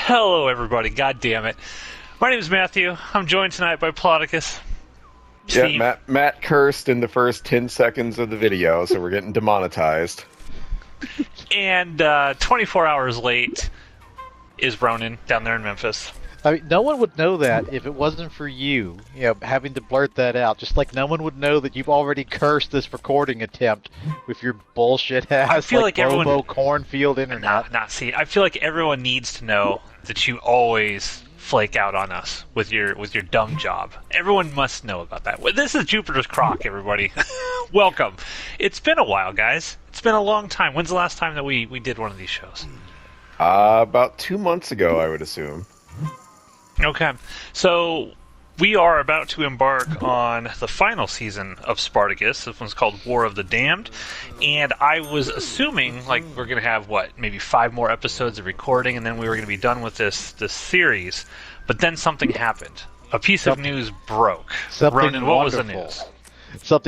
Hello, everybody. God damn it. My name is Matthew. I'm joined tonight by Spartacus. Yeah, Matt cursed in the first 10 seconds of the video, so we're getting demonetized. And 24 hours late is Ronan down there in Memphis. I mean, no one would know that if it wasn't for you, having to blurt that out. Just like no one would know that you've already cursed this recording attempt with your bullshit ass. I feel like everyone cornfield internet. See. I feel like everyone needs to know that you always flake out on us with your dumb job. Everyone must know about that. This is Jupiter's Croc, everybody. Welcome. It's been a while, guys. It's been a long time. When's the last time that we did one of these shows? About 2 months ago, I would assume. Okay, so we are about to embark on the final season of Spartacus. This one's called War of the Damned, and I was assuming like we're going to have, maybe 5 more episodes of recording, and then we were going to be done with this series, but then something happened. A piece of news broke. Ronan, what was the news?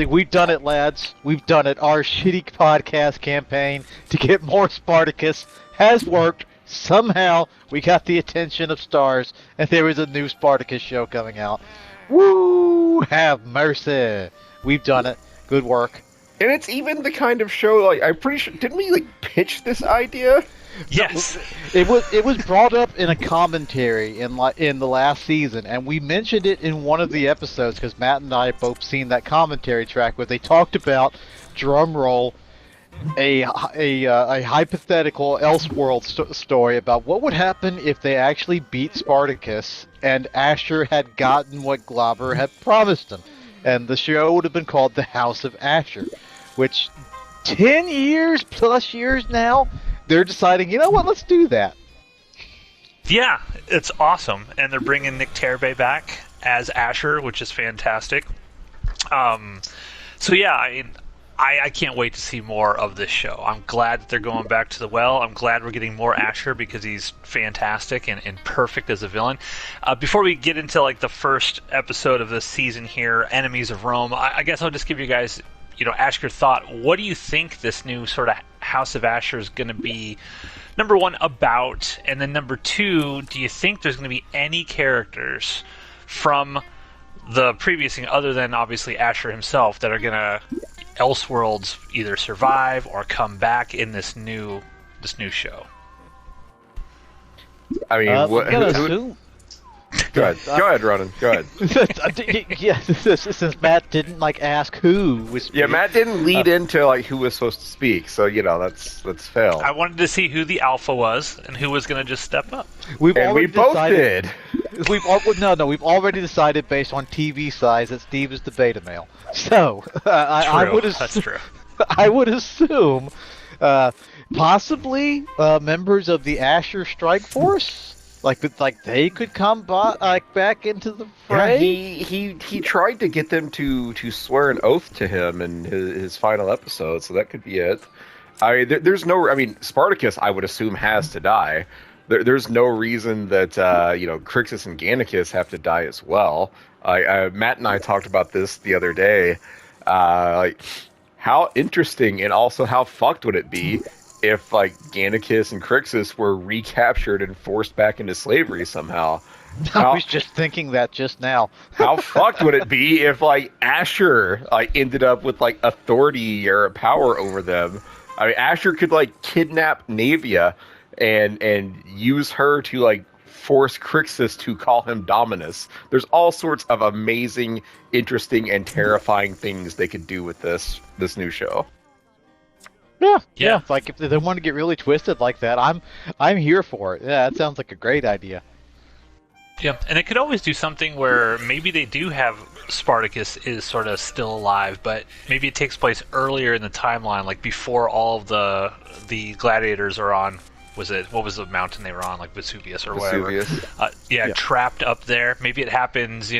We've done it, lads. We've done it. Our shitty podcast campaign to get more Spartacus has worked. Somehow, we got the attention of stars, and there is a new Spartacus show coming out. Woo! Have mercy. We've done it. Good work. And it's even the kind of show, I'm pretty sure, didn't we, pitch this idea? Yes. It was brought up in a commentary in the last season, and we mentioned it in one of the episodes, because Matt and I have both seen that commentary track where they talked about, drum roll, a hypothetical Elseworld story about what would happen if they actually beat Spartacus and Asher had gotten what Glauber had promised him. And the show would have been called The House of Asher, which 10 years plus years now, they're deciding, you know what, let's do that. Yeah, it's awesome. And they're bringing Nick Terabay back as Asher, which is fantastic. So yeah, I can't wait to see more of this show. I'm glad that they're going back to the well. I'm glad we're getting more Asher because he's fantastic and perfect as a villain. Before we get into the first episode of this season here, Enemies of Rome, I guess I'll just give you guys, ask your thought. What do you think this new sort of House of Asher is going to be, number one, about? And then number two, do you think there's going to be any characters from the previous thing, other than obviously Asher himself, that are going to Elseworlds either survive or come back in this new show? I mean, Go ahead, Ronan. Go ahead. Yeah, since Matt didn't ask who was speaking. Yeah, Matt didn't lead into who was supposed to speak, so that's failed. I wanted to see who the alpha was and who was going to just step up. We both did. We've already decided based on TV size that Steve is the beta male. So That's true. I would assume possibly members of the Asher Strike Force. Like they could come back into the fray. Yeah, he tried to get them to swear an oath to him in his final episode, so that could be it. There's no. Spartacus, I would assume, has to die. There's no reason that Crixus and Gannicus have to die as well. Matt and I talked about this the other day. How interesting and also how fucked would it be if Gannicus and Crixus were recaptured and forced back into slavery somehow? I was just thinking that just now. How fucked would it be if Asher ended up with authority or power over them? Asher could kidnap Navia and use her to force Crixus to call him Dominus. There's all sorts of amazing, interesting, and terrifying things they could do with this new show. Yeah. If they want to get really twisted like that, I'm here for it. Yeah, that sounds like a great idea. Yeah, and it could always do something where maybe they do have Spartacus is sort of still alive, but maybe it takes place earlier in the timeline, before all of the gladiators are on. What was the mountain they were on, Vesuvius or whatever? Yeah, trapped up there. Maybe it happens,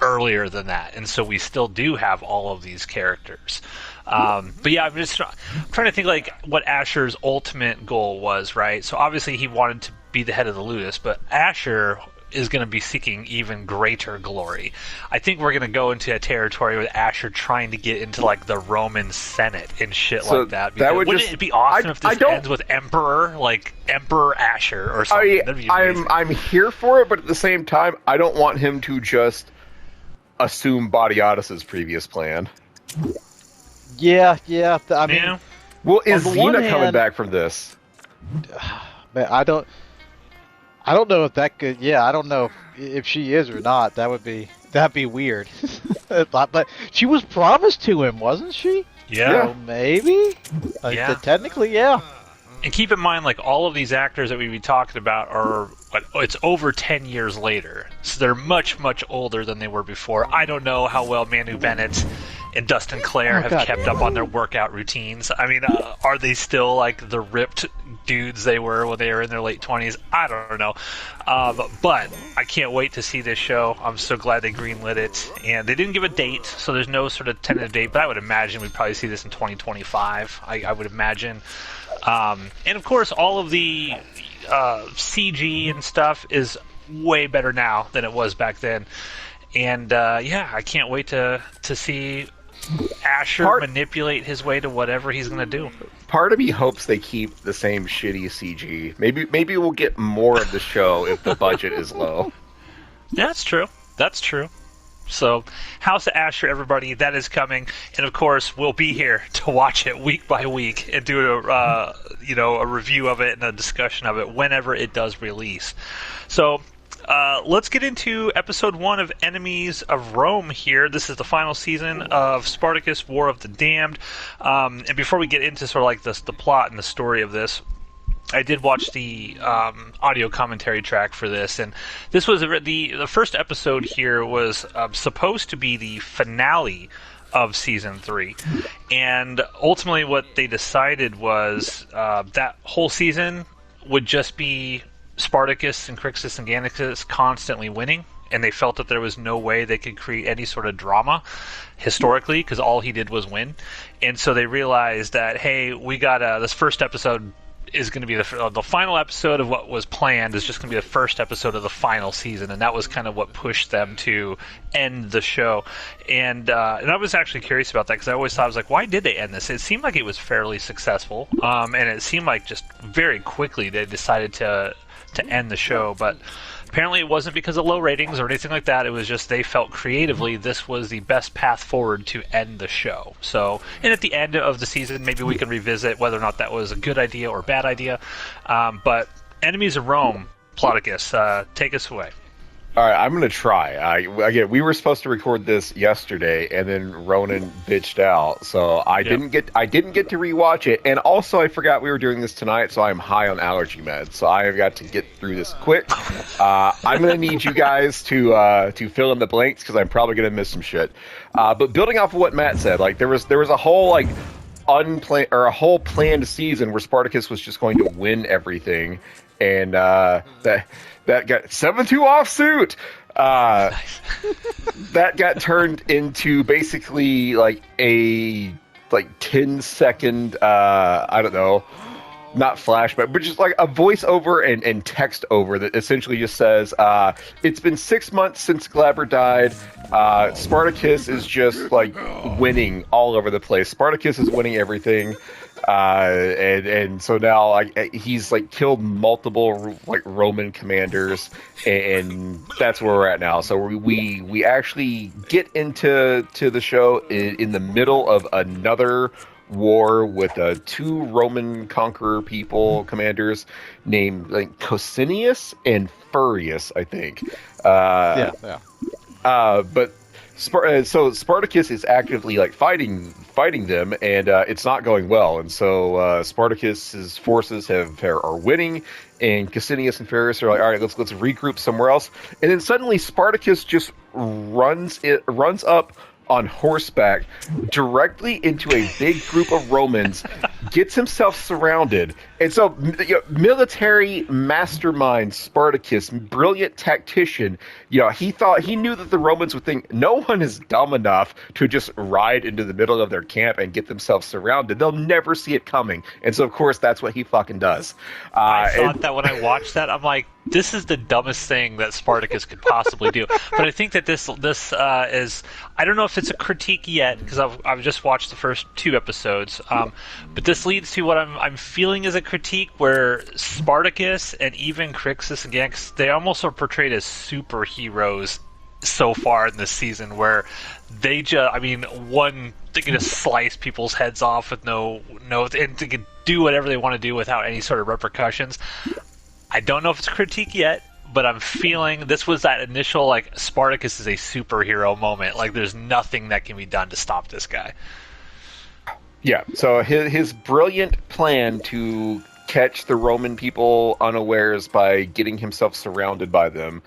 earlier than that, and so we still do have all of these characters. But yeah, I'm trying to think what Asher's ultimate goal was, right? So obviously he wanted to be the head of the Ludus, but Asher is going to be seeking even greater glory. I think we're going to go into a territory with Asher trying to get into like the Roman Senate and shit like that. Wouldn't it be awesome if this ends with Emperor Asher or something? That'd be amazing. I'm here for it, but at the same time, I don't want him to just assume Badiatus's previous plan. Yeah. I mean, well, is Xena coming back from this? Man, I don't know if that could. Yeah, I don't know if she is or not. That'd be weird. But she was promised to him, wasn't she? Yeah. So maybe. Technically, yeah. And keep in mind, like, all of these actors that we've been talking about are, it's over 10 years later. So they're much, much older than they were before. I don't know how well Manu Bennett and Dustin Clare have kept up on their workout routines. I mean, are they still, like, the ripped dudes they were when they were in their late 20s? I don't know. But I can't wait to see this show. I'm so glad they greenlit it. And they didn't give a date, so there's no sort of tentative date. But I would imagine we'd probably see this in 2025. I would imagine. And of course, all of the CG and stuff is way better now than it was back then. And I can't wait to see Asher manipulate his way to whatever he's going to do. Part of me hopes they keep the same shitty CG. Maybe we'll get more of the show if the budget is low. That's true. So, House of Asher, everybody, that is coming, and of course, we'll be here to watch it week by week and do a review of it and a discussion of it whenever it does release. So, let's get into episode 1 of Enemies of Rome here. This is the final season of Spartacus: War of the Damned. And before we get into sort of like the plot and the story of this, I did watch the audio commentary track for this, and this was the first episode here was supposed to be the finale of season 3, and ultimately what they decided was that whole season would just be Spartacus and Crixus and Gannicus constantly winning, and they felt that there was no way they could create any sort of drama historically because all he did was win, and so they realized that, hey, we got this first episode is going to be the final episode of what was planned is just going to be the first episode of the final season, and that was kind of what pushed them to end the show. And I was actually curious about that because I always thought, I was like, why did they end this? It seemed like it was fairly successful, and it seemed like just very quickly they decided to end the show, but apparently it wasn't because of low ratings or anything like that. It was just they felt creatively this was the best path forward to end the show. So, and at the end of the season, maybe we can revisit whether or not that was a good idea or bad idea. But Enemies of Rome, Ploticus, take us away. All right, I'm gonna try. Again, we were supposed to record this yesterday, and then Ronan bitched out, so I didn't get to rewatch it. And also, I forgot we were doing this tonight, so I'm high on allergy meds, so I've got to get through this quick. I'm gonna need you guys to fill in the blanks because I'm probably gonna miss some shit. But building off of what Matt said, like there was a whole like unplanned or a whole planned season where Spartacus was just going to win everything, and that got 7-2 offsuit. That got turned into basically like a 10-second I don't know, not flashback, but just like a voiceover and text over that essentially just says, it's been 6 months since Glaber died. Spartacus is just like winning all over the place. Spartacus is winning everything. And so now he's like killed multiple like Roman commanders, and that's where we're at now. So we actually get into the show in the middle of another war with 2 Roman conqueror commanders named like Cosinius and Furius, I think. But so Spartacus is actively like fighting them, and it's not going well. And so Spartacus's forces are winning, and Cosinius and Furius are like, all right, let's regroup somewhere else. And then suddenly Spartacus just runs up on horseback directly into a big group of Romans, gets himself surrounded. And so, military mastermind Spartacus, brilliant tactician, he knew that the Romans would think no one is dumb enough to just ride into the middle of their camp and get themselves surrounded. They'll never see it coming. And so, of course, that's what he fucking does. I thought that when I watched that, I'm like, this is the dumbest thing that Spartacus could possibly do. But I think that this is, I don't know if it's a critique yet, because I've just watched the first 2 episodes, but this leads to what I'm feeling is a critique, where Spartacus and even Crixus and Ganx, they almost are portrayed as superheroes so far in this season, where they just, I mean, they can just slice people's heads off with no, and they can do whatever they want to do without any sort of repercussions. I don't know if it's a critique yet, but I'm feeling this was that initial, like, Spartacus is a superhero moment. Like, there's nothing that can be done to stop this guy. Yeah, so his brilliant plan to catch the Roman people unawares by getting himself surrounded by them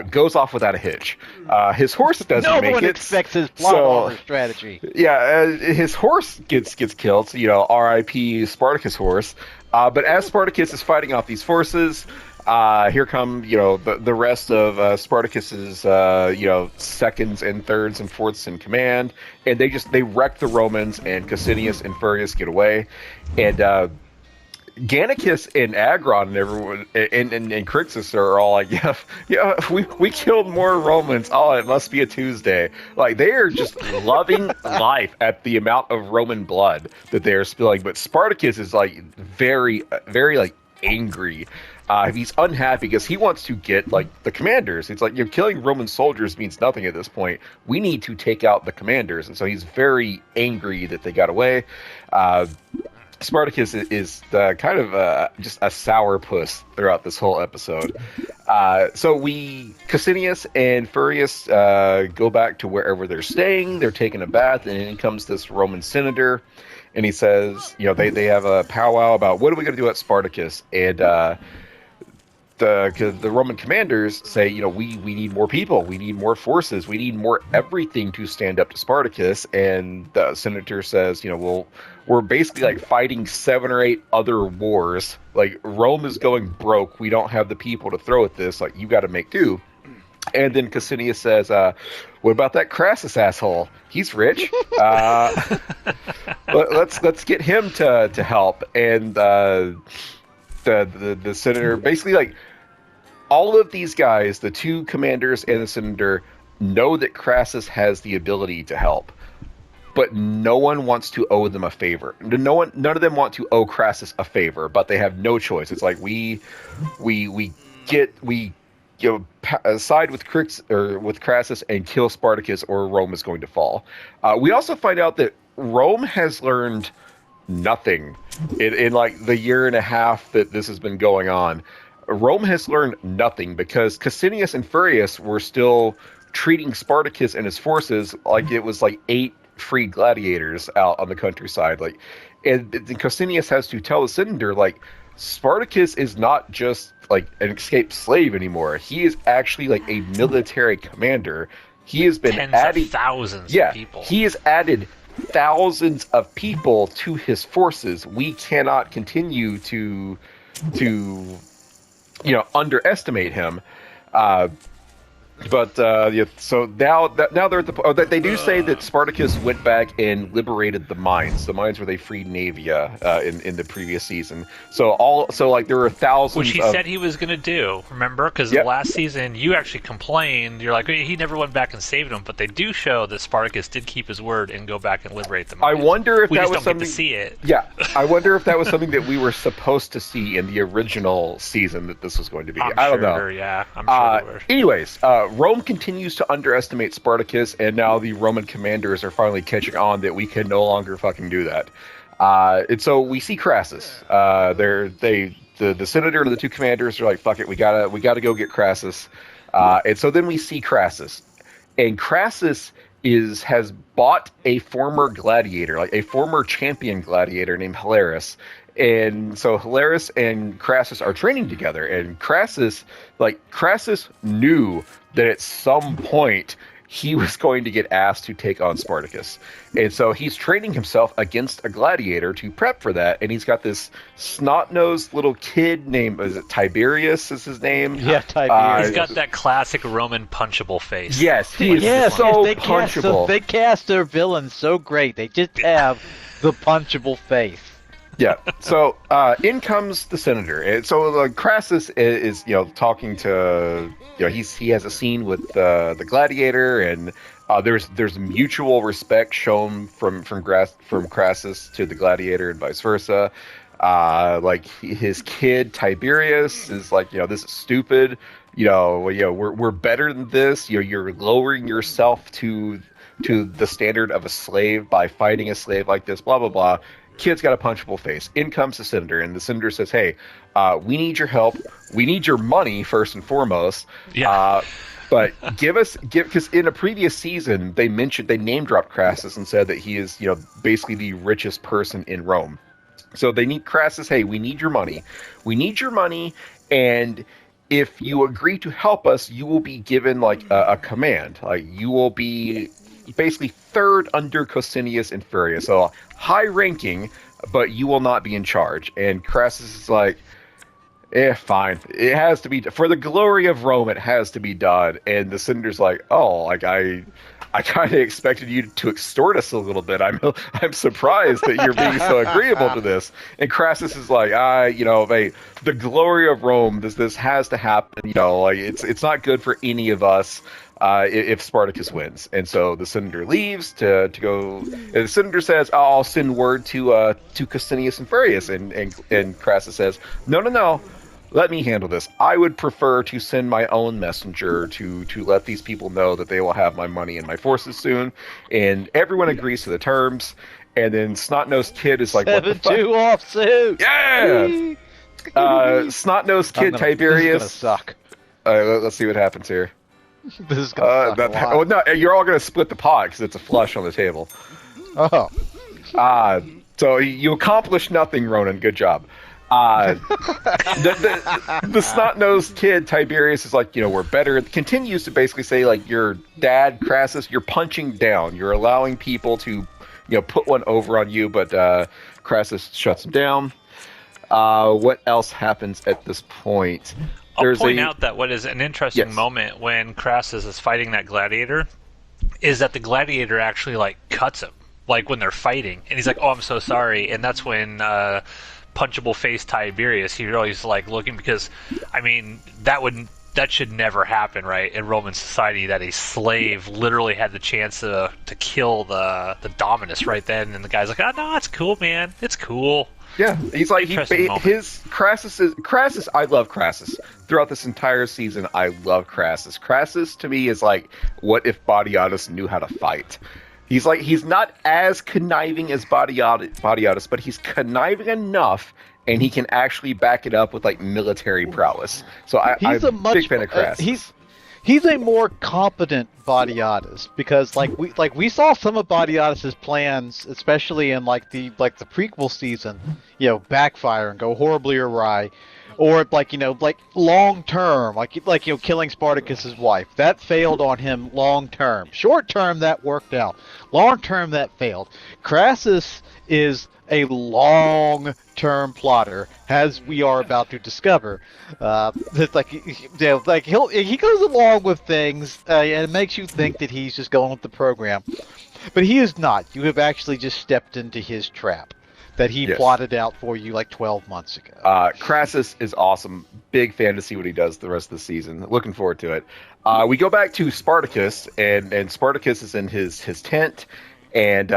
goes off without a hitch. His horse doesn't make it. No one expects his plot armor strategy. Yeah, his horse gets killed, so, R.I.P. Spartacus' horse. But as Spartacus is fighting off these forces, here come, the rest of Spartacus's, seconds and thirds and fourths in command, and they wreck the Romans, and Cassinius and Furius get away, and Gannicus and Agron and everyone and Crixus are all like, we killed more Romans. Oh, it must be a Tuesday. Like, they are just loving life at the amount of Roman blood that they are spilling. But Spartacus is like very, very like angry. He's unhappy because he wants to get like the commanders. It's like, killing Roman soldiers means nothing at this point. We need to take out the commanders, and so he's very angry that they got away. Spartacus is kind of just a sourpuss throughout this whole episode. So Cassinius and Furius go back to wherever they're staying. They're taking a bath, and in comes this Roman senator, and he says, they have a powwow about what are we going to do at Spartacus, and the Roman commanders say, we need more people, we need more forces, we need more everything to stand up to Spartacus. And the senator says, we're basically like fighting 7 or 8 other wars. Like, Rome is going broke. We don't have the people to throw at this. Like, you got to make do. And then Cassinius says, what about that Crassus asshole? He's rich. Let's get him to help. And the senator basically, like, all of these guys, the 2 commanders and the senator, know that Crassus has the ability to help, but no one wants to owe them a favor. None of them want to owe Crassus a favor, but they have no choice. It's like we side with Crassus and kill Spartacus, or Rome is going to fall. We also find out that Rome has learned nothing in like the year and a half that this has been going on. Rome has learned nothing because Cassinius and Furius were still treating Spartacus and his forces like it was like 8 free gladiators out on the countryside. Like, and Cassinius has to tell the senator, like, Spartacus is not just like an escaped slave anymore. He is actually like a military commander. He has been adding thousands of people. He has added thousands of people to his forces. We cannot continue to underestimate him. So now they're at the they do say that Spartacus went back and liberated the mines where they freed Navia in the previous season. So there were thousands, which he said he was going to do. Remember, because the last season you actually complained. You're like, he never went back and saved them, but they do show that Spartacus did keep his word and go back and liberate the mines. I wonder if we that just was don't something get to see it. Yeah, I wonder if that was something that we were supposed to see in the original season that this was going to be. I don't know. Yeah, I'm sure we were. Anyways, Rome continues to underestimate Spartacus, and now the Roman commanders are finally catching on that we can no longer fucking do that. And so we see Crassus. The senator and the 2 commanders are like, "Fuck it, we gotta go get Crassus." And so then we see Crassus, and Crassus has bought a former gladiator, like a former champion gladiator named Hilarius. And so Hilarius and Crassus are training together, and Crassus knew that at some point he was going to get asked to take on Spartacus. And so he's training himself against a gladiator to prep for that. And he's got this snot-nosed little kid named, is it Tiberius is his name? Yeah, Tiberius. He's got that classic Roman punchable face. Yes, he is so punchable. They cast their villains so great. They just have the punchable face. Yeah. So in comes the senator. And so Crassus is talking to he has a scene with the gladiator, and there's mutual respect shown from Crassus to the gladiator and vice versa. Like his kid Tiberius is like, this is stupid. We're better than this. You're lowering yourself to the standard of a slave by fighting a slave like this. Blah blah blah. Kid's got a punchable face. In comes the senator, and the senator says, "Hey, we need your help. We need your money first and foremost. Yeah. But give because in a previous season they name dropped Crassus and said that he is basically the richest person in Rome. So they need Crassus. Hey, we need your money. We need your money, and if you agree to help us, you will be given like a command. Like you will be basically third under Cosinius and Furius, so high ranking, but you will not be in charge." And Crassus is like, fine. It has to be for the glory of Rome. It has to be done. And the senator's like, oh, like I kind of expected you to extort us a little bit. I'm surprised that you're being so agreeable to this. And Crassus is like, the glory of Rome. This has to happen. Like it's not good for any of us. If Spartacus wins. And so the senator leaves to go. And the senator says, I'll send word to Costinius and Furius. And Crassus says, no. Let me handle this. I would prefer to send my own messenger to let these people know that they will have my money and my forces soon. And everyone agrees to the terms. And then Snot-Nosed Kid is like, what the fuck? 7-2 offsuit! Yeah! Snot-Nosed Kid Tiberius. This is gonna suck. Let's see what happens here. This is gonna suck a lot. No, you're all gonna split the pot because it's a flush on the table. Oh. So you accomplished nothing, Ronan. Good job. The snot-nosed kid Tiberius is like, we're better. Continues to basically say like, your dad Crassus, you're punching down. You're allowing people to, put one over on you. But Crassus shuts him down. What else happens at this point? I'll point out that what is an interesting moment when Crassus is fighting that gladiator is that the gladiator actually like cuts him, like when they're fighting, and he's like, "Oh, I'm so sorry," and that's when punchable face Tiberius, he really is like looking, because I mean that should never happen, right, in Roman society, that a slave literally had the chance to kill the Dominus right then, and the guy's like, "Oh no, it's cool, man, it's cool." Yeah, he's like Crassus. I love Crassus. Throughout this entire season, I love Crassus. Crassus to me is like, what if Batiatus knew how to fight? He's not as conniving as Batiatus, but he's conniving enough, and he can actually back it up with like military prowess. So I'm a big fan of Crassus. He's a more competent Batiatus, because we saw some of Batiatus's plans, especially in the prequel season, backfire and go horribly awry, or long term, killing Spartacus's wife. That failed on him long term. Short term that worked out. Long term that failed. Crassus is a long-term plotter, as we are about to discover. It's he goes along with things, and it makes you think that he's just going with the program, but he is not. You have actually just stepped into his trap that he plotted out for you 12 months ago. Crassus is awesome. Big fan to see what he does the rest of the season. Looking forward to it. We go back to Spartacus, and Spartacus is in his tent, and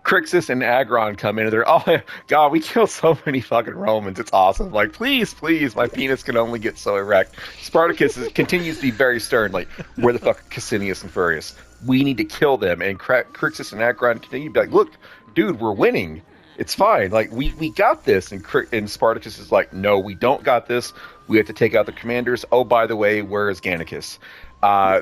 Crixus and Agron come in, and they're, oh god, we killed so many fucking Romans, it's awesome. Like, please, my penis can only get so erect. Spartacus continues to be very stern, like, where the fuck are Cosinius and Furius? We need to kill them. And Crixus and Agron continue to be like, look, dude, we're winning. It's fine. Like, we got this. And Spartacus is like, no, we don't got this. We have to take out the commanders. Oh, by the way, where is Gannicus?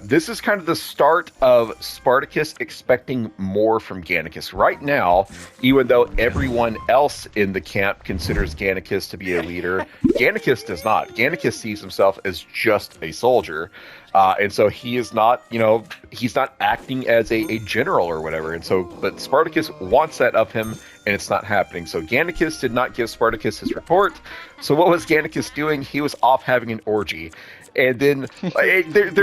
This is kind of the start of Spartacus expecting more from Gannicus. Right now, even though everyone else in the camp considers Gannicus to be a leader, Gannicus does not. Gannicus sees himself as just a soldier. And so he is not, he's not acting as a general or whatever. And so, but Spartacus wants that of him, and it's not happening. So Gannicus did not give Spartacus his report. So what was Gannicus doing? He was off having an orgy. And then we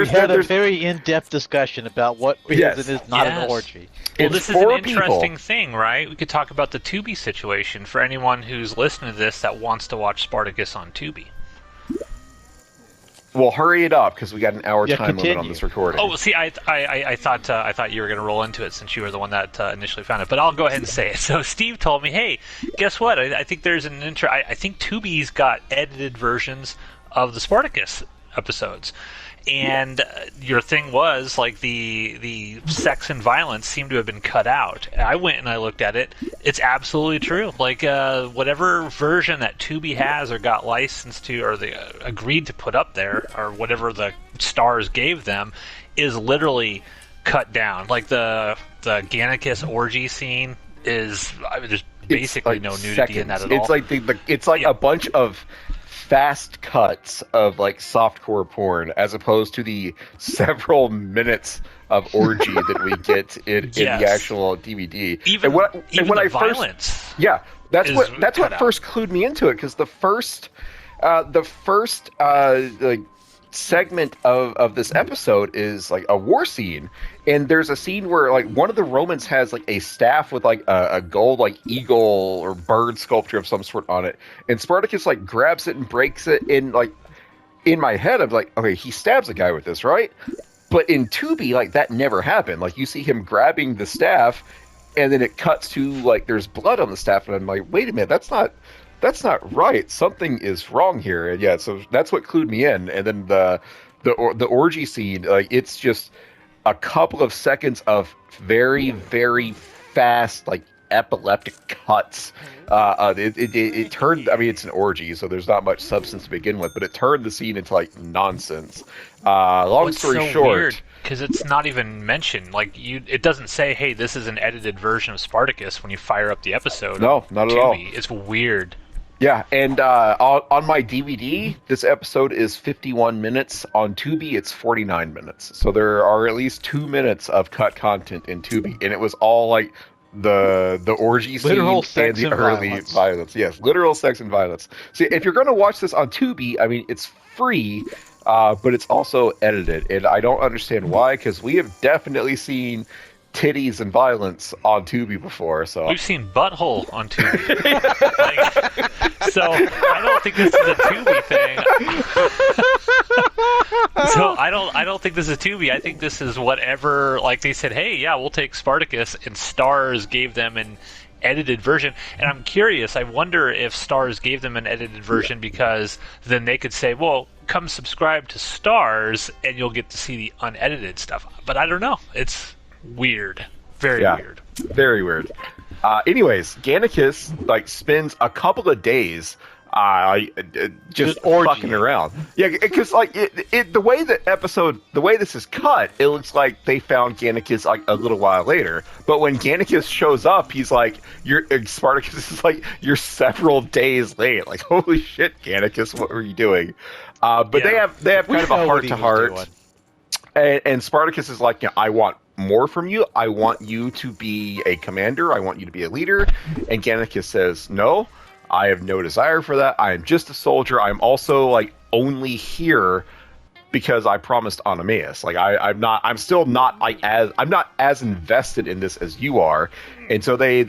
had a very in-depth discussion about what is and is not an orgy. Well, this is an interesting thing, right? We could talk about the Tubi situation for anyone who's listening to this that wants to watch Spartacus on Tubi. Well, hurry it up because we got an hour time limit on this recording. Oh, see, I thought you were going to roll into it since you were the one that initially found it, but I'll go ahead and say it. So Steve told me, hey, guess what? I think there's an I think Tubi's got edited versions of the Spartacus episodes, and your thing was like the sex and violence seemed to have been cut out. I went and I looked at it. It's absolutely true. Like whatever version that Tubi has or got licensed to or they agreed to put up there or whatever the stars gave them is literally cut down. Like the Gannicus orgy scene is there's basically no nudity in that at all. It's like it's like a bunch of fast cuts of like softcore porn as opposed to the several minutes of orgy that we get in the actual DVD. Even the violence. That's what first clued me into it because the first like segment of this episode is like a war scene, and there's a scene where like one of the Romans has like a staff with like a gold like eagle or bird sculpture of some sort on it, and Spartacus like grabs it and breaks it. In like in my head I'm like, okay, he stabs a guy with this, right? But in Tubi, like that never happened. Like you see him grabbing the staff and then it cuts to like there's blood on the staff, and I'm like, wait a minute, that's not right. Something is wrong here. And yeah, so that's what clued me in. And then the orgy scene, like it's just a couple of seconds of very, very fast, like epileptic cuts. It turned. I mean, it's an orgy, so there's not much substance to begin with, but it turned the scene into like nonsense. Long story short. Because it's not even mentioned. Like it doesn't say, "Hey, this is an edited version of Spartacus." When you fire up the episode, no, not at all. It's weird. Yeah, and on my DVD, this episode is 51 minutes. On Tubi, it's 49 minutes. So there are at least 2 minutes of cut content in Tubi, and it was all like the orgy scene and the early violence. Yes, literal sex and violence. See, if you're going to watch this on Tubi, I mean, it's free. But it's also edited, and I don't understand why, because we have definitely seen titties and violence on Tubi before. So we've seen butthole on Tubi. So I don't think this is a Tubi thing. So I don't think this is Tubi. I think this is whatever. Like they said, hey, yeah, we'll take Spartacus, and Stars gave them an edited version. And I'm curious. I wonder if Stars gave them an edited version because then they could say, well, come subscribe to Stars and you'll get to see the unedited stuff. But I don't know. It's weird. Very weird. Very weird. Anyways, Gannicus like spends a couple of days just fucking around. Yeah, because like the way this is cut, it looks like they found Gannicus like a little while later. But when Gannicus shows up, he's like, Spartacus is like, you're several days late. Like, holy shit, Gannicus, what were you doing? But they have kind of a heart to heart, and Spartacus is like, I want more from you. I want you to be a commander. I want you to be a leader. And Gannicus says, no, I have no desire for that. I am just a soldier. I'm also like only here because I promised Oenomaus. Like I'm still not I'm not as invested in this as you are. And so they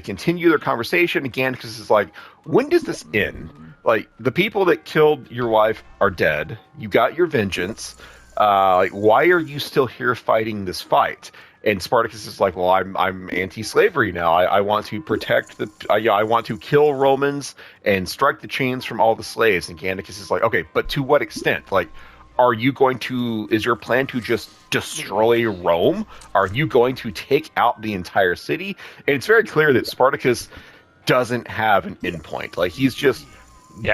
continue their conversation. And Gannicus is like, when does this end? Like, the people that killed your wife are dead. You got your vengeance. Like, why are you still here fighting this fight? And Spartacus is like, well, I'm anti-slavery now. I want to protect I want to kill Romans and strike the chains from all the slaves. And Gannicus is like, okay, but to what extent? Like, is your plan to just destroy Rome? Are you going to take out the entire city? And it's very clear that Spartacus doesn't have an endpoint. Like, he's just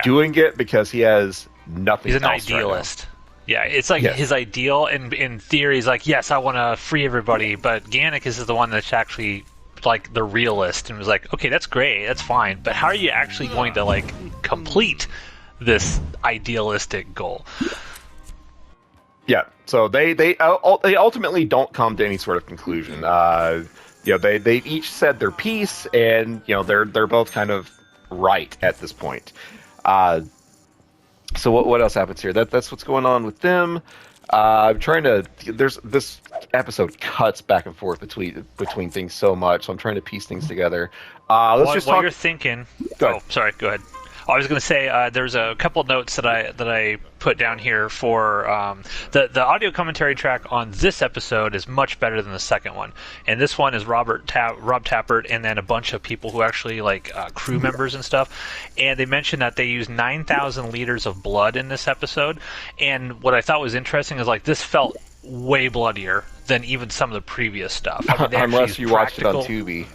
doing it because he has nothing else. He's an idealist. Yeah, it's like his ideal, and in theory, he's like, yes, I want to free everybody, but Gannicus is the one that's actually like the realist, and was like, okay, that's great, that's fine, but how are you actually going to like complete this idealistic goal? Yeah, so they ultimately don't come to any sort of conclusion. they each said their piece, and they're both kind of right at this point. So what else happens here? That's what's going on with them. I'm trying to. This episode cuts back and forth between things so much, so I'm trying to piece things together. Let's just while talk. you're thinking. Go ahead. Sorry. Go ahead. I was going to say there's a couple notes that I put down here for the audio commentary track on this episode is much better than the second one, and this one is Rob Tappert and then a bunch of people who actually crew members and stuff, and they mentioned that they used 9,000 liters of blood in this episode, and what I thought was interesting is this felt way bloodier than even some of the previous stuff. I mean, Unless you watched it on Tubi.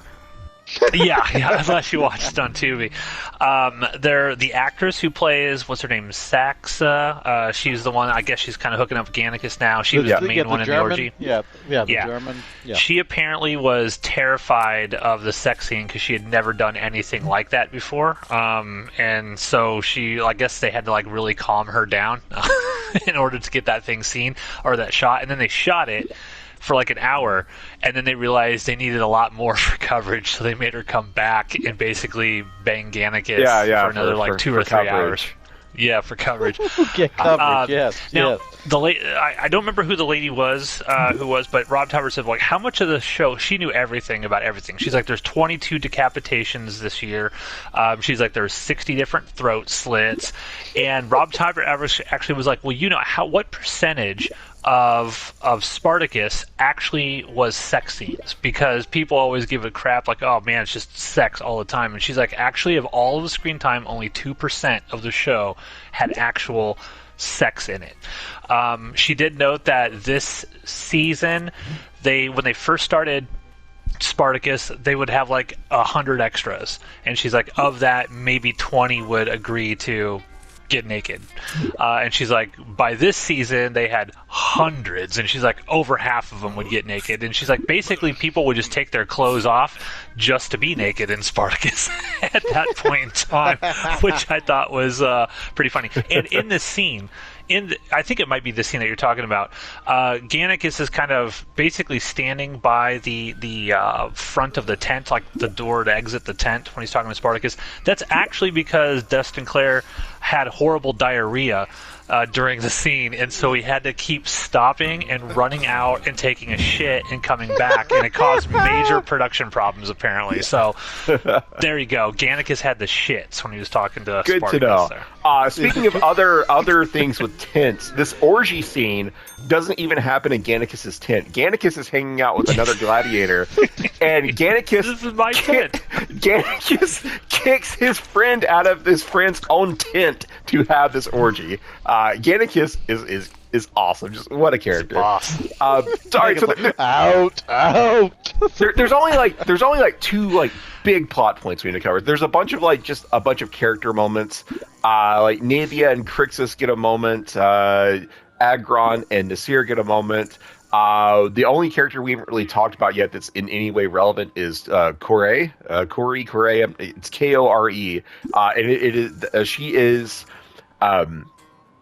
yeah, unless you watched on Tubi. The actress who plays, what's her name, Saxa, she's the one, I guess she's kind of hooking up with Gannicus now. She was the main one in the orgy. Yeah, the German. Yeah. She apparently was terrified of the sex scene because she had never done anything like that before. And so I guess they had to really calm her down in order to get that thing seen, or that shot. And then they shot it for an hour, and then they realized they needed a lot more for coverage, so they made her come back and basically bang Gannicus for another 2 or 3 hours. Yeah, for coverage. Get coverage, yes. Now, yes. I don't remember who the lady was, but Rob Tauber said, how much of the show, she knew everything about everything. She's there's 22 decapitations this year. She's there's 60 different throat slits. And Rob Tauber actually was what percentage of Spartacus actually was sex scenes? Because people always give it crap oh man, it's just sex all the time. And she's actually, of all of the screen time, only 2% of the show had actual sex in it. She did note that this season, when they first started Spartacus, they would have 100 extras, and she's of that, maybe 20 would agree to get naked, and she's by this season they had hundreds, and she's over half of them would get naked, and she's basically people would just take their clothes off just to be naked in Spartacus at that point in time, which I thought was pretty funny. And in this scene, I think it might be the scene that you're talking about, Gannicus is kind of basically standing by the front of the tent, the door to exit the tent when he's talking to Spartacus. That's actually because Dustin Clare had horrible diarrhea during the scene, and so he had to keep stopping and running out and taking a shit and coming back, and it caused major production problems apparently. So there you go. Gannicus had the shits when he was talking to Good Spartacus to know. there. Speaking of other things with tents, this orgy scene doesn't even happen in Gannicus's tent. Gannicus is hanging out with another gladiator, and Gannicus This is my tent. Gannicus kicks his friend out of his friend's own tent to have this orgy. Gannicus is awesome. Just what a character. Sorry, so out. there's only two big plot points we need to cover. There's a bunch of just a bunch of character moments. Navia and Crixus get a moment. Agron and Nasir get a moment. The only character we haven't really talked about yet that's in any way relevant is Kore. Kore. It's Kore. And it is she is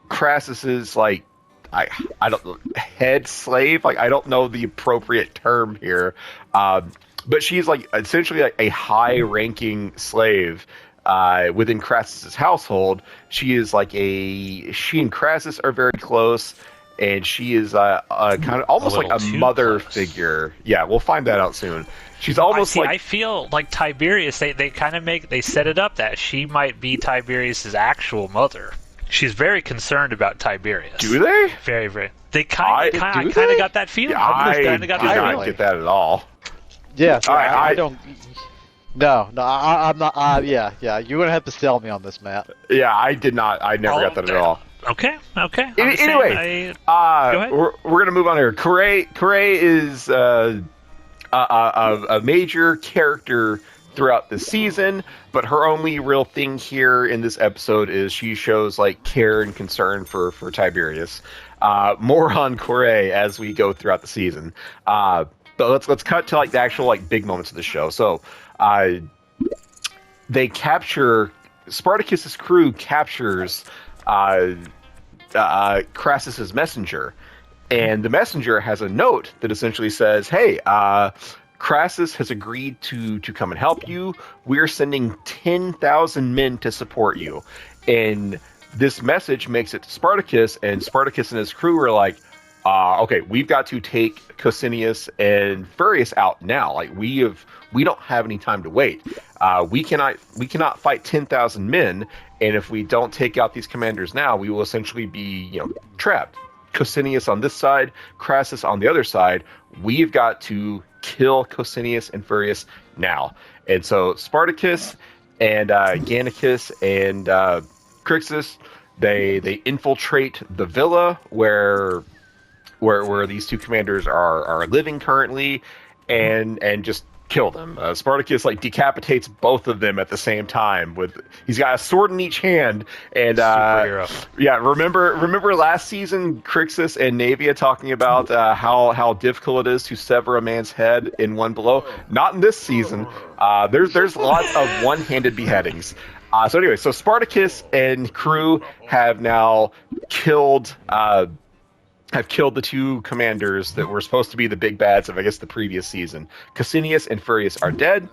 Crassus's I don't know, head slave. I don't know the appropriate term here. But she's essentially a high-ranking slave within Crassus's household. She is she and Crassus are very close, and she is kind of almost like a mother figure. Yeah, we'll find that out soon. She's almost I feel like Tiberius. They kind of they set it up that she might be Tiberius's actual mother. She's very concerned about Tiberius. Do they? Very, very. They I kind of got that feeling. I did not get that at all. Yeah, I don't. No, I'm not. Yeah. You're gonna have to sell me on this, Matt. Yeah, I did not. I never got that at all. Okay. Anyway, go ahead. We're gonna move on here. Kore is a major character throughout the season, but her only real thing here in this episode is she shows care and concern for Tiberius. More on Kore as we go throughout the season. But let's cut to the actual big moments of the show. So they capture Spartacus's crew captures Crassus's messenger, and the messenger has a note that essentially says, "Hey, Crassus has agreed to come and help you. We're sending 10,000 men to support you. And this message makes it to Spartacus, and Spartacus and his crew are like, okay, we've got to take Cosinius and Furius out now. Like we don't have any time to wait. We cannot fight 10,000 men, and if we don't take out these commanders now, we will essentially be trapped. Cosinius on this side, Crassus on the other side. We've got to kill Cosinius and Furius now. And so Spartacus and Gannicus and Crixus, they infiltrate the villa where these two commanders are living currently, and just kill them. Spartacus decapitates both of them at the same time. He's got a sword in each hand, and superhero. Yeah, remember last season Crixus and Navia talking about how difficult it is to sever a man's head in one blow. Not in this season. There's lots of one-handed beheadings. So anyway, so Spartacus and crew have now killed the two commanders that were supposed to be the big bads of, I guess, the previous season. Cosinius and Furius are dead,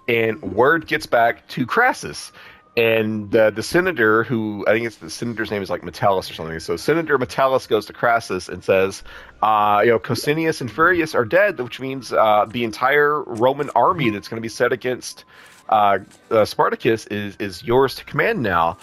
and word gets back to Crassus. And the senator, who I think the senator's name is Metellus or something. So Senator Metellus goes to Crassus and says, Cosinius and Furius are dead, which means the entire Roman army that's going to be set against Spartacus is yours to command now.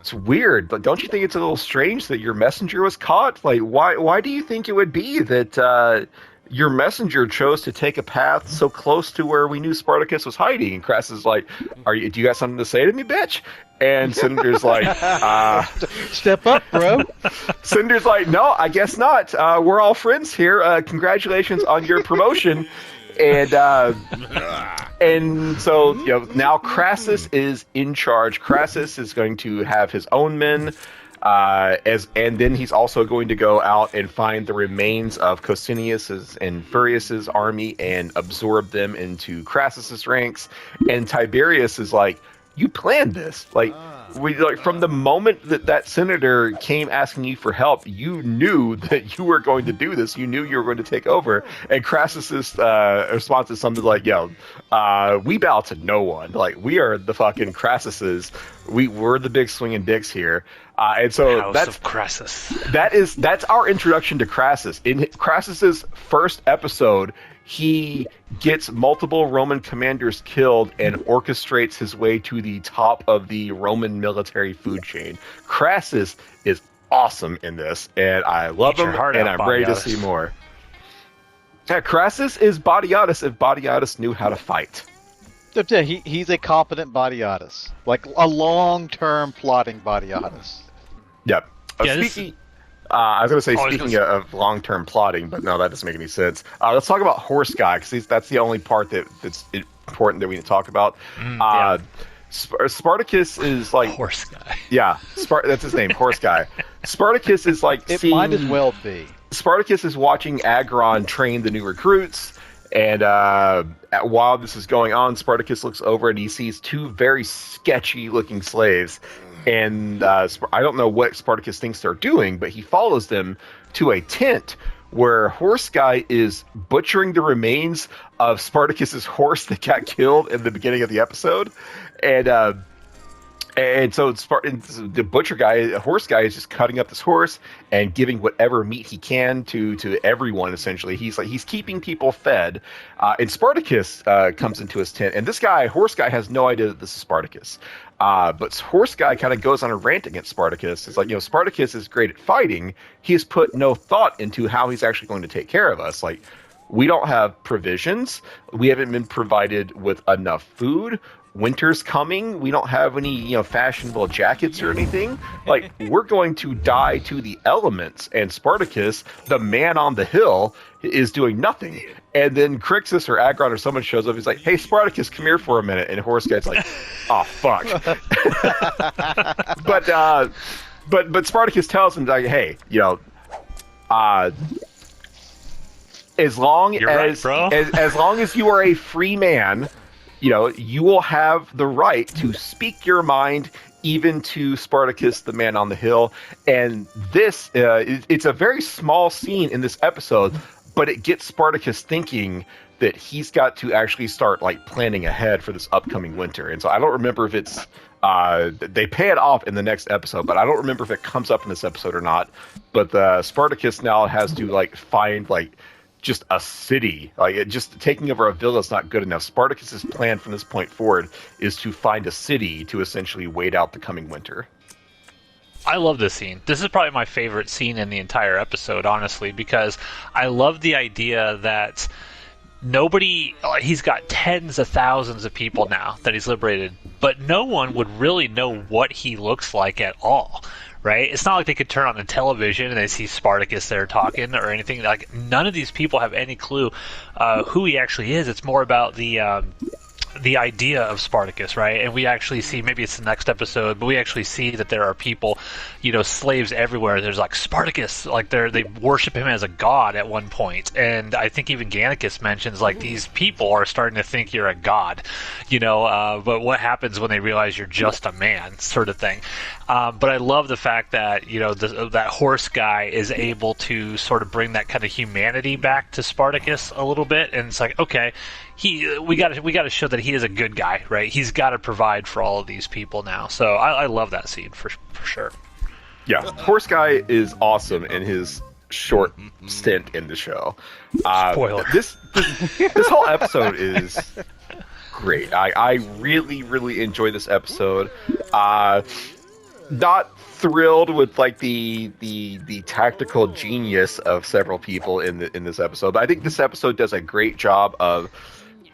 It's weird, but don't you think it's a little strange that your messenger was caught? Why do you think it would be that your messenger chose to take a path so close to where we knew Spartacus was hiding? And Crassus is like, do you got something to say to me, bitch? And Senator's like, step up, bro. Senator's like, no, I guess not. We're all friends here. Congratulations on your promotion. And so now Crassus is in charge. Crassus is going to have his own men, and then he's also going to go out and find the remains of Cosinius's and Furius's army and absorb them into Crassus's ranks. And Tiberius is like, you planned this. From the moment that senator came asking you for help, you knew that you were going to do this. You knew you were going to take over. And Crassus's response is something like, we bow to no one. We are the fucking Crassuses. We're the big swinging dicks here. And so House of Crassus. That's our introduction to Crassus. In Crassus's first episode, he gets multiple Roman commanders killed and orchestrates his way to the top of the Roman military food chain. Crassus is awesome in this, and I love him, and I'm ready to see more. Yeah, Crassus is Badiatus if Badiatus knew how to fight. Yeah, he's a competent Badiatus. A long-term plotting Badiatus. Yep. Yeah, I was going to say, speaking of long-term plotting, but no, that doesn't make any sense. Let's talk about Horse Guy, because that's the only part that's important that we need to talk about. Spartacus is Horse Guy. Yeah, that's his name, Horse Guy. Spartacus is it might as well be. Spartacus is watching Agron train the new recruits, and while this is going on, Spartacus looks over and he sees two very sketchy-looking slaves. And I don't know what Spartacus thinks they're doing, but he follows them to a tent where Horse Guy is butchering the remains of Spartacus's horse that got killed in the beginning of the episode. And so the butcher guy, Horse Guy, is just cutting up this horse and giving whatever meat he can to everyone. Essentially, he's keeping people fed. And Spartacus comes into his tent, and this guy, Horse Guy, has no idea that this is Spartacus. But Horse Guy kind of goes on a rant against Spartacus. It's Spartacus is great at fighting. He's put no thought into how he's actually going to take care of us. We don't have provisions. We haven't been provided with enough food. Winter's coming. We don't have any, fashionable jackets or anything. We're going to die to the elements. And Spartacus, the man on the hill, is doing nothing. And then Crixus or Agron or someone shows up. He's like, "Hey, Spartacus, come here for a minute." And Horse Guy's like, "Oh, fuck." But Spartacus tells him, "Hey, as long as long as you are a free man, you will have the right to speak your mind even to Spartacus, the man on the hill." And this, it's a very small scene in this episode, but it gets Spartacus thinking that he's got to actually start like planning ahead for this upcoming winter. And so I don't remember if it's they pay it off in the next episode, but I don't remember if it comes up in this episode or not. But Spartacus now has to like find like just a city. Like just taking over a villa is not good enough. Spartacus's plan from this point forward is to find a city to essentially wait out the coming winter. I love this scene. This is probably my favorite scene in the entire episode, honestly, because I love the idea that he's got tens of thousands of people now that he's liberated, but no one would really know what he looks like at all, right? It's not like they could turn on the television and they see Spartacus there talking or anything. Like, none of these people have any clue who he actually is. It's more about the idea of Spartacus, right? And we actually see, maybe it's the next episode, but we actually see that there are people, slaves everywhere. There's like Spartacus, like they worship him as a god at one point. And I think even Gannicus mentions like these people are starting to think you're a god, but what happens when they realize you're just a man, sort of thing. But I love the fact that, that horse guy is able to sort of bring that kind of humanity back to Spartacus a little bit. And it's like, okay, we got to show that he is a good guy, right? He's got to provide for all of these people now. So I love that scene for sure. Yeah, horse guy is awesome in his short stint in the show. Spoiler. This whole episode is great. I really, really enjoy this episode. Not thrilled with like the tactical genius of several people in this episode, but I think this episode does a great job of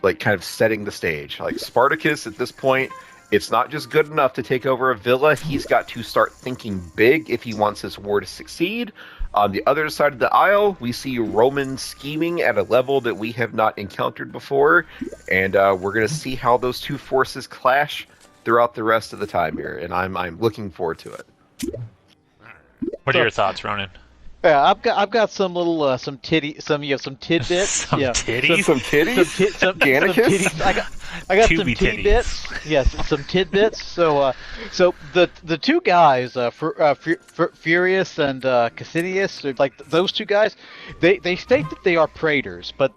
like kind of setting the stage. Like Spartacus at this point, it's not just good enough to take over a villa. He's got to start thinking big if he wants his war to succeed. On the other side of the aisle, we see Roman scheming at a level that we have not encountered before, and we're going to see how those two forces clash throughout the rest of the time here, and I'm looking forward to it. What are your thoughts, Ronan? Yeah, I've got some little some tidbits. Some titties? Some titties? Some Gannicus? tidbits. I got some Titties. tidbits. Yes, some tidbits. So the two guys, Furious and Cassinius, like those two guys, they state that they are praetors, but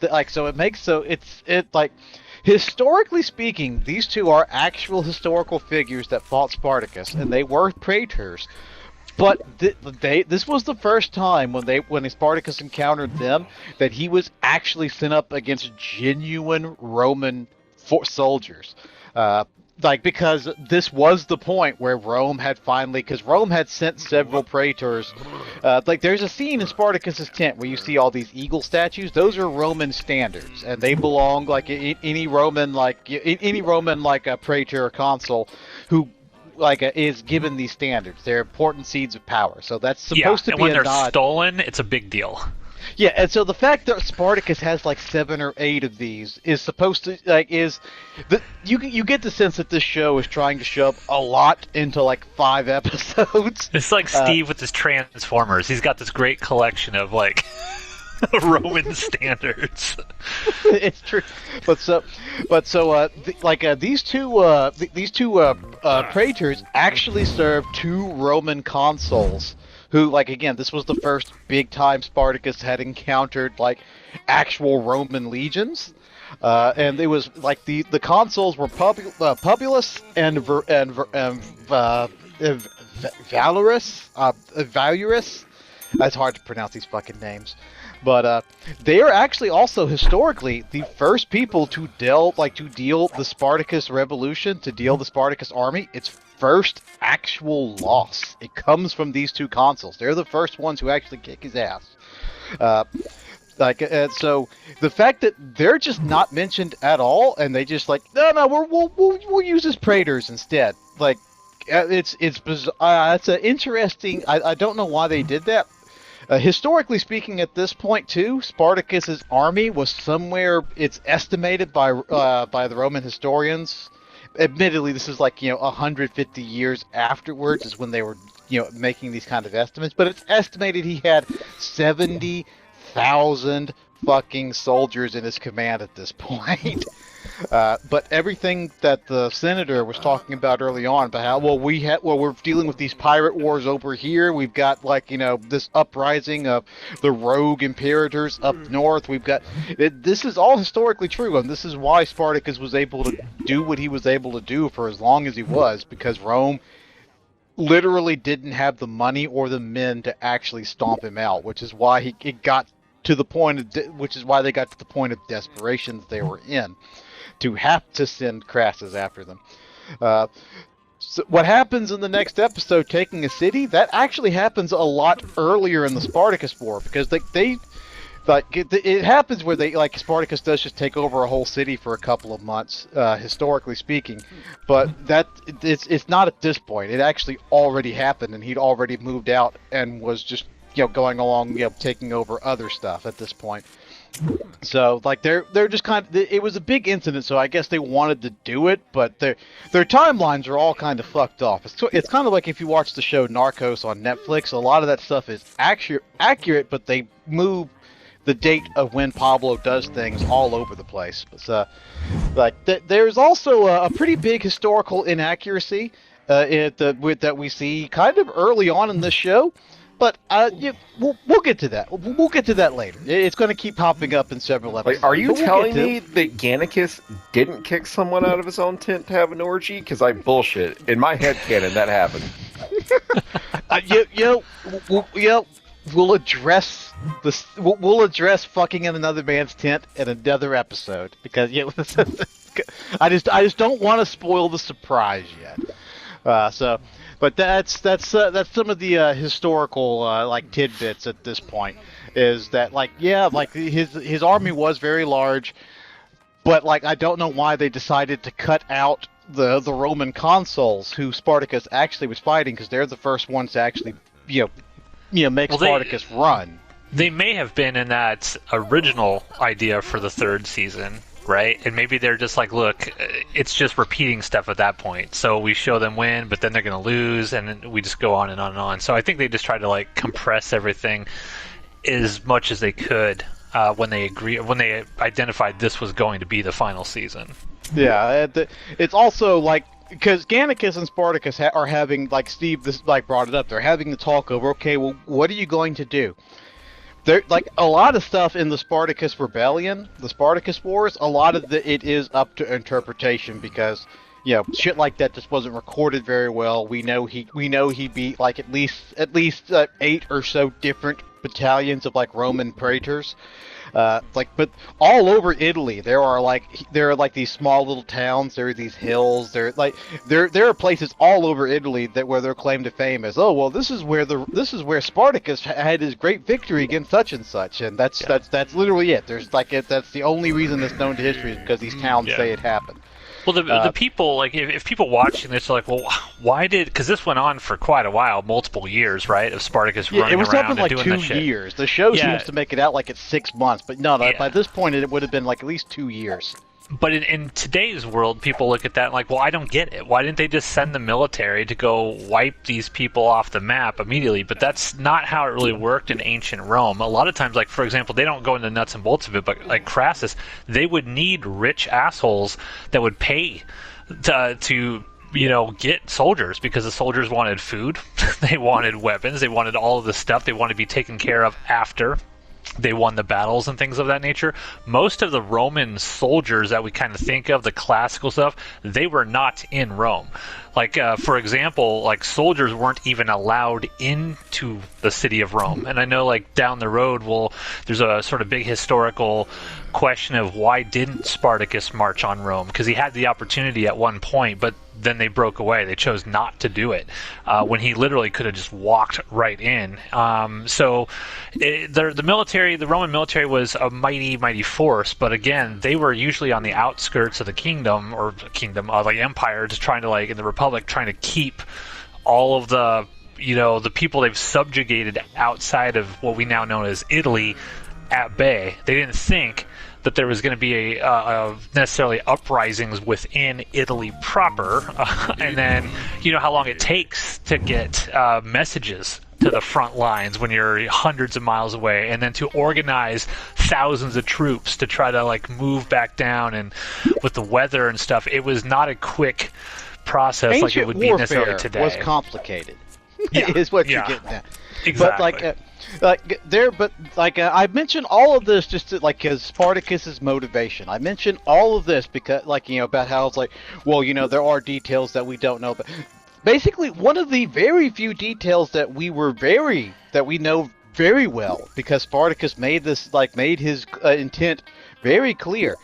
historically speaking, these two are actual historical figures that fought Spartacus, and they were praetors. But this was the first time when Spartacus encountered them that he was actually sent up against genuine Roman soldiers. Because this was the point where Rome had sent several praetors. There's a scene in Spartacus's tent where you see all these eagle statues. Those are Roman standards, and they belong like any Roman a praetor or consul who is given these standards. They're important seeds of power. So that's supposed to be a nod. And when they're stolen, it's a big deal. Yeah, and so the fact that Spartacus has like 7 or 8 of these is supposed to you get the sense that this show is trying to shove a lot into like 5 episodes. It's like Steve with his Transformers. He's got this great collection of like Roman standards. It's true, these two praetors actually served 2 Roman consuls. Who, again, this was the first big time Spartacus had encountered, actual Roman legions. And it was, the consuls were Publius and Valurus. That's hard to pronounce these fucking names. But they are actually also, historically, the first people to deal the Spartacus revolution, to deal the Spartacus army. Its first actual loss. It comes from these 2 consuls. They're the first ones who actually kick his ass. So the fact that they're just not mentioned at all, and they just we'll use as praetors instead. It's bizarre. It's an interesting. I don't know why they did that. Historically speaking, at this point too, Spartacus's army was somewhere. It's estimated by the Roman historians. Admittedly, this is 150 years afterwards is when they were making these kind of estimates. But it's estimated he had 70,000 fucking soldiers in his command at this point. But everything that the senator was talking about early on about how we're dealing with these pirate wars over here. We've got this uprising of the rogue imperators up north. We've got this is all historically true, and this is why Spartacus was able to do what he was able to do for as long as he was, because Rome literally didn't have the money or the men to actually stomp him out, which is why it got to the point which is why they got to the point of desperation that they were in, to have to send Crassus after them. So what happens in the next episode, taking a city, that actually happens a lot earlier in the Spartacus War, because it happens where Spartacus does just take over a whole city for a couple of months, historically speaking, but it's not at this point. It actually already happened, and he'd already moved out and was just going along, taking over other stuff at this point. So they're just it was a big incident, so I guess they wanted to do it, but their timelines are all kind of fucked off. It's kind of like if you watch the show Narcos on Netflix. A lot of that stuff is accurate, but they move the date of when Pablo does things all over the place. So, there's also a pretty big historical inaccuracy that we see kind of early on in this show. But we'll get to that. We'll get to that later. It's going to keep popping up in several episodes. Are you telling me that Gannicus didn't kick someone out of his own tent to have an orgy? Because I bullshit. In my headcanon, that happened. We'll address this. We'll address fucking in another man's tent in another episode, because I just don't want to spoil the surprise yet. But that's some of the historical tidbits at this point. Is that his army was very large, but I don't know why they decided to cut out the Roman consuls who Spartacus actually was fighting, because they're the first ones to actually make Spartacus run. They may have been in that original idea for the third season, right? And maybe they're just look, it's just repeating stuff at that point. So we show them win, but then they're going to lose, and we just go on and on and on. So I think they just tried to compress everything as much as they could when they identified this was going to be the final season. Yeah, it's also because Gannicus and Spartacus are having, Steve brought it up, they're having the talk over, okay, well, what are you going to do? There, a lot of stuff in the Spartacus Rebellion, the Spartacus Wars, a lot of it is up to interpretation, because shit like that just wasn't recorded very well. We know he beat at least 8 or so different battalions of Roman praetors. But all over Italy, there are these small little towns. There are these hills. There are places all over Italy where their claim to fame is, oh well, this is where Spartacus had his great victory against such and such, and that's literally it. There's that's the only reason it's known to history, is because these towns say it happened. Well, the people, if people watching this are well, why because this went on for quite a while, multiple years, right, of Spartacus running around and doing that shit. It was something 2 years. The show seems to make it out it's 6 months, but no, by this point it would have been at least 2 years. But in today's world, people look at that well, I don't get it. Why didn't they just send the military to go wipe these people off the map immediately? But that's not how it really worked in ancient Rome. A lot of times, for example, they don't go into the nuts and bolts of it, but Crassus, they would need rich assholes that would pay to get soldiers, because the soldiers wanted food, they wanted weapons, they wanted all of the stuff, they wanted to be taken care of after they won the battles and things of that nature. Most of the Roman soldiers that we kind of think of, the classical stuff, they were not in Rome. For example, soldiers weren't even allowed into the city of Rome. And I know, down the road, there's a sort of big historical question of why didn't Spartacus march on Rome? Because he had the opportunity at one point, but then they broke away. They chose not to do it when he literally could have just walked right in. The Roman military was a mighty, mighty force, but again, they were usually on the outskirts of the empire, just trying to in the Republic, trying to keep all of the the people they've subjugated outside of what we now know as Italy at bay. They didn't think that there was going to be necessarily uprisings within Italy proper, and then how long it takes to get messages to the front lines when you're hundreds of miles away, and then to organize thousands of troops to try to like move back down, and with the weather and stuff, it was not a quick process Ancient like it would be necessarily today. Was complicated. Yeah. Is what Yeah. you're getting at. Exactly. I mentioned all of this just to, like, as Spartacus's motivation. I mentioned all of this because, like, about how it's like, well, there are details that we don't know, but basically one of the very few details that we know very well, because Spartacus made his intent very clear.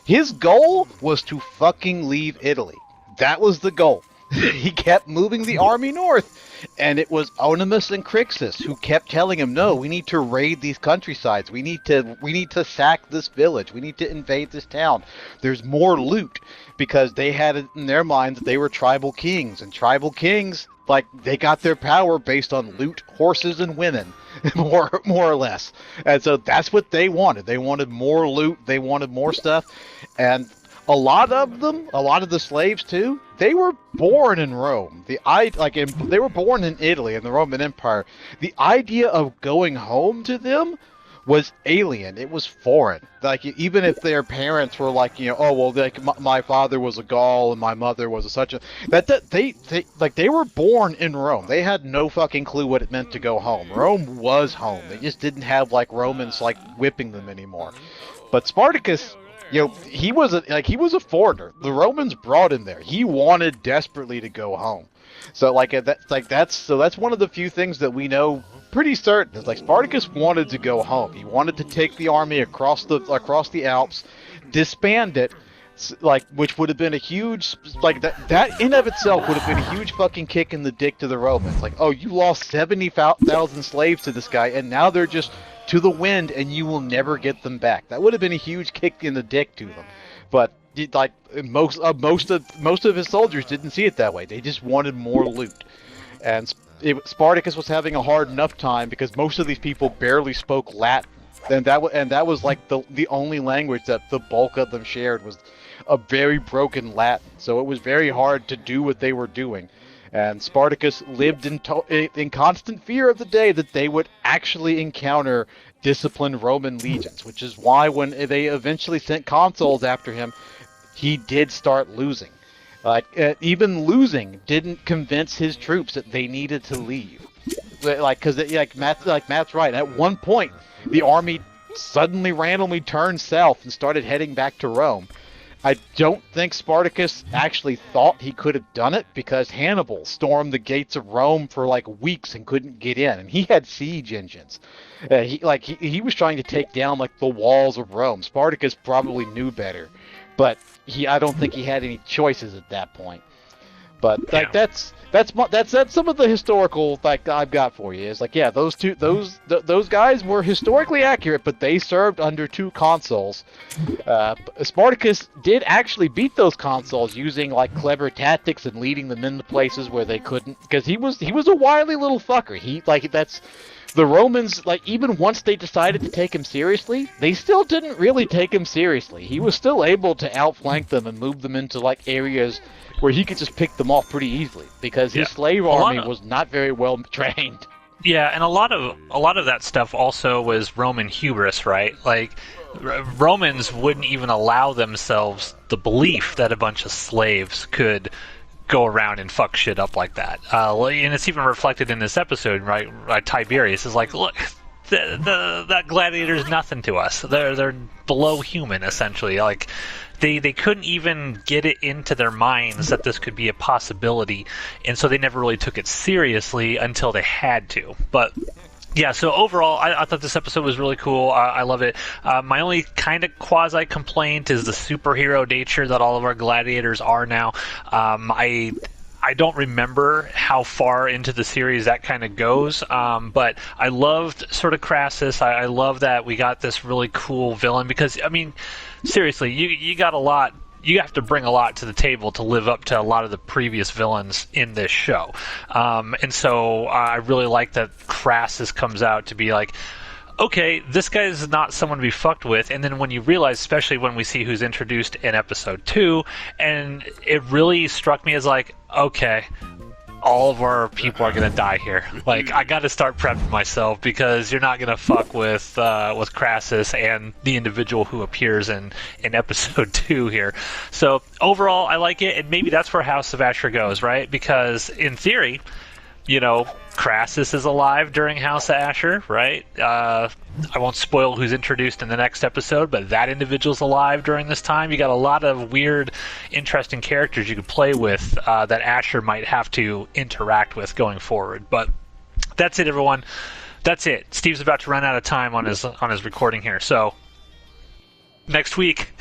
His goal was to fucking leave Italy. That was the goal. He kept moving the army north, and it was Onimus and Crixus who kept telling him, no, we need to raid these countrysides. We need to sack this village. We need to invade this town. There's more loot, because they had it in their minds that they were tribal kings, and tribal kings, like, they got their power based on loot, horses, and women, more or less. And so that's what they wanted. They wanted more loot. They wanted more stuff, and a lot of the slaves too, they were born in Rome. They were born in Italy in the Roman Empire. The idea of going home to them was alien. It was foreign. Like, even if their parents were like, oh well, like my father was a Gaul and my mother was they were born in Rome. They had no fucking clue what it meant to go home. Rome was home. They just didn't have like Romans like whipping them anymore. But Spartacus, he was a foreigner. The Romans brought him there. He wanted desperately to go home. So that's one of the few things that we know pretty certain. It's like Spartacus wanted to go home. He wanted to take the army across the Alps, disband it, which would have been a huge, that in of itself would have been a huge fucking kick in the dick to the Romans. Like, oh, you lost 70,000 slaves to this guy, and now they're just to the wind, and you will never get them back. That would have been a huge kick in the dick to them. But most of his soldiers didn't see it that way. They just wanted more loot, and Spartacus was having a hard enough time because most of these people barely spoke Latin, and that was like the only language that the bulk of them shared was a very broken Latin. So it was very hard to do what they were doing. And Spartacus lived in constant fear of the day that they would actually encounter disciplined Roman legions, which is why when they eventually sent consuls after him, he did start losing. Even losing didn't convince his troops that they needed to leave. Matt's right. At one point, the army suddenly randomly turned south and started heading back to Rome. I don't think Spartacus actually thought he could have done it, because Hannibal stormed the gates of Rome for like weeks and couldn't get in, and he had siege engines. He was trying to take down like the walls of Rome. Spartacus probably knew better, but I don't think he had any choices at that point. But that's some of the historical I've got for you. Is those guys were historically accurate, but they served under two consuls. Spartacus did actually beat those consuls using like clever tactics and leading them into places where they couldn't, because he was a wily little fucker. The Romans, even once they decided to take him seriously, they still didn't really take him seriously. He was still able to outflank them and move them into areas where he could just pick them off pretty easily, because his slave army was not very well trained. Yeah, and a lot of that stuff also was Roman hubris, right? Like, Romans wouldn't even allow themselves the belief that a bunch of slaves could go around and fuck shit up like that. And it's even reflected in this episode, right? Tiberius is like, look, that gladiator's nothing to us. They're below human, essentially. Like, they couldn't even get it into their minds that this could be a possibility, and so they never really took it seriously until they had to. But yeah, so overall, I thought this episode was really cool. I love it. My only kind of quasi-complaint is the superhero nature that all of our gladiators are now. I don't remember how far into the series that kind of goes, but I loved sort of Crassus. I love that we got this really cool villain, because, I mean, seriously, you got a lot. You have to bring a lot to the table to live up to a lot of the previous villains in this show. And so I really like that Crassus comes out to be like, okay, this guy is not someone to be fucked with. And then when you realize, especially when we see who's introduced in episode 2, and it really struck me as like, okay, all of our people are gonna die here. Like, I got to start prepping myself because you're not gonna fuck with Crassus and the individual who appears in episode 2 here. So overall, I like it, and maybe that's where House of Asher goes, right? Because in theory, you know, Crassus is alive during House of Asher, right? I won't spoil who's introduced in the next episode, but that individual's alive during this time. You got a lot of weird, interesting characters you could play with that Asher might have to interact with going forward. But that's it, everyone. That's it. Steve's about to run out of time on his recording here, so next week.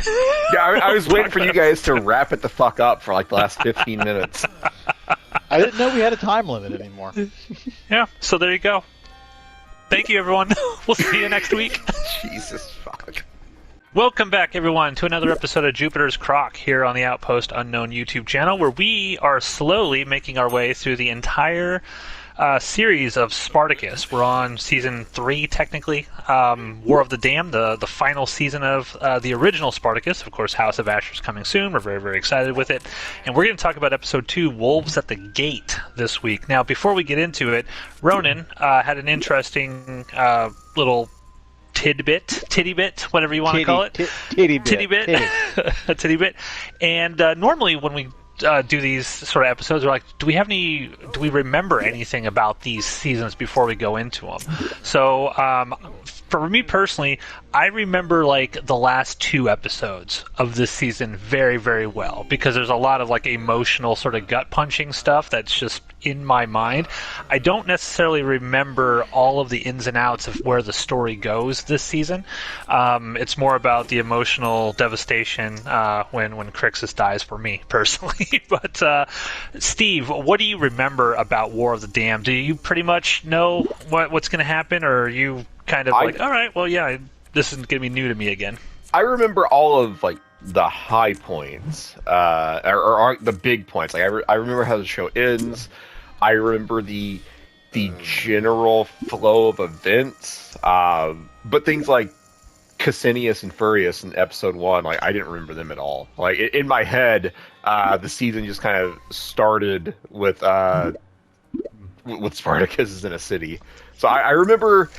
Yeah, I was waiting for you guys to wrap it the fuck up for like the last 15 minutes. I didn't know we had a time limit anymore. Yeah, so there you go. Thank you, everyone. We'll see you next week. Jesus fuck. Welcome back, everyone, to another episode of Jupiter's Croc here on the Outpost Unknown YouTube channel, where we are slowly making our way through the entire series of Spartacus. We're on season 3, technically. War of the Damned, the final season of the original Spartacus. Of course, House of Asher is coming soon. We're very, very excited with it. And we're going to talk about episode 2, Wolves at the Gate, this week. Now, before we get into it, Ronan had an interesting little titty bit, whatever you want to call it. Titty bit. A titty bit. And normally when we do these sort of episodes, we're like, do we remember anything about these seasons before we go into them? So for me personally, I remember like the last 2 episodes of this season very, very well, because there's a lot of like emotional sort of gut punching stuff that's just in my mind. I don't necessarily remember all of the ins and outs of where the story goes this season. It's more about the emotional devastation when Crixus dies for me personally. But Steve, what do you remember about War of the Damned? Do you pretty much know what's going to happen, or are you kind of like, all right, well, yeah, this isn't going to be new to me again? I remember all of like the high points, or the big points. Like I remember how the show ends. I remember the general flow of events, but things like Cassinius and Furious in episode 1, like I didn't remember them at all. Like in my head, the season just kind of started with Spartacus is in a city. So I remember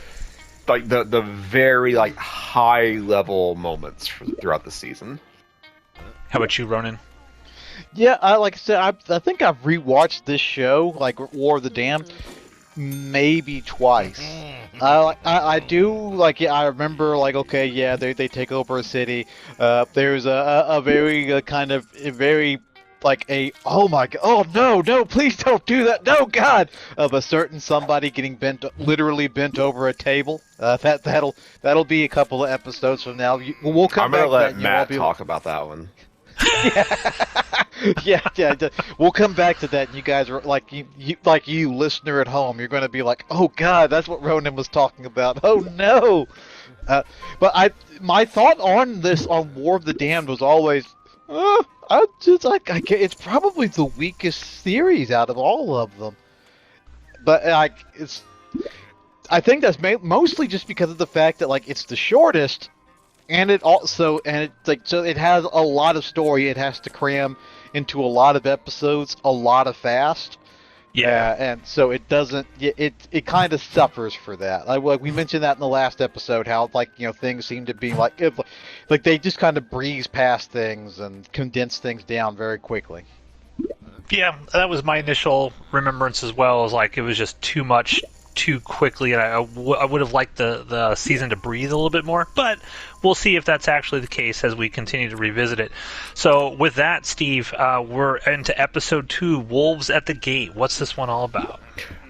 like the very like high level moments throughout the season. How about you, Ronan? Yeah, like I said, I think I've rewatched this show, like War of the Damned, maybe twice. I do, like, yeah, I remember, like, okay, yeah, they take over a city. There's a very kind of very like oh my god, oh no, please don't do that, no god, of a certain somebody getting literally bent over a table. That'll be a couple of episodes from now. We'll come back. I'm gonna let Matt talk about that one. Yeah, we'll come back to that. And you guys are like you listener at home, you're going to be like, oh god, that's what Ronan was talking about. Oh no. But my thought on War of the Damned was always, it's probably the weakest series out of all of them. But I think that's mostly just because of the fact that like it's the shortest. And it has a lot of story. It has to cram into a lot of episodes, a lot of fast. Yeah, and so it doesn't. It kind of suffers for that. Like we mentioned that in the last episode, how things seem to be like they just kind of breeze past things and condense things down very quickly. Yeah, that was my initial remembrance as well. Is like it was just too much too quickly, and I would have liked the season to breathe a little bit more, but we'll see if that's actually the case as we continue to revisit it. So with that, Steve, we're into episode 2, Wolves at the Gate. What's this one all about?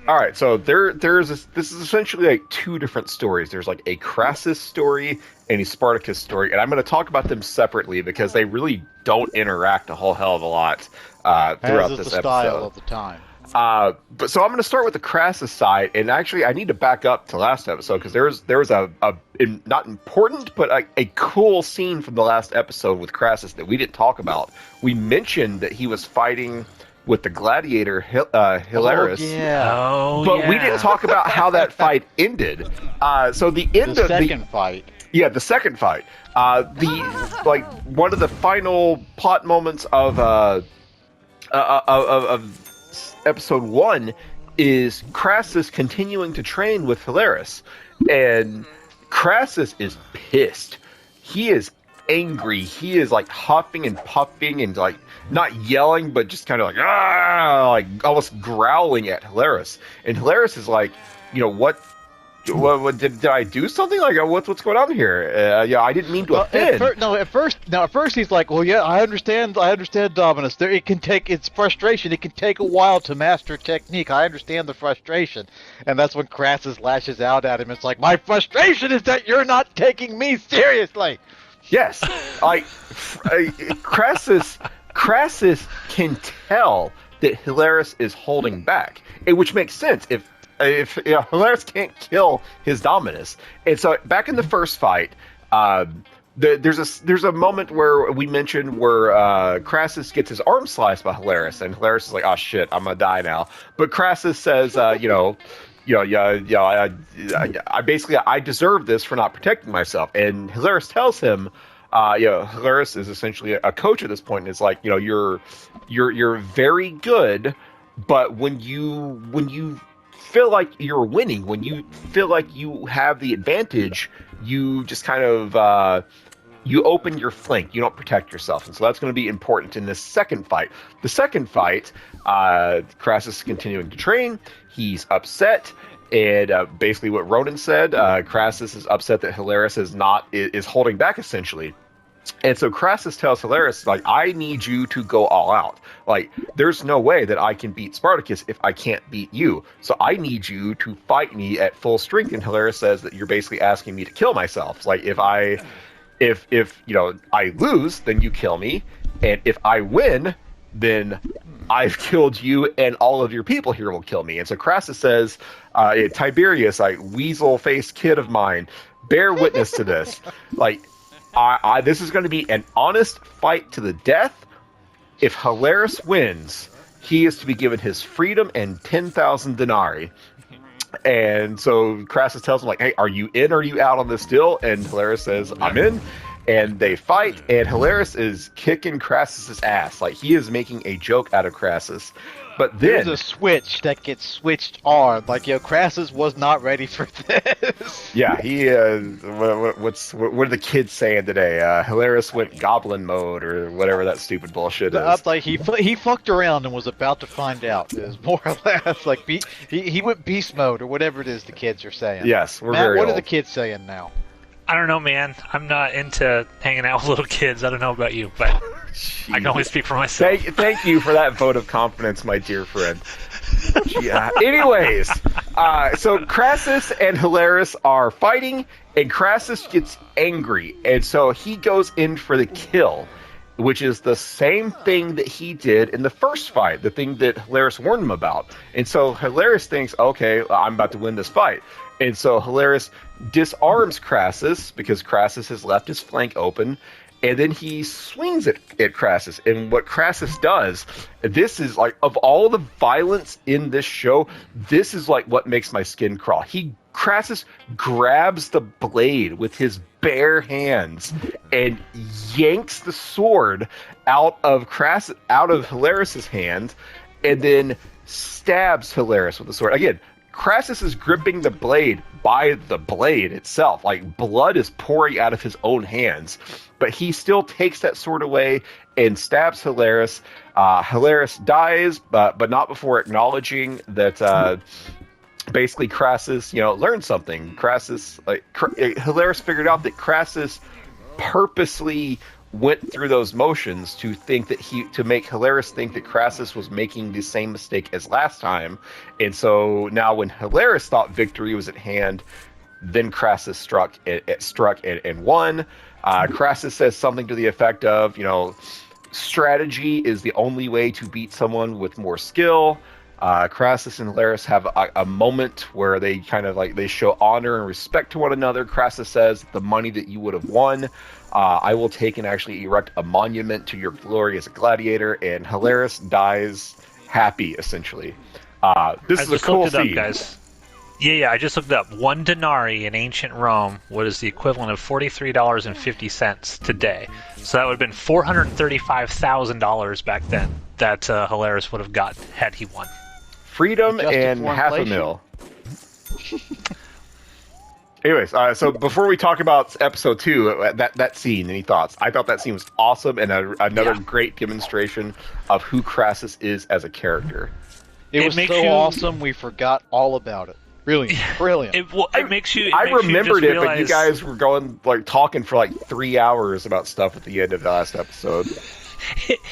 All right, so this is essentially like 2 different stories. There's like a Crassus story and a Spartacus story, and I'm going to talk about them separately because they really don't interact a whole hell of a lot throughout this episode. Style of the time. But so I'm going to start with the Crassus side, and actually I need to back up to last episode because there was a not important but a cool scene from the last episode with Crassus that we didn't talk about. We mentioned that he was fighting with the gladiator Hilarius, but we didn't talk about how that fight ended. So the end of the second fight. Yeah, the second fight. One of the final plot moments of episode 1 is Crassus continuing to train with Hilaris. And Crassus is pissed. He is angry. He is like huffing and puffing and like not yelling, but just kind of like, like almost growling at Hilaris. And Hilaris is like, what did I do something? Like, what's going on here? I didn't mean to offend. At first he's like, well, yeah, I understand, Dominus. It's frustration. It can take a while to master technique. I understand the frustration, and that's when Crassus lashes out at him. It's like, my frustration is that you're not taking me seriously. Yes, Crassus can tell that Hilaris is holding back, which makes sense if Hilaris can't kill his Dominus. And so back in the first fight, there's a moment where we mentioned where Crassus gets his arm sliced by Hilaris, and Hilaris is like, "Oh shit, I'm gonna die now." But Crassus says, I basically I deserve this for not protecting myself. And Hilaris tells him, Hilaris is essentially a coach at this point, and it's like, you're very good, but when you feel like you're winning, when you feel like you have the advantage, you just kind of you open your flank. You don't protect yourself, and so that's going to be important in this second fight. The second fight, Crassus is continuing to train. He's upset, and basically what Ronan said, Crassus is upset that Hilaris is holding back essentially. And so Crassus tells Hilaris, like, I need you to go all out. Like, there's no way that I can beat Spartacus if I can't beat you. So I need you to fight me at full strength. And Hilaris says that you're basically asking me to kill myself. It's like, if I lose, then you kill me. And if I win, then I've killed you, and all of your people here will kill me. And so Crassus says, Tiberius, weasel-faced kid of mine, bear witness to this. Like, this is going to be an honest fight to the death. If Hilaris wins, he is to be given his freedom and 10,000 denarii. And so Crassus tells him, like, hey, are you in or are you out on this deal? And Hilaris says, I'm in. And they fight, and Hilaris is kicking Crassus's ass. Like, he is making a joke out of Crassus. But then... There's a switch that gets switched on. Like, Crassus was not ready for this. Yeah, he, what are the kids saying today? Hilaris went goblin mode, or whatever that stupid bullshit is. Like, he fucked around and was about to find out. It was more or less, like, he went beast mode, or whatever it is the kids are saying. Yes, Matt, very what old. are the kids saying now? I don't know, man. I'm not into hanging out with little kids. I don't know about you, but I can only speak for myself. Thank you for that vote of confidence, my dear friend. Yeah. Anyways, so Crassus and Hilaris are fighting, and Crassus gets angry, and so he goes in for the kill, which is the same thing that he did in the first fight, the thing that Hilaris warned him about. And so Hilaris thinks, okay, I'm about to win this fight. And so Hilaris disarms Crassus because Crassus has left his flank open, and then he swings at Crassus. And what Crassus does, this is like, of all the violence in this show, this is like what makes my skin crawl. Crassus grabs the blade with his bare hands and yanks the sword out of Hilaris's hand, and then stabs Hilaris with the sword. Again, Crassus is gripping the blade by the blade itself. Like, blood is pouring out of his own hands. But he still takes that sword away and stabs Hilaris. Hilaris dies, but not before acknowledging that basically Crassus, learned something. Hilaris figured out that Crassus purposely went through those motions to make Hilaris think that Crassus was making the same mistake as last time. And so now when Hilaris thought victory was at hand, then Crassus struck and won. Crassus says something to the effect of, strategy is the only way to beat someone with more skill. Crassus and Hilaris have a moment where they kind of they show honor and respect to one another. Crassus says, the money that you would have won, I will take and actually erect a monument to your glory as a gladiator. And Hilaris dies happy, essentially. This is a cool scene. Guys. Yeah, I just looked it up. 1 denarii in ancient Rome was the equivalent of $43.50 today. So that would have been $435,000 back then that Hilaris would have got had he won. freedom Adjusted and for half a inflation. mil. Anyways, so before we talk about episode 2, that scene, any thoughts? I thought that scene was awesome and another great demonstration of who Crassus is as a character. It was so awesome, we forgot all about it. Really, brilliant. It makes you. I remembered it, realize... but you guys were going talking for 3 hours about stuff at the end of the last episode.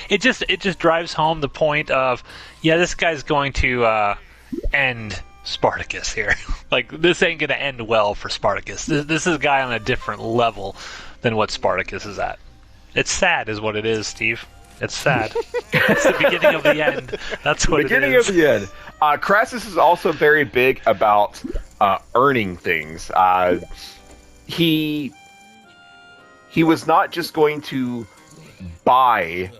It just drives home the point of, yeah, this guy's going to end Spartacus here. This ain't gonna end well for Spartacus. This is a guy on a different level than what Spartacus is at. It's sad, is what it is, Steve. It's sad. It's the beginning of the end. That's what it is. Beginning of the end. Crassus is also very big about earning things. He was not just going to buy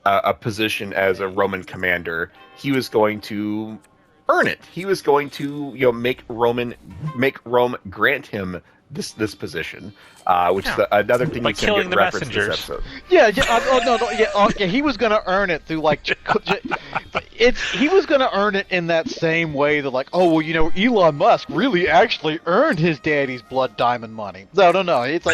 a position as a Roman commander. He was going to earn it. He was going to make Rome grant him this position, which is another thing by you can killing get the referenced in messengers. this episode. Yeah, he was gonna earn it through he was gonna earn it in that same way that Elon Musk really actually earned his daddy's blood diamond money. No, it's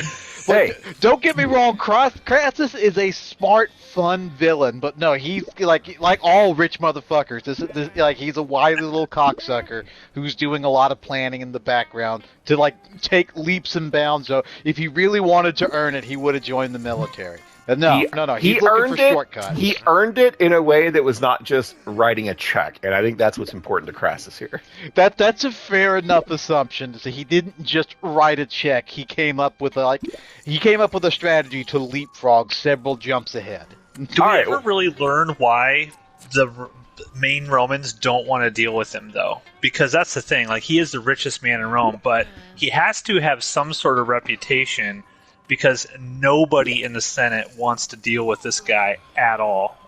Hey. Don't get me wrong, Crassus is a smart, fun villain, but no, he's like all rich motherfuckers. He's a wily little cocksucker who's doing a lot of planning in the background to take leaps and bounds. So if he really wanted to earn it, he would have joined the military. No, he's looking for shortcuts. He earned it in a way that was not just writing a check, and I think that's what's important to Crassus here. That's a fair enough assumption to say he didn't just write a check. He came up with a strategy to leapfrog several jumps ahead. Do we ever really learn why the main Romans don't want to deal with him, though? Because that's the thing. He is the richest man in Rome, but he has to have some sort of reputation, because nobody in the Senate wants to deal with this guy at all.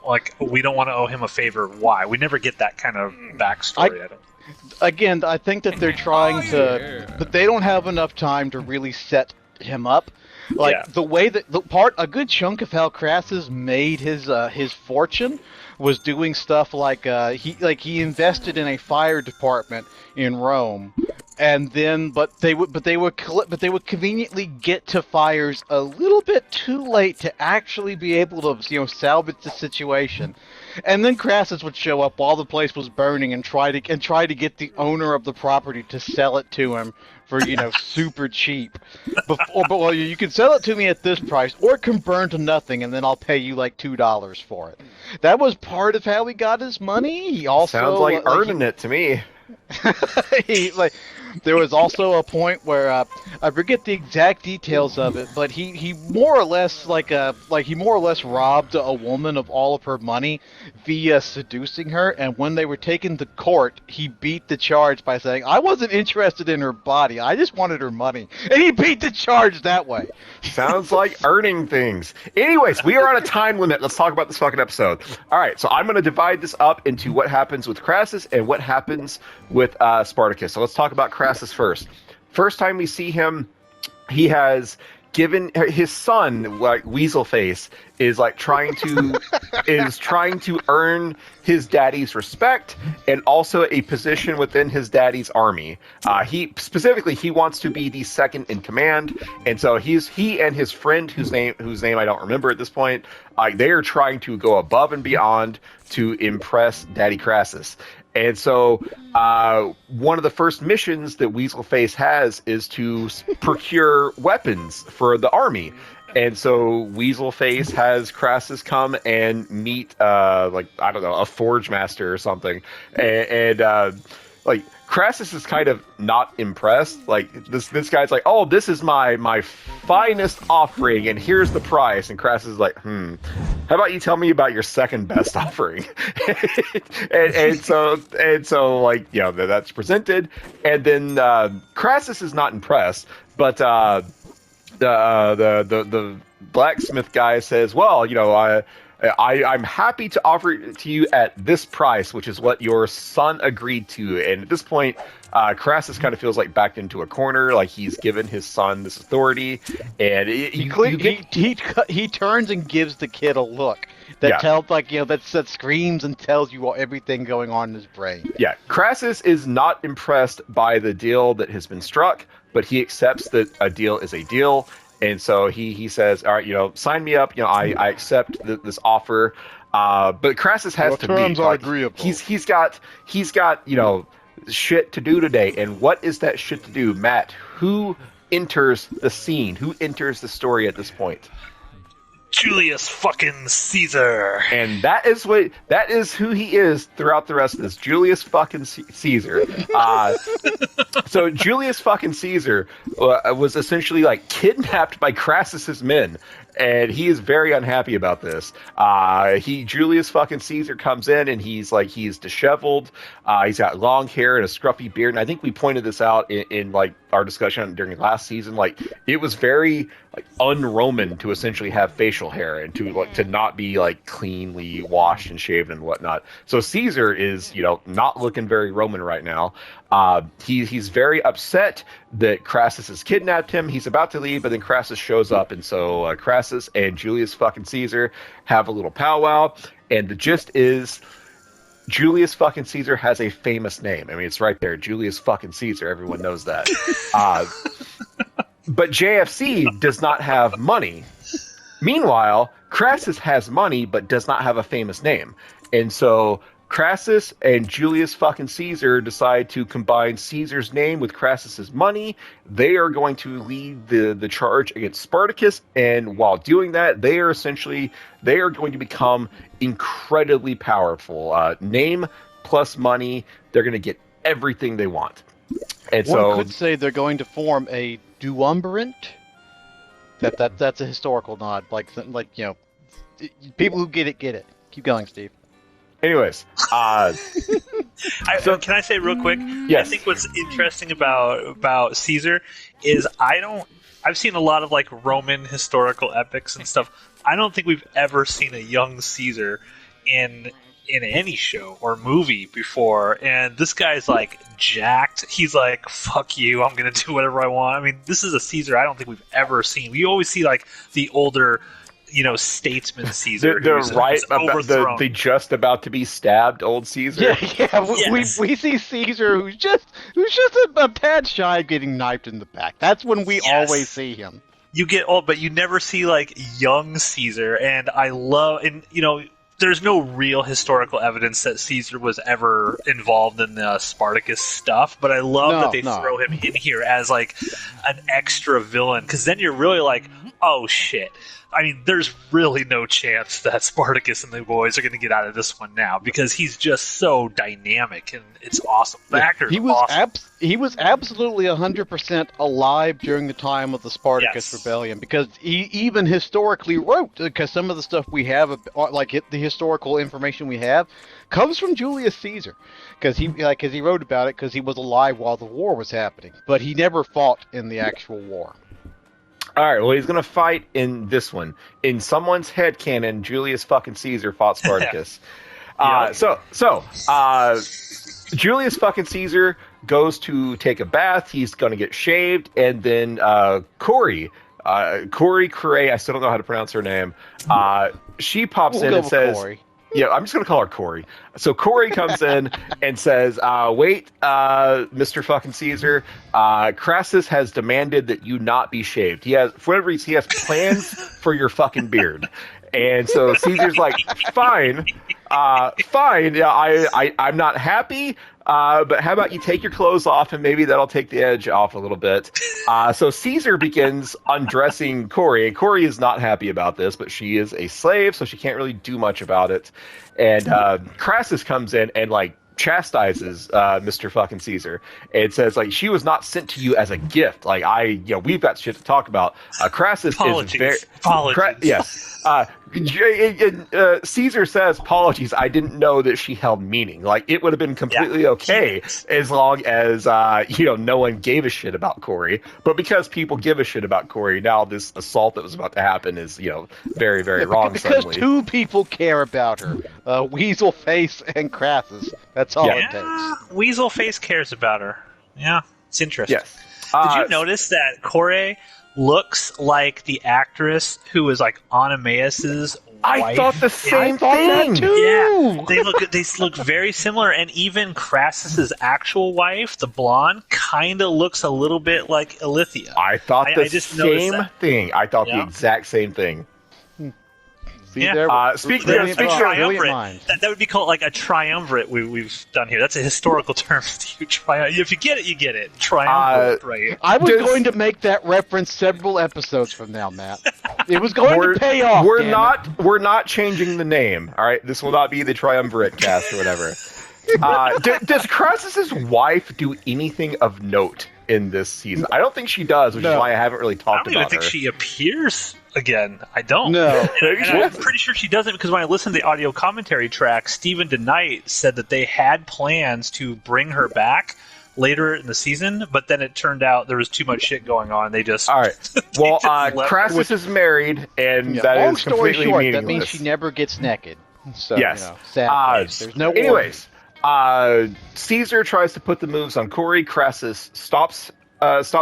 We don't want to owe him a favor. Why? We never get that kind of backstory. I think that they're trying to, but they don't have enough time to really set him up. The way that a good chunk of how Crassus made his fortune was doing stuff he invested in a fire department in Rome, and then but they would conveniently get to fires a little bit too late to actually be able to salvage the situation. And then Crassus would show up while the place was burning and try to get the owner of the property to sell it to him for super cheap. But you can sell it to me at this price, or it can burn to nothing, and then I'll pay you $2 for it. That was part of how he got his money. He also sounds like earning it to me. There was also a point where I forget the exact details of it, but he more or less robbed a woman of all of her money via seducing her, and when they were taken to court, he beat the charge by saying, "I wasn't interested in her body, I just wanted her money," and he beat the charge that way. Sounds like earning things. Anyways, we are on a time limit. Let's talk about this fucking episode. All right, so I'm going to divide this up into what happens with Crassus and what happens with Spartacus. So let's talk about Crassus first. First time we see him, he has given his son, Weaselface, is trying to earn his daddy's respect and also a position within his daddy's army. He wants to be the second in command, and so he and his friend, whose name I don't remember at this point, they are trying to go above and beyond to impress Daddy Crassus. And so one of the first missions that Weaselface has is to procure weapons for the army. And so Weaselface has Crassus come and meet, a forge master or something. And Crassus is kind of not impressed. This guy's like, "Oh, this is my finest offering, and here's the price." And Crassus is like, how about you tell me about your second best offering? and so that's presented, and then Crassus is not impressed, but the blacksmith guy says, "Well, I'm happy to offer it to you at this price, which is what your son agreed to." And at this point, Crassus kind of feels backed into a corner, he's given his son this authority, and he turns and gives the kid a look, that tells that screams and tells you everything going on in his brain. Yeah, Crassus is not impressed by the deal that has been struck, but he accepts that a deal is a deal, and so he says, "All right, sign me up. I accept this offer." But Crassus has to terms leave. are agreeable. He's got shit to do today, and what is that shit to do, Matt? Who enters the scene? Who enters the story at this point? Julius fucking Caesar. And that is who he is throughout the rest of this. Julius fucking Caesar. So Julius fucking Caesar was essentially kidnapped by Crassus's men, and he is very unhappy about this. Julius fucking Caesar comes in, and he's disheveled. He's got long hair and a scruffy beard, and I think we pointed this out in our discussion during last season. It was very un-Roman to essentially have facial hair and to not be cleanly washed and shaven and whatnot. So Caesar is not looking very Roman right now. He's very upset that Crassus has kidnapped him. He's about to leave, but then Crassus shows up, and so Crassus and Julius fucking Caesar have a little powwow, and the gist is Julius fucking Caesar has a famous name. I mean, it's right there, Julius fucking Caesar. Everyone knows that. But JFC does not have money. Meanwhile, Crassus has money but does not have a famous name. And so Crassus and Julius fucking Caesar decide to combine Caesar's name with Crassus's money. They are going to lead the charge against Spartacus, and while doing that, they are going to become incredibly powerful. Name plus money, they're going to get everything they want. And One could say they're going to form a duumvirate. That's a historical nod. People who get it. Keep going, Steve. Anyways, can I say real quick? Yes. I think what's interesting about Caesar is I've seen a lot of Roman historical epics and stuff. I don't think we've ever seen a young Caesar in any show or movie before, and this guy's jacked. He's fuck you, I'm gonna do whatever I want. I mean, this is a Caesar I don't think we've ever seen. We always see the older statesman Caesar. They're right about the just about to be stabbed old Caesar. Yeah. Yes. We see Caesar who's just a tad shy of getting knifed in the back. That's when we always see him. You get old, but you never see young Caesar, and I love there's no real historical evidence that Caesar was ever involved in the Spartacus stuff, but I love that they throw him in here as an extra villain, because then you're really oh shit. I mean, there's really no chance that Spartacus and the boys are going to get out of this one now, because he's just so dynamic, and it's awesome. The actor's awesome. He was absolutely 100% alive during the time of the Spartacus rebellion, because he even historically wrote, because some of the stuff we have, the historical information we have, comes from Julius Caesar, because he wrote about it because he was alive while the war was happening, but he never fought in the actual war. All right, well, he's going to fight in this one. In someone's headcanon, Julius fucking Caesar fought Spartacus. Julius fucking Caesar goes to take a bath. He's going to get shaved, and then Corey, I still don't know how to pronounce her name. She pops in and says... Corey. Yeah, I'm just going to call her Corey. So Corey comes in and says, wait, Mr. fucking Caesar, Crassus has demanded that you not be shaved. For whatever reason, he has plans for your fucking beard. And so Caesar's fine, yeah, I'm not happy, but how about you take your clothes off and maybe that'll take the edge off a little bit. So Caesar begins undressing Corey. Corey is not happy about this, but she is a slave, so she can't really do much about it. And Crassus comes in and chastises Mr. fucking Caesar and says she was not sent to you as a gift. We've got shit to talk about. Crassus is very yes. Caesar says, apologies, I didn't know that she held meaning. It would have been completely okay as long as no one gave a shit about Corey. But because people give a shit about Corey, now this assault that was about to happen is very, very wrong. Because suddenly. Two people care about her, Weaselface and Crassus. That's all it takes. Weaselface cares about her. Yeah, it's interesting. Yes. Did you notice that Corey looks like the actress who was Anna Mayus's I wife. thought the same I thought thing. that too. Yeah, they look very similar, and even Crassus's actual wife, the blonde, kind of looks a little bit like Alithia. I thought the I just noticed same that. thing. I thought the Yeah. exact same thing. See, Yeah. there, Speaking brilliant of- minds, brilliant triumvirate. minds. That would be called like a triumvirate we've done here. That's a historical term. If you get it, you get it. Triumvirate, right? I was Does- going to make that reference several episodes from now, Matt. It was going to pay off. We're damn it. we're not changing the name. All right, this will not be the triumvirate cast or whatever. Does Crassus's wife do anything of note in this season? I don't think she does, which is No. why I haven't really I talked don't even about think her. she appears again. I don't. No. Maybe And she I'm doesn't. pretty sure she doesn't because when I listened to the audio commentary track, Stephen DeKnight said that they had plans to bring her back later in the season, but then it turned out there was too much shit going on. They just All right. Well, just left Crassus is married, and Yeah, that long is story completely short, meaningless. that means she never gets naked. So, Yes. sad face. There's no Anyways, Caesar tries to put the moves on Corey. Crassus stops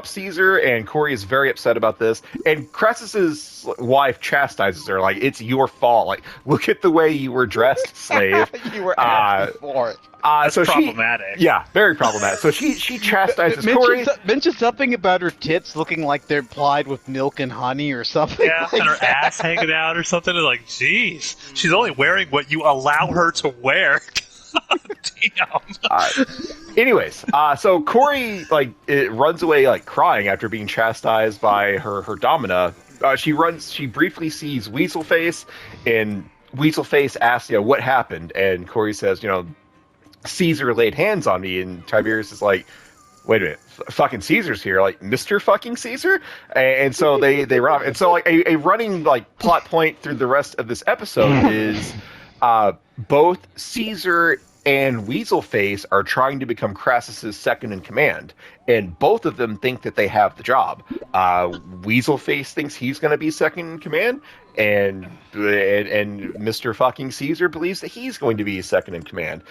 Caesar, and Corey is very upset about this. And Crassus's wife chastises her, like, it's your fault. Like, look at the way you were dressed, slave. you were asking for it. that's so problematic. Yeah, very problematic. So she chastises Corey. Mention something about her tits looking like they're plied with milk and honey or something. Yeah, and her ass hanging out or something. It's like, jeez, she's only wearing what you allow her to wear. Damn. Anyways, so Corey runs away like crying after being chastised by her domina. She briefly sees Weaselface, and Weaselface asks, what happened? And Corey says, Caesar laid hands on me, and Tiberius is like, wait a minute, fucking Caesar's here, like Mr. fucking Caesar? And so they run off. And so like a running like plot point through the rest of this episode is both Caesar and Weaselface are trying to become Crassus's second in command, and both of them think that they have the job. Weaselface thinks he's going to be second in command, and Mr. fucking Caesar believes that he's going to be second in command.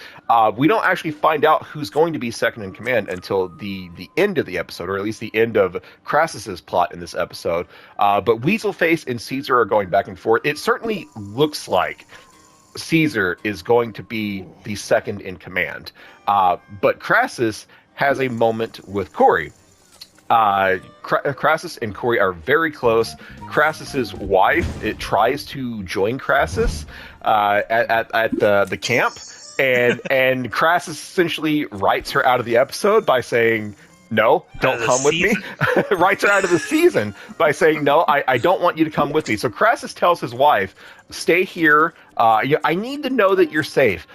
We don't actually find out who's going to be second in command until the end of the episode, or at least the end of Crassus's plot in this episode. But Weaselface and Caesar are going back and forth. It certainly looks like Caesar is going to be the second in command. But Crassus has a moment with Corey. Crassus and Corey are very close. Crassus's wife tries to join Crassus at the camp, and Crassus essentially writes her out of the episode by saying, no, don't come with me. Writes her out of the season by saying, no, I don't want you to come with me. So Crassus tells his wife, stay here. I need to know that you're safe.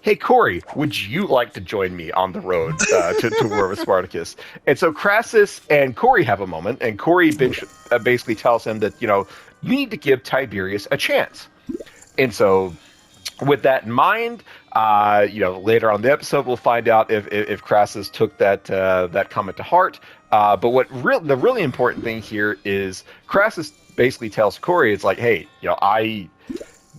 Hey, Corey, would you like to join me on the road to War with Spartacus? And so Crassus and Corey have a moment, and Corey basically tells him that, you need to give Tiberius a chance. And so with that in mind, later on in the episode, we'll find out if Crassus took that comment to heart. But the really important thing here is Crassus basically tells Corey, it's like, hey,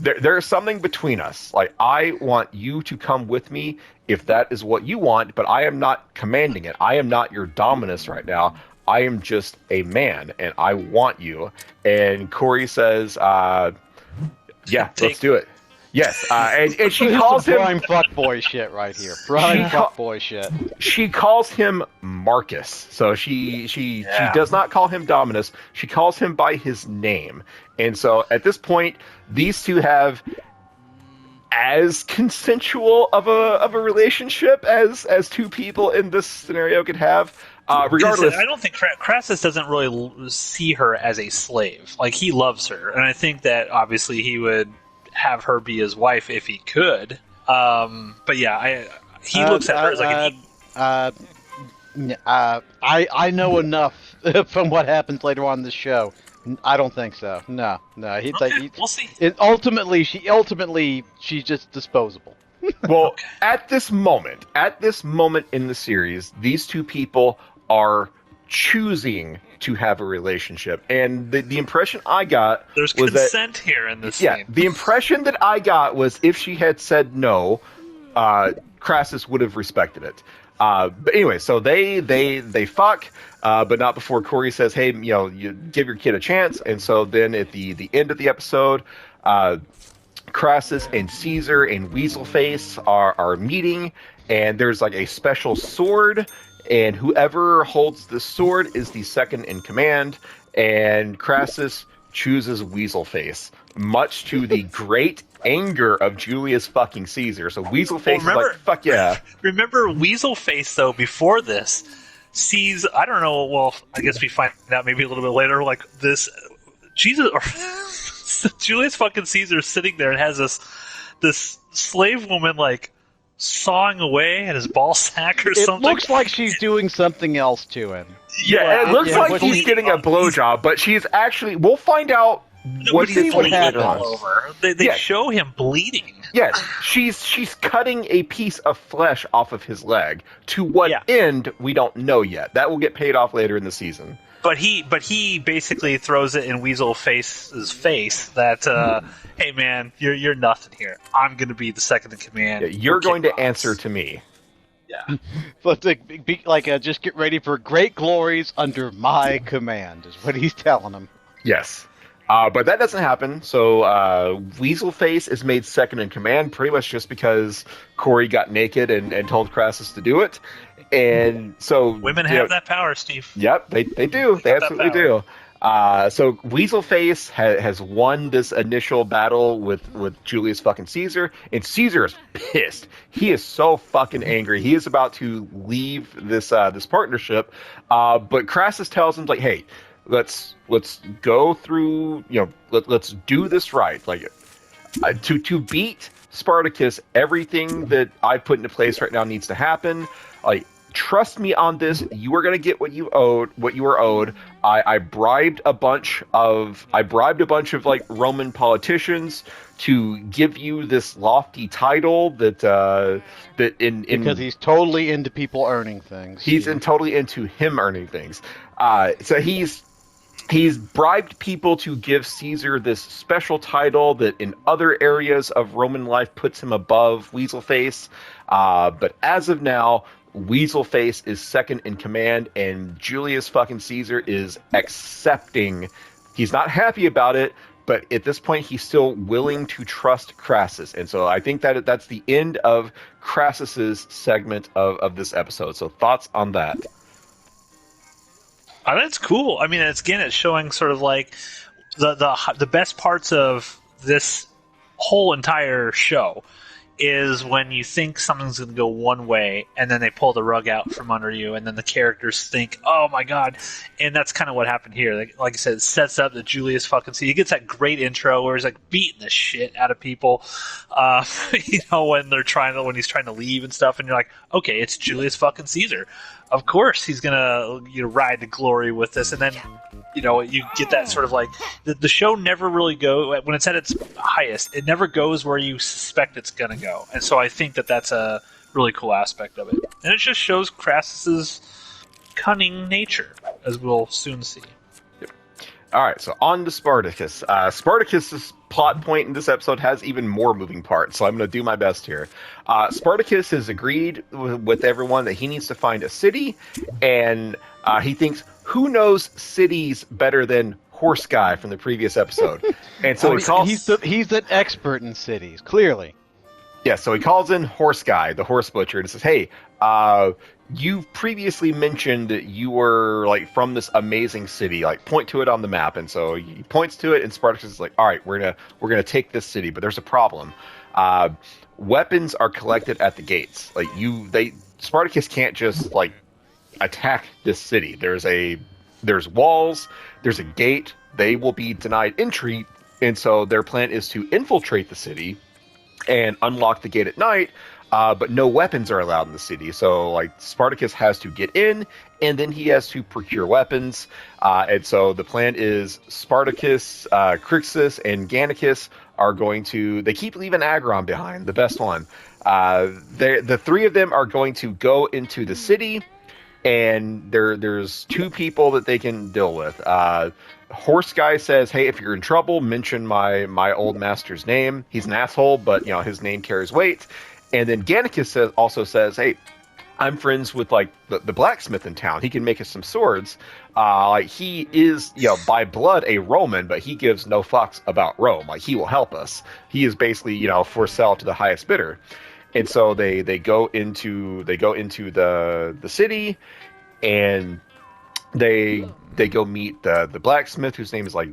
there's something between us. Like, I want you to come with me if that is what you want, but I am not commanding it. I am not your dominus right now. I am just a man, and I want you. And Corey says, let's do it. Yes, and she calls him prime fuckboy shit right here. Prime fuckboy shit. She calls him Marcus. So she does not call him Dominus. She calls him by his name. And so at this point, these two have as consensual of a relationship as two people in this scenario could have. Regardless, I don't think Crassus doesn't really see her as a slave. Like, he loves her, and I think that obviously he would have her be his wife if he could. But yeah, he looks at her as like I know enough from what happens later on in the show. I don't think so. No. we'll see. Ultimately, she's just disposable. Well, at this moment in the series, these two people are choosing to have a relationship, and the impression I got There's was consent here in this scene. the impression that I got was if she had said no, Crassus would have respected it. But anyway, so they fuck, but not before Corey says, hey, you give your kid a chance. And so then at the end of the episode, Crassus and Caesar and Weaselface are meeting, and there's like a special sword, and whoever holds the sword is the second in command, and Crassus chooses Weaselface, much to the great anger of Julius fucking Caesar. So Weaselface is like, fuck yeah. Remember Weaselface, though, before this, sees, I don't know, well, I guess we find out maybe a little bit later, like this, Jesus, or Julius fucking Caesar sitting there and has this slave woman, like, sawing away at his ball sack or something. It looks like she's doing something else to him. Yeah, it looks like he's getting a blowjob, but she's actually, we'll find out what he's what bleeding all over. They show him bleeding. Yes, she's cutting a piece of flesh off of his leg. To what end, we don't know yet. That will get paid off later in the season. But he basically throws it in Weaselface's face that, hey man, you're nothing here. I'm going to be the second in command. Yeah, you're going to answer to me. Yeah. But just get ready for great glories under my command, is what he's telling them. Yes. But that doesn't happen, so Weaselface is made second in command, pretty much just because Corey got naked and told Crassus to do it. And so women have that power, Steve. Yep, they do. They absolutely do. So Weaselface has won this initial battle with Julius fucking Caesar, and Caesar is pissed. He is so fucking angry. He is about to leave this partnership, but Crassus tells him, like, hey, let's go through, let's do this right. Like, to beat Spartacus, everything that I put into place right now needs to happen. Like, trust me on this. You are going to get what you were owed. I bribed a bunch of like Roman politicians to give you this lofty title that because he's totally into people earning things. Totally into him earning things. So he's bribed people to give Caesar this special title that in other areas of Roman life puts him above Weaselface. But as of now, Weaselface is second in command, and Julius fucking Caesar is accepting. He's not happy about it, but at this point, he's still willing to trust Crassus. And so I think that's the end of Crassus's segment of this episode. So thoughts on that? That's cool. I mean, it's showing sort of like the best parts of this whole entire show is when you think something's going to go one way, and then they pull the rug out from under you, and then the characters think, oh my god. And that's kind of what happened here. Like I said, it sets up that Julius fucking Caesar. He gets that great intro where he's like beating the shit out of people, when he's trying to leave and stuff, and you're like, okay, it's Julius fucking Caesar. Of course he's gonna ride to glory with this, and then you get that sort of like the show never really go when it's at its highest. It never goes where you suspect it's gonna go, and so I think that's a really cool aspect of it, and it just shows Crassus's cunning nature, as we'll soon see. All right, so on to Spartacus. Spartacus's plot point in this episode has even more moving parts, so I'm going to do my best here. Spartacus has agreed with everyone that he needs to find a city, and he thinks, who knows cities better than Horse Guy from the previous episode? And so he's an expert in cities, clearly. Yeah, so he calls in Horse Guy, the horse butcher, and says, hey, you've previously mentioned that you were like from this amazing city, like point to it on the map. And so he points to it, and Spartacus is like, all right, we're gonna take this city, but there's a problem. Weapons are collected at the gates. Like Spartacus can't just like attack this city. There's walls, there's a gate, they will be denied entry, and so their plan is to infiltrate the city and unlock the gate at night. But no weapons are allowed in the city. So, like, Spartacus has to get in, and then he has to procure weapons. And so the plan is Spartacus, Crixus, and Gannicus are going to... They keep leaving Agron behind, the best one. The three of them are going to go into the city, and there's two people that they can deal with. Horse Guy says, hey, if you're in trouble, mention my old master's name. He's an asshole, but, his name carries weight. And then Gannicus also says, hey, I'm friends with like the blacksmith in town. He can make us some swords. Like he is, by blood a Roman, but he gives no fucks about Rome. Like he will help us. He is basically, for sale to the highest bidder. And so they go into the city, and they go meet the blacksmith, whose name is like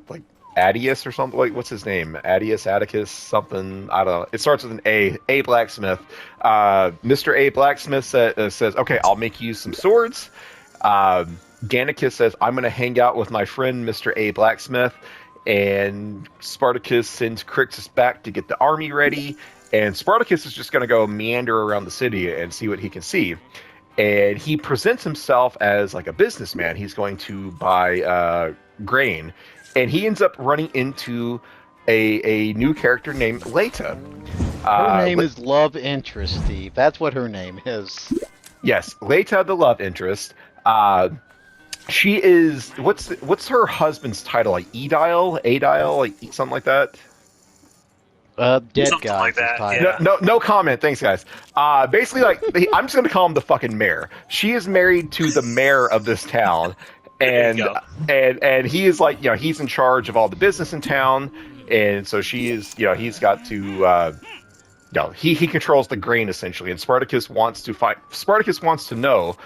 Addius or something. Like, what's his name? Addius, Atticus, something. I don't know. It starts with an A. A blacksmith. Mr. A blacksmith says, "Okay, I'll make you some swords." Gannicus says, "I'm going to hang out with my friend Mr. A blacksmith." And Spartacus sends Crixus back to get the army ready. And Spartacus is just going to go meander around the city and see what he can see. And he presents himself as like a businessman. He's going to buy grain. And he ends up running into a new character named Leta. Her name is Love Interest, Steve. That's what her name is. Yes, Leta, the love interest. She is what's her husband's title? Like Adile, like something like that. Dead Something guy. like that, yeah. No comment. Thanks, guys. Basically, like I'm just gonna call him the fucking mayor. She is married to the mayor of this town. And he is like, he's in charge of all the business in town, and so she is, he's got to, he controls the grain essentially. And Spartacus wants to know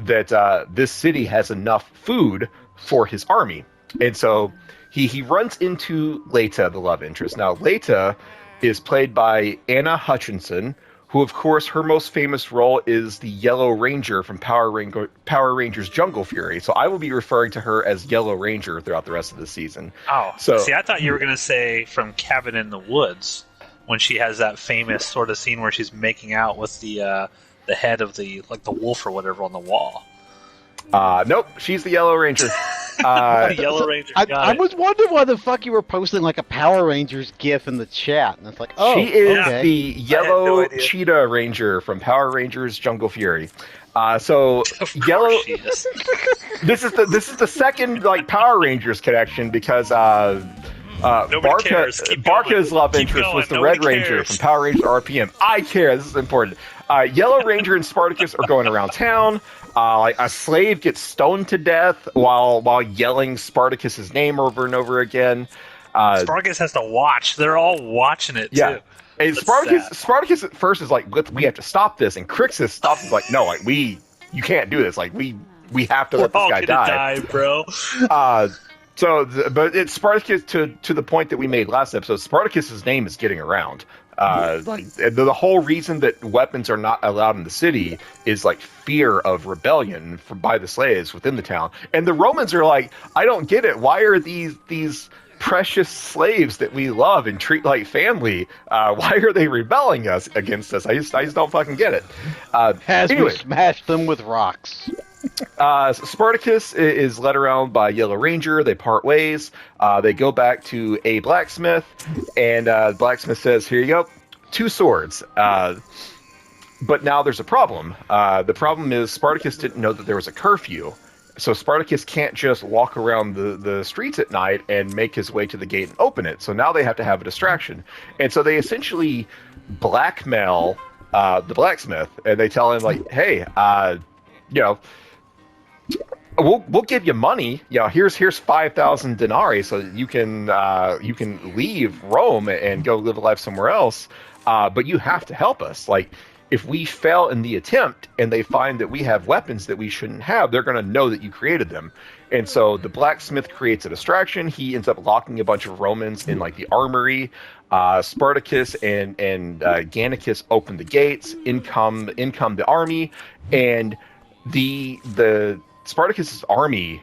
that this city has enough food for his army, and so he runs into Leta, the love interest. Now Leta is played by Anna Hutchinson, who, of course, her most famous role is the Yellow Ranger from Power Rangers Jungle Fury. So I will be referring to her as Yellow Ranger throughout the rest of the season. Oh, so see, I thought you were going to say from Cabin in the Woods, when she has that famous sort of scene where she's making out with the head of the wolf or whatever on the wall. Nope, she's the Yellow Ranger. Yellow Ranger. I was wondering why the fuck you were posting like a Power Rangers gif in the chat, and it's like, oh, she is okay. the Yellow no Cheetah Ranger from Power Rangers Jungle Fury. So Of Yellow. course she is. This is the second like Power Rangers connection because cares. Keep Barca's going. love Keep interest going. was the Nobody Red Ranger cares. from Power Rangers RPM. I care. This is important. Yellow Ranger and Spartacus are going around town. Like a slave gets stoned to death while yelling Spartacus's name over and over again. Spartacus has to watch. They're all watching it Yeah. too. And That's Spartacus at first is like, we have to stop this, and Crixus stops. Is like, no, like you can't do this. Like we have to We're let this all guy gonna die. die, bro. But it's Spartacus to the point that we made last episode. Spartacus's name is getting around. Like the whole reason that weapons are not allowed in the city is like fear of rebellion by the slaves within the town. And the Romans are like, I don't get it. Why are these precious slaves that we love and treat like family? Why are they rebelling against us? I just don't fucking get it. We smashed them with rocks. Spartacus is led around by Yellow Ranger. They part ways. They go back to a blacksmith, and blacksmith says, "Here you go, 2 swords." But now there's a problem. The problem is Spartacus didn't know that there was a curfew. So Spartacus can't just walk around the streets at night and make his way to the gate and open it. So now they have to have a distraction. And so they essentially blackmail the blacksmith, and they tell him, like, hey, we'll give you money. Here's 5,000 denarii so that you can leave Rome and go live a life somewhere else. But you have to help us. Like, if we fail in the attempt and they find that we have weapons that we shouldn't have, they're going to know that you created them. And so the blacksmith creates a distraction. He ends up locking a bunch of Romans in like the armory. Spartacus and Gannicus open the gates. In come the army, and the Spartacus's army,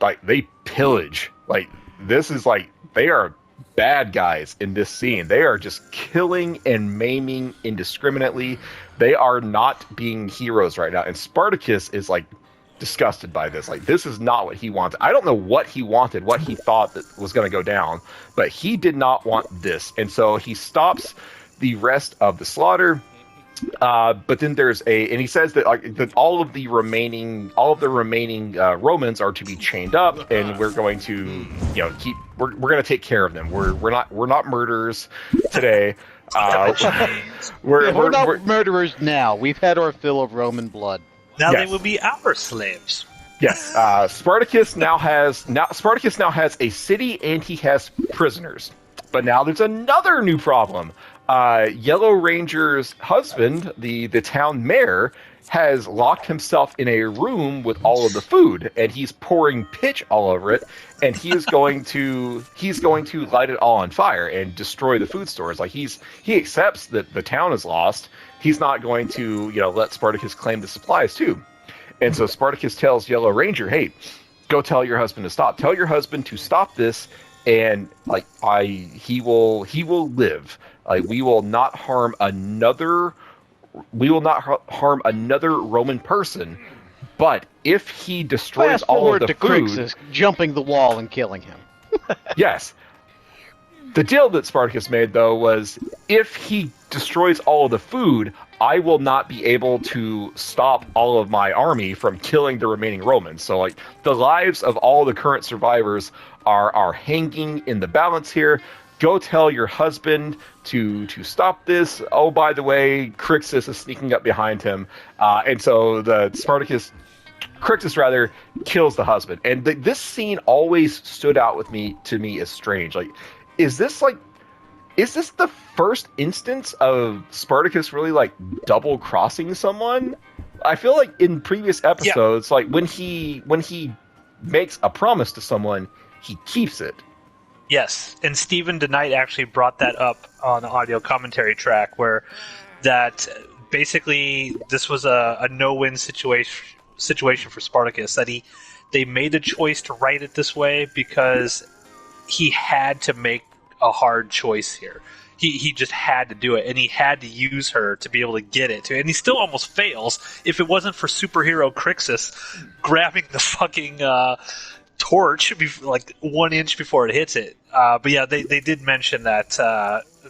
like, they pillage. Like, this is like, they are bad guys in this scene. They are just killing and maiming indiscriminately. They are not being heroes right now. And Spartacus is like disgusted by this. Like, this is not what he wanted. I don't know what he wanted, what he thought that was going to go down, but he did not want this. And so he stops the rest of the slaughter. But then and he says that all of the remaining Romans are to be chained up, and we're going to we're going to take care of them. We're not murderers today. We're not murderers now. We've had our fill of Roman blood. Now Yes. they will be our slaves. Yes, Spartacus now has a city and he has prisoners. But now there's another new problem. Yellow Ranger's husband, the town mayor, has locked himself in a room with all of the food, and he's pouring pitch all over it, and he's going to light it all on fire and destroy the food stores. Like he accepts that the town is lost. He's not going to let Spartacus claim the supplies too. And so Spartacus tells Yellow Ranger, "Hey, go tell your husband to stop. Tell your husband to stop this, and he will live. Like we will not harm another Roman person. But if he destroys Fast all forward of the to food, Crixus jumping the wall and killing him. yes." The deal that Spartacus made, though, was if he destroys all of the food, I will not be able to stop all of my army from killing the remaining Romans. So, like, the lives of all the current survivors are hanging in the balance here. Go tell your husband to stop this. Oh, by the way, Crixus is sneaking up behind him. And so Crixus rather kills the husband. And this scene always stood out to me as strange. Like, is this the first instance of Spartacus really like double crossing someone? I feel like in previous episodes, like when he makes a promise to someone, he keeps it. Yes, and Stephen DeKnight actually brought that up on the audio commentary track, where that basically this was a no-win situation for Spartacus. That they made the choice to write it this way because he had to make a hard choice here. He just had to do it, and he had to use her to be able to get it. And he still almost fails if it wasn't for superhero Crixus grabbing the fucking torch like 1 inch before it hits it. But yeah, they did mention that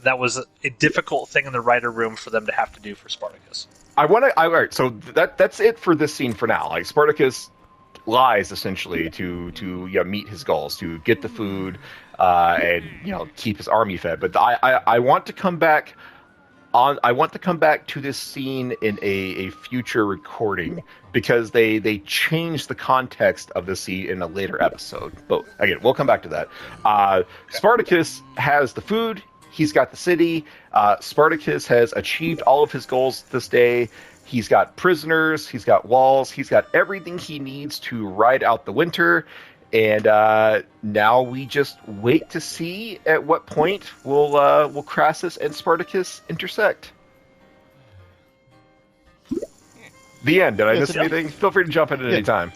that was a difficult thing in the writer room for them to have to do for Spartacus. All right, so that's it for this scene for now. Like Spartacus lies essentially to meet his goals, to get the food and keep his army fed. But I want to come back to this scene in a future recording because they changed the context of the scene in a later episode. But again, we'll come back to that. Spartacus has the food. He's got the city. Spartacus has achieved all of his goals this day. He's got prisoners, he's got walls, he's got everything he needs to ride out the winter. And now we just wait to see at what point will Crassus and Spartacus intersect. The end. Did I miss anything? Feel free to jump in at any time.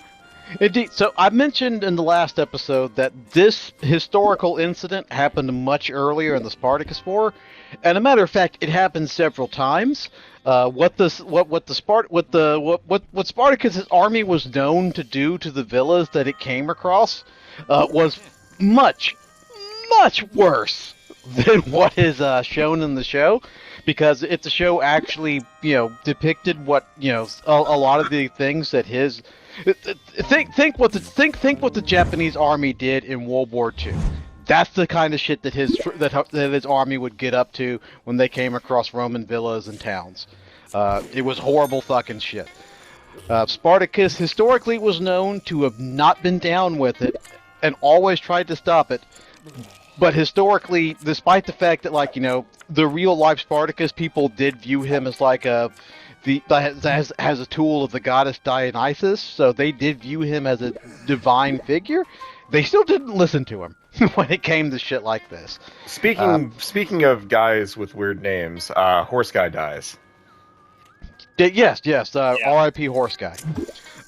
Indeed. So I mentioned in the last episode that this historical incident happened much earlier in the Spartacus War, and a matter of fact, it happened several times. What Spartacus's army was known to do to the villas that it came across was much worse than what is shown in the show, because if the show actually depicted what a lot of the things that his think what the Japanese army did in World War II. That's the kind of shit that his army would get up to when they came across Roman villas and towns. It was horrible fucking shit. Spartacus historically was known to have not been down with it and always tried to stop it. But historically, despite the fact that the real life Spartacus, people did view him as as a tool of the goddess Dionysus, so they did view him as a divine figure. They still didn't listen to him when it came to shit like this. Speaking of guys with weird names, Horse Guy dies. Yes. R.I.P. Horse Guy.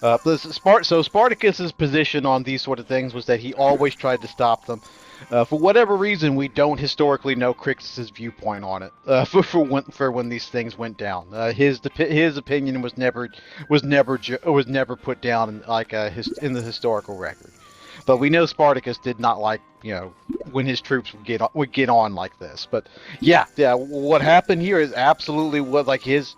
So Spartacus's position on these sort of things was that he always tried to stop them. For whatever reason, we don't historically know Crixus's viewpoint on it. For when these things went down, his opinion was never put down in the historical record. But we know Spartacus did not like when his troops would get on like this. But yeah, what happened here is absolutely what his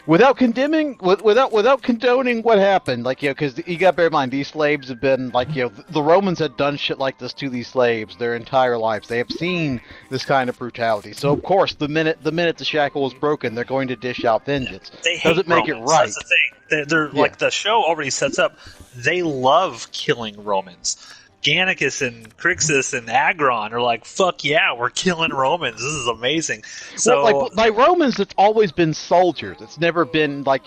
without condemning, without condoning what happened, like, because you got to bear in mind these slaves have been like, the Romans had done shit like this to these slaves their entire lives. They have seen this kind of brutality. So of course, the minute the shackle is broken, they're going to dish out vengeance. They hate Doesn't make Romans. it right. That's the thing. They're like, the show already sets up. They love killing Romans. Gannicus and Crixus and Agron are like, fuck yeah, we're killing Romans. This is amazing. So, well, like, by Romans, it's always been soldiers. It's never been like,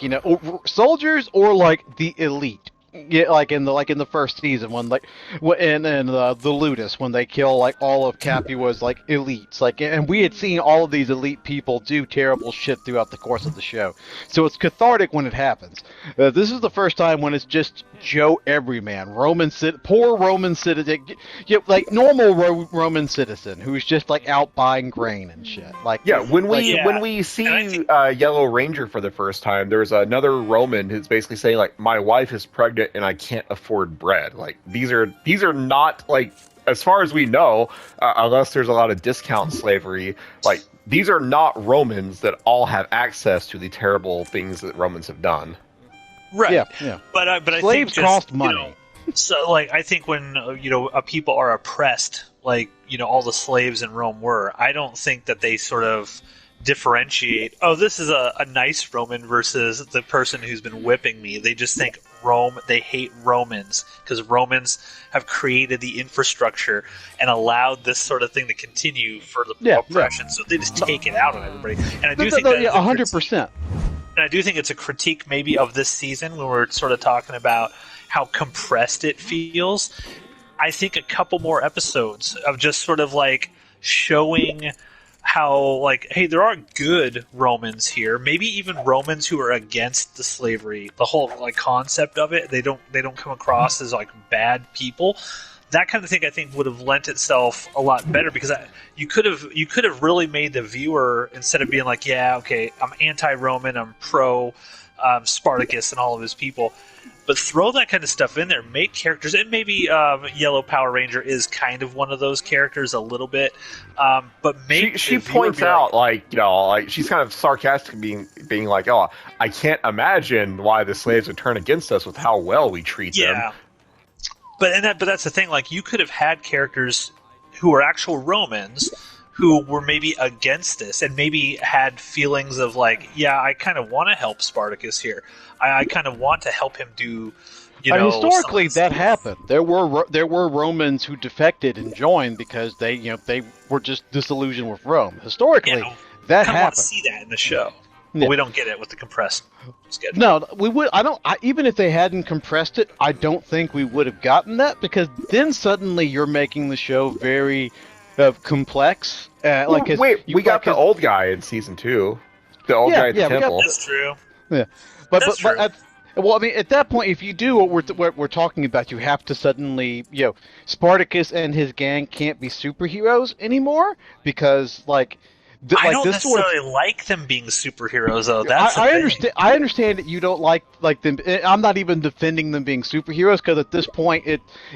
soldiers or like the elite. Yeah, like in the first season when the Ludus, when they kill like all of Capua's like elites, like, and we had seen all of these elite people do terrible shit throughout the course of the show. So it's cathartic when it happens. This is the first time when it's just Joe Everyman, poor Roman citizen, like normal Roman citizen who's just like out buying grain and shit. Like, when we see Yellow Ranger for the first time, there's another Roman who's basically saying like, my wife is pregnant and I can't afford bread. Like, these are not, like, as far as we know, unless there's a lot of discount slavery, like, these are not Romans that all have access to the terrible things that Romans have done. Right. Yeah. But I think slaves cost money. So, like, I think when people are oppressed, like, all the slaves in Rome were, I don't think that they sort of differentiate, oh, this is a nice Roman versus the person who's been whipping me. They just think they hate Romans because Romans have created the infrastructure and allowed this sort of thing to continue for the oppression. So they just take it out on everybody. And I do think that 100%. And I do think it's a critique maybe of this season when we're sort of talking about how compressed it feels. I think a couple more episodes of just sort of like showing how, like, hey, there are good Romans here. Maybe even Romans who are against the slavery, the whole like concept of it. They don't come across as like bad people. That kind of thing, I think, would have lent itself a lot better because you could have really made the viewer, instead of being like, yeah, okay, I'm anti-Roman, I'm pro Spartacus and all of his people. But throw that kind of stuff in there, make characters, and maybe Yellow Power Ranger is kind of one of those characters a little bit. But make she points out like she's kind of sarcastic, being like, oh, I can't imagine why the slaves would turn against us with how well we treat them. But that's the thing. Like, you could have had characters who are actual Romans who were maybe against this and maybe had feelings of like, yeah, I kind of want to help Spartacus here. I kind of want to help him do, historically that happened. There were Romans who defected and joined because they were just disillusioned with Rome. Historically, that happened. I want to see that in the show. But we don't get it with the compressed schedule. No, we would. Even if they hadn't compressed it, I don't think we would have gotten that, because then suddenly you're making the show very complex. We got the old guy in season 2. The old guy at the temple. That's true. Yeah, but at that point, if you do what we're talking about, you have to suddenly, Spartacus and his gang can't be superheroes anymore because I don't necessarily like them being superheroes, though. That's I understand. I understand that you don't like them. I'm not even defending them being superheroes, because at this point,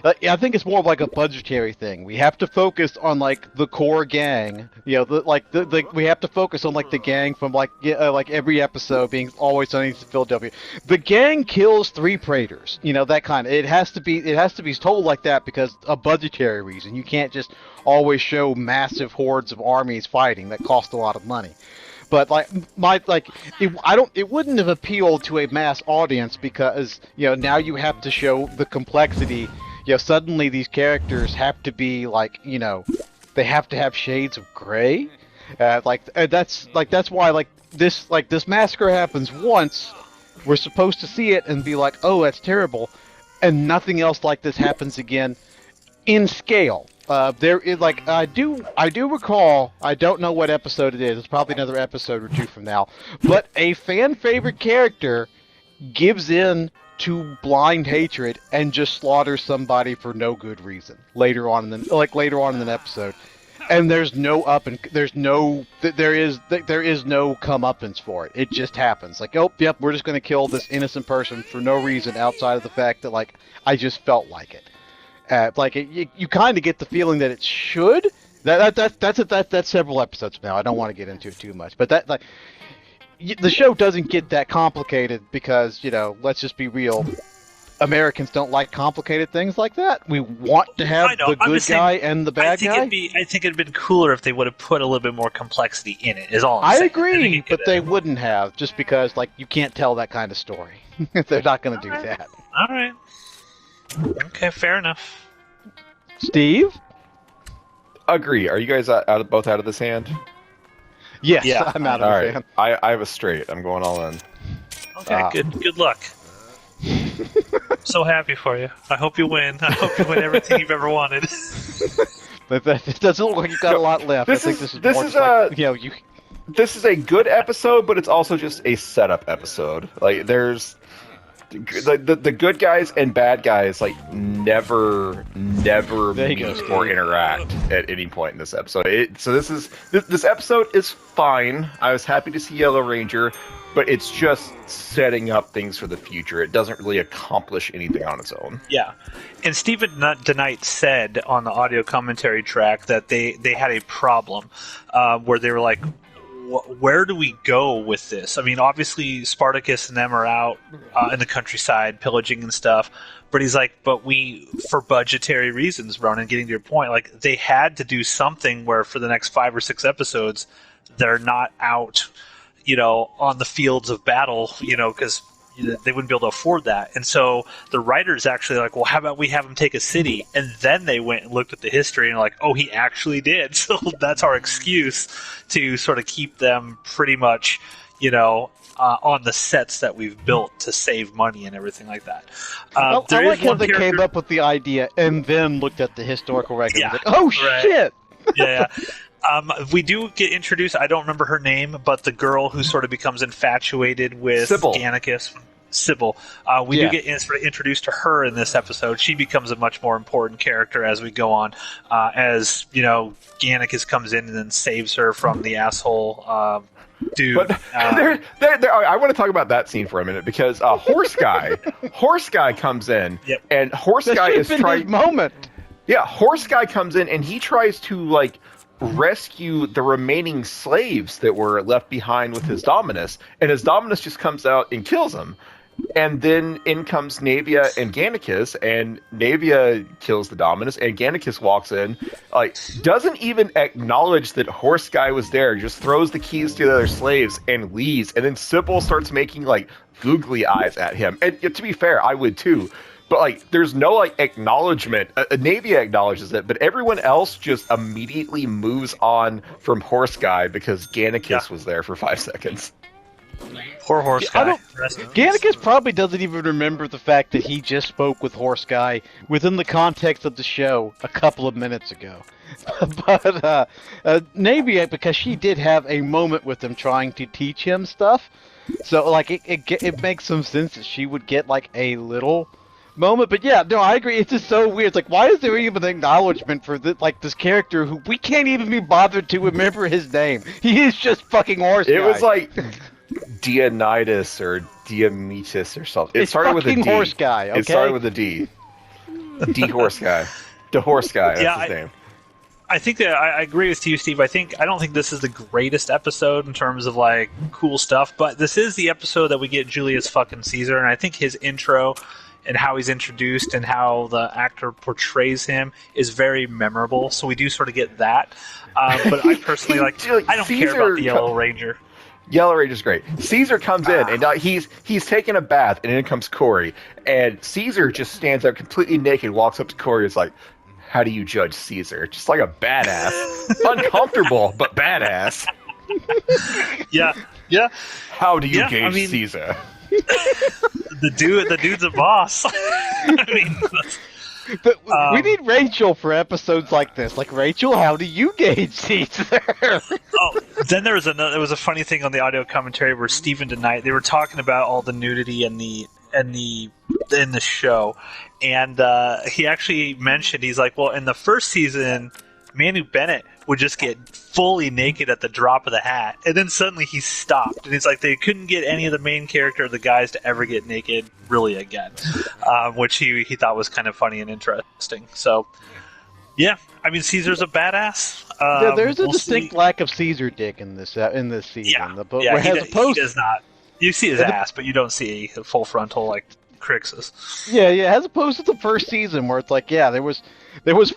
I think it's more of like a budgetary thing. We have to focus on like the core gang. We have to focus on like the gang from like every episode being Always Sunny in Philadelphia. The gang kills 3 praetors. That kind of. It has to be told like that because a budgetary reason. You can't just always show massive hordes of armies fighting that cost a lot of money. But it wouldn't have appealed to a mass audience because now you have to show the complexity. Suddenly these characters have to be they have to have shades of gray. That's why this massacre happens once. We're supposed to see it and be like, oh, that's terrible, and nothing else like this happens again in scale. There is I do recall, I don't know what episode it is. It's probably another episode or 2 from now. But a fan favorite character gives in to blind hatred and just slaughters somebody for no good reason later on in an episode. And there's no there is no comeuppance for it. It just happens. We're just going to kill this innocent person for no reason outside of the fact that I just felt like it. You kind of get the feeling that it should. That's several episodes now. I don't want to get into it too much, but the show doesn't get that complicated because, let's just be real. Americans don't like complicated things like that. We want to have the good guy and the bad guy. I think it'd been cooler if they would have put a little bit more complexity in it. Is all I'm saying. I agree, but they wouldn't have, just because you can't tell that kind of story. They're not going to do that. All right. Okay, fair enough. Steve? Agree. Are you guys both out of this hand? Yes, Yeah. I'm out of this hand. I have a straight. I'm going all in. Okay, good luck. So happy for you. I hope you win. I hope you win everything you've ever wanted. But it doesn't look like you've got a lot left. This I think is a good episode, but it's also just a setup episode. There's the good guys and bad guys never meet or interact at any point in this episode. This episode is fine. I was happy to see Yellow Ranger, but it's just setting up things for the future. It doesn't really accomplish anything on its own. Yeah. And Stephen DeKnight said on the audio commentary track that they had a problem where they were like, where do we go with this? I mean, obviously Spartacus and them are out in the countryside pillaging and stuff, but he's like, but for budgetary reasons, Ronan, getting to your point, they had to do something where for the next 5 or 6 episodes, they're not out, on the fields of battle, because they wouldn't be able to afford that. And so the writers actually well, how about we have him take a city? And then they went and looked at the history and oh, he actually did. So that's our excuse to sort of keep them pretty much, on the sets that we've built to save money and everything like that. I like how they came up with the idea and then looked at the historical record. Yeah, shit! Yeah. We do get introduced, I don't remember her name, but the girl who sort of becomes infatuated with Gannicus, Sybil. We do get sort of introduced to her in this episode. She becomes a much more important character as we go on, as, Gannicus comes in and then saves her from the asshole dude. But I want to talk about that scene for a minute because Horse Guy comes in, and Horse Guy is trying. Moment. Yeah, Horse Guy comes in and he tries to rescue the remaining slaves that were left behind with his Dominus, and his Dominus just comes out and kills him. And then in comes Navia and Gannicus, and Navia kills the Dominus, and Gannicus walks in, doesn't even acknowledge that Horse Guy was there, just throws the keys to the other slaves and leaves, and then Sybil starts making googly eyes at him. And to be fair, I would too. But there's no acknowledgement. Navia acknowledges it, but everyone else just immediately moves on from Horse Guy because Gannicus was there for 5 seconds. Poor Horse Guy. Gannicus probably doesn't even remember the fact that he just spoke with Horse Guy within the context of the show a couple of minutes ago. But Navia, because she did have a moment with him trying to teach him stuff, so it makes some sense that she would get a little moment. But yeah, no, I agree. It's just so weird. It's why is there even an acknowledgement for this character who we can't even be bothered to remember his name? He is just fucking Horse Guy. It was Dionysus or Diometus or something. It started with a D. Horse Guy. Okay? It started with a D. D Horse Guy. The Horse Guy. That's his name. I think that I agree with you, Steve. I don't think this is the greatest episode in terms of cool stuff, but this is the episode that we get Julius fucking Caesar, and I think his intro and how he's introduced and how the actor portrays him is very memorable. So we do sort of get that. But I personally I don't care about the Yellow Ranger. Yellow Ranger's great. Caesar comes in and he's taking a bath, and in comes Corey, and Caesar just stands up completely naked, walks up to Corey, and is like, "How do you judge Caesar?" Just like a badass, uncomfortable but badass. Yeah. How do you gauge Caesar? The dude's a boss. But we need Rachel for episodes like this. Rachel, how do you gauge Caesar? Then there was a funny thing on the audio commentary where Stephen DeKnight, they were talking about all the nudity in the show, and he actually mentioned, he's like, well, in the first season, Manu Bennett would just get fully naked at the drop of the hat, and then suddenly he stopped, and he's like, they couldn't get any of the main character of the guys to ever get naked really again, which he thought was kind of funny and interesting. So yeah, I mean, Caesar's a badass. There's a we'll distinct see. lack of Caesar dick in this season. Yeah, But yeah, as he does not. You see his ass, but you don't see a full frontal like Crix's. Yeah, as opposed to the first season where it's like, yeah, there was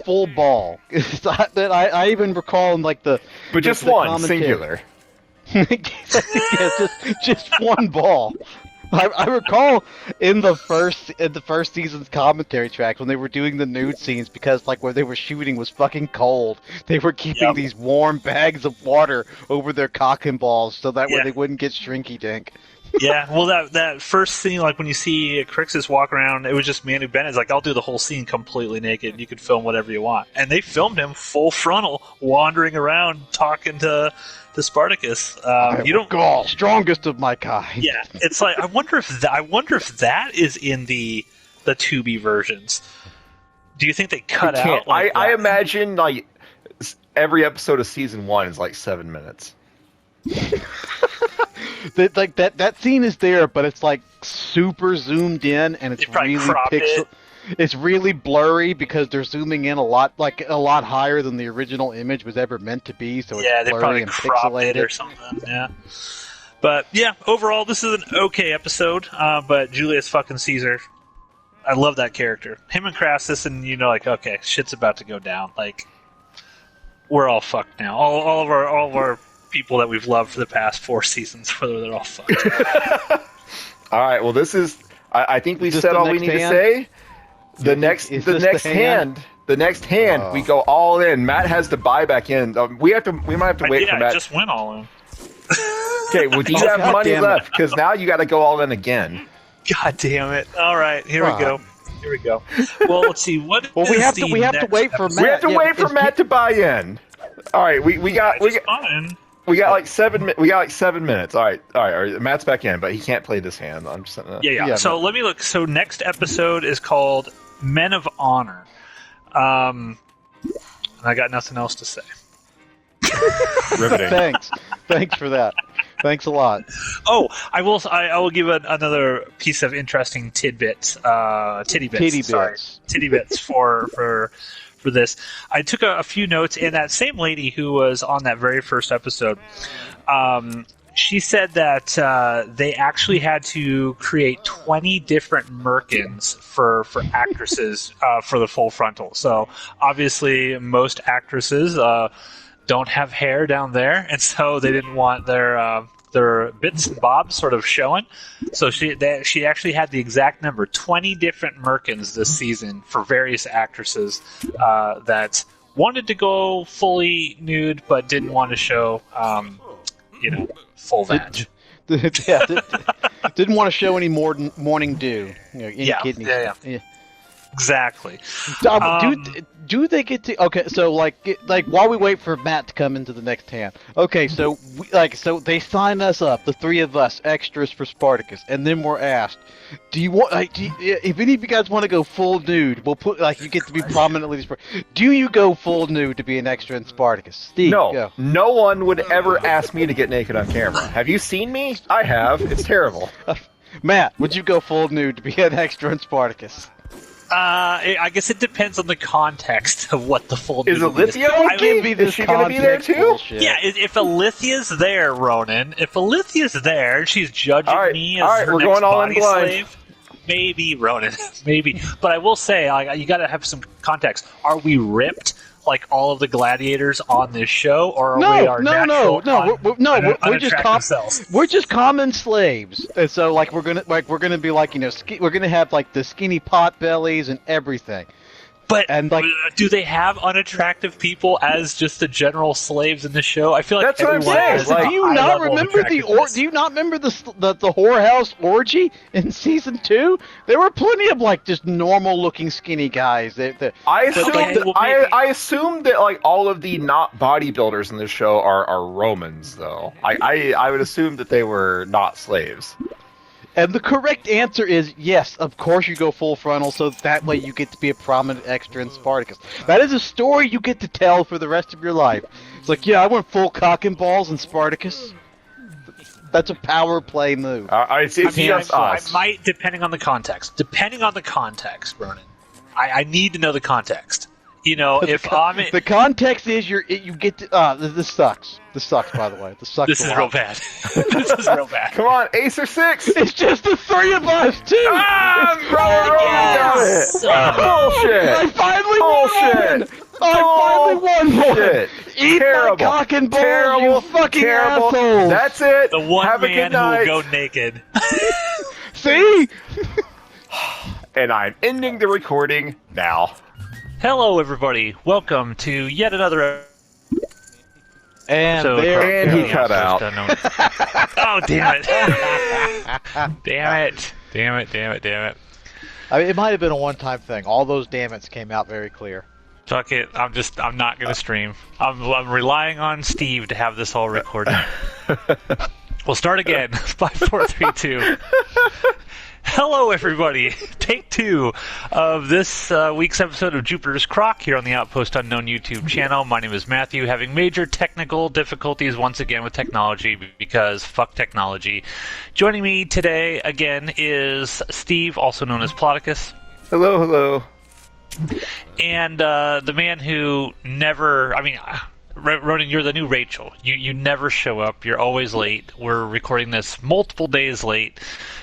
full ball. That I even recall in like the But just the one, commentary. singular. Yeah, just one ball. I recall in the first season's commentary tracks when they were doing the nude scenes because like where they were shooting was fucking cold. They were keeping these warm bags of water over their cock and balls so that way they wouldn't get shrinky dink. Yeah, well, that first scene, like when you see Crixus walk around, it was just Manu Bennett's like, I'll do the whole scene completely naked. You can film whatever you want, and they filmed him full frontal, wandering around, talking to Spartacus. You don't Gaul, strongest of my kind. Yeah, it's like I wonder if that is in the Tubi versions. Do you think they cut out? Like I imagine like every episode of season 1 is like 7 minutes. That scene is there, but it's like super zoomed in, and it's really pixel. It's really blurry because they're zooming in a lot higher than the original image was ever meant to be. So it's they blurry probably and cropped pixelated it or something. Yeah, but yeah, overall this is an okay episode. But Julius fucking Caesar, I love that character. Him and Crassus, and like okay, shit's about to go down. Like we're all fucked now. All of our people that we've loved for the past 4 seasons, whether they're all fucked. All right. Well, this is. I think we Is this said the all we next need hand? to say. The next hand? we go all in. Matt has to buy back in. We might have to wait for Matt. I just went all in. Okay. Well, do you have God money damn it. left? Because now you got to go all in again. God damn it! All right, here we go. Well, let's see. What? Well, we is have to the wait next for episode? Matt. We have to Yeah, wait for because Matt to buy in. All right. We got like 7. We got like 7 minutes. All right. Matt's back in, but he can't play this hand. I'm just Yeah. So let me look. So next episode is called Men of Honor. And I got nothing else to say. riveting. Thanks for that. Thanks a lot. Oh, I will give another piece of interesting tidbits. Titty bits for this. I took a few notes, and that same lady who was on that very first episode, she said that they actually had to create 20 different merkins for actresses for the full frontal. So obviously most actresses don't have hair down there, and so they didn't want their bits and bobs sort of showing. So she actually had the exact number, 20 different merkins this season for various actresses that wanted to go fully nude but didn't want to show, full vag. Didn't want to show any more morning dew. Any kidney stuff. Yeah. Exactly. Do they get to? Okay, so like while we wait for Matt to come into the next hand. Okay, so so they sign us up, the 3 of us, extras for Spartacus, and then we're asked, do you want? If any of you guys want to go full nude, we'll put you get to be prominently. Do you go full nude to be an extra in Spartacus? Steve, No, go. no one would ever ask me to get naked on camera. Have you seen me? I have. It's terrible. Matt, would you go full nude to be an extra in Spartacus? I guess it depends on the context of what the full Is nude Alithia Is she going to be there too? Bullshit. Yeah, if Alithia's there, Ronan, if Alithia's there and she's judging me as her we're next going all in body blind. slave, maybe, Ronan, maybe. But I will say, you got to have some context. Are we ripped like all of the gladiators on this show, or are we our natural unattractive selves? We're just common slaves, and so we're gonna be we're gonna have like the skinny pot bellies and everything. But and do they have unattractive people as just the general slaves in the show? I feel like That's what I'm everyone saying. has Like, a do you high not level of remember attractiveness. Do you not remember the whorehouse orgy in season 2? There were plenty of just normal looking skinny guys. I assume that like all of the not bodybuilders in this show are Romans, though. I would assume that they were not slaves. And the correct answer is yes, of course you go full frontal, so that way you get to be a prominent extra in Spartacus. That is a story you get to tell for the rest of your life. It's like, yeah, I went full cock and balls in Spartacus. That's a power play move. It's just us. I might, depending on the context. Depending on the context, Ronan. I need to know the context. You know, if I'm in, The context is you get to, this sucks. This sucks, by the way. This sucks. this a is lot. real bad. This is real bad. Come on, ace or six. It's just the three of us, too. Ah, bro, Yes! bullshit. I finally won Bullshit. one. I finally won one. Shit. Eat Terrible. my cock and balls, Terrible. you fucking Terrible. assholes. That's it. The one Have a man good who night. will go naked. See? And I'm ending the recording now. Hello, everybody. Welcome to yet another And episode. there And he goes. cut out. Oh, damn it. Damn it. Damn it. Damn it. Damn it. I mean, it might have been a one-time thing. All those damn it's came out very clear. Fuck it. I'm not going to stream. I'm relying on Steve to have this all recorded. We'll start again. 5, 4, 3, 2. Hello, everybody. Take 2 of this week's episode of Jupiter's Croc here on the Outpost Unknown YouTube channel. My name is Matthew, having major technical difficulties once again with technology because fuck technology. Joining me today again is Steve, also known as Spartacus. Hello, hello. And the man who never, Ronan, you're the new Rachel. You never show up. You're always late. We're recording this multiple days late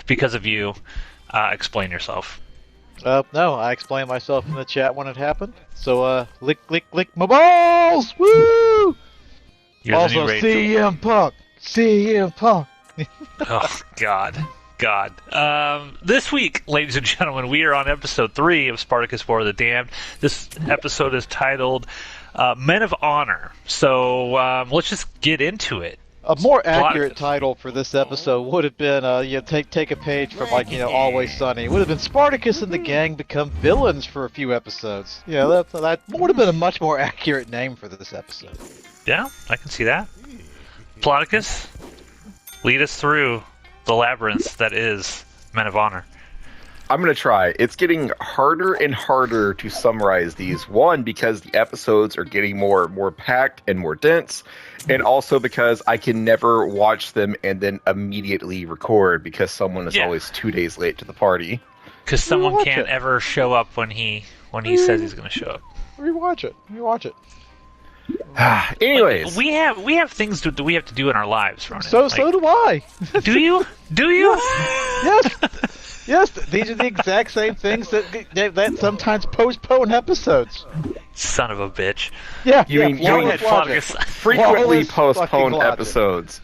because of you. Explain yourself. No, I explained myself in the chat when it happened. So, lick my balls! Woo! You're Also, the new Rachel. CM Punk! CM Punk! Oh, God. This week, ladies and gentlemen, we are on episode 3 of Spartacus War of the Damned. This episode is titled Men of Honor. So let's just get into it. A more accurate title for this episode would have been, take a page from, Always Sunny. It would have been Spartacus and the gang become villains for a few episodes. Yeah, that would have been a much more accurate name for this episode. Yeah, I can see that. Spartacus, lead us through the labyrinth that is Men of Honor. I'm going to try. It's getting harder and harder to summarize these. One, because the episodes are getting more packed and more dense, and also because I can never watch them and then immediately record because someone is always 2 days late to the party. Because someone Rewatch can't it. ever show up when he says he's going to show up. Rewatch it. Anyways. We have things that we have to do in our lives, Ronan. So do I. Do you? Do you? Yes, these are the exact same things that sometimes postpone episodes. Son of a bitch. Yeah, You mean flawless logic. frequently Flawless postponed fucking logic. episodes.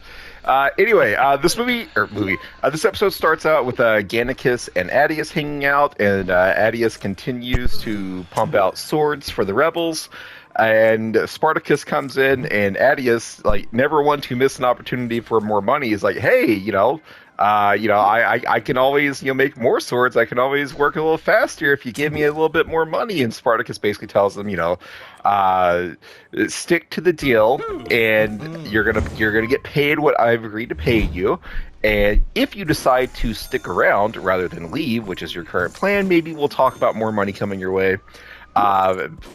Anyway, this this episode starts out with Gannicus and Adius hanging out, and Adius continues to pump out swords for the rebels. And Spartacus comes in, and Adius, never one to miss an opportunity for more money, is like, hey, I can always, make more swords. I can always work a little faster if you give me a little bit more money. And Spartacus basically tells them, stick to the deal, and you're gonna get paid what I've agreed to pay you. And if you decide to stick around rather than leave, which is your current plan, maybe we'll talk about more money coming your way.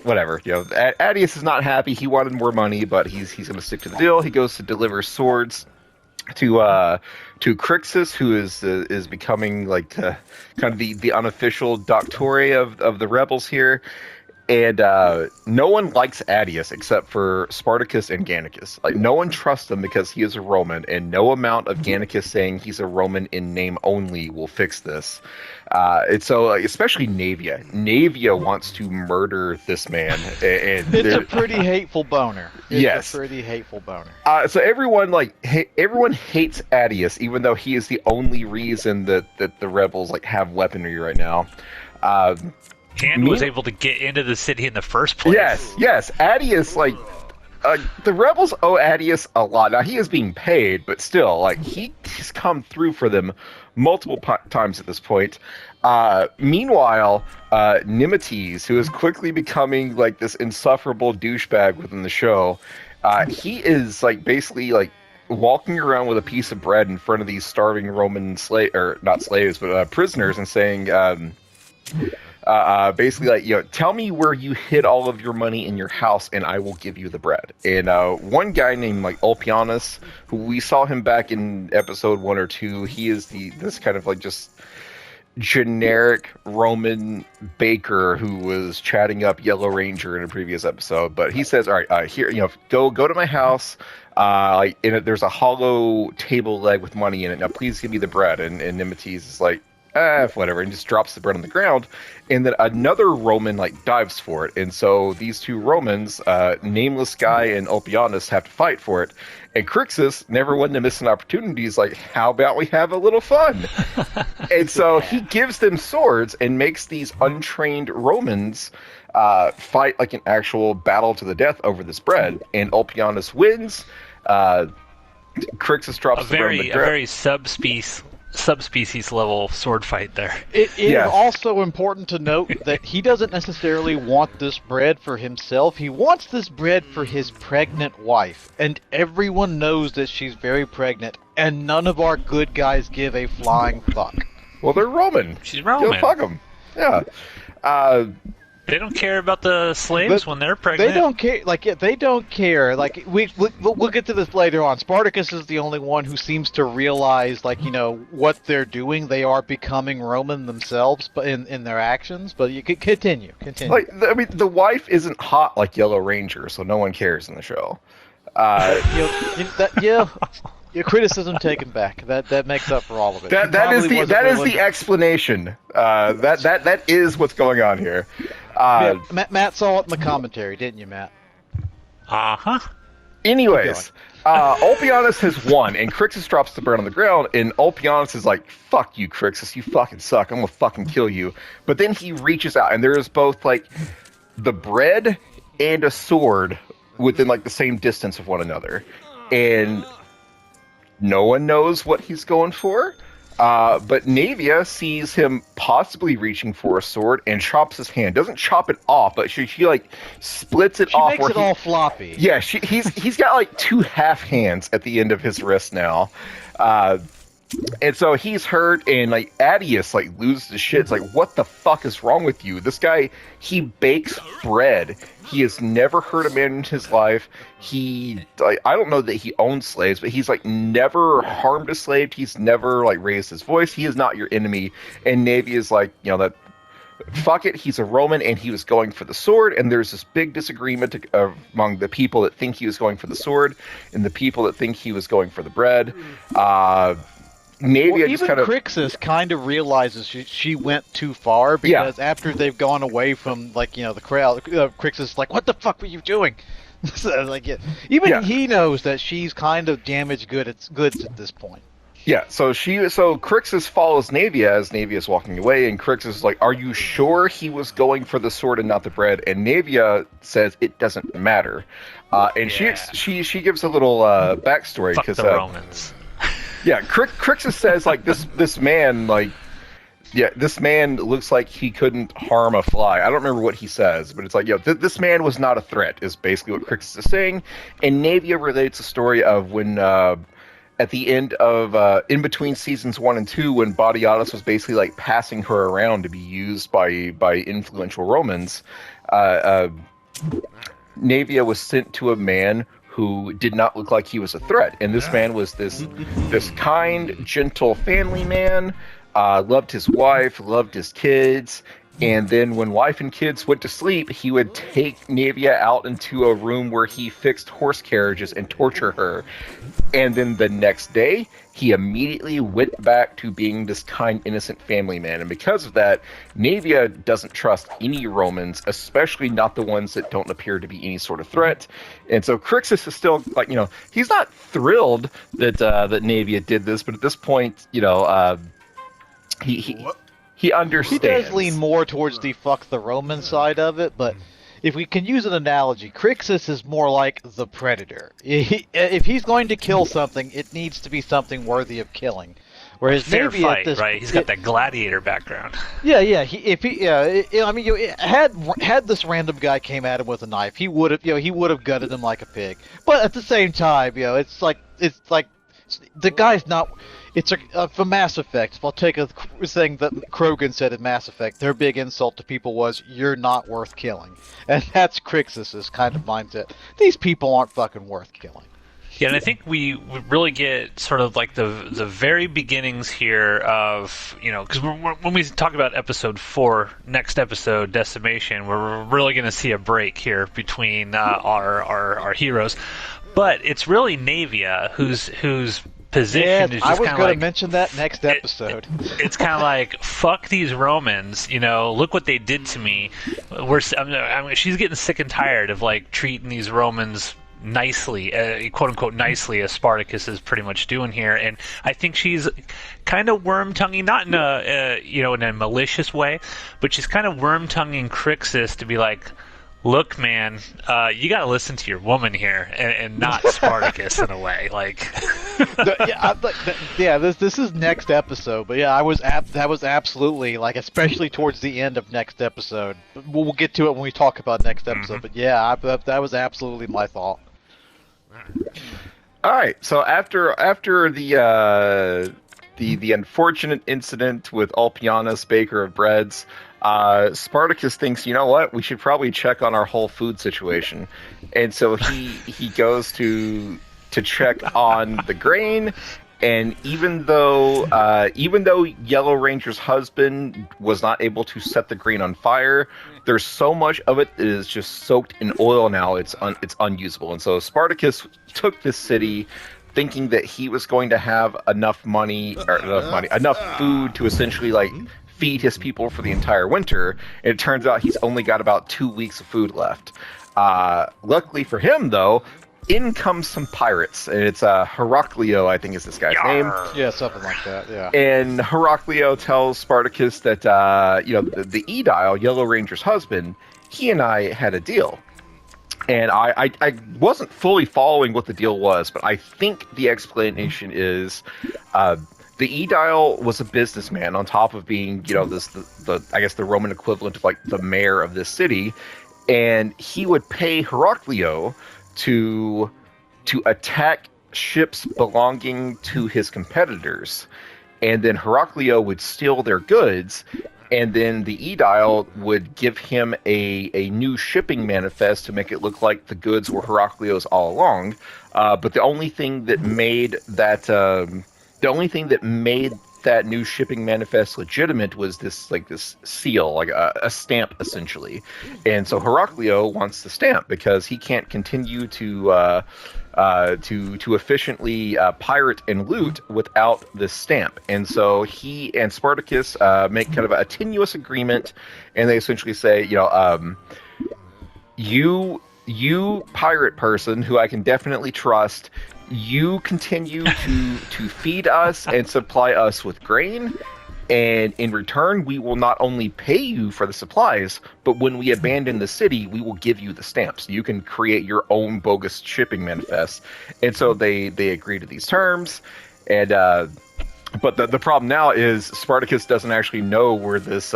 Whatever. Adius is not happy. He wanted more money, but he's going to stick to the deal. He goes to deliver swords to Crixus, who is becoming kind of the unofficial doctore of the rebels here. And no one likes Adius except for Spartacus and Gannicus. No one trusts him because he is a Roman, and no amount of Gannicus saying he's a Roman in name only will fix this. And so, especially Navia. Navia wants to murder this man. And It's a pretty hateful boner. Yes. It's a pretty hateful boner. So everyone everyone hates Adius, even though he is the only reason that the rebels have weaponry right now. And was able to get into the city in the first place. Yes. Adius, the rebels owe Adius a lot. Now, he is being paid, but still, he's come through for them multiple times at this point. Meanwhile, Nimites, who is quickly becoming, this insufferable douchebag within the show, he is, basically, walking around with a piece of bread in front of these starving Roman not slaves, but prisoners, and saying, basically, tell me where you hid all of your money in your house, and I will give you the bread. And one guy named Ulpianus, who we saw him back in episode 1 or 2, he is this kind of just generic Roman baker who was chatting up Yellow Ranger in a previous episode. But he says, "All right, here, go to my house. There's a hollow table leg with money in it. Now, please give me the bread." And Nemetes is like, whatever, and just drops the bread on the ground. And then another Roman dives for it. And so these two Romans, Nameless Guy and Ulpianus, have to fight for it. And Crixus, never one to miss an opportunity, is like, how about we have a little fun? And so he gives them swords and makes these untrained Romans fight like an actual battle to the death over this bread. And Ulpianus wins. Crixus drops the bread on the ground. A very subspecies level sword fight there. It is also important to note that he doesn't necessarily want this bread for himself. He wants this bread for his pregnant wife. And everyone knows that she's very pregnant, and none of our good guys give a flying fuck. Well, they're Roman. She's Roman. Go fuck them. Yeah. They don't care about the slaves when they're pregnant. They don't care. They don't care. We'll get to this later on. Spartacus is the only one who seems to realize, what they're doing. They are becoming Roman themselves, but in their actions. But you could continue. The wife isn't hot like Yellow Ranger, so no one cares in the show. Your criticism taken back. That makes up for all of it. That is the explanation. That is what's going on here. Matt saw it in the commentary, didn't you, Matt? Uh-huh. Anyways, Ulpianus has won, and Crixus drops the bread on the ground, and Ulpianus is like, fuck you, Crixus, you fucking suck, I'm gonna fucking kill you. But then he reaches out, and there is both, the bread and a sword within, the same distance of one another. And no one knows what he's going for. But Navia sees him possibly reaching for a sword and chops his hand. Doesn't chop it off, but she splits it off. She makes it all floppy. Yeah, he's got two half hands at the end of his wrist now. And so he's hurt, and Adius loses his shit. It's like, what the fuck is wrong with you? This guy, he bakes bread. He has never hurt a man in his life. He, I don't know that he owns slaves, but he's never harmed a slave. He's never raised his voice. He is not your enemy. And Navy is that. Fuck it, he's a Roman, and he was going for the sword, and there's this big disagreement among the people that think he was going for the sword and the people that think he was going for the bread. Maybe even Crixus kind of realizes she went too far, because after they've gone away from the crowd, Crixus is like, "What the fuck were you doing?" Even he knows that she's kind of damaged goods at this point. Yeah, so Crixus follows Navia as Navia is walking away, and Crixus is like, "Are you sure he was going for the sword and not the bread?" And Navia says it doesn't matter, and she gives a little backstory because the Romans. Yeah, Crixus says this man this man looks like he couldn't harm a fly. I don't remember what he says, but it's this man was not a threat, is basically what Crixus is saying. And Navia relates a story of when at the end of in between seasons 1 and 2, when Badiatus was basically passing her around to be used by influential Romans, Navia was sent to a man who did not look like he was a threat. And this man was this kind, gentle family man, loved his wife, loved his kids. And then when wife and kids went to sleep, he would take Navia out into a room where he fixed horse carriages and torture her. And then the next day, he immediately went back to being this kind, innocent family man. And because of that, Navia doesn't trust any Romans, especially not the ones that don't appear to be any sort of threat. And so Crixus is still he's not thrilled that Navia did this, but at this point, he understands. He does lean more towards the fuck the Roman side of it, but if we can use an analogy, Crixus is more like the Predator. If he's going to kill something, it needs to be something worthy of killing. Whereas fair maybe fight, right? He's got that gladiator background. Yeah. Had this random guy came at him with a knife, he would have gutted him like a pig. But at the same time, it's like the guy's not. It's for Mass Effect. If I'll take a thing that Krogan said in Mass Effect, their big insult to people was, "You're not worth killing," and that's Crixus's kind of mindset. These people aren't fucking worth killing. Yeah, and I think we really get sort of like the very beginnings here of, because when we talk about episode 4, next episode, Decimation, we're really going to see a break here between our heroes. But it's really Navia whose position is I just was kind of going like, to mention that next episode. it's kind of like, fuck these Romans, look what they did to me. She's getting sick and tired of like treating these Romans nicely, quote unquote nicely, as Spartacus is pretty much doing here. And I think she's kind of worm-tonguing, not in in a malicious way, but she's kind of worm-tonguing Crixus to be like, look, man, you got to listen to your woman here, and not Spartacus in a way. Like, this is next episode, but yeah, that was absolutely like, especially towards the end of next episode. We'll get to it when we talk about next episode. But yeah, that was absolutely my thought. All right, so after the unfortunate incident with Ulpianus, baker of breads, Spartacus thinks, you know what, we should probably check on our whole food situation, and so he goes to check on the grain. And even though Yellow Ranger's husband was not able to set the grain on fire, there's so much of it that is just soaked in oil now, it's unusable. And so Spartacus took this city thinking that he was going to have enough food to essentially like feed his people for the entire winter. And it turns out he's only got about 2 weeks of food left. Luckily for him, though, in comes some pirates, and it's Heraclio, I think is this guy's name. Yeah, something like that, yeah. And Heraclio tells Spartacus that, the Aedile, Yellow Ranger's husband, he and I had a deal. And I wasn't fully following what the deal was, but I think the explanation is the Aedile was a businessman on top of being, the Roman equivalent of like the mayor of this city, and he would pay Heraclio to attack ships belonging to his competitors, and then Heraclio would steal their goods, and then the Aedile would give him a new shipping manifest to make it look like the goods were Heraclio's all along. But the only thing that made that new shipping manifest legitimate was this seal, like a stamp essentially. And so Heraclio wants the stamp because he can't continue to efficiently pirate and loot without this stamp. And so he and Spartacus make kind of a tenuous agreement, and they essentially say, you pirate person who I can definitely trust, you continue to feed us and supply us with grain, and in return we will not only pay you for the supplies, but when we abandon the city, we will give you the stamps. You can create your own bogus shipping manifest. And so they agree to these terms, and but the problem now is Spartacus doesn't actually know where this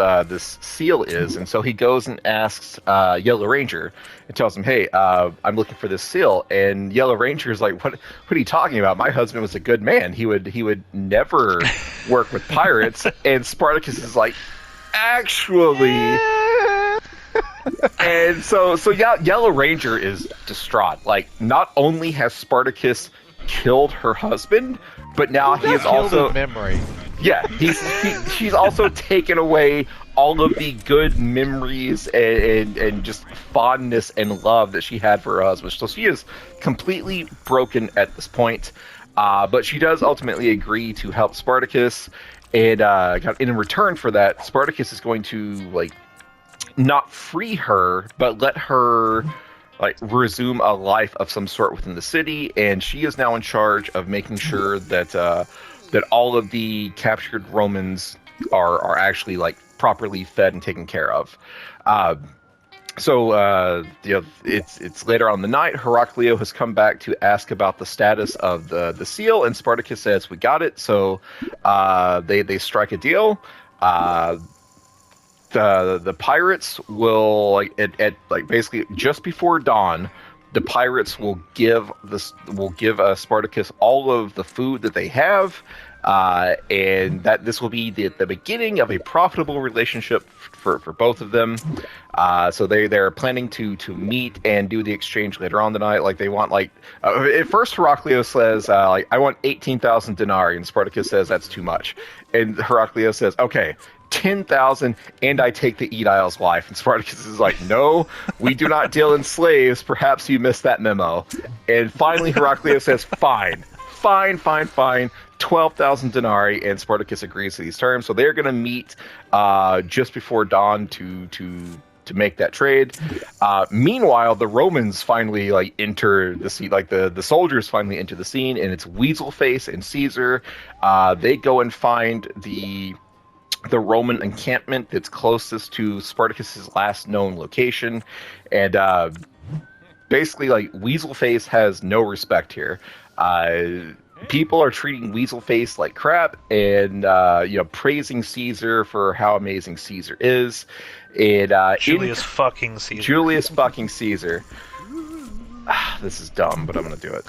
seal is, and so he goes and asks Yellow Ranger and tells him, "Hey, I'm looking for this seal." And Yellow Ranger is like, "What are you talking about? My husband was a good man. He would never work with pirates." And Spartacus is like, "Actually." And so Yellow Ranger is distraught. Like, not only has Spartacus killed her husband, but now he is also memory. Yeah, she's also taken away all of the good memories and just fondness and love that she had for her husband. So she is completely broken at this point. But she does ultimately agree to help Spartacus, and in return for that, Spartacus is going to not free her, but let her resume a life of some sort within the city, and she is now in charge of making sure that that all of the captured Romans are actually properly fed and taken care of. So it's later on in the night. Heraclio has come back to ask about the status of the seal, and Spartacus says, "We got it." So they strike a deal. The pirates will at basically just before dawn, the pirates will give Spartacus all of the food that they have, and that this will be the beginning of a profitable relationship for both of them. So they're planning to meet and do the exchange later on tonight. Like they want at first Heraclius says I want 18,000 denarii, and Spartacus says that's too much, and Heraclius says okay. 10,000 and I take the Aedile's wife. And Spartacus is like, no, we do not deal in slaves. Perhaps you missed that memo. And finally Heraclius says, fine. 12,000 denarii, and Spartacus agrees to these terms. So they're going to meet just before dawn to make that trade. Meanwhile, the Romans finally enter the scene. The soldiers finally enter the scene, and it's Weaselface and Caesar. They go and find the Roman encampment that's closest to Spartacus's last known location, and basically, Weaselface has no respect here. People are treating Weaselface like crap, and praising Caesar for how amazing Caesar is. And Julius fucking Caesar. Julius fucking Caesar. This is dumb, but I'm gonna do it.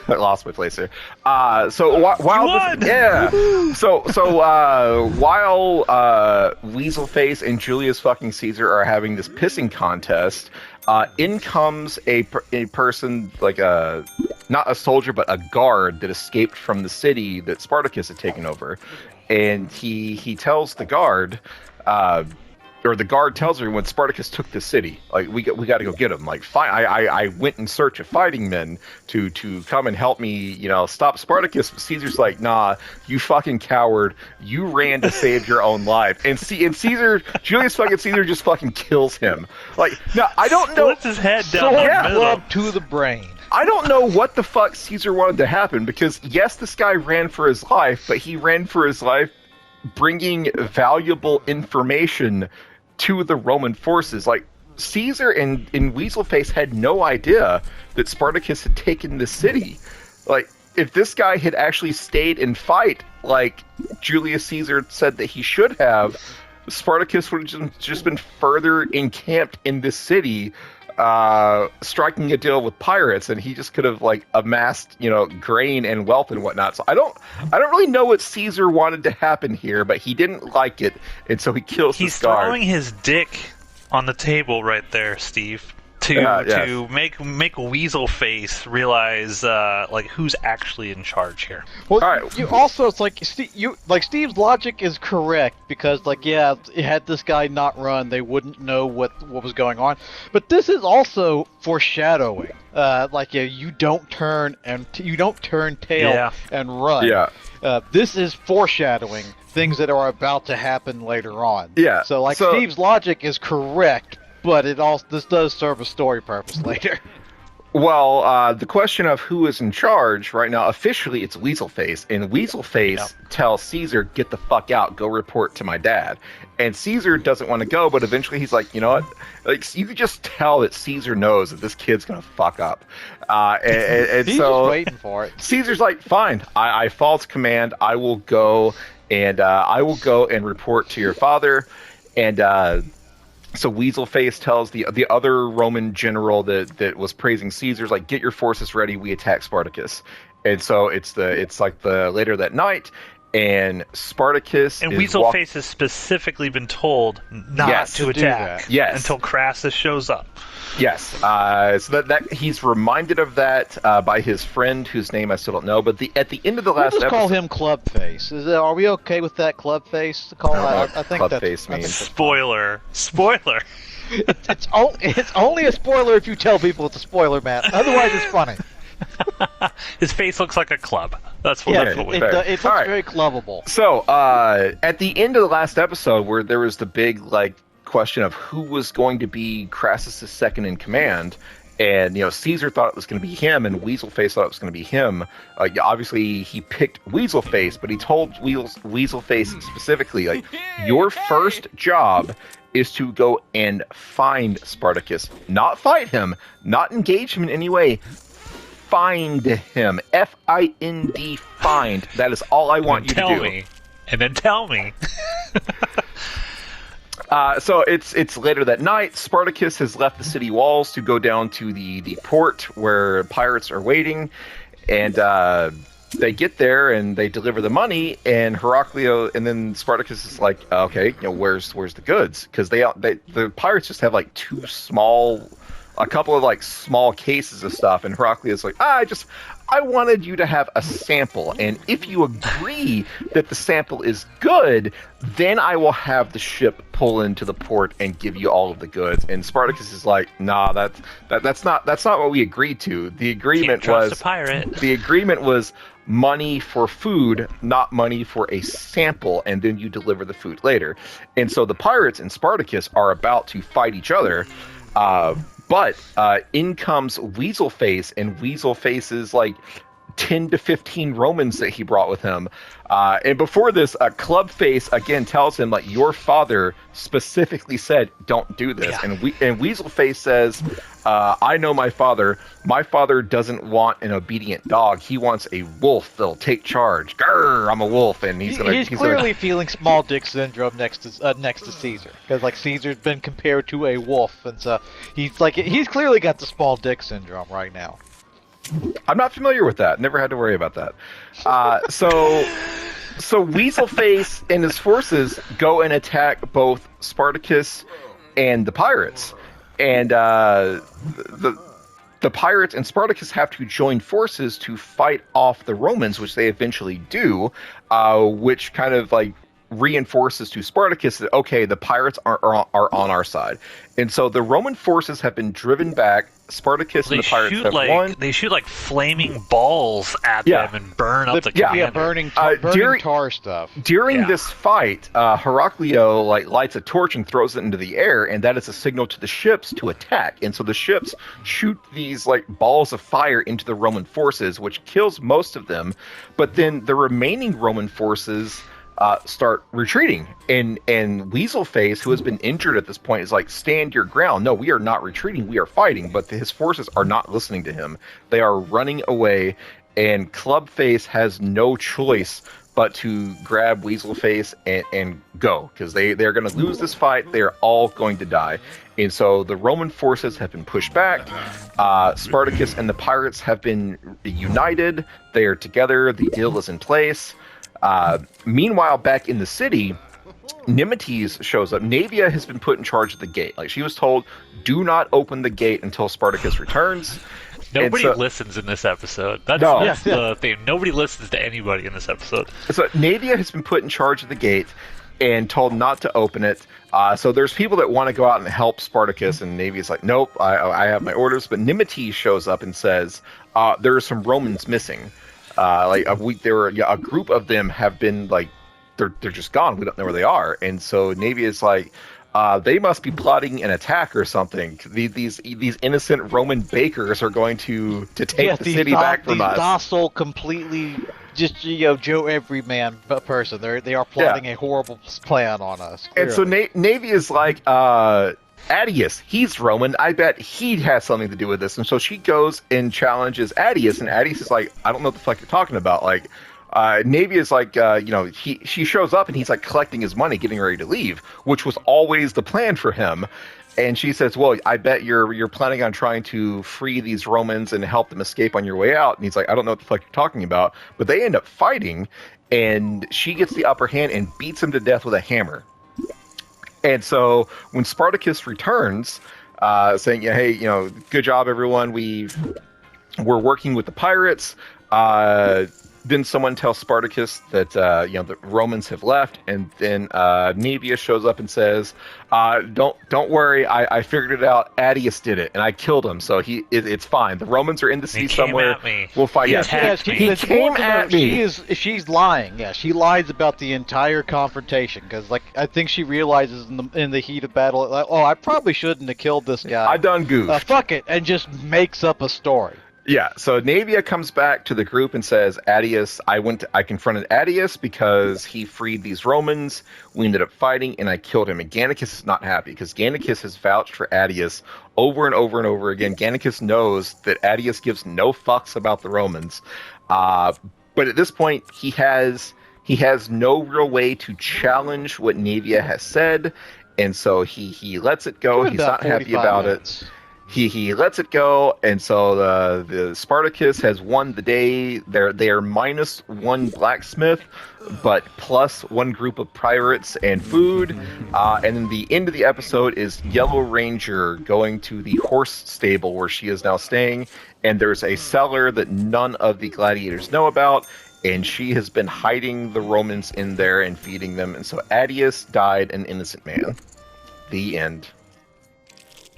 I lost my place here. While Weaselface and Julius fucking Caesar are having this pissing contest, in comes a person not a soldier but a guard that escaped from the city that Spartacus had taken over, and he tells the guard. Or the guard tells her when Spartacus took the city, we got to go get him. Fine, I went in search of fighting men to come and help me, stop Spartacus. But Caesar's like, nah, you fucking coward, you ran to save your own life. And Caesar, Julius fucking Caesar just fucking kills him. No, I don't know. Splits his head down the middle. Club to the brain. I don't know what the fuck Caesar wanted to happen, because yes, this guy ran for his life, but he ran for his life bringing valuable information to the Roman forces. Caesar and Weaselface had no idea that Spartacus had taken the city. If this guy had actually stayed and fight like Julius Caesar said that he should have, Spartacus would have just been further encamped in this city, striking a deal with pirates, and he just could have amassed grain and wealth and whatnot. So I don't really know what Caesar wanted to happen here, but he didn't like it, and so he kills this guard. He's throwing his dick on the table right there, Steve, to make Weaselface realize who's actually in charge here. Well, all right. You also, it's Steve's logic is correct, because had this guy not run, they wouldn't know what was going on. But this is also foreshadowing. You don't turn tail and run. Yeah. This is foreshadowing things that are about to happen later on. Yeah. So Steve's logic is correct, but this does serve a story purpose later. Well, the question of who is in charge right now, officially it's Weaselface, and Weaselface tells Caesar, get the fuck out, go report to my dad. And Caesar doesn't want to go, but eventually he's like, you know what? You can just tell that Caesar knows that this kid's gonna fuck up. And he's so just waiting for it. Caesar's like, fine, I fall to command, I will go and report to your father. And so Weaselface tells the other Roman general that was praising Caesar's get your forces ready, we attack Spartacus. And so it's the later that night, and Spartacus and Weaselface has specifically been told not to attack until Crassus shows up. Yes, so that he's reminded of that by his friend, whose name I still don't know. But at the end of the last episode, call him Clubface. Are we okay with that, Clubface? I think Clubface means. Spoiler. It's only a spoiler if you tell people it's a spoiler, Matt. Otherwise, it's funny. His face looks like a club. That's what it looks very clubbable. So at the end of the last episode, where there was the big question of who was going to be Crassus' second in command, and Caesar thought it was going to be him, and Weaselface thought it was going to be him. Obviously, he picked Weaselface, but he told Weaselface specifically, your first job is to go and find Spartacus, not fight him, not engage him in any way. Find him. F-I-N-D, find. That is all I want you to do. And then tell me. So it's later that night. Spartacus has left the city walls to go down to the port where pirates are waiting. And they get there and they deliver the money, and Heraclio, and then Spartacus is like, okay, where's the goods? Because the pirates just have like a couple of like small cases of stuff, and Heraclio's like, I wanted you to have a sample, and if you agree that the sample is good, then I will have the ship pull into the port and give you all of the goods. And Spartacus is like, nah, that's not what we agreed to. The agreement was a pirate. The agreement was money for food, not money for a sample, and then you deliver the food later. And so the pirates and Spartacus are about to fight each other. But in comes Weaselface, and Weaselface is like 10 to 15 Romans that he brought with him. And before this, Clubface again tells him, like, your father specifically said, don't do this. Yeah. And Weaselface says, I know my father. My father doesn't want an obedient dog. He wants a wolf that'll take charge. Grr, I'm a wolf. And he's clearly feeling small dick syndrome next to Caesar. Because, like, Caesar's been compared to a wolf. And so he's clearly got the small dick syndrome right now. I'm not familiar with that. Never had to worry about that. So Weaselface and his forces go and attack both Spartacus and the pirates. And the pirates and Spartacus have to join forces to fight off the Romans, which they eventually do, which kind of like reinforces to Spartacus that, okay, the pirates are on our side. And so the Roman forces have been driven back. Spartacus and the pirates have won. They shoot like flaming balls at them and burn up the commander. Yeah, burning tar stuff. During this fight, Heraclio lights a torch and throws it into the air, and that is a signal to the ships to attack. And so the ships shoot these like balls of fire into the Roman forces, which kills most of them. But then the remaining Roman forces start retreating, and Weaselface, who has been injured at this point, is like, stand your ground. No, we are not retreating, we are fighting. But his forces are not listening to him. They are running away, and Clubface has no choice but to grab Weaselface and go, because they're going to lose this fight. They're all going to die. And so the Roman forces have been pushed back. Spartacus and the pirates have been united. They are together. The deal is in place. Meanwhile, back in the city, Nemetes shows up. Naevia has been put in charge of the gate. Like, she was told, do not open the gate until Spartacus returns. Nobody listens in this episode. That's the thing. Nobody listens to anybody in this episode. So Naevia has been put in charge of the gate and told not to open it. So there's people that want to go out and help Spartacus, and Naevia's like, nope, I have my orders. But Nemetes shows up and says, there are some Romans missing. A group of them have been like, they're just gone. We don't know where they are. And so Naevia is like, they must be plotting an attack or something. These innocent Roman bakers are going to take the city back from us. Docile, completely just Joe everyman person. They are plotting a horrible plan on us. Clearly. And so Naevia is like, Attius, he's Roman. I bet he has something to do with this. And so she goes and challenges Attius, and Attius is like, I don't know what the fuck you're talking about. Like, Naevia is like, she shows up and he's like collecting his money, getting ready to leave, which was always the plan for him. And she says, well, I bet you're planning on trying to free these Romans and help them escape on your way out. And he's like, I don't know what the fuck you're talking about. But they end up fighting, and she gets the upper hand and beats him to death with a hammer. And so when Spartacus returns, saying, hey, good job, everyone. We're working with the pirates. Then someone tells Spartacus that the Romans have left, and then Naevia shows up and says, "Don't worry, I figured it out. Attius did it, and I killed him, so it's fine. The Romans are in the sea somewhere. We'll fight." He came at me. She's lying. Yeah, she lies about the entire confrontation because, like, I think she realizes in the heat of battle, like, oh, I probably shouldn't have killed this guy. I done goofed. Fuck it, and just makes up a story. Yeah, so Naevia comes back to the group and says, Attius, I confronted Attius because he freed these Romans. We ended up fighting, and I killed him. And Gannicus is not happy because Gannicus has vouched for Attius over and over and over again. Gannicus knows that Attius gives no fucks about the Romans. But at this point, he has no real way to challenge what Naevia has said, and so he lets it go. He's not happy about it. he lets it go, and so the Spartacus has won the day. They are minus one blacksmith, but plus one group of pirates and food. And then the end of the episode is Yellow Ranger going to the horse stable where she is now staying, and there's a cellar that none of the gladiators know about, and she has been hiding the Romans in there and feeding them, and so Attius died an innocent man. The end.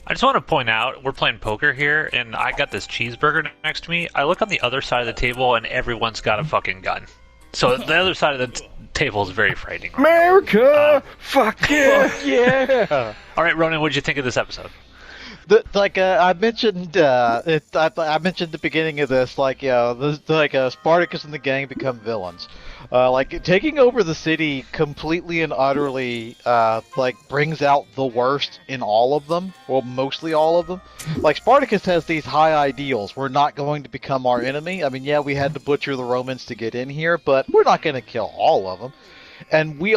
I just want to point out, we're playing poker here, and I got this cheeseburger next to me. I look on the other side of the table, and everyone's got a fucking gun. So the other side of the table is very frightening. America! Fuck yeah! Fuck yeah! All right, Ronan, what did you think of this episode? I mentioned, I mentioned at the beginning of this, Spartacus and the gang become villains. Taking over the city completely and utterly, brings out the worst in all of them. Well, mostly all of them. Like, Spartacus has these high ideals. We're not going to become our enemy. I mean, yeah, we had to butcher the Romans to get in here, but we're not going to kill all of them. And we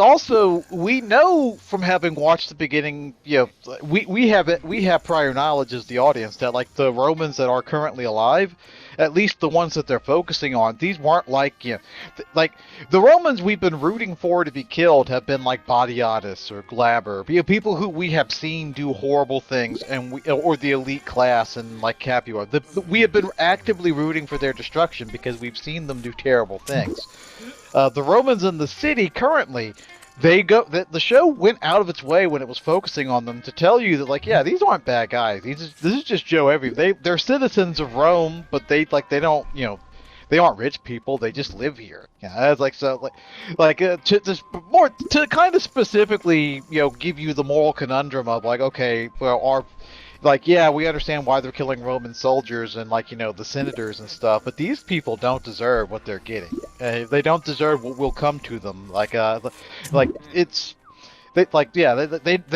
know from having watched the beginning, we have prior knowledge as the audience that, like, the Romans that are currently alive, at least the ones that they're focusing on, these weren't the Romans we've been rooting for to be killed have been like Batiatus or Glaber, people who we have seen do horrible things, or the elite class and like Capua. We have been actively rooting for their destruction because we've seen them do terrible things. The Romans in the city currently, the show went out of its way when it was focusing on them to tell you that, these aren't bad guys. This is just Joe Every. They're citizens of Rome, but they don't, they aren't rich people. They just live here. Yeah, it's to kind of specifically, give you the moral conundrum of okay, well, we understand why they're killing Roman soldiers and the senators and stuff, but these people don't deserve what they're getting. They don't deserve what will come to them. They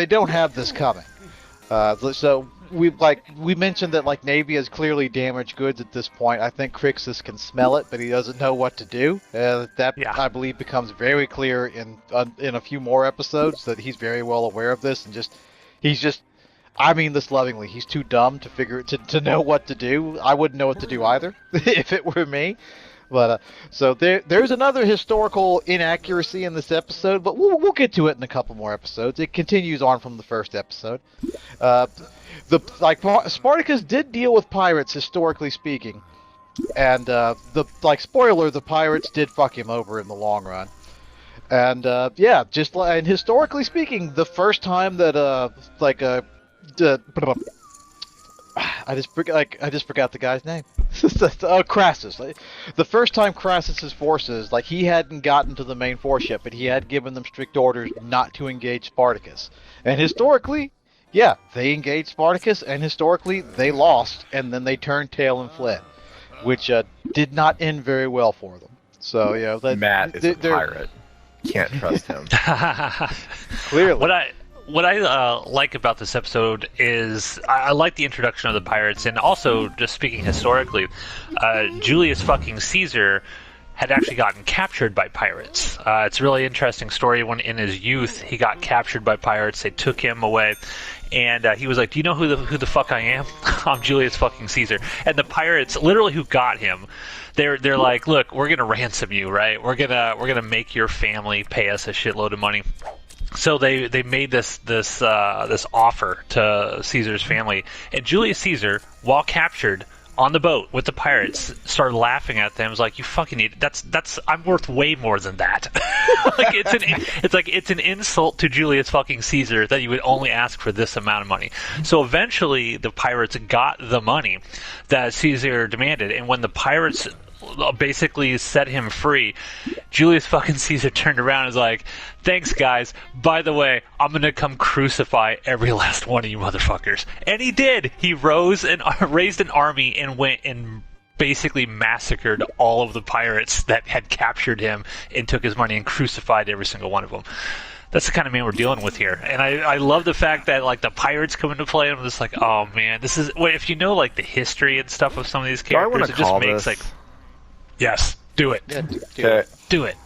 don't have this coming. So we mentioned that Navy has clearly damaged goods at this point. I think Crixus can smell it, but he doesn't know what to do. I believe becomes very clear in a few more episodes that he's very well aware of this, and I mean this lovingly. He's too dumb to know what to do. I wouldn't know what to do either if it were me. But so there's another historical inaccuracy in this episode, but we'll get to it in a couple more episodes. It continues on from the first episode. Spartacus did deal with pirates historically speaking, and spoiler, the pirates did fuck him over in the long run. And and historically speaking, the first time that I just forgot the guy's name. Crassus. The first time Crassus's forces, he hadn't gotten to the main force yet, but he had given them strict orders not to engage Spartacus. And historically, they engaged Spartacus, and historically they lost, and then they turned tail and fled, which did not end very well for them. So Matt is a pirate. Can't trust him. Clearly. What I like about this episode is I like the introduction of the pirates, and also, just speaking historically, Julius fucking Caesar had actually gotten captured by pirates. It's a really interesting story. When in his youth he got captured by pirates, they took him away, and he was like, "Do you know who the fuck I am? I'm Julius fucking Caesar." And the pirates, literally, who got him, they're like, "Look, we're gonna ransom you, right? We're gonna make your family pay us a shitload of money." So they made this offer to Caesar's family, and Julius Caesar, while captured on the boat with the pirates, started laughing at them. Was like, "You fucking idiot! That's I'm worth way more than that." It's an insult to Julius fucking Caesar that you would only ask for this amount of money. So eventually, the pirates got the money that Caesar demanded, and when the pirates basically set him free, Julius fucking Caesar turned around and was like, "Thanks, guys. By the way, I'm gonna come crucify every last one of you motherfuckers." And he did. He raised an army and went and basically massacred all of the pirates that had captured him and took his money and crucified every single one of them. That's the kind of man we're dealing with here. And I love the fact that the pirates come into play, and I'm just like, oh man, this is if you know the history and stuff of some of these characters, it just makes yes, do it. Yeah, do it.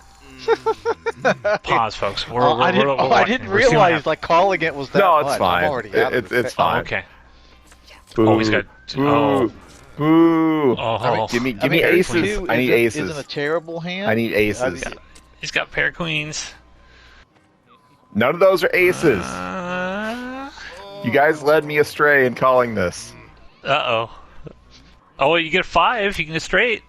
Pause, folks. I didn't realize calling it was that. No, it's much. fine. I'm already out of it. It's fine. Oh, okay. Boo. Oh, he's got. Boo. Oh. Boo. Oh. Give me Ace aces. 2 I need aces. isn't a terrible hand. I need aces. He's got pair of queens. None of those are aces. You guys led me astray in calling this. Uh-oh. Oh, you get 5. You can get straight.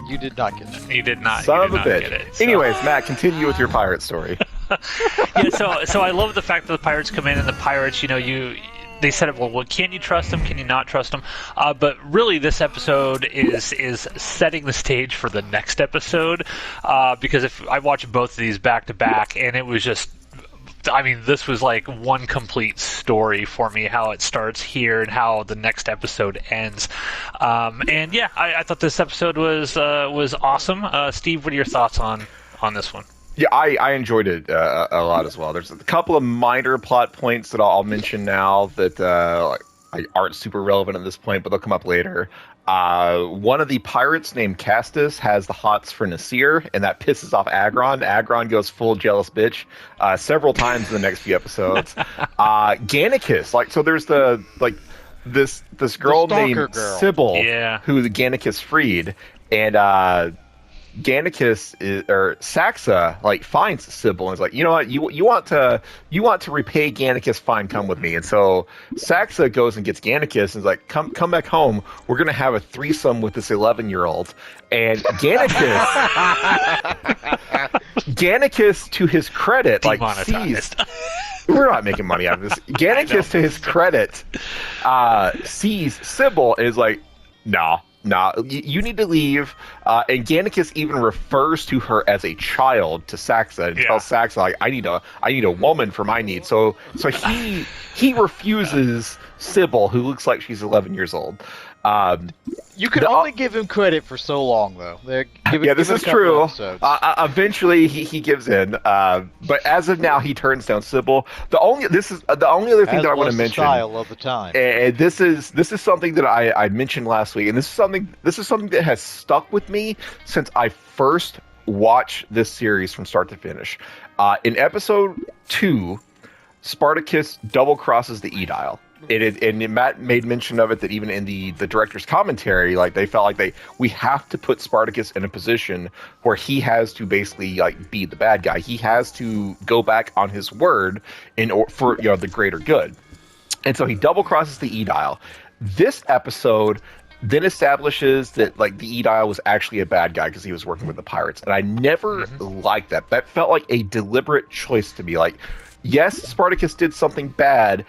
You did not get it. You did not. Son you of did a not bitch. Get it, so. Anyways, Matt, continue with your pirate story. Yeah, so I love the fact that the pirates come in, and the pirates, they set up, well, can you trust them? Can you not trust them? But really, this episode is setting the stage for the next episode, because if I watched both of these back to back, and it was just, I mean, this was like one complete story for me, how it starts here and how the next episode ends. And yeah, I thought this episode was awesome. Steve, what are your thoughts on this one? Yeah, I enjoyed it a lot as well. There's a couple of minor plot points that I'll mention now that aren't super relevant at this point, but they'll come up later. One of the pirates named Castus has the hots for Nasir, and that pisses off Agron. Agron goes full jealous bitch several times in the next few episodes. Gannicus, so there's this girl named Sybil, who the Gannicus freed, and Saxa finds Sybil and is like, you know what, you want to repay Gannicus, fine, come with me. And so Saxa goes and gets Gannicus and is like, come back home, we're gonna have a threesome with this 11-year-old. And Gannicus to his credit sees, we're not making money out of this. Gannicus to his credit sees Sybil and is like, nah, you need to leave. And Gannicus even refers to her as a child to Saxa and tells Saxa, I need a woman for my needs. So he refuses Sybil, who looks like she's 11 years old. You can only give him credit for so long, though. This is true. Eventually, he gives in. But as of now, he turns down Sybil. The only other thing that I want to mention. Style of the time. And this is something that I mentioned last week, and this is something that has stuck with me since I first watched this series from start to finish. In episode 2, Spartacus double crosses the Edile. And Matt made mention of it that even in the director's commentary, they felt like we have to put Spartacus in a position where he has to basically be the bad guy. He has to go back on his word for the greater good. And so he double crosses the Edile. This episode then establishes that the Edile was actually a bad guy because he was working with the pirates, and I never liked that. That felt like a deliberate choice to me. Yes, Spartacus did something bad,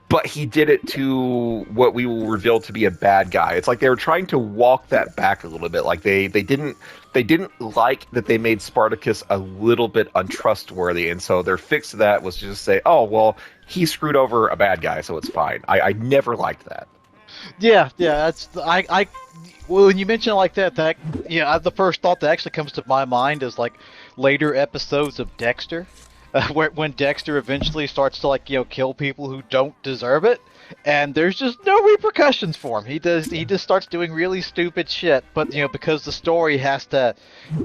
but he did it to what we will reveal to be a bad guy. It's like they were trying to walk that back a little bit. They didn't like that they made Spartacus a little bit untrustworthy, and so their fix to that was to just say, oh, well, he screwed over a bad guy, so it's fine. I never liked that. Yeah, that's well, when you mention it like that, the first thought that actually comes to my mind is later episodes of Dexter. When Dexter eventually starts to kill people who don't deserve it, and there's just no repercussions for him. He just starts doing really stupid shit. But because the story has to,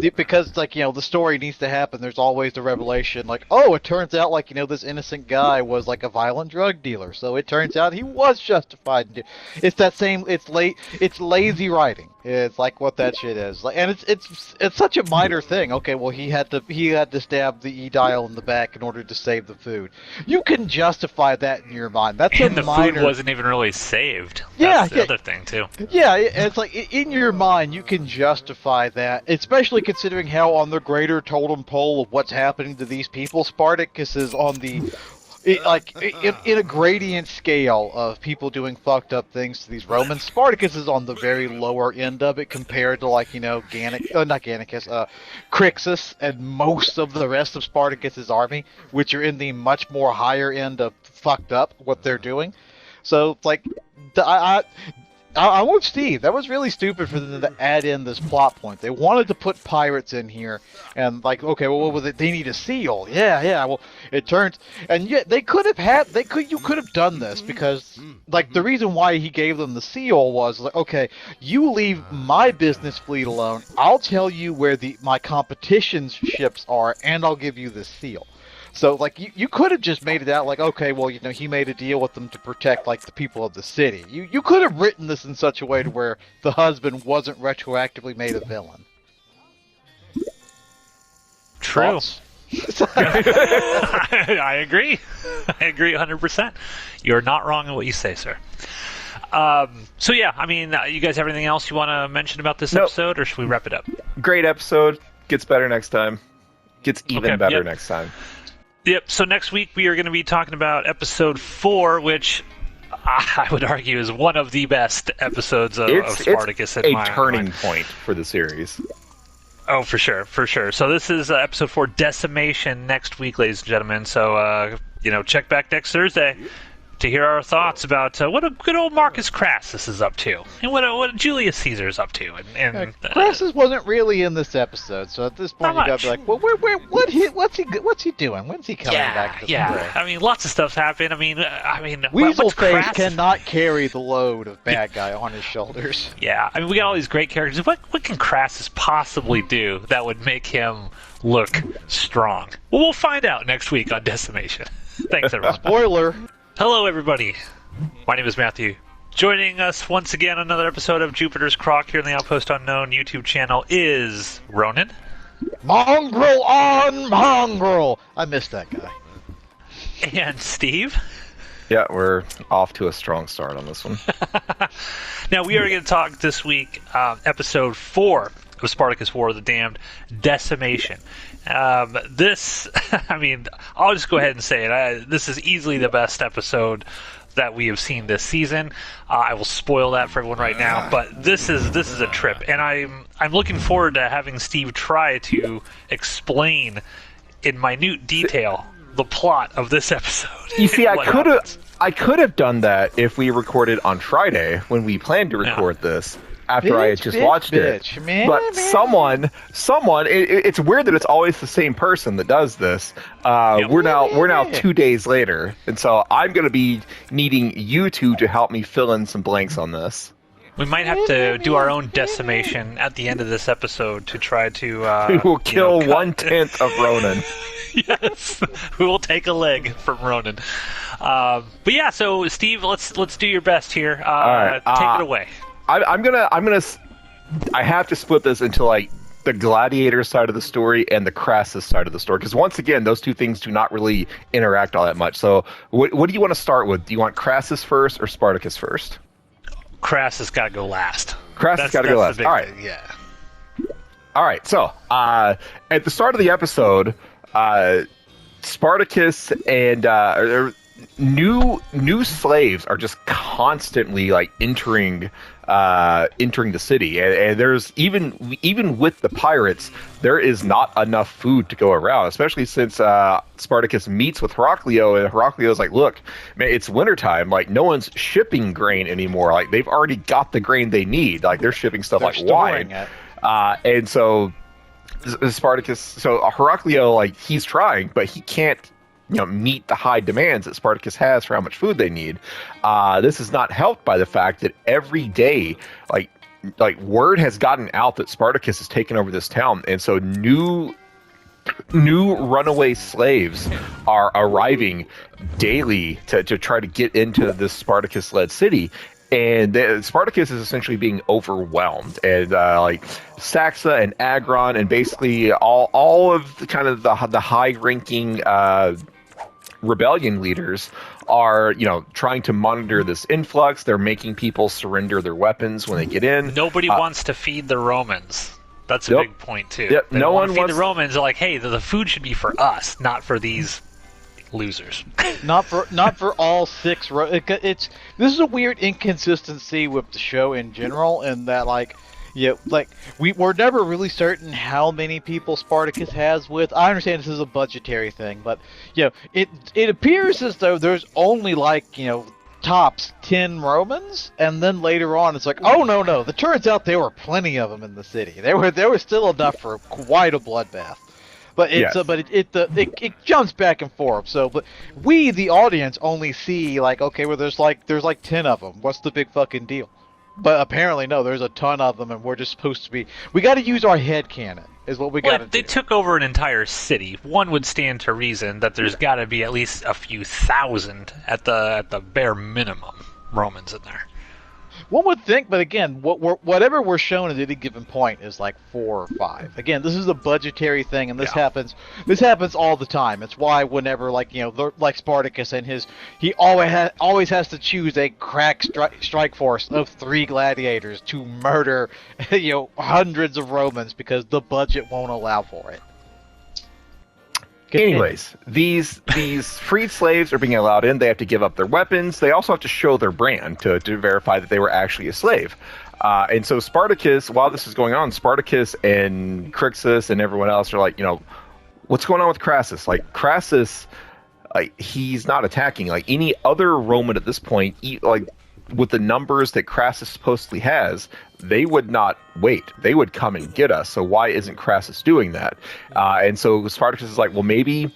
because the story needs to happen. There's always the revelation, oh, it turns out this innocent guy was a violent drug dealer. So it turns out he was justified. It's that same. It's lazy writing. It's what that shit is. And it's such a minor thing. Okay, well he had to stab the Edile in the back in order to save the food. You can justify that in your mind. That's and a minor. Food wasn't even really saved. That's the other thing too. Yeah, it's in your mind you can justify that, especially considering how on the greater totem pole of what's happening to these people, Spartacus is on the in a gradient scale of people doing fucked up things to these Romans. Spartacus is on the very lower end of it compared to Crixus and most of the rest of Spartacus's army, which are in the much more higher end of fucked up what they're doing. So I'm with Steve. That was really stupid for them to add in this plot point. They wanted to put pirates in here, and okay, well, what was it? They need a seal. Yeah. Well, it turns, and yet you could have done this because, the reason why he gave them the seal was okay, you leave my business fleet alone. I'll tell you where my competition's ships are, and I'll give you the seal. So, like, you could have just made it out like, okay, well, you know, he made a deal with them to protect, like, the people of the city. You could have written this in such a way to where the husband wasn't retroactively made a villain. True. Thoughts? I agree. I agree 100%. You're not wrong in what you say, sir. So yeah, I mean, you guys have anything else you want to mention about this episode, or should we wrap it up? Great episode. Gets better next time. Gets even better next time. Yep. So next week we are going to be talking about episode 4, which I would argue is one of the best episodes of Spartacus. It's a turning point for the series. Oh, for sure, for sure. So this is episode 4, Decimation, next week, ladies and gentlemen. So, check back next Thursday to hear our thoughts about what a good old Marcus Crassus is up to, and what Julius Caesar is up to. And Crassus wasn't really in this episode, so at this point you gotta be like, well, what's he doing? When's he coming back? I mean, lots of stuff's happened. I mean, Weaselface cannot carry the load of bad guy on his shoulders. Yeah, I mean, we got all these great characters. What can Crassus possibly do that would make him look strong? Well, we'll find out next week on Decimation. Thanks, everyone. Spoiler. Hello, everybody. My name is Matthew. Joining us once again on another episode of Jupiter's Croc here on the Outpost Unknown YouTube channel is Ronan. Mongrel on mongrel. I missed that guy. And Steve. Yeah, we're off to a strong start on this one. Now, we are going to talk this week, episode 4 of Spartacus War of the Damned, Decimation. This, I mean, I'll just go ahead and say it. This is easily the best episode that we have seen this season. I will spoil that for everyone right now, but this is a trip, and I'm looking forward to having Steve try to explain in minute detail the plot of this episode. You see, I could have done that if we recorded on Friday when we planned to record this. After I had just watched it. But someone, it's weird that it's always the same person that does this. We're now 2 days later, and so I'm going to be needing you two to help me fill in some blanks on this. We might have to do our own decimation at the end of this episode to try to... we will kill 1/10 of Ronan. Yes, we will take a leg from Ronan. But yeah, so Steve, let's do your best here. All right, take it away. I'm gonna. I have to split this into like the gladiator side of the story and the Crassus side of the story, because once again, those two things do not really interact all that much. So, what do you want to start with? Do you want Crassus first or Spartacus first? Crassus got to go last. Crassus got to go last. All right. Yeah. All right. So, at the start of the episode, Spartacus and new slaves are just constantly like entering the city, and there's even with the pirates, there is not enough food to go around, especially since Spartacus meets with Heraclio, and Heraclio's like, look, man, it's wintertime, like no one's shipping grain anymore, like they've already got the grain they need, like they're shipping stuff like wine, and so Heraclio, like, he's trying, but he can't meet the high demands that Spartacus has for how much food they need. This is not helped by the fact that every day, like word has gotten out that Spartacus has taken over this town, and so new runaway slaves are arriving daily to try to get into this Spartacus-led city. And Spartacus is essentially being overwhelmed, and like Saxa and Agron, and basically all of the kind of the high-ranking rebellion leaders are trying to monitor this influx. They're making people surrender their weapons when they get in. Nobody wants to feed the Romans. That's a big point too. Yep. They no one wants to feed the Romans. They're like, hey, the food should be for us, not for these losers. not for all 6. This is a weird inconsistency with the show in general, in that we're never really certain how many people Spartacus has with. I understand this is a budgetary thing, but it appears as though there's only tops 10 Romans, and then later on it's like, oh no, it turns out there were plenty of them in the city. There were still enough for quite a bloodbath. But it jumps back and forth. So, but we, the audience, only see there's 10 of them. What's the big fucking deal? But apparently, no, there's a ton of them, and we're just supposed to be. We got to use our head canon. is what we Well, got to if they do. took over an entire city, one would stand to reason that there's got to be at least a few thousand at the bare minimum Romans in there. One would think, but again, whatever we're shown at any given point is like 4 or 5. Again, this is a budgetary thing, and this Yeah. happens. This happens all the time. It's why whenever, like like Spartacus and he always has to choose a crack strike force of 3 gladiators to murder, hundreds of Romans because the budget won't allow for it. Anyways, these freed slaves are being allowed in. They have to give up their weapons. They also have to show their brand to verify that they were actually a slave. And so Spartacus, while this is going on, Spartacus and Crixus and everyone else are like, what's going on with Crassus? Like, Crassus, he's not attacking. Like, any other Roman at this point, with the numbers that Crassus supposedly has, they would not wait. They would come and get us. So why isn't Crassus doing that? And so Spartacus is like, well, maybe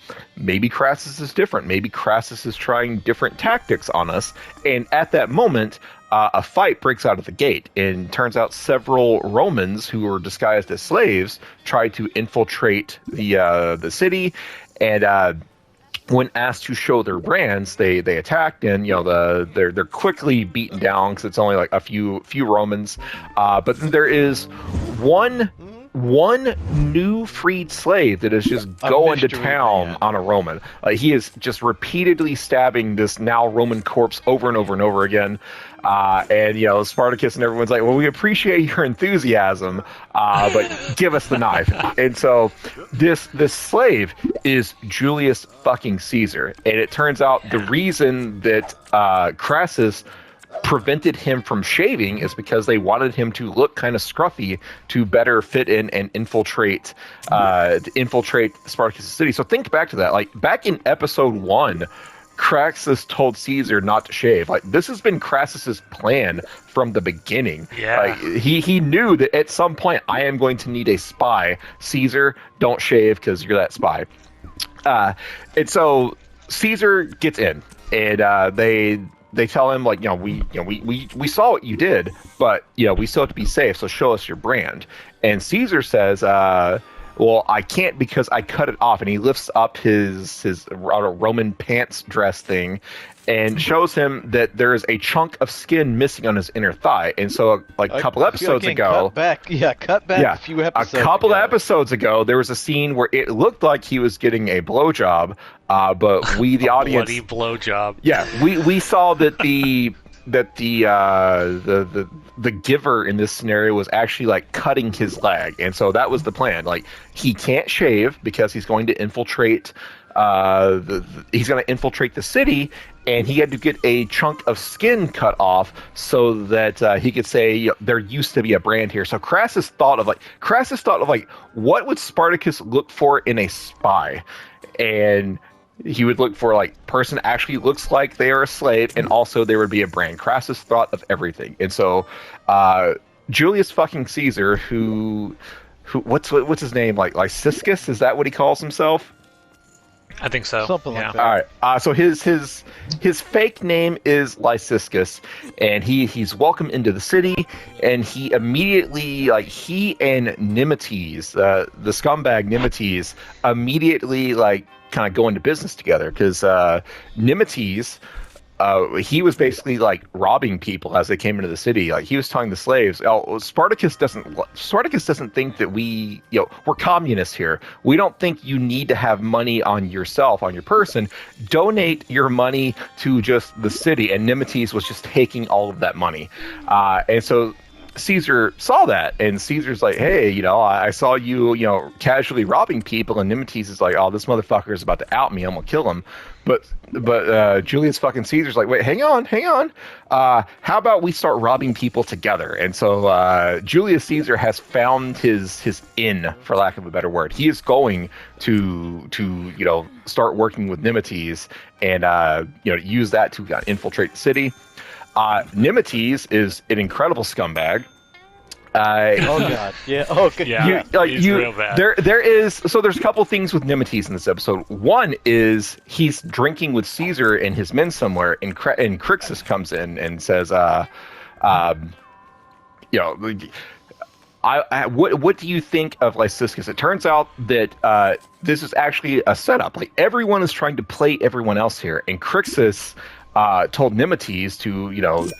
Crassus is different. Maybe Crassus is trying different tactics on us. And at that moment, a fight breaks out of the gate. And turns out several Romans who were disguised as slaves tried to infiltrate the city. And when asked to show their brands, they attacked, and they're quickly beaten down because it's only like a few Romans. But then there is one new freed slave that is just going to town on a Roman. He is just repeatedly stabbing this now Roman corpse over and over and over again. And Spartacus and everyone's like, well, we appreciate your enthusiasm, but give us the knife. And so this slave is Julius fucking Caesar. And it turns out the reason that Crassus prevented him from shaving is because they wanted him to look kind of scruffy to better fit in and infiltrate Spartacus' city. So think back to that. Like, back in episode 1, Crassus told Caesar not to shave. Like, this has been Crassus's plan from the beginning. Yeah. Like, he knew that at some point, I am going to need a spy. Caesar, don't shave because you're that spy. And so Caesar gets in, and they tell him, like, we saw what you did, but we still have to be safe. So show us your brand. And Caesar says, well, I can't because I cut it off. And he lifts up his Roman pants dress thing and shows him that there is a chunk of skin missing on his inner thigh. And so a couple episodes ago, cut back a few episodes a couple of episodes ago, there was a scene where it looked like he was getting a blowjob, but we, the audience, bloody blowjob. Yeah, we saw that the giver in this scenario was actually like cutting his leg, and so that was the plan. Like, he can't shave because he's going to infiltrate the city, and he had to get a chunk of skin cut off so that he could say there used to be a brand here. So Crassus thought of what would Spartacus look for in a spy, and he would look for person actually looks like they are a slave, and also there would be a brand. Crassus thought of everything. And so Julius fucking Caesar, who what's his name, Lyciscus, is that what he calls himself? I think so. Something like that. All right. So his fake name is Lyciscus, and he's welcomed into the city, and he immediately, he and Nemetes, the scumbag Nemetes, immediately kind of go into business together, because Nemetes, he was basically robbing people as they came into the city. He was telling the slaves, Spartacus doesn't think that we're communists here. We don't think you need to have money on yourself, on your person. Donate your money to just the city. And Nemetes was just taking all of that money. And so Caesar saw that, and Caesar's like, hey, I saw you, casually robbing people, and Nemetes is like, oh, this motherfucker is about to out me, I'm gonna kill him. But Julius fucking Caesar's like, wait, hang on. How about we start robbing people together? And so Julius Caesar has found his in, for lack of a better word. He is going to start working with Nemetes and use that to infiltrate the city. Nemetes is an incredible scumbag. Oh god, yeah. Oh god, yeah. He's real bad. There's a couple things with Nemetes in this episode. One is he's drinking with Caesar and his men somewhere, and Crixus comes in and says, what do you think of Lysistrata? It turns out that this is actually a setup. Like, everyone is trying to play everyone else here, and Crixus told Nemetes to,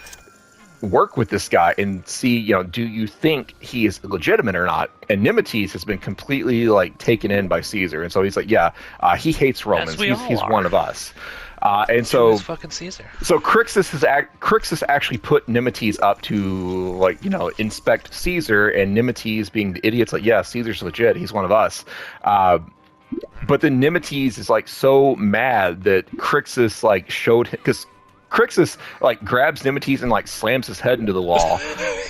work with this guy and see, do you think he is legitimate or not? And Nemetes has been completely taken in by Caesar, and so he's like, yeah, he hates Romans. He's one of us. And so fucking Caesar. So Crixus actually put Nemetes up to inspect Caesar, and Nemetes, being the idiot's like, yeah, Caesar's legit. He's one of us. But then Nemetes is so mad that Crixus showed him, because Crixus grabs Nemetes and slams his head into the wall.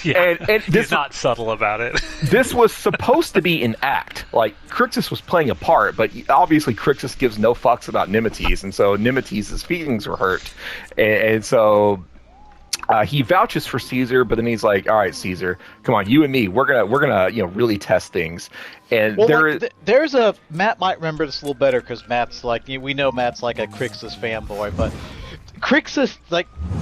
Yeah, and this, he's not subtle about it. This was supposed to be an act. Crixus was playing a part, but obviously Crixus gives no fucks about Nemetes, and so Nemetes' feelings were hurt, and so he vouches for Caesar, but then he's like, all right, Caesar, come on, you and me, we're gonna really test things. And there's a Matt might remember this a little better because Matt's we know Matt's a Crixus fanboy, but Crixus,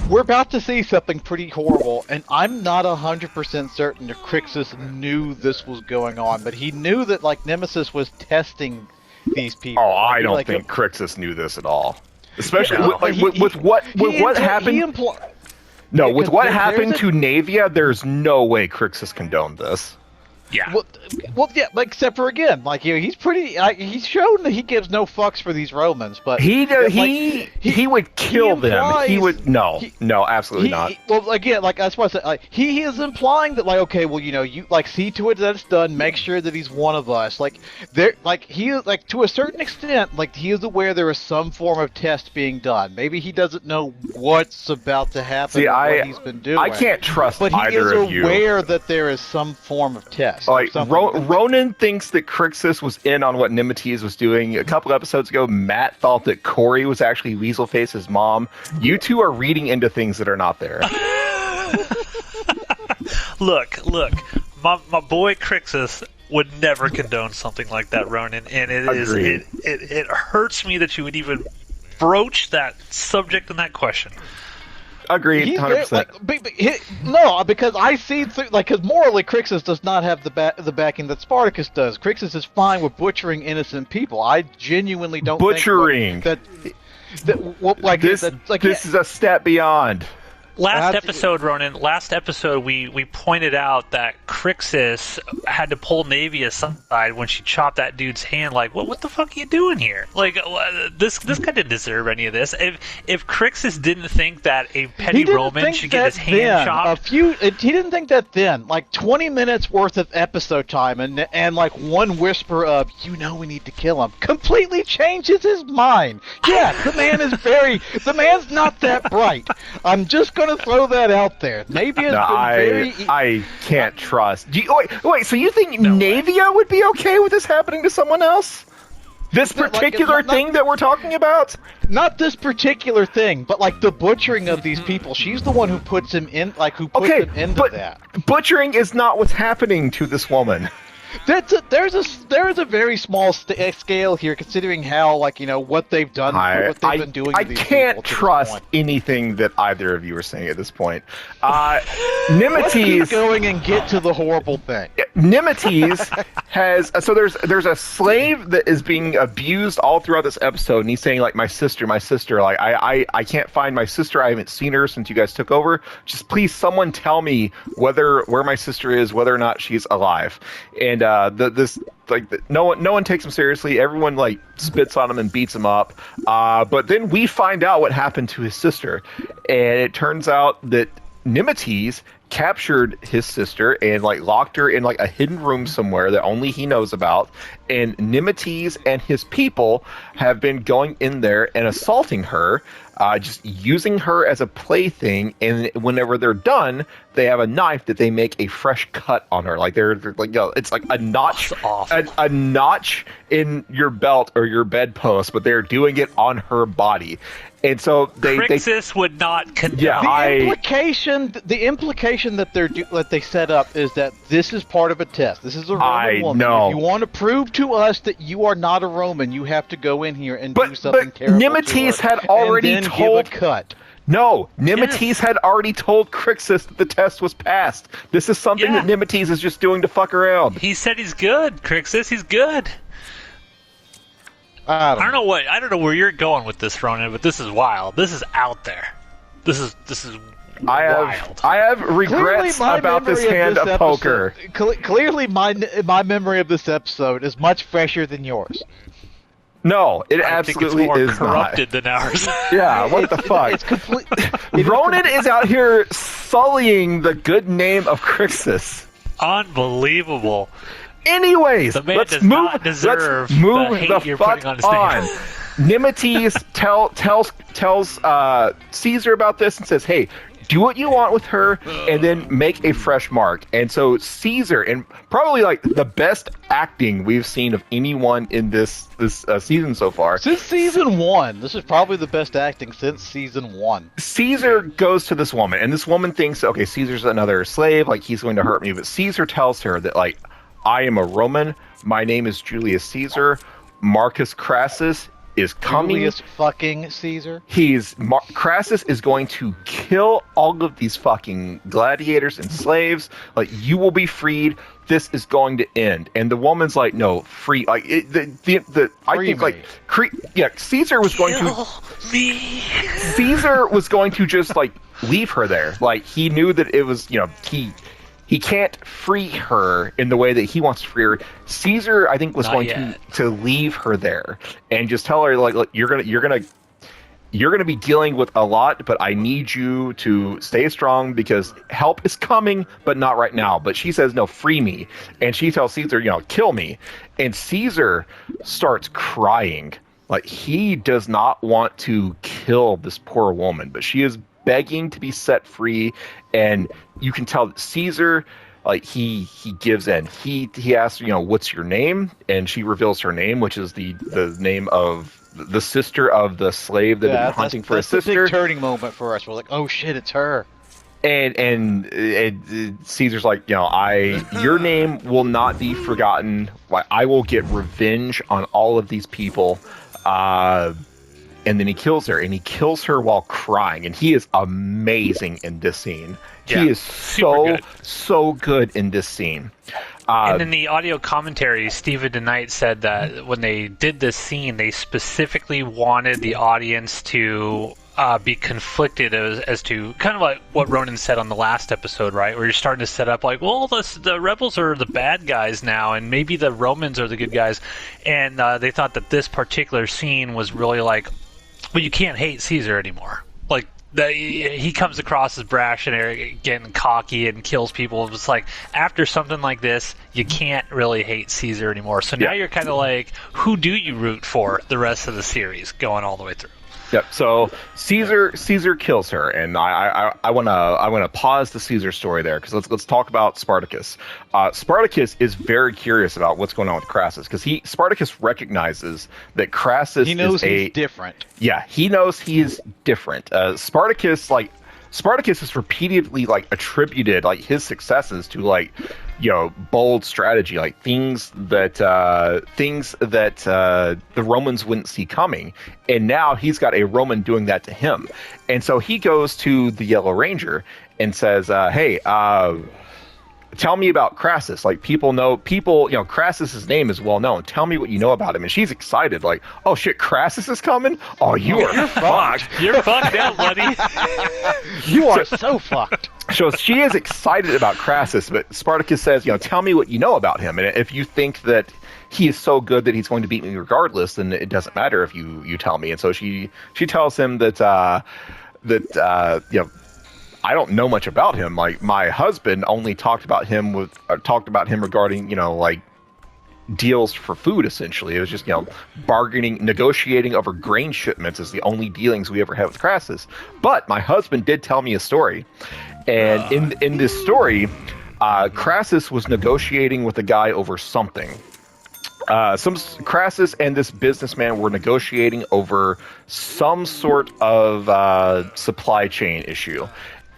we're about to see something pretty horrible, and I'm not 100% certain if Crixus knew this was going on, but he knew that Nemesis was testing these people. Oh, I don't think Crixus knew this at all, especially with what happened. With what happened to Navia, there's no way Crixus condoned this. Yeah. Well, yeah, except for again, he's pretty. He's shown that he gives no fucks for these Romans, but he would kill them. He would no, absolutely not. Well, again, that's what I said. He is implying that, okay, well, you see to it that it's done. Make sure that he's one of us. He is to a certain extent, he is aware there is some form of test being done. Maybe he doesn't know what's about to happen. See, what he's been doing. I can't trust either of you. But he is aware that there is some form of test. Ronan thinks that Crixus was in on what Nemetes was doing. A couple episodes ago, Matt thought that Corey was actually Weaselface's mom. You two are reading into things that are not there. Look, my boy Crixus would never condone something like that, Ronan, and it hurts me that you would even broach that subject and that question. Agreed, 100%. No, because I see because morally, Crixus does not have the backing that Spartacus does. Crixus is fine with butchering innocent people. I genuinely don't think this is a step beyond. Last episode, we pointed out that Crixus had to pull Navy aside when she chopped that dude's hand. What the fuck are you doing here? This guy didn't deserve any of this. If Crixus didn't think that a petty Roman should get his hand chopped, he didn't think that then. 20 minutes worth of episode time and one whisper of we need to kill him completely changes his mind. Yeah, the man's not that bright. I'm just gonna throw that out there. Navia has been I can't trust. Wait, so you think Navia would be okay with this happening to someone else? This particular thing that we're talking about? Not this particular thing, but the butchering of these people. She's the one who puts him in, him into that. Butchering is not what's happening to this woman. There is a very small scale here, considering how what they've done, what they've been doing. I can't trust anything that either of you are saying at this point. Nemetes, let's keep going and get to the horrible thing. Nemetes has there's a slave that is being abused all throughout this episode, and he's saying my sister, I can't find my sister. I haven't seen her since you guys took over. Just please, someone tell me where my sister is, whether or not she's alive. And no one takes him seriously. Everyone spits on him and beats him up. But then we find out what happened to his sister, and it turns out that Nemetes captured his sister and locked her in a hidden room somewhere that only he knows about. And Nemetes and his people have been going in there and assaulting her, just using her as a plaything. And whenever they're done, they have a knife that they make a fresh cut on her. It's a notch, a notch in your belt or your bedpost, but they're doing it on her body. And so Crixus would not condone. Yeah, the implication that they set up is that this is part of a test. This is a Roman woman. If you want to prove to us that you are not a Roman, you have to go in here and do something terrible. Nemetes had already told. No, Nemetes had already told Crixus that the test was passed. This is something that Nemetes is just doing to fuck around. He said he's good, Crixus. He's good. I don't know where you're going with this, Ronan, but this is wild. This is out there. This is wild. I have regrets about this hand of poker. Clearly, my memory of this episode is much fresher than yours. No, it absolutely think it's more is corrupted not. than ours. Yeah, what the fuck? It's complete. Ronan is out here sullying the good name of Crixus. Unbelievable. Anyways, the man let's does move. Not deserve Let's move the hate the you're fuck putting on his on. name. Nemetes tells Caesar about this and says, "Hey, do what you want with her, and then make a fresh mark." And so Caesar, and probably like the best acting we've seen of anyone in this season so far. Since season 1, this is probably the best acting since season 1. Caesar goes to this woman, and this woman thinks, okay, Caesar's another slave, like he's going to hurt me. But Caesar tells her that, like, I am a Roman. My name is Julius Caesar. Marcus Crassus is coming. Julius fucking Caesar. Crassus is going to kill all of these fucking gladiators and slaves. Like, you will be freed. This is going to end. And the woman's like, no, free. Like, Caesar was going to. Caesar was going to just like leave her there. Like, he knew that it was, he can't free her in the way that he wants to free her. Caesar, I think, was going to leave her there and just tell her, like, look, you're gonna be dealing with a lot, but I need you to stay strong because help is coming, but not right now. But she says, no, free me. And she tells Caesar, kill me. And Caesar starts crying. Like, he does not want to kill this poor woman, but she is begging to be set free. And you can tell that Caesar, like, he gives in. He asks, what's your name? And she reveals her name, which is the name of the sister of the slave that had been hunting for his sister. That's a big turning moment for us. We're like, oh shit, it's her. And Caesar's like, your name will not be forgotten. Like, I will get revenge on all of these people. And then he kills her, and he kills her while crying. And he is amazing in this scene. Yeah, he is so good in this scene. And in the audio commentary, Stephen DeKnight said that when they did this scene, they specifically wanted the audience to be conflicted as to kind of like what Ronan said on the last episode, right? Where you're starting to set up like, well, the rebels are the bad guys now, and maybe the Romans are the good guys. And they thought that this particular scene was really like, well, you can't hate Caesar anymore. Like, he comes across as brash and arrogant and cocky and kills people. It's like, after something like this, you can't really hate Caesar anymore. So now you're kind of like, who do you root for the rest of the series going all the way through? Yep. So Caesar kills her, and I wanna pause the Caesar story there because let's talk about Spartacus. Spartacus is very curious about what's going on with Crassus because Spartacus recognizes that Crassus he's different. Yeah, he knows he's different. Spartacus has repeatedly attributed his successes to bold strategy, things that the Romans wouldn't see coming, and now he's got a Roman doing that to him, and so he goes to the Yellow Ranger and says, "Hey, tell me about Crassus. Crassus's name is well known. Tell me what you know about him." And she's excited, like, "Oh shit, Crassus is coming? Oh, you're fucked. You're fucked now, buddy. You are so fucked." So she is excited about Crassus, but Spartacus says, "Tell me what you know about him. And if you think that he is so good that he's going to beat me regardless, then it doesn't matter if you tell me." And so she tells him that I don't know much about him. Like, my husband only talked about him regarding, deals for food, essentially. It was just, negotiating over grain shipments is the only dealings we ever had with Crassus. But my husband did tell me a story. And in this story, Crassus was negotiating with a guy over something. Crassus and this businessman were negotiating over some sort of supply chain issue.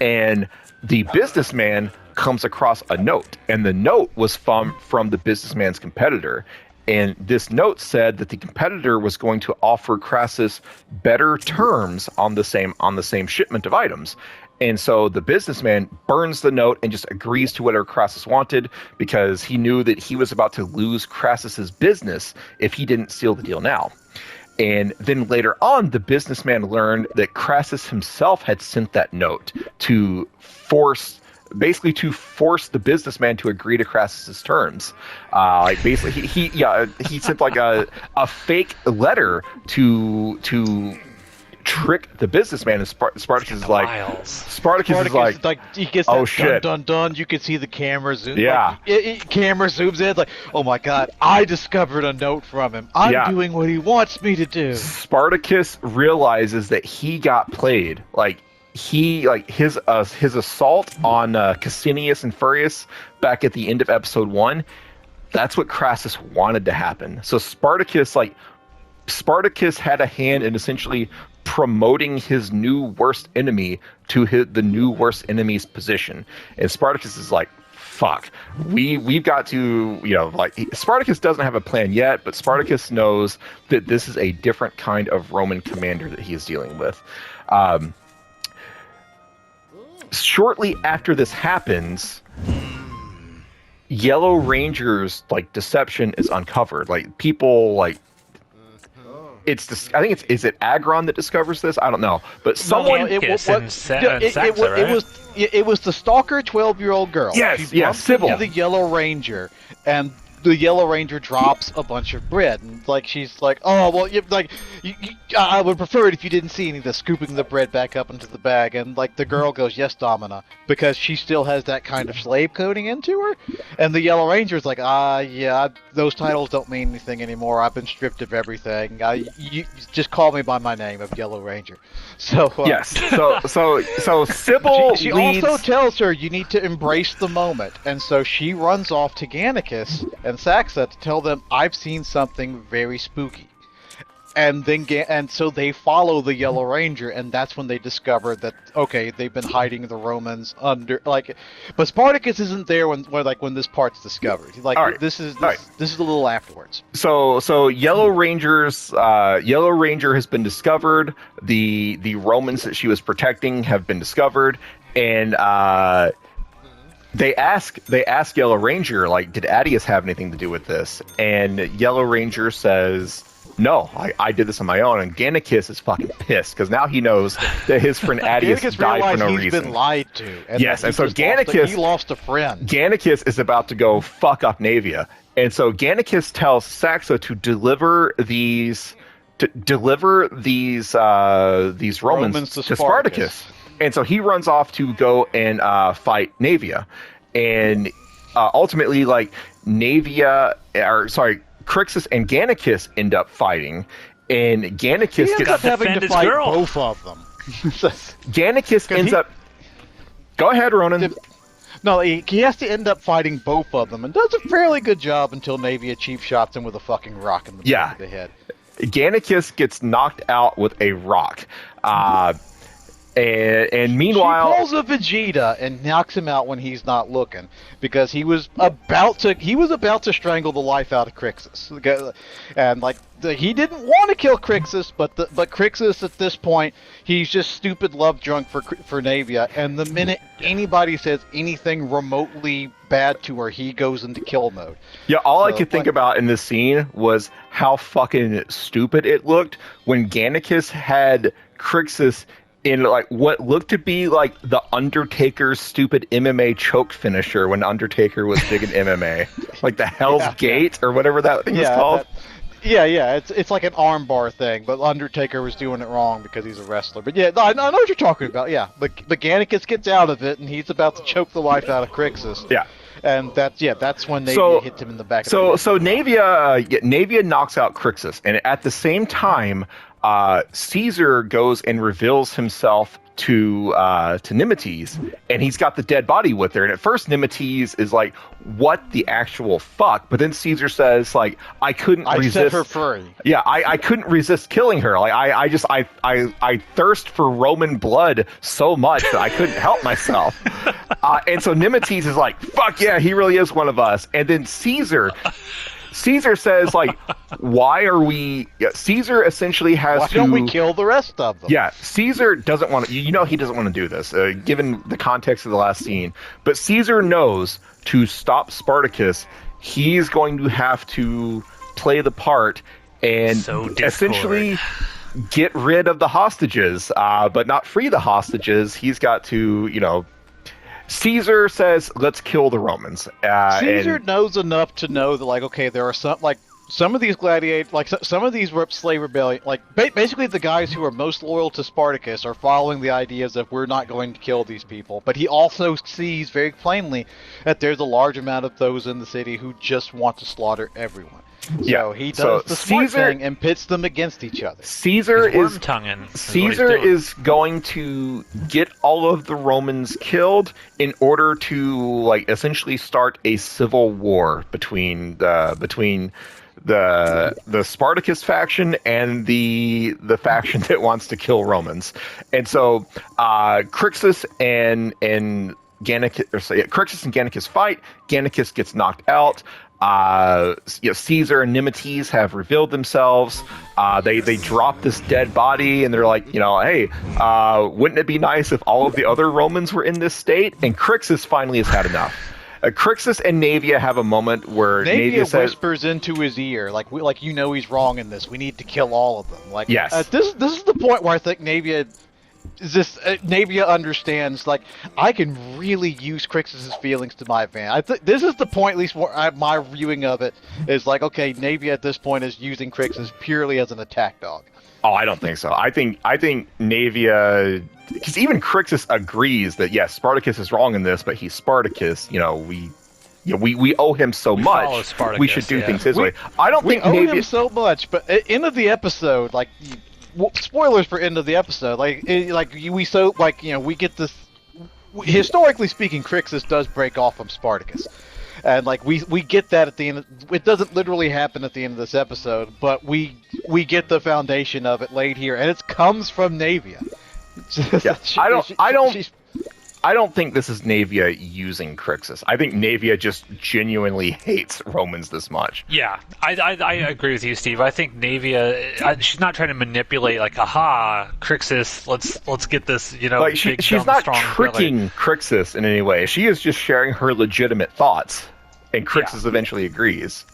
And the businessman comes across a note, and the note was from the businessman's competitor. And this note said that the competitor was going to offer Crassus better terms on the same shipment of items. And so the businessman burns the note and just agrees to whatever Crassus wanted, because he knew that he was about to lose Crassus's business if he didn't seal the deal now. And then later on, the businessman learned that Crassus himself had sent that note to force the businessman to agree to Crassus's terms. Like basically, he sent like a fake letter to trick the businessman, and Spartacus is like, he gets oh that shit, dun. You can see the camera zoom. Yeah, camera zooms in. It's like, oh my god, I discovered a note from him. I'm doing what he wants me to do. Spartacus realizes that he got played. His assault on Cassinius and Furius back at the end of episode 1. That's what Crassus wanted to happen. So Spartacus had a hand in essentially promoting his new worst enemy to the new worst enemy's position. And Spartacus is like, fuck, we've got to, Spartacus doesn't have a plan yet, but Spartacus knows that this is a different kind of Roman commander that he is dealing with. Shortly after this happens, Yellow Ranger's deception is uncovered. Is it Agron that discovers this? I don't know, but someone. It was the stalker 12-year-old girl. Yes, she bumps Sybil. into the Yellow Ranger, and the Yellow Ranger drops a bunch of bread, and she's like, "Oh well, I would prefer it if you didn't see any of the scooping the bread back up into the bag." And the girl goes, "Yes, Domina," because she still has that kind of slave coding into her. And the Yellow Ranger's like, yeah, those titles don't mean anything anymore. I've been stripped of everything. You just call me by my name of Yellow Ranger." So yes, so Sybil. She also tells her you need to embrace the moment, and so she runs off to Gannicus and Saxa to tell them, I've seen something very spooky. And so they follow the Yellow Ranger, and that's when they discover that, okay, they've been hiding the Romans under, but Spartacus isn't there when this part's discovered. This is a little afterwards. So Yellow Ranger has been discovered. The Romans that she was protecting have been discovered, and They ask Yellow Ranger, did Attius have anything to do with this? And Yellow Ranger says, no, I did this on my own. And Gannicus is fucking pissed, because now he knows that his friend Attius died for no reason. He's been lied to. And so Gannicus... He lost a friend. Gannicus is about to go fuck up Navia. And so Gannicus tells Saxo to deliver these Romans to Spartacus. And so he runs off to go and fight Navia. And ultimately, Crixus and Gannicus end up fighting. And Gannicus gets having to fight both of them. Gannicus ends up... Go ahead, Ronan. No, he has to end up fighting both of them, and does a fairly good job until Navia cheap shots him with a fucking rock in the back of the head. Gannicus gets knocked out with a rock. And meanwhile, she pulls a Vegeta and knocks him out when he's not looking, because he was about to strangle the life out of Crixus, and he didn't want to kill Crixus, but Crixus at this point, he's just stupid love drunk for Navia, and the minute anybody says anything remotely bad to her, he goes into kill mode. Yeah, all I could think about in this scene was how fucking stupid it looked when Gannicus had Crixus in what looked to be the Undertaker's stupid MMA choke finisher when Undertaker was big in MMA, the Hell's Gate or whatever that thing was called. It's like an armbar thing, but Undertaker was doing it wrong because he's a wrestler. But I know what you're talking about. Yeah, but Gannicus gets out of it, and he's about to choke the life out of Crixus. Yeah. And that's when Navia hits him in the back of the head. So Navia knocks out Crixus, and at the same time, Caesar goes and reveals himself to Nemetes, and he's got the dead body with her. And at first, Nemetes is like, "What the actual fuck?" But then Caesar says, "I couldn't resist." I set her free. Yeah, I couldn't resist killing her. I thirst for Roman blood so much that I couldn't help myself. And so Nemetes is like, "Fuck yeah, he really is one of us." And then Caesar Caesar says, like, why are we... Yeah, Caesar essentially has Why don't we kill the rest of them? Yeah, Caesar doesn't want to... You know he doesn't want to do this, given the context of the last scene. But Caesar knows to stop Spartacus, he's going to have to play the part and essentially get rid of the hostages, but not free the hostages. He's got to, you know... Caesar says, let's kill the Romans. Caesar knows enough to know that, like, okay, there are some of these gladiators, like some of these slave rebellion, like basically the guys who are most loyal to Spartacus are following the ideas of we're not going to kill these people. But he also sees very plainly that there's a large amount of those in the city who just want to slaughter everyone. So he does the smart thing and pits them against each other. Caesar is going to get all of the Romans killed in order to, like, essentially start a civil war between the Spartacus faction and the faction that wants to kill Romans. And so Crixus and Gannicus fight. Gannicus gets knocked out. Caesar and Nemetes have revealed themselves. They drop this dead body, and they're like, hey, wouldn't it be nice if all of the other Romans were in this state? And Crixus finally has had enough. Crixus and Naevia have a moment where Naevia says, whispers into his ear, he's wrong in this. We need to kill all of them. Like, yes. This is the point where I think Naevia understands, like, I can really use Crixus's feelings to my advantage. I think this is the point, at least my viewing of it, is like, okay, Naevia at this point is using Crixus purely as an attack dog. Oh, I don't think so. I think Naevia, because even Crixus agrees that yes, Spartacus is wrong in this, but he's Spartacus. We owe him so much. Spartacus, we should do things his way. I don't think we owe him so much, but at the end of the episode, like, spoilers for end of the episode, we get this. Historically speaking, Crixus does break off from Spartacus. And, like, we get that at the end. It doesn't literally happen at the end of this episode, but we get the foundation of it laid here, and it comes from Naevia. Yeah, I don't think this is Naevia using Crixus. I think Naevia just genuinely hates Romans this much. Yeah, I agree with you, Steve. I think Naevia, she's not trying to manipulate, like, aha, Crixus, let's get this, like, she's not tricking Crixus in any way. She is just sharing her legitimate thoughts, and Crixus eventually agrees.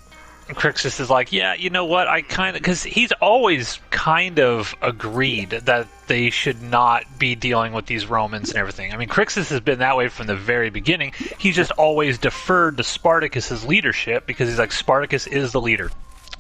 And Crixus is like, yeah, you know what, because he's always kind of agreed that they should not be dealing with these Romans and everything. I mean, Crixus has been that way from the very beginning. He's just always deferred to Spartacus's leadership because he's like, Spartacus is the leader.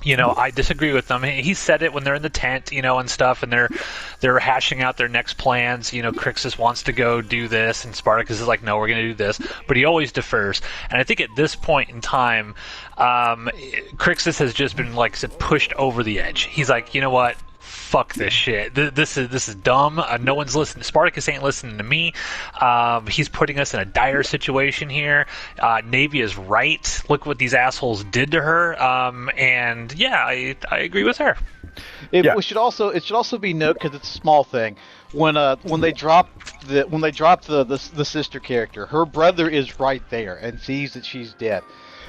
I disagree with them. He said it when they're in the tent, and stuff, and they're hashing out their next plans. Crixus wants to go do this, and Spartacus is like, no, we're going to do this. But he always defers. And I think at this point in time, Crixus has just been, like I said, pushed over the edge. He's like, you know what? Fuck this shit. This is dumb. No one's listening. Spartacus ain't listening to me. He's putting us in a dire situation here. Naevia is right. Look what these assholes did to her. And yeah, I agree with her. It should also be noted, because it's a small thing. When they drop the sister character, her brother is right there and sees that she's dead.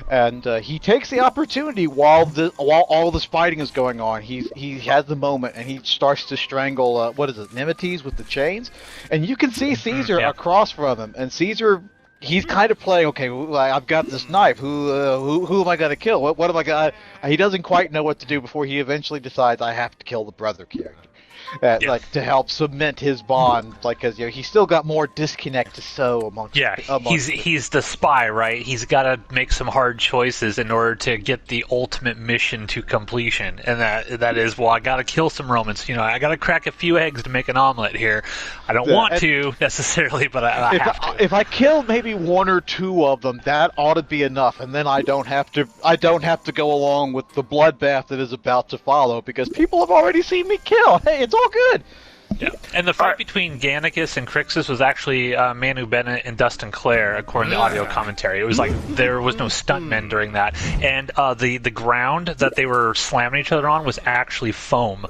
And he takes the opportunity while all this fighting is going on. He has the moment, and he starts to strangle Nemetes with the chains, and you can see Caesar across from him. And Caesar, he's kind of playing, okay, I've got this knife. Who am I going to kill? What am I going? He doesn't quite know what to do before he eventually decides, I have to kill the brother character. Like, to help cement his bond, like, because he's still got more disconnect to sow amongst. Yeah, he's the spy, right? He's got to make some hard choices in order to get the ultimate mission to completion, and that is, well, I got to kill some Romans. I got to crack a few eggs to make an omelet here. I don't want to necessarily, but I have to. If I kill maybe one or two of them, that ought to be enough, and then I don't have to go along with the bloodbath that is about to follow, because people have already seen me kill. Hey, it's all good. Yeah, and the fight between Gannicus and Crixus was actually Manu Bennett and Dustin Clare, according to audio commentary. It was like there was no stuntmen during that, and the ground that they were slamming each other on was actually foam,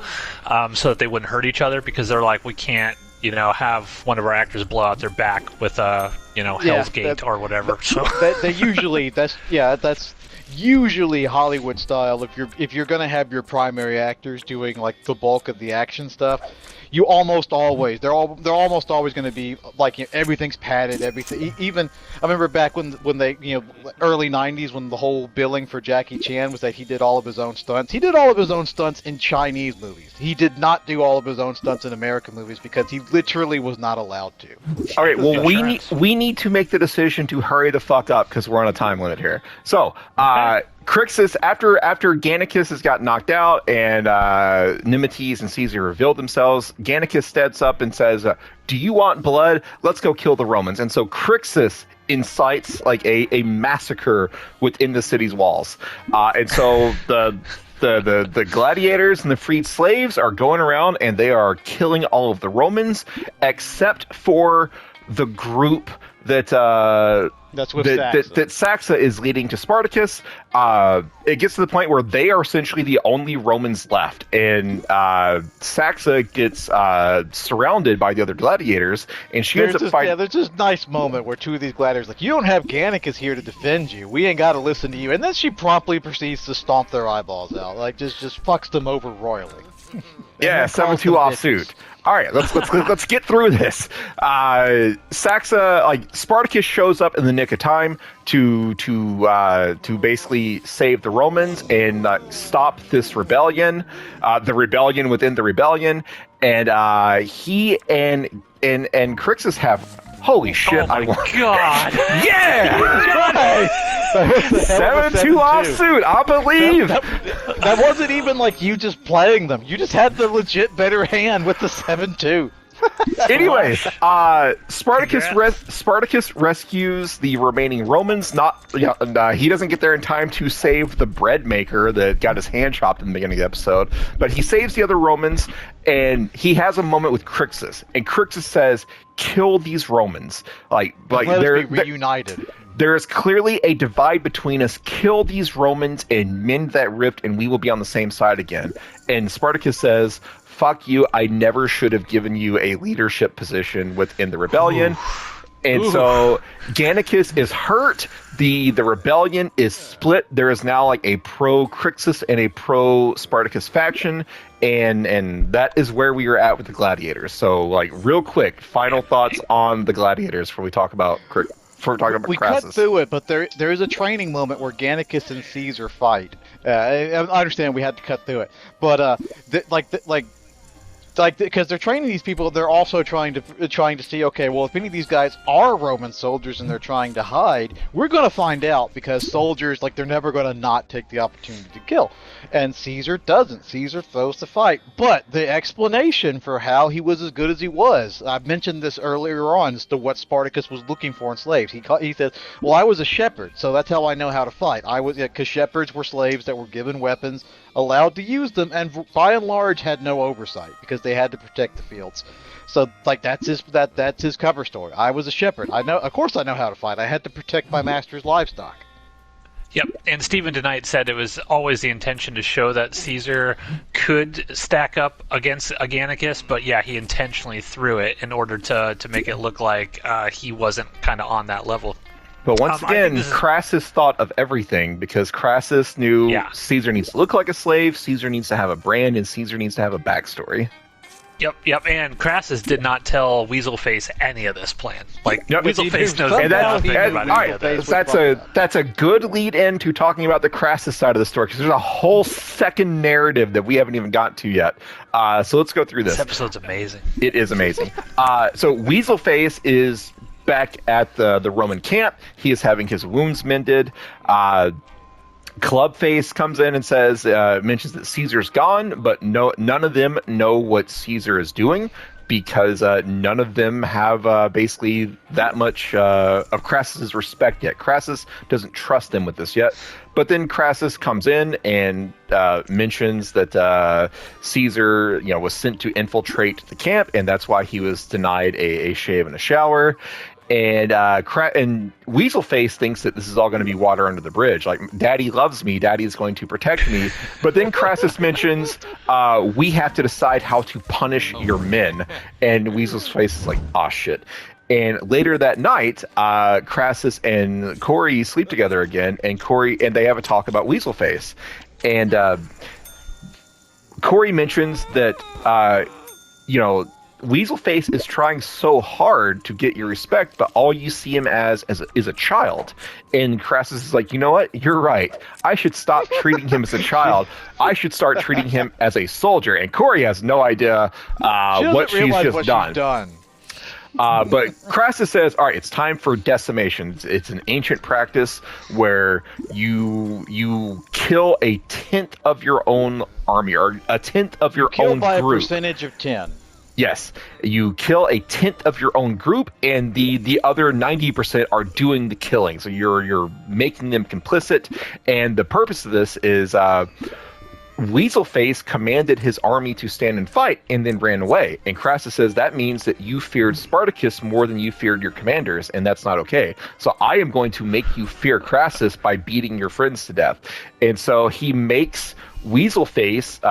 so that they wouldn't hurt each other, because they're like, we can't, have one of our actors blow out their back with Hell's Gate or whatever. So they usually that's usually Hollywood style, if you're gonna have your primary actors doing like the bulk of the action stuff, you almost always they're almost always going to be like, you know, everything's padded, everything. Even I remember back when they, you know, early '90s, when the whole billing for Jackie Chan was that he did all of his own stunts. He did all of his own stunts in Chinese movies. He did not do all of his own stunts in American movies because he literally was not allowed to. All right, well, we need to make the decision to hurry the fuck up because we're on a time limit here. So, Crixus, after Gannicus has got knocked out and Nemetes and Caesar revealed themselves, Gannicus steps up and says, do you want blood? Let's go kill the Romans. And so Crixus incites like a massacre within the city's walls. And so the gladiators and the freed slaves are going around and they are killing all of the Romans except for the group that Saxa is leading to Spartacus. It gets to the point where they are essentially the only Romans left, and Saxa gets surrounded by the other gladiators, and she ends up fighting. Yeah, there's this nice moment where two of these gladiators like, you don't have Gannicus here to defend you. We ain't got to listen to you. And then she promptly proceeds to stomp their eyeballs out, like just fucks them over royally. Yeah, 7-2 offsuit. All right, let's get through this. Saxa, like Spartacus, shows up in the nick of time to basically save the Romans and stop this rebellion, the rebellion within the rebellion, and he and Crixus have. Holy shit! Oh my god! Yeah! 7-2 offsuit. I believe that wasn't even like you just playing them. You just had the legit better hand with the 7-2. Anyways, Spartacus rescues the remaining Romans. He doesn't get there in time to save the bread maker that got his hand chopped in the beginning of the episode, but he saves the other Romans, and he has a moment with Crixus, and Crixus says, "Kill these Romans! They're reunited." There is clearly a divide between us. Kill these Romans and mend that rift, and we will be on the same side again. And Spartacus says, fuck you, I never should have given you a leadership position within the rebellion. And so Gannicus is hurt. The rebellion is split. There is now like a pro-Crixus and a pro-Spartacus faction. And that is where we are at with the gladiators. So, like, real quick, final thoughts on the gladiators before we talk about Crassus. We cut through it, but there is a training moment where Gannicus and Caesar fight. I understand we had to cut through it, but because they're training these people, they're also trying to see, okay, well, if any of these guys are Roman soldiers and they're trying to hide, we're going to find out, because soldiers, like, they're never going to not take the opportunity to kill. And Caesar doesn't. Caesar throws the fight. But the explanation for how he was as good as he was, I've mentioned this earlier on as to what Spartacus was looking for in slaves. He says, well, I was a shepherd, so that's how I know how to fight. Because shepherds were slaves that were given weapons, allowed to use them, and by and large had no oversight because they had to protect the fields. So, like, that's his cover story. I was a shepherd. Of course I know how to fight. I had to protect my master's livestock. Yep, and Stephen DeKnight said it was always the intention to show that Caesar could stack up against Gannicus, but yeah, he intentionally threw it in order to make it look like he wasn't kind of on that level. But once again, Crassus thought of everything, because Crassus knew Caesar needs to look like a slave, Caesar needs to have a brand, and Caesar needs to have a backstory. Yep, and Crassus did not tell Weaselface any of this plan. Weaselface knows nothing about any of this. That's a good lead-in to talking about the Crassus side of the story, because there's a whole second narrative that we haven't even gotten to yet. So let's go through this. This episode's amazing. It is amazing. So Weaselface is back at the Roman camp. He is having his wounds mended. Clubface comes in and says, mentions that Caesar's gone, but none of them know what Caesar is doing, because none of them have basically that much of Crassus's respect yet. Crassus doesn't trust them with this yet. But then Crassus comes in and mentions that Caesar, was sent to infiltrate the camp, and that's why he was denied a shave and a shower. And Weaselface thinks that this is all going to be water under the bridge. Like, Daddy loves me. Daddy is going to protect me. But then Crassus mentions, we have to decide how to punish your men. And Weaselface is like, shit. And later that night, Crassus and Corey sleep together again, and they have a talk about Weaselface. And Corey mentions that, Weaselface is trying so hard to get your respect, but all you see him as is a child. And Crassus is like, you know what? You're right. I should stop treating him as a child. I should start treating him as a soldier. And Corey has no idea what she's just done. But Crassus says, all right, it's time for decimation. It's an ancient practice where you kill a tenth of your own army, or a tenth of your own group. By a percentage of 10. Yes, you kill a tenth of your own group, and the other 90% are doing the killing. So you're making them complicit, and the purpose of this is Weaselface commanded his army to stand and fight, and then ran away. And Crassus says that means that you feared Spartacus more than you feared your commanders, and that's not okay. So I am going to make you fear Crassus by beating your friends to death. And so he makes Weaselface,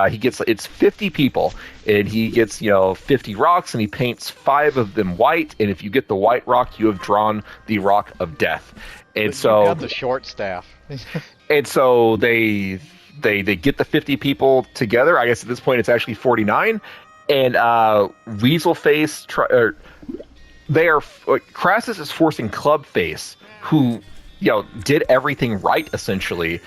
it's 50 people, and he gets 50 rocks, and he paints 5 of them white, and if you get the white rock, you have drawn the rock of death. And so you got the short staff. And so they get the 50 people together. I guess at this point it's actually 49, and Weaselface Crassus is forcing Clubface, who did everything right essentially,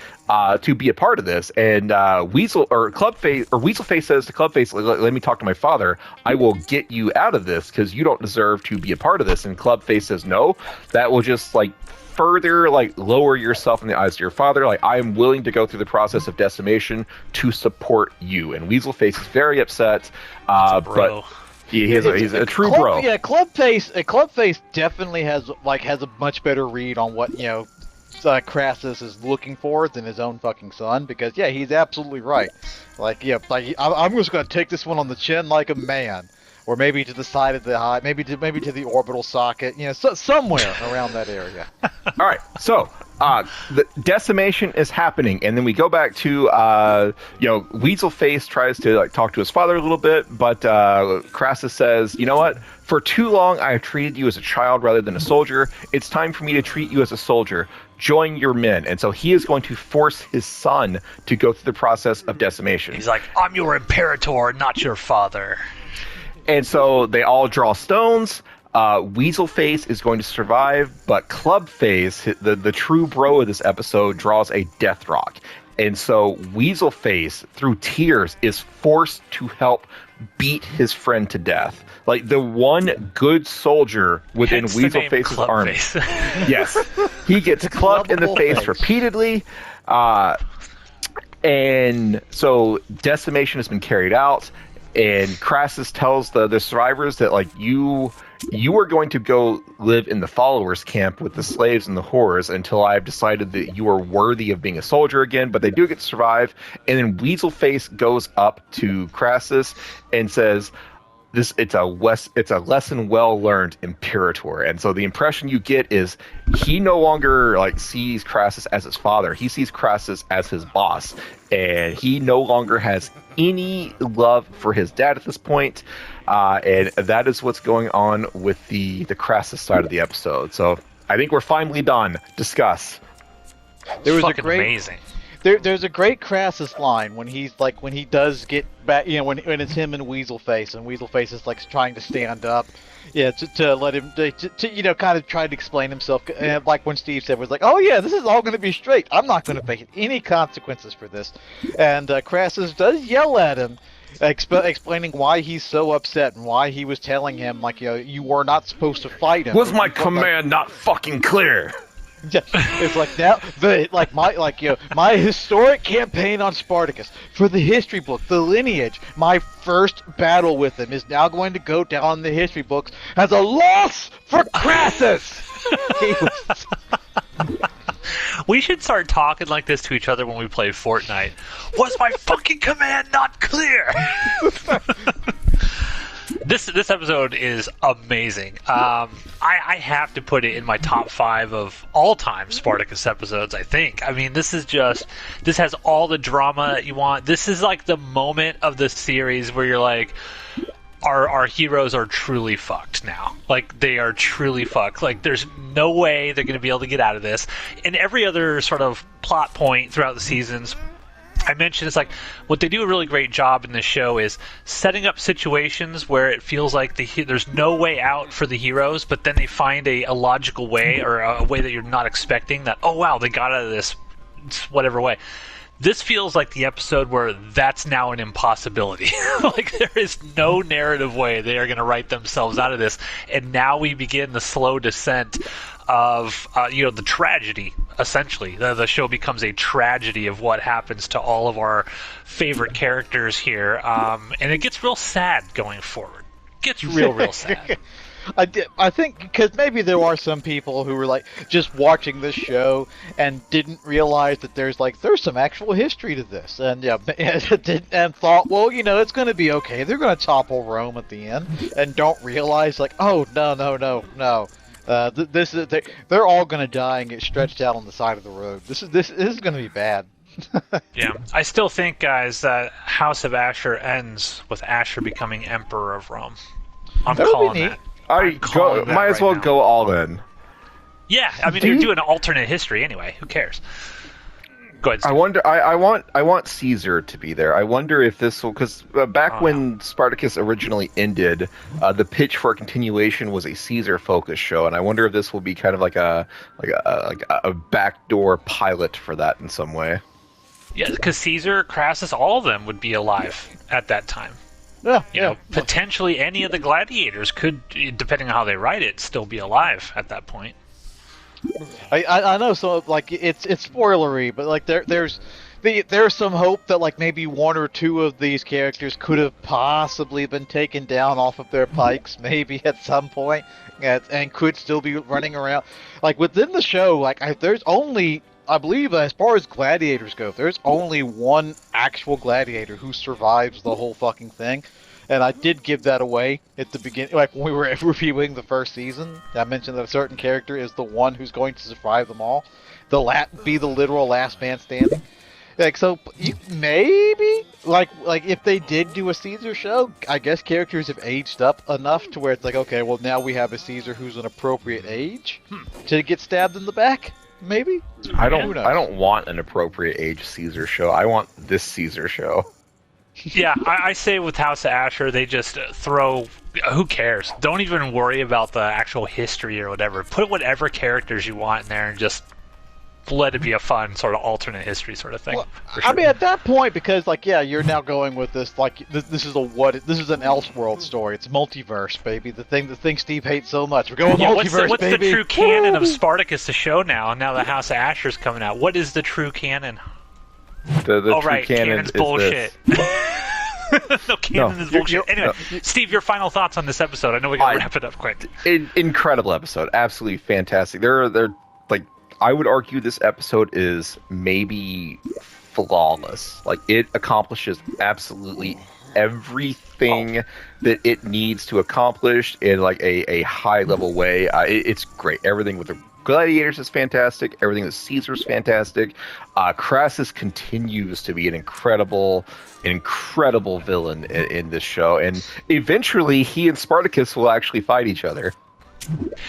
to be a part of this. And Weaselface says to Clubface, let me talk to my father. I will get you out of this because you don't deserve to be a part of this. And Clubface says, no, that will just further lower yourself in the eyes of your father. I am willing to go through the process of decimation to support you. And Weaselface is very upset, but he's a true bro. Yeah, Clubface definitely has a much better read on what Crassus is looking for than his own fucking son, because he's absolutely right. I'm just gonna take this one on the chin like a man. Or maybe to the side of the eye, maybe to the orbital socket, somewhere around that area. All right, so the decimation is happening, and then we go back to Weaselface tries to talk to his father a little bit, but Crassus says, you know what? For too long, I have treated you as a child rather than a soldier. It's time for me to treat you as a soldier. Join your men. And so he is going to force his son to go through the process of decimation. He's like, I'm your imperator, not your father. And so they all draw stones. Weaselface is going to survive, but Clubface, the true bro of this episode, draws a death rock. And so Weaselface, through tears, is forced to help beat his friend to death. The one good soldier within Weaselface's army. Yes. He gets clubbed in the face repeatedly. And so decimation has been carried out. And Crassus tells the survivors that you are going to go live in the followers' camp with the slaves and the whores until I've decided that you are worthy of being a soldier again. But they do get to survive. And then Weaselface goes up to Crassus and says, it's a lesson well learned, Imperator. And so the impression you get is he no longer sees Crassus as his father. He sees Crassus as his boss, and he no longer has any love for his dad at this point. And that is what's going on with the Crassus side of the episode. So I think we're finally done. Discuss. There was amazing. There's a great Crassus line when he does get back, when it's him and Weaselface is trying to stand up, to let him to kind of try to explain himself, like when Steve said was oh yeah, this is all going to be straight. I'm not going to face any consequences for this, and Crassus does yell at him, explaining why he's so upset and why he was telling him you were not supposed to fight him. Was my command not fucking clear? It's my historic campaign on Spartacus for the history book, the lineage. My first battle with him is now going to go down in the history books as a loss for Crassus. We should start talking like this to each other when we play Fortnite. Was my fucking command not clear? This episode is amazing. I have to put it in my top 5 of all-time Spartacus episodes, I think. I mean, this has all the drama that you want. This is the moment of the series where you're our heroes are truly fucked now. Like, they are truly fucked. Like, there's no way they're going to be able to get out of this. And every other sort of plot point throughout the seasons, I mentioned, it's like, what they do a really great job in this show is setting up situations where it feels like there's no way out for the heroes, but then they find a logical way, or a way that you're not expecting, that, oh wow, they got out of this whatever way. This feels like the episode where that's now an impossibility. Like, there is no narrative way they are going to write themselves out of this. And now we begin the slow descent of, the tragedy, essentially. The show becomes a tragedy of what happens to all of our favorite characters here. And it gets real sad going forward. It gets real sad. I think because maybe there are some people who were like just watching this show and didn't realize that there's some actual history to this, and and thought, well, it's going to be okay. They're going to topple Rome at the end, and don't realize oh no. This is they're all going to die and get stretched out on the side of the road. This is going to be bad. Yeah, I still think, guys, that House of Asher ends with Asher becoming Emperor of Rome. I'm calling that. Might as well go all in. Yeah, I mean, you're doing an alternate history anyway. Who cares? Go ahead, Steve. I wonder. I want Caesar to be there. I wonder if this will, because back when Spartacus originally ended, the pitch for a continuation was a Caesar-focused show, and I wonder if this will be kind of like a backdoor pilot for that in some way. Yeah, because Caesar, Crassus, all of them would be alive at that time. Yeah, potentially any of the gladiators could, depending on how they write it, still be alive at that point. I know, so it's spoilery, but there's some hope that maybe one or two of these characters could have possibly been taken down off of their pikes, maybe at some point, and could still be running around. Within the show, there's only, I believe, as far as gladiators go, there's only one actual gladiator who survives the whole fucking thing. And I did give that away at the beginning, when we were reviewing the first season. I mentioned that a certain character is the one who's going to survive them all. Be the literal last man standing. So maybe, if they did do a Caesar show, I guess characters have aged up enough to where it's okay, well, now we have a Caesar who's an appropriate age to get stabbed in the back. Maybe. I don't want an appropriate age Caesar show. I want this Caesar show. Yeah, I say with House of Asher, they just throw. Who cares? Don't even worry about the actual history or whatever. Put whatever characters you want in there and just let it be a fun sort of alternate history sort of thing. Well, sure. I mean, at that point, because you're now going with this this is an Elseworld story. It's multiverse, baby. The thing Steve hates so much. We're going multiverse, what's baby. The true canon of Spartacus, the show now? Now the House of Asher's coming out. What is the true canon? The true canon canon's is bullshit. No, canon is bullshit. Anyway, Steve, your final thoughts on this episode? I know we gotta wrap it up quick. Incredible episode, absolutely fantastic. They're I would argue this episode is maybe flawless. It accomplishes absolutely everything that it needs to accomplish in a high level way. It's great. Everything with the gladiators is fantastic. Everything with Caesar's fantastic. Crassus continues to be an incredible villain in this show, and eventually he and Spartacus will actually fight each other.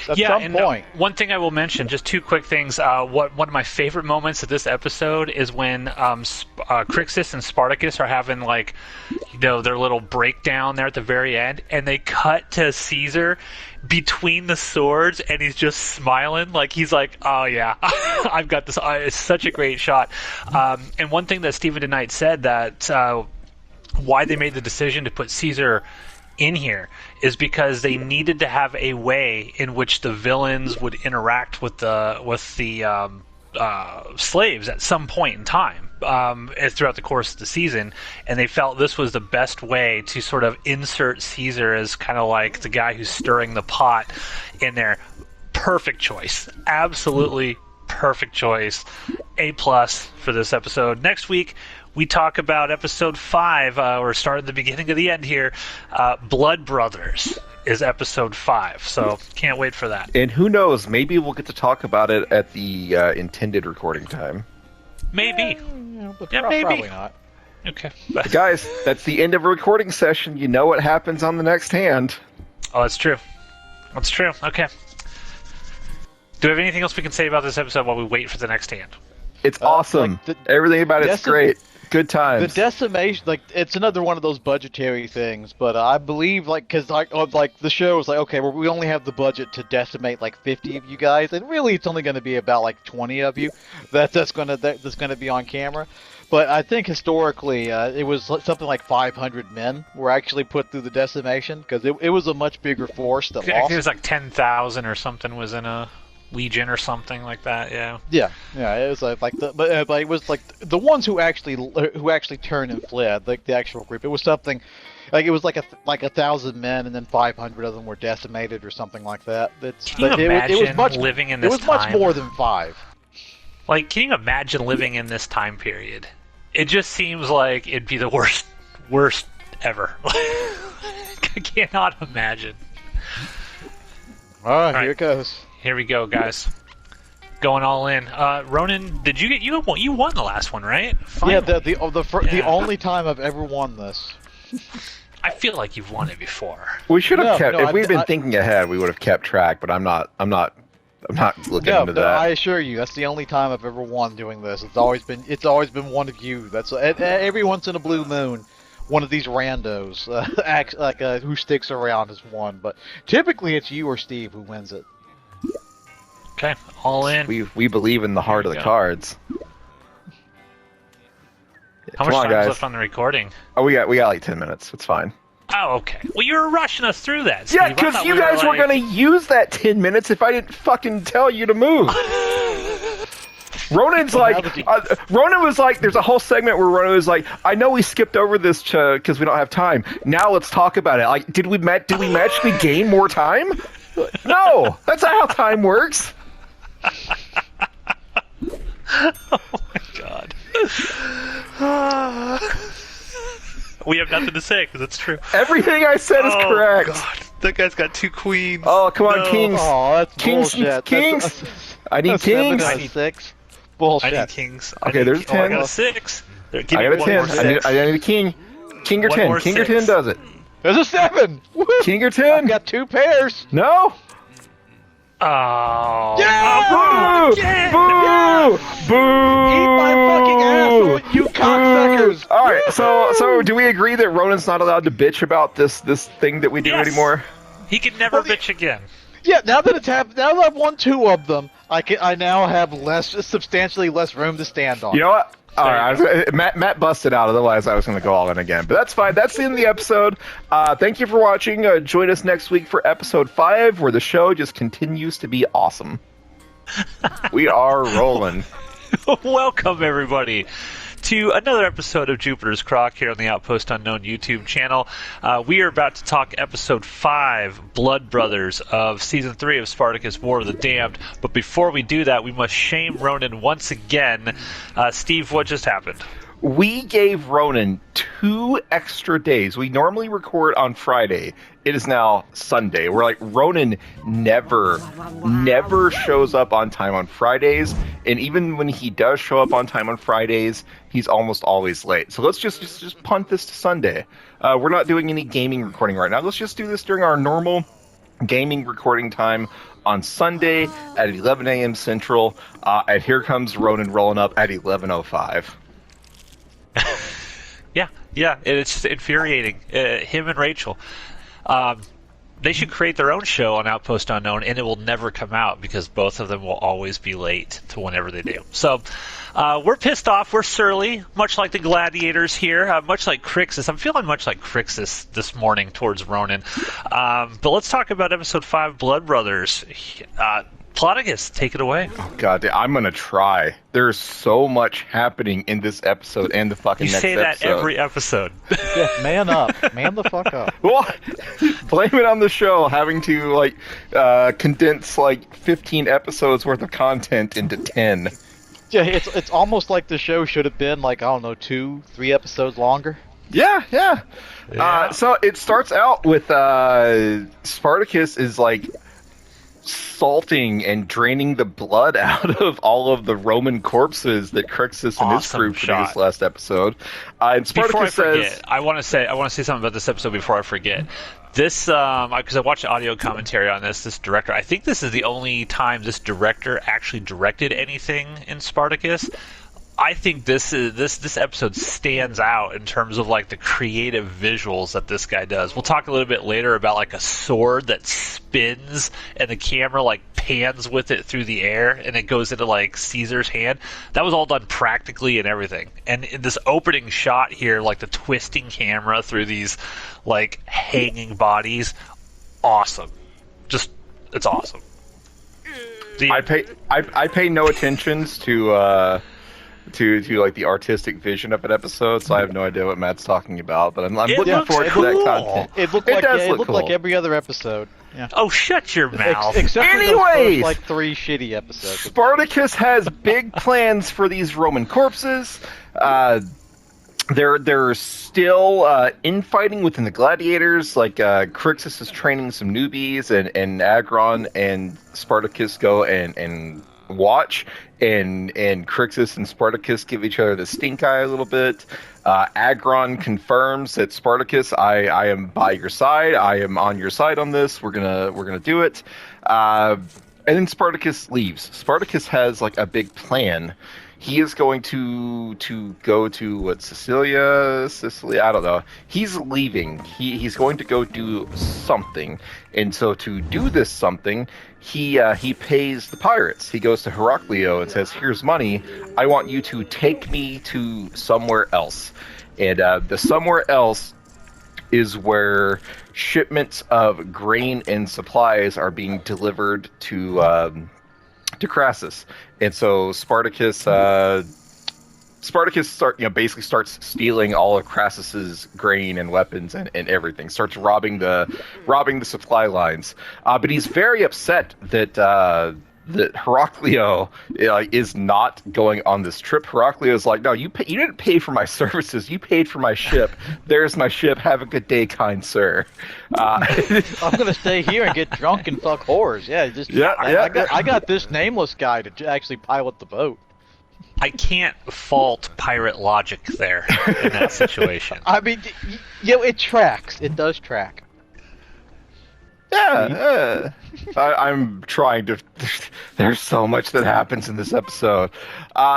At some point. One thing I will mention, just two quick things. One of my favorite moments of this episode is when Crixus and Spartacus are having their little breakdown there at the very end, and they cut to Caesar between the swords, and he's just smiling, he's like, oh yeah, I've got this. It's such a great shot. And one thing that Stephen DeKnight said, that why they made the decision to put Caesar in here is because they needed to have a way in which the villains would interact with the slaves at some point in time throughout the course of the season, and they felt this was the best way to sort of insert Caesar as kind of like the guy who's stirring the pot in there. Perfect choice. Absolutely perfect choice. A+ for this episode. Next week we talk about episode 5. We're starting the beginning of the end here. Blood Brothers is episode 5, so can't wait for that. And who knows, maybe we'll get to talk about it at the intended recording time. Maybe. But Yeah, maybe. Probably not. Okay. Guys, that's the end of a recording session. You know what happens on the next hand. Oh, that's true. That's true. Okay. Do we have anything else we can say about this episode while we wait for the next hand? It's awesome. Everything about it's great. Good times. The decimation, it's another one of those budgetary things, but I believe, because the show was like, okay, well, we only have the budget to decimate 50 of you guys, and really it's only going to be about 20 of you that's going to be on camera. But I think historically, it was something like 500 men were actually put through the decimation, because it was a much bigger force that lost. I think it was 10,000 or something was in a Legion or something like that. Yeah. It was but it was the ones who actually turned and fled, the actual group. It was something it was like 1,000 men, and then 500 of them were decimated or something like that. Can you imagine it was much, living in this time? It was much more than 5. Can you imagine living in this time period? It just seems like it'd be the worst ever. I cannot imagine. All right, here it goes. Here we go, guys. Going all in. Ronan, did you get you won the last one, right? Finally. Yeah, the only time I've ever won this. I feel like you've won it before. We should have kept. If we'd been thinking ahead, we would have kept track. But I'm not looking into that. I assure you, that's the only time I've ever won doing this. It's always been one of you. That's every once in a blue moon, one of these randos acts who sticks around has won. But typically, it's you or Steve who wins it. Okay, all in. We believe in the heart of the cards. How much time is left on the recording? Oh, we got 10 minutes. It's fine. Oh, okay. Well, you were rushing us through that, Steve. Yeah, because you guys were going to use that 10 minutes if I didn't fucking tell you to move. Ronan's Ronan was like, there's a whole segment where Ronan was like, I know we skipped over this because we don't have time. Now let's talk about it. Did we magically gain more time? No, that's not how time works. Oh my god. We have nothing to say because it's true. Everything I said is correct. God. That guy's got 2 queens. Oh, come on, kings. Oh, that's kings, bullshit. Kings. I need kings. I need 6. Bullshit. I need kings. Okay, there's 10. I got a 6. I got a 10. I need a king. King or 10. King or 10 does it. There's a 7. Woo! King or 10. I've got 2 pairs. No. Oh. Yeah! Boo! Yeah! Boo! Boo! Eat my fucking ass, you cocksuckers! All right, so do we agree that Ronan's not allowed to bitch about this thing that we do anymore? He can never bitch again. Yeah, now that I've won 2 of them, I now have substantially less room to stand on. You know what? All right, Matt busted out. Otherwise, I was going to go all in again. But that's fine. That's the end of the episode. Thank you for watching. Join us next week for episode 5, where the show just continues to be awesome. We are rolling. Welcome, everybody, to another episode of Jupiter's Croc here on the Outpost Unknown YouTube channel. We are about to talk episode 5, Blood Brothers, of season 3 of Spartacus: War of the Damned. But before we do that, we must shame Ronan once again. Steve, what just happened? We gave Ronan 2 extra days. We normally record on Friday. It is now Sunday. We're like, Ronan never shows up on time on Fridays. And even when he does show up on time on Fridays, he's almost always late. So let's just punt this to Sunday. We're not doing any gaming recording right now. Let's just do this during our normal gaming recording time on Sunday at 11 a.m. Central. And here comes Ronan rolling up at 11:05. Yeah, it's just infuriating. Him and Rachel. They should create their own show on Outpost Unknown, and it will never come out because both of them will always be late to whenever they do. So we're pissed off. We're surly, much like the gladiators here, much like Crixus. I'm feeling much like Crixus this morning towards Ronan. But let's talk about episode 5, Blood Brothers. Spartacus, take it away. Oh god, I'm gonna try. There's so much happening in this episode and the fucking next episode. You say that every episode. Yeah, man up. Man the fuck up. Well, blame it on the show having to condense 15 episodes worth of content into 10. Yeah, it's almost like the show should have been 2-3 episodes longer. Yeah. So it starts out with Spartacus is assaulting and draining the blood out of all of the Roman corpses that Crixus and his Awesome crew shot. produced last episode. And Before I Spartacus forget, says, I want to say something about this episode before I forget. This, because I watched audio commentary on this director. I think this is the only time this director actually directed anything in Spartacus. I think this episode stands out in terms of like the creative visuals that this guy does. We'll talk a little bit later about like a sword that spins and the camera like pans with it through the air and it goes into like Caesar's hand. That was all done practically and everything. And in this opening shot here, like the twisting camera through these like hanging bodies, awesome. Just it's awesome. I pay no attentions to like the artistic vision of an episode, so I have no idea what Matt's talking about. But I'm looking forward to that content. It looked like every other episode. Yeah. Oh, shut your mouth! Except for those first, like 3 shitty episodes. Spartacus has big plans for these Roman corpses. They're still infighting within the gladiators. Like Crixus is training some newbies, and Agron and Spartacus go and watch, and Crixus and Spartacus give each other the stink eye a little bit. Agron confirms that Spartacus, I am by your side. I am on your side on this. We're gonna do it. And then Spartacus leaves. Spartacus has like a big plan. He is going to go to Sicily. I don't know. He's leaving. He's going to go do something, and so to do this something, he pays the pirates. He goes to Heraclio and says, "Here's money. I want you to take me to somewhere else." And the somewhere else is where shipments of grain and supplies are being delivered to Crassus. And so Spartacus basically starts stealing all of Crassus's grain and weapons and everything. Starts robbing the supply lines. But he's very upset that Heraclio is not going on this trip. Heraclio is like, "No, you didn't pay for my services. You paid for my ship. There's my ship. Have a good day, kind sir." I'm gonna stay here and get drunk and fuck whores. Yeah, I got this nameless guy to actually pilot the boat. I can't fault pirate logic there in that situation. I mean, it tracks. It does track. Yeah, I'm trying to. There's so much that happens in this episode.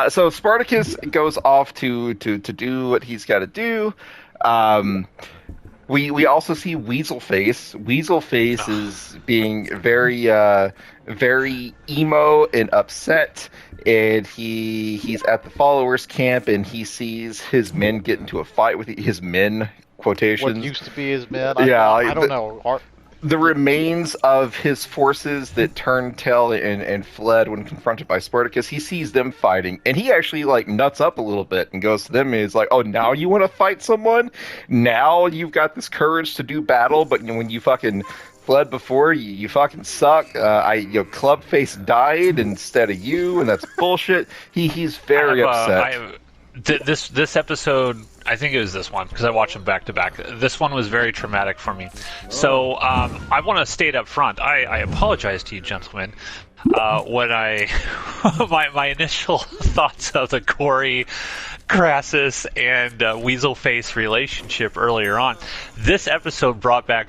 So Spartacus goes off to do what he's got to do. We also see Weaselface. Weaselface is being very emo and upset, and he's at the followers' camp, and he sees his men get into a fight with his men. Quotations. What used to be his men? I don't know. The remains of his forces that turned tail and fled when confronted by Spartacus, he sees them fighting, and he actually like nuts up a little bit and goes to them and is like, "Oh, now you want to fight someone? Now you've got this courage to do battle, but when you fucking fled before, you fucking suck. Clubface died instead of you, and that's bullshit." He's very upset. This episode, I think it was this one, because I watched them back to back. This one was very traumatic for me. So I want to state up front, I apologize to you gentlemen when my initial thoughts of the Corey, Crassus, and Weaselface relationship earlier on. This episode brought back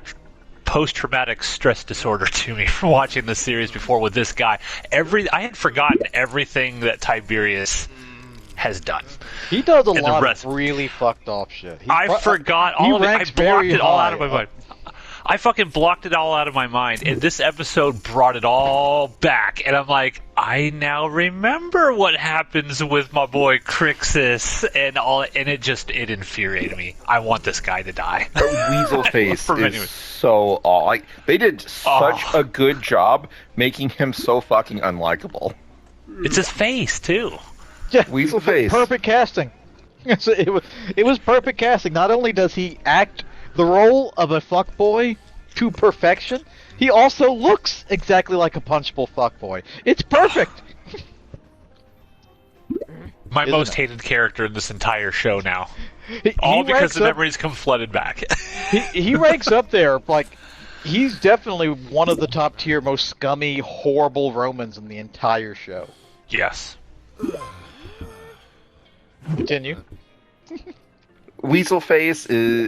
post-traumatic stress disorder to me from watching the series before with this guy. I had forgotten everything that Tiberius has done. He does a lot of really fucked off shit. I forgot all of it. I blocked it all out of my mind. I fucking blocked it all out of my mind, and this episode brought it all back. And I'm like, I now remember what happens with my boy Crixus and all, and it infuriated me. I want this guy to die. Weaselface is so like they did such a good job making him so fucking unlikable. It's his face too. Yeah, Weaselface. Perfect casting. It was perfect casting. Not only does he act the role of a fuckboy to perfection, he also looks exactly like a punchable fuckboy. It's perfect. My most hated character in this entire show now. All because the memories come flooded back. he ranks up there like He's definitely one of the top tier, most scummy, horrible Romans in the entire show. Yes. Continue. Weaselface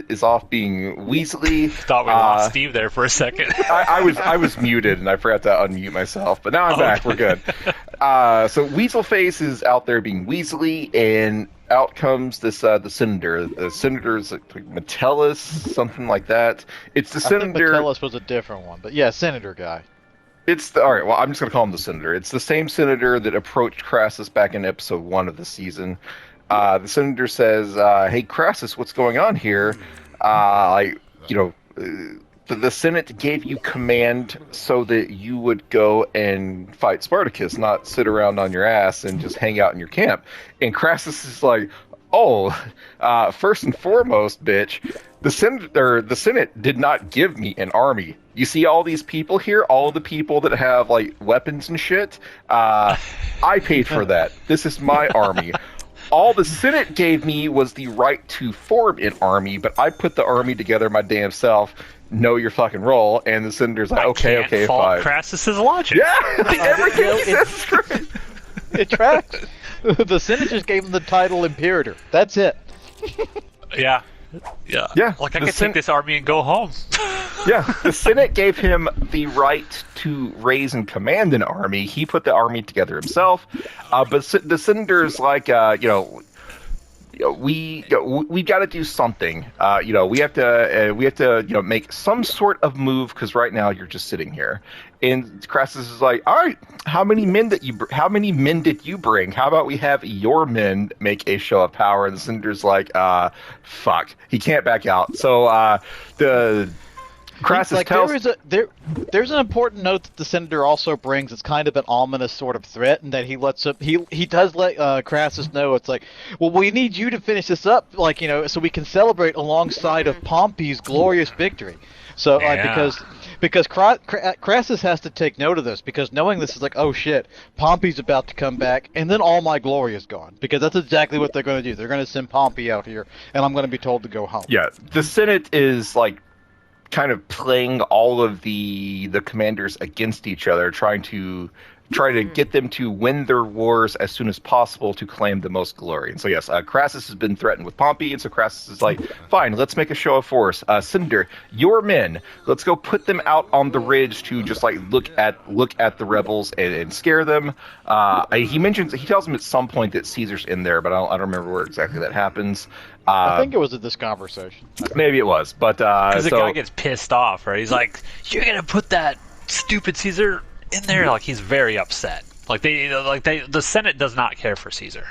is off being Weasley. Thought we lost Steve there for a second. I was muted and I forgot to unmute myself, but now I'm back. We're good. So Weaselface is out there being Weasley, and out comes this the Senator. The Senator's like Metellus, something like that. It's the Senator. I think Metellus was a different one, but yeah, Senator guy. All right. Well, I'm just gonna call him the Senator. It's the same Senator that approached Crassus back in episode 1 of the season. The Senator says, "Hey Crassus, what's going on here? The Senate gave you command so that you would go and fight Spartacus, not sit around on your ass and just hang out in your camp." And Crassus is like, "Oh, first and foremost, bitch, the Senate did not give me an army. You see all these people here, all the people that have like weapons and shit. I paid for that. This is my army." All the Senate gave me was the right to form an army, but I put the army together my damn self. Know your fucking role. And the Senator's like, okay, fine. Crassus's logic. Yeah, everything he says is true. It tracks. The Senate just gave him the title Imperator. That's it. Yeah. Yeah. Like, I could take this army and go home. Yeah, the Senate gave him the right to raise and command an army. He put the army together himself. But the Senator's like, we got to do something. We have to make some sort of move, because right now you're just sitting here. And Crassus is like, all right, how many men did you bring? How about we have your men make a show of power? And the Senator's like, fuck, he can't back out. So the Crassus tells... There's an important note that the Senator also brings. It's kind of an ominous sort of threat, and that he does let Crassus know. It's like, well, we need you to finish this up, so we can celebrate alongside of Pompey's glorious victory. So because Crassus has to take note of this, because knowing this is like, oh shit, Pompey's about to come back, and then all my glory is gone, because that's exactly what they're going to do. They're going to send Pompey out here, and I'm going to be told to go home. Yeah, the Senate is like kind of playing all of the commanders against each other, trying to get them to win their wars as soon as possible to claim the most glory. And so yes, Crassus has been threatened with Pompey, and so Crassus is like, fine, let's make a show of force. Senator, your men, let's go put them out on the ridge to just like look at the rebels and scare them. He tells them at some point that Caesar's in there, but I don't remember where exactly that happens. I think it was at this conversation. Maybe it was, but because the guy gets pissed off, right? He's like, "You're gonna put that stupid Caesar in there?" Like, he's very upset. The Senate does not care for Caesar,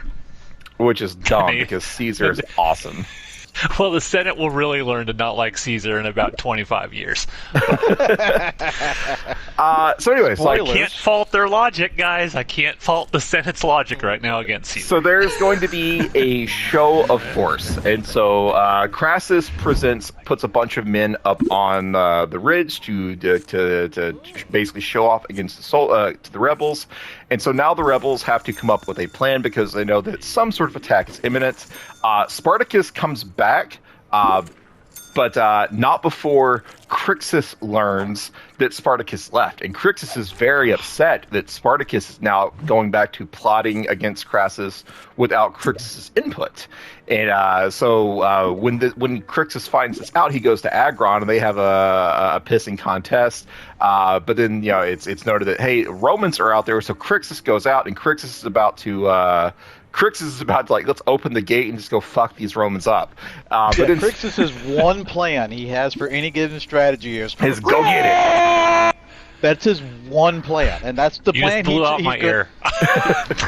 which is dumb because Caesar is awesome. Well, the Senate will really learn to not like Caesar in about 25 years. So anyways, I can't fault their logic, guys. I can't fault the Senate's logic right now against Caesar. So there's going to be a show of force, and so Crassus puts a bunch of men up on the ridge to basically show off against to the rebels. And so now the rebels have to come up with a plan, because they know that some sort of attack is imminent. Spartacus comes back, but not before Crixus learns that Spartacus left. And Crixus is very upset that Spartacus is now going back to plotting against Crassus without Crixus' input. And so when Crixus finds this out, he goes to Agron, and they have a pissing contest. But then it's noted that, hey, Romans are out there, so Crixus goes out, and Crixus is about to let's open the gate and just go fuck these Romans up. But then Crixus' one plan he has for any given strategy is go get it. That's his one plan, and that's the you plan. Just blew out my ear.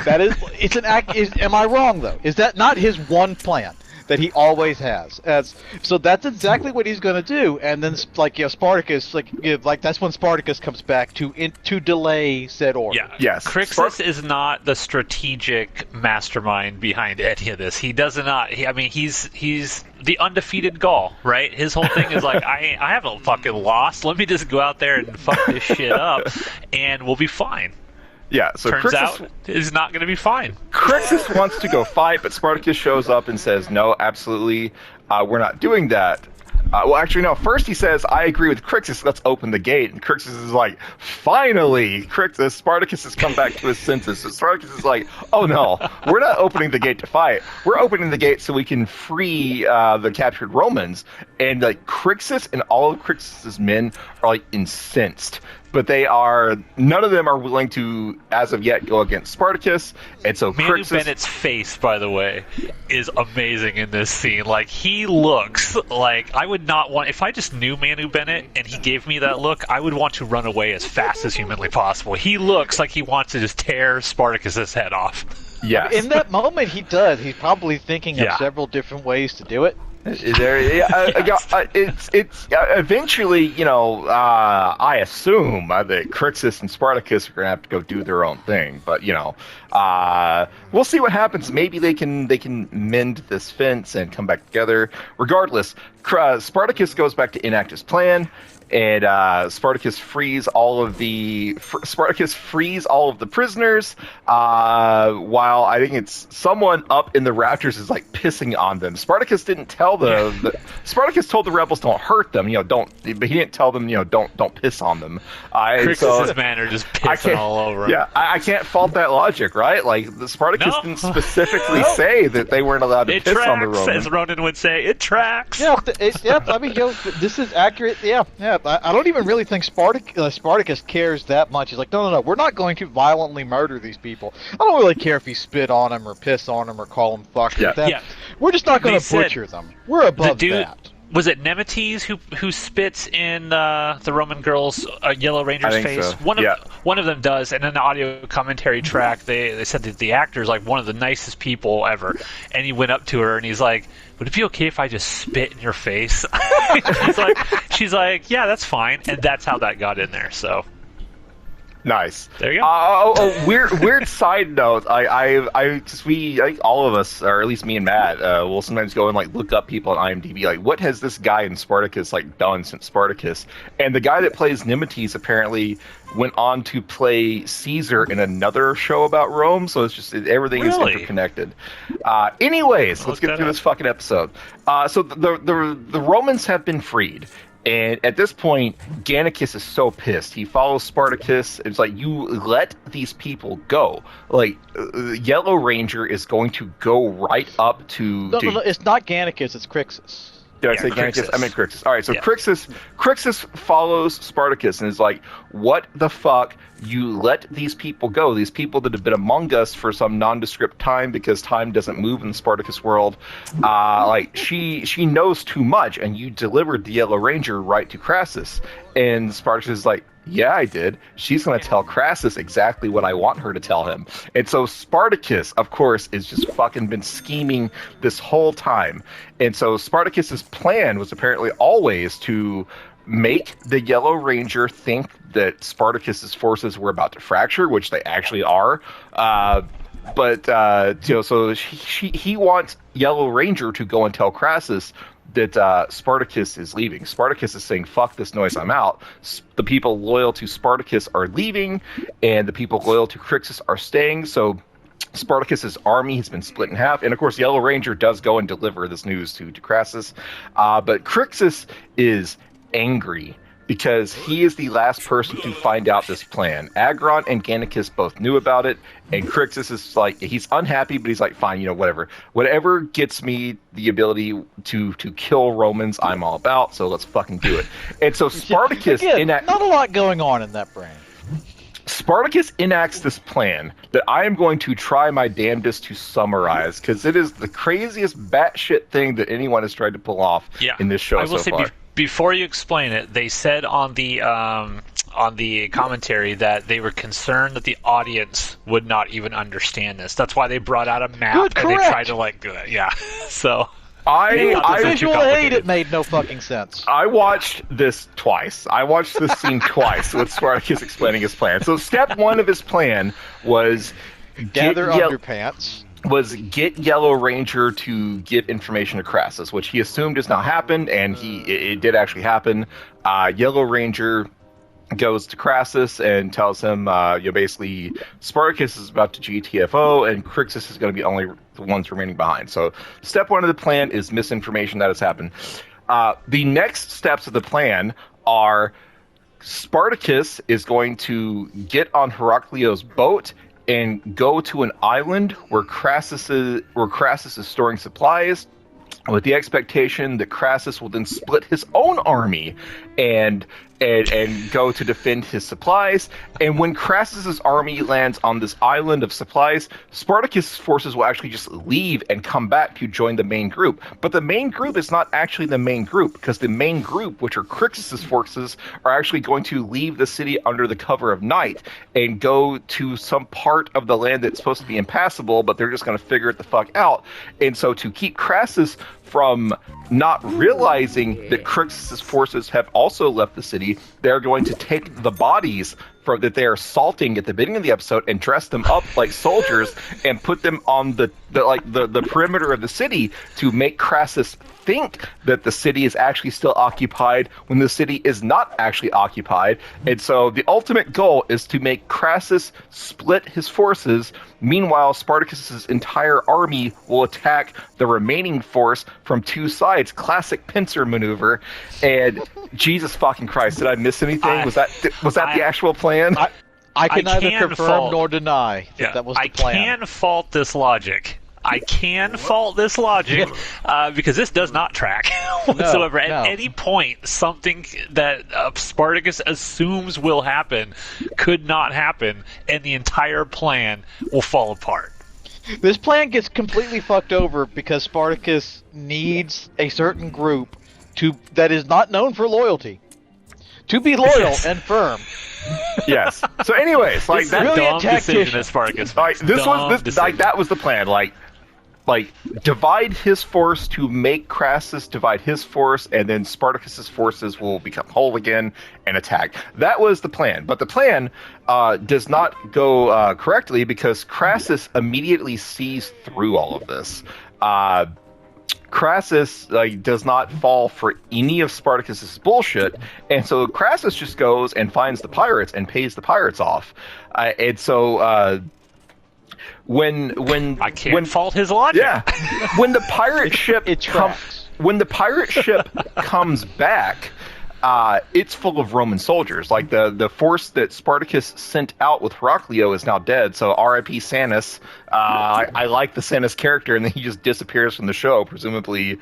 That is, it's an act. Am I wrong though? Is that not his one plan that he always has? So that's exactly what he's going to do. And then Spartacus, that's when Spartacus comes back to delay said order. Yeah. Yes. Crixus is not the strategic mastermind behind any of this. He does not. He's the undefeated Gaul, right? His whole thing is like, I haven't fucking lost. Let me just go out there and fuck this shit up, and we'll be fine. Yeah, so Turns out it's not going to be fine. Crixus wants to go fight, but Spartacus shows up and says, no, absolutely, we're not doing that. Well, actually, no. First, he says, "I agree with Crixus. Let's open the gate." And Crixus is like, "Finally, Crixus." Spartacus has come back to his senses. So Spartacus is like, "Oh no, we're not opening the gate to fight. We're opening the gate so we can free the captured Romans." And like Crixus and all of Crixus's men are like incensed. But none of them are willing to, as of yet, go against Spartacus. And so Manu Crixus... Bennett's face, by the way, is amazing in this scene. Like, he looks like I would not want... If I just knew Manu Bennett and he gave me that look, I would want to run away as fast as humanly possible. He looks like he wants to just tear Spartacus's head off. Yes. In that moment, he does. He's probably thinking of several different ways to do it. It's eventually, I assume that Crixus and Spartacus are gonna have to go do their own thing, but we'll see what happens. Maybe they can mend this fence and come back together. Regardless, Spartacus goes back to enact his plan. And Spartacus frees all of the prisoners. While I think it's someone up in the rafters is like pissing on them. Spartacus didn't tell them. Spartacus told the rebels don't hurt them. Don't. But he didn't tell them. Don't piss on them. Crixus's men are just pissing all over him. Yeah, I can't fault that logic, right? Like the Spartacus didn't specifically say that they weren't allowed to piss on the Romans. As Ronan would say, it tracks. Yeah, I mean, this is accurate. Yeah. I don't even really think Spartacus cares that much. He's like, no, we're not going to violently murder these people. I don't really care if you spit on them or piss on them or call them fuckers. Yeah. We're just not going to butcher them. We're above that. Was it Nemetes who spits in the Roman girl's Yellow Ranger's face? So. One of them does, and in the audio commentary track, they said that the actor's like one of the nicest people ever, and he went up to her and he's like, "Would it be okay if I just spit in your face?" she's like, "Yeah, that's fine," and that's how that got in there. So. Nice. There you go. Weird side note. I all of us, or at least me and Matt, will sometimes go and like look up people on IMDb. Like, what has this guy in Spartacus like done since Spartacus? And the guy that plays Nemetes apparently went on to play Caesar in another show about Rome. So it's just everything is interconnected. Anyways, let's get through this fucking episode. So the Romans have been freed. And at this point, Gannicus is so pissed. He follows Spartacus. It's like, you let these people go. Like, Yellow Ranger is going to go right up to... No, it's not Gannicus, it's Crixus. Did I say Gannicus? I meant Crixus. All right, so Crixus follows Spartacus and is like, what the fuck? You let these people go. These people that have been among us for some nondescript time, because time doesn't move in the Spartacus world. She knows too much, and you delivered the Yellow Ranger right to Crassus. And Spartacus is like, yeah, I did. She's going to tell Crassus exactly what I want her to tell him. And so Spartacus, of course, is just fucking been scheming this whole time. And so Spartacus's plan was apparently always to make the Yellow Ranger think that Spartacus's forces were about to fracture, which they actually are. So he wants Yellow Ranger to go and tell Crassus that Spartacus is leaving. Spartacus is saying, fuck this noise, I'm out. The people loyal to Spartacus are leaving, and the people loyal to Crixus are staying, so Spartacus's army has been split in half, and of course Yellow Ranger does go and deliver this news to Crassus, but Crixus is angry because he is the last person to find out this plan. Agron and Gannicus both knew about it, and Crixus is like, he's unhappy, but he's like, fine, whatever gets me the ability to kill Romans, I'm all about, so let's fucking do it. And so Spartacus... not a lot going on in that brain. Spartacus enacts this plan that I am going to try my damnedest to summarize, because it is the craziest batshit thing that anyone has tried to pull off in this show so far. Before you explain it, they said on the commentary that they were concerned that the audience would not even understand this. That's why they brought out a map and they tried to do it. Yeah, so visual aid, it made no fucking sense. I watched this twice. I watched this scene twice with Spartacus explaining his plan. So step one of his plan was gather underpants. Was get Yellow Ranger to give information to Crassus, which he assumed has not happened, and it did actually happen. Yellow Ranger goes to Crassus and tells him, basically, Spartacus is about to GTFO, and Crixus is going to be only the ones remaining behind. So step one of the plan is misinformation that has happened. The next steps of the plan are Spartacus is going to get on Heraclio's boat and go to an island where Crassus is storing supplies, with the expectation that Crassus will then split his own army and go to defend his supplies. And when Crassus's army lands on this island of supplies, Spartacus' forces will actually just leave and come back to join the main group. But the main group is not actually the main group, because the main group, which are Crixus' forces, are actually going to leave the city under the cover of night and go to some part of the land that's supposed to be impassable, but they're just going to figure it the fuck out. And so to keep Crassus from not realizing that Crixus' forces have also left the city, they're going to take the bodies that they are salting at the beginning of the episode and dress them up like soldiers and put them on the perimeter of the city to make Crassus think that the city is actually still occupied when the city is not actually occupied. And so the ultimate goal is to make Crassus split his forces. Meanwhile, Spartacus's entire army will attack the remaining force from two sides. Classic pincer maneuver. And Jesus fucking Christ, did I miss anything? Was that the actual plan? I can neither confirm nor deny that was the plan. I can fault this logic. Because this does not track whatsoever. No. At any point, something that Spartacus assumes will happen could not happen, and the entire plan will fall apart. This plan gets completely fucked over because Spartacus needs a certain group that is not known for loyalty to be loyal and firm. Yes. So, anyways, like that really dumb decision of Spartacus. That was the plan. Like divide his force to make Crassus divide his force, and then Spartacus's forces will become whole again and attack. That was the plan. But the plan does not go correctly because Crassus immediately sees through all of this. Crassus does not fall for any of Spartacus's bullshit, and so Crassus just goes and finds the pirates and pays the pirates off. And so when I can't fault his logic. Yeah, when the pirate ship comes back, it's full of Roman soldiers. Like the force that Spartacus sent out with Heraclio is now dead. So R.I.P. Sanus. I like the Sanus character, and then he just disappears from the show, presumably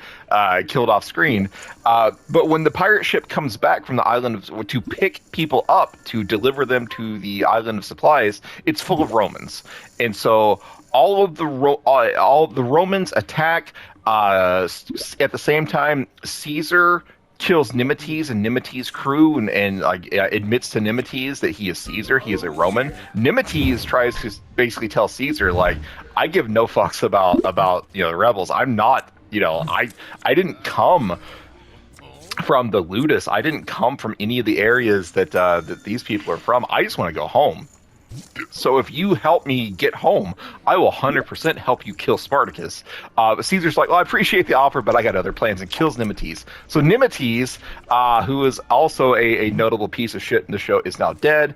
killed off screen. But when the pirate ship comes back from the island to pick people up to deliver them to the island of supplies, it's full of Romans, and so all of the Romans attack. At the same time, Caesar kills Nemetes and Nemetes' crew and admits to Nemetes that he is Caesar, he is a Roman. Nemetes tries to basically tell Caesar, like, I give no fucks about the rebels. I'm not, I didn't come from the Ludus. I didn't come from any of the areas that these people are from. I just want to go home. So if you help me get home, I will 100% help you kill Spartacus. But Caesar's like, well, I appreciate the offer, but I got other plans, and kills Nemetes. So Nemetes, who is also a notable piece of shit in the show, is now dead.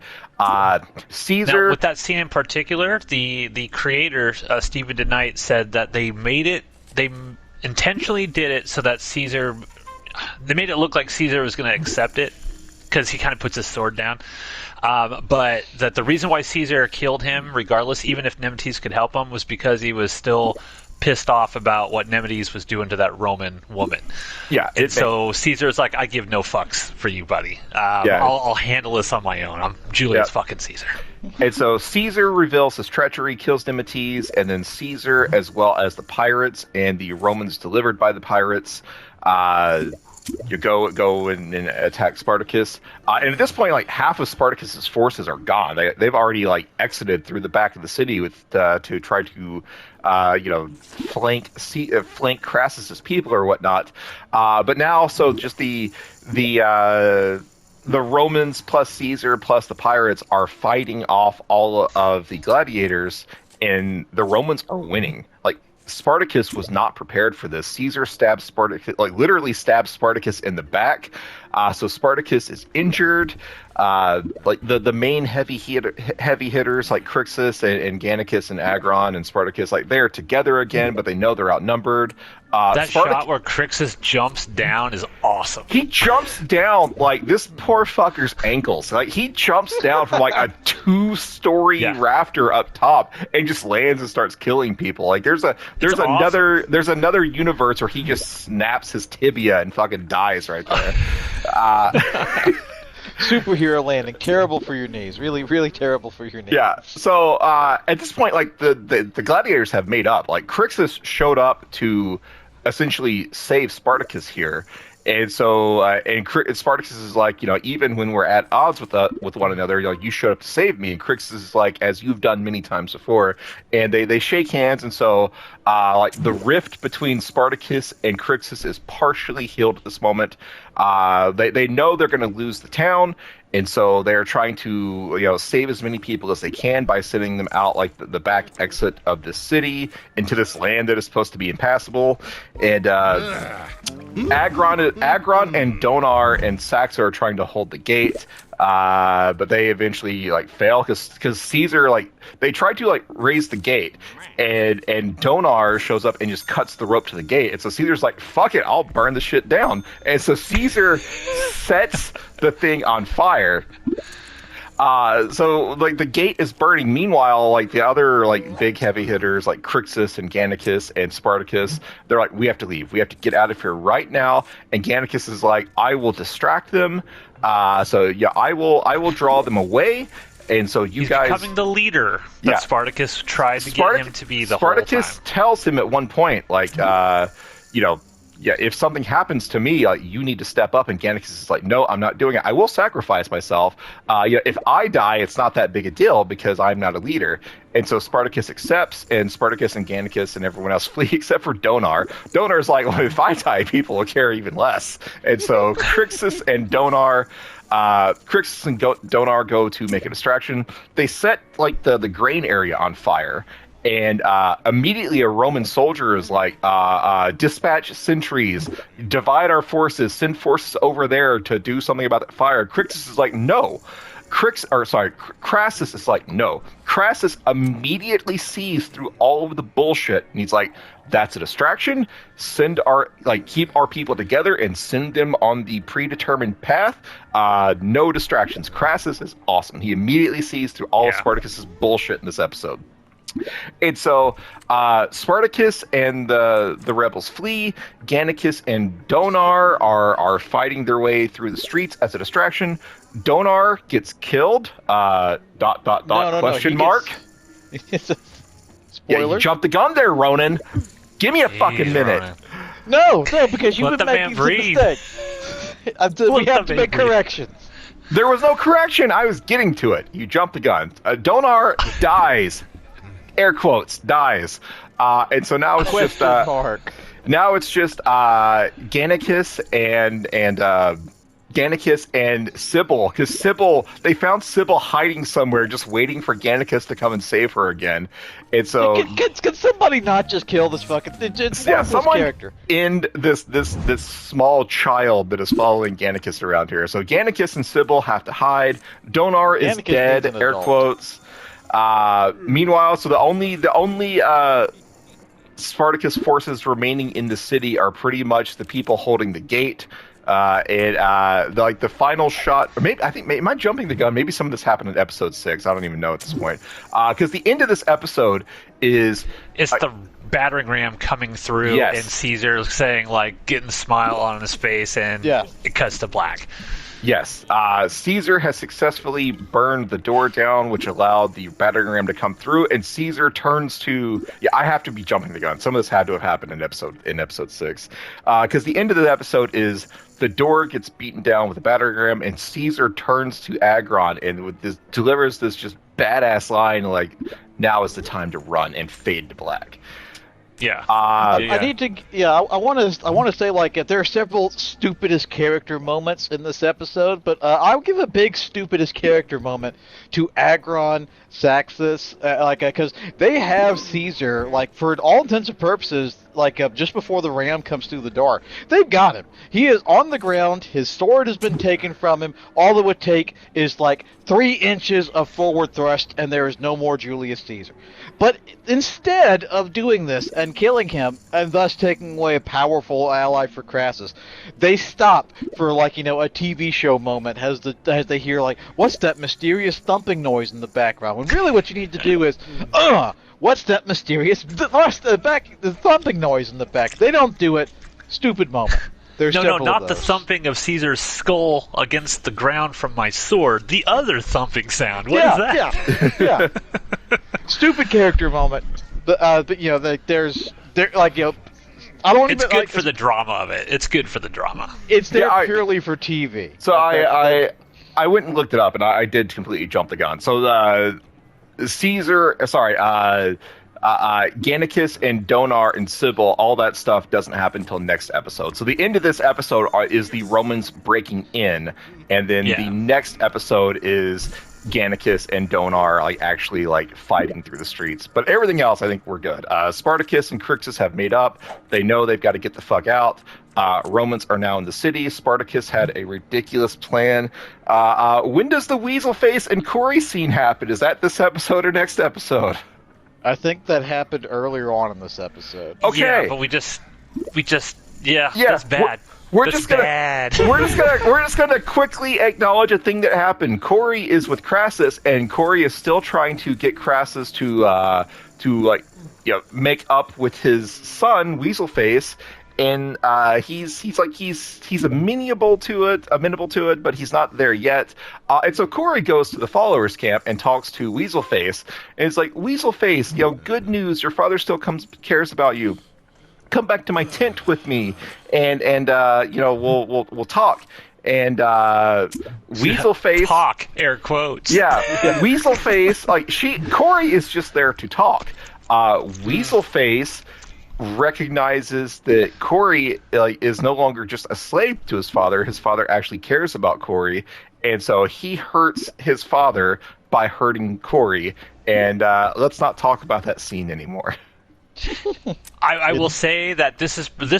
Caesar... Now, with that scene in particular, the creator, Stephen DeKnight, said that they intentionally did it so that Caesar... They made it look like Caesar was going to accept it, because he kind of puts his sword down. But that the reason why Caesar killed him, regardless, even if Nemetes could help him, was because he was still pissed off about what Nemetes was doing to that Roman woman. Yeah. So Caesar's like, I give no fucks for you, buddy. I'll handle this on my own. I'm Julius fucking Caesar. And so Caesar reveals his treachery, kills Nemetes, and then Caesar, as well as the pirates and the Romans delivered by the pirates, you go and attack Spartacus, and at this point, like, half of Spartacus's forces are gone. They've already exited through the back of the city to try to flank Crassus's people or whatnot. But now, so just the Romans plus Caesar plus the pirates are fighting off all of the gladiators, and the Romans are winning. Like, Spartacus was not prepared for this. Caesar literally stabs Spartacus in the back, So Spartacus is injured. Like the main heavy hitters like Crixus and Gannicus and Agron and Spartacus, like they're together again, but they know they're outnumbered. That shot where Crixus jumps down is awesome. He jumps down like this poor fucker's ankles. Like he jumps down from like a 2-story rafter up top and just lands and starts killing people. Like there's another universe where he just snaps his tibia and fucking dies right there. Superhero landing, terrible for your knees. Really, really terrible for your knees. Yeah. So at this point, like the gladiators have made up. Like Crixus showed up to essentially save Spartacus here, and so Spartacus is like, even when we're at odds with one another, you showed up to save me. And Crixus is like, as you've done many times before, and they shake hands, and so like the rift between Spartacus and Crixus is partially healed at this moment. They know they're going to lose the town, and so they're trying to save as many people as they can by sending them out like the back exit of the city into this land that is supposed to be impassable. And Agron and Donar and Saxa are trying to hold the gate, but they eventually fail because Caesar they tried to raise the gate, and Donar shows up and just cuts the rope to the gate, and so Caesar's like, fuck it, I'll burn the shit down, and so Caesar sets the thing on fire. So the gate is burning. Meanwhile, the other big heavy hitters like Crixus and Gannicus and Spartacus, they're like, we have to leave. We have to get out of here right now. And Gannicus is like, I will distract them. I will draw them away. And so he's guys becoming the leader that Spartacus tried to get him to be the Spartacus whole time. Tells him at one point, if something happens to me, you need to step up. And Gannicus is like, no, I'm not doing it. I will sacrifice myself. If I die, it's not that big a deal because I'm not a leader. And so Spartacus accepts, and Spartacus and Gannicus and everyone else flee except for Donar. Donar's like, well, if I die, people will care even less. And so Crixus and Donar go to make a distraction. They set the grain area on fire. And immediately a Roman soldier is like, dispatch sentries, divide our forces, send forces over there to do something about that fire. Crixus is like, no. Crassus is like, no. Crassus immediately sees through all of the bullshit, and he's like, that's a distraction. Keep our people together and send them on the predetermined path. No distractions. Crassus is awesome. He immediately sees through all of Spartacus's bullshit in this episode. And so Spartacus and the rebels flee. Gannicus and Donar are fighting their way through the streets as a distraction. Donar gets killed. Question mark. Spoiler. Yeah, you jumped the gun there, Ronan. Give me a fucking minute. Ronan. No, because you've Let been the making man breathe. mistakes. We have to make corrections. There was no correction. I was getting to it. You jumped the gun. Donar dies. Air quotes, dies. And so now it's just Gannicus and Sybil, because they found Sybil hiding somewhere, just waiting for Gannicus to come and save her again. And so can somebody not just kill this fucking someone character? End this small child that is following Gannicus around here. So Gannicus and Sybil have to hide. Donar is dead. Air quotes. Meanwhile, so the only Spartacus forces remaining in the city are pretty much the people holding the gate. The final shot, or maybe am I jumping the gun? Maybe some of this happened in episode 6. I don't even know at this point. Because the end of this episode is the battering ram coming through, and Caesar saying getting a smile on his face, and it cuts to black. Yes, Caesar has successfully burned the door down, which allowed the battering ram to come through, and Caesar turns to... Yeah, I have to be jumping the gun. Some of this had to have happened in episode 6. Because the end of the episode is the door gets beaten down with a battering ram, and Caesar turns to Agron and delivers this just badass line, now is the time to run, and fade to black. Yeah. I need to. Yeah, I want to say there are several stupidest character moments in this episode, but I'll give a big stupidest character moment to Agron, Saxus, because they have Caesar for all intents and purposes. just before the ram comes through the door. They've got him. He is on the ground. His sword has been taken from him. All it would take is like 3 inches of forward thrust, and there is no more Julius Caesar. But instead of doing this and killing him, and thus taking away a powerful ally for Crassus, they stop for a TV show moment as they hear what's that mysterious thumping noise in the background? When really what you need to do is, what's that mysterious the thumping noise in the back? They don't do it. Stupid moment. No, not the thumping of Caesar's skull against the ground from my sword. The other thumping sound. What is that? Yeah. Stupid character moment. But I don't even. It's good for the drama of it. It's good for the drama. It's there purely for TV. So I went and looked it up, and I did completely jump the gun. So Gannicus and Donar and Sybil, all that stuff doesn't happen until next episode. So the end of this episode is the Romans breaking in, and then the next episode is Gannicus and Donar actually fighting through the streets. But everything else, I think we're good. Spartacus and Crixus have made up. They know they've got to get the fuck out. Romans are now in the city. Spartacus had a ridiculous plan. When does the Weasel Face and Corey scene happen? Is that this episode or next episode? I think that happened earlier on in this episode. Okay, yeah, but we just that's bad. We're just gonna quickly acknowledge a thing that happened. Corey is with Crassus, and Corey is still trying to get Crassus to make up with his son Weaselface, and he's amenable to it, but he's not there yet. And so Corey goes to the followers camp and talks to Weaselface, and it's like, Weaselface, good news, your father still cares about you. Come back to my tent with me, and we'll talk. And Weaselface talk, air quotes. Yeah, Weaselface, Corey is just there to talk. Weaselface recognizes that Corey is no longer just a slave to his father. His father actually cares about Corey, and so he hurts his father by hurting Corey. And let's not talk about that scene anymore. I will say that this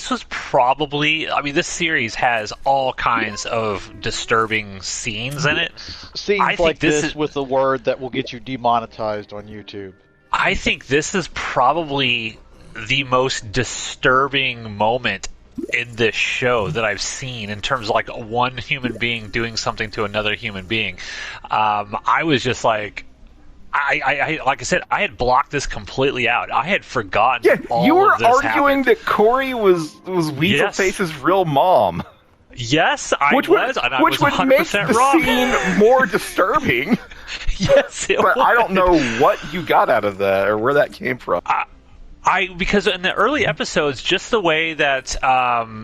was probably, this series has all kinds of disturbing scenes in it. Scenes like this with a word that will get you demonetized on YouTube. I think this is probably the most disturbing moment in this show that I've seen in terms of one human being doing something to another human being. I was just I like I said, I had blocked this completely out. I had forgotten. Yeah, you were arguing happened. that Corey was Weaselface's real mom. Yes, I was, and I was 100% would make the wrong. scene more disturbing. Yes, but I don't know what you got out of that or where that came from. Because in the early episodes, just the way that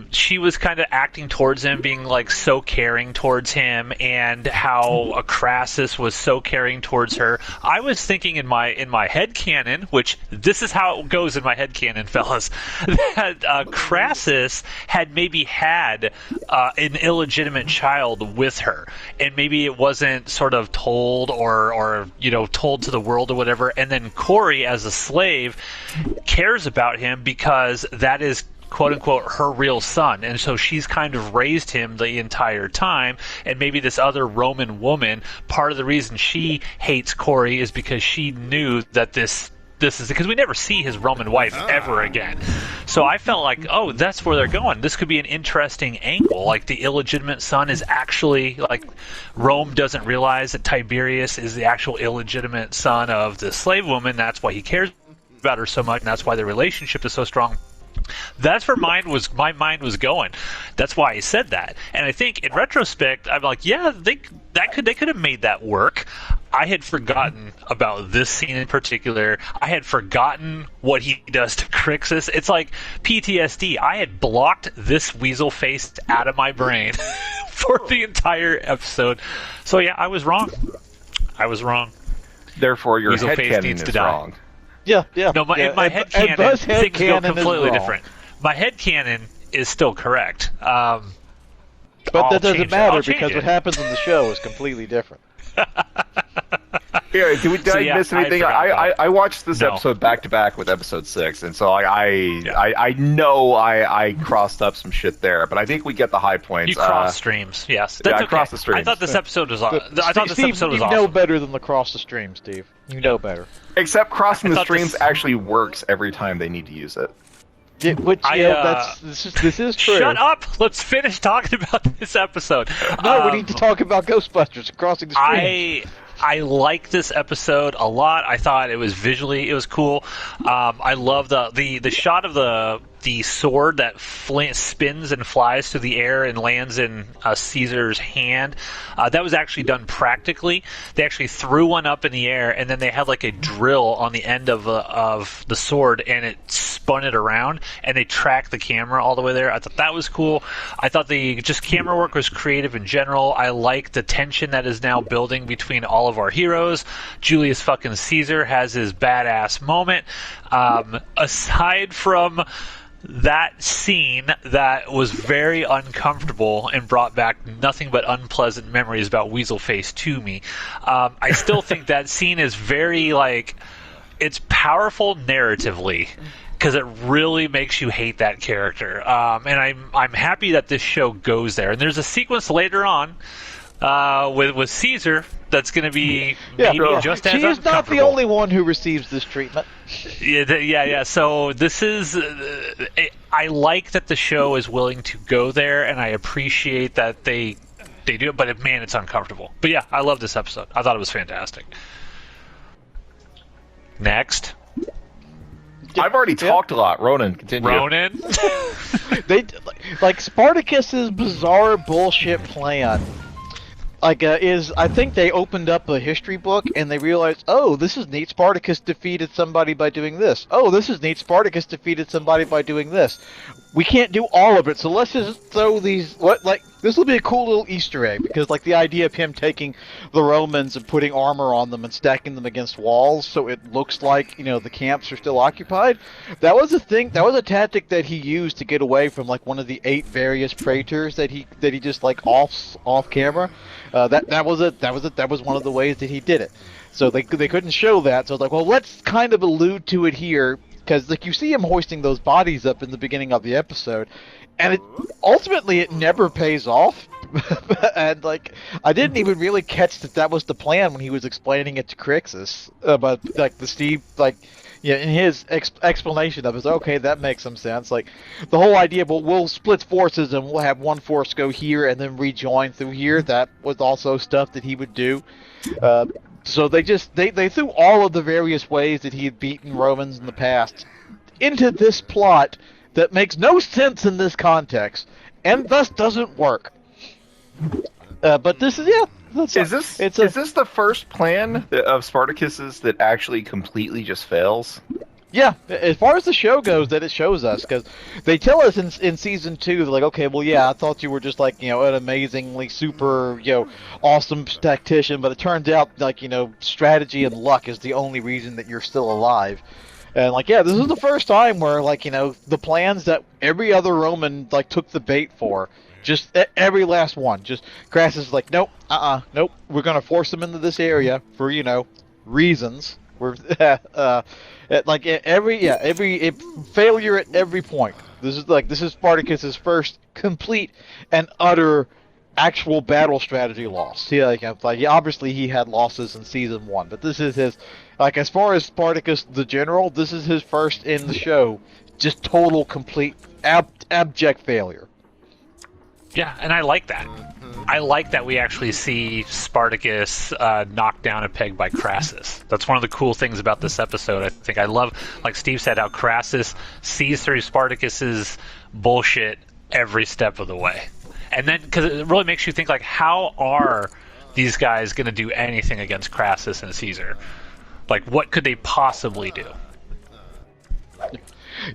she was kind of acting towards him, being so caring towards him, and how Crassus was so caring towards her, I was thinking in my headcanon, which this is how it goes in my headcanon, fellas, that Crassus had maybe had an illegitimate child with her, and maybe it wasn't sort of told or told to the world or whatever, and then Corey, as a slave, cares about him because that is quote unquote her real son, and so she's kind of raised him the entire time. And maybe this other Roman woman, part of the reason she hates Corey is because she knew that this is because we never see his Roman wife ever again. So I felt oh, that's where they're going. This could be an interesting angle. The illegitimate son is actually Rome doesn't realize that Tiberius is the actual illegitimate son of the slave woman. That's why he cares about her so much, and that's why the relationship is so strong. That's where my mind was going. That's why I said that. And I think in retrospect, I'm they could have made that work. I had forgotten about this scene in particular. I had forgotten what he does to Crixus. It's like PTSD. I had blocked this weasel face out of my brain for the entire episode. So yeah, I was wrong. Therefore, your weasel face headcanon needs is to die. wrong. Yeah. No, in my headcanon, things go completely different. My headcanon is still correct. But that doesn't matter because what happens in the show is completely different. Yeah, did I miss anything? I watched this episode back to back with episode 6, and so I know I crossed up some shit there, but I think we get the high points. You cross streams, yes. That's okay. I crossed the streams. I thought this episode was awesome. You know better than the cross the stream, Steve. You know better. Except crossing the streams actually works every time they need to use it. This is true. Shut up! Let's finish talking about this episode. No, we need to talk about Ghostbusters and crossing the streams. I like this episode a lot. I thought it was cool. I love the shot of the sword that spins and flies through the air and lands in Caesar's hand. That was actually done practically. They actually threw one up in the air, and then they had like a drill on the end of the sword, and it spun it around, and they tracked the camera all the way there. I thought that was cool. I thought the camera work was creative in general. I like the tension that is now building between all of our heroes. Julius fucking Caesar has his badass moment. Aside from that scene that was very uncomfortable and brought back nothing but unpleasant memories about Weaselface to me, I still think that scene is very, it's powerful narratively because it really makes you hate that character. And I'm happy that this show goes there. And there's a sequence later on with Caesar that's going to be maybe just as uncomfortable. She is not the only one who receives this treatment. Yeah. So this is... I like that the show is willing to go there, and I appreciate that they do it, but man, it's uncomfortable. But yeah, I love this episode. I thought it was fantastic. Next. I've already talked a lot. Ronan, continue. Ronan? Spartacus's bizarre bullshit plan. I think they opened up a history book and they realized, oh, this is neat. Spartacus defeated somebody by doing this. Oh, this is neat. Spartacus defeated somebody by doing this. We can't do all of it, so let's just throw these. This will be a cool little Easter egg because, the idea of him taking the Romans and putting armor on them and stacking them against walls, so it looks like the camps are still occupied. That was a thing. That was a tactic that he used to get away from one of the 8 various praetors that he just off camera. That was one of the ways that he did it. So they couldn't show that. So it's let's kind of allude to it here because you see him hoisting those bodies up in the beginning of the episode, and ultimately it never pays off. And I didn't even really catch that was the plan when he was explaining it to Crixus. But the Steve in his explanation of it, okay, that makes some sense. The whole idea, but we'll split forces and we'll have one force go here and then rejoin through here. That was also stuff that he would do. So they threw all of the various ways that he had beaten Romans in the past into this plot that makes no sense in this context and thus doesn't work. But this is Is this the first plan of Spartacus's that actually completely just fails? Yeah, as far as the show goes, that it shows us, because they tell us in season 2, they're okay, well, yeah, I thought you were just an amazingly super, awesome tactician, but it turns out strategy and luck is the only reason that you're still alive. And this is the first time where the plans that every other Roman took the bait for. Just every last one. Just Crassus is nope, nope. We're gonna force them into this area for reasons. We're every failure at every point. This is Spartacus's first complete and utter actual battle strategy loss. Obviously he had losses in season 1, but this is his as far as Spartacus the general, this is his first in the show. Just total, complete, abject failure. Yeah, and I like that. I like that we actually see Spartacus knocked down a peg by Crassus. That's one of the cool things about this episode. I think I love, like Steve said, how Crassus sees through Spartacus's bullshit every step of the way. And then, because it really makes you think, how are these guys going to do anything against Crassus and Caesar? What could they possibly do?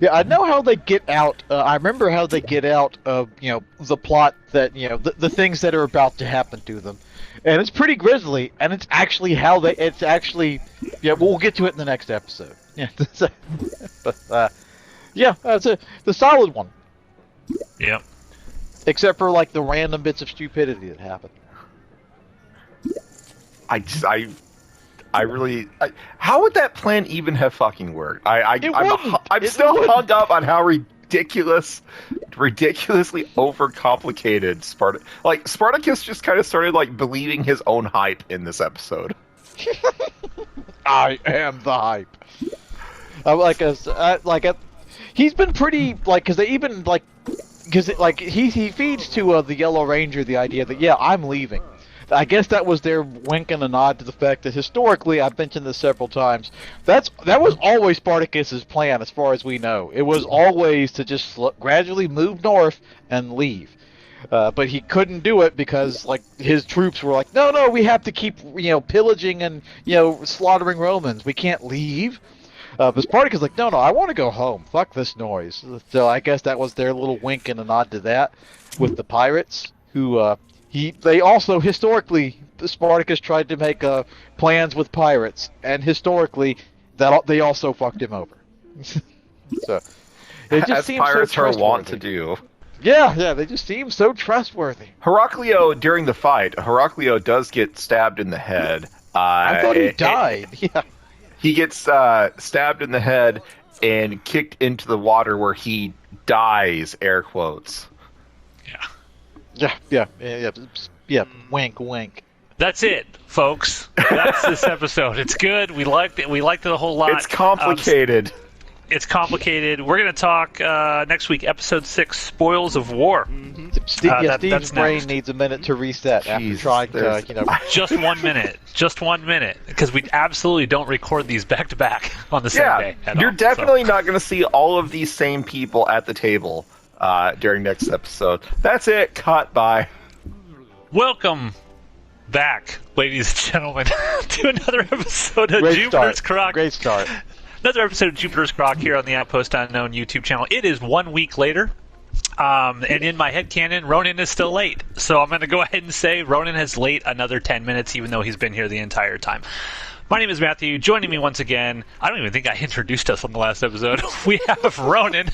Yeah, I know how they get out. I remember how they get out of, the plot that, the things that are about to happen to them. And it's pretty grisly, and it's actually we'll get to it in the next episode. Yeah, but, it's the solid one. Yep. Except for, the How would that plan even have fucking worked? I'm It still wouldn't. hung up on how ridiculously overcomplicated Spartacus just kind of started like believing his own hype in this episode. I am the hype. He's been pretty because they even he feeds to the Yellow Ranger the idea that I'm leaving. I guess that was their wink and a nod to the fact that historically, I've mentioned this several times, that was always Spartacus's plan as far as we know. It was always to just gradually move north and leave. But he couldn't do it because his troops were like, no, we have to keep pillaging and slaughtering Romans. We can't leave. But Spartacus is like, no, I want to go home. Fuck this noise. So I guess that was their little wink and a nod to that with the pirates who they also historically Spartacus tried to make plans with pirates, and historically that they also fucked him over. So it just as seems pirates so are wont trustworthy. to do. Yeah, they just seem so trustworthy. Heraclio, during the fight, Heraclio does get stabbed in the head. I thought he died. Yeah. He gets stabbed in the head and kicked into the water where he dies, air quotes. Yeah. Wink, wink. That's it, folks. That's this episode. It's good. We liked it. We liked it a whole lot. It's complicated. It's complicated. We're going to talk next week, episode 6, Spoils of War. Steve's that's brain next. needs a minute to reset after Jeez, trying to, Just 1 minute. Just 1 minute. Because we absolutely don't record these back to back on the same day. You're definitely not going to see all of these same people at the table during next episode. That's it. Cut. Bye. Welcome back, ladies and gentlemen, to another episode of Great Jupiter's start. Croc. Great start. Another episode of Jupiter's Croc here on the Outpost Unknown YouTube channel. It is 1 week later, and in my headcanon, Ronan is still late. So I'm going to go ahead and say Ronan is late another 10 minutes, even though he's been here the entire time. My name is Matthew. Joining me once again, I don't even think I introduced us on the last episode. We have Ronan.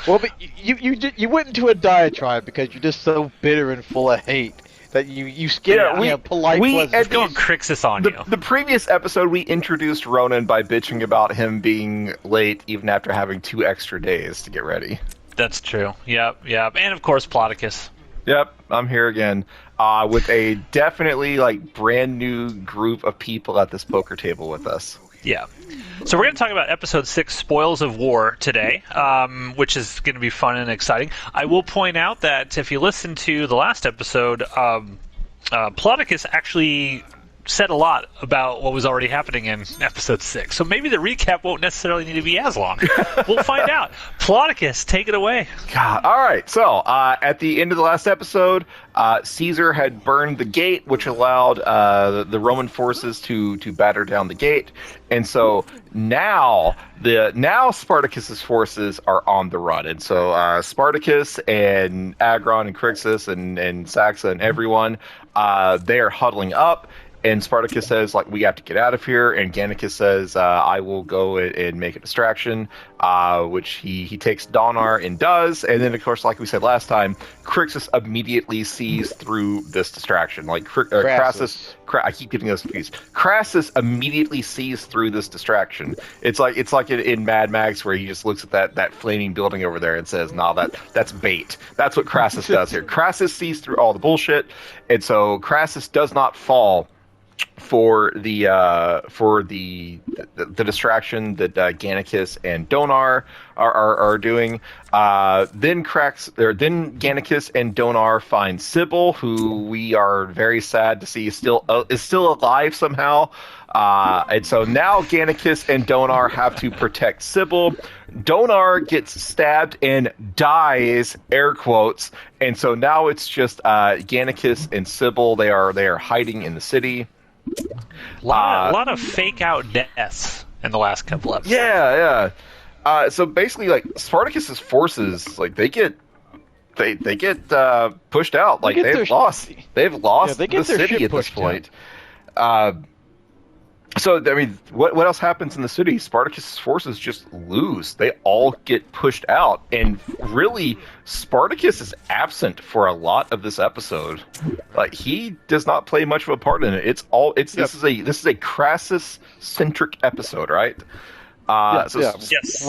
Well, but you went into a diatribe because you're just so bitter and full of hate that you skipped polite pleasantries. Let's go and Crixus on you. The previous episode, we introduced Ronan by bitching about him being late even after having 2 extra days to get ready. That's true. Yep. And, of course, Spartacus. Yep, I'm here again with a definitely brand new group of people at this poker table with us. Yeah. So we're going to talk about episode 6, Spoils of War, today, which is going to be fun and exciting. I will point out that if you listen to the last episode, Spartacus actually said a lot about what was already happening in episode 6. So maybe the recap won't necessarily need to be as long. We'll find out. Spartacus, take it away. God. All right. So at the end of the last episode, Caesar had burned the gate, which allowed the Roman forces to batter down the gate. And so now Spartacus's forces are on the run. And so Spartacus and Agron and Crixus and Saxa and everyone, they are huddling up. And Spartacus says, we have to get out of here. And Gannicus says, I will go and make a distraction, which he takes Donar and does. And then, of course, like we said last time, Crixus immediately sees through this distraction. Crassus, I keep getting those confused. Crassus immediately sees through this distraction. It's like in Mad Max where he just looks at that flaming building over there and says, "Nah, that's bait." That's what Crassus does here. Crassus sees through all the bullshit, and so Crassus does not fall for the distraction that Gannicus and Donar are doing. Then Gannicus and Donar find Sybil, who we are very sad to see is still alive somehow. And so now Gannicus and Donar have to protect Sybil. Donar gets stabbed and dies, air quotes. And so now it's just Gannicus and Sybil. They are hiding in the city. A lot of fake out deaths in the last couple episodes. Yeah. So basically, Spartacus's forces, they get pushed out. They've lost they the get their city shit at this pushed point. So, I mean, what else happens in the city? Spartacus' forces just lose. They all get pushed out, and really, Spartacus is absent for a lot of this episode. Like, he does not play much of a part in it. This is a Crassus centric episode, right? Yes.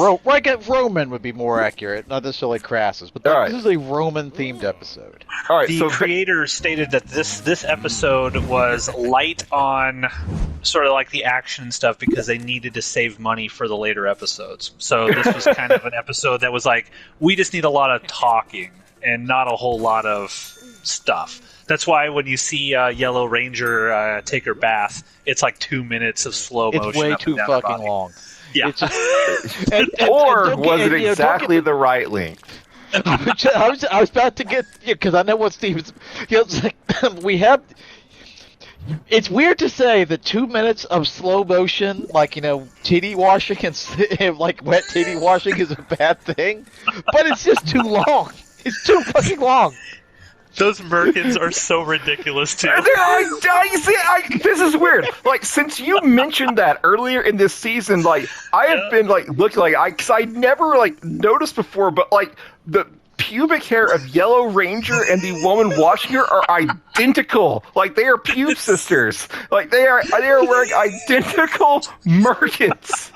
Roman would be more accurate, not necessarily Crassus, but All right. this is a Roman-themed episode. All right, The so creators stated that this episode was light on sort of like the action stuff because they needed to save money for the later episodes. So this was kind of an episode that was like, we just need a lot of talking and not a whole lot of stuff. That's why when you see Yellow Ranger take her bath, it's like 2 minutes of slow motion. It's way up and too down her fucking body. long. Yeah. It's just, or was it exactly the right length? I was about to get, because I know what Steve's. It's like we have. It's weird to say that 2 minutes of slow motion, like titty washing and like wet titty washing, is a bad thing, but it's just too long. It's too fucking long. Those merkins are so ridiculous too. This is weird. Like, since you mentioned that earlier in this season, like, I have been like looking because I never like noticed before, but like the pubic hair of Yellow Ranger and the woman watching her are identical. Like, they are pube sisters. Like, they are wearing identical merkins.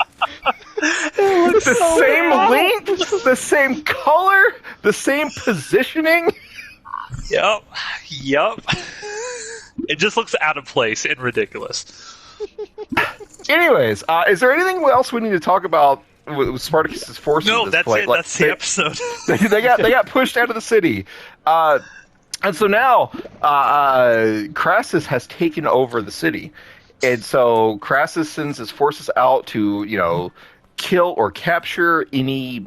The same length, the same color, the same positioning. Yep. It just looks out of place and ridiculous. Anyways, is there anything else we need to talk about with Spartacus' forces? No, at this that's point? it. Like, That's the episode. They got pushed out of the city, and so now Crassus has taken over the city, and so Crassus sends his forces out to kill or capture any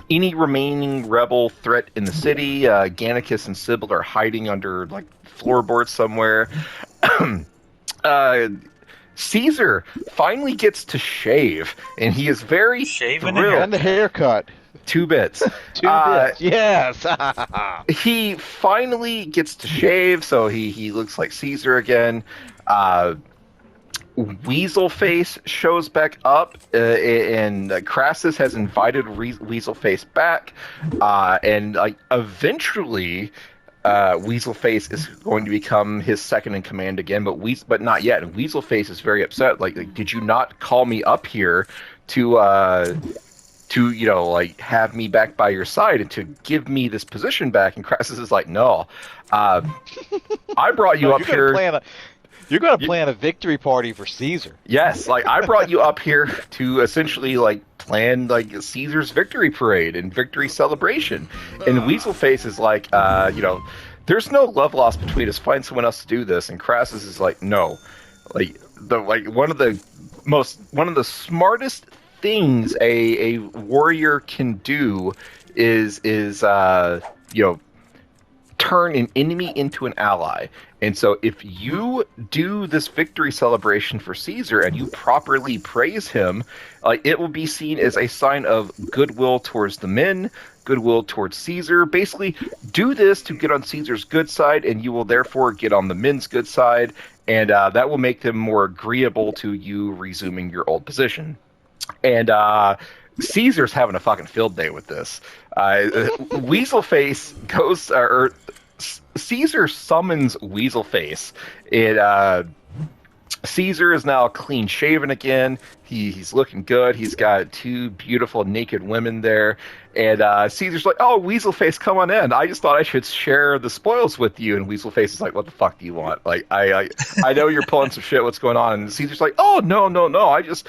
remaining rebel threat in the city. Gannicus and Sybil are hiding under like floorboards somewhere. Caesar finally gets to shave, and he is very Shaving thrilled. And the haircut. 2 bits. 2 bits. Yes. He finally gets to shave, so he looks like Caesar again. Weaselface shows back up, and Crassus has invited Weaselface back, and like eventually, Weaselface is going to become his second in command again, but not yet. And Weaselface is very upset. Like, did you not call me up here to have me back by your side and to give me this position back? And Crassus is like, no, I brought you up here. You're going to plan a victory party for Caesar. Yes, like, I brought you up here to essentially like plan like Caesar's victory parade and victory celebration. And Weaselface is like, there's no love lost between us. Find someone else to do this. And Crassus is like, no, one of the smartest things a warrior can do is turn an enemy into an ally. And so if you do this victory celebration for Caesar and you properly praise him, it will be seen as a sign of goodwill towards the men, goodwill towards Caesar. Basically, do this to get on Caesar's good side, and you will therefore get on the men's good side, and that will make them more agreeable to you resuming your old position. And Caesar's having a fucking field day with this. Weaselface goes, or Caesar summons Weaselface. Caesar is now clean shaven again. He's looking good. He's got 2 beautiful naked women there. And Caesar's like, oh, Weaselface, come on in. I just thought I should share the spoils with you. And Weaselface is like, what the fuck do you want? Like, I know you're pulling some shit. What's going on? And Caesar's like, oh, no. I just,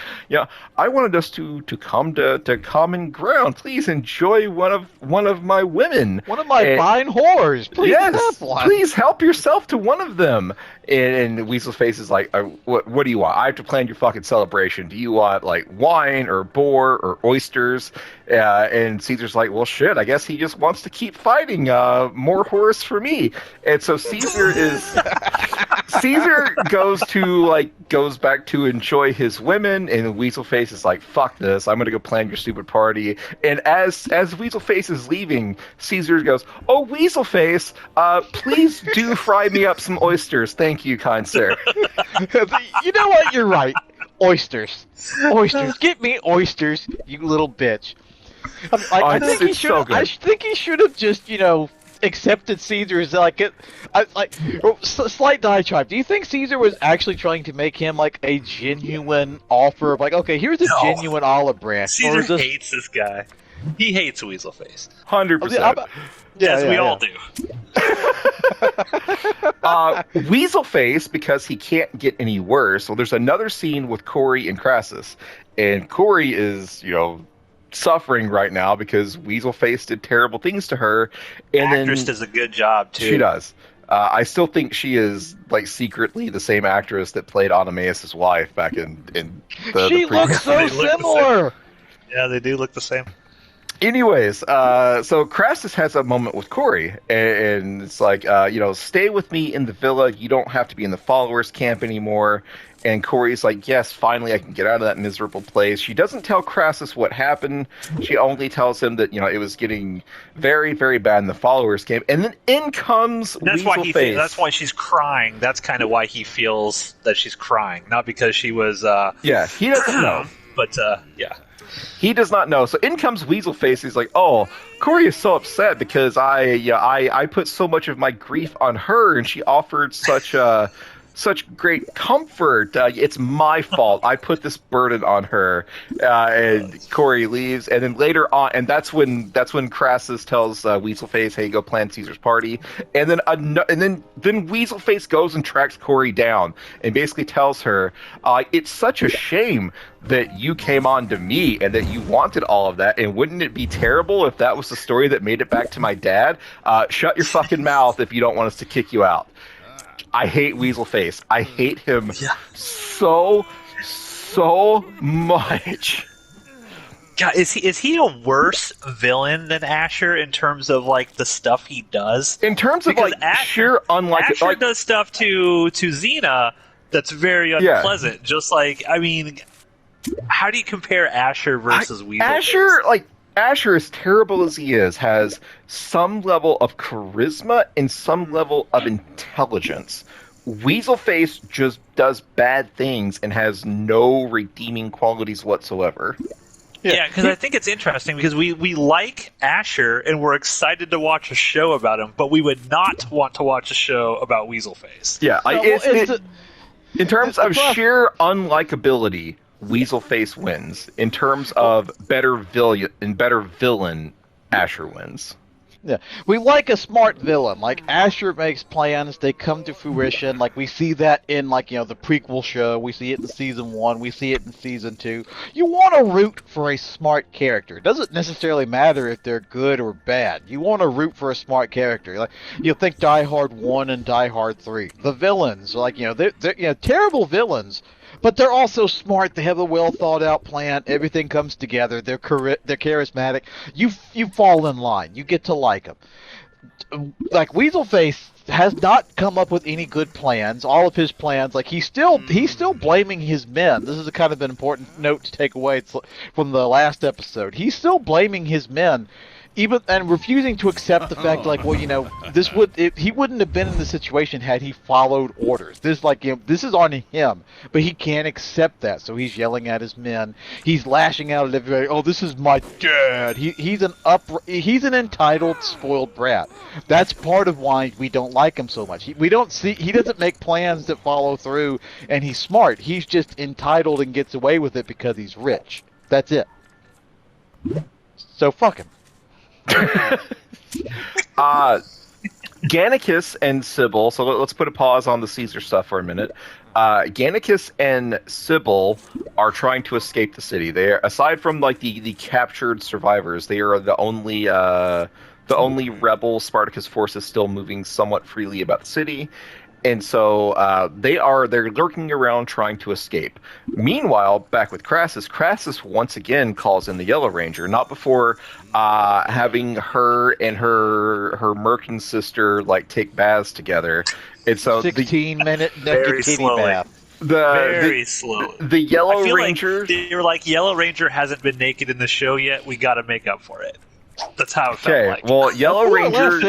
I wanted us to come to common ground. Please enjoy one of my women. One of my fine whores. Please have one. Please help yourself to one of them. And Weaselface is like, what do you want? I have to plan your fucking celebration. Do you want like wine or boar or oysters? And Caesar's like, well, shit, I guess he just wants to keep fighting. More horse for me. And so Caesar goes back to enjoy his women, and Weaselface is like, fuck this, I'm gonna go plan your stupid party. And as Weaselface is leaving, Caesar goes, oh, Weaselface, please do fry me up some oysters. Thank you, kind sir. You know what? You're right. Oysters. Oysters. Get me oysters, you little bitch. I think he should. so good. I think he should have just, accepted Caesar's slight diatribe. Do you think Caesar was actually trying to make him like a genuine offer of like, okay, here's a genuine olive branch? Caesar hates this guy. He hates Weaselface. 100%. As we all do. Weaselface, because he can't get any worse. So there's another scene with Corey and Crassus, and Corey is, suffering right now because Weaselface did terrible things to her. And Actress does a good job too. She does. I still think she is like secretly the same actress that played Automaeus' wife back in the. She looks so similar. Yeah, they do look the same. Anyways, so Crassus has a moment with Corey, and it's like, stay with me in the villa. You don't have to be in the followers' camp anymore. And Corey's like, yes, finally I can get out of that miserable place. She doesn't tell Crassus what happened. She only tells him that, it was getting very, very bad in the followers' camp. And then in comes Weaselface. That's why she's crying. That's kind of why he feels that she's crying. Not because she was... Yeah, he doesn't know. But, yeah. He does not know. So in comes Weaselface. He's like, "Oh, Corey is so upset because I put so much of my grief on her, and she offered such great comfort. It's my fault. I put this burden on her." And Corey leaves, and then later on, and that's when Crassus tells Weaselface, "Hey, go plan Caesar's party." And then Weaselface goes and tracks Corey down and basically tells her, "It's such a shame that you came on to me and that you wanted all of that. And wouldn't it be terrible if that was the story that made it back to my dad? Shut your fucking mouth if you don't want us to kick you out." I hate Weaselface. I hate him so much. God, is he a worse villain than Asher in terms of like the stuff he does? In terms of sheer unlike Asher does stuff to Xena that's very unpleasant. Just like, I mean, how do you compare Asher versus Weaselface? Asher, as terrible as he is, has some level of charisma and some level of intelligence. Weaselface just does bad things and has no redeeming qualities whatsoever. Yeah, because I think it's interesting because we like Asher and we're excited to watch a show about him, but we would not want to watch a show about Weaselface. Yeah, in terms of sheer unlikability, Weaselface wins. In terms of better villain, Asher wins. Yeah, we like a smart villain. Like Asher makes plans, they come to fruition. Like we see that in the prequel show. We see it in season 1. We see it in season 2. You want to root for a smart character. It doesn't necessarily matter if they're good or bad. You want to root for a smart character. Like you think Die Hard 1 and Die Hard 3. The villains, they're terrible villains. But they're also smart. They have a well thought out plan. Everything comes together. They're charismatic. You fall in line. You get to like them. Like Weaselface has not come up with any good plans. All of his plans, he's still blaming his men. This is a kind of an important note to take away from the last episode. He's still blaming his men. And refusing to accept the fact, he wouldn't have been in the situation had he followed orders. This is on him, but he can't accept that, so he's yelling at his men. He's lashing out at everybody. Oh, this is my dad. He's an entitled, spoiled brat. That's part of why we don't like him so much. He doesn't make plans that follow through, and he's smart. He's just entitled and gets away with it because he's rich. That's it. So fuck him. Gannicus and Sybil, so let's put a pause on the Caesar stuff for a minute. Gannicus and Sybil are trying to escape the city. They are, aside from the captured survivors, they are the only rebel Spartacus forces still moving somewhat freely about the city. And so they're lurking around trying to escape. Meanwhile, back with Crassus once again calls in the Yellow Ranger, not before having her and her Merkin sister take baths together. And so 16-minute naked kitty bath. Very slowly. The Yellow Ranger. They were like, Yellow Ranger hasn't been naked in the show yet. We got to make up for it. That's how it felt like. Well, Yellow Ranger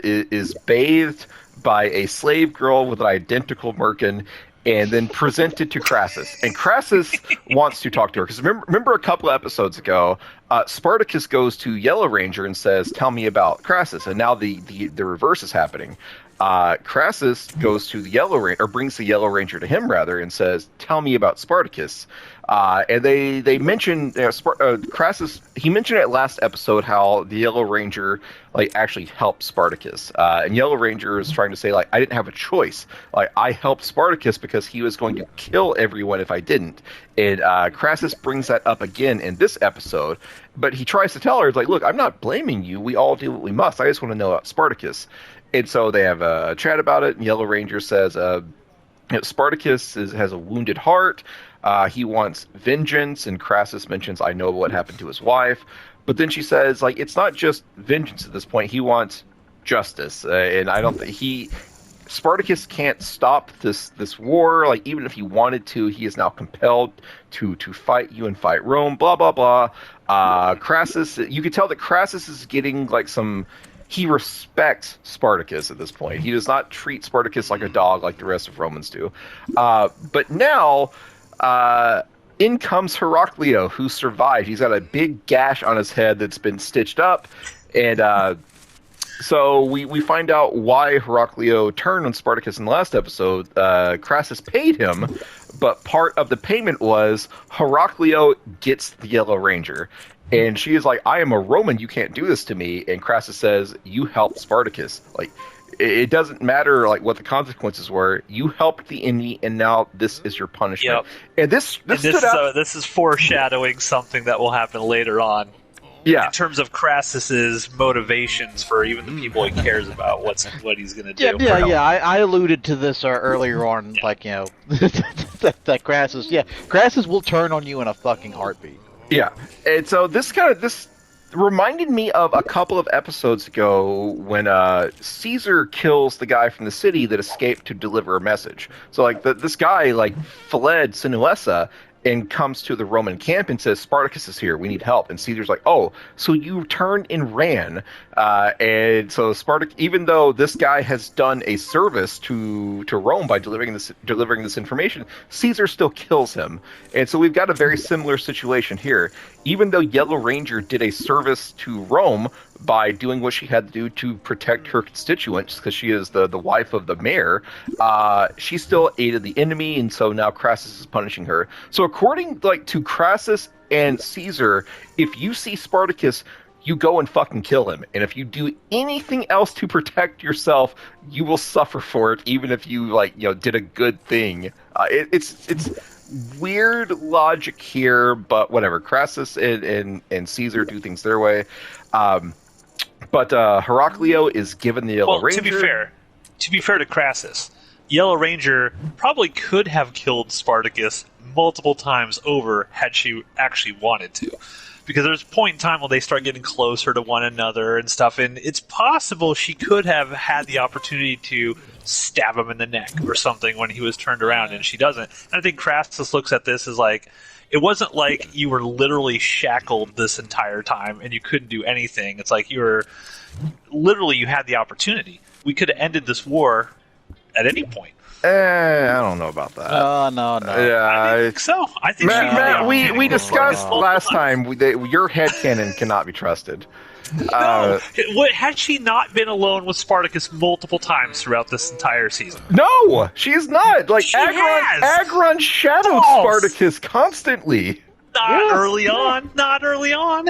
is bathed by a slave girl with an identical merkin, and then presented to Crassus. And Crassus wants to talk to her. Because remember a couple of episodes ago, Spartacus goes to Yellow Ranger and says, tell me about Crassus. And now the reverse is happening. Crassus goes to the Yellow Ranger, or brings the Yellow Ranger to him rather, and says, "Tell me about Spartacus." And they mentioned Crassus. He mentioned it last episode how the Yellow Ranger actually helped Spartacus, and Yellow Ranger is trying to say I didn't have a choice. I helped Spartacus because he was going to kill everyone if I didn't. And Crassus brings that up again in this episode, but he tries to tell her, look, I'm not blaming you. We all do what we must. I just want to know about Spartacus. And so they have a chat about it, and Yellow Ranger says, Spartacus has a wounded heart. He wants vengeance, and Crassus mentions, I know what happened to his wife. But then she says, it's not just vengeance at this point. He wants justice. And I don't think Spartacus can't stop this war. Even if he wanted to, he is now compelled to fight you and fight Rome, blah, blah, blah. Crassus, you can tell that Crassus is getting he respects Spartacus at this point. He does not treat Spartacus like a dog like the rest of Romans do. But now, in comes Heraclio, who survived. He's got a big gash on his head that's been stitched up. And so we find out why Heraclio turned on Spartacus in the last episode. Crassus paid him, but part of the payment was Heraclio gets the Yellow Ranger. And she is I am a Roman, you can't do this to me. And Crassus says, you helped Spartacus. It doesn't matter what the consequences were. You helped the enemy, and now this is your punishment. Yep. And this stood out. This is foreshadowing something that will happen later on. Yeah. In terms of Crassus's motivations for even the people he cares about, what he's going to do. Yeah. I alluded to this earlier on, that Crassus will turn on you in a fucking heartbeat. Yeah, and so this reminded me of a couple of episodes ago when Caesar kills the guy from the city that escaped to deliver a message. So this guy fled Sinuessa and comes to the Roman camp and says, Spartacus is here, we need help. And Caesar's oh, so you turned and ran. And so Spartacus, even though this guy has done a service to Rome by delivering this information, Caesar still kills him. And so we've got a very similar situation here. Even though Yellow Ranger did a service to Rome by doing what she had to do to protect her constituents, because she is the wife of the mayor, she still aided the enemy, and so now Crassus is punishing her. So according to Crassus and Caesar, if you see Spartacus, you go and fucking kill him. And if you do anything else to protect yourself, you will suffer for it, even if you did a good thing. It's weird logic here, but whatever. Crassus and Caesar do things their way. But Heraclio is given the Yellow Ranger. To be fair to Crassus, Yellow Ranger probably could have killed Spartacus multiple times over had she actually wanted to. Because there's a point in time when they start getting closer to one another and stuff, and it's possible she could have had the opportunity to stab him in the neck or something when he was turned around, and she doesn't. And I think Crassus looks at this as it wasn't like you were literally shackled this entire time and you couldn't do anything. It's you had the opportunity. We could have ended this war at any point. I don't know about that. No. Yeah, I think so. I think Matt, we discussed last time your headcanon cannot be trusted. No, had she not been alone with Spartacus multiple times throughout this entire season? No, she is not. Agron shadowed Spartacus constantly. Not early on.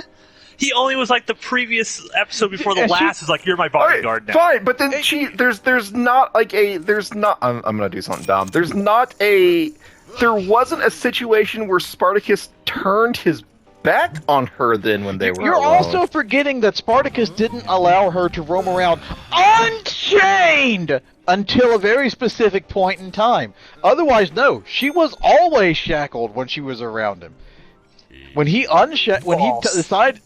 He only was the previous episode before the last is you're my bodyguard now. Fine, but then there's not I'm gonna do something dumb. There wasn't a situation where Spartacus turned his back on her then when they were You're alone. also forgetting that Spartacus didn't allow her to roam around unchained until a very specific point in time. Otherwise, no, she was always shackled when she was around him. When he decided,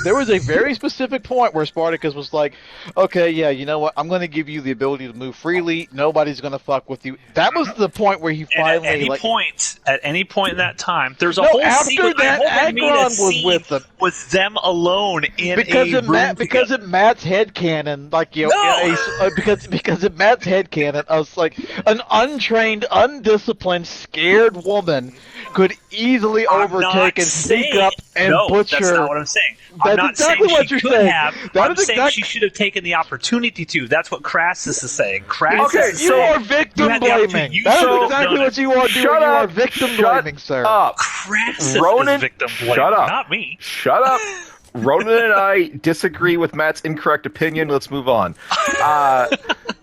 there was a very specific point where Spartacus was like, "Okay, yeah, you know what? I'm going to give you the ability to move freely. Nobody's going to fuck with you." That was the point where he finally, at any point in that time, there's a No, whole after sequence. that, Agron was with them. with them alone in because a in room because together. in Matt's headcanon, like because in Matt's headcanon, I was like an untrained, undisciplined, scared woman could easily overtake and sneak up and butcher. That's not what I'm saying. I'm not exactly saying what she you're could saying. have. I'm saying she should have taken the opportunity to. That's what Crassus is saying. Crassus is you saying, are victim had the opportunity. blaming. You That's should have exactly done what it. you are doing. Shut You up. are victim Shut blaming, sir. up. Crassus Ronan, is victim blaming, shut up. not me. Shut up. Ronan and I disagree with Matt's incorrect opinion. Let's move on.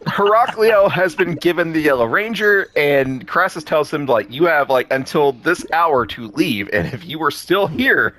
Heraclio has been given the Yellow Ranger, and Crassus tells him, like, you have, like, until this hour to leave, and if you are still here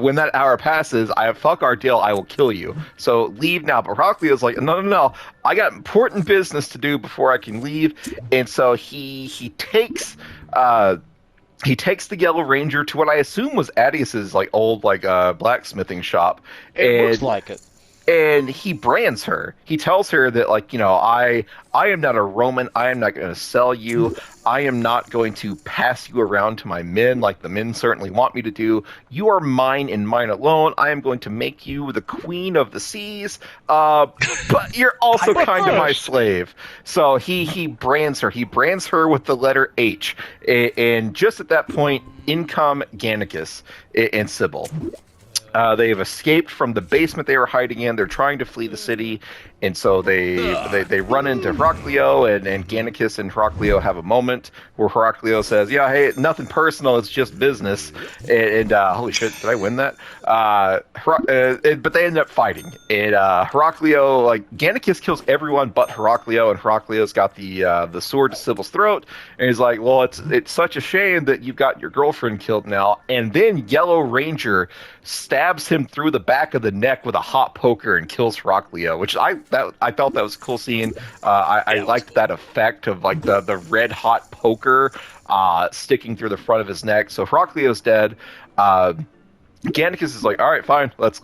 when that hour passes, fuck our deal, I will kill you. So leave now. But Heraclio's like, no, I got important business to do before I can leave, and so he takes the Yellow Ranger to what I assume was Adius's like old blacksmithing shop. It looks like it. And he brands her. He tells her that, like, you know, I am not a Roman. I am not going to sell you. I am not going to pass you around to my men like the men certainly want me to do. You are mine and mine alone. I am going to make you the queen of the seas. But you're also kind of my slave. So he brands her. He brands her with the letter H. And just at that point, in come Gannicus and Sybil. They have escaped from the basement they were hiding in. They're trying to flee the city, and so they run into Heraclio, and Gannicus and Heraclio have a moment where Heraclio says, "Yeah, hey, nothing personal. It's just business." And holy shit, did I win that? But they end up fighting, and Heraclio, like, Gannicus kills everyone but Heraclio, and Heraclio's got the sword to Sybil's throat, and he's like, "Well, it's such a shame that you've got your girlfriend killed now." And then Yellow Ranger stabs him through the back of the neck with a hot poker and kills Heraclio, which I thought that was a cool scene. I liked that effect of, like, the red hot poker sticking through the front of his neck. So Heraclio's dead. Gannicus is like, all right, fine, let's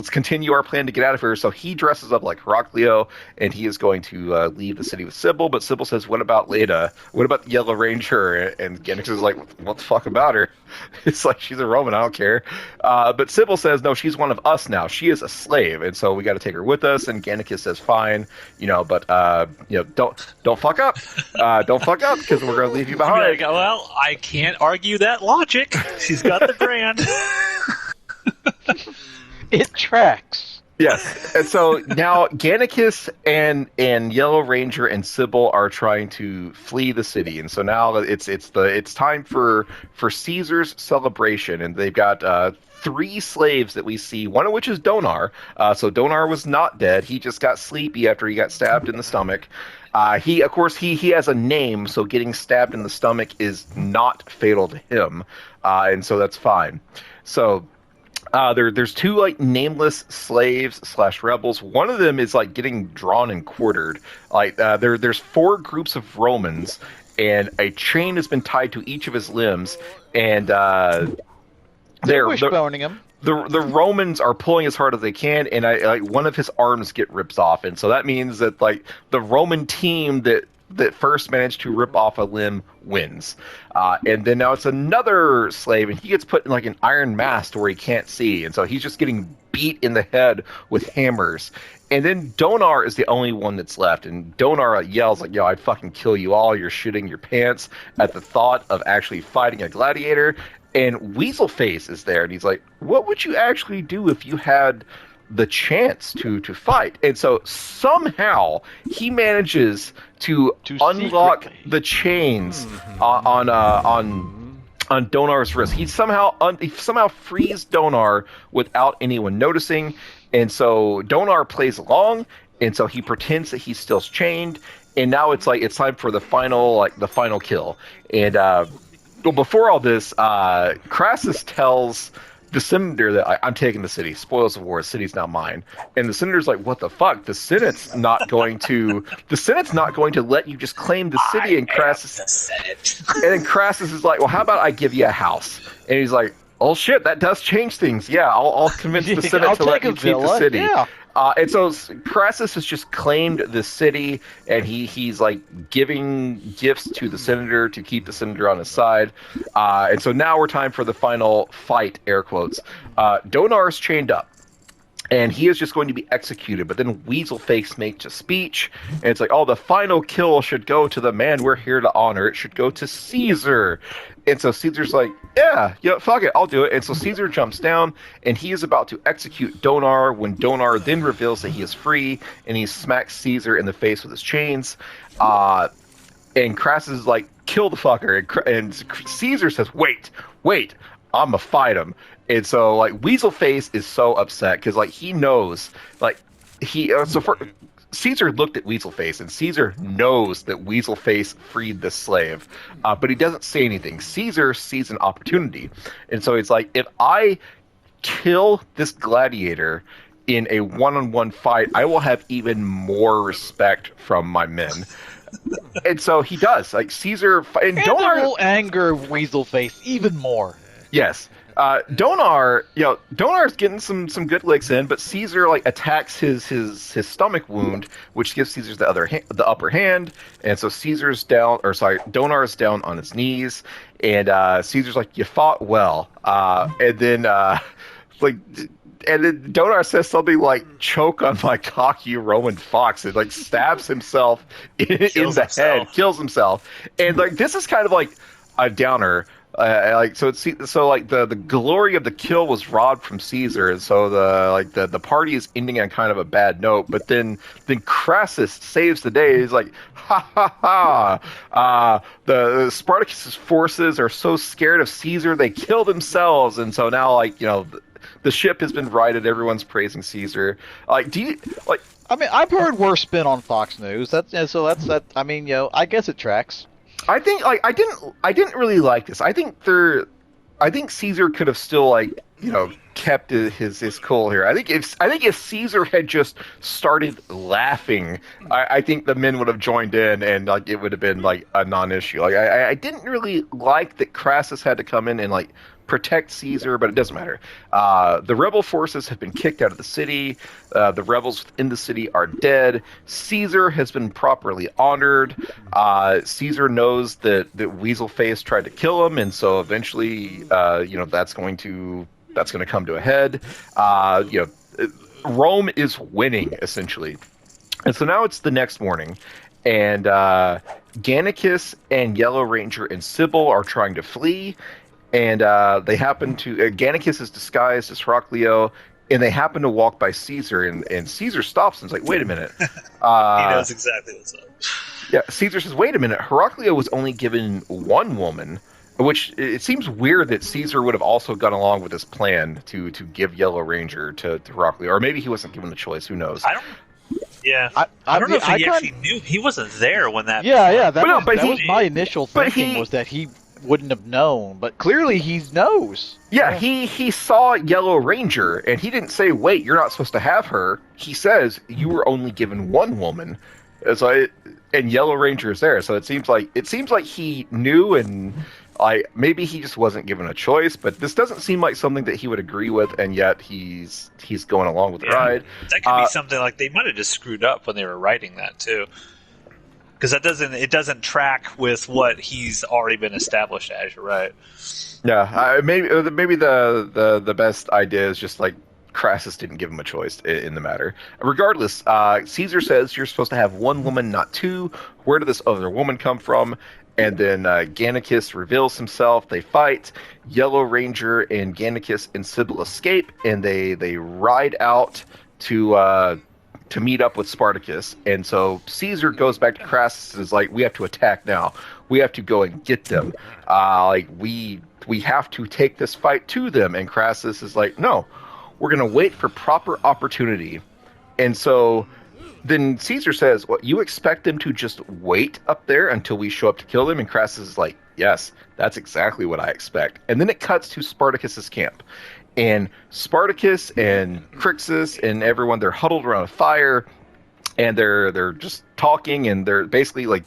continue our plan to get out of here. So he dresses up like Heraclio, and he is going to leave the city with Sybil. But Sybil says, "What about Leda? What about the Yellow Ranger?" And Gannicus is like, "What the fuck about her?" It's like, she's a Roman, I don't care. But Sybil says, "No, she's one of us now. She is a slave, and so we got to take her with us." And Gannicus says, "Fine, but don't fuck up, don't fuck up, because we're gonna leave you behind." Well, I can't argue that logic. She's got the brand. It tracks. Yes, and so now Gannicus and Yellow Ranger and Sybil are trying to flee the city, and so now it's time for Caesar's celebration, and they've got 3 slaves that we see, one of which is Donar. So Donar was not dead; he just got sleepy after he got stabbed in the stomach. He has a name, so getting stabbed in the stomach is not fatal to him, and so that's fine. So. There's 2 like nameless slaves / rebels. One of them is like getting drawn and quartered. Like there's 4 groups of Romans, and a chain has been tied to each of his limbs, and they're wishboning him. The Romans are pulling as hard as they can, and one of his arms get ripped off, and so that means that, like, the Roman team that first managed to rip off a limb wins. And then now it's another slave, and he gets put in like an iron mast where he can't see, and so he's just getting beat in the head with hammers. And then Donar is the only one that's left, and Donar yells like, "Yo, I'd fucking kill you all. You're shitting your pants," at the thought of actually fighting a gladiator. And Weaselface is there, and he's like, "What would you actually do if you had the chance to fight?" And so somehow he manages to unlock the chains on Donar's wrist. He somehow frees Donar without anyone noticing, and so Donar plays along, and so he pretends that he's still chained, and now it's time for the final kill. And well, before all this, Crassus tells the senator that I'm taking the city. Spoils of war. The city's now mine. And the senator's like, what the fuck? The Senate's not going to let you just claim the city. And Crassus, and then Crassus is like, well, how about I give you a house? And he's like, oh shit, that does change things. Yeah, I'll convince the Senate to let you keep the city. Yeah. And so Crassus has just claimed the city, and he's like giving gifts to the senator to keep the senator on his side. And so now we're time for the final fight, air quotes. Donar's chained up, and he is just going to be executed. But then Weaselface makes a speech, and it's like, oh, the final kill should go to the man we're here to honor. It should go to Caesar. And so Caesar's like, yeah, fuck it, I'll do it. And so Caesar jumps down, and he is about to execute Donar when Donar then reveals that he is free, and he smacks Caesar in the face with his chains. And Crassus is like, kill the fucker. And Caesar says, wait, I'm gonna fight him. And so, like, Weaselface is so upset, because, like, he knows, like, Caesar looked at Weaselface, and Caesar knows that Weaselface freed the slave, but he doesn't say anything. Caesar sees an opportunity, and so he's like, if I kill this gladiator in a one-on-one fight, I will have even more respect from my men. And so he does. Like, Caesar... And Donar will anger Weaselface even more. Yes. Donar's getting some good licks in, but Caesar like attacks his stomach wound, which gives Caesar the upper hand, and so Donar's down on his knees, and Caesar's like, you fought well, and then Donar says something like, choke on my cock, you Roman fox, and like stabs himself in the head, kills himself, and like this is kind of like a downer. The glory of the kill was robbed from Caesar, and so the party is ending on kind of a bad note. But then Crassus saves the day. He's like, ha ha ha! The Spartacus's forces are so scared of Caesar they kill themselves, and so now the ship has been righted. Everyone's praising Caesar. I mean, I've heard worse spin on Fox News. I mean, I guess it tracks. I think I didn't really like this. I think Caesar could have still kept his cool here. I think if Caesar had just started laughing, I think the men would have joined in, and it would have been a non-issue. I didn't really like that Crassus had to come in and protect Caesar, but it doesn't matter. The rebel forces have been kicked out of the city. The rebels within the city are dead. Caesar has been properly honored. Caesar knows that Weaselface tried to kill him, and so eventually, that's going to come to a head. Rome is winning, essentially. And so now it's the next morning, and Gannicus and Yellow Ranger and Sybil are trying to flee. And they happen to... Gannicus is disguised as Heraclio, and they happen to walk by Caesar, and Caesar stops and is like, wait a minute. He knows exactly what's up. Yeah, Caesar says, wait a minute, Heraclio was only given one woman, which it seems weird that Caesar would have also gone along with this plan to give Yellow Ranger to Heraclio, or maybe he wasn't given the choice, who knows. I don't know if he actually knew. He wasn't there when that... Yeah, that was my initial thinking, was that he wouldn't have known, but clearly he knows. Yeah, he saw Yellow Ranger, and he didn't say, wait, you're not supposed to have her. He says, you were only given one woman. And Yellow Ranger is there, so it seems like he knew, and maybe he just wasn't given a choice, but this doesn't seem like something that he would agree with, and yet he's going along with the ride. That could be something like they might have just screwed up when they were writing that too. Because it doesn't track with what he's already been established as. You're right. Yeah, maybe the best idea is just Crassus didn't give him a choice in the matter. Regardless, Caesar says you're supposed to have one woman, not two. Where did this other woman come from? And then Gannicus reveals himself. They fight. Yellow Ranger and Gannicus and Sybil escape, and they ride out to meet up with Spartacus. And so Caesar goes back to Crassus and is like, we have to attack now. We have to go and get them. We have to take this fight to them. And Crassus is like, no, we're going to wait for proper opportunity. And so then Caesar says, well, you expect them to just wait up there until we show up to kill them? And Crassus is like, yes, that's exactly what I expect. And then it cuts to Spartacus's camp. and Spartacus and Crixus and everyone, they're huddled around a fire, and they're just talking, and they're basically like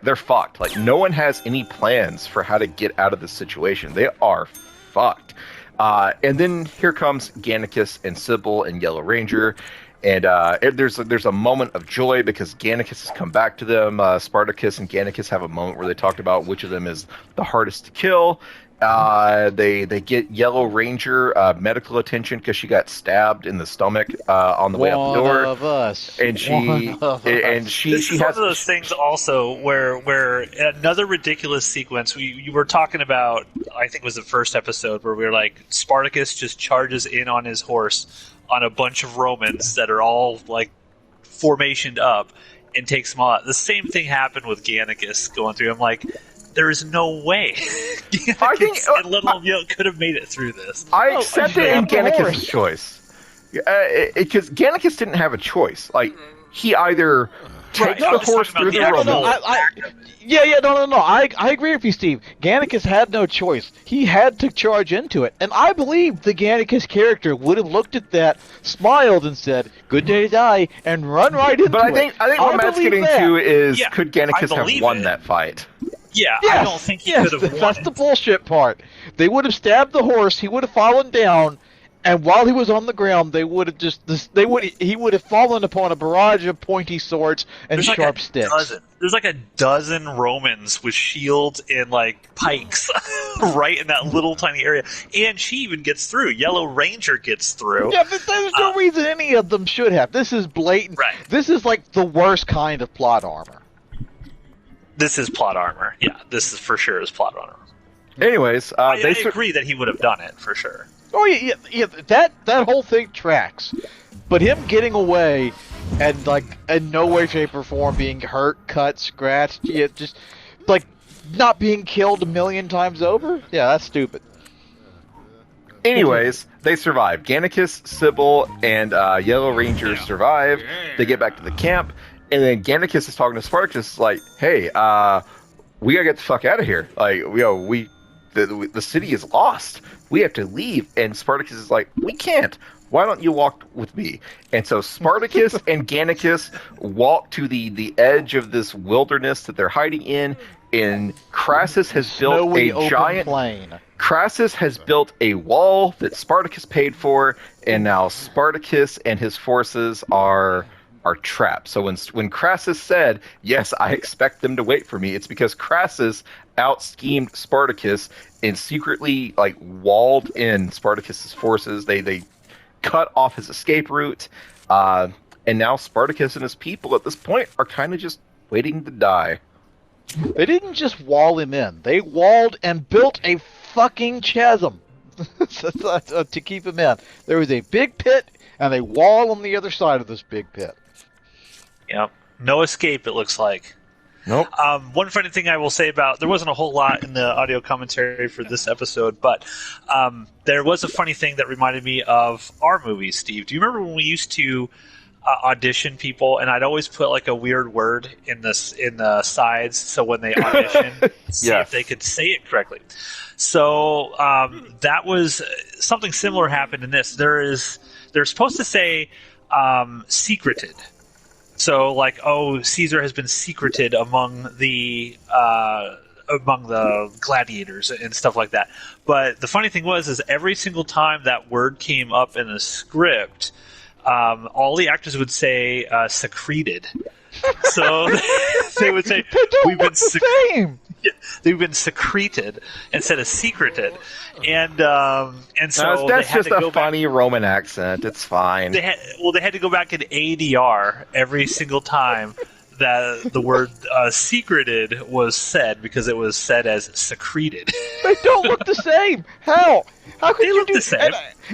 they're fucked. Like, no one has any plans for how to get out of this situation. They are fucked. And then here comes Gannicus and Sybil and Yellow Ranger, and there's a moment of joy because Gannicus has come back to them. Spartacus and Gannicus have a moment where they talked about which of them is the hardest to kill. They get Yellow Ranger medical attention because she got stabbed in the stomach on the way out the door. One of us. And she This is one of those things also where another ridiculous sequence. You were talking about, I think it was the first episode where we were like, Spartacus just charges in on his horse on a bunch of Romans that are all like formationed up and takes them all out. The same thing happened with Gannicus going through. I'm like, there is no way I think and little could have made it through this. I accept it in Gannicus' choice because Gannicus didn't have a choice. Like, he either takes the horse through the Romans. No. I agree with you, Steve. Gannicus had no choice. He had to charge into it. And I believe the Gannicus character would have looked at that, smiled, and said, "Good day to die," and run right into it. But I think what Matt's getting to is, could Gannicus have won that fight? Yeah, yes, I don't think he could have won. That's the bullshit part. They would have stabbed the horse. He would have fallen down, and while he was on the ground, he would have fallen upon a barrage of pointy swords and sharp sticks. There's like a dozen Romans with shields and like pikes right in that little tiny area, and she even gets through. Yellow Ranger gets through. Yeah, but there's no reason any of them should have. This is blatant. Right. This is like the worst kind of plot armor. This is plot armor. Yeah, this is for sure is plot armor. Anyways, I agree that he would have done it for sure. Oh yeah. That whole thing tracks, but him getting away and like in no way, shape, or form being hurt, cut, scratched, just like not being killed a million times over. Yeah, that's stupid. Anyways, they survive. Gannicus, Sybil, and Yellow Ranger survive. They get back to the camp. And then Gannicus is talking to Spartacus, like, "Hey, we gotta get the fuck out of here. Like, the city is lost. We have to leave." And Spartacus is like, "We can't. Why don't you walk with me?" And so Spartacus and Gannicus walk to the edge of this wilderness that they're hiding in. And Crassus has built a giant plain. Crassus has built a wall that Spartacus paid for, and now Spartacus and his forces are trapped. So when Crassus said, "Yes, I expect them to wait for me," it's because Crassus out-schemed Spartacus and secretly like walled in Spartacus's forces. They cut off his escape route, and now Spartacus and his people at this point are kind of just waiting to die. They didn't just wall him in. They walled and built a fucking chasm to keep him in. There was a big pit and a wall on the other side of this big pit. Yep. No escape, it looks like. Nope. One funny thing I will say about, there wasn't a whole lot in the audio commentary for this episode, but there was a funny thing that reminded me of our movies, Steve. Do you remember when we used to audition people, and I'd always put like a weird word in the sides, so when they audition, see if they could say it correctly. So that was something similar happened in this. They're supposed to say secreted. So, like, Caesar has been secreted among the gladiators and stuff like that. But the funny thing is every single time that word came up in the script, all the actors would say secreted. So they would say, "We've been they've been secreted" instead of secreted, and so that's just a funny Roman accent. It's fine. They had to go back in ADR every single time that the word secreted was said, because it was said as secreted. They don't look the same. How could they you look do the same?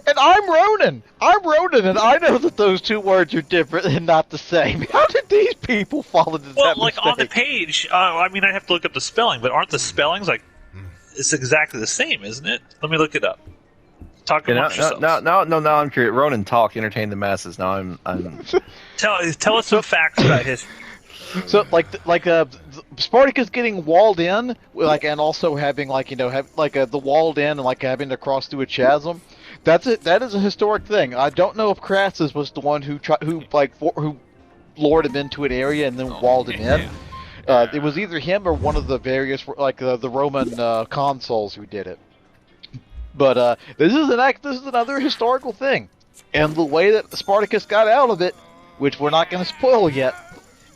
And I'm Ronan, and I know that those two words are different and not the same. How did these people fall into that mistake? On the page, I'd have to look up the spelling, but aren't the spellings like, it's exactly the same, isn't it? Let me look it up. Talk amongst yourselves. No, I'm curious. Ronan, talk, entertain the masses. Now I'm... Tell us some facts about history. So Spartacus getting walled in, and also having the walled in and having to cross through a chasm. That's it. That is a historic thing. I don't know if Crassus was the one who who lured him into an area and then walled him in. It was either him or one of the various the Roman consuls who did it. But this is another historical thing, and the way that Spartacus got out of it, which we're not going to spoil yet,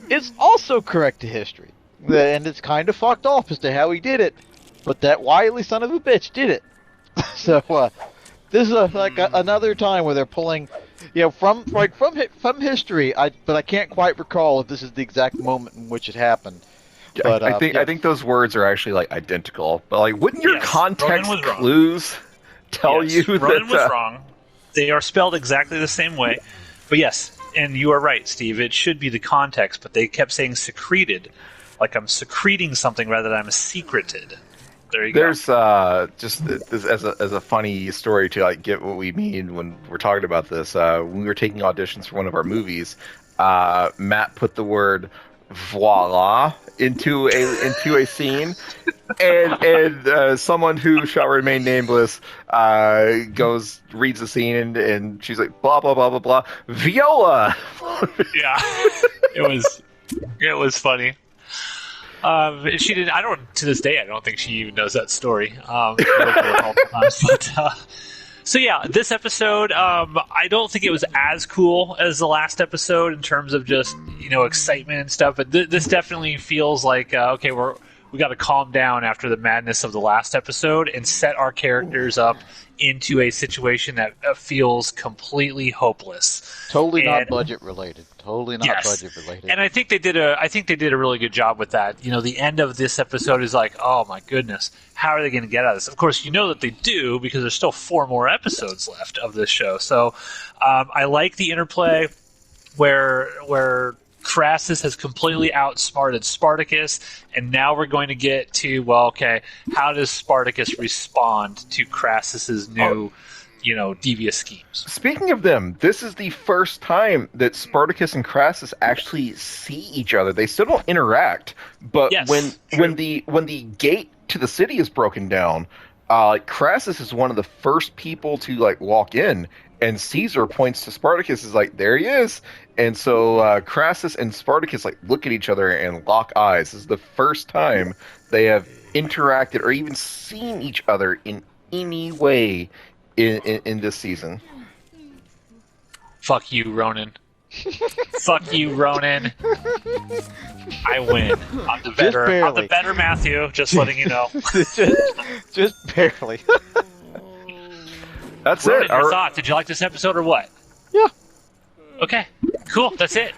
is also correct to history, and it's kind of fucked off as to how he did it. But that wily son of a bitch did it. So this is another time where they're pulling, from history. But I can't quite recall if this is the exact moment in which it happened. But I think those words are actually like identical. But like, wouldn't your context clues tell you that Ronan was wrong? They are spelled exactly the same way. But yes, and you are right, Steve. It should be the context. But they kept saying secreted, like I'm secreting something rather than I'm secreted. There you go. There's just this, as a funny story to like get what we mean when we're talking about this. When we were taking auditions for one of our movies, Matt put the word "voila" into a scene, and someone who shall remain nameless reads the scene and she's like blah blah blah blah blah viola. Yeah, it was funny. She did. To this day, I don't think she even knows that story. So yeah, this episode, I don't think it was as cool as the last episode in terms of just excitement and stuff. But this definitely feels like okay, we got to calm down after the madness of the last episode and set our characters up into a situation that feels completely hopeless. Totally not budget related. Budget related. And I think they did a really good job with that. The end of this episode is like, oh my goodness, how are they going to get out of this? Of course, that they do because there's still 4 more episodes left of this show. So I like the interplay where Crassus has completely outsmarted Spartacus, and now we're going to get to, how does Spartacus respond to Crassus's new, devious schemes? Speaking of them, this is the first time that Spartacus and Crassus actually see each other. They still don't interact, but when the gate to the city is broken down, Crassus is one of the first people to walk in, and Caesar points to Spartacus, is like, there he is. And so Crassus and Spartacus look at each other and lock eyes. This is the first time they have interacted or even seen each other in any way in this season. Fuck you, Ronan. Fuck you, Ronan. I win. I'm the better Matthew, just letting you know. just barely. That's Ronan, it. Your thoughts? Did you like this episode or what? Yeah. Okay, cool. That's it.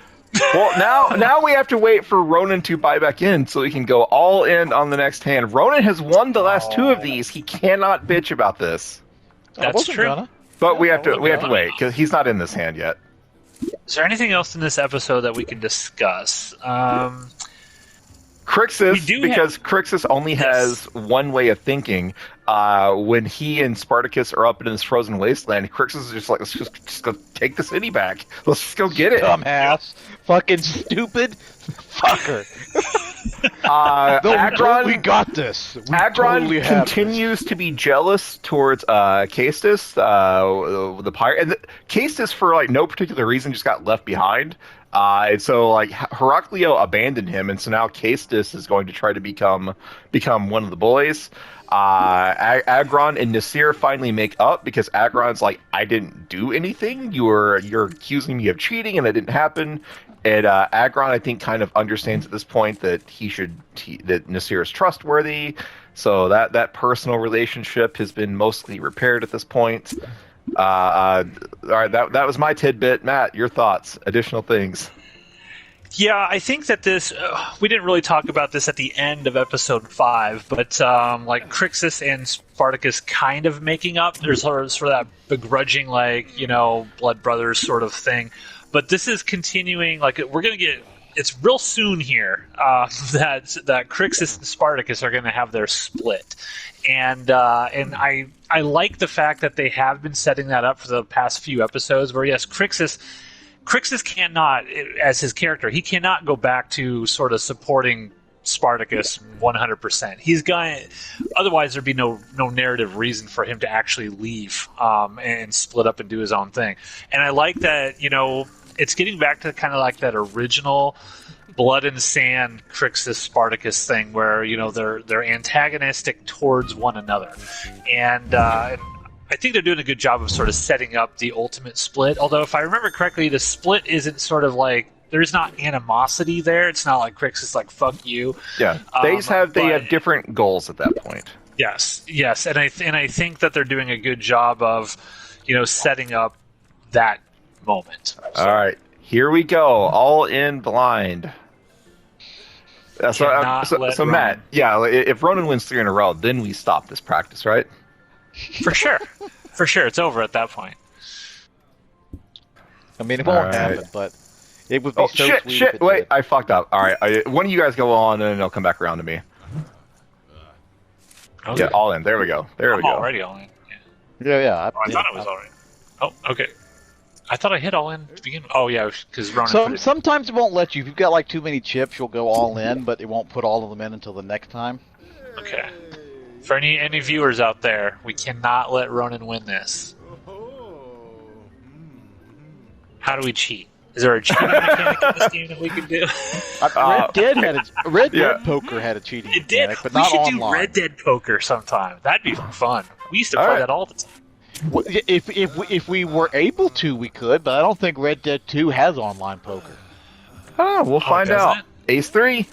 Well, now we have to wait for Ronan to buy back in so he can go all in on the next hand. Ronan has won the last 2 of these. He cannot bitch about this. That's true. But we have to wait because he's not in this hand yet. Is there anything else in this episode that we can discuss? Crixus, because Crixus only has one way of thinking. When he and Spartacus are up in this frozen wasteland, Crixus is just like, let's just go take the city back. Let's just go get it. Dumbass. Fucking stupid fucker. Agron, we got this. Agron continues to be jealous towards Castus, the pirate. And Castus, for no particular reason, just got left behind. And so Heraclio abandoned him, and so now Castus is going to try to become one of the boys. Agron and Nasir finally make up because Agron's like, I didn't do anything. You're accusing me of cheating, and it didn't happen. And Agron, I think, kind of understands at this point that that Nasir is trustworthy. So that personal relationship has been mostly repaired at this point. All right, that was my tidbit. Matt, your thoughts, additional things. Yeah, I think that this we didn't really talk about this at the end of episode 5, but Crixus and Spartacus kind of making up. There's sort of that begrudging, blood brothers sort of thing. But this is continuing. We're gonna get. It's real soon here that Crixus and Spartacus are going to have their split, and I like the fact that they have been setting that up for the past few episodes. Where yes, Crixus cannot, as his character, he cannot go back to sort of supporting Spartacus 100%. He's going. Otherwise, there'd be no narrative reason for him to actually leave and split up and do his own thing. And I like that. It's getting back to kind of like that original Blood and Sand Crixus Spartacus thing, where they're antagonistic towards one another, and I think they're doing a good job of sort of setting up the ultimate split. Although, if I remember correctly, the split isn't sort of like. There's not animosity there. It's not like Crix is like "fuck you." Yeah, they have different goals at that point. Yes, and I think that they're doing a good job of, setting up that moment. So, all right, here we go. All in blind. So Matt, if Ronan wins 3 in a row, then we stop this practice, right? For sure, it's over at that point. I mean, it won't happen, but. It would be shit! Wait, I fucked up. All right, one of you guys go on, and then it'll come back around to me. Okay. Yeah, all in. There we go. I'm already all in. Yeah. I thought it was all right. Oh, okay. I thought I hit all in to begin with. Oh, yeah, because Ronan. Sometimes it won't let you. If you've got like too many chips, you'll go all in, but it won't put all of them in until the next time. Okay. For any viewers out there, we cannot let Ronan win this. How do we cheat? Is there a cheating mechanic in this game that we can do? Red Dead Poker had a cheating mechanic, but not online. We should do Red Dead Poker sometime. That'd be fun. We used to play that all the time. Well, if we were able to, we could, but I don't think Red Dead 2 has online poker. Oh, we'll find out. Ace 3.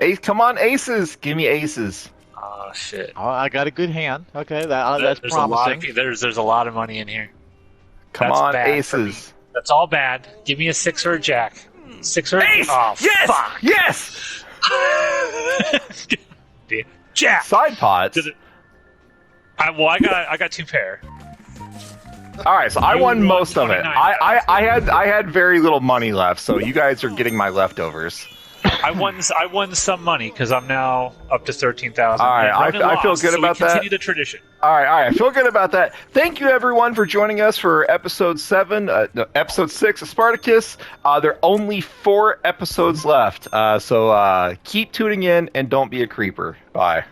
Ace, come on, aces. Give me aces. Oh, shit. Oh, I got a good hand. Okay, that's promising. There's a lot of money in here. Come on, aces. That's all bad. Give me a 6 or a jack. 6 or a ace. Oh, yes! Fuck. Yes! Jack. Side pots. I got 2 pair. All right, so I won most of it. I had very little money left, so you guys are getting my leftovers. I won some money because I'm now up to 13,000. All right, I feel good about that. Continue the tradition. All right, I feel good about that. Thank you, everyone, for joining us for episode 6 of Spartacus. There are only 4 episodes left, so keep tuning in and don't be a creeper. Bye.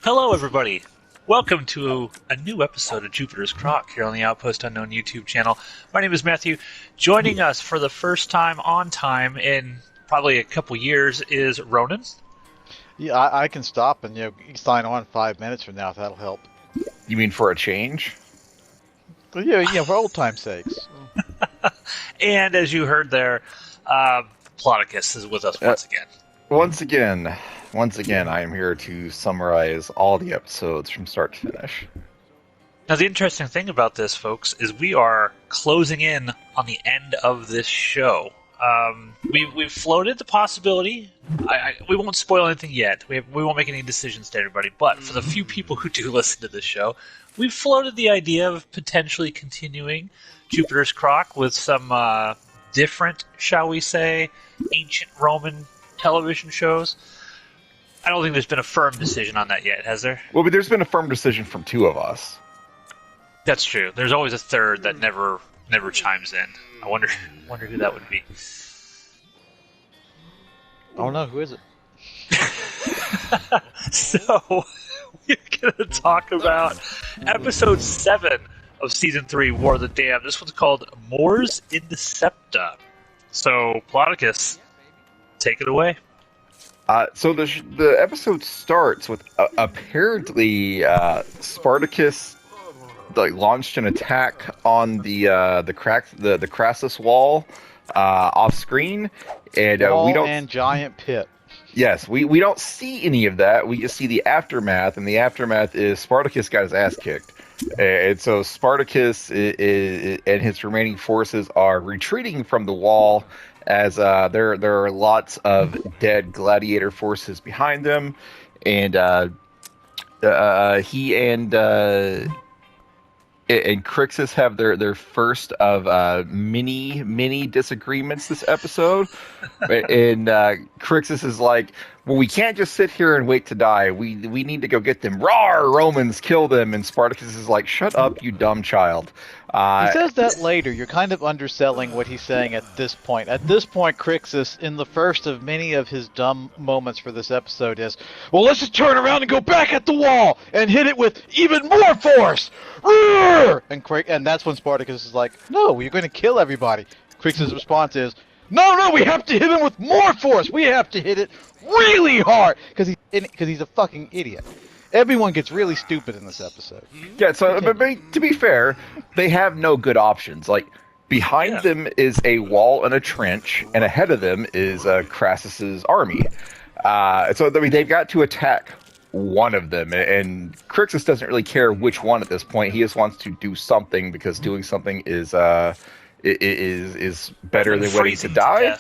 Hello, everybody. Welcome to a new episode of Jupiter's Croc here on the Outpost Unknown YouTube channel. My name is Matthew. Joining us for the first time on time in probably a couple years is Ronan. Yeah, I can stop and you can sign on 5 minutes from now if that'll help. You mean for a change? Well, yeah, for old time's sakes. And as you heard there, Spartacus is with us once again. Once again, I am here to summarize all the episodes from start to finish. Now, the interesting thing about this, folks, is we are closing in on the end of this show. We've floated the possibility. We won't spoil anything yet. We won't make any decisions to everybody. But for the few people who do listen to this show, we've floated the idea of potentially continuing Jupiter's Croc with some different, shall we say, ancient Roman television shows. I don't think there's been a firm decision on that yet, has there? Well, but there's been a firm decision from 2 of us. That's true. There's always a third that never chimes in. I wonder who that would be. I don't know. Who is it? So, we're going to talk about episode 7 of season 3, War of the Damned. This one's called Mors in the Septa. So, Spartacus, take it away. So the episode starts with apparently Spartacus launched an attack on the Crassus wall off screen, and we don't and giant pit. Yes, we don't see any of that. We just see the aftermath, and the aftermath is Spartacus got his ass kicked, and so Spartacus and his remaining forces are retreating from the wall. As there are lots of dead gladiator forces behind them, and he and Crixus have their first of many disagreements this episode, and Crixus is like, well, we can't just sit here and wait to die. We need to go get them. Rawr, Romans, kill them. And Spartacus is like, shut up, you dumb child. He says that later. You're kind of underselling what he's saying at this point. At this point, Crixus, in the first of many of his dumb moments for this episode, is, well, let's just turn around and go back at the wall and hit it with even more force. Roar! And that's when Spartacus is like, no, you're going to kill everybody. Crixus' response is, no, we have to hit him with more force. We have to hit it really hard because he's a fucking idiot. Everyone gets really stupid in this episode. Yeah, so but to be fair, they have no good options. Like, behind them is a wall and a trench, and ahead of them is Crassus's army. So I mean, they've got to attack one of them, and Crixus doesn't really care which one at this point. He just wants to do something because doing something is better than waiting to die.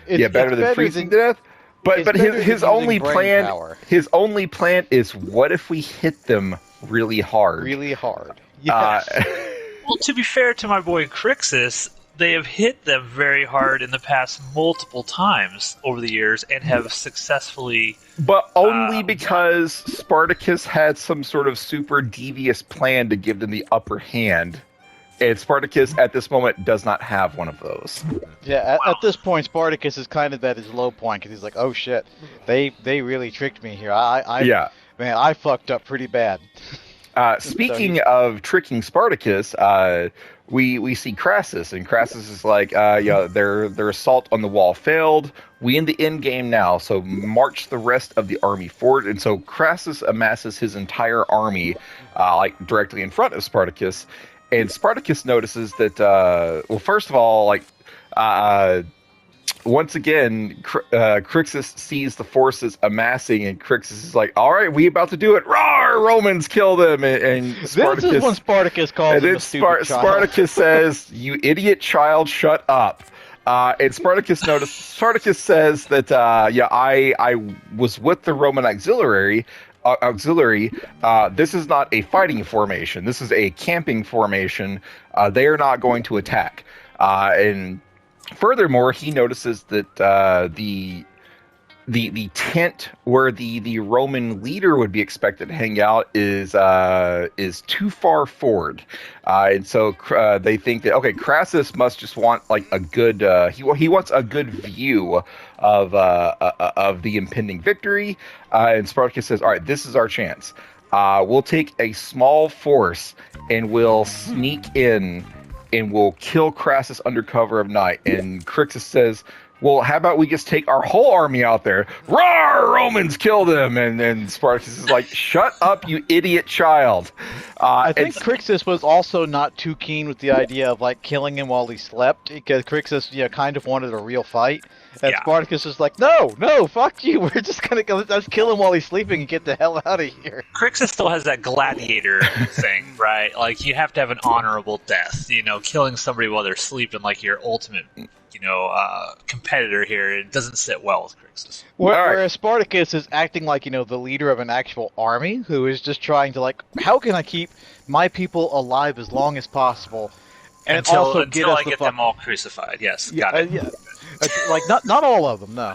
Better than freezing to death. But his only plan is, what if we hit them really hard? Really hard. Yes. Well, to be fair to my boy Crixus, they have hit them very hard in the past multiple times over the years and have successfully... But only because Spartacus had some sort of super devious plan to give them the upper hand. And Spartacus, at this moment, does not have one of those. Yeah, at this point, Spartacus is kind of at his low point, because he's like, oh shit, they really tricked me here. Man, I fucked up pretty bad. Speaking of tricking Spartacus, we see Crassus, and Crassus is like, their assault on the wall failed. We in the end game now, so march the rest of the army forward. And so Crassus amasses his entire army, directly in front of Spartacus. And Spartacus notices that, first of all, once again, Crixus sees the forces amassing, and Crixus is like, all right, we about to do it. Roar, Romans, kill them. And Spartacus, this is when Spartacus calls him a stupid child. Spartacus says, you idiot child, shut up. And Spartacus says that, I was with the Roman auxiliary. This is not a fighting formation. This is a camping formation. They are not going to attack. And furthermore, he notices that the tent where the Roman leader would be expected to hang out is too far forward, and so they think that, okay, Crassus must just want a good he wants a good view of the impending victory, and Spartacus says, all right, this is our chance. We'll take a small force and we'll sneak in and we'll kill Crassus under cover of night. And Crixus says, well, how about we just take our whole army out there? Roar, Romans, kill them! And Spartacus is like, shut up, you idiot child. I think Crixus was also not too keen with the idea of killing him while he slept, because Crixus, kind of wanted a real fight. And Spartacus is like, no, fuck you. We're just gonna go. Let's kill him while he's sleeping and get the hell out of here. Crixus still has that gladiator thing, right? You have to have an honorable death. Killing somebody while they're sleeping, your ultimate, competitor here. It doesn't sit well with Crixus. Whereas Spartacus is acting like, the leader of an actual army who is just trying to, how can I keep my people alive as long as possible? And until I get them all crucified. Yes, got it. Yeah. Not all of them, no.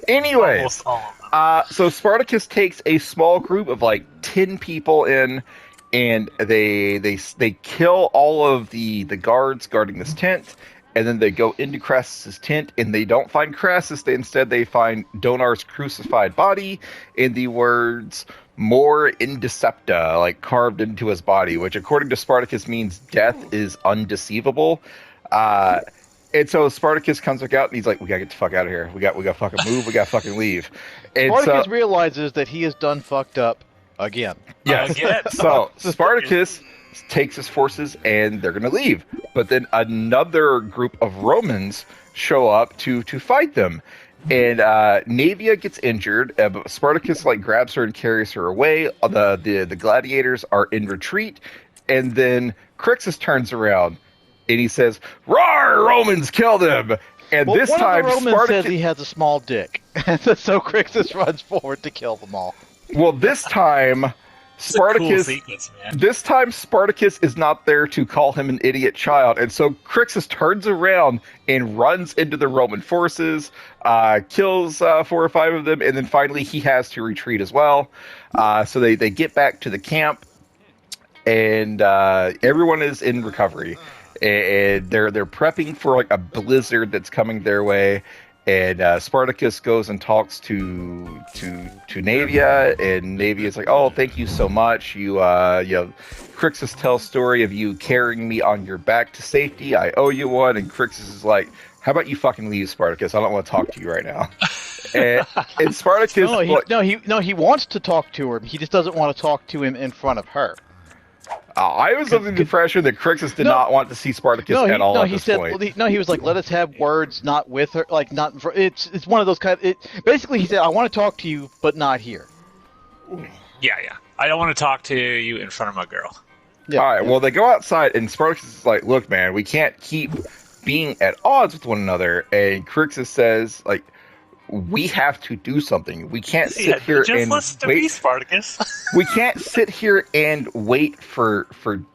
Anyways, so Spartacus takes a small group of 10 people in, and they kill all of the guards guarding this tent, and then they go into Crassus's tent, and they don't find Crassus. Instead they find Donar's crucified body, and the words "More Indecepta" carved into his body, which according to Spartacus means death is undeceivable. And so Spartacus comes back out, and he's like, we gotta get the fuck out of here. We got fucking move. We gotta fucking leave. And Spartacus realizes that he has done fucked up again. Yes. So Spartacus takes his forces, and they're gonna leave. But then another group of Romans show up to fight them. And Naevia gets injured. But Spartacus grabs her and carries her away. The gladiators are in retreat, and then Crixus turns around. And he says, "Roar, Romans, kill them!" And this time, one of the Romans says he has a small dick, so Crixus runs forward to kill them all. Well, this time, It's a cool Spartacus. sequence, man. This time, Spartacus is not there to call him an idiot child, and so Crixus turns around and runs into the Roman forces, kills 4 or 5 of them, and then finally he has to retreat as well. So they get back to the camp, and everyone is in recovery, and they're prepping for like a blizzard that's coming their way. And Spartacus goes and talks to Navia, and Navia's like, "Oh, thank you so much. Crixus tells story of you carrying me on your back to safety. I owe you one." And Crixus is like, "How about you fucking leave, Spartacus? I don't want to talk to you right now." And Spartacus, he wants to talk to her. He just doesn't want to talk to him in front of her. I was under the impression that Crixus did not want to see Spartacus at all. He was like, "Let us have words, not with her, like not." It's one of those kind. Basically, he said, "I want to talk to you, but not here." Yeah. I don't want to talk to you in front of my girl. Yeah. All right. Well, they go outside, and Spartacus is like, "Look, man, we can't keep being at odds with one another." And Crixus says, "Like, we have to do something. We can't sit here and listen to wait. me, Spartacus. We can't sit here and wait for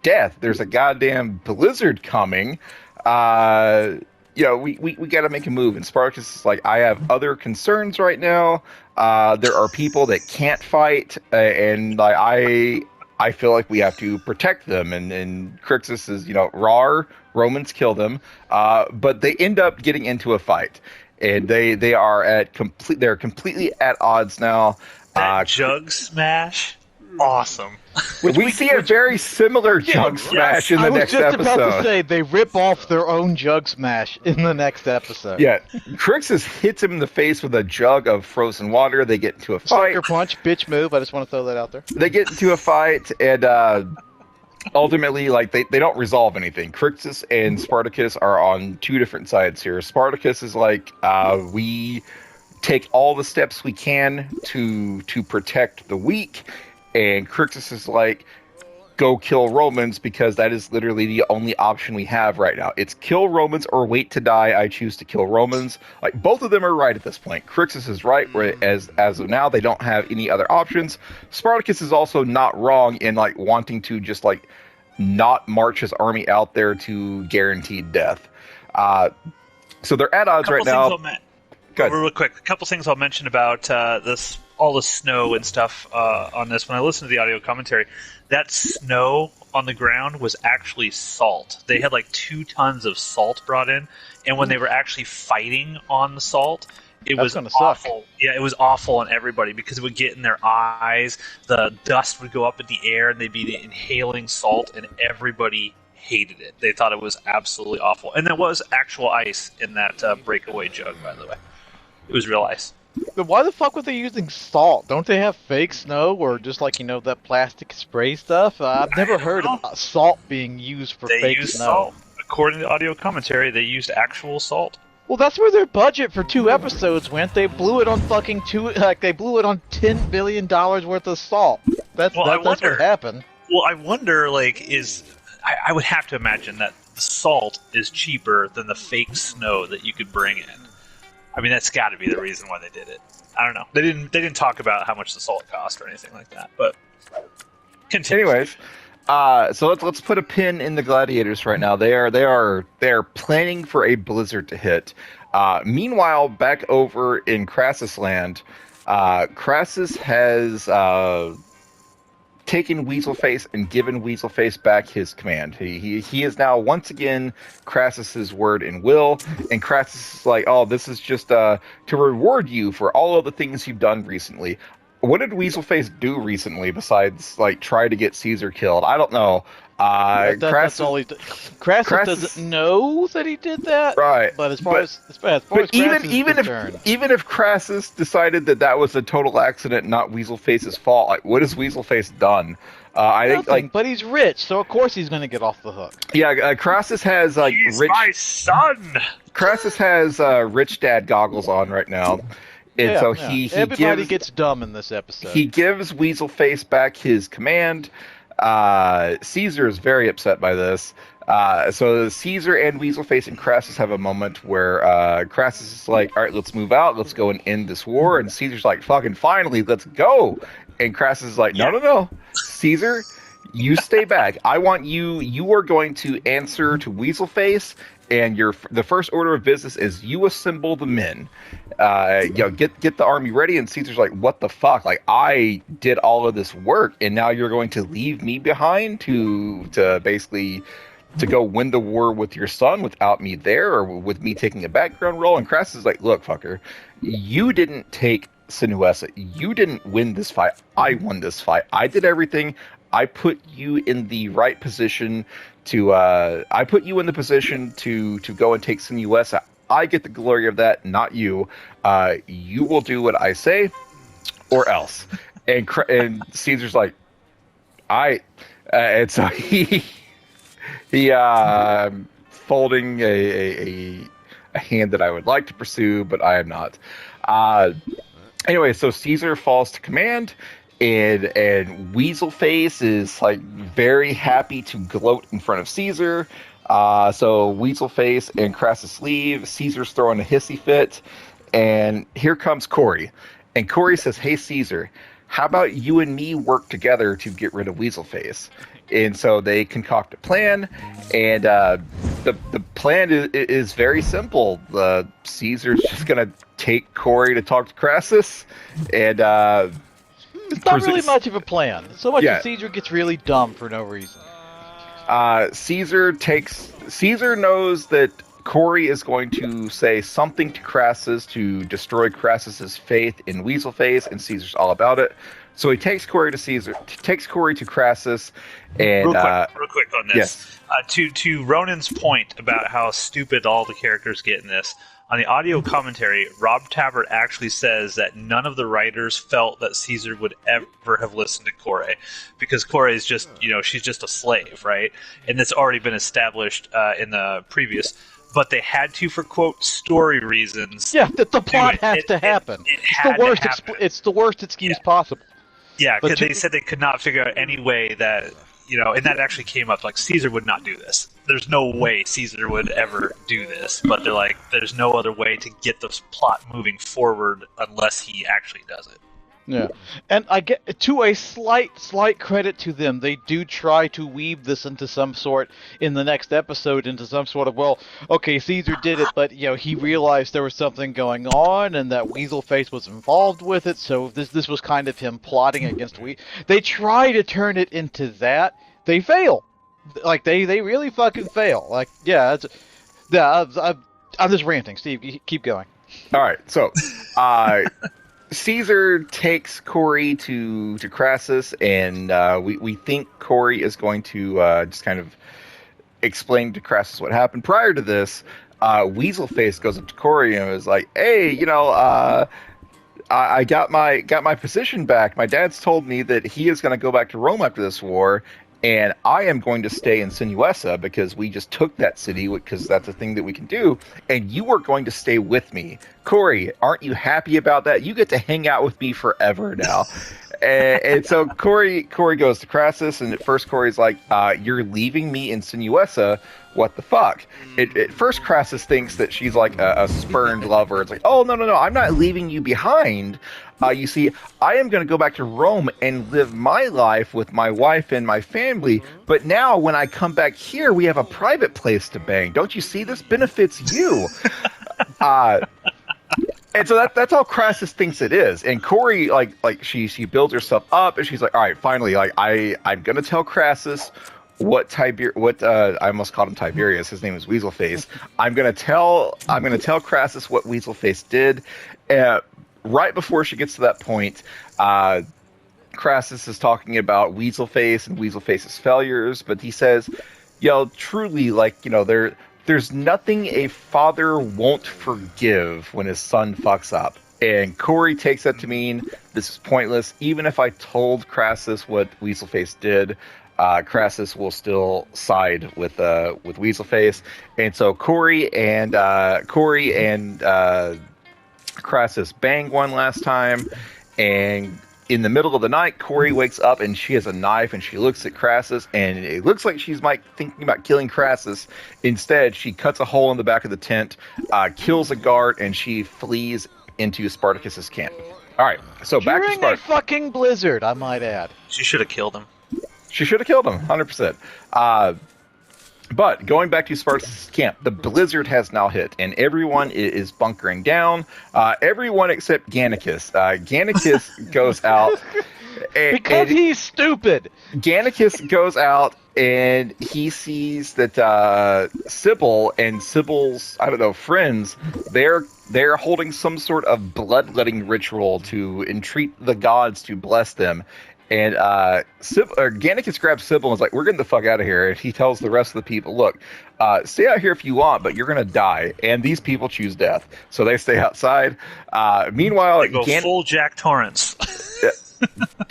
death. There's a goddamn blizzard coming. We got to make a move." And Spartacus is like, "I have other concerns right now. There are people that can't fight, and I feel like we have to protect them." And Crixus is, rawr, Romans kill them, but they end up getting into a fight. And they are they're completely at odds now. That jug smash, awesome. We see a very similar jug smash in the next episode. I was just about to say, they rip off their own jug smash in the next episode. Yeah, Crixus hits him in the face with a jug of frozen water. They get into a fight. Sucker punch, bitch move. I just want to throw that out there. They get into a fight, and ultimately, like, they don't resolve anything. Crixus and Spartacus are on 2 different sides here. Spartacus is like, we take all the steps we can to protect the weak, and Crixus is like, go kill Romans, because that is literally the only option we have right now. It's kill Romans or wait to die. I choose to kill Romans. Like, both of them are right at this point. Crixus is right, where as of now they don't have any other options. Spartacus is also not wrong in like wanting to just like not march his army out there to guaranteed death. So they're at odds right now. Real quick, a couple things I'll mention about all the snow and stuff on this. When I listened to the audio commentary, that snow on the ground was actually salt. They had like 2 tons of salt brought in, and when they were actually fighting on the salt, it was awful. Yeah, it was awful on everybody because it would get in their eyes. The dust would go up in the air, and they'd be inhaling salt, and everybody hated it. They thought it was absolutely awful. And there was actual ice in that breakaway jug, by the way. It was real ice. But why the fuck were they using salt? Don't they have fake snow or just like, that plastic spray stuff? I've never heard of salt being used for fake snow. Salt. According to audio commentary, they used actual salt. Well, that's where their budget for 2 episodes went. They blew it on fucking they blew it on $10 billion worth of salt. That's what happened. Well, I wonder, I would have to imagine that the salt is cheaper than the fake snow that you could bring in. I mean, that's got to be the reason why they did it. I don't know. They didn't talk about how much the salt cost or anything like that. But continue. Anyways, so let's put a pin in the gladiators right now. They are planning for a blizzard to hit. Meanwhile, back over in Crassus land, Crassus has taken Weaselface and given Weaselface back his command. He is now once again Crassus's word and will, and Crassus is like, "Oh, this is just to reward you for all of the things you've done recently." What did Weaselface do recently besides like try to get Caesar killed? I don't know. That's all he did. Crassus doesn't know that he did that, right? But as far as Crassus is concerned, even if Crassus decided that was a total accident, not Weaselface's fault, like, what has Weaselface done? I think, but he's rich, so of course he's going to get off the hook. Yeah, Crassus has He's rich. My son. Crassus has rich dad goggles on right now. And so everybody gets dumb in this episode. He gives Weaselface back his command. Caesar is very upset by this. So Caesar and Weaselface and Crassus have a moment where Crassus is like, "All right, let's move out. Let's go and end this war." And Caesar's like, "Fucking finally, let's go." And Crassus is like, "No. Caesar, you stay back. I want you. You are going to answer to Weaselface, and the first order of business is you assemble the men. Get the army ready. And Caesar's like, what the fuck? Like, I did all of this work, and now you're going to leave me behind to basically to go win the war with your son without me there, or with me taking a background role. And Crassus is like, look, fucker, you didn't take Sinuessa. You didn't win this fight. I won this fight. I did everything. I put you in the right position to go and take Sinuessa. I get the glory of that, not you. You will do what I say, or else. And Caesar's like, and so he folding a hand that I would like to pursue, but I am not. Anyway, so Caesar falls to command, and Weaselface is like very happy to gloat in front of Caesar. So Weaselface and Crassus leave. Caesar's throwing a hissy fit, and here comes Corey. And Corey says, "Hey Caesar, how about you and me work together to get rid of Weaselface?" And so they concoct a plan, and the plan is very simple. Caesar's just gonna take Corey to talk to Crassus, and it's not really much of a plan. So much that Caesar gets really dumb for no reason. Caesar knows that Corey is going to say something to Crassus to destroy Crassus's faith in Weaselface, and Caesar's all about it. So he takes Corey to Crassus, and real quick on this. Yes. To Ronan's point about how stupid all the characters get in this, on the audio commentary, Rob Tabbert actually says that none of the writers felt that Caesar would ever have listened to Corey, because Corey is just, she's just a slave, right? And that's already been established in the previous. But they had to, for quote, story reasons. Yeah, the plot has to happen. It's the worst excuse possible. Yeah, because they said they could not figure out any way that, and that actually came up, like, Caesar would not do this. There's no way Caesar would ever do this. But they're like, there's no other way to get this plot moving forward unless he actually does it. Yeah, and I get to a slight credit to them. They do try to weave this into some sort in the next episode, into some sort of, well, okay, Caesar did it, but he realized there was something going on, and that Weaselface was involved with it. So this was kind of him plotting against They try to turn it into that. They fail. Like they really fucking fail. Like I'm just ranting. Steve, keep going. All right, so. Caesar takes Corey to Crassus, and we think Corey is going to just kind of explain to Crassus what happened. Prior to this, Weaselface goes up to Corey and was like, "Hey, I got my position back. My dad's told me that he is going to go back to Rome after this war, and I am going to stay in Sinuessa because we just took that city, because that's a thing that we can do, and you are going to stay with me. Corey, aren't you happy about that? You get to hang out with me forever now." and so Corey goes to Crassus, and at first Corey's like, "You're leaving me in Sinuessa? What the fuck?" At first Crassus thinks that she's like a spurned lover. It's like, "Oh, no, I'm not leaving you behind. You see, I am going to go back to Rome and live my life with my wife and my family. But now when I come back here, we have a private place to bang. Don't you see? This benefits you." And so that's how Crassus thinks it is. And Corey, like she builds herself up, and she's like, "All right, finally, like I'm going to tell Crassus what I almost called him Tiberius. His name is Weaselface. I'm going to tell Crassus what Weaselface did." Right before she gets to that point, Crassus is talking about Weaselface and Weaselface's failures, but he says, truly, there's nothing a father won't forgive when his son fucks up. And Corey takes that to mean this is pointless. Even if I told Crassus what Weaselface did, Crassus will still side with Weaselface. And so Corey and Crassus bang one last time, and in the middle of the night, Corey wakes up and she has a knife, and she looks at Crassus, and it looks like she's thinking about killing Crassus. Instead, she cuts a hole in the back of the tent, kills a guard, and she flees into Spartacus's camp. All right, so back to During a Spartacus. fucking blizzard, I might add. She should have killed him. She should have killed him, 100%. But going back to Spartacus' camp, the blizzard has now hit, and everyone is bunkering down. Everyone except Gannicus. Gannicus goes out. Because he's stupid. Gannicus goes out, and he sees that Sybil and Sybil's, I don't know, friends, they're holding some sort of bloodletting ritual to entreat the gods to bless them. And Gannicus grabs Sybil and is like, we're getting the fuck out of here. And he tells the rest of the people, look, stay out here if you want, but you're going to die. And these people choose death. So they stay outside. Meanwhile, They go full Jack Torrance.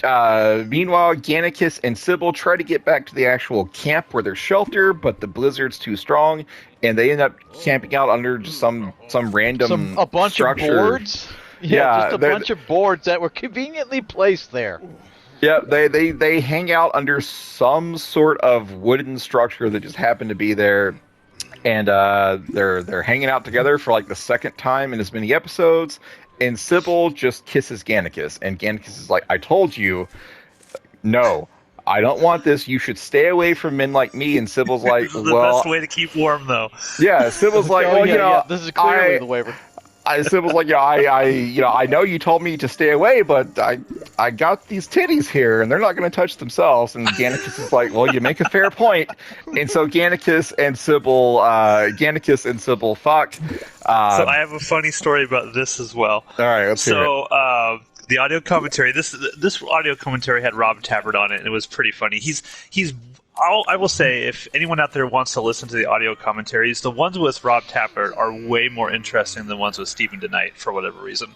Meanwhile, Gannicus and Sybil try to get back to the actual camp where they're sheltered, but the blizzard's too strong, and they end up camping out under just some random a bunch structure. Of boards. Yeah, just a bunch of boards that were conveniently placed there. Yeah, they hang out under some sort of wooden structure that just happened to be there, and they're hanging out together for like the second time in as many episodes. And Sybil just kisses Gannicus, and Gannicus is like, I told you, no, I don't want this. You should stay away from men like me. And Sybil's like, This is the best way to keep warm, though. Yeah, Sybil's like, this is clearly the waiver. Sybil's like, I know you told me to stay away, but I got these titties here, and they're not going to touch themselves. And Gannicus is like, well, you make a fair point. And so Gannicus and Sybil fucked. So I have a funny story about this as well. All right, let's hear it. The audio commentary. This audio commentary had Rob Tappert on it, and it was pretty funny. I will say, if anyone out there wants to listen to the audio commentaries, the ones with Rob Tappert are way more interesting than the ones with Stephen DeKnight for whatever reason.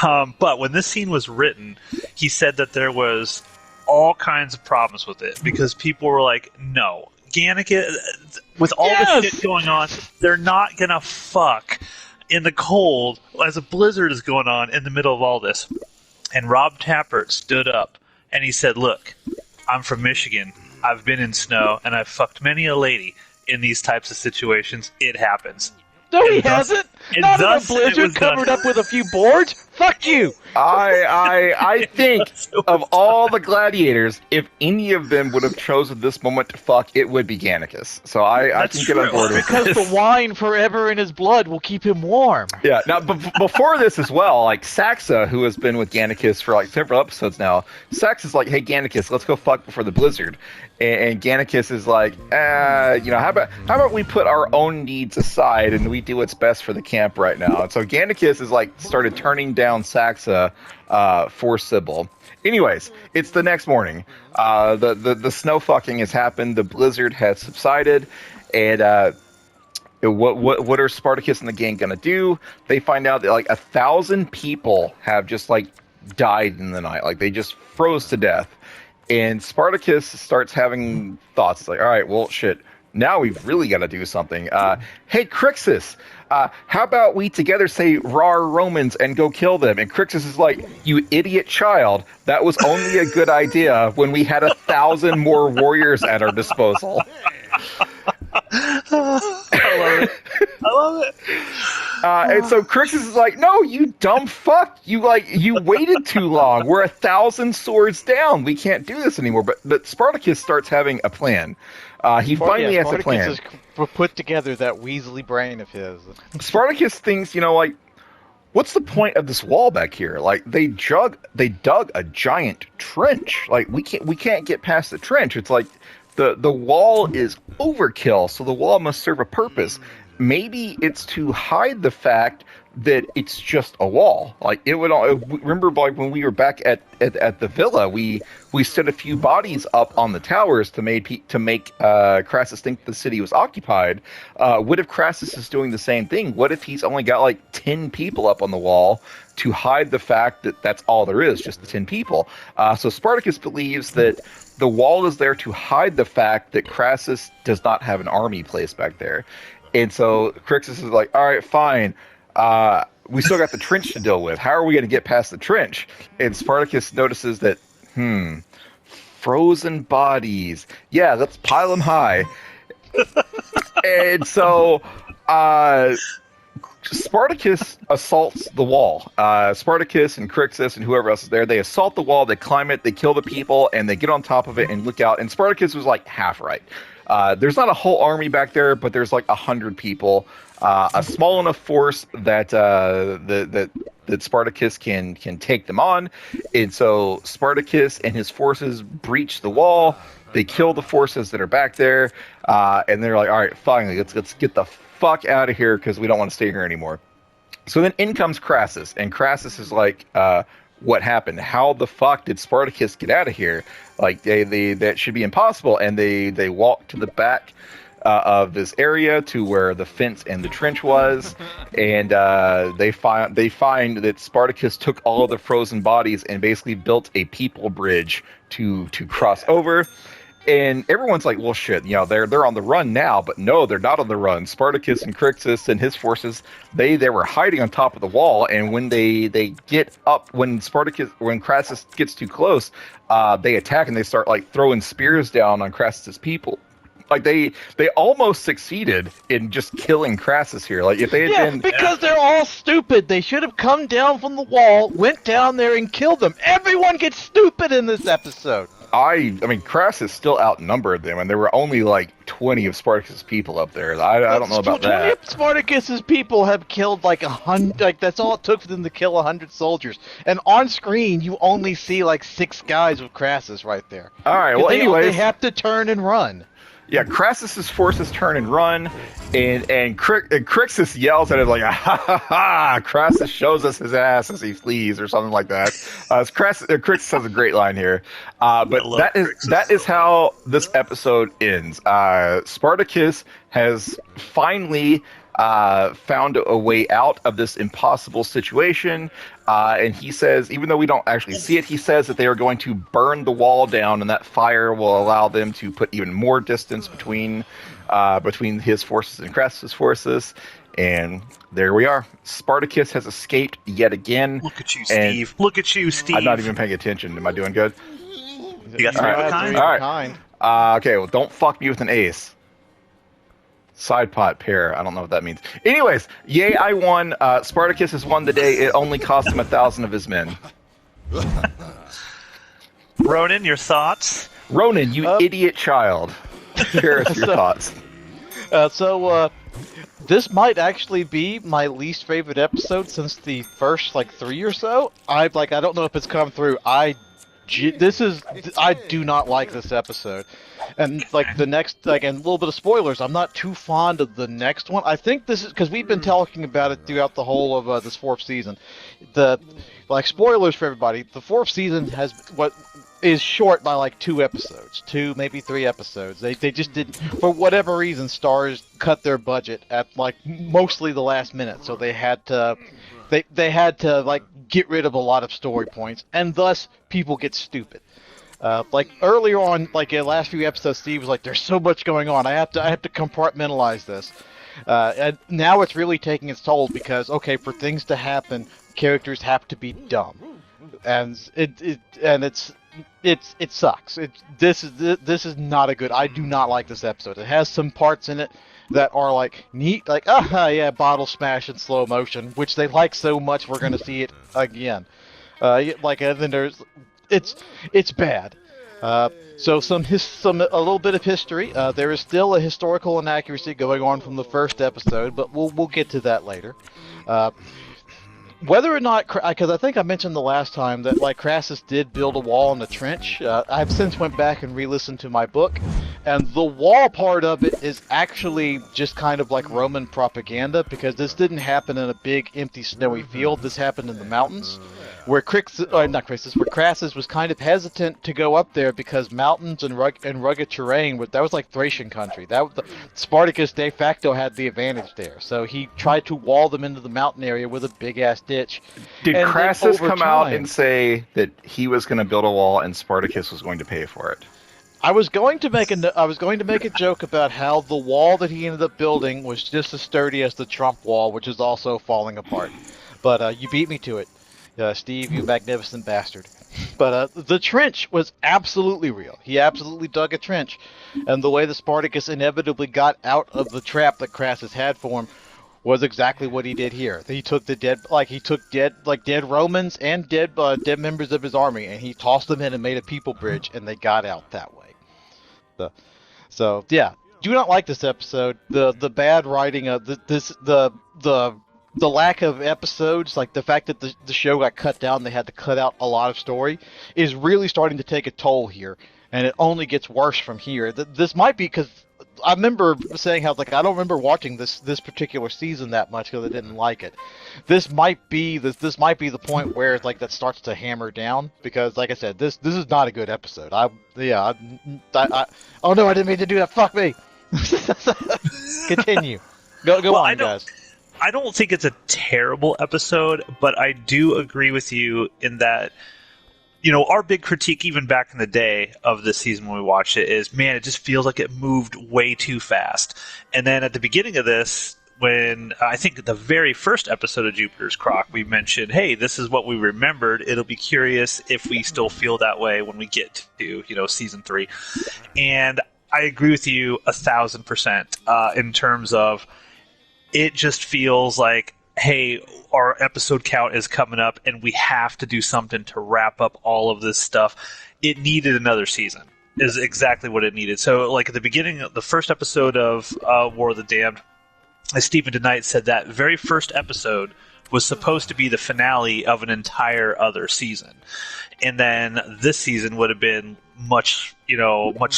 But when this scene was written, he said that there was all kinds of problems with it because people were like, no, Gannicus, with all the shit going on, they're not going to fuck in the cold as a blizzard is going on in the middle of all this. And Rob Tappert stood up and he said, look, I'm from Michigan. I've been in snow, and I've fucked many a lady in these types of situations. It happens. No, he hasn't. Not in a blizzard covered up with a few boards. Fuck you. I think of all the gladiators, if any of them would have chosen this moment to fuck, it would be Gannicus. So I can get on board with because the wine forever in his blood will keep him warm. Yeah. Now, before this as well, like Saxa, who has been with Gannicus for like several episodes now, Saxa's like, "Hey, Gannicus, let's go fuck before the blizzard." And Gannicus is like, how about we put our own needs aside and we do what's best for the camp right now? And so Gannicus is like started turning down Saxa for Sybil. Anyways, it's the next morning. The snow fucking has happened. The blizzard has subsided, and what are Spartacus and the gang gonna do? They find out that like 1,000 people have just like died in the night. Like they just froze to death. And Spartacus starts having thoughts. It's like, all right, well, shit. Now we've really got to do something. Hey, Crixus, how about we together say "Rar Romans" and go kill them? And Crixus is like, you idiot child. That was only a good idea when we had 1,000 more warriors at our disposal. I love it. And so Crixus is like, no, you dumb fuck. You waited too long. We're 1,000 swords down. We can't do this anymore. But Spartacus starts having a plan. He finally has a plan. Spartacus has put together that Weasley brain of his. Spartacus thinks, what's the point of this wall back here? Like they dug a giant trench. Like we can't get past the trench. It's like the wall is overkill, so the wall must serve a purpose. Maybe it's to hide the fact that it's just a wall. Like it would. Remember, like when we were back at the villa, we stood a few bodies up on the towers to make Crassus think the city was occupied. What if Crassus is doing the same thing? What if he's only got like 10 people up on the wall to hide the fact that that's all there is, just the 10 people? So Spartacus believes that the wall is there to hide the fact that Crassus does not have an army placed back there. And so Crixus is like, all right, fine. We still got the trench to deal with. How are we going to get past the trench? And Spartacus notices that, frozen bodies. Yeah, let's pile them high. And so Spartacus assaults the wall. Spartacus and Crixus and whoever else is there, they assault the wall, they climb it, they kill the people, and they get on top of it and look out. And Spartacus was like half right. There's not a whole army back there, but there's like 100 people. A small enough force that that Spartacus can take them on. And so Spartacus and his forces breach the wall. They kill the forces that are back there, and they're like, all right, finally, let's get the fuck out of here because we don't want to stay here anymore. So then in comes Crassus, and Crassus is like, what happened? How the fuck did Spartacus get out of here? Like, they that should be impossible. And they walk to the back of this area to where the fence and the trench was, and they find that Spartacus took all of the frozen bodies and basically built a people bridge to cross over. And everyone's like, well, shit, you know, they're on the run now, but no, they're not on the run. Spartacus and Crixus and his forces, they were hiding on top of the wall, and when they get up, when Crassus gets too close, they attack and they start like throwing spears down on Crassus's people. Like they almost succeeded in just killing Crassus here. Like if they had been, because they're all stupid. They should have come down from the wall, went down there and killed them. Everyone gets stupid in this episode. I mean, Crassus still outnumbered them, and there were only like 20 of Spartacus' people up there. I don't know about 20 that. of Spartacus's people have killed like 100. Like that's all it took for them to kill 100 soldiers. And on screen, you only see like 6 guys with Crassus right there. All right. Well, anyways, they have to turn and run. Yeah, Crassus's forces turn and run, and Crixus yells at it like, ha ha ha! Crassus shows us his ass as he flees, or something like that. Crixus has a great line here, but that is how this episode ends. Spartacus has finally found a way out of this impossible situation, and he says, even though we don't actually see it, he says that they are going to burn the wall down, and that fire will allow them to put even more distance between his forces and Crassus' forces. And there we are. Spartacus has escaped yet again. Look at you, Steve. Look at you, Steve. I'm not even paying attention. Am I doing good? You got 3 of a kind? All right. Okay, well, don't fuck me with an ace. Side pot pair. I don't know what that means. Anyways, yay, I won. Spartacus has won the day. It only cost him 1,000 of his men. Ronan, your thoughts? Ronan, you idiot child. Share us your thoughts. This might actually be my least favorite episode since the first 3 or so. I don't know if it's come through. I do not like this episode. And the next, and a little bit of spoilers, I'm not too fond of the next one. I think this is because we've been talking about it throughout the whole of this 4th season. Spoilers for everybody, the 4th season has what is short by 2 episodes, 2 maybe 3 episodes. They just didn't, for whatever reason, Starz cut their budget at mostly the last minute, so they had to. They had to get rid of a lot of story points, and thus people get stupid. Earlier on, in the last few episodes, Steve was like, "There's so much going on. I have to compartmentalize this." And now it's really taking its toll because for things to happen, characters have to be dumb, and it sucks. This is not a good. I do not like this episode. It has some parts in it that are neat, bottle smash in slow motion, which they like so much we're gonna see it again. And then there's it's bad. So a little bit of history. There is still a historical inaccuracy going on from the first episode, but we'll get to that later. Whether or not, because I think I mentioned the last time that Crassus did build a wall in the trench. I've since went back and re-listened to my book, and the wall part of it is actually just kind of like Roman propaganda, because this didn't happen in a big empty snowy field. This happened in the mountains, where Crassus was kind of hesitant to go up there because mountains and rugged terrain. That was Thracian country. Spartacus de facto had the advantage there, so he tried to wall them into the mountain area with a big ass ditch. Did Crassus come out and say that he was going to build a wall and Spartacus was going to pay for it? I was going to make a joke about how the wall that he ended up building was just as sturdy as the Trump wall, which is also falling apart. But you beat me to it. Steve, you magnificent bastard. But the trench was absolutely real. He absolutely dug a trench. And the way that Spartacus inevitably got out of the trap that Crassus had for him was exactly what he did here. He took dead Romans and dead members of his army, and he tossed them in and made a people bridge, and they got out that way. So yeah, do not like this episode. The bad writing of the lack of episodes, like the fact that the show got cut down, they had to cut out a lot of story, is really starting to take a toll here, and it only gets worse from here. This might be because I remember saying how I don't remember watching this particular season that much because I didn't like it. This might be the point where that starts to hammer down, because like I said, this is not a good episode. Oh no, I didn't mean to do that. Fuck me. Continue. Go on, guys. I don't think it's a terrible episode, but I do agree with you in that, our big critique even back in the day of this season when we watched it is, man, it just feels like it moved way too fast. And then at the beginning of this, when I think the very first episode of Jupiter's Croc, we mentioned, hey, this is what we remembered. It'll be curious if we still feel that way when we get to, season 3. And I agree with you 1,000% in terms of it just feels like, hey, our episode count is coming up and we have to do something to wrap up all of this stuff. It needed another season, is exactly what it needed. So, at the beginning of the first episode of War of the Damned, as Stephen DeKnight said, that very first episode was supposed to be the finale of an entire other season. And then this season would have been much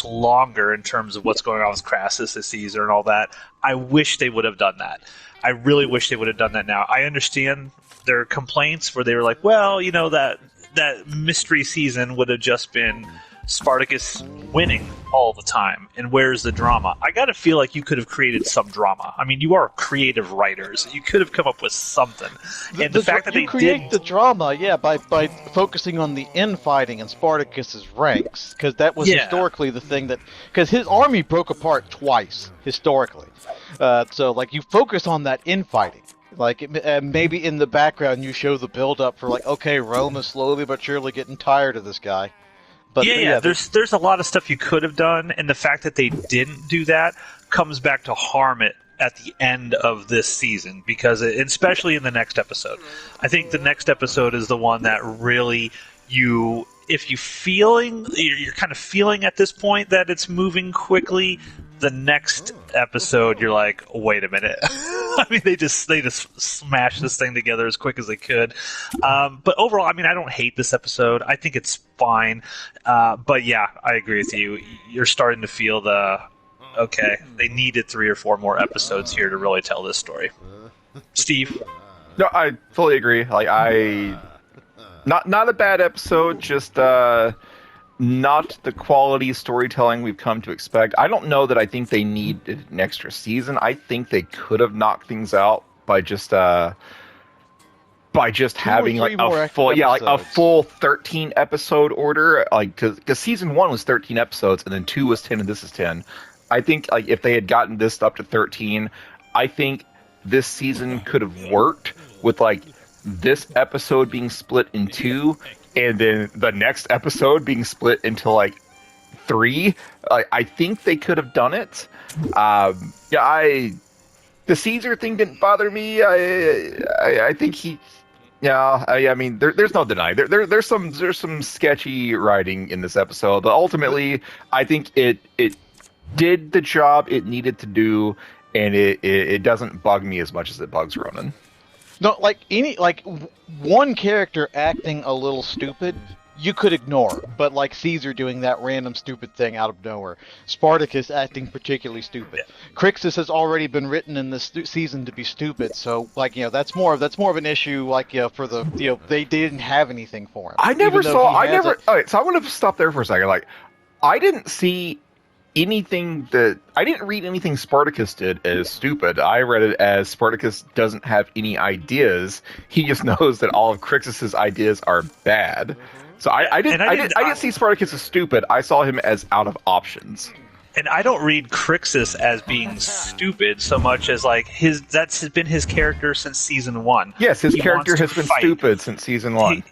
longer in terms of what's going on with Crassus this season and all that. I wish they would have done that. I really wish they would have done that now. I understand their complaints where they were like, well, that mystery season would have just been Spartacus winning all the time, and where's the drama? I gotta feel like you could have created some drama. I mean, you are creative writers. You could have come up with something. And the fact that they create the drama, by focusing on the infighting in Spartacus's ranks, because that was historically the thing because his army broke apart twice historically. So you focus on that infighting. Maybe in the background you show the build up for okay, Rome is slowly but surely getting tired of this guy. But there's a lot of stuff you could have done, and the fact that they didn't do that comes back to harm it at the end of this season, because especially in the next episode. I think the next episode is the one that really you're kind of feeling at this point that it's moving quickly. The next episode, you're like, wait a minute. I mean, they just smashed this thing together as quick as they could. But overall, I mean, I don't hate this episode. I think it's fine. But yeah, I agree with you. You're starting to feel they needed 3 or 4 more episodes here to really tell this story. Steve? No, I fully agree. Not a bad episode, just not the quality storytelling we've come to expect. I don't know that I think they needed an extra season. I think they could have knocked things out by just having a full 13 episode order, because season 1 was 13 episodes and then 2 was 10 and this is 10. I think if they had gotten this up to 13, I think this season could have worked with this episode being split in 2 and then the next episode being split into 3. I think they could have done it. The Caesar thing didn't bother me. I think he. Yeah, I mean, there's no denying. There's some sketchy writing in this episode, but ultimately, I think it did the job it needed to do, and it doesn't bug me as much as it bugs Ronan. No, one character acting a little stupid, you could ignore, but Caesar doing that random stupid thing out of nowhere, Spartacus acting particularly stupid. Crixus has already been written in this season to be stupid, so that's more of an issue for the they didn't have anything for him. All right, so I want to stop there for a second. I didn't see anything I didn't read anything Spartacus did as stupid. I read it as Spartacus doesn't have any ideas. He just knows that all of Crixus's ideas are bad. So I didn't see Spartacus as stupid. I saw him as out of options. And I don't read Crixus as being stupid so much as that's been his character since season 1. Yes, his character has been stupid since season 1.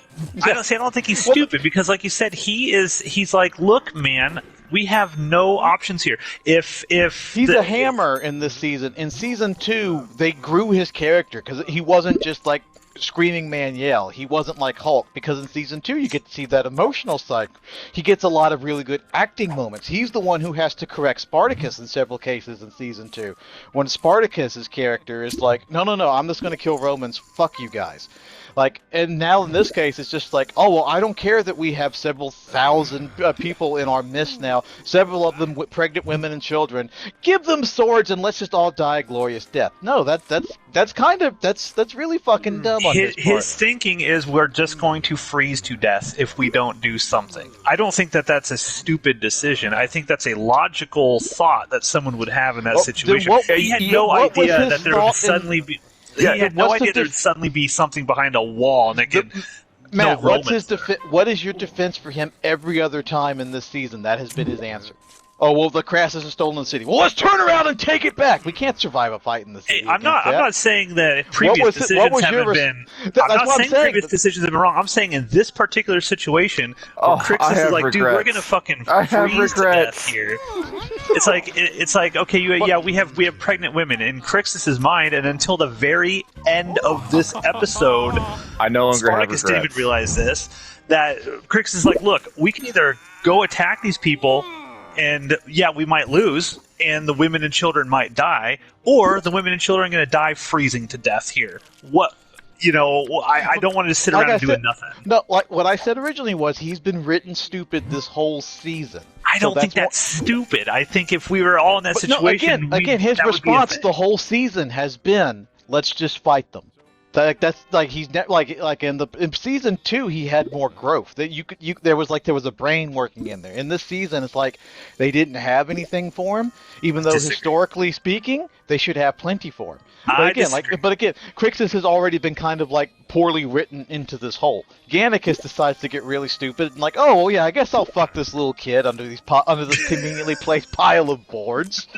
I don't think he's stupid because, like you said, he's like, look, man, We have no options here. If he's a hammer in this season. In season 2, they grew his character because he wasn't just like screaming man yell. He wasn't like Hulk, because in season 2 you get to see that emotional side. He gets a lot of really good acting moments. He's the one who has to correct Spartacus in several cases in season 2. When Spartacus's character is like, no, I'm just going to kill Romans. Fuck you guys. Like, and now in this case, it's just like, oh, well, I don't care that we have several thousand people in our midst now, several of them with pregnant women and children. Give them swords and let's just all die a glorious death. No, that's really fucking dumb on his part. His thinking is we're just going to freeze to death if we don't do something. I don't think that that's a stupid decision. I think that's a logical thought that someone would have in that situation. He had no idea that there would suddenly be... Yeah, he had no idea there'd suddenly be something behind a wall and it could... Matt, what is your defense for him every other time in this season? That has been his answer. Oh, well, the Crassus has stolen the city. Well, let's turn around and take it back. We can't survive a fight in the city. I'm not saying that previous decisions haven't been... I'm not saying previous decisions have been wrong. I'm saying in this particular situation, Crixus is like, dude, we're going to fucking freeze to death here. It's like okay, we have pregnant women in Crixus's mind, and until the very end of this episode, I no longer Spartacus didn't even realize this, that Crixus is like, look, we can either go attack these people, and we might lose, and the women and children might die, or the women and children are going to die freezing to death here. What? I don't want to just sit around and do nothing. No, like what I said originally was he's been written stupid this whole season. I don't think that's stupid. I think if we were all in that situation... No, again, his response the whole season has been, let's just fight them. That's like he's like in season 2 he had more growth. That there was a brain working in there. In this season it's like they didn't have anything for him, even though historically speaking they should have plenty for him. But again, Crixus has already been kind of like poorly written into this hole. Gannicus decides to get really stupid and like, oh well, yeah, I guess I'll fuck this little kid under this conveniently placed pile of boards,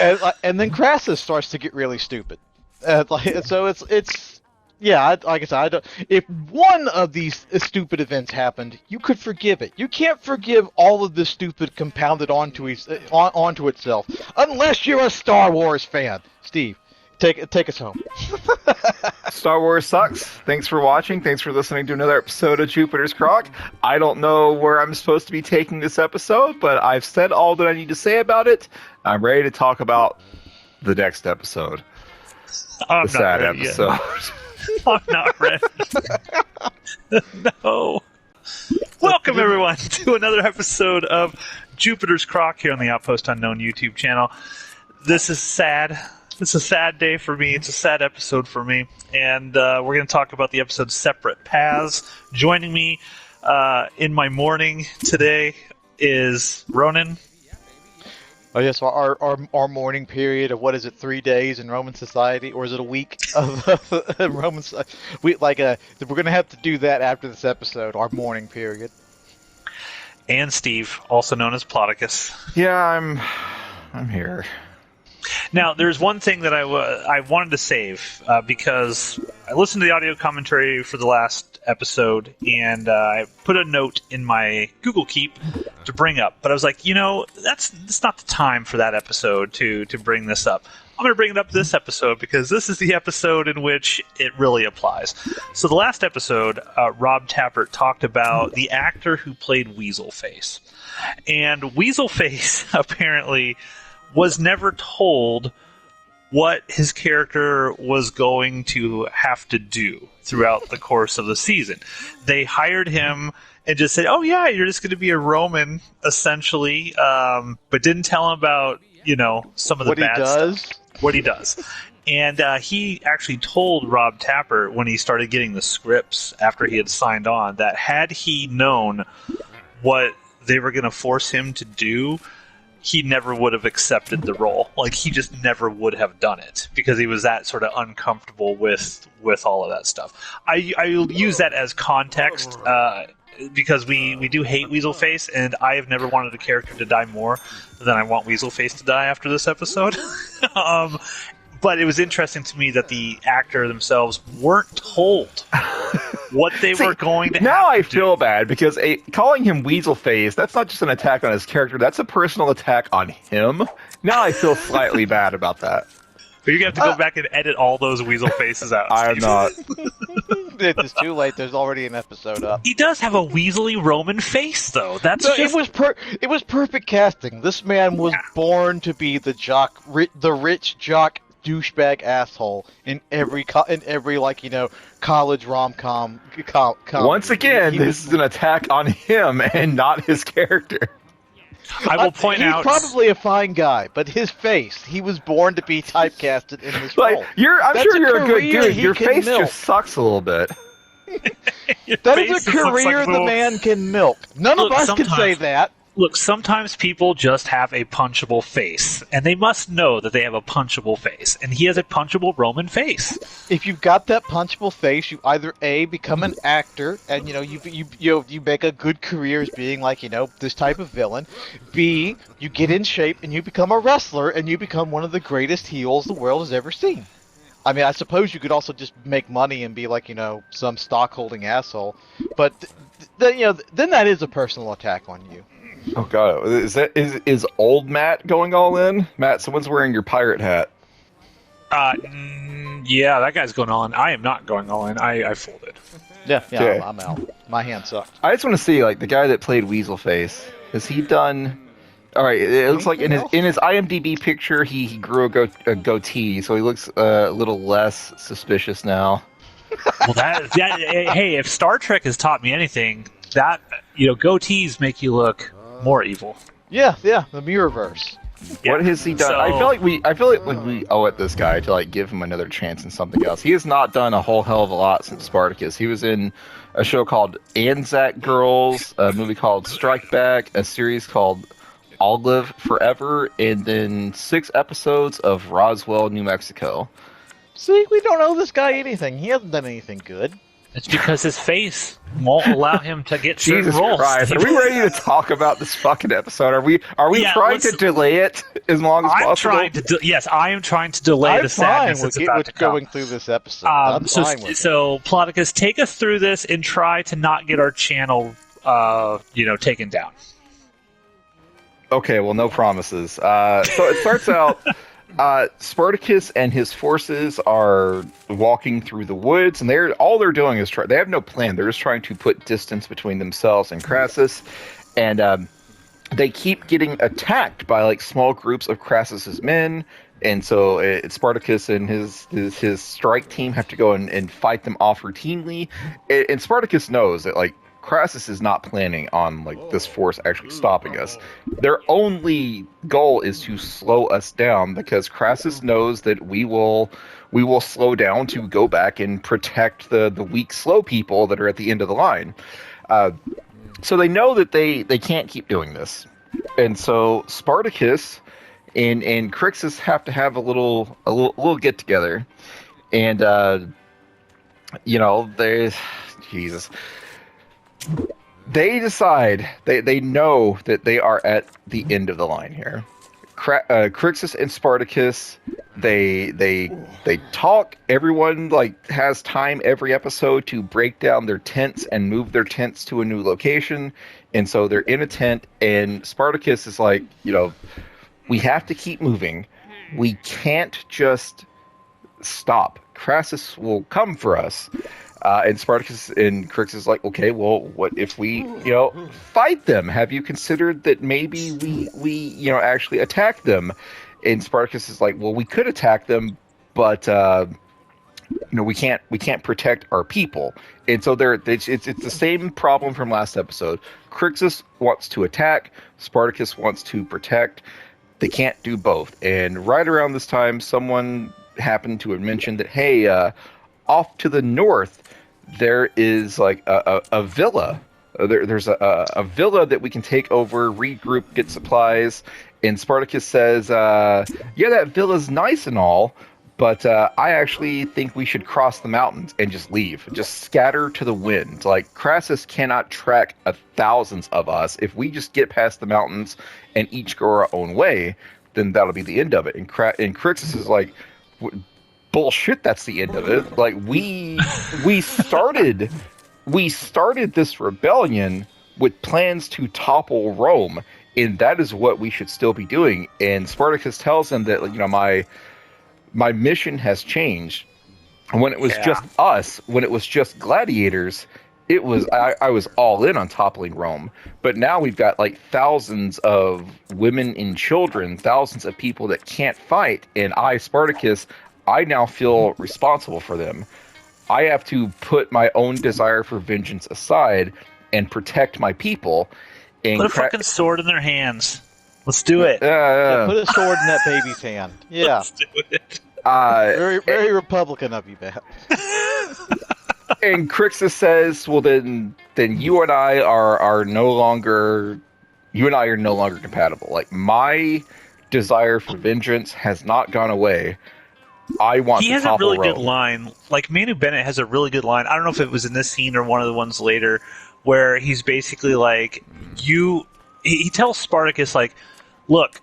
and then Crassus starts to get really stupid. So it's like I said, I don't. If one of these stupid events happened, you could forgive it. You can't forgive all of this stupid compounded onto itself, unless you're a Star Wars fan. Steve, take us home. Star Wars sucks. Thanks for watching. Thanks for listening to another episode of Jupiter's Croc. I don't know where I'm supposed to be taking this episode, but I've said all that I need to say about it. I'm ready to talk about the next episode. I'm the sad episode. I'm not ready. No. Welcome, everyone, to another episode of Jupiter's Croc here on the Outpost Unknown YouTube channel. This is sad. It's a sad day for me. It's a sad episode for me. And we're going to talk about the episode Separate Paths. Joining me in my morning today is Ronan. Oh yes, yeah, so our mourning period of 3 days in Roman society, or is it a week of Roman? We're gonna have to do that after this episode. Our mourning period. And Steve, also known as Spartacus. Yeah, I'm here. Now, there's one thing that I wanted to save because I listened to the audio commentary for the last episode, and I put a note in my Google Keep to bring up. But I was like, that's not the time for that episode to bring this up. I'm going to bring it up this episode because this is the episode in which it really applies. So the last episode, Rob Tappert talked about the actor who played Weaselface. And Weaselface apparently was never told what his character was going to have to do throughout the course of the season. They hired him and just said, oh yeah, you're just going to be a Roman, essentially, but didn't tell him about, some of the bad stuff. What he does. And he actually told Rob Tappert when he started getting the scripts after he had signed on that had he known what they were going to force him to do, he never would have accepted the role. Like, he just never would have done it because he was that sort of uncomfortable with all of that stuff. I use that as context because we do hate Weaselface, and I have never wanted a character to die more than I want Weaselface to die after this episode. But it was interesting to me that the actor themselves weren't told what they were going to now have I to feel do. bad because calling him Weasel Face, that's not just an attack on his character, that's a personal attack on him. Now I feel slightly bad about that. But you're going to have to go back and edit all those weasel faces out, I am Steve. not. It's too late. There's already an episode up. He does have a weaselly Roman face, though. That's So just... it was perfect casting. This man was born to be the rich jock douchebag asshole in every college rom-com. Once again, this is an attack on him and not his character. I will point he's out... probably a fine guy, but his face, he was born to be typecasted in this role. I'm sure you're a good dude. Your face milk. just sucks a little bit. That is a career the man can milk. None of us can say that. Look, sometimes people just have a punchable face, and they must know that they have a punchable face, and he has a punchable Roman face. If you've got that punchable face, you either A, become an actor, and you make a good career as being this type of villain. B, you get in shape and you become a wrestler, and you become one of the greatest heels the world has ever seen. I mean, I suppose you could also just make money and be some stock-holding asshole, but then that is a personal attack on you. Oh god, is old Matt going all in? Matt, someone's wearing your pirate hat. Yeah, that guy's going all in. I am not going all in. I folded. Yeah, Okay. I'm out. My hand sucked. I just want to see the guy that played Weasel Face. Has he done? All right, it looks like in his IMDb picture he grew a goatee, so he looks a little less suspicious now. Well, hey, if Star Trek has taught me anything, that goatees make you look more evil. Yeah, the Mirrorverse. What has he done? So- I feel like we owe it this guy to give him another chance in something else. He has not done a whole hell of a lot since Spartacus. He was in a show called Anzac Girls, a movie called Strike Back, a series called I'll Live Forever, and then 6 episodes of Roswell, New Mexico. See, we don't owe this guy anything. He hasn't done anything good. It's because his face won't allow him to get certain Jesus roles. Christ! Are we ready to talk about this fucking episode? Are we Yeah, trying to delay it as long as possible? Yes, I am trying to delay the sadness that's about to come. Going through this episode. I'm fine with it. So, Ploticus, take us through this and try to not get our channel, taken down. Okay, well, no promises. So it starts out, Spartacus and his forces are walking through the woods, and all they're doing is they have no plan. They're just trying to put distance between themselves and Crassus, and they keep getting attacked by small groups of Crassus's men. And so Spartacus and his strike team have to go and fight them off routinely. And Spartacus knows that Crassus is not planning on this force actually stopping us. Their only goal is to slow us down because Crassus knows that we will slow down to go back and protect the weak, slow people that are at the end of the line. So they know that they can't keep doing this, and so Spartacus and Crixus have to have a little get together, and they decide they know that they are at the end of the line here. Crixus and Spartacus, they talk. Everyone has time every episode to break down their tents and move their tents to a new location, and so they're in a tent. And Spartacus is we have to keep moving. We can't just stop. Crassus will come for us. And Spartacus and Crixus is okay, well, what if we, fight them? Have you considered that maybe we actually attack them? And Spartacus is well, we could attack them, but, we can't protect our people. And so it's the same problem from last episode. Crixus wants to attack, Spartacus wants to protect. They can't do both. And right around this time, someone happened to have mentioned that, hey, off to the north, there is a villa. There's a villa that we can take over, regroup, get supplies. And Spartacus says, yeah, that villa's nice and all, but I actually think we should cross the mountains and just leave. Just scatter to the wind. Crassus cannot track thousands of us. If we just get past the mountains and each go our own way, then that'll be the end of it. And Crixus is bullshit, that's the end of it. We started we started this rebellion with plans to topple Rome, and that is what we should still be doing. And Spartacus tells him that, my mission has changed. When it was just us, when it was just gladiators, I was all in on toppling Rome. But now we've got like thousands of women and children, thousands of people that can't fight, and I, Spartacus, I now feel responsible for them. I have to put my own desire for vengeance aside and protect my people. And put a fucking sword in their hands. Let's do it. Yeah, put a sword in that baby's hand. Yeah. Let's do it. Very Republican of you, Matt. And Crixus says, "Well, then you and I are no longer compatible. Like, my desire for vengeance has not gone away. I want." He has a really good line. Like, Manu Bennett has a really good line. I don't know if it was in this scene or one of the ones later, where he's basically like, he tells Spartacus, like, look,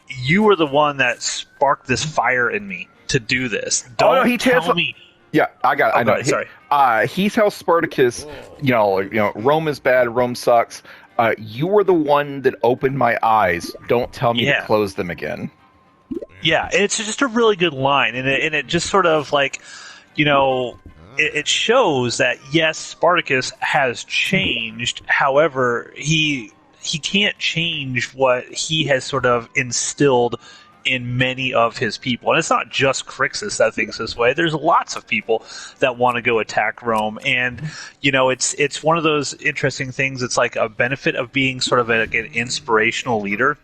you were the one that sparked this fire in me to do this. Don't tell me. Yeah, I got it. I know. Sorry. He tells Spartacus, Rome is bad, Rome sucks. You were the one that opened my eyes. Don't tell me to close them again. Yeah, it's just a really good line, and it just sort of like, it shows that yes, Spartacus has changed. However, he can't change what he has sort of instilled in many of his people. And it's not just Crixus that thinks this way. There's lots of people that want to go attack Rome. And, it's one of those interesting things. It's like a benefit of being sort of an inspirational leader.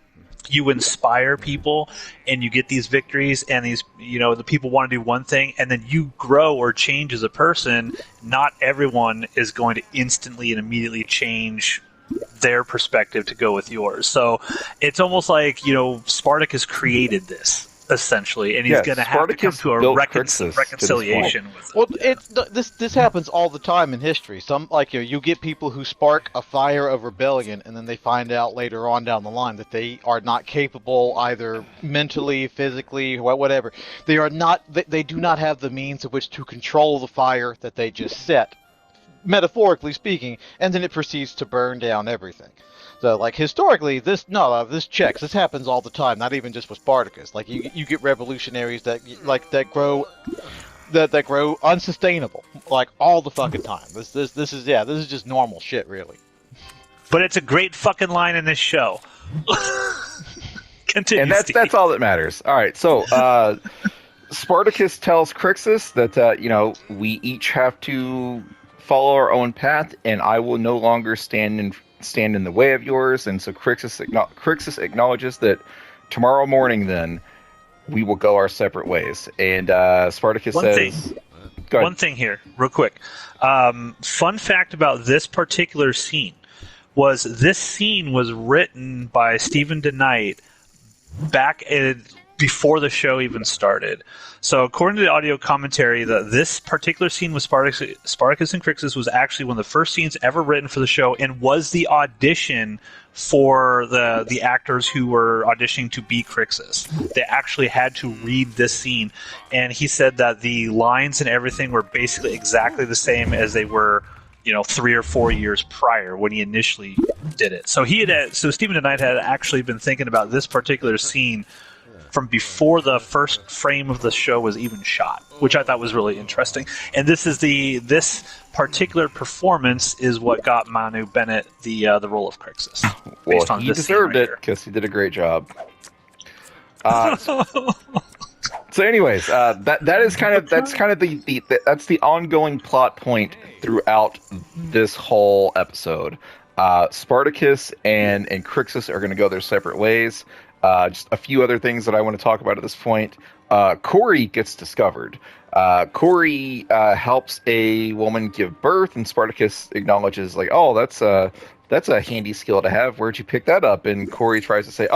You inspire people and you get these victories, and these, the people want to do one thing, and then you grow or change as a person. Not everyone is going to instantly and immediately change their perspective to go with yours. So it's almost like, Spartacus created this essentially, and he's going to have to come to a reconciliation with it. Well, this happens all the time in history. Some, like, you get people who spark a fire of rebellion, and then they find out later on down the line that they are not capable, either mentally, physically, whatever. They do not have the means of which to control the fire that they just set, metaphorically speaking, and then it proceeds to burn down everything. So, like, historically, this checks. This happens all the time, not even just with Spartacus. Like, you get revolutionaries that grow unsustainable, like, all the fucking time. This is just normal shit, really. But it's a great fucking line in this show. Continue, and that's all that matters. All right, so Spartacus tells Crixus that we each have to follow our own path, and I will no longer stand in the way of yours. And so Crixus acknowledges that tomorrow morning, then, we will go our separate ways. And Spartacus says... One thing here, real quick. Fun fact about this particular scene was this scene was written by Stephen DeKnight back before the show even started. So according to the audio commentary, this particular scene with Spartacus and Crixus was actually one of the first scenes ever written for the show, and was the audition for the actors who were auditioning to be Crixus. They actually had to read this scene, and he said that the lines and everything were basically exactly the same as they were 3 or 4 years prior when he initially did it. So Stephen DeKnight had actually been thinking about this particular scene from before the first frame of the show was even shot, which I thought was really interesting. And this particular performance is what got Manu Bennett the role of Crixus. Well, he deserved it because he did a great job. So, anyways, that's the ongoing plot point throughout this whole episode. Spartacus and Crixus are going to go their separate ways. Just a few other things that I want to talk about at this point. Corey gets discovered. Corey helps a woman give birth, and Spartacus acknowledges, like, oh, that's a handy skill to have. Where'd you pick that up? And Corey tries to say,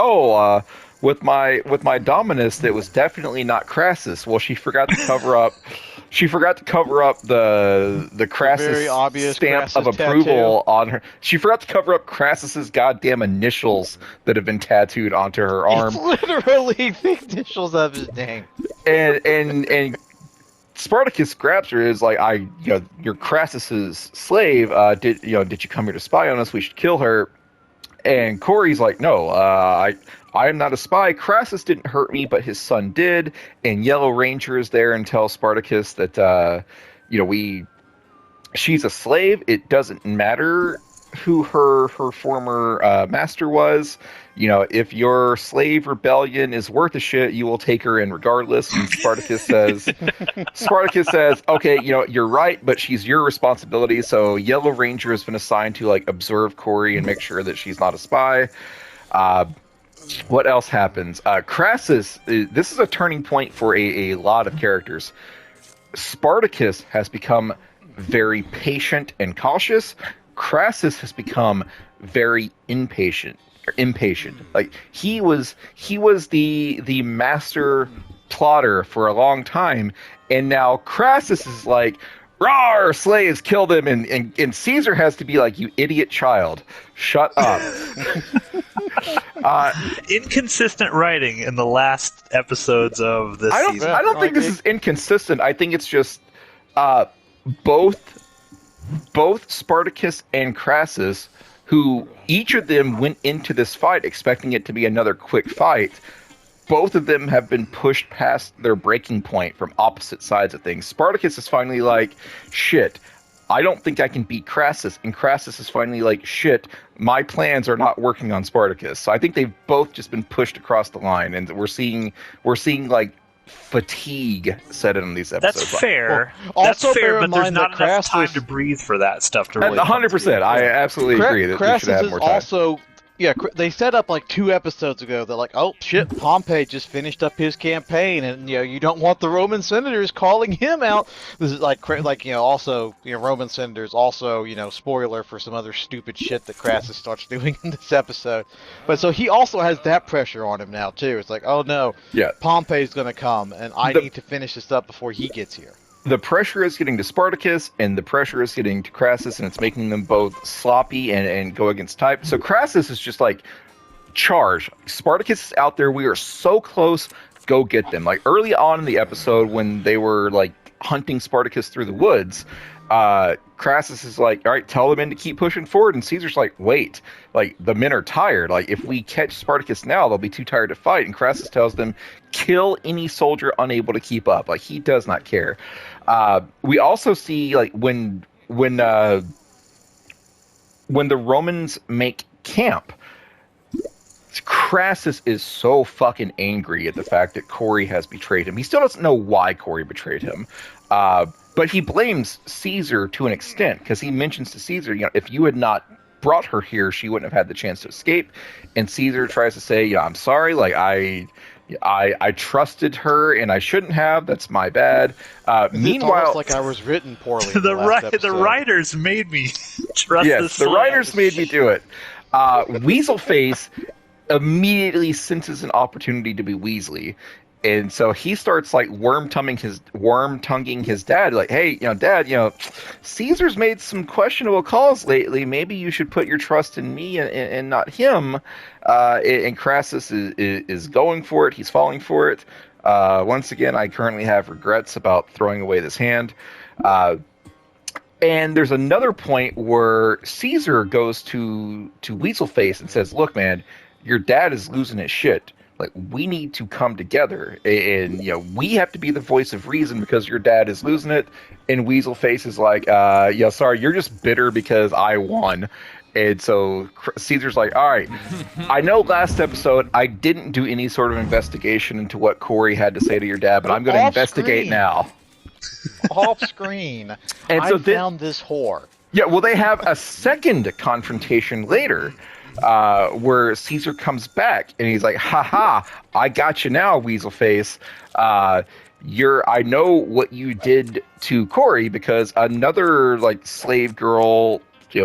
with my Dominus, that was definitely not Crassus. Well, she forgot to cover up. She forgot to cover up the Crassus stamp Crassus of approval tattoo on her. She forgot to cover up Crassus's goddamn initials that have been tattooed onto her arm. It's literally the initials of his name. And Spartacus grabs her, is like, you're Crassus's slave. Did you come here to spy on us? We should kill her. And Corey's like, no, I am not a spy. Crassus didn't hurt me, but his son did. And Yellow Ranger is there and tells Spartacus that, she's a slave. It doesn't matter who her former master was. If your slave rebellion is worth a shit, you will take her in regardless. And Spartacus says, okay, you're right, but she's your responsibility. So Yellow Ranger has been assigned to observe Corey and make sure that she's not a spy. What else happens? Crassus, this is a turning point for a lot of characters. Spartacus has become very patient and cautious. Crassus has become very impatient. Like he was the master plotter for a long time, and now Crassus is like, "Rawr, slaves, kill them," and Caesar has to be like, "You idiot child, shut up." Inconsistent writing in the last episodes of this season. I don't think this is inconsistent. I think it's just both Spartacus and Crassus, who each of them went into this fight expecting it to be another quick fight, both of them have been pushed past their breaking point from opposite sides of things. Spartacus is finally like, shit, I don't think I can beat Crassus. And Crassus is finally like, shit, my plans are not working on Spartacus. So I think they've both just been pushed across the line, and we're seeing like fatigue set in on these episodes. That's fair. Well, that's also fair, bear in but there's mind not that enough time Crassus- to breathe for that stuff to really. 100%. I absolutely agree that we Crassus should have is more time. also, they set up like 2 episodes ago. They're like, oh shit, Pompey just finished up his campaign, and you don't want the Roman senators calling him out. This is also Roman senators also spoiler for some other stupid shit that Crassus starts doing in this episode. But so he also has that pressure on him now too. It's like, oh no, Pompey's gonna come, and I need to finish this up before he gets here. The pressure is getting to Spartacus, and the pressure is getting to Crassus, and it's making them both sloppy and go against type. So Crassus is just like, charge. Spartacus is out there. We are so close. Go get them. Like early on in the episode when they were like hunting Spartacus through the woods, Crassus is like, all right, tell the men to keep pushing forward. And Caesar's like, wait, like the men are tired. Like if we catch Spartacus now, they'll be too tired to fight. And Crassus tells them, kill any soldier unable to keep up. Like he does not care. We also see like when the Romans make camp, Crassus is so fucking angry at the fact that Corey has betrayed him. He still doesn't know why Corey betrayed him. But he blames Caesar to an extent, because he mentions to Caesar, if you had not brought her here, she wouldn't have had the chance to escape. And Caesar tries to say, I'm sorry, like I trusted her and I shouldn't have. That's my bad. Meanwhile, it's almost like I was written poorly. The writers made me trust this. Yes, the writers made me do it. Weaselface immediately senses an opportunity to be Weasley. And so he starts like worm-tonguing his dad, like, hey, Dad, Caesar's made some questionable calls lately. Maybe you should put your trust in me and not him. And Crassus is going for it. He's falling for it. Once again, I currently have regrets about throwing away this hand. And there's another point where Caesar goes to Weaselface and says, look, man, your dad is losing his shit. Like, we need to come together, and we have to be the voice of reason because your dad is losing it. And Weaselface is like, sorry, you're just bitter because I won. And so Caesar's like, all right, I know last episode I didn't do any sort of investigation into what Corey had to say to your dad, but I'm going to investigate now. Off screen. And so I found this whore. Yeah, well, they have a second confrontation later. Where Caesar comes back and he's like, haha, I got you now, Weaselface. I know what you did to Corey because another like slave girl,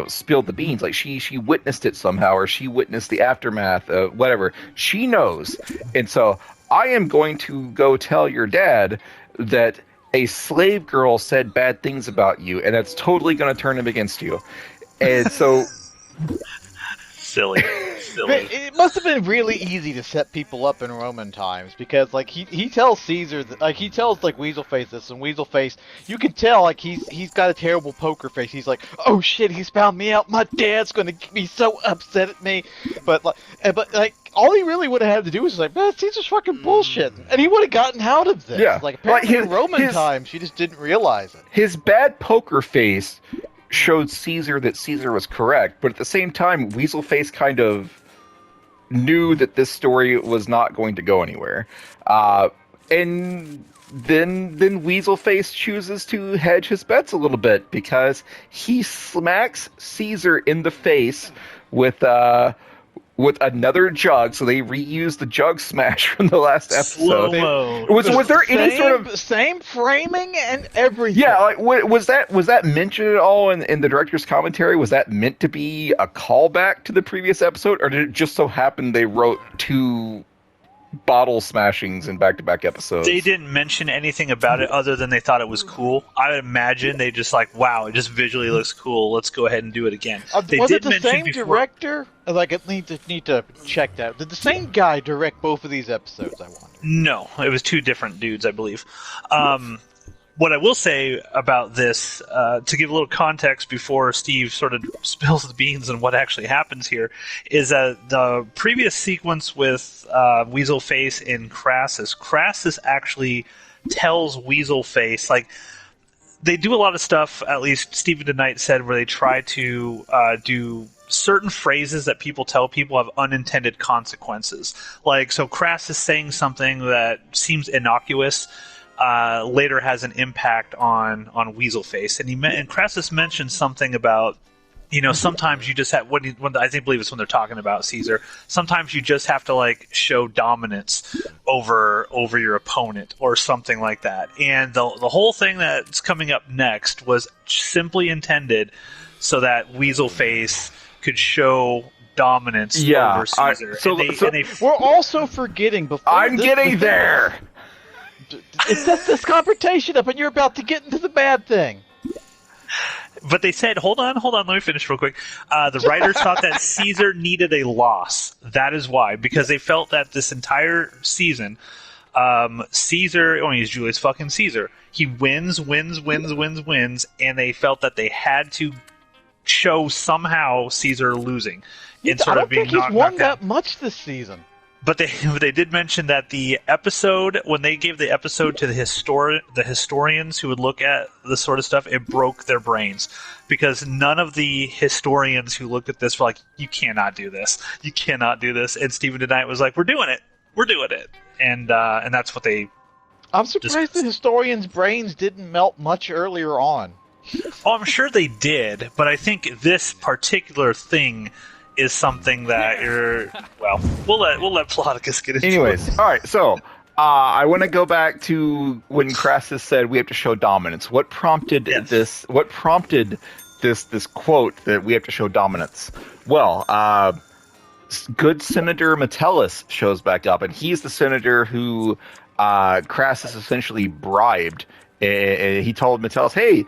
spilled the beans. Like she witnessed it somehow, or she witnessed the aftermath, whatever. She knows. And so I am going to go tell your dad that a slave girl said bad things about you, and that's totally going to turn him against you. And so Silly. It must have been really easy to set people up in Roman times because, like, he tells Caesar, he tells like Weaselface this, and Weaselface, you can tell like he's got a terrible poker face. He's like, oh shit, he's found me out. My dad's gonna be so upset at me. But like, all he really would have had to do was like, man, Caesar's fucking bullshit, and he would have gotten out of this. Yeah, like apparently in Roman times, she just didn't realize it. His bad poker face showed Caesar that Caesar was correct, but at the same time, Weaselface kind of knew that this story was not going to go anywhere. And then Weaselface chooses to hedge his bets a little bit because he smacks Caesar in the face with another jug, so they reused the jug smash from the last episode. Slow-mo. Was there any sort of same framing and everything? Yeah, like was that mentioned at all in the director's commentary? Was that meant to be a callback to the previous episode, or did it just so happen they wrote two bottle smashings in back-to-back episodes? They didn't mention anything about it other than they thought it was cool. I would imagine they just like, wow, it just visually looks cool. Let's go ahead and do it again. Was it the same director? Like, I need to check that. Did the same guy direct both of these episodes, I wonder? No, it was two different dudes, I believe. What I will say about this, to give a little context before Steve sort of spills the beans on what actually happens here, is that the previous sequence with Weaselface and Crassus actually tells Weaselface, like, they do a lot of stuff, at least Stephen DeKnight said, where they try to do certain phrases that people tell people have unintended consequences. Like, so Crassus saying something that seems innocuous later has an impact on Weaselface, and Crassus mentioned something about, you know, sometimes you just have when I believe it's when they're talking about Caesar. Sometimes you just have to like show dominance over your opponent or something like that. And the whole thing that's coming up next was simply intended so that Weaselface could show dominance over Caesar. We're also forgetting before. I'm getting there. It sets this confrontation up, and you're about to get into the bad thing. But they said, hold on, let me finish real quick. The writers thought that Caesar needed a loss. That is why, because they felt that this entire season, Caesar, he's Julius fucking Caesar. He wins, and they felt that they had to show somehow Caesar losing. I don't think he's won that much this season. But they did mention that the episode, when they gave the episode to the historians who would look at this sort of stuff, it broke their brains. Because none of the historians who looked at this were like, you cannot do this. You cannot do this. And Stephen DeKnight was like, we're doing it. And that's what they... I'm surprised the historians' brains didn't melt much earlier on. Oh, I'm sure they did, but I think this particular thing is something that we'll let Spartacus get into it. Anyways, all right, so I want to go back to when Crassus said we have to show dominance. What prompted this? What prompted this quote that we have to show dominance? Well, good Senator Metellus shows back up, and he's the senator who Crassus essentially bribed. And he told Metellus, hey,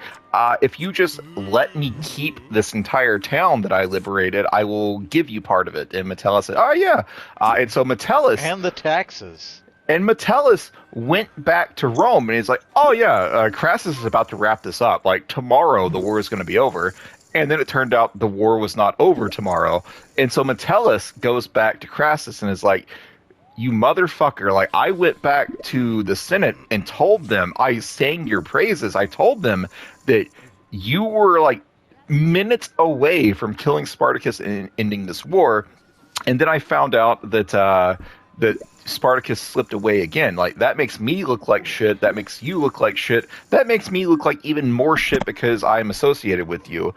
if you just let me keep this entire town that I liberated, I will give you part of it. And Metellus said, oh, yeah. And so Metellus... And the taxes. And Metellus went back to Rome, and he's like, oh, yeah, Crassus is about to wrap this up. Like, tomorrow the war is going to be over. And then it turned out the war was not over tomorrow. And so Metellus goes back to Crassus and is like, you motherfucker, like, I went back to the Senate and told them, I sang your praises. I told them that you were, like, minutes away from killing Spartacus and ending this war. And then I found out that that Spartacus slipped away again. Like, that makes me look like shit. That makes you look like shit. That makes me look like even more shit because I'm associated with you.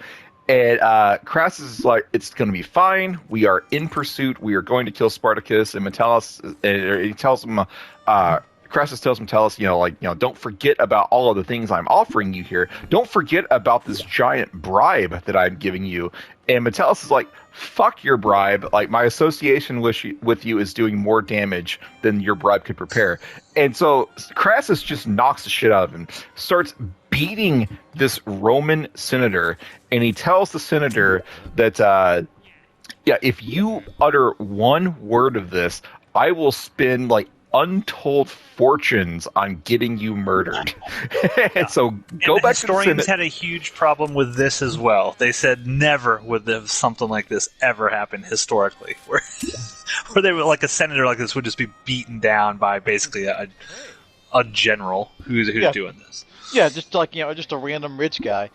And Crassus is like, it's going to be fine. We are in pursuit. We are going to kill Spartacus. And Metellus, he tells him, Crassus tells Metellus, don't forget about all of the things I'm offering you here. Don't forget about this giant bribe that I'm giving you. And Metellus is like, fuck your bribe. Like, my association with you is doing more damage than your bribe could prepare. And so Crassus just knocks the shit out of him, starts beating this Roman senator, and he tells the senator that Yeah, if you utter one word of this, I will spend like untold fortunes on getting you murdered. Yeah. So And go the back to the historians Senate. had a huge problem with this as well. They said never would have something like this ever happen historically, where where they were like a senator like this would just be beaten down by basically a general who's Yeah. doing this. Yeah, just like just a random rich guy.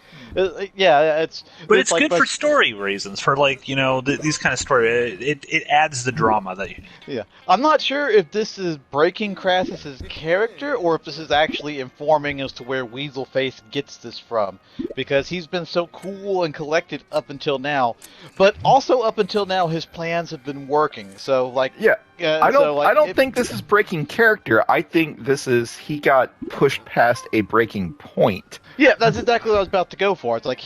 Yeah, But it's like, good for story reasons, for like these kind of story. It adds the drama that you need. yeah. I'm not sure if this is breaking Crassus's character or if this is actually informing as to where Weaselface gets this from, because he's been so cool and collected up until now, but also up until now his plans have been working. So like, Yeah. I so, don't think this is breaking character. I think this is he got pushed past a breaking point. Yeah, that's exactly what I was about to go for. It's like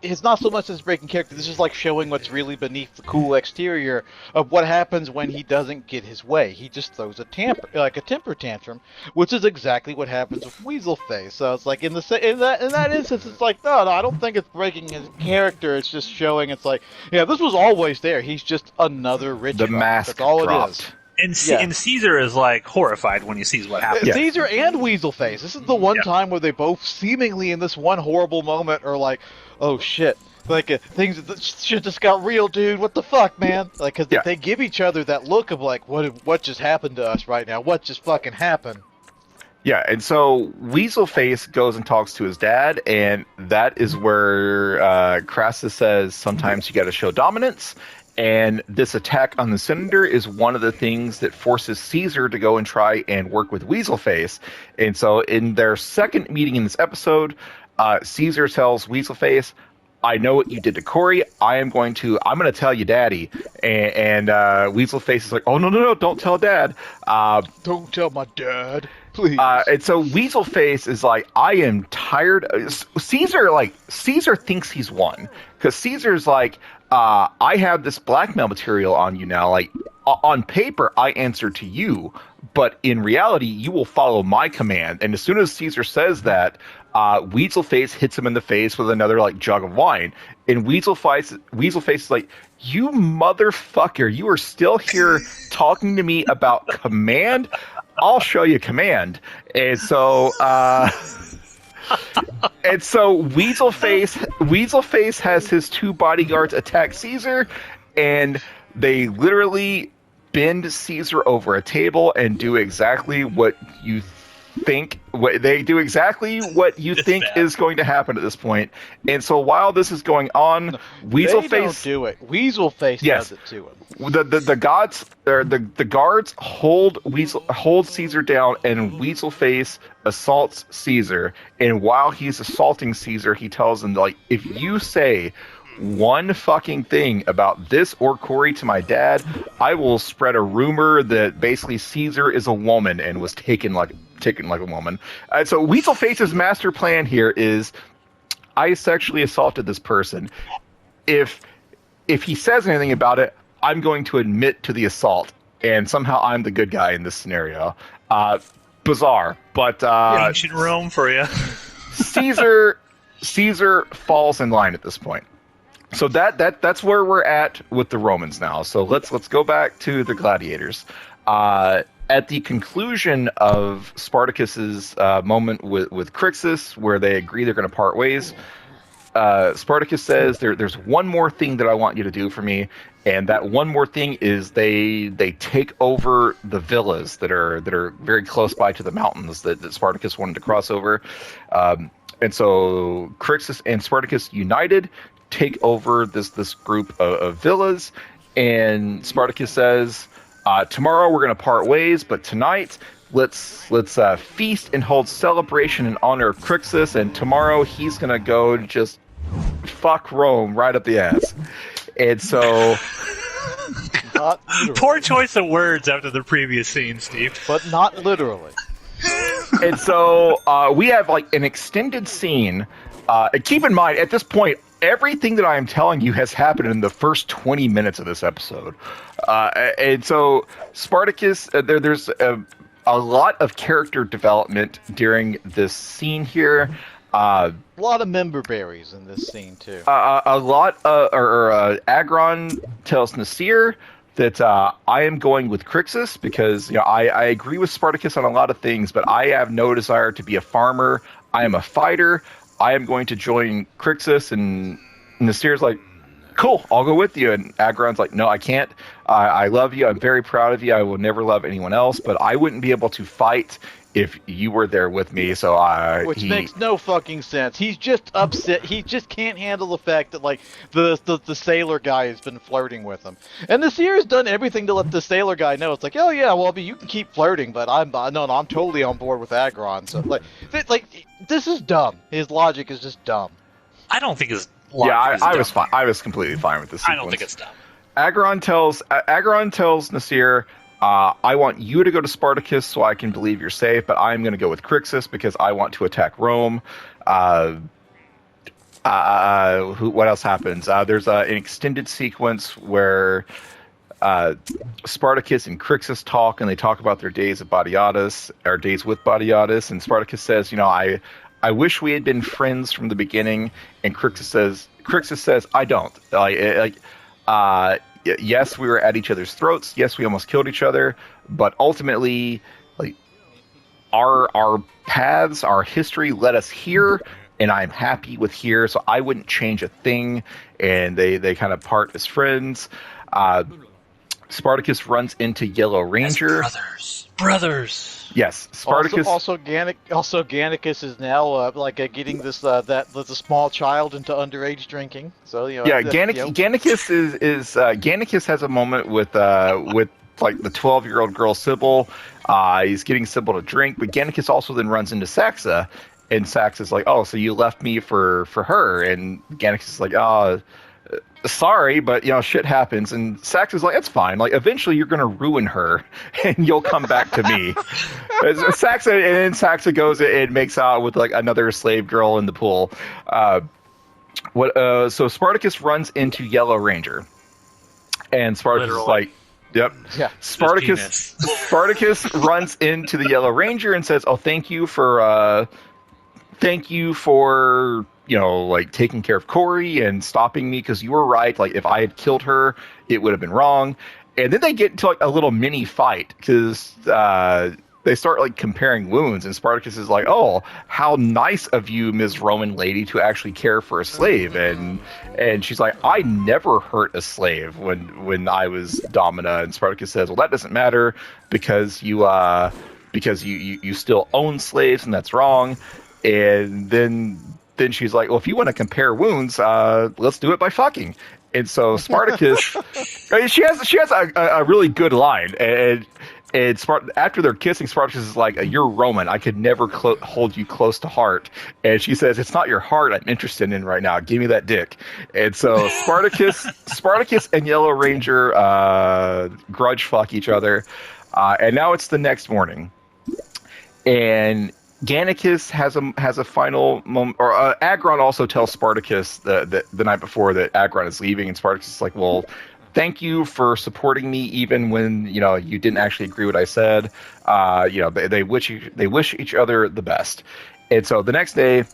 it's not so much as breaking character. This is like showing what's really beneath the cool exterior of what happens when he doesn't get his way. He just throws a temper tantrum, which is exactly what happens with Weaselface. So it's like in that instance, it's like no, I don't think it's breaking his character. It's just showing. It's like this was always there. He's just another rich The guy. mask That's all dropped. it is. And Caesar is like horrified when he sees what happens. Yeah. Caesar and Weaselface. This is the one time where they both seemingly in this one horrible moment are like, "Oh shit!" Like shit just got real, dude. What the fuck, man? Like, because they give each other that look of like, what just happened to us right now? What just fucking happened? Yeah, and so Weaselface goes and talks to his dad, and that is where Crassus says sometimes you got to show dominance. And this attack on the senator is one of the things that forces Caesar to go and try and work with Weaselface. And so in their second meeting in this episode, Caesar tells Weaselface, I know what you did to Corey. I'm going to tell you, Daddy. And Weaselface is like, oh, no, don't tell Dad. Don't tell my dad, please. And so Weaselface is like, I am tired. Caesar thinks he's won. Because Caesar's like, I have this blackmail material on you now. Like, on paper, I answer to you. But in reality, you will follow my command. And as soon as Caesar says that, Weaselface hits him in the face with another like jug of wine. And Weaselface is like, you motherfucker, you are still here talking to me about command? I'll show you command. And so Weaselface has his two bodyguards attack Caesar, and they literally bend Caesar over a table and do exactly what you think. They do exactly what you think is going to happen at this point. And so while this is going on, Weaselface they don't do it. Weaselface does it to him. The guards hold Caesar down, and Weaselface assaults Caesar. And while he's assaulting Caesar, he tells him, like, if you say one fucking thing about this or Corey to my dad, I will spread a rumor that basically Caesar is a woman and was taken like a woman. So Weaselface's master plan here is, I sexually assaulted this person. If he says anything about it, I'm going to admit to the assault, and somehow I'm the good guy in this scenario. Bizarre, but ancient Rome for you. Caesar falls in line at this point. So that's where we're at with the Romans now. So let's go back to the gladiators. At the conclusion of Spartacus's moment with Crixus, where they agree they're going to part ways, Spartacus says, "There's one more thing that I want you to do for me, and that one more thing is they take over the villas that are very close by to the mountains that Spartacus wanted to cross over." And so Crixus and Spartacus united, take over this group of villas, and Spartacus says, tomorrow we're going to part ways, but tonight let's feast and hold celebration in honor of Crixus, and tomorrow he's going to go just fuck Rome right up the ass. And so poor choice of words after the previous scene, Steve. But not literally. And so we have like an extended scene. And keep in mind, at this point, everything that I am telling you has happened in the first 20 minutes of this episode. And so Spartacus, there's a lot of character development during this scene here. A lot of member berries in this scene too. Agron tells Nasir that I am going with Crixus because I agree with Spartacus on a lot of things, but I have no desire to be a farmer. I am a fighter. I am going to join Crixus, and Nasir's like, cool, I'll go with you. And Agron's like, no, I can't. I love you. I'm very proud of you. I will never love anyone else, but I wouldn't be able to fight if you were there with me. So Which makes no fucking sense. He's just upset. He just can't handle the fact that like the sailor guy has been flirting with him. And the Seer's done everything to let the sailor guy know. It's like, oh yeah, well, you can keep flirting, but I'm totally on board with Agron. So this is dumb. His logic is just dumb. I don't think his I was fine. I was completely fine with this sequence. I don't think it's dumb. Agron tells Nasir, I want you to go to Spartacus so I can believe you're safe, but I'm going to go with Crixus because I want to attack Rome. What else happens? There's an extended sequence where Spartacus and Crixus talk, and they talk about their days of Batiatus, or days with Batiatus, and Spartacus says, I wish we had been friends from the beginning, and Crixus says, I don't. Yes, we were at each other's throats. Yes, we almost killed each other, but ultimately, our paths, our history led us here, and I'm happy with here, so I wouldn't change a thing. And they kind of part as friends. Spartacus runs into Yellow Ranger. As brothers. Yes, Spartacus. Also, Gannicus is now getting this the small child into underage drinking. So Gannicus Gannicus has a moment with the 12-year-old girl Sybil. He's getting Sybil to drink, but Gannicus also then runs into Saxa, and Saxa's like, "Oh, so you left me for her?" And Gannicus is like, "Oh, sorry, but shit happens." And Saxa's like, "It's fine. Eventually you're gonna ruin her, and you'll come back to me." Saxa goes and makes out with another slave girl in the pool. So Spartacus runs into Yellow Ranger, and Spartacus is like, "Yep." Yeah. Spartacus runs into the Yellow Ranger and says, "Oh, thank you for taking care of Corey and stopping me, because you were right. If I had killed her, it would have been wrong." And then they get into a little mini fight because they start comparing wounds, and Spartacus is like, "Oh, how nice of you, Ms. Roman lady, to actually care for a slave." And she's like, "I never hurt a slave when I was Domina." And Spartacus says, "Well, that doesn't matter because you still own slaves, and that's wrong." And then she's like, "Well, if you want to compare wounds, let's do it by fucking." And so Spartacus, she has a really good line, and after they're kissing, Spartacus is like, "You're Roman. I could never hold you close to heart." And she says, "It's not your heart I'm interested in right now. Give me that dick." And so Spartacus and Yellow Ranger grudge fuck each other, and now it's the next morning, and Gannicus has a final moment, or Agron also tells Spartacus the night before that Agron is leaving, and Spartacus is like, "Well, thank you for supporting me even when you didn't actually agree with what I said." They wish each other the best. And so the next day,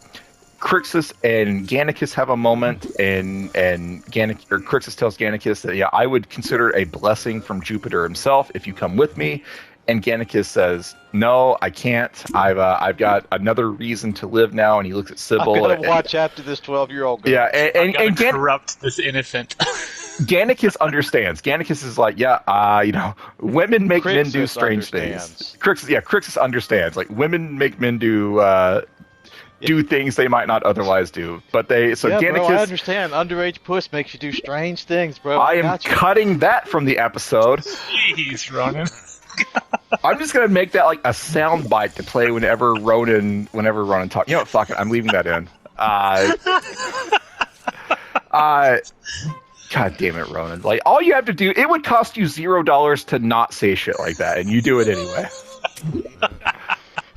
Crixus and Gannicus have a moment, and Crixus tells Gannicus that I would consider it a blessing from Jupiter himself if you come with me. And Gannicus says, "No, I can't. I've got another reason to live now." And he looks at Sybil. I'm gonna watch after this 12-year-old girl. Yeah, and corrupt this innocent. Gannicus understands. Gannicus is like, women make men do strange things. Crixus understands. Women make men do things they might not otherwise do. But Gannicus. Bro, I understand. Underage puss makes you do strange things, bro. I am cutting that from the episode. Jeez, Ronan. I'm just gonna make that a sound bite to play whenever Ronan talks. Fuck it, I'm leaving that in. God damn it, Ronan! All you have to do, it would cost you $0 to not say shit like that, and you do it anyway.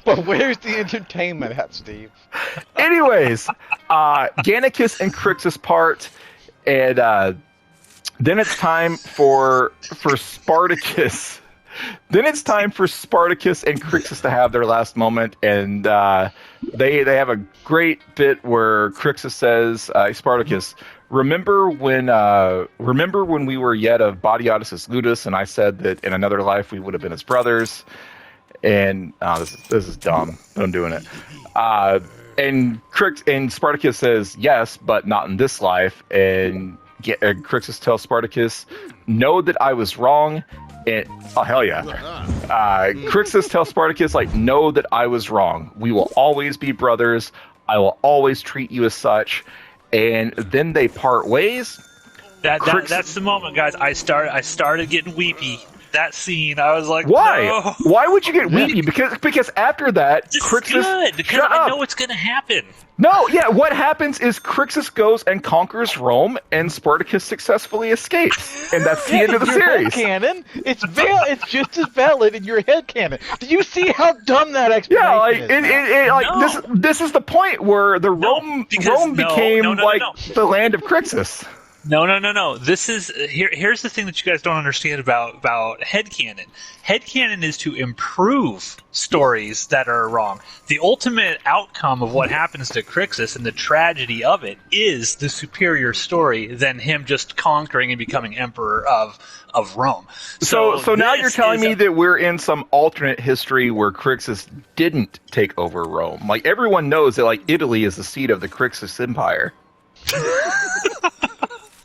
But where's the entertainment at, Steve? Anyways, Gannicus and Crixus part, and then it's time for Spartacus Then it's time for Spartacus and Crixus to have their last moment, and they have a great bit where Crixus says, "Spartacus, remember when we were yet of Badiatus Ludus, and I said that in another life we would have been his brothers." And this is dumb, but I'm doing it. And Spartacus says, "Yes, but not in this life." And Crixus tells Spartacus, "Know that I was wrong." And oh hell yeah! Crixus tells Spartacus, like, "Know that I was wrong. We will always be brothers. I will always treat you as such." And then they part ways. That's the moment, guys. I started getting weepy. That scene, I was like, "Why? No. Why would you get weepy?" Because after that, This Crixus, is good because I know what's going to happen. No, yeah, what happens is Crixus goes and conquers Rome, and Spartacus successfully escapes, and that's the end of the series. Canon, it's just as valid in your head canon. Do you see how dumb that explanation is? This is the point where Rome became the land of Crixus. No. This is here's the thing that you guys don't understand about headcanon. Headcanon is to improve stories that are wrong. The ultimate outcome of what happens to Crixus and the tragedy of it is the superior story than him just conquering and becoming emperor of Rome. So now you're telling me that we're in some alternate history where Crixus didn't take over Rome. Like, everyone knows that, like, Italy is the seat of the Crixus Empire.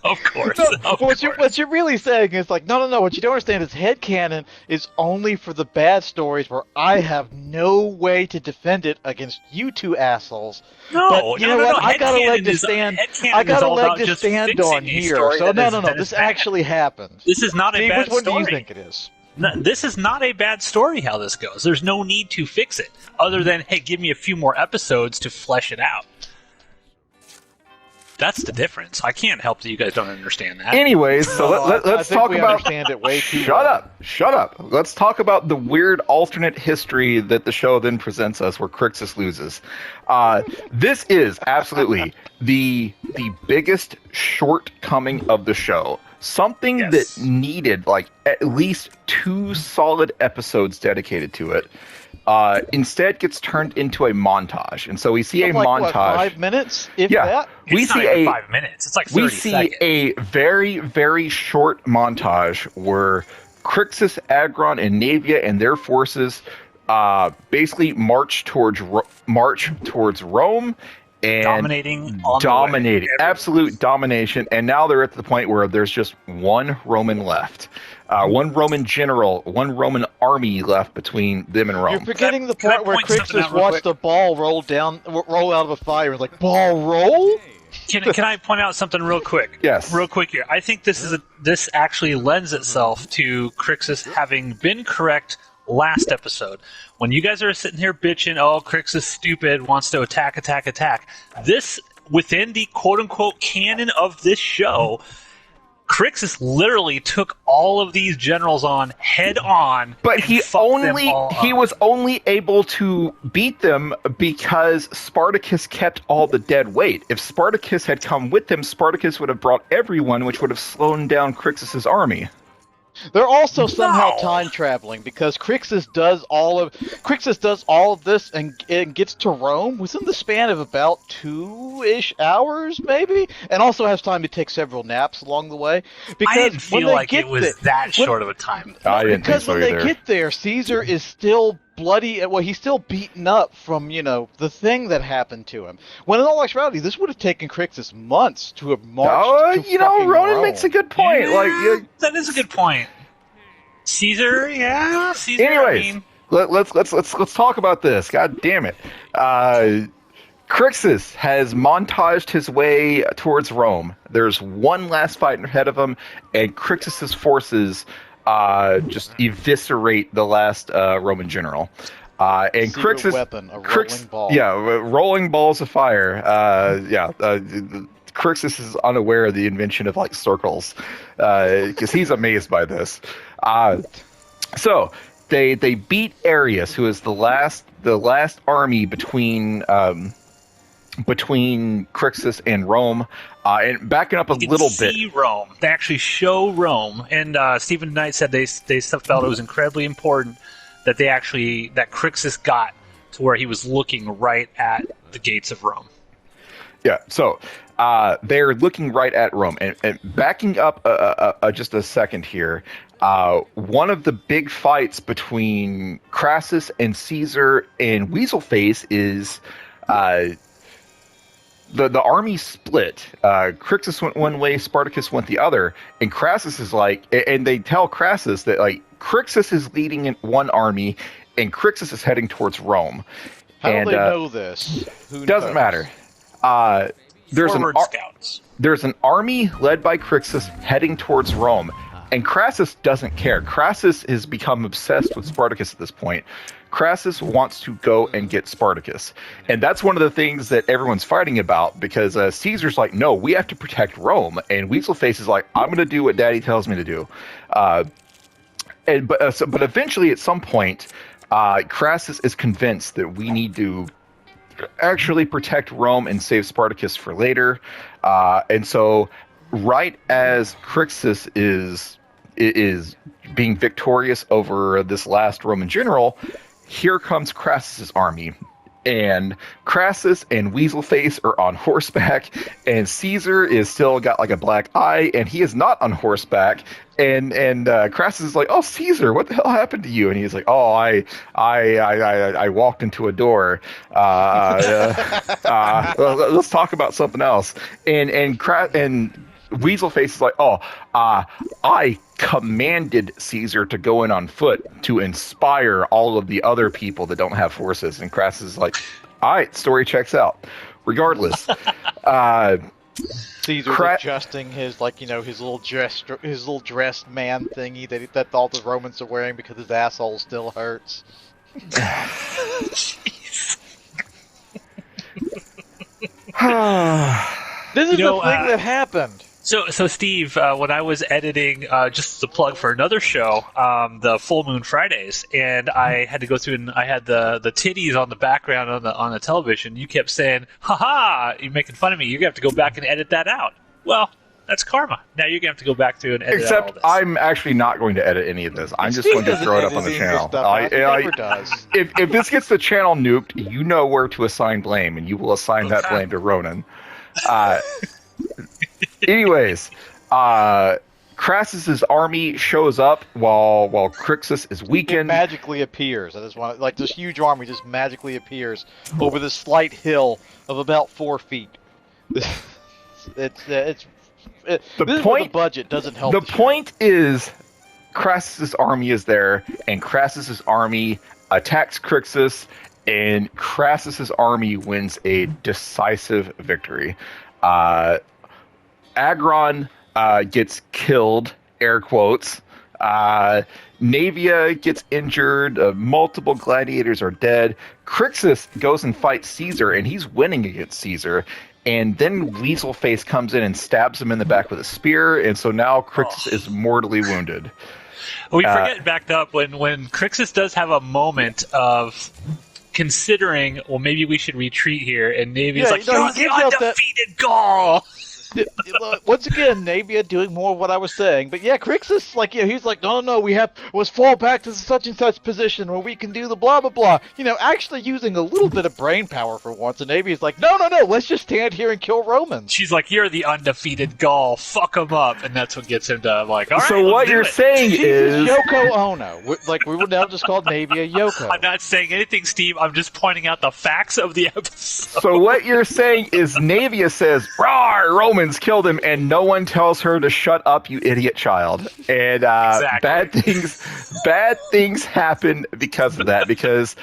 Of course. No, what you're really saying is like, no. What you don't understand is headcanon is only for the bad stories where I have no way to defend it against you two assholes. No, but you know what? I got a leg to stand. I got a leg to stand on here. So no. This actually happened. This is not a bad story. Which one do you think it is? No, this is not a bad story. How this goes? There's no need to fix it, other than, hey, give me a few more episodes to flesh it out. That's the difference. I can't help that you guys don't understand that. Anyways, so let's talk about. Understand it way too Shut up. Let's talk about the weird alternate history that the show then presents us, where Crixus loses. This is absolutely the biggest shortcoming of the show. Something that needed like at least 2 solid episodes dedicated to it. Instead gets turned into a montage, and so we see a montage. What, 5 minutes? That? It's not even 5 minutes. It's like 30 seconds. A very, very short montage where Crixus, Agron, and Navia and their forces basically march towards Rome. And dominating, absolute domination, and now they're at the point where there's just one Roman left, one Roman general, one Roman army left between them and Rome. You're forgetting the part where Crixus watched the ball roll out of a fire, and like, ball roll? Can I point out something real quick? Yes. Real quick here. I think this actually lends itself to Crixus having been correct last episode. When you guys are sitting here bitching, oh, Crixus is stupid, wants to attack. This, within the quote-unquote canon of this show, Crixus literally took all of these generals on head on. But he was only able to beat them because Spartacus kept all the dead weight. If Spartacus had come with him, Spartacus would have brought everyone, which would have slowed down Crixus's army. They're also somehow time traveling because Crixus does all of this and gets to Rome within the span of about 2-ish hours, maybe, and also has time to take several naps along the way. Because I didn't feel like it was that short of a time. Because when they get there, Caesar is still bloody. Well, he's still beaten up from the thing that happened to him. When in all actuality, this would have taken Crixus months to have marched. Ronan Rome. makes a good point. Yeah, that is a good point. Caesar. Anyways, let's talk about this. God damn it. Crixus has montaged his way towards Rome. There's one last fight ahead of him, and Crixus's forces just eviscerate the last Roman general. And Crixus, weapon, a rolling ball. Yeah, rolling balls of fire. Crixus is unaware of the invention of like circles, because he's amazed by this. So they beat Arius, who is the last army between between Crixus and Rome. And backing up a You can little see bit. Rome. They actually show Rome, and Stephen Knight said they felt it was incredibly important that that Crixus got to where he was looking right at the gates of Rome. Yeah, so they're looking right at Rome. And backing up just a second here, one of the big fights between Crassus and Caesar and Weaselface is the army split. Crixus went one way, Spartacus went the other, and Crassus is like, and they tell Crassus that like Crixus is leading in one army, and Crixus is heading towards Rome. How and, do they know this? Who doesn't knows? matter. Scouts. There's an army led by Crixus heading towards Rome, and Crassus doesn't care. Crassus has become obsessed with Spartacus at this point. Crassus wants to go and get Spartacus, and that's one of the things that everyone's fighting about, because Caesar's like, no, we have to protect Rome, and Weaselface is like, I'm going to do what Daddy tells me to do. But eventually, at some point, Crassus is convinced that we need to actually protect Rome and save Spartacus for later. And so right as Crixus is being victorious over this last Roman general, here comes Crassus's army. And Crassus and Weaselface are on horseback, and Caesar is still got like a black eye, and he is not on horseback. And Crassus is like, "Oh, Caesar, what the hell happened to you?" And he's like, "Oh, I walked into a door. Let's talk about something else." And Weaselface is like, "Oh, I commanded Caesar to go in on foot to inspire all of the other people that don't have horses." And Crassus is like, "All right, story checks out." Regardless, Caesar's adjusting his his little dressed man thingy that all the Romans are wearing because his asshole still hurts. This is the thing that happened. So Steve, when I was editing, just the plug for another show, the Full Moon Fridays, and I had to go through and I had the titties on the background on the television. You kept saying, "Ha ha! You're making fun of me. You're gonna have to go back and edit that out." Well, that's karma. Now you're gonna have to go back through and edit out all Except this. I'm actually not going to edit any of this. I'm just going to throw it up on the channel. If this gets the channel nuked, you know where to assign blame, and you will assign that blame to Ronan. Anyways, Crassus's army shows up while Crixus is It weakened. magically appears. I just want this huge army just magically appears over this slight hill of about 4 feet. The budget doesn't help. The point is, Crassus's army is there, and Crassus's army attacks Crixus, and Crassus's army wins a decisive victory. Agron gets killed, air quotes. Navia gets injured. Multiple gladiators are dead. Crixus goes and fights Caesar, and he's winning against Caesar. And then Weaselface comes in and stabs him in the back with a spear, and so now Crixus is mortally wounded. We forget backed up when Crixus does have a moment of considering, well, maybe we should retreat here, and Navia's like, "You're the undefeated Gaul." Once again, Navia doing more of what I was saying, but yeah, Crixus, he's like, no, let's fall back to such and such position where we can do the blah blah blah. Actually using a little bit of brain power for once, and Navia's like, no, let's just stand here and kill Romans. She's like, "You're the undefeated Gaul, fuck them up," and that's what gets him to like, all right. So what you're saying is Yoko Ono. We would now just call Navia Yoko. I'm not saying anything, Steve. I'm just pointing out the facts of the episode. So what you're saying is Navia says, "Rawr, Romans killed him," and no one tells her to shut up, you idiot child. And Exactly. bad things happen because of that. Because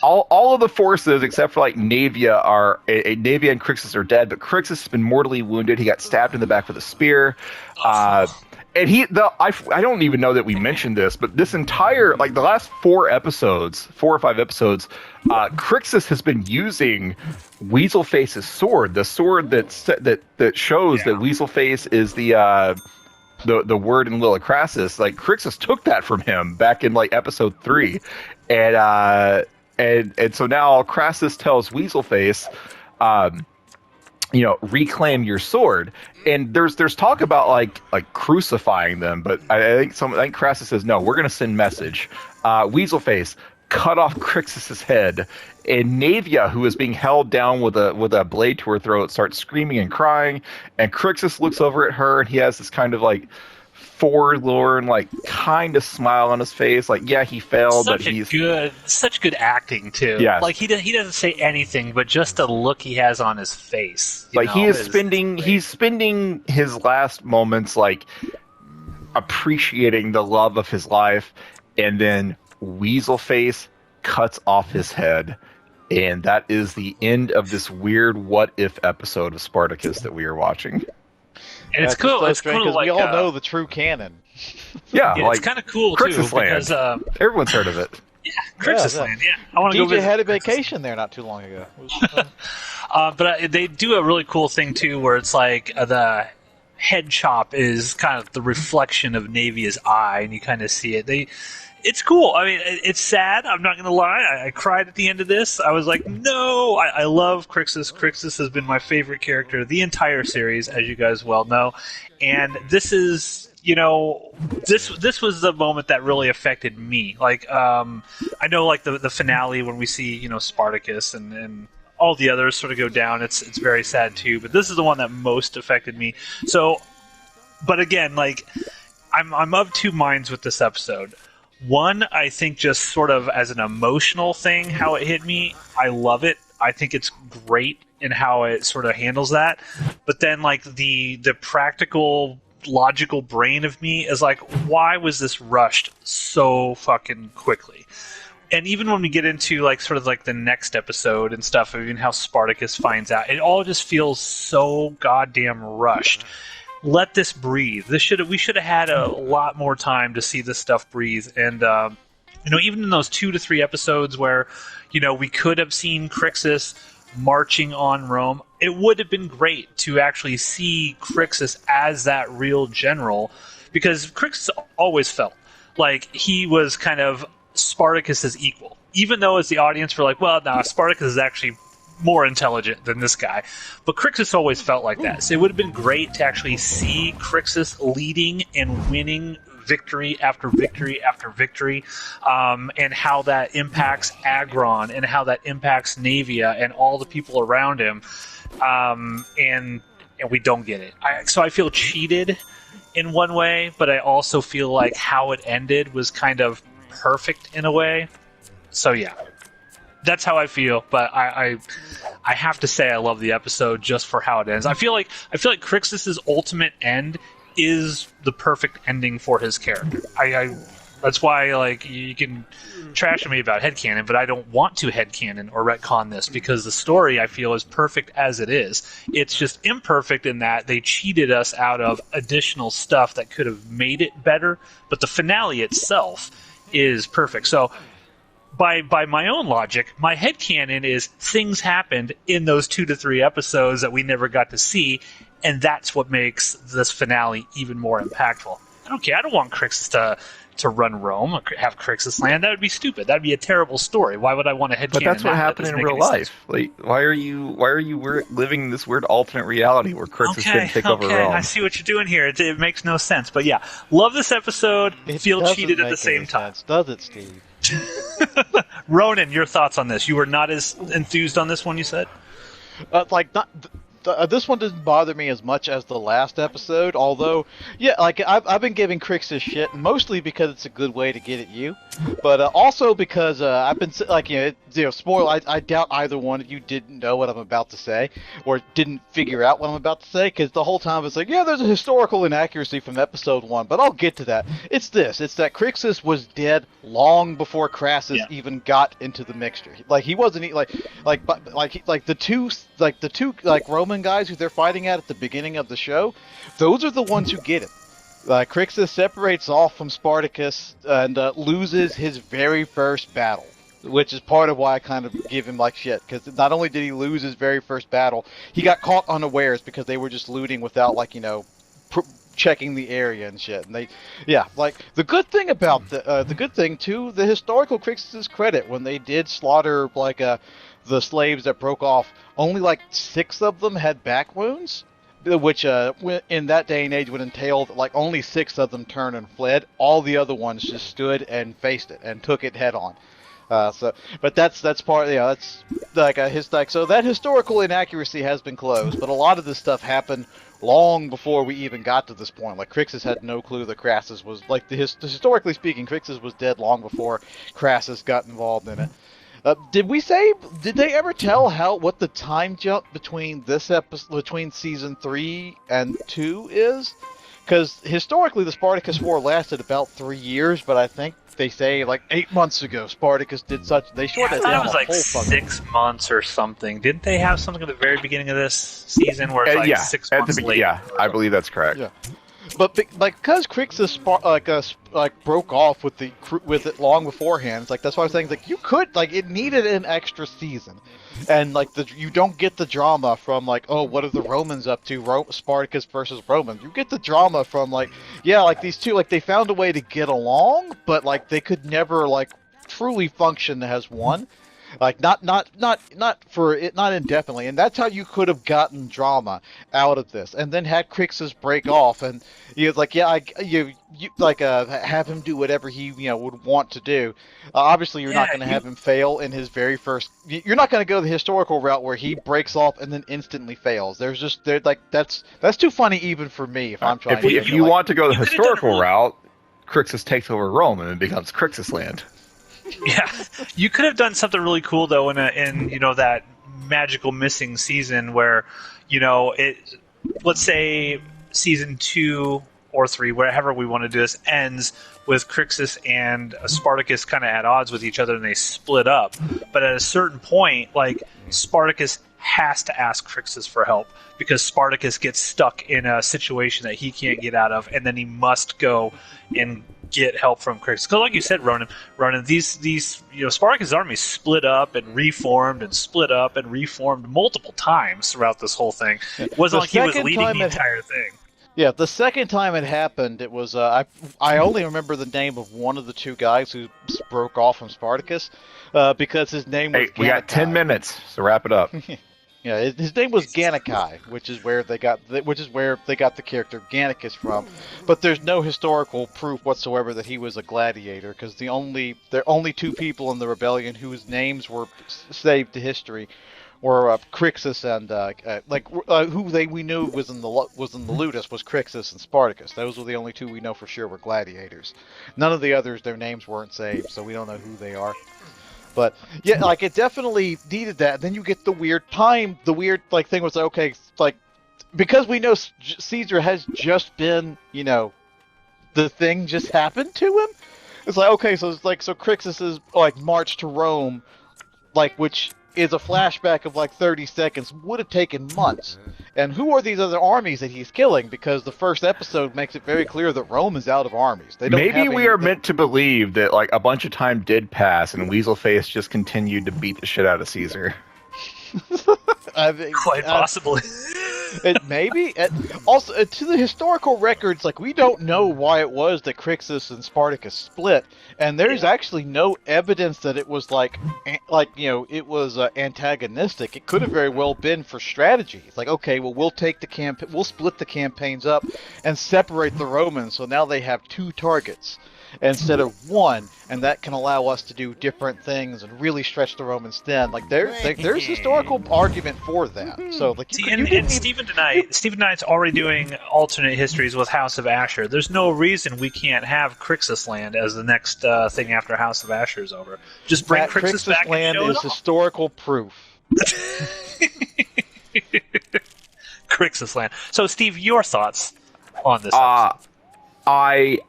all of the forces except for Navia Navia and Crixus are dead, but Crixus has been mortally wounded. He got stabbed in the back with a spear. And I don't even know that we mentioned this, but this entire, the last 4 or 5 episodes, Crixus has been using Weaselface's sword, the sword that shows that Weaselface is the word in Lilla Crassus. Crixus took that from him back in episode 3, and so now Crassus tells Weaselface, reclaim your sword. And there's talk about like crucifying them, but I think Crassus says no. We're gonna send message. Weaselface cut off Crixus's head, and Navia, who is being held down with a blade to her throat, starts screaming and crying. And Crixus looks over at her, and he has this kind of like forlorn, like kind of smile on his face, like yeah, he failed, but he's such good acting too. Yes. Like he doesn't say anything, but just the look he has on his face. Like he's spending his last moments like appreciating the love of his life, and then Weaselface cuts off his head, and that is the end of this weird what if episode of Spartacus that we are watching. And it's cool. It's cool. Because like, we all know the true canon. Yeah, it's kind of cool Crixus too Land. because everyone's heard of it. Yeah, Crixus Land. Yeah, I want to go DJ visit. had a vacation there not too long ago. But they do a really cool thing too, where it's like the head chop is kind of the reflection of Navia's eye, and you kind of see it. It's cool. I mean, it's sad. I'm not going to lie. I cried at the end of this. I was like, no. I love Crixus. Crixus has been my favorite character the entire series, as you guys well know. And this is, this was the moment that really affected me. Like, I know, like the finale when we see, Spartacus and all the others sort of go down. It's very sad too. But this is the one that most affected me. So, but again, like, I'm of two minds with this episode. One, I think just sort of as an emotional thing, how it hit me, I love it. I think it's great in how it sort of handles that. But then, like, the practical, logical brain of me is like, why was this rushed so fucking quickly? And even when we get into, like, sort of like the next episode and stuff, even how Spartacus finds out, it all just feels so goddamn rushed. Let this breathe. We should have had a lot more time to see this stuff breathe. And even in those 2 to 3 episodes where we could have seen Crixus marching on Rome, it would have been great to actually see Crixus as that real general, because Crixus always felt like he was kind of Spartacus's equal, even though as the audience we're like, well, no, Spartacus is actually more intelligent than this guy. But Crixus always felt like that. So it would have been great to actually see Crixus leading and winning victory after victory after victory, and how that impacts Agron and how that impacts Navia and all the people around him. And we don't get it. So I feel cheated in one way, but I also feel like how it ended was kind of perfect in a way. So yeah. That's how I feel, but I have to say I love the episode just for how it ends. I feel like Crixus's ultimate end is the perfect ending for his character. That's why, like, you can trash me about headcanon, but I don't want to headcanon or retcon this, because the story, I feel, is perfect as it is. It's just imperfect in that they cheated us out of additional stuff that could have made it better, but the finale itself is perfect. So by my own logic, my headcanon is things happened in those 2 to 3 episodes that we never got to see, and that's what makes this finale even more impactful. I don't care. I don't want Crixus to run Rome, have Crixus Land. That would be stupid. That would be a terrible story. Why would I want a headcanon? But that's what happened in real life. Like, why are you living this weird alternate reality where Crixus didn't take over Rome? I see what you're doing here. It makes no sense. But yeah, love this episode. Feel cheated at the same time. Does it, Steve? Ronan, your thoughts on this? You were not as enthused on this one, you said? This one doesn't bother me as much as the last episode, although, yeah, like, I've been giving Crixus shit, mostly because it's a good way to get at you, but also because I've been, like, spoiler, I doubt either one of you didn't know what I'm about to say, or didn't figure out what I'm about to say, because the whole time it's like, yeah, there's a historical inaccuracy from episode 1, but I'll get to that. It's that Crixus was dead long before Crassus even got into the mixture. Like, he wasn't, the two Roman guys who they're fighting at the beginning of the show, those are the ones who get it. Crixus separates off from Spartacus and loses his very first battle, which is part of why I kind of give him like shit, because not only did he lose his very first battle, he got caught unawares because they were just looting without, checking the area and shit. And like the good thing about the good thing too, the historical Crixus' credit, when they did slaughter like the slaves that broke off, only like 6 of them had back wounds, which in that day and age would entail that like only 6 of them turned and fled. All the other ones just stood and faced it and took it head on. But that's part, that's like so that historical inaccuracy has been closed. But a lot of this stuff happened long before we even got to this point. Like Crixus had no clue that Crassus was like historically speaking, Crixus was dead long before Crassus got involved in it. Did they ever tell what the time jump between this episode, between season 3 and 2 is? Because historically the Spartacus War lasted about 3 years, but I think they say like 8 months ago Spartacus did such. They shortened it down. It was like 6 months or something. Didn't they have something at the very beginning of this season where it's like 6 months later? Yeah, I believe that's correct. Yeah. But because Crixus broke off with it long beforehand, it's like that's why I was saying like you could like it needed an extra season, and like you don't get the drama from like, oh, what are the Romans up to? Spartacus versus Romans. You get the drama from like, yeah, like these two, like they found a way to get along, but like they could never like truly function as one. Like not indefinitely, and that's how you could have gotten drama out of this, and then had Crixus break off, and you like, yeah, you have him do whatever he would want to do. Obviously, you're not going to have him fail in his very first. You're not going to go the historical route where he breaks off and then instantly fails. That's too funny even for me if I'm trying. If you want to go the historical route, Crixus takes over Rome and it becomes Crixus land. Yeah, you could have done something really cool though in that magical missing season where let's say season 2 or 3, wherever we want to do this, ends with Crixus and Spartacus kind of at odds with each other and they split up. But at a certain point, like Spartacus has to ask Crixus for help because Spartacus gets stuck in a situation that he can't get out of, and then he must go and get help from Crixus. Because like you said, Ronan, these Spartacus' army split up and reformed and split up and reformed multiple times throughout this whole thing. It wasn't like he was leading the entire thing. Yeah, the second time it happened, it was I only remember the name of one of the 2 guys who broke off from Spartacus because his name was. Hey, we got 10 minutes, so wrap it up. Yeah, his name was Gannicai, which is where they got the character Gannicus from. But there's no historical proof whatsoever that he was a gladiator, because there are only 2 people in the rebellion whose names were saved to history were Crixus and we knew was in the Ludus was Crixus and Spartacus. Those were the only 2 we know for sure were gladiators. None of the others, their names weren't saved, so we don't know who they are. But yeah, like it definitely needed that. Then you get the weird thing was like, okay, like because we know Caesar has just been, the thing just happened to him. It's like, okay, so it's like Crixus is like march to Rome, like which is a flashback of like 30 seconds, would have taken months. And who are these other armies that he's killing? Because the first episode makes it very clear that Rome is out of armies. They don't Maybe we are meant to believe that like a bunch of time did pass and Weaselface just continued to beat the shit out of Caesar. Quite possibly. Maybe. Also, to the historical records, like we don't know why it was that Crixus and Spartacus split, and there's actually no evidence that it was it was antagonistic. It could have very well been for strategy. It's like, okay, well, we'll split the campaigns up and separate the Romans, so now they have 2 targets instead of 1, and that can allow us to do different things and really stretch the Romans thin. Like there's historical argument for that. So like, Stephen Knight's already doing alternate histories with House of Asher. There's no reason we can't have Crixus Land as the next thing after House of Asher is over. Just bring Crixus back Land and show is historical proof. Crixus Land. So, Steve, your thoughts on this episode? I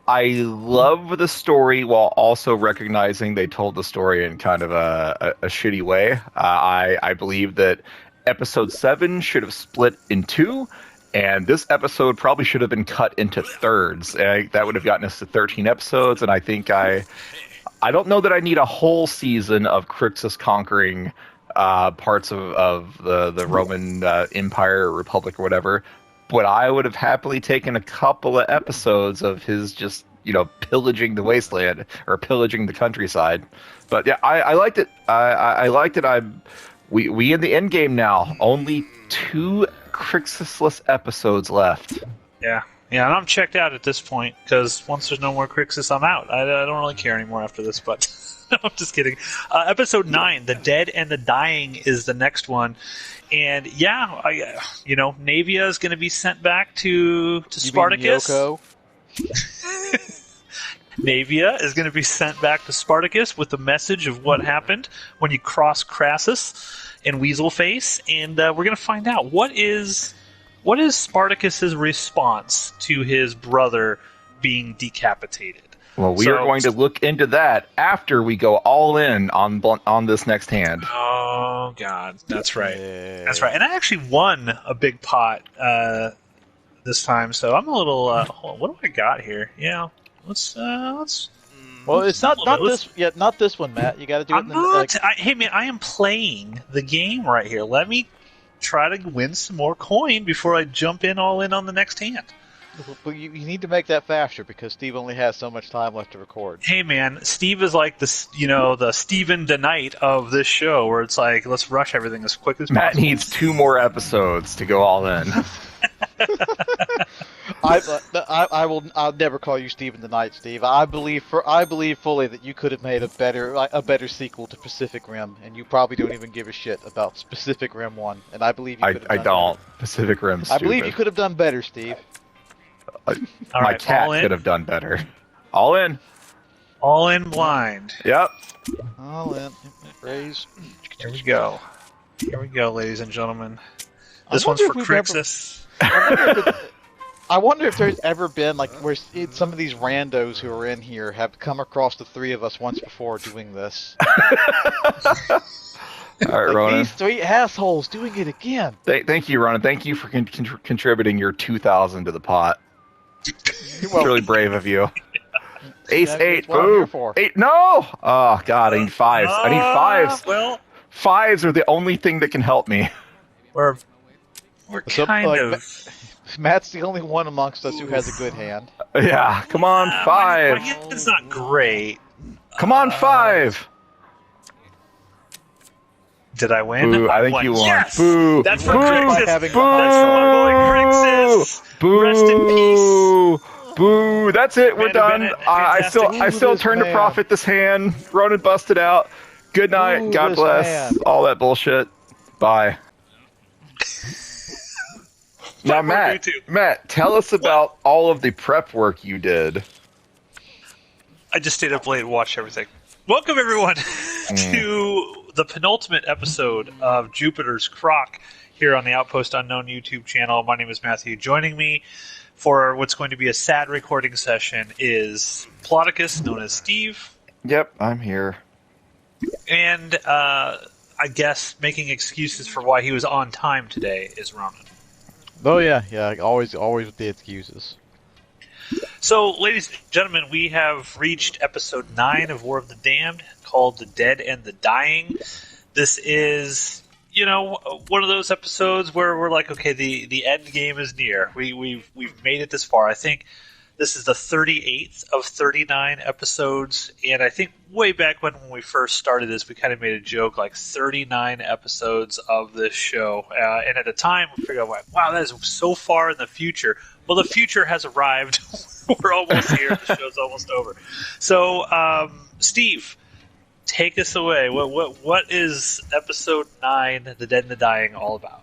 love the story while also recognizing they told the story in kind of a shitty way. I believe that episode 7 should have split in 2, and this episode probably should have been cut into thirds. That would have gotten us to 13 episodes, and I think I don't know that I need a whole season of Crixus conquering parts of the Roman Empire or Republic or whatever. but I would have happily taken a couple of episodes of his just, pillaging the wasteland or pillaging the countryside. But yeah, I liked it. I liked it. We in the end game now. Only 2 Crixusless episodes left. Yeah, and I'm checked out at this point because once there's no more Crixus, I'm out. I don't really care anymore after this. But no, I'm just kidding. Episode 9, The Dead and the Dying, is the next one. And yeah, Navia is going to be sent back to Spartacus. Navia is going to be sent back to Spartacus with the message of what happened when you cross Crassus and Weaselface, and we're going to find out what is Spartacus's response to his brother being decapitated. Well, we are going to look into that after we go all in on this next hand. Oh God, that's right. That's right. And I actually won a big pot this time, so I'm a little. What do I got here? Yeah, let's. Well, it's not this yet. Not this one, Matt. You got to do it. Hey man, I am playing the game right here. Let me try to win some more coin before I jump all in on the next hand. But you need to make that faster because Steve only has so much time left to record. Hey man, Steve is like the Stephen DeKnight of this show, where it's like let's rush everything as quick as possible. Matt needs 2 more episodes to go all in. I'll never call you Stephen DeKnight, Steve. I believe fully that you could have made a better sequel to Pacific Rim, and you probably don't even give a shit about Pacific Rim 1. And I believe you could have done don't. Better. Pacific Rim's I stupid. believe you could have done better, Steve. My cat could have done better. All in. All in blind. Yep. All in. Raise. Here we go. Here we go, ladies and gentlemen. This one's for Crixus. I wonder if there's ever been where some of these randos who are in here have come across the 3 of us once before doing this. All right, Ronan. These 3 assholes doing it again. Thank you, Ronan. Thank you for contributing your 2,000 to the pot. It's really brave of you. Ace 8. Boo. 8. No. Oh God, I need 5s. I need 5s. Well, 5s are the only thing that can help me. We're kind of. Matt's the only one amongst us who has a good hand. Yeah, come on, 5. My hand's not great. Come on, 5. Did I win? Boo, I think you won. Yes! Boo. That's for Boo. Crixus. Boo. That's for my boy Crixus. Boo. Rest in peace. Boo. That's it. We're done. Bennett, I still turn to profit this hand. Ronan busted out. Good night. Ooh, God bless. Man. All that bullshit. Bye. Now, Matt, tell us about all of the prep work you did. I just stayed up late and watched everything. Welcome, everyone, to the penultimate episode of Jupiter's Croc here on the Outpost Unknown YouTube channel. My name is Matthew. Joining me for what's going to be a sad recording session is Spartacus, known as Steve. Yep, I'm here. And I guess making excuses for why he was on time today is Ronan. Oh yeah, always with the excuses. So, ladies and gentlemen, we have reached episode 9 of War of the Damned, called The Dead and the Dying. This is, one of those episodes where we're like, okay, the end game is near. We've made it this far. I think this is the 38th of 39 episodes, and I think way back when we first started this, we kind of made a joke, like 39 episodes of this show. And at the time, we figured, wow, that is so far in the future. Well, the future has arrived. We're almost here. The show's almost over. So, Steve, take us away. What is episode 9, The Dead and the Dying, all about?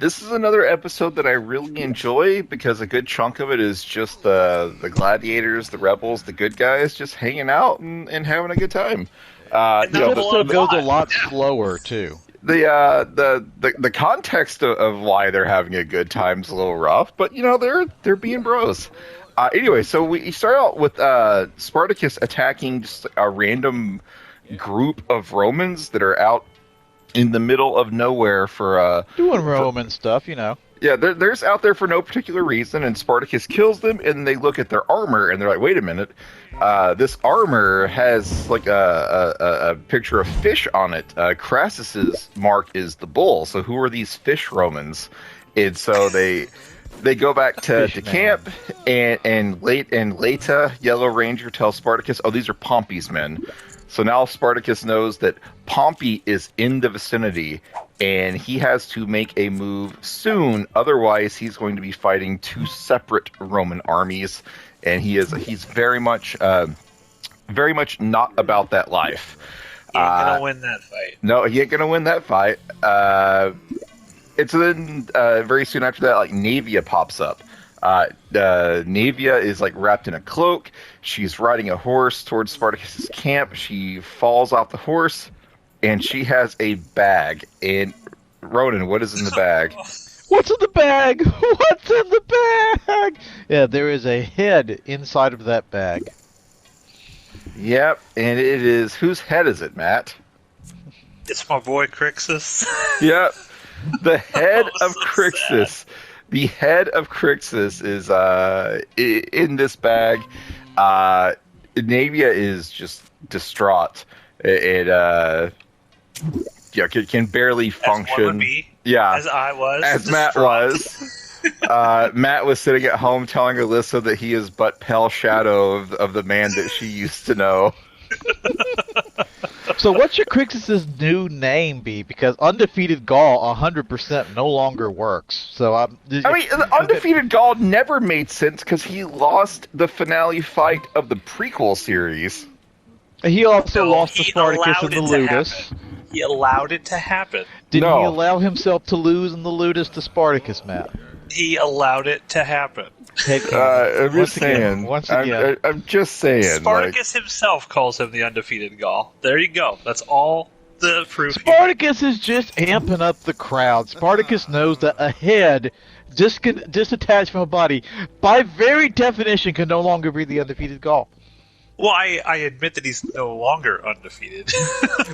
This is another episode that I really enjoy because a good chunk of it is just the gladiators, the rebels, the good guys just hanging out and having a good time. This episode goes a lot slower too. The context of why they're having a good time is a little rough, but they're being bros. Anyway, so we start out with Spartacus attacking just a random group of Romans that are out in the middle of nowhere for doing Roman stuff, Yeah, they're out there for no particular reason, and Spartacus kills them, and they look at their armor, and they're like, wait a minute, this armor has like a picture of fish on it. Crassus's mark is the bull, so who are these fish Romans? And so they go back to Fishman. camp, and Leta, Yellow Ranger, tells Spartacus, "Oh, these are Pompey's men." So now Spartacus knows that Pompey is in the vicinity, and he has to make a move soon. Otherwise, he's going to be fighting two separate Roman armies, and he's very much not about that life. He ain't gonna win that fight. No, he ain't gonna win that fight. It's then very soon after that, like Navia pops up. Navia is like wrapped in a cloak. She's riding a horse towards Spartacus's camp. She falls off the horse, and she has a bag. And Ronan, what is in the bag? What's in the bag? What's in the bag? Yeah, there is a head inside of that bag. Yep, and it is. Whose head is it, Matt? It's my boy Crixus. Yep, the head Oh, of so Crixus. sad. The head of Crixus is in this bag. Navia is just distraught. It can barely function. As one would be, Yeah, as I was. as Matt distraught. was. Matt was sitting at home telling Alyssa that he is but pale shadow of the man that she used to know. So what should Crixus's new name be? Because Undefeated Gaul 100% no longer works. So I mean, the undefeated Gaul never made sense because he lost the finale fight of the prequel series. he also No, lost to he Spartacus in allowed the it to Ludus. happen. He allowed it to happen. Did No. he allow himself to lose in the Ludus to Spartacus, Matt? He allowed it to happen. I'm just saying. Once again. I'm just saying. Spartacus himself calls him the undefeated Gaul. There you go. That's all the proof. Spartacus is just amping up the crowd. Spartacus knows that a head disattached from a body, by very definition, can no longer be the undefeated Gaul. Well, I admit that he's no longer undefeated.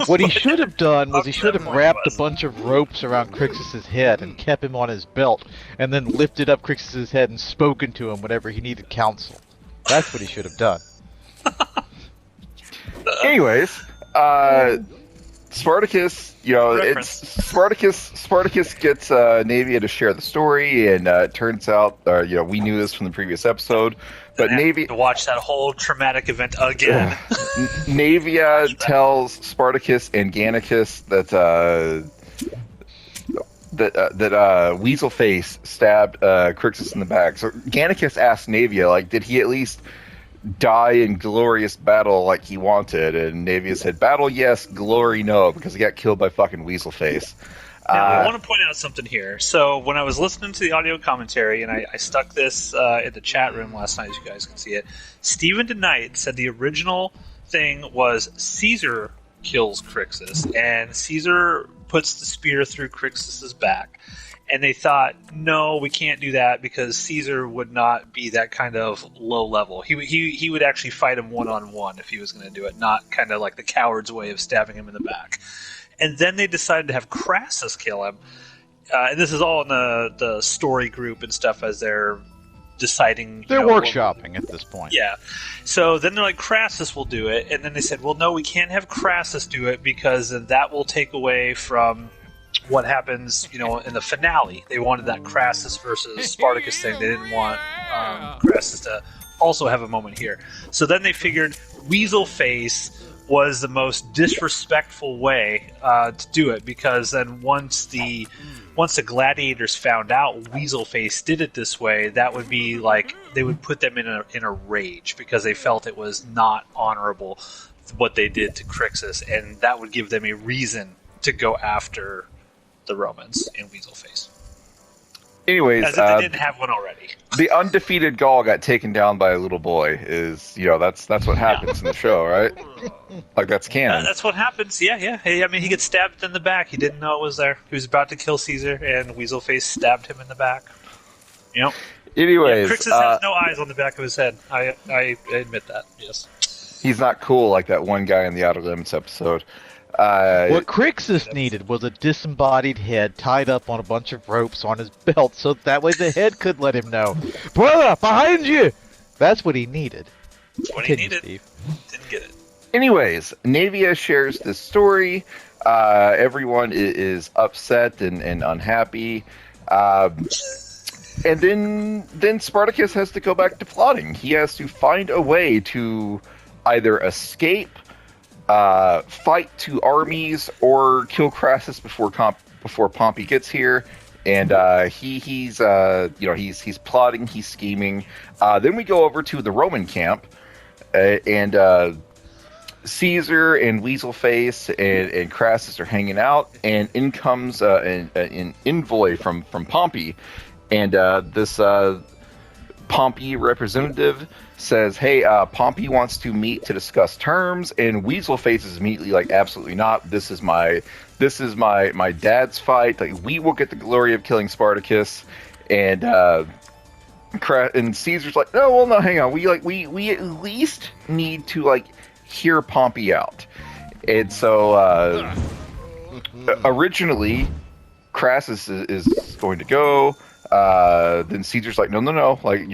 What he should have done was Up he to should that have point wrapped a was. bunch of ropes around Crixus's head and kept him on his belt, and then lifted up Crixus's head and spoken to him whenever he needed counsel. That's what he should have done. Anyways, Spartacus, Reference. Spartacus gets Navia to share the story, and it turns out, we knew this from the previous episode, but And I have Navia. to watch that whole traumatic event again. Navia tells Spartacus and Gannicus that Weaselface stabbed Crixus in the back. So Gannicus asked Navia, like, did he at least die in glorious battle like he wanted? And Navia said, battle yes, glory no, because he got killed by fucking Weaselface. Now, I want to point out something here. So, when I was listening to the audio commentary, and I stuck this in the chat room last night, as you guys can see it, Stephen DeKnight said the original thing was Caesar kills Crixus, and Caesar puts the spear through Crixus's back. And they thought, no, we can't do that because Caesar would not be that kind of low level. He would actually fight him one-on-one if he was going to do it, not kind of like the coward's way of stabbing him in the back. And then they decided to have Crassus kill him. And this is all in the story group and stuff as they're deciding. They're workshopping at this point. Yeah. So then they're like, Crassus will do it. And then they said, well, no, we can't have Crassus do it because that will take away from what happens, in the finale. They wanted that Crassus versus Spartacus thing. They didn't want Crassus to also have a moment here. So then they figured Weaselface was the most disrespectful way to do it, because then once the gladiators found out Weaselface did it this way, that would be like they would put them in a rage because they felt it was not honorable what they did to Crixus, and that would give them a reason to go after the Romans in Weaselface. Anyways, As if they didn't have one already. the undefeated Gaul got taken down by a little boy. That's what happens in the show, right? Like, that's canon. That's what happens. Yeah. Hey, I mean, he gets stabbed in the back. He didn't know it was there. He was about to kill Caesar, and Weaselface stabbed him in the back. Anyways, Crixus has no eyes on the back of his head. I admit that. Yes. he's not cool like that one guy in the Outer Limits episode. What Crixus needed was a disembodied head tied up on a bunch of ropes on his belt, so that way the head could let him know, brother, behind you! That's what he needed. That's what he Continue, needed. Steve. Didn't get it. Anyways, Navia shares this story. Everyone is upset and unhappy. And then Spartacus has to go back to plotting. He has to find a way to either escape, fight two armies, or kill Crassus before Pompey gets here. And he's plotting, he's scheming. Then we go over to the Roman camp, and Caesar and Weaselface and Crassus are hanging out, and in comes an envoy from Pompey. And this Pompey representative says, "Hey, Pompey wants to meet to discuss terms." And Weaselface is immediately like, "Absolutely not. This is my dad's fight. Like, we will get the glory of killing Spartacus." And Caesar's like, "No, well, no, hang on. We at least need to like hear Pompey out." And so originally, Crassus is going to go. Then Caesar's like, no, like,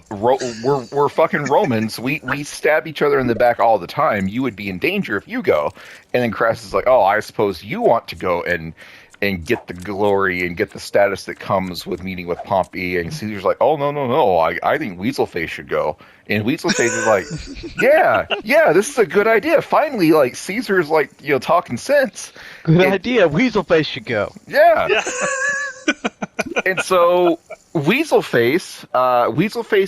we're fucking Romans. We stab each other in the back all the time. You would be in danger if you go. And then Crassus is like, oh, I suppose you want to go and get the glory and get the status that comes with meeting with Pompey. And Caesar's like, oh, no, I think Weaselface should go. And Weaselface is like, yeah, this is a good idea. Finally, like, Caesar's like, talking sense. Good idea. Weaselface should go. Yeah. And so Weaselface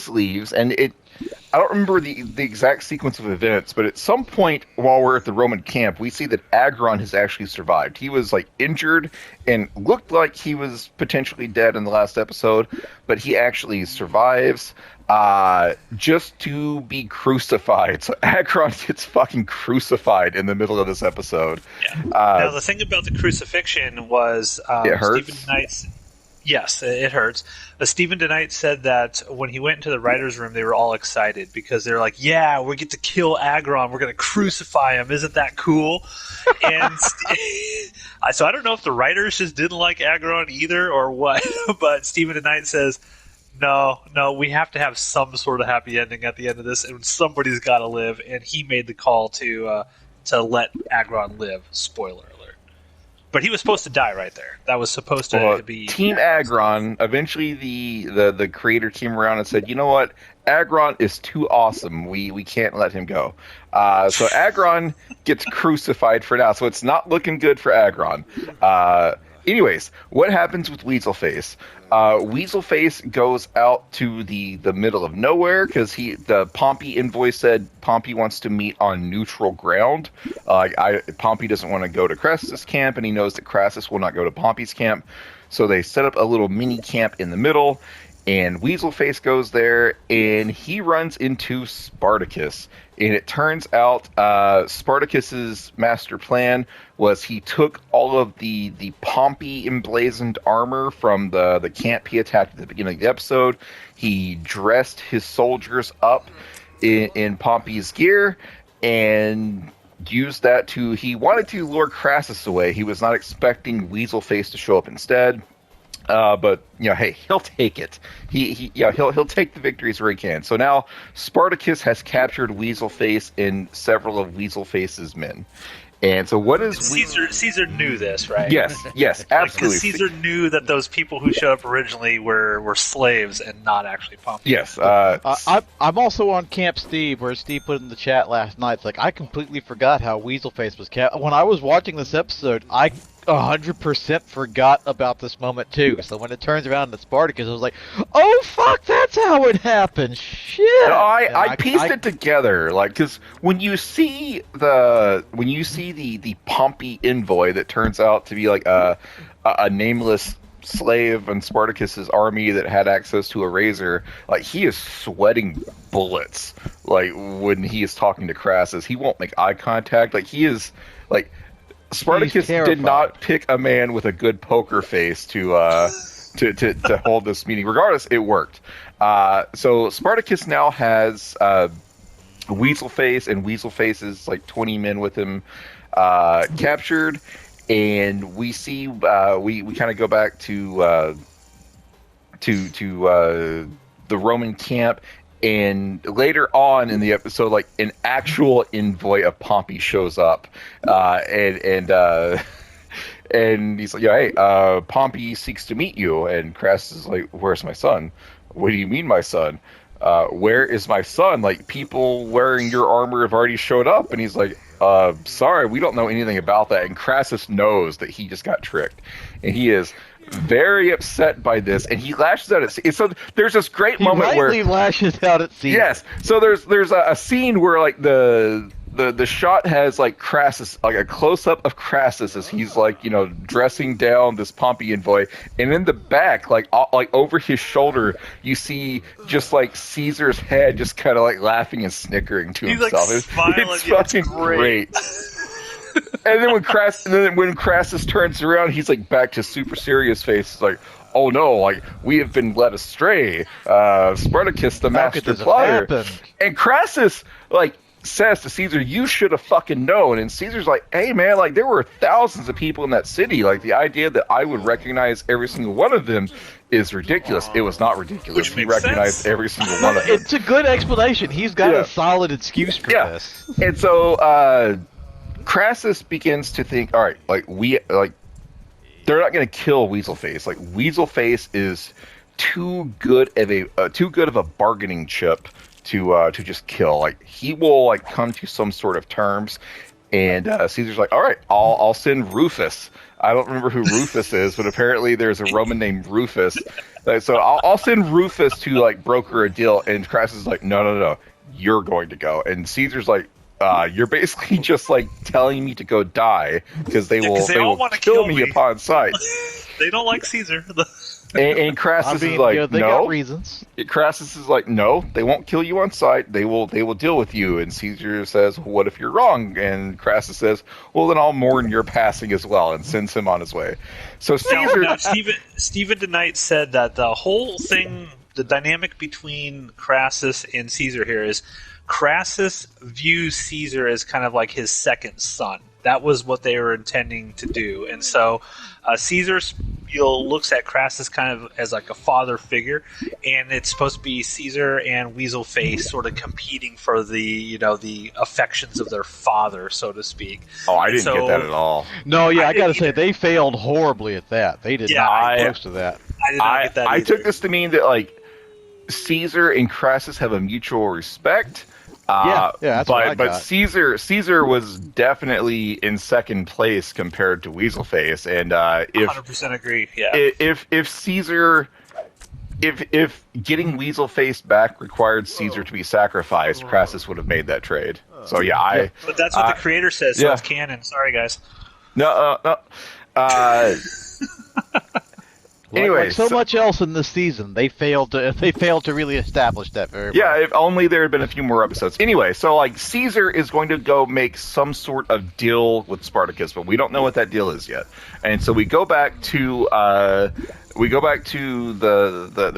leaves, and I don't remember the exact sequence of events, but at some point while we're at the Roman camp, we see that Agron has actually survived. He was like injured and looked like he was potentially dead in the last episode, but he actually survives just to be crucified. So Agron gets fucking crucified in the middle of this episode. Yeah. Now the thing about the crucifixion was it hurts. Stephen Knight's. Yes, it hurts. Stephen DeKnight said that when he went into the writer's room, they were all excited because they're like, yeah, we get to kill Agron. We're going to crucify him. Isn't that cool? And so I don't know if the writers just didn't like Agron either or what, but Stephen DeKnight says, no, we have to have some sort of happy ending at the end of this, and somebody's got to live, and he made the call to let Agron live. Spoiler alert. But he was supposed to die right there. That was supposed to be... Team Agron, eventually the creator came around and said, you know what? Agron is too awesome. We can't let him go. So Agron gets crucified for now, so it's not looking good for Agron. Anyways, what happens with Weaselface? Weaselface goes out to the middle of nowhere because the Pompey envoy said Pompey wants to meet on neutral ground. Pompey doesn't want to go to Crassus' camp, and he knows that Crassus will not go to Pompey's camp. So they set up a little mini camp in the middle, and Weaselface goes there, and he runs into Spartacus. And it turns out Spartacus's master plan was he took all of the Pompey emblazoned armor from the camp he attacked at the beginning of the episode. He dressed his soldiers up in Pompey's gear and used that he wanted to lure Crassus away. He was not expecting Weaselface to show up instead. But hey, he'll take it. He'll take the victories where he can. So now Spartacus has captured Weaselface and several of Weaselface's men. And so what is Caesar knew this, right? Yes, absolutely. Because Caesar knew that those people who showed up originally were slaves and not actually Pompey. Yes. I'm also on Camp Steve, where Steve put in the chat last night. It's like, I completely forgot how Weaselface was kept. When I was watching this episode, I 100% forgot about this moment too. So when it turns around to Spartacus, I was like, "Oh fuck, that's how it happened." Shit. No, I pieced it together, like, because when you see the Pompey envoy that turns out to be like a nameless slave in Spartacus's army that had access to a razor, like, he is sweating bullets. Like, when he is talking to Crassus, he won't make eye contact. Like, he is like. Spartacus did not pick a man with a good poker face to hold this meeting. Regardless, it worked. So Spartacus now has Weaselface and Weaselface's like 20 men with him captured, and we see we kind of go back to the Roman camp. And later on in the episode, like, an actual envoy of Pompey shows up, and And he's like, yeah, hey, Pompey seeks to meet you. And Crassus is like, where's my son? What do you mean, my son? Where is my son? Like, people wearing your armor have already showed up. And he's like, sorry, we don't know anything about that. And Crassus knows that he just got tricked. And he is very upset by this, and he lashes out at Caesar. So there's this great moment where he lashes out at Caesar. Yes. So there's a scene where like the shot has like Crassus, like a close up of Crassus as he's like, you know, dressing down this Pompey envoy, and in the back, like over his shoulder, you see just like Caesar's head, just kind of like laughing and snickering to himself. Like smiling. It's fucking great. And then when Crassus turns around, he's like back to super serious face. It's like, oh no, like we have been led astray. Spartacus, the master plotter. And Crassus like says to Caesar, you should have fucking known. And Caesar's like, hey man, like there were thousands of people in that city. Like the idea that I would recognize every single one of them is ridiculous. It was not ridiculous. He recognized every single one of them. It's a good explanation. He's got a solid excuse for this. And so Crassus begins to think, all right, they're not going to kill Weaselface. Like Weaselface is too good of a bargaining chip to just kill. Like he will like come to some sort of terms. And Caesar's like, all right, I'll send Rufus. I don't remember who Rufus is, but apparently there's a Roman named Rufus. So I'll send Rufus to like broker a deal. And Crassus is like, no, you're going to go. And Caesar's like, you're basically just like telling me to go die because they will kill me upon sight. They don't like Caesar. And Crassus is like, they no. got reasons. Crassus is like, no, they won't kill you on sight. They will deal with you. And Caesar says, well, what if you're wrong? And Crassus says, well, then I'll mourn your passing as well, and sends him on his way. So Caesar. Now, Stephen DeKnight said that the whole thing, the dynamic between Crassus and Caesar here is Crassus views Caesar as kind of like his second son. That was what they were intending to do. And so Caesar looks at Crassus kind of as like a father figure, and it's supposed to be Caesar and Weaselface sort of competing for the affections of their father, so to speak. Oh, I didn't get that at all. No, yeah, I got to say, they failed horribly at that. They did not get close to that. I did not get that either. I took this to mean that like Caesar and Crassus have a mutual respect. That's what I got. Caesar was definitely in second place compared to Weaselface, and if 100% agree, yeah. If Caesar, if getting Weaselface back required Caesar to be sacrificed, Crassus would have made that trade. So but that's what the creator says. So it's canon. Sorry, guys. No. Anyway, like so much else in this season, they failed to really establish that very well. Yeah, if only there had been a few more episodes. Anyway, so like Caesar is going to go make some sort of deal with Spartacus, but we don't know what that deal is yet. And so we go back to the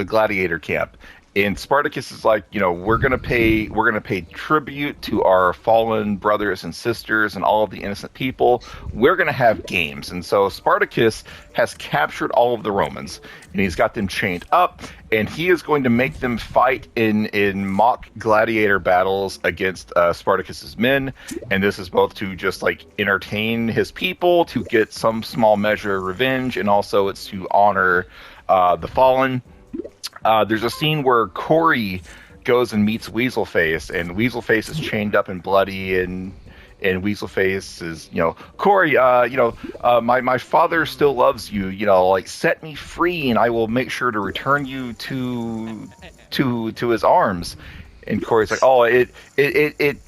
gladiator camp. And Spartacus is like, we're gonna pay tribute to our fallen brothers and sisters and all of the innocent people. We're gonna have games. And so Spartacus has captured all of the Romans, and he's got them chained up, and he is going to make them fight in mock gladiator battles against Spartacus's men. And this is both to just like entertain his people, to get some small measure of revenge, and also it's to honor the fallen. There's a scene where Corey goes and meets Weaselface, and Weaselface is chained up and bloody, and Weaselface is, Corey, my father still loves you, like set me free, and I will make sure to return you to his arms. And Corey's like, oh, it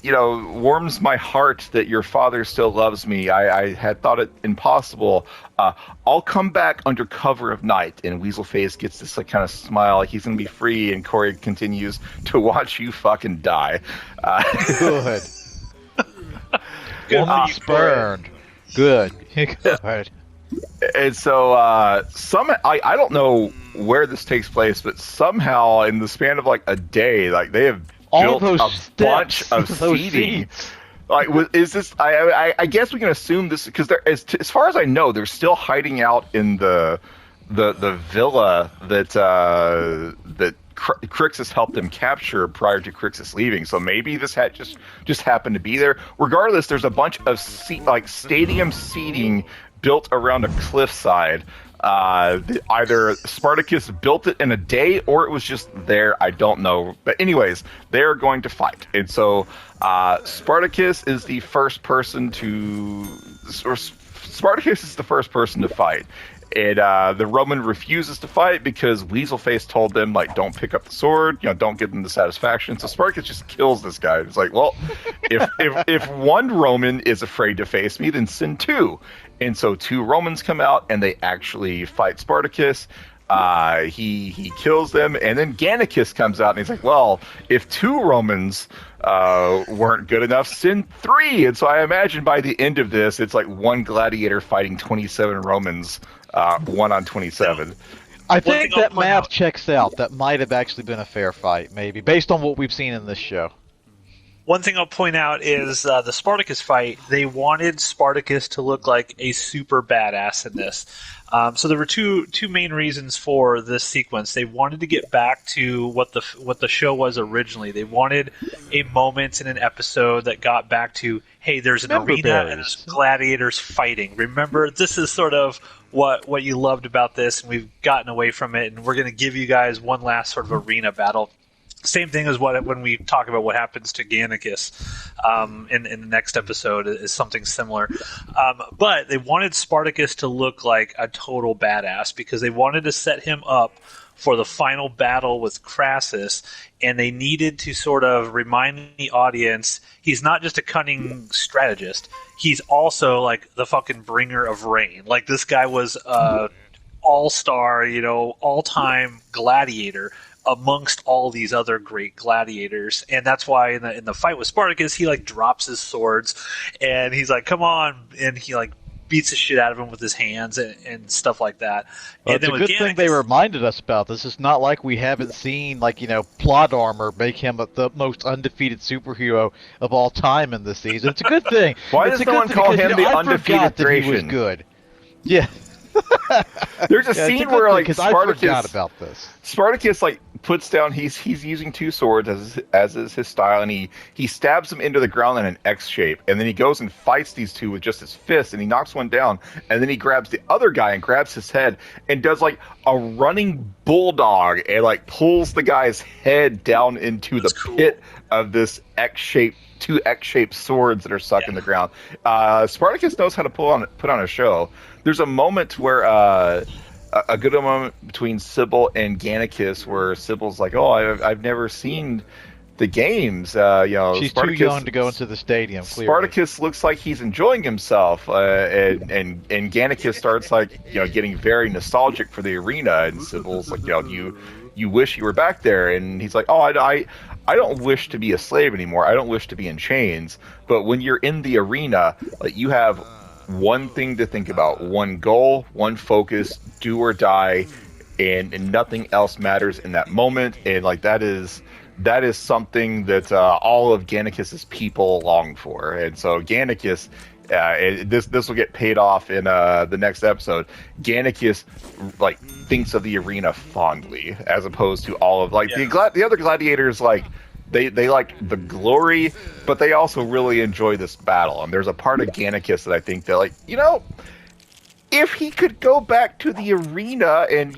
warms my heart that your father still loves me. I had thought it impossible. I'll come back under cover of night. And Weaselface gets this like kind of smile, like he's gonna be free. And Corey continues to watch you fucking die. Good. Woman spurned. Good. Good. And so I don't know where this takes place, but somehow in the span of like a day, like they have built a bunch of seating. Like, is this? I guess we can assume this because as far as I know, they're still hiding out in the villa that Crixus helped them capture prior to Crixus leaving. So maybe this had just happened to be there. Regardless, there's a bunch of stadium seating built around a cliffside. Either Spartacus built it in a day or it was just there. I don't know. But anyways, they're going to fight. And so Spartacus is the first person to fight. And the Roman refuses to fight because Weaselface told them, like, don't pick up the sword, don't give them the satisfaction. So Spartacus just kills this guy. It's like, well, if one Roman is afraid to face me, then send two. And so two Romans come out and they actually fight Spartacus. He kills them, and then Gannicus comes out and he's like, well, if two Romans weren't good enough, send three. And so I imagine by the end of this, it's like one gladiator fighting 27 Romans, 1 on 27. I think that math checks out. That might have actually been a fair fight, maybe, based on what we've seen in this show. One thing I'll point out is the Spartacus fight. They wanted Spartacus to look like a super badass in this. So there were two main reasons for this sequence. They wanted to get back to what the show was originally. They wanted a moment in an episode that got back to, hey, there's an arena and there's gladiators fighting. Remember, this is sort of what you loved about this, and we've gotten away from it, and we're going to give you guys one last sort of arena battle. Same thing as when we talk about what happens to Gannicus in the next episode is something similar. But they wanted Spartacus to look like a total badass because they wanted to set him up for the final battle with Crassus, and they needed to sort of remind the audience he's not just a cunning strategist. He's also like the fucking bringer of rain. Like, this guy was all-star, all-time gladiator amongst all these other great gladiators. And that's why in the fight with Spartacus, he like drops his swords and he's like, come on, and he like beats the shit out of him with his hands and stuff like that. Well, and it's then a good thing they reminded us about this. It's not like we haven't seen, plot armor make him the most undefeated superhero of all time in this season. It's a good thing. Why does no one call him the undefeated Thracian? He was good. Yeah. There's a scene where like Spartacus, I forgot about this. Spartacus like puts down. He's using two swords as is his style, and he stabs them into the ground in an X shape, and then he goes and fights these two with just his fist, and he knocks one down, and then he grabs the other guy and grabs his head and does like a running bulldog and like pulls the guy's head down into the pit of this two X-shaped swords that are stuck in the ground. Spartacus knows how to put on a show. There's a moment where a good moment between Sybil and Gannicus where Sybil's like, "Oh, I've never seen the games." She's Spartacus, too young to go into the stadium. Clearly. Spartacus looks like he's enjoying himself, and Gannicus starts getting very nostalgic for the arena, and Sybil's like, you wish you were back there, and he's like, "Oh, I don't wish to be a slave anymore. I don't wish to be in chains. But when you're in the arena, like, you have one thing to think about, one goal, one focus, do or die, and nothing else matters in that moment. And like that is something that all of Gannicus's people long for. And so Gannicus, this will get paid off in the next episode. Gannicus like thinks of the arena fondly, as opposed to all of the other gladiators. Like they like the glory, but they also really enjoy this battle. And there's a part of Gannicus that I think that, like, if he could go back to the arena and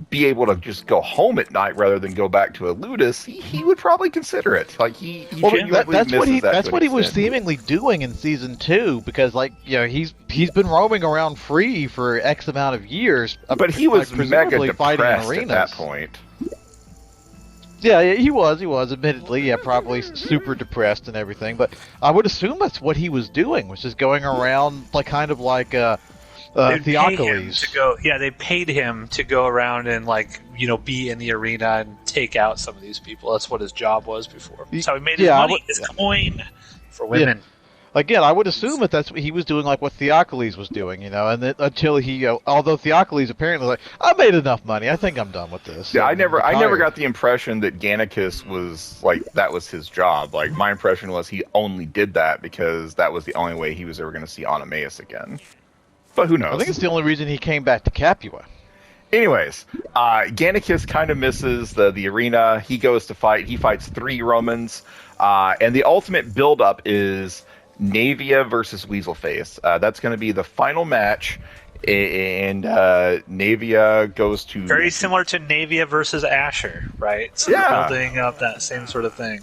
be able to just go home at night rather than go back to a ludus, he would probably consider it. Like he that's what he was seemingly doing in season 2, because he's been roaming around free for X amount of years. But he was mega fighting in depressed arenas. at that point. Yeah, he was admittedly, probably super depressed and everything. But I would assume that's what he was doing, was just going around like Theocles. They paid him to go around and be in the arena and take out some of these people. That's what his job was before. So he made his money, his coin for women. Yeah. Again, I would assume that that's what he was doing, like what Theocles was doing, and then until he, although Theocles apparently was like, I made enough money, I think I'm done with this. Yeah, I never got the impression that Gannicus was like that was his job. Like my impression was he only did that because that was the only way he was ever going to see Oenomaus again. But who knows? I think it's the only reason he came back to Capua. Anyways, Gannicus kind of misses the arena. He goes to fight. He fights 3 Romans, and the ultimate buildup is Navia versus Weaselface. That's going to be the final match, and Navia goes to Very similar to Navia versus Asher, right? So Yeah. building up that same sort of thing.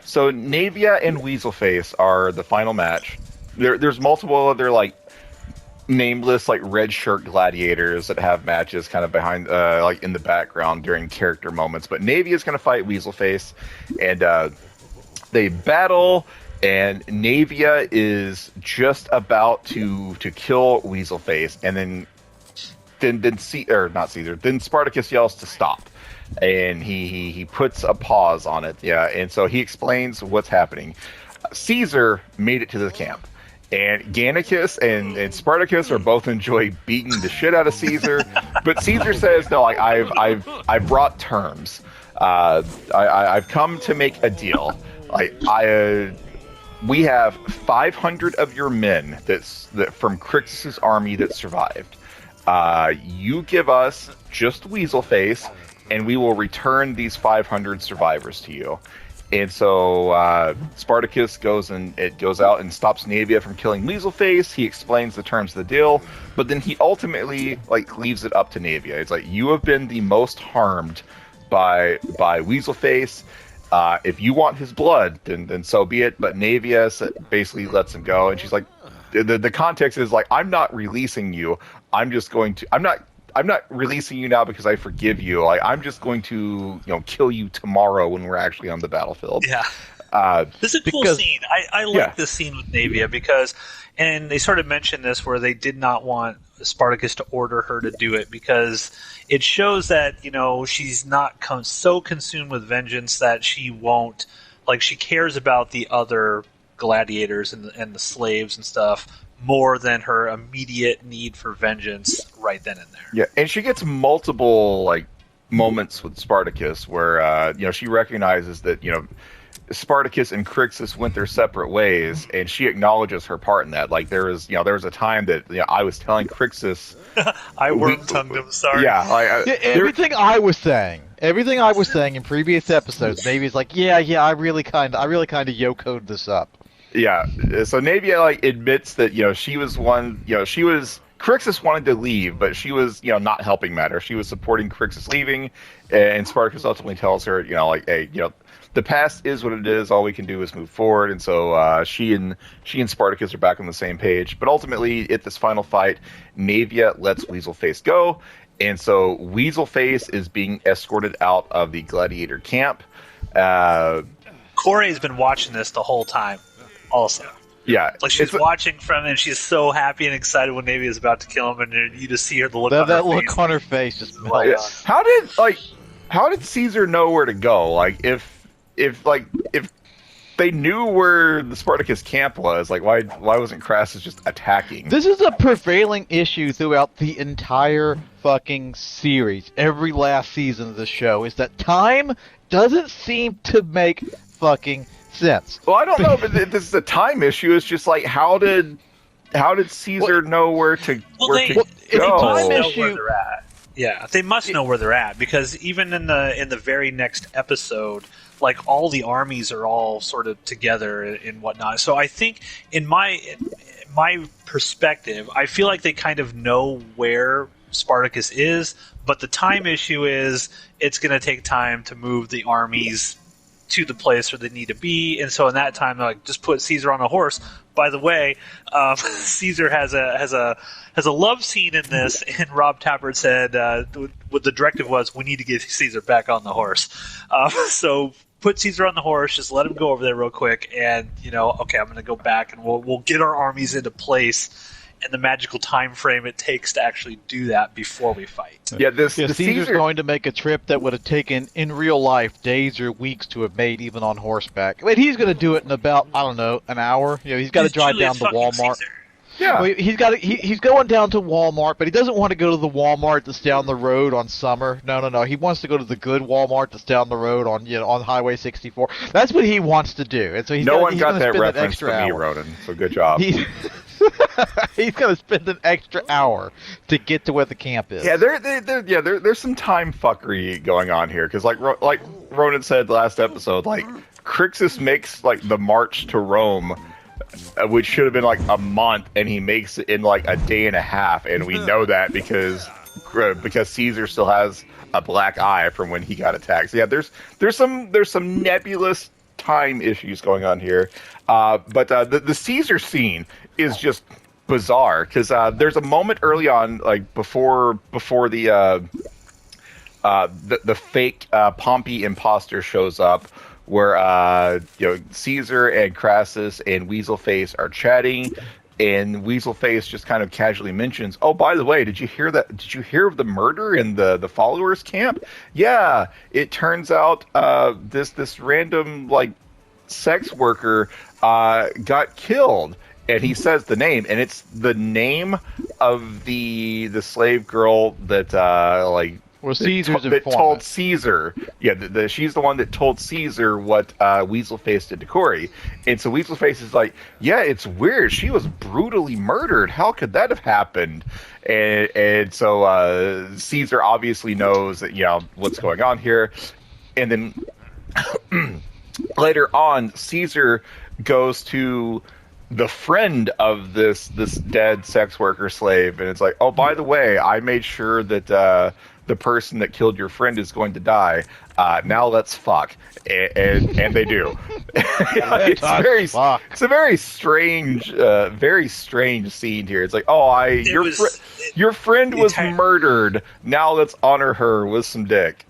So Navia and Weaselface are the final match. There's multiple other like nameless like red shirt gladiators that have matches kind of behind like in the background during character moments. But Navia is going to fight Weaselface, and they battle. And Navia is just about to kill Weaselface, and then Spartacus yells to stop, and he puts a pause on it. Yeah, and so he explains what's happening. Caesar made it to the camp, and Gannicus and Spartacus are both enjoy beating the shit out of Caesar, but Caesar says no, like I've brought terms. I've come to make a deal. We have 500 of your men that from Crixus's army that survived. You give us just Weaselface, and we will return these 500 survivors to you. And so Spartacus goes out and stops Navia from killing Weaselface. He explains the terms of the deal, but then he ultimately like leaves it up to Navia. It's like, you have been the most harmed by Weaselface. If you want his blood, then so be it. But Navia basically lets him go, and she's like, the context is like, I'm not releasing you. I'm not releasing you now because I forgive you. Like, I'm just going to kill you tomorrow when we're actually on the battlefield. Yeah. This is a cool scene. I like this scene with Navia because, and they sort of mentioned this where they did not want Spartacus to order her to do it because it shows that she's not so consumed with vengeance that she won't, like, she cares about the other gladiators and the slaves and stuff more than her immediate need for vengeance right then and there. Yeah, and she gets multiple like moments with Spartacus where she recognizes that Spartacus and Crixus went their separate ways, and she acknowledges her part in that. Like, there was a time that I was telling Crixus, I worm-tongued him. Sorry. Yeah, everything I was saying in previous episodes, Navia's like, yeah, I really kind of Yoko'd this up. Yeah, so Navia like admits that she was one. Crixus wanted to leave, but she was not helping matters. She was supporting Crixus leaving, and Spartacus ultimately tells her hey, the past is what it is. All we can do is move forward. And so she and Spartacus are back on the same page. But ultimately, at this final fight, Navia lets Weaselface go, and so Weaselface is being escorted out of the gladiator camp. Corey's been watching this the whole time. Also, yeah, like she's watching from it, and she's so happy and excited when Navia is about to kill him, and you just see her look on her face just melt. Yeah. How did Caesar know where to go? Like, if they knew where the Spartacus camp was, like why wasn't Crassus just attacking? This is a prevailing issue throughout the entire fucking series. Every last season of the show is that time doesn't seem to make fucking sense. Well, I don't know, but this is a time issue. It's just like, how did Caesar know where to go? They must know where they're at. Yeah, they must know where they're at, because even in the very next episode, like, all the armies are all sort of together and whatnot. So I think in my perspective, I feel like they kind of know where Spartacus is, but the time issue is it's going to take time to move the armies to the place where they need to be, and so in that time, like, just put Caesar on a horse. By the way, Caesar has a love scene in this, and Rob Tappert said what the directive was: we need to get Caesar back on the horse. So put Caesar on the horse, just let him go over there real quick, and okay, I'm going to go back, and we'll get our armies into place. And the magical time frame it takes to actually do that before we fight. Yeah, Caesar's going to make a trip that would have taken, in real life, days or weeks to have made, even on horseback. I mean, he's going to do it in about, I don't know, an hour. He's got to drive down to Walmart. Caesar. Yeah, well, he's going down to Walmart, but he doesn't want to go to the Walmart that's down the road on Summer. No. He wants to go to the good Walmart that's down the road on on Highway 64. That's what he wants to do. And so he's no one got that reference from me, Ronan. So good job. He's going to spend an extra hour to get to where the camp is. Yeah, there's some time fuckery going on here, because like Ronan said last episode, like, Crixus makes like the march to Rome which should have been like a month, and he makes it in like a day and a half, and we know that because Caesar still has a black eye from when he got attacked. So yeah, there's some nebulous time issues going on here, but the Caesar scene is just bizarre because there's a moment early on, like before the fake Pompey imposter shows up, where Caesar and Crassus and Weaselface are chatting, and Weaselface just kind of casually mentions, "Oh, by the way, did you hear that? Did you hear of the murder in the followers camp? Yeah, it turns out this random like sex worker got killed." And he says the name, and it's the name of the slave girl that Caesar's that told Caesar. Yeah, she's the one that told Caesar what Weaselface did to Corey. And so Weaselface is like, yeah, it's weird. She was brutally murdered. How could that have happened? And so Caesar obviously knows that, what's going on here. And then later on, Caesar goes to the friend of this dead sex worker slave, and it's like, oh, by the way, I made sure that the person that killed your friend is going to die. Now let's fuck, and they do. It's a very strange scene here. It's like, oh, your friend was murdered. Now let's honor her with some dick.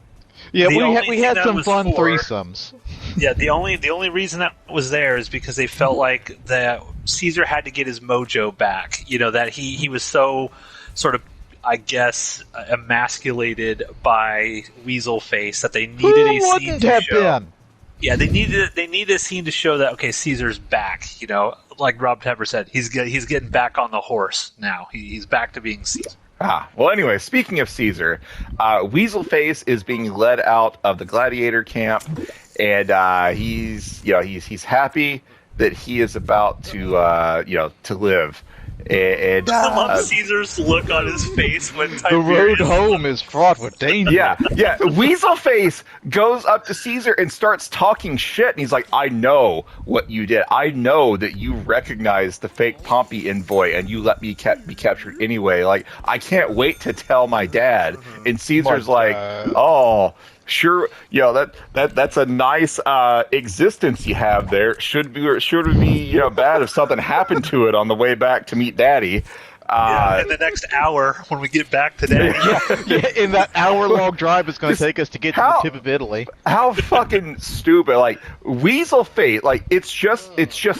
Yeah, we had some fun threesomes. Yeah, the only reason that was there is because they felt like that Caesar had to get his mojo back. That he was so sort of, I guess, emasculated by Weaselface that they needed a scene to show. Yeah, they needed a scene to show that, okay, Caesar's back. Like Rob Tepper said, he's getting back on the horse now. He's back to being Caesar. Well, anyway, speaking of Caesar, Weaselface is being led out of the gladiator camp, and he's happy that he is about to live. And I love Caesar's look on his face when the road home is fraught with danger. Yeah. Weaselface goes up to Caesar and starts talking shit, and he's like, I know what you did. I know that you recognized the fake Pompey envoy, and you let me be captured anyway. Like, I can't wait to tell my dad. And Caesar's like, oh, sure, that's a nice existence you have there. Should be bad if something happened to it on the way back to meet Daddy. In the next hour when we get back to Daddy. In that hour-long drive it's going to take us to get to the tip of Italy. How fucking stupid! Like Weaselface, like it's just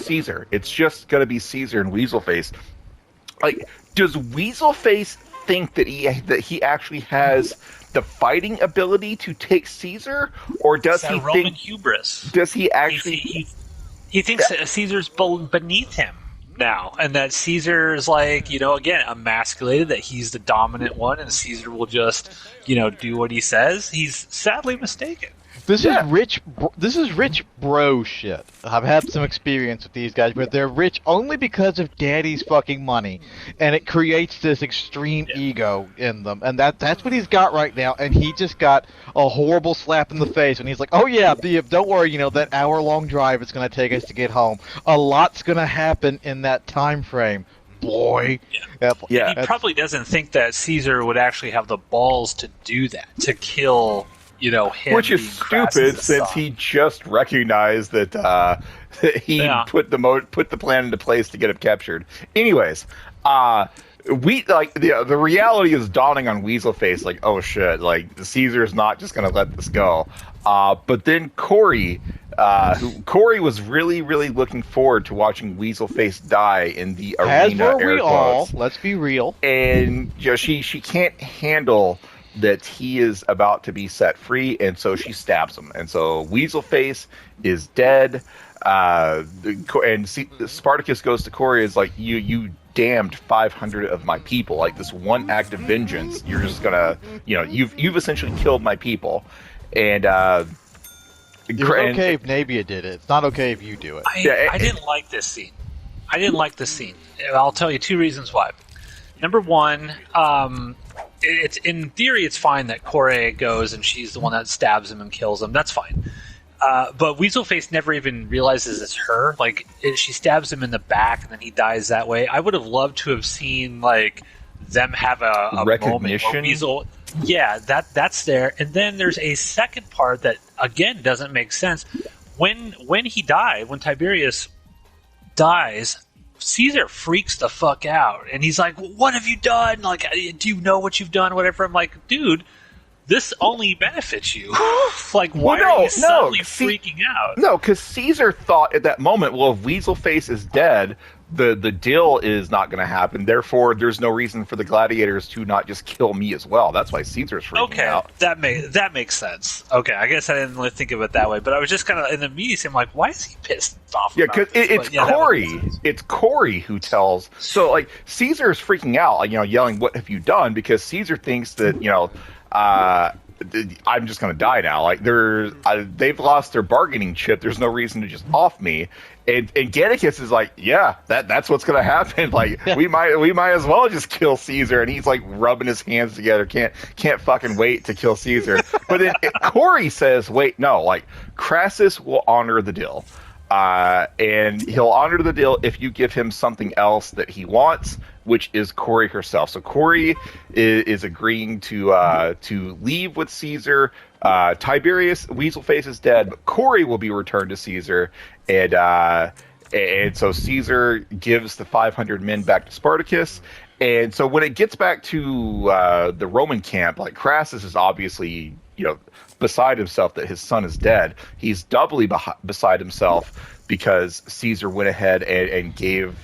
Caesar. It's just going to be Caesar and Weaselface. Like, does Weaselface think that he actually has the fighting ability to take Caesar, or does he Roman think hubris? Does he actually? He thinks that Caesar's beneath him now, and that Caesar's like, again, emasculated, that he's the dominant one, and Caesar will just, do what he says. He's sadly mistaken. This is rich bro shit. I've had some experience with these guys, but they're rich only because of Daddy's fucking money, and it creates this extreme ego in them, and that's what he's got right now. And he just got a horrible slap in the face, and he's like, "Oh yeah, don't worry, that hour-long drive it's going to take us to get home. A lot's going to happen in that time frame." Boy. Yeah. He probably doesn't think that Caesar would actually have the balls to do that, to kill him, which is stupid since he just recognized that he put the plan into place to get him captured. Anyways, the reality is dawning on Weaselface, like, oh shit, like Caesar's not just gonna let this go. But then Corey was really, really looking forward to watching Weaselface die in the arena. As were we all. Let's be real. And she can't handle that he is about to be set free, and so she stabs him. And so Weaselface is dead. And Spartacus goes to Corey, is like, you damned 500 of my people. Like, this one act of vengeance, you're just gonna, you've essentially killed my people. And it's okay if Nabia did it. It's not okay if you do it. I didn't like this scene. I'll tell you two reasons why. Number one, it's in theory it's fine that Corey goes and she's the one that stabs him and kills him. That's fine. But Weaselface never even realizes it's her. Like, she stabs him in the back, and then he dies that way. I would have loved to have seen, like, them have a recognition. Moment where Weasel, yeah, that's there. And then there's a second part that again doesn't make sense. When he died, when Tiberius dies, Caesar freaks the fuck out, and he's like, "What have you done? Like, do you know what you've done? Whatever." I'm like, dude, this only benefits you. Like, why are you suddenly freaking out? No, because Caesar thought at that moment, well, if Weaselface is dead, the deal is not going to happen. Therefore, there's no reason for the gladiators to not just kill me as well. That's why Caesar's freaking out. That makes sense. Okay, I guess I didn't really think of it that way, but I was just kind of in the immediacy. I'm like, why is he pissed off? Yeah, because it's Corey. It's Corey who tells. So, like, Caesar's freaking out, yelling, "What have you done?" Because Caesar thinks that I'm just going to die now. Like, they've lost their bargaining chip. There's no reason to just off me. And Gannicus is like, yeah, that's what's going to happen. Like, we might as well just kill Caesar. And he's like rubbing his hands together. Can't fucking wait to kill Caesar. But then Corey says, wait, no, like, Crassus will honor the deal. And he'll honor the deal if you give him something else that he wants, which is Corey herself. So Corey is agreeing to leave with Caesar. Tiberius, Weaselface is dead, but Corey will be returned to Caesar, and so Caesar gives the 500 men back to Spartacus. And so when it gets back to the Roman camp, like, Crassus is obviously, beside himself that his son is dead. He's doubly beside himself because Caesar went ahead and gave,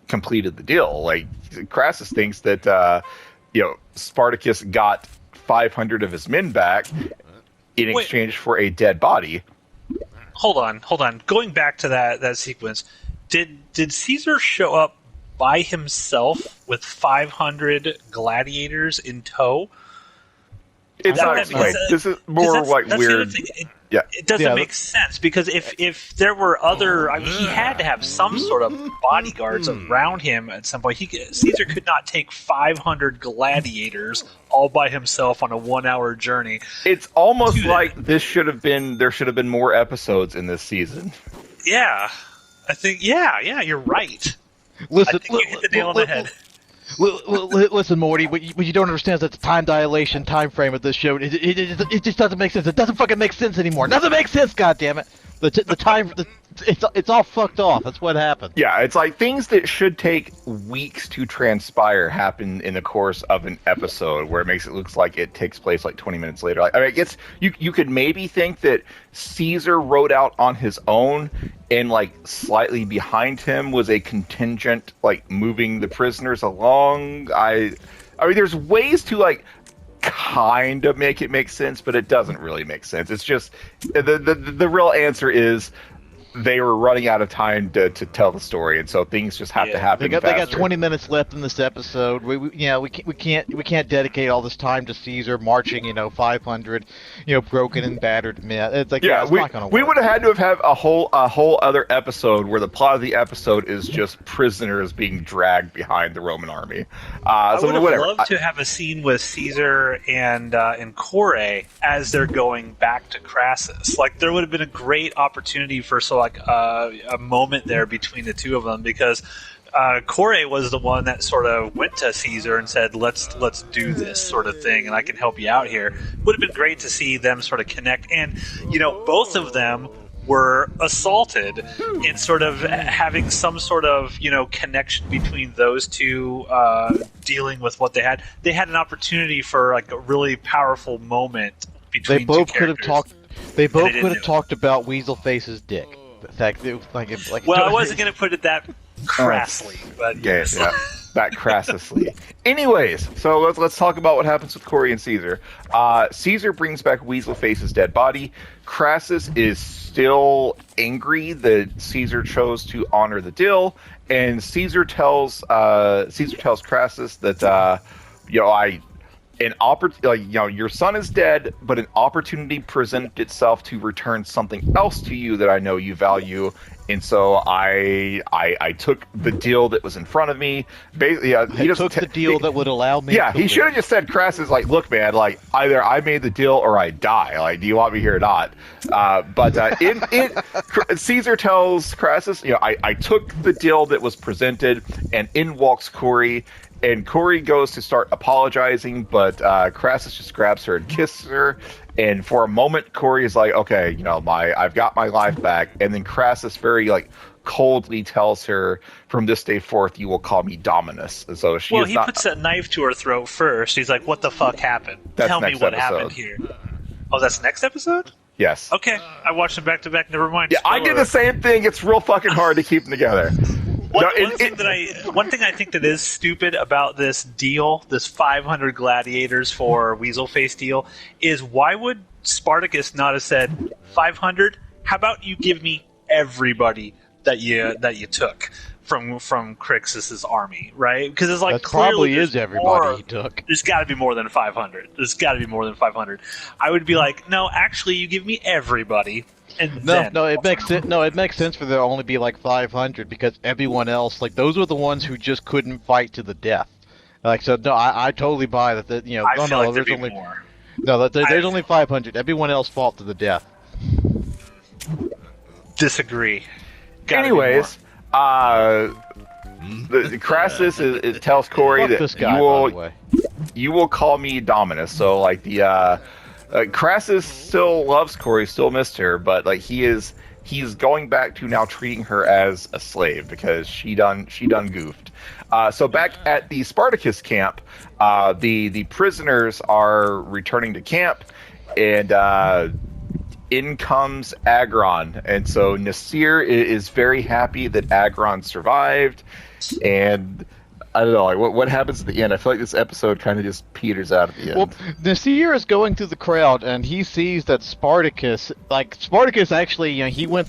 completed the deal. Like, Crassus thinks that, Spartacus got 500 of his men back in exchange for a dead body. Hold on. Going back to that sequence, did Caesar show up by himself with 500 gladiators in tow? It's not explained. This is more like weird. It doesn't make sense, because if there were other, he had to have some sort of bodyguards around him at some point. Caesar could not take 500 gladiators all by himself on a 1-hour journey. It's almost like there should have been more episodes in this season. Yeah, I think you're right. Listen, I think you hit the nail on the head. Listen, Morty, what you don't understand is that the time dilation time frame of this show, it just doesn't make sense. It doesn't fucking make sense anymore. It doesn't make sense, goddammit. The time, it's all fucked off. That's what happened. Yeah, it's like things that should take weeks to transpire happen in the course of an episode, where it makes it look like it takes place like 20 minutes later. Like, I mean, I guess you could maybe think that Caesar rode out on his own, and like slightly behind him was a contingent like moving the prisoners along. I mean, there's ways to like kind of make it make sense, but it doesn't really make sense. It's just the real answer is they were running out of time to tell the story, and so things just have to happen. They got 20 minutes left in this episode. We can't dedicate all this time to Caesar marching 500 broken and battered men. It's like it's not gonna work. We would have had to have a whole other episode where the plot of the episode is just prisoners being dragged behind the Roman army. I would have loved to have a scene with Caesar and Corey as they're going back to Crassus. Like, there would have been a great opportunity for a moment there between the two of them, because Corey was the one that sort of went to Caesar and said, let's do this sort of thing, and I can help you out here. Would have been great to see them sort of connect, and both of them were assaulted, and sort of having some sort of connection between those two, dealing with what they had. They had an opportunity for like a really powerful moment between they both two characters. They both could have talked about Weaselface's dick. In fact, well, I wasn't going to put it that crassly, but yes. Yeah, that crassly. Anyways, so let's talk about what happens with Corey and Caesar. Caesar brings back Weaselface's dead body. Crassus is still angry that Caesar chose to honor the deal, and Caesar tells Crassus that your son is dead, but an opportunity presented itself to return something else to you that I know you value, and so I took the deal that was in front of me. Basically, He took the deal that would allow me. Yeah, he should have just said, Crassus, like, look, man, like, either I made the deal or I die. Like, do you want me here or not? Caesar tells Crassus, I took the deal that was presented, and in walks Corey. And Corey goes to start apologizing, but Crassus just grabs her and kisses her. And for a moment, Corey is like, okay, I've got my life back. And then Crassus very, coldly tells her, from this day forth, you will call me Dominus. And so he puts that knife to her throat first. He's like, what the fuck happened? Tell me what happened here. Oh, that's next episode? Yes. Okay, I watched them back to back. Never mind. Yeah, I did the same thing. It's real fucking hard to keep them together. One thing I think that is stupid about this deal, this 500 gladiators for Weaselface deal, is why would Spartacus not have said 500? How about you give me everybody that you took from Crixus's army, right? Because it's like that probably is everybody he took. There's got to be more than 500. There's got to be more than 500. I would be like, no, actually, you give me everybody. It makes sense. No, it makes sense for there to only be 500 because everyone else, those were the ones who just couldn't fight to the death. I totally buy that. There's only more. No, there's only 500. Everyone else fought to the death. Disagree. Anyways, Crassus tells Corey that you will call me Dominus. So Crassus still loves Corey, still missed her, but he's going back to now treating her as a slave because she done goofed. So back at the Spartacus camp, the prisoners are returning to camp, and in comes Agron, and so Nasir is very happy that Agron survived, and I don't know, what happens at the end? I feel like this episode kind of just peters out at the end. Well, Nasir is going through the crowd, and he sees that Spartacus actually, he went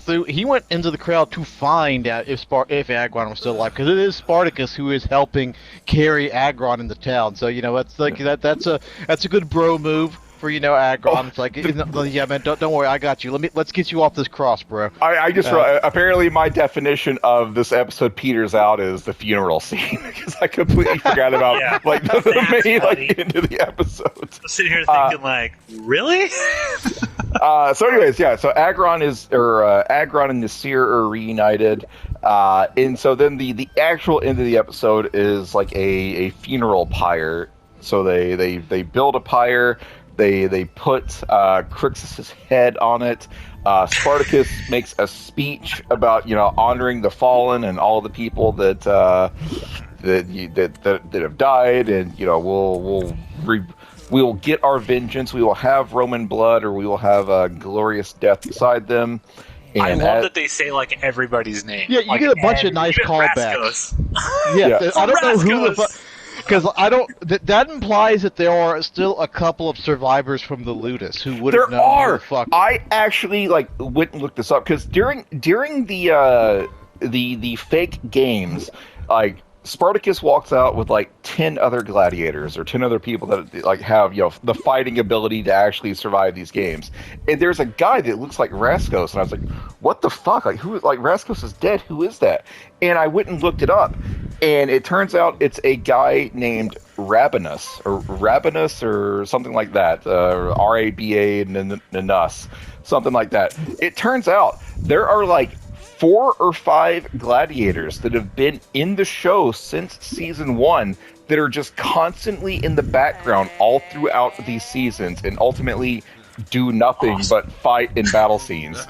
into the crowd to find out if Agron was still alive, because it is Spartacus who is helping carry Agron into town. So that's a good bro move. For Agron, yeah, man, don't worry, I got you. Let's get you off this cross, bro. I just apparently my definition of this episode peters out is the funeral scene because I completely forgot about the main end of the episode. I'm sitting here thinking really? So anyways, yeah. So Agron and Nasir are reunited, and so then the actual end of the episode is a funeral pyre. So they build a pyre. They put Crixus's head on it. Spartacus makes a speech about honoring the fallen and all the people that have died, and we will get our vengeance. We will have Roman blood, or we will have a glorious death beside them. And I love that they say everybody's name. Yeah, you get a bunch of nice callbacks. Yeah, I don't know who the. Because that implies that there are still a couple of survivors from the Ludus who would have known who the fuck. I actually went and looked this up because during the fake games, Spartacus walks out with 10 other gladiators or 10 other people that have the fighting ability to actually survive these games. And there's a guy that looks like Rascos, and I was like, what the fuck? Who? Rascos is dead. Who is that? And I went and looked it up, and it turns out it's a guy named Rabanus or something like that. Rabanus, something like that. It turns out there are 4 or 5 gladiators that have been in the show since season 1 that are just constantly in the background all throughout these seasons and ultimately do nothing but fight in battle scenes.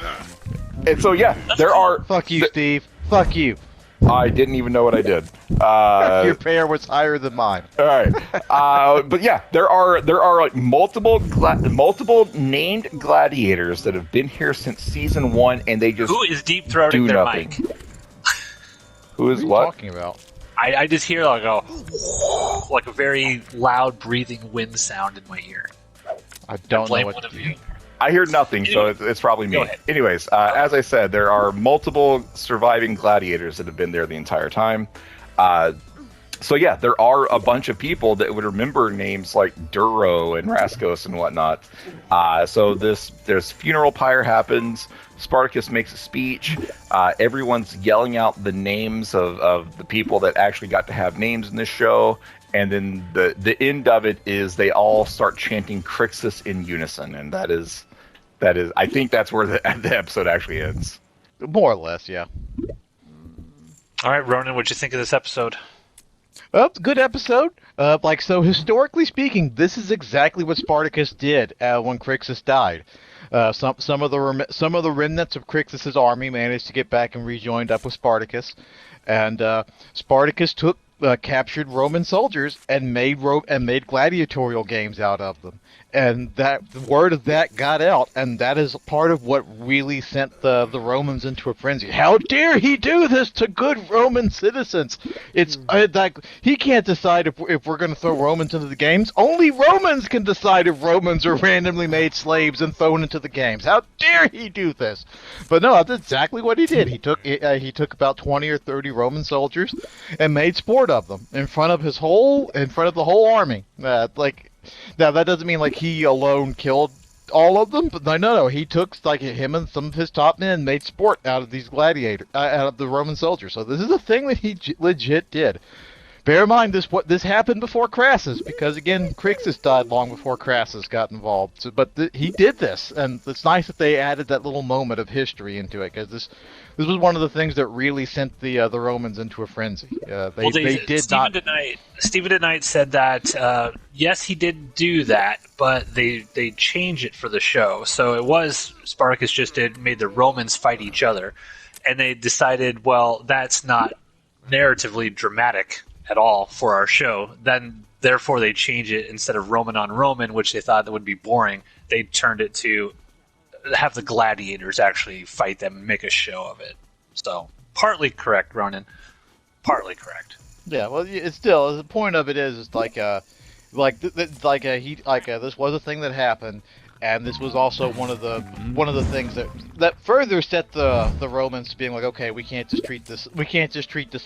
And so, yeah, there are... Fuck you, Steve. Fuck you. I didn't even know what I did. Your pair was higher than mine. All right, but yeah, there are multiple named gladiators that have been here since season 1, and they just who is deep throating their mic? Who is what? Are you talking about? I just hear a very loud breathing wind sound in my ear. I don't know what. I hear nothing, so it's probably me. Anyways, as I said, there are multiple surviving gladiators that have been there the entire time. So yeah, there are a bunch of people that would remember names like Duro and Rascos and whatnot. So this funeral pyre happens. Spartacus makes a speech. Everyone's yelling out the names of the people that actually got to have names in this show. And then the end of it is they all start chanting Crixus in unison, and that is I think that's where the episode actually ends. More or less, yeah. All right, Ronan, what'd you think of this episode? Good episode. So historically speaking, this is exactly what Spartacus did when Crixus died. Some of the remnants of Crixus's army managed to get back and rejoined up with Spartacus, and Spartacus captured Roman soldiers and made gladiatorial games out of them. And the word of that got out, and that is part of what really sent the Romans into a frenzy. How dare he do this to good Roman citizens? It's like he can't decide if we're going to throw Romans into the games. Only Romans can decide if Romans are randomly made slaves and thrown into the games. How dare he do this? But no, that's exactly what he did. He took about 20 or 30 Roman soldiers and made sport of them in front of the whole army. Now, that doesn't mean, he alone killed all of them, but no, he took, him and some of his top men made sport out of these gladiators, out of the Roman soldiers. So this is a thing that he legit did. Bear in mind, this happened before Crassus, because, again, Crixus died long before Crassus got involved. So, but he did this, and it's nice that they added that little moment of history into it, because this was one of the things that really sent the Romans into a frenzy. Stephen DeKnight said that yes, he did do that, but they changed it for the show. So it was Spartacus made the Romans fight each other, and they decided, well, that's not narratively dramatic at all for our show. Then therefore they changed it, instead of Roman on Roman, which they thought that would be boring. They turned it to have the gladiators actually fight them and make a show of it. So partly correct, Ronan. Partly correct. Yeah, well, it's still the point of it is this was a thing that happened, and this was also one of the things that further set the Romans being like, okay, we can't just treat this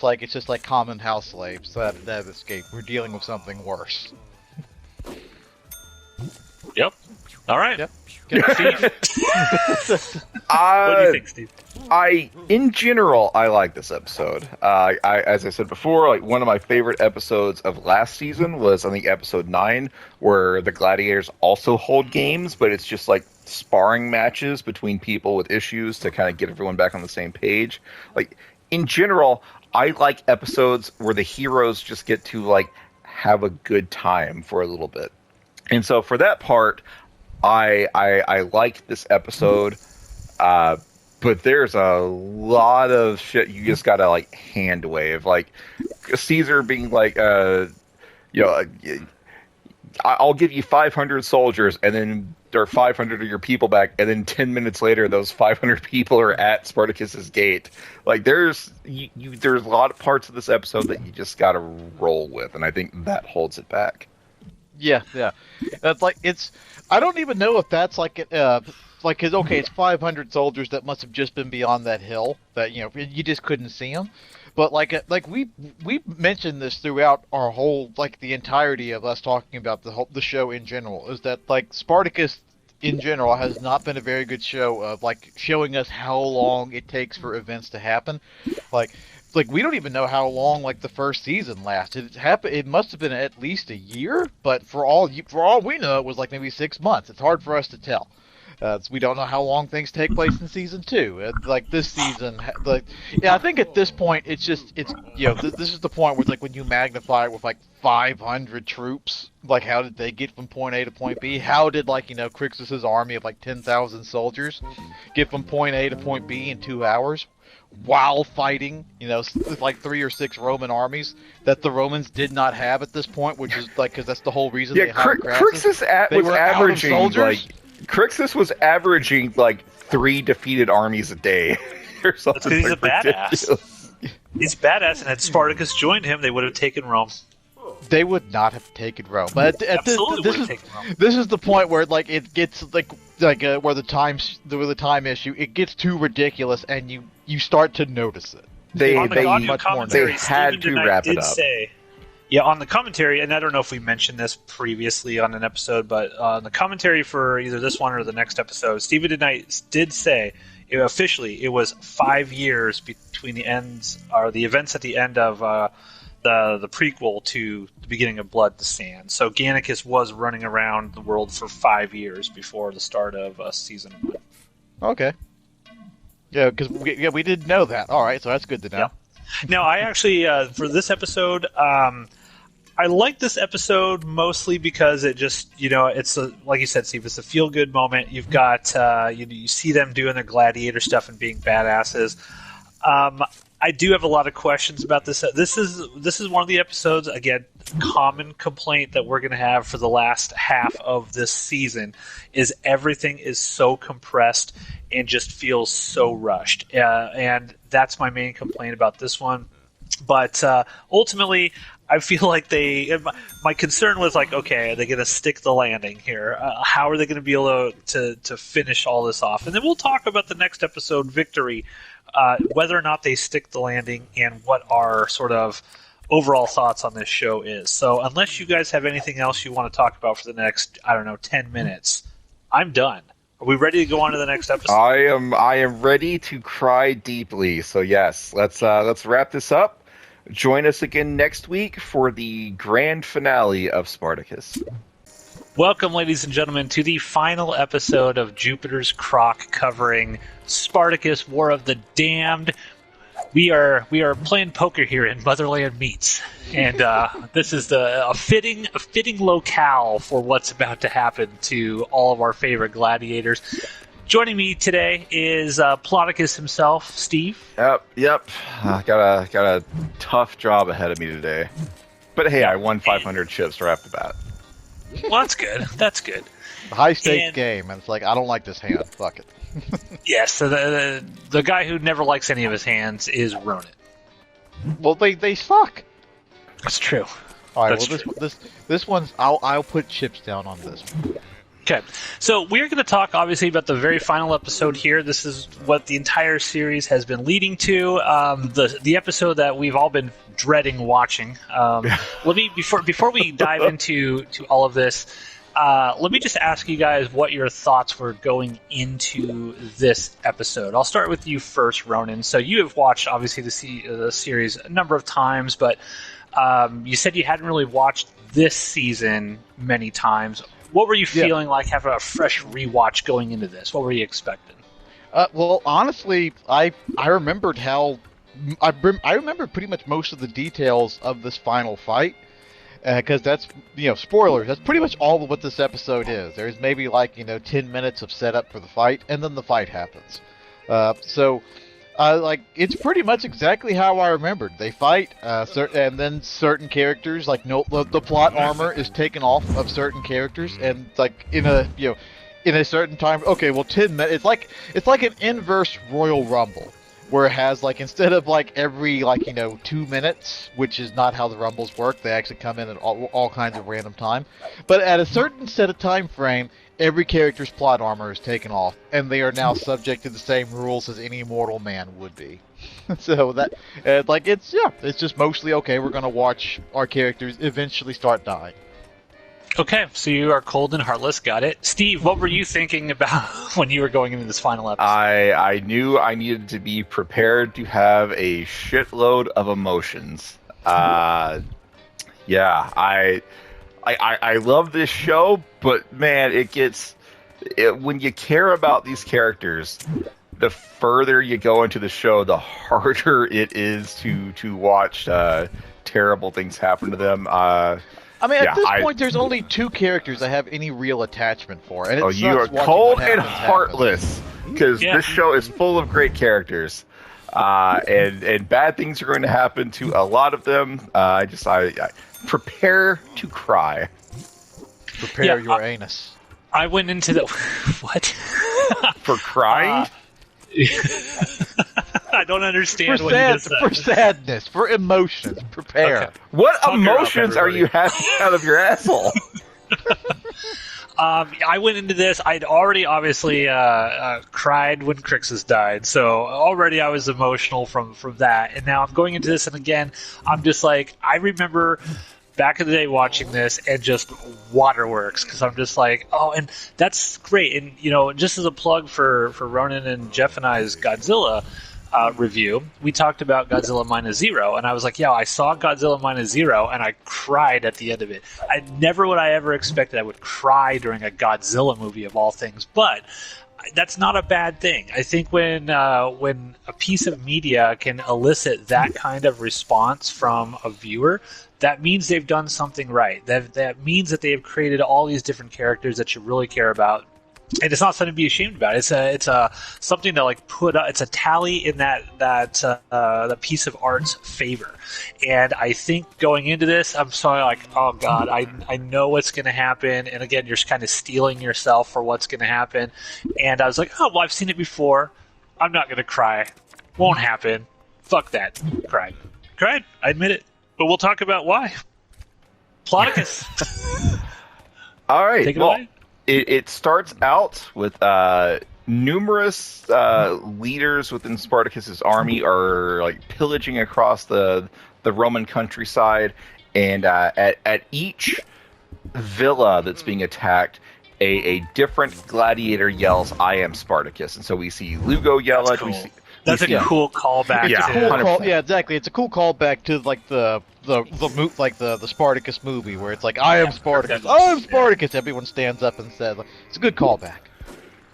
like it's just like common house slaves that have escaped. We're dealing with something worse. Yep. All right. Yep. Steve? What do you think, Steve? In general, I like this episode. As I said before, one of my favorite episodes of last season was, I think, episode 9, where the gladiators also hold games, but it's just sparring matches between people with issues to kind of get everyone back on the same page. In general, I like episodes where the heroes just get to have a good time for a little bit. And so for that part, I liked this episode, but there's a lot of shit you just gotta hand wave, Caesar being I'll give you 500 soldiers, and then there are 500 of your people back, and then 10 minutes later, those 500 people are at Spartacus's gate. There's a lot of parts of this episode that you just gotta roll with, and I think that holds it back. Yeah. That's I don't even know if that's it's 500 soldiers that must have just been beyond that hill that you just couldn't see them. But we mentioned this throughout our whole the entirety of us talking about the show in general, is that Spartacus in general has not been a very good show of showing us how long it takes for events to happen. We don't even know how long the first season lasted. It must have been at least a year, but for all we know, it was maybe 6 months. It's hard for us to tell. We don't know how long things take place in season 2. This season, I think at this point this is the point where when you magnify it with 500 troops, how did they get from point A to point B? How did Crixus's army of 10,000 soldiers get from point A to point B in 2 hours? While fighting, 3 or 6 Roman armies that the Romans did not have at this point, which is because that's the whole reason they hired Crassus. Crixus was averaging 3 defeated armies a day or something. That's because he's a badass. He's badass, and had Spartacus joined him, they would have taken Rome. They would not have taken Rome. But this is the point where it gets where the time issue, it gets too ridiculous, and you start to notice it. They had to wrap it up. Yeah, on the commentary, and I don't know if we mentioned this previously on an episode, but on the commentary for either this one or the next episode, Stephen Knight did say officially it was 5 years between the ends or the events at the end of the prequel to the beginning of Blood to Sand. So Gannicus was running around the world for 5 years before the start of season 1. Okay. Yeah, because we didn't know that. All right, so that's good to know. Yeah. Now, I actually for this episode. I like this episode mostly because it just, it's like you said, Steve, it's a feel-good moment. You've got, you see them doing their gladiator stuff and being badasses. I do have a lot of questions about this. This is one of the episodes, again, common complaint that we're going to have for the last half of this season is everything is so compressed and just feels so rushed. And that's my main complaint about this one. But ultimately, I feel like my concern was like, okay, are they going to stick the landing here? How are they going to be able to finish all this off? And then we'll talk about the next episode, Victory, whether or not they stick the landing and what our sort of overall thoughts on this show is. So unless you guys have anything else you want to talk about for the next, 10 minutes, I'm done. Are we ready to go on to the next episode? I am ready to cry deeply. So yes, let's wrap this up. Join us again next week for the grand finale of Spartacus. Welcome, ladies and gentlemen, to the final episode of Jupiter's Croc covering Spartacus, War of the Damned. We are playing poker here in Motherland Meets, and this is a fitting locale for what's about to happen to all of our favorite gladiators. Joining me today is Spartacus himself, Steve. Yep. Got a tough job ahead of me today. But hey, I won 500 chips right off the bat. Well, that's good. High stakes game, and it's like, I don't like this hand. Fuck it. Yes, so the guy who never likes any of his hands is Ronan. Well, they suck. That's true. All right. That's well, this one's I'll put chips down on this one. Okay, so we're going to talk, obviously, about the very final episode here. This is what the entire series has been leading to. The episode that we've all been dreading watching. Let me before we dive into all of this, let me just ask you guys what your thoughts were going into this episode. I'll start with you first, Ronan. So you have watched, obviously, the series a number of times, but you said you hadn't really watched this season many times. What were you feeling like having a fresh rewatch going into this? What were you expecting? Well, honestly, I remembered how I remember pretty much most of the details of this final fight because that's spoilers. That's pretty much all of what this episode is. There's maybe 10 minutes of setup for the fight, and then the fight happens. It's pretty much exactly how I remembered. They fight, and then certain characters, the plot armor is taken off of certain characters, and in a certain time. Okay, well, 10 minutes. It's like an inverse Royal Rumble, where it has instead of every 2 minutes, which is not how the Rumbles work. They actually come in at all kinds of random time, but at a certain set of time frame. Every character's plot armor is taken off, and they are now subject to the same rules as any mortal man would be. So that, it's just mostly okay. We're gonna watch our characters eventually start dying. Okay, so you are cold and heartless. Got it, Steve. What were you thinking about when you were going into this final episode? I knew I needed to be prepared to have a shitload of emotions. I love this show, but man, when you care about these characters, the further you go into the show, the harder it is to watch terrible things happen to them. At this point, there's only 2 characters I have any real attachment for, and you are cold and heartless because this show is full of great characters. And bad things are going to happen to a lot of them. I prepare to cry. Prepare your anus. I went into the what for crying. I don't understand for what you just said. For sadness, for emotions. Prepare. Okay. What emotions are you having out of your asshole? I went into this. I'd already obviously cried when Crixus died, so already I was emotional from that. And now I'm going into this, and again, I'm just I remember back in the day watching this and just waterworks because I'm just like, oh, and that's great. And just as a plug for Ronan and Jeff and I's Godzilla review, we talked about Godzilla Minus Zero, and I was like, yeah, I saw Godzilla Minus Zero and I cried at the end of it. I never would I ever expected I would cry during a Godzilla movie of all things, but that's not a bad thing. I think when a piece of media can elicit that kind of response from a viewer, that means they've done something right. That means that they have created all these different characters that you really care about, and it's not something to be ashamed about. It's a something to like put up. It's a tally in that piece of art's favor. And I think going into this, I'm sorry, like, oh god, I know what's going to happen. And again, you're kind of steeling yourself for what's going to happen. And I was like, oh well, I've seen it before. I'm not going to cry. Won't happen. Fuck that. Cried. I admit it. But we'll talk about why. Spartacus. All right. Take it away. It starts out with numerous leaders within Spartacus's army are like pillaging across the Roman countryside, and at each villa that's being attacked, a different gladiator yells, "I am Spartacus," and so we see Lugo yell it. Cool. That's a cool callback. Yeah, yeah, exactly. It's a cool callback to like the Spartacus movie where it's like, I am Spartacus, I am Spartacus. Everyone stands up and says, it's a good callback.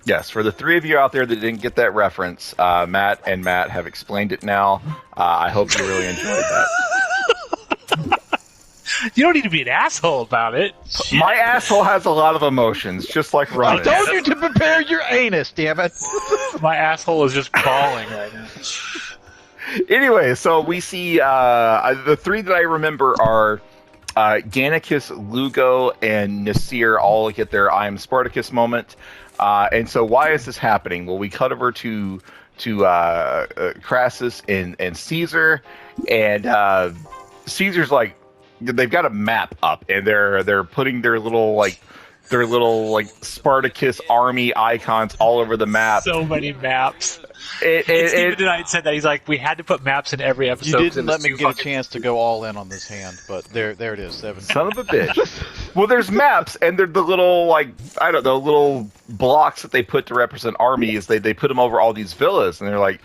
Yes, for the three of you out there that didn't get that reference, Matt have explained it now. I hope you really enjoyed that. You don't need to be an asshole about it. Shit. My asshole has a lot of emotions, just like Ron. I told you to prepare your anus, damn it. My asshole is just bawling right now. Anyway, so we see the three that I remember are Gannicus, Lugo, and Nasir all get their I am Spartacus moment. And so why is this happening? Well, we cut over to Crassus and Caesar, and Caesar's like, they've got a map up, and they're putting their little Spartacus army icons all over the map. So many maps. Steven tonight said that he's like, we had to put maps in every episode. You didn't let me get a chance to go all in on this hand, but there it is. 7. Son of a bitch. Well, there's maps, and they're the little little blocks that they put to represent armies. They put them over all these villas, and they're like,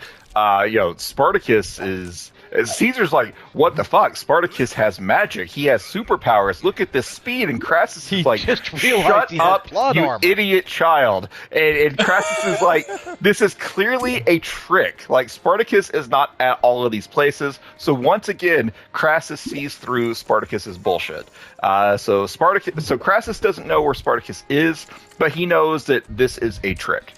Spartacus is. Caesar's like, what the fuck? Spartacus has magic. He has superpowers. Look at this speed. And Crassus is like, shut up, you idiot child. And Crassus is like, this is clearly a trick. Like, Spartacus is not at all of these places. So once again, Crassus sees through Spartacus's bullshit. So Crassus doesn't know where Spartacus is, but he knows that this is a trick.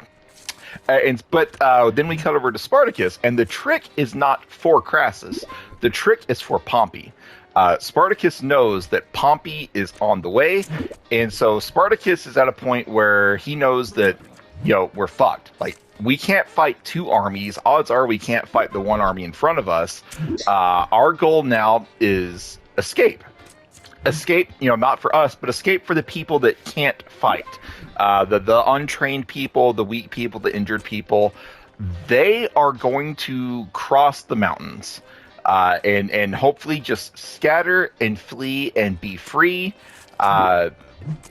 But then we cut over to Spartacus, and the trick is not for Crassus. The trick is for Pompey. Spartacus knows that Pompey is on the way, and so Spartacus is at a point where he knows that, we're fucked. Like, we can't fight two armies. Odds are we can't fight the one army in front of us. Our goal now is escape. Escape, not for us, but escape for the people that can't fight. The untrained people, the weak people, the injured people, they are going to cross the mountains and hopefully just scatter and flee and be free.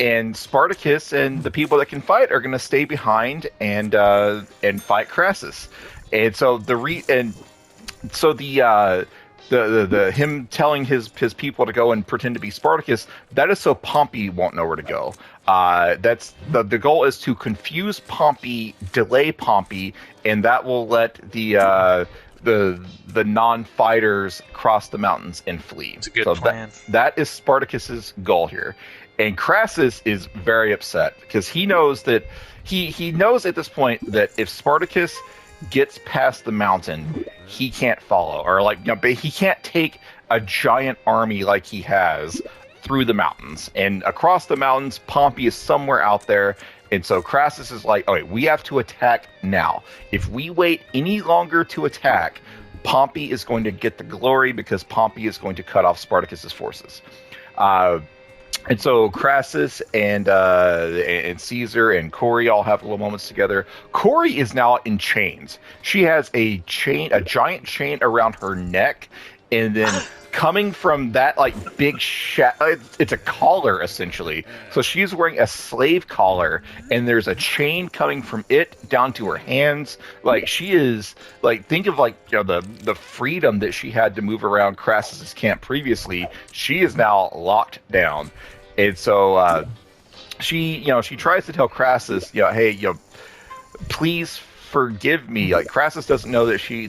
And Spartacus and the people that can fight are going to stay behind and fight Crassus. And so the him telling his people to go and pretend to be Spartacus, that is so Pompey won't know where to go. That's the goal is to confuse Pompey, delay Pompey, and that will let the non-fighters cross the mountains and flee. It's a good plan. That is Spartacus's goal here. And Crassus is very upset because he knows that he knows at this point that if Spartacus gets past the mountain, he can't follow, or he can't take a giant army like he has through the mountains. And across the mountains, Pompey is somewhere out there. And so Crassus is like, okay, we have to attack now. If we wait any longer to attack, Pompey is going to get the glory because Pompey is going to cut off Spartacus's forces. And so Crassus and Caesar and Corey all have little moments together. Corey is now in chains. She has a giant chain around her neck, and then coming from that like big it's a collar essentially. So she's wearing a slave collar, and there's a chain coming from it down to her hands. Like she is like, think of like, you know, the freedom that she had to move around Crassus's camp previously. She is now locked down, and so she tries to tell Crassus, hey, please forgive me. Like Crassus doesn't know that she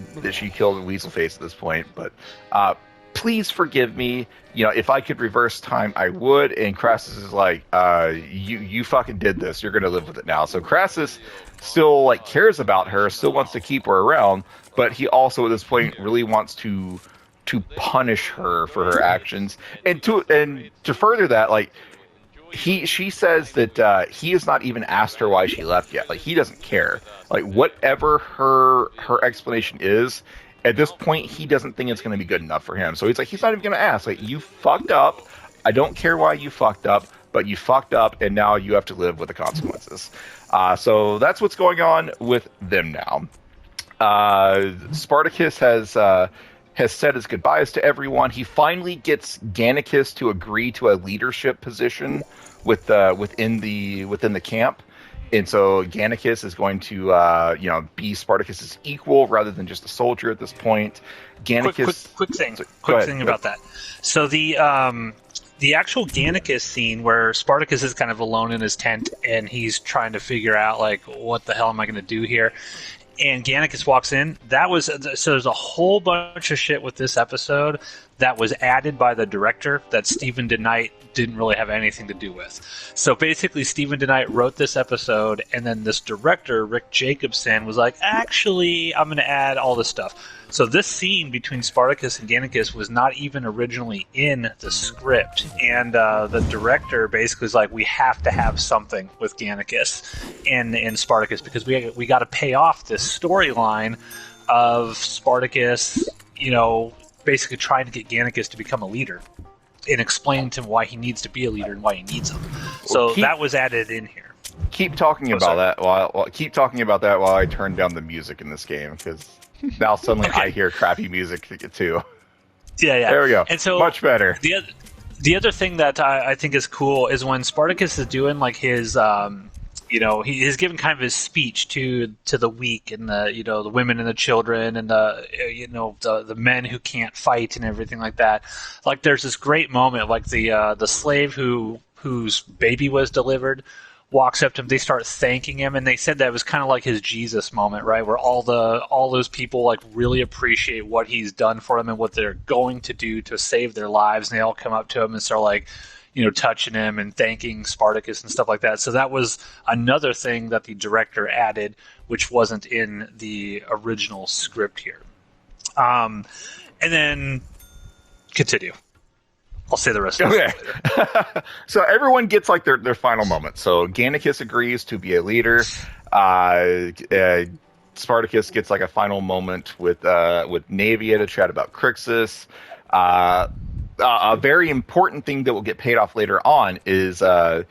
killed Weaselface at this point, but please forgive me. If I could reverse time, I would. And Crassus is like, you fucking did this. You're gonna live with it now. So Crassus still like cares about her, still wants to keep her around, but he also at this point really wants to punish her for her actions. And to further that, like she says that he has not even asked her why she left yet. Like he doesn't care. Like whatever her explanation is, at this point, he doesn't think it's going to be good enough for him. So he's not even going to ask. Like, you fucked up. I don't care why you fucked up, but you fucked up, and now you have to live with the consequences. So that's what's going on with them now. Spartacus has said his goodbyes to everyone. He finally gets Gannicus to agree to a leadership position within the camp. And so Gannicus is going to, be Spartacus's equal rather than just a soldier at this point. Gannicus. Quick thing about that. So the actual Gannicus scene where Spartacus is kind of alone in his tent and he's trying to figure out like, what the hell am I going to do here? And Gannicus walks in. So there's a whole bunch of shit with this episode that was added by the director that Stephen DeKnight didn't really have anything to do with. So basically, Stephen DeKnight wrote this episode, and then this director, Rick Jacobson, was like, actually, I'm going to add all this stuff. So this scene between Spartacus and Gannicus was not even originally in the script. And the director basically was like, we have to have something with Gannicus and Spartacus because we got to pay off this storyline of Spartacus, basically trying to get Gannicus to become a leader and explain to him why he needs to be a leader and why he needs him. So that was added in here. Keep talking about that while I turn down the music in this game, because now suddenly I hear crappy music too. Yeah. There we go. And so much better. The other thing that I think is cool is when Spartacus is doing like his he is giving kind of his speech to the weak and the women and the children and the men who can't fight and everything like that. Like there's this great moment, like the slave whose baby was delivered walks up to him. They start thanking him, and they said that it was kind of like his Jesus moment, right? Where all those people like really appreciate what he's done for them and what they're going to do to save their lives, and they all come up to him and start like, touching him and thanking Spartacus and stuff like that. So that was another thing that the director added, which wasn't in the original script here. And then continue. I'll say the rest of it later. So everyone gets like their final moment. So Gannicus agrees to be a leader. Spartacus gets like a final moment with Navia to chat about Crixus. A very important thing that will get paid off later on is the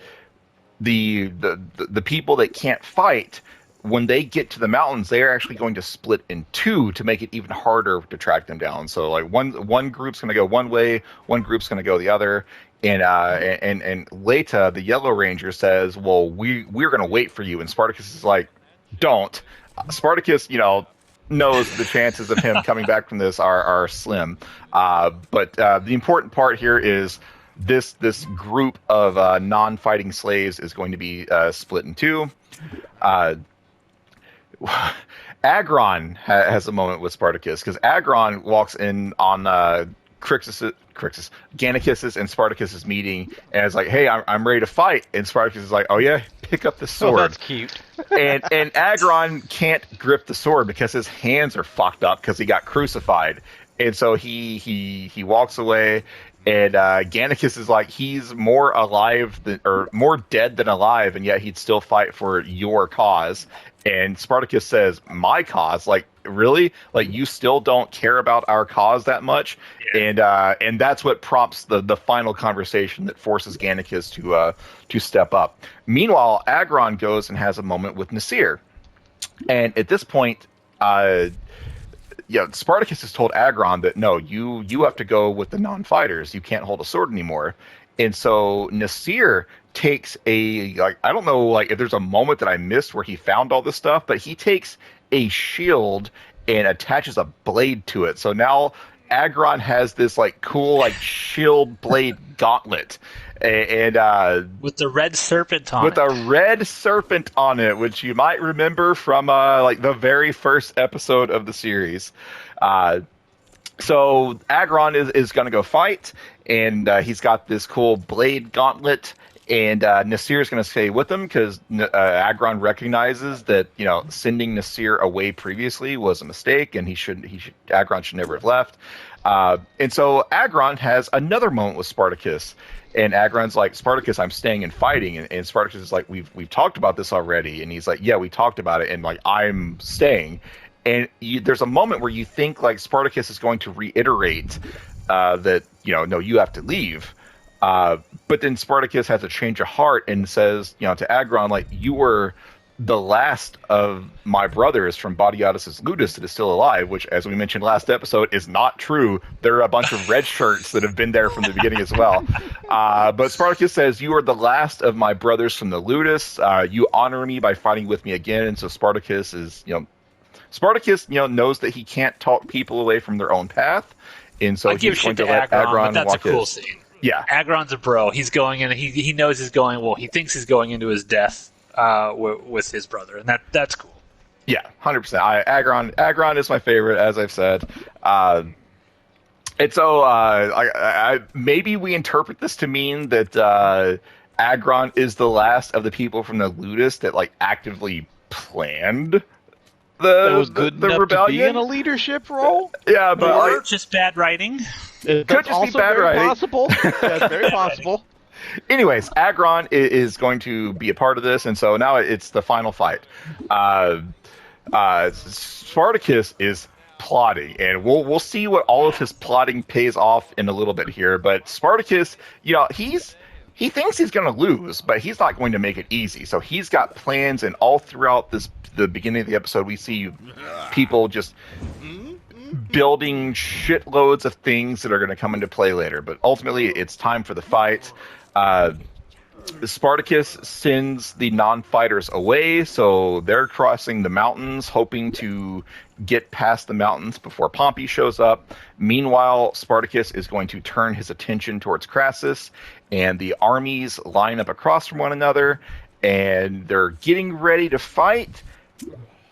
people that can't fight. When they get to the mountains, they are actually going to split in two to make it even harder to track them down. So like one group's going to go one way, one group's going to go the other. And Leta, the Yellow Ranger, says, "Well, we're going to wait for you." And Spartacus is like, "Don't." Spartacus, knows the chances of him coming back from this are slim. But the important part here is this group of non-fighting slaves is going to be split in two. Agron has a moment with Spartacus because Agron walks in on Gannicus's and Spartacus's meeting and is like, "Hey, I'm ready to fight." And Spartacus is like, "Oh yeah, pick up the sword." Oh, that's cute. and Agron can't grip the sword because his hands are fucked up because he got crucified. And so he walks away, and Gannicus is like, he's more more dead than alive, and yet he'd still fight for your cause. And Spartacus says, "My cause? Like, really? Like, you still don't care about our cause that much?" Yeah. And that's what prompts the final conversation that forces Gannicus to step up. Meanwhile, Agron goes and has a moment with Nasir. And at this point, yeah, Spartacus has told Agron that no, you have to go with the non-fighters. You can't hold a sword anymore. And so Nasir takes a like I don't know like if there's a moment that I missed where he found all this stuff, but he takes a shield and attaches a blade to it. So now Agron has this like cool like shield blade gauntlet, and with the red serpent on with it. a red serpent on it, which you might remember from like the very first episode of the series. So Agron is going to go fight, and he's got this cool blade gauntlet. And Nasir is going to stay with him because Agron recognizes that sending Nasir away previously was a mistake, and Agron should never have left. And so Agron has another moment with Spartacus, and Agron's like, Spartacus, I'm staying and fighting, and Spartacus is like, we've talked about this already, and he's like, yeah, we talked about it, and like I'm staying. And there's a moment where you think like Spartacus is going to reiterate that no, you have to leave. But then Spartacus has a change of heart and says, to Agron, like, you were the last of my brothers from Batiatus' Ludus that is still alive, which, as we mentioned last episode, is not true. There are a bunch of red shirts that have been there from the beginning as well. But Spartacus says, you are the last of my brothers from the Ludus. You honor me by fighting with me again. And so Spartacus is, knows that he can't talk people away from their own path. And so he's going to let Agron but that's walk a cool his. scene. Yeah. Agron's a bro. He's going in. He knows he's going. Well, he thinks he's going into his death with his brother, and that's cool. Yeah, 100%. Agron is my favorite, as I've said. And so I maybe we interpret this to mean that Agron is the last of the people from the Ludus that like actively planned that was good the enough rebellion. to be in a leadership role. Yeah, but or like, just bad writing. Could just also be bad very writing. possible. That's very possible. Anyways, Agron is going to be a part of this, and so now it's the final fight. Spartacus is plotting, and we'll see what all of his plotting pays off in a little bit here. But Spartacus, he thinks he's going to lose, but he's not going to make it easy. So he's got plans, and all throughout the beginning of the episode, we see people just building shitloads of things that are going to come into play later. But ultimately, it's time for the fight. Spartacus sends the non-fighters away, so they're crossing the mountains, hoping to get past the mountains before Pompey shows up. Meanwhile, Spartacus is going to turn his attention towards Crassus, and the armies line up across from one another, and they're getting ready to fight.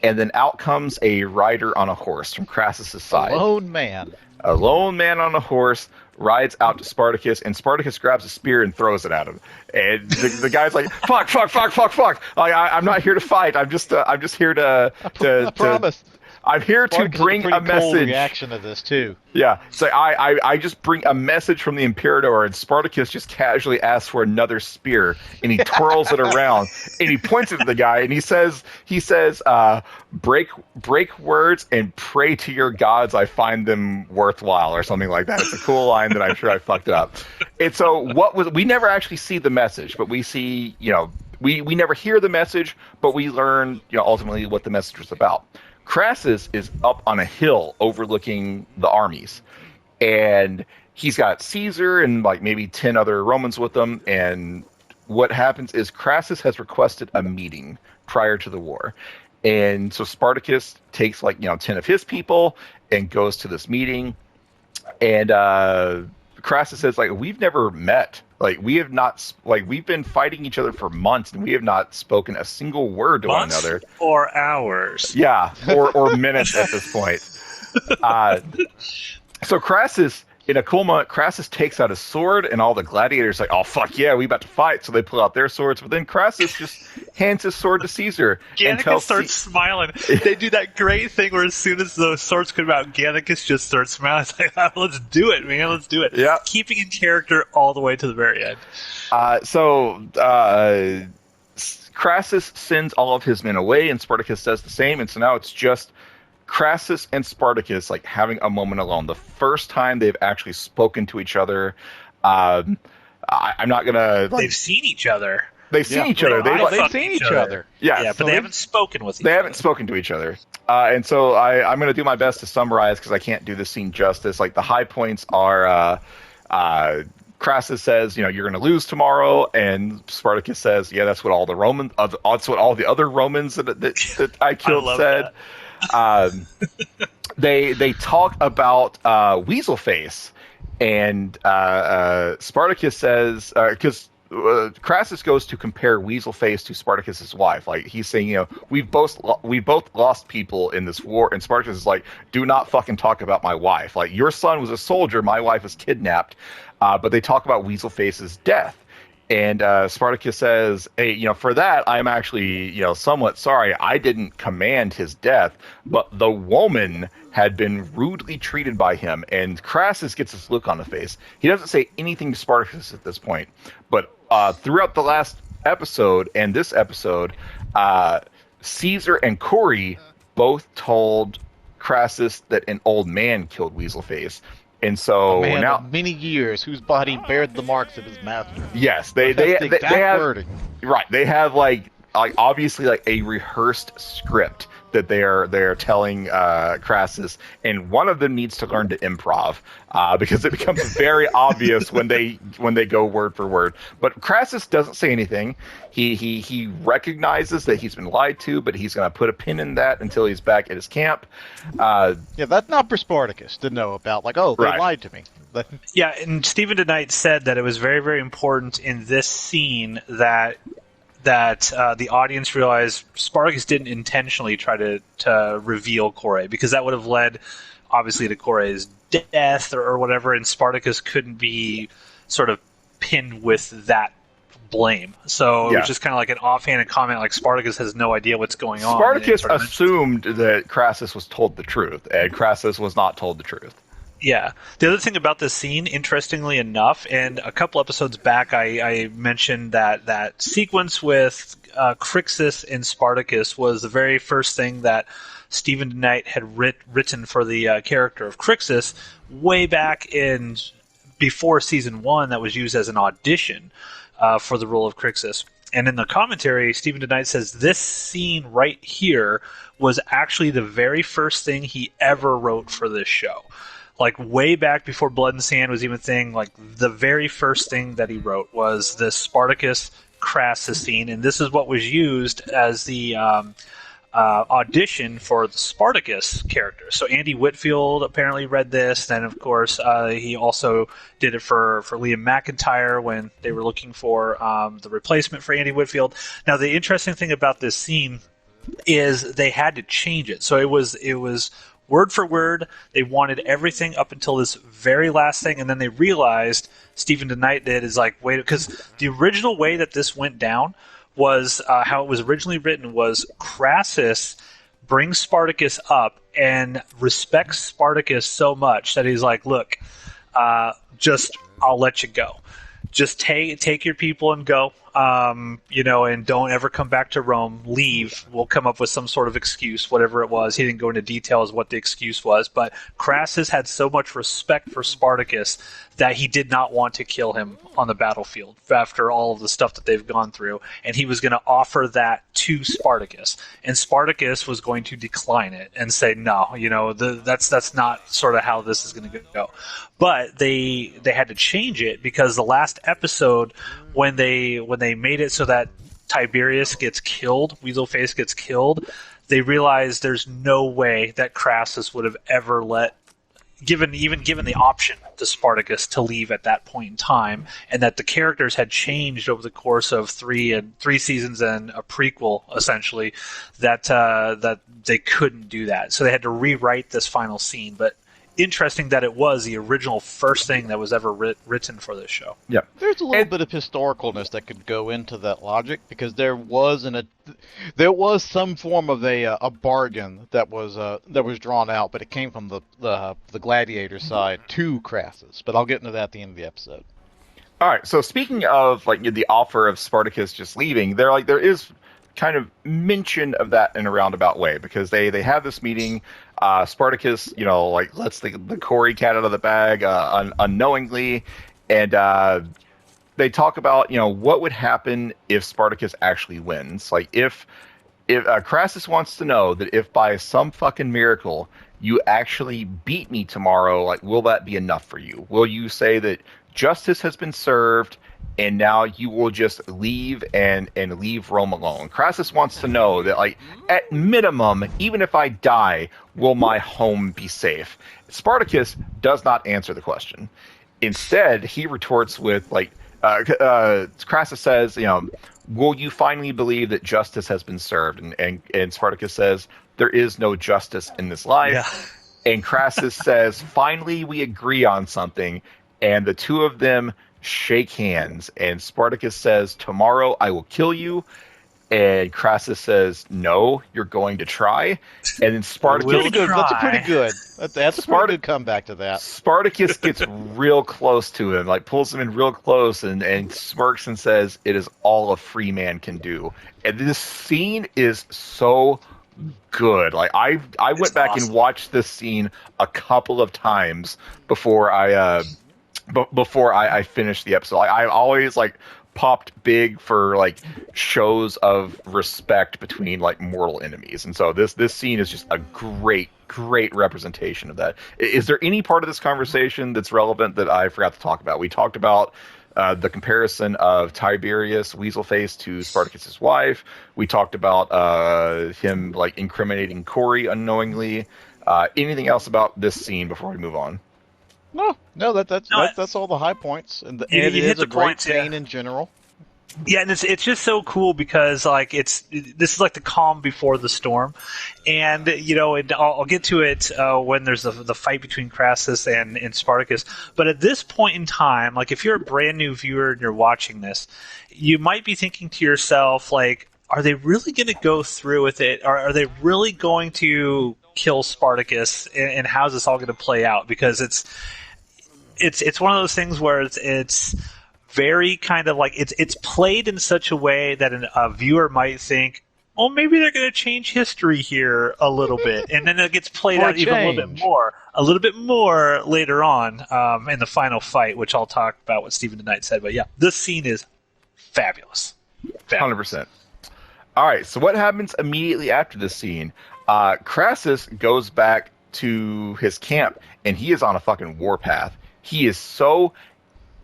And then out comes a rider on a horse from Crassus' side. A lone man on a horse rides out to Spartacus, and Spartacus grabs a spear and throws it at him. And the guy's like, "Fuck! Like, I'm not here to fight. I'm just here to promise. I'm here to bring a message." Cold reaction to this too. Yeah, so I just bring a message from the Imperator, and Spartacus just casually asks for another spear, and he twirls it around, and he points it at the guy, and he says, break words and pray to your gods I find them worthwhile, or something like that. It's a cool line that I'm sure I fucked up. And so we never actually see the message, but we see, we never hear the message, but we learn, ultimately what the message was about. Crassus is up on a hill overlooking the armies, and he's got Caesar and like maybe 10 other Romans with him. And what happens is Crassus has requested a meeting prior to the war. And so Spartacus takes 10 of his people and goes to this meeting. And Crassus says, we've never met. We have not, we've been fighting each other for months, and we have not spoken a single word to one another. Or hours. Yeah, or minutes at this point. So Crassus, in a cool moment, Crassus takes out his sword, and all the gladiators are like, "Oh, fuck yeah, we about to fight." So they pull out their swords, but then Crassus just hands his sword to Caesar. Gannicus starts smiling. They do that great thing where as soon as the swords come out, Gannicus just starts smiling. It's like, oh, let's do it, man, let's do it. Yeah. Keeping in character all the way to the very end. Crassus sends all of his men away, and Spartacus does the same, and so now it's just Crassus and Spartacus having a moment alone. The first time they've actually spoken to each other. I'm not gonna. They've seen each other. They've seen each other. They've seen each other. Yeah, but they haven't spoken with each They other. haven't spoken to each other. And so I'm going to do my best to summarize because I can't do this scene justice. Like, the high points are Crassus says, you're going to lose tomorrow, and Spartacus says, yeah, that's what all the Romans, that's what all the other Romans that I killed said. They talk about Weaselface, and Spartacus says, because Crassus goes to compare Weaselface to Spartacus's wife. Like, he's saying, we both lost people in this war, and Spartacus is like, do not fucking talk about my wife. Like, your son was a soldier, my wife was kidnapped. But they talk about Weaselface's death. And Spartacus says, hey, for that, I'm actually, somewhat sorry. I didn't command his death, but the woman had been rudely treated by him. And Crassus gets this look on the face. He doesn't say anything to Spartacus at this point. But throughout the last episode and this episode, Caesar and Corey both told Crassus that an old man killed Weaselface. And so a man now, of many years, whose body bared the marks of his master. Yes, they have wording. Right. They have like obviously like a rehearsed script that they're telling Crassus, and one of them needs to learn to improv because it becomes very obvious when they go word for word. But Crassus doesn't say anything. He recognizes that he's been lied to, but he's going to put a pin in that until he's back at his camp. Yeah, that's not for Spartacus to know about. Like, oh, they lied to me. Yeah, and Stephen DeKnight said that it was very, very important in this scene that the audience realized Spartacus didn't intentionally try to reveal Corey, because that would have led, obviously, to Corey's death or whatever, and Spartacus couldn't be sort of pinned with that blame. So it was just kind of like an offhanded comment, like Spartacus has no idea what's going on. Spartacus assumed that Crassus was told the truth, and Crassus was not told the truth. Yeah. The other thing about this scene, interestingly enough, and a couple episodes back, I mentioned that sequence with Crixus and Spartacus was the very first thing that Stephen DeKnight had written for the character of Crixus way back in before season 1, that was used as an audition for the role of Crixus. And in the commentary, Stephen DeKnight says this scene right here was actually the very first thing he ever wrote for this show. Like, way back before Blood and Sand was even a thing, like, the very first thing that he wrote was this Spartacus Crassus scene, and this is what was used as the audition for the Spartacus character. So Andy Whitfield apparently read this, and of course he also did it for Liam McIntyre when they were looking for the replacement for Andy Whitfield. Now, the interesting thing about this scene is they had to change it. So it was word for word. They wanted everything up until this very last thing, and then they realized, Stephen DeKnight did, is like, wait, because the original way that this went down was how it was originally written was Crassus brings Spartacus up and respects Spartacus so much that he's like, look, I'll let you go. Just take your people and go, and don't ever come back to Rome. Leave. We'll come up with some sort of excuse, whatever it was. He didn't go into details what the excuse was, but Crassus had so much respect for Spartacus that he did not want to kill him on the battlefield after all of the stuff that they've gone through, and he was going to offer that to Spartacus, and Spartacus was going to decline it and say, no, that's not sort of how this is going to go. But they had to change it because the last episode, when they made it so that Tiberius gets killed, Weaselface gets killed, they realized there's no way that Crassus would have ever given the option to Spartacus to leave at that point in time, and that the characters had changed over the course of three seasons and a prequel, essentially, that they couldn't do that. So they had to rewrite this final scene. But interesting that it was the original first thing that was ever written for this show. Yeah, there's a little bit of historicalness that could go into that logic, because there was some form of a bargain that was drawn out, but it came from the gladiator side to Crassus. But I'll get into that at the end of the episode. All right. So speaking of like the offer of Spartacus just leaving, there is kind of mention of that in a roundabout way, because they have this meeting. Spartacus, lets the Corey cat out of the bag unknowingly, and they talk about, what would happen if Spartacus actually wins. Like, if Crassus wants to know that if by some fucking miracle you actually beat me tomorrow, like, will that be enough for you? Will you say that justice has been served and now you will just leave and leave Rome alone? Crassus wants to know that, like, at minimum, even if I die, will my home be safe? Spartacus does not answer the question. Instead, he retorts with, like, Crassus says, will you finally believe that justice has been served? And Spartacus says, there is no justice in this life. Yeah. And Crassus says, finally, we agree on something. And the two of them shake hands. And Spartacus says, tomorrow I will kill you. And Crassus says, no, you're going to try. And then Spartacus... That's a pretty good. That's a pretty good comeback to that. Spartacus gets real close to him, like pulls him in real close and smirks and says, it is all a free man can do. And this scene is so good. Like, I went back and watched this scene a couple of times before I finished the episode. I always, like, popped big for, like, shows of respect between, like, mortal enemies, and so this scene is just a great representation of that. Is there any part of this conversation that's relevant that I forgot to talk about? We talked about the comparison of Tiberius Weaselface to Spartacus's wife. We talked about him, like, incriminating Corey unknowingly. Anything else about this scene before we move on? No, that's all the high points, and it is a great scene in general. Yeah, and it's just so cool because, like, this is like the calm before the storm, and I'll get to it when there's the fight between Crassus and Spartacus. But at this point in time, like, if you're a brand new viewer and you're watching this, you might be thinking to yourself, like, are they really going to go through with it? Or are they really going to kill Spartacus? And how's this all going to play out? Because it's one of those things where it's very kind of like it's played in such a way that a viewer might think, oh, maybe they're going to change history here a little bit, and then it gets played out even a little bit more later on in the final fight, which I'll talk about what Stephen tonight said. But yeah, this scene is fabulous. 100%. All right, so what happens immediately after this scene? Crassus goes back to his camp, and he is on a fucking warpath. He is so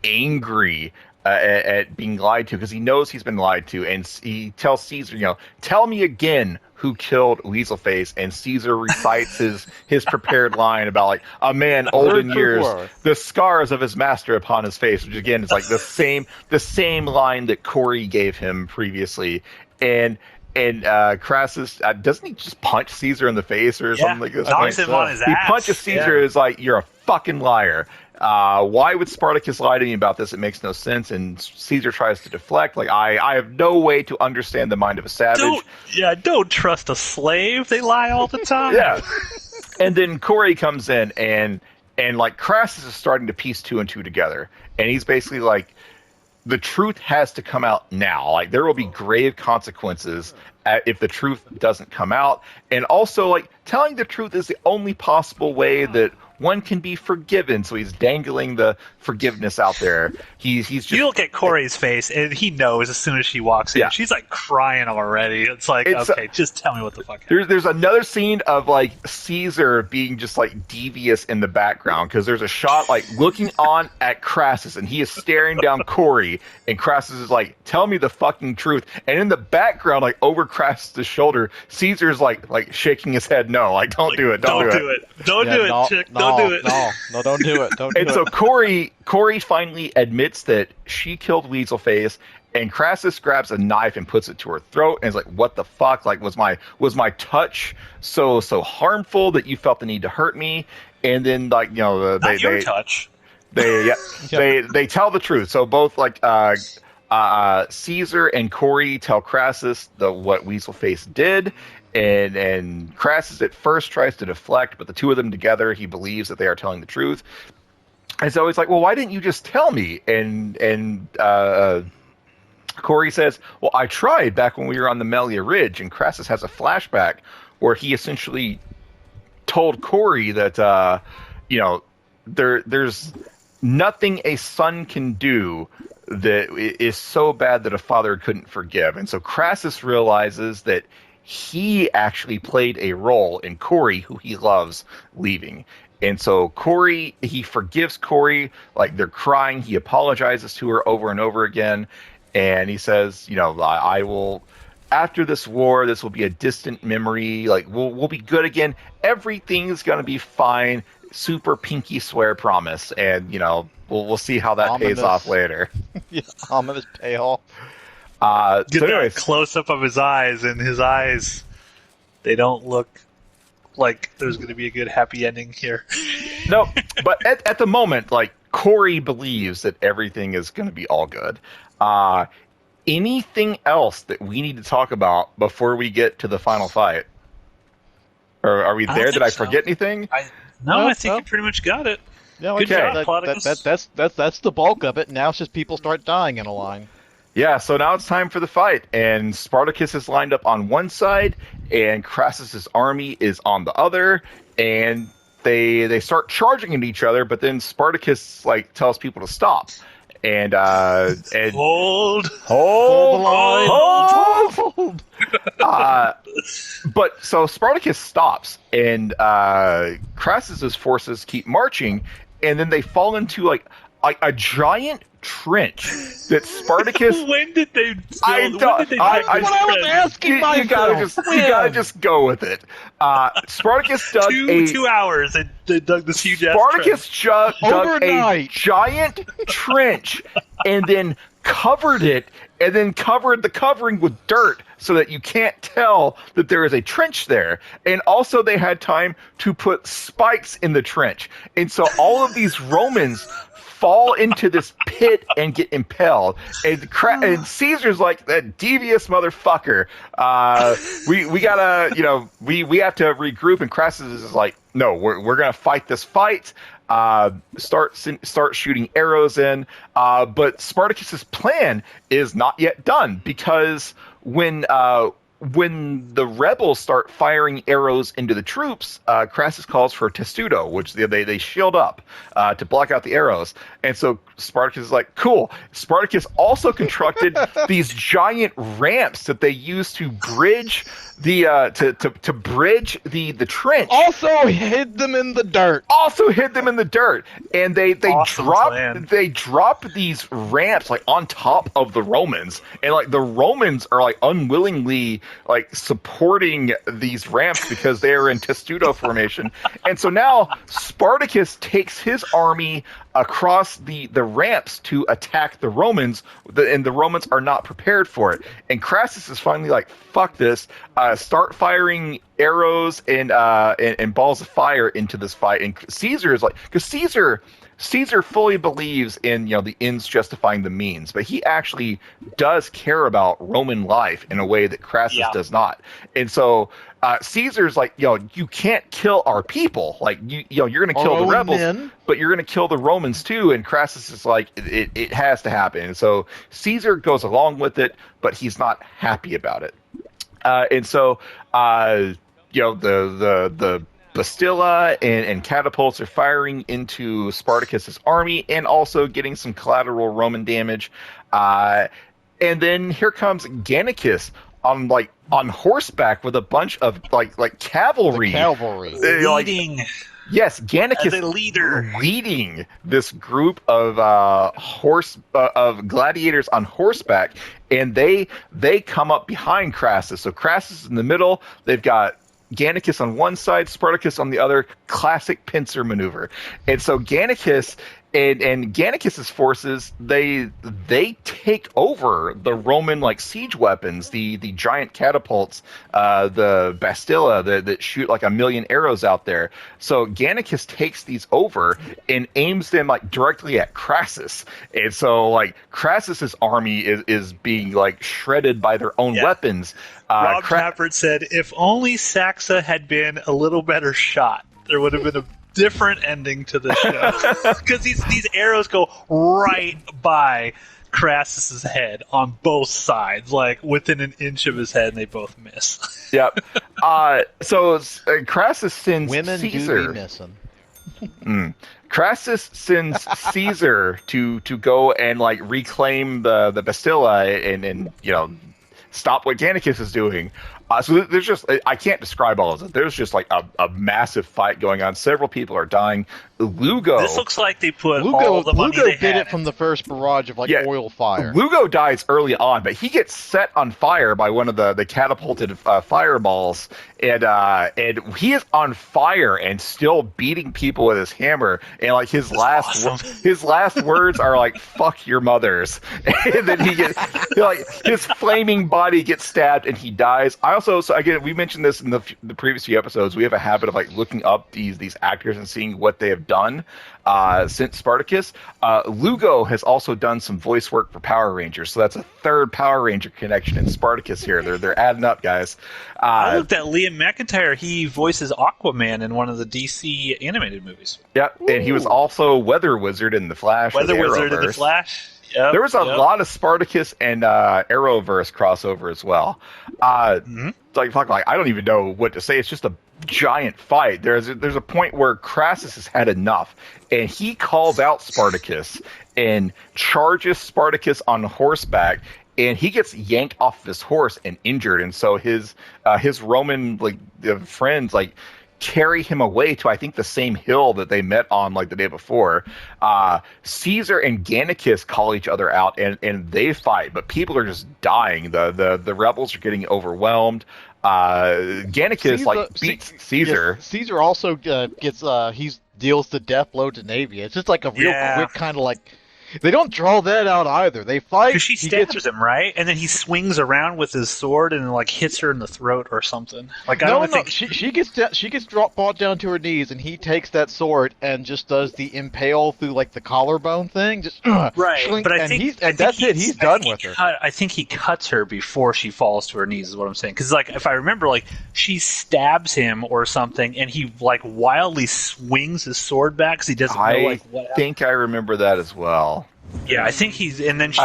angry at being lied to because he knows he's been lied to, and he tells Caesar, tell me again who killed Weaselface, and Caesar recites his prepared line about, like, a man old in years, the scars of his master upon his face, which again is like the same line that Corey gave him previously, and Crassus, doesn't he just punch Caesar in the face or something like this? Knocks him on his ass. He punches Caesar, is like, you're a fucking liar. Why would Spartacus lie to me about this? It makes no sense. And Caesar tries to deflect. Like, I have no way to understand the mind of a savage. Don't trust a slave. They lie all the time. Yeah. And then Corey comes in and like, Crassus is starting to piece two and two together. And he's basically like, the truth has to come out now. Like, there will be grave consequences if the truth doesn't come out. And also, like, telling the truth is the only possible way that one can be forgiven. So he's dangling the forgiveness out there. He's just... You look at Corey's face, and he knows as soon as she walks in. Yeah. She's, like, crying already. It's like, okay, just tell me what the fuck happened. There's another scene of, like, Caesar being just, like, devious in the background, because there's a shot, like, looking on at Crassus, and he is staring down Corey, and Crassus is like, tell me the fucking truth. And in the background, like, over Crassus' shoulder, Caesar's, like shaking his head, no, like, don't do it, don't do it. Don't do it, chick, don't do it. No, don't do it, don't do it. And so Corey finally admits that she killed Weaselface, and Crassus grabs a knife and puts it to her throat, and is like, what the fuck? Like, was my touch so harmful that you felt the need to hurt me? And then, like, your touch. They tell the truth. So both, like, Caesar and Corey tell Crassus what Weaselface did, and Crassus at first tries to deflect, but the two of them together, he believes that they are telling the truth. And so he's like, well, why didn't you just tell me? And Corey says, well, I tried back when we were on the Melia Ridge. And Crassus has a flashback where he essentially told Corey that, there's nothing a son can do that is so bad that a father couldn't forgive. And so Crassus realizes that he actually played a role in Corey, who he loves, leaving. And so Corey, he forgives Corey, like they're crying. He apologizes to her over and over again. And he says, I will, after this war, this will be a distant memory. Like we'll be good again. Everything's going to be fine. Super pinky swear promise. And, we'll see how that pays off later. Yeah, ominous payoff. Get that close up of his eyes, and his eyes, they don't look like there's going to be a good happy ending here. No, but at the moment, like Corey believes that everything is going to be all good. Anything else that we need to talk about before we get to the final fight? Or are we there? Did I forget anything? I think you pretty much got it. No, good job, that's the bulk of it. Now it's just people start dying in a line. Yeah, so now it's time for the fight, and Spartacus is lined up on one side, and Crassus's army is on the other, and they start charging at each other, but then Spartacus tells people to stop. And hold the line. But so Spartacus stops, and Crassus's forces keep marching, and then they fall into a giant trench that Spartacus. When did they? I was asking myself. You gotta just go with it. Spartacus dug 2 hours and they dug this huge. Spartacus dug a Overnight. giant trench and then covered it, and then covered the covering with dirt so that you can't tell that there is a trench there. And also they had time to put spikes in the trench. And so all of these Romans fall into this pit and get impaled. And Caesar's like, that devious motherfucker. We gotta, we have to regroup. And Crassus is like, no, we're gonna fight this fight. Start shooting arrows in. But Spartacus's plan is not yet done, because when the rebels start firing arrows into the troops, Crassus calls for testudo, which they shield up to block out the arrows. And so Spartacus is like, cool. Spartacus also constructed these giant ramps that they use to bridge the trench. Also hid them in the dirt. And they Awesome drop these ramps on top of the Romans, and the Romans are unwillingly supporting these ramps because they are in testudo formation. And so now Spartacus takes his army across the ramps to attack the Romans, and the Romans are not prepared for it. And Crassus is finally like, fuck this, start firing arrows and balls of fire into this fight. And Caesar is like, because Caesar fully believes in the ends justifying the means, but he actually does care about Roman life in a way that Crassus does not. And so Caesar's like, you can't kill our people. You're going to kill the rebels, but you're going to kill the Romans too. And Crassus is like, it has to happen. And so Caesar goes along with it, but he's not happy about it. And so the Bastilla and catapults are firing into Spartacus's army, and also getting some collateral Roman damage. And then here comes Gannicus on horseback with a bunch of cavalry. Leading. Yes, Gannicus as a leader, leading this group of of gladiators on horseback, and they come up behind Crassus. So Crassus is in the middle. They've got Gannicus on one side, Spartacus on the other. Classic pincer maneuver. And so Gannicus and Gannicus's forces, they take over the Roman siege weapons, the giant catapults, the Bastilla that shoot 1,000,000 arrows out there. So Gannicus takes these over and aims them directly at Crassus. And so Crassus's army is being shredded by their own weapons. Rob Tappert said, if only Saxa had been a little better shot, there would have been a different ending to the show. Because these arrows go right by Crassus's head on both sides, within an inch of his head, and they both miss. Yep. So Crassus sends Women Caesar. do be missing. Crassus sends Caesar to go and like reclaim the Bastilla and stop what Gannicus is doing. So there's just, I can't describe all of it. There's just like a massive fight going on. Several people are dying. Lugo. This looks like they put all the money Lugo they did had it from the first barrage of oil fire. Lugo dies early on, but he gets set on fire by one of the catapulted fireballs, and he is on fire and still beating people with his hammer. And like his last words are like "fuck your mothers," and then he gets his flaming body gets stabbed and he dies. So again, we mentioned this in the previous few episodes. We have a habit of like looking up these actors and seeing what they have done since Spartacus. Lugo has also done some voice work for Power Rangers, so that's a third Power Ranger connection in Spartacus here. They're adding up, guys. I looked at Liam McIntyre. He voices Aquaman in one of the DC animated movies. Yeah, and he was also Weather Wizard in the Flash. Weather Wizard in the Flash. Yep, there was a lot of Spartacus and Arrowverse crossover as well. I don't even know what to say. It's just a giant fight. There's a point where Crassus has had enough, and he calls out Spartacus and charges Spartacus on horseback, and he gets yanked off of his horse and injured. And so his Roman friends carry him away to, I think, the same hill that they met on the day before. Caesar and Gannicus call each other out, and they fight, but people are just dying. The rebels are getting overwhelmed. Gannicus beats Caesar. Yes, Caesar also deals the death blow to Navia. It's just like a real quick kind of they don't draw that out either. They fight. Because she stabs him, right? And then he swings around with his sword and hits her in the throat or something. She gets brought down to her knees, and he takes that sword and just does the impale through the collarbone thing. Just right. Shlink, but that's it. He's done with her. I think he cuts her before she falls to her knees. Is what I'm saying. Because if I remember, she stabs him or something, and he wildly swings his sword back because he doesn't know what happened. I think I remember that as well. Yeah, I think and then she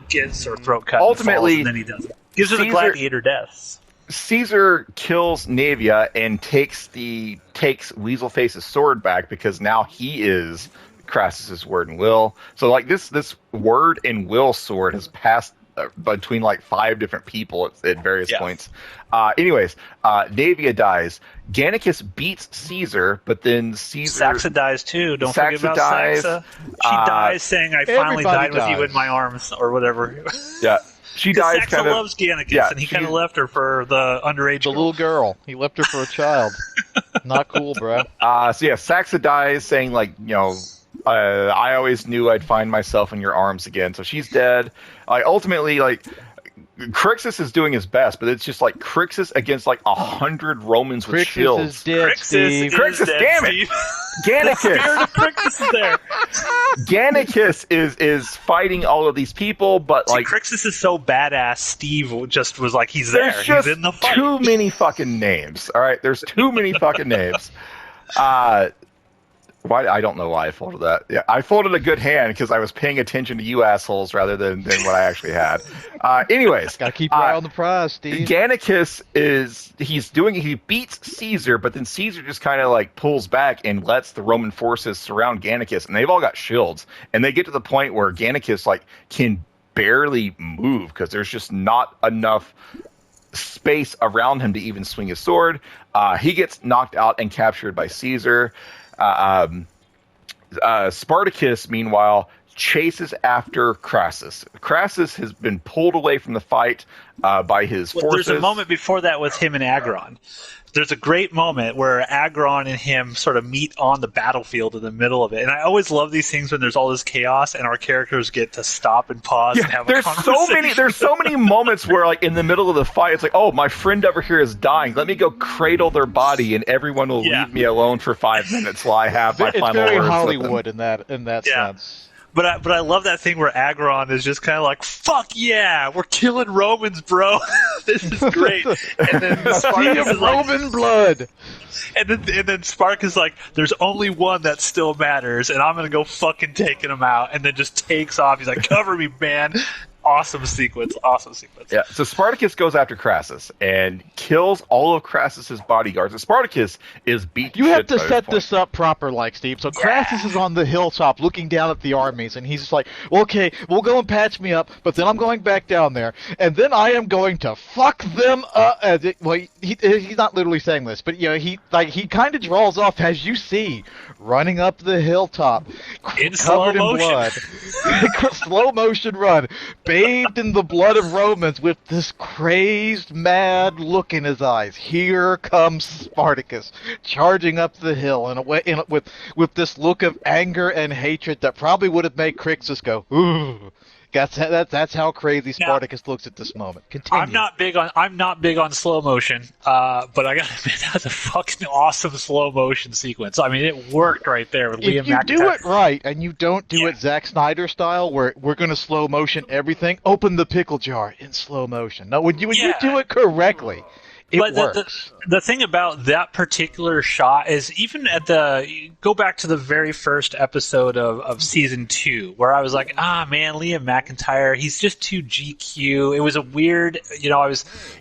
gets her throat cut. Ultimately, and then he does it. Gives her the gladiator deaths. Caesar kills Navia and takes Weaselface's sword back because now he is Crassus's word and will. So this word and will sword has passed between 5 different people at various points. Anyways, Navia dies. Gannicus beats Caesar, but then Saxa dies too. Don't forget about Saxa. She dies saying, "I finally died with you in my arms," or whatever. Yeah, she dies. Saxa loves Gannicus, and he kind of left her for the underage little girl. He left her for a child. Not cool, bro. Saxa dies, saying I always knew I'd find myself in your arms again. So she's dead. Ultimately, Crixus is doing his best, but it's just Crixus against 100 Romans with shields. Is dead, Crixus, damn it! Gannicus. Crixus is there. Gannicus is fighting all of these people, but Crixus is so badass. Steve just was he's there. There's just he's in the fight. Too many fucking names. All right, there's too many fucking names. Why? I don't know why I folded that. Yeah, I folded a good hand because I was paying attention to you assholes rather than what I actually had. Anyways, gotta keep your eye on the prize, Steve. Gannicus he beats Caesar, but then Caesar just kind of pulls back and lets the Roman forces surround Gannicus, and they've all got shields, and they get to the point where Gannicus can barely move because there's just not enough space around him to even swing his sword. He gets knocked out and captured by Caesar. Spartacus, meanwhile, chases after Crassus. Crassus has been pulled away from the fight by his forces. There's a moment before that with him and Agron. There's a great moment where Agron and him sort of meet on the battlefield in the middle of it. And I always love these things when there's all this chaos and our characters get to stop and pause and have a conversation. There's so many moments where in the middle of the fight, it's oh, my friend over here is dying. Let me go cradle their body and everyone will leave me alone for 5 minutes while I have my final words. It's very Hollywood in that sense. But I love that thing where Agron is just kind of fuck yeah, we're killing Romans, bro. This is great. And then Spartacus is Roman blood. And then Spartacus is there's only one that still matters, and I'm gonna go fucking taking him out. And then just takes off. He's cover me, man. Awesome sequence. Awesome sequence. Yeah, so Spartacus goes after Crassus and kills all of Crassus's bodyguards. And Spartacus is beat. You have to shit by set point. this up proper, like, Steve. So Crassus is on the hilltop looking down at the armies, and he's just like, okay, we'll go and patch me up, but then I'm going back down there, and then I am going to fuck them up. He's not literally saying this, but, he kind of draws off, as you see, running up the hilltop, In slow covered in motion. blood. Slow motion run, bathed in the blood of Romans with this crazed, mad look in his eyes. Here comes Spartacus, charging up the hill with this look of anger and hatred that probably would have made Crixus go, ooh. That's how crazy Spartacus looks at this moment. Continue. I'm not big on slow motion, but I gotta admit that's a fucking awesome slow motion sequence. I mean, it worked right there with Liam If you McIntyre. do it right and you don't do it Zack Snyder style, where we're gonna slow motion everything, open the pickle jar in slow motion. No, when you do it correctly, it works. The thing about that particular shot is even go back to the very first episode of season 2, where I was like, man, Liam McIntyre, he's just too GQ. It was a weird,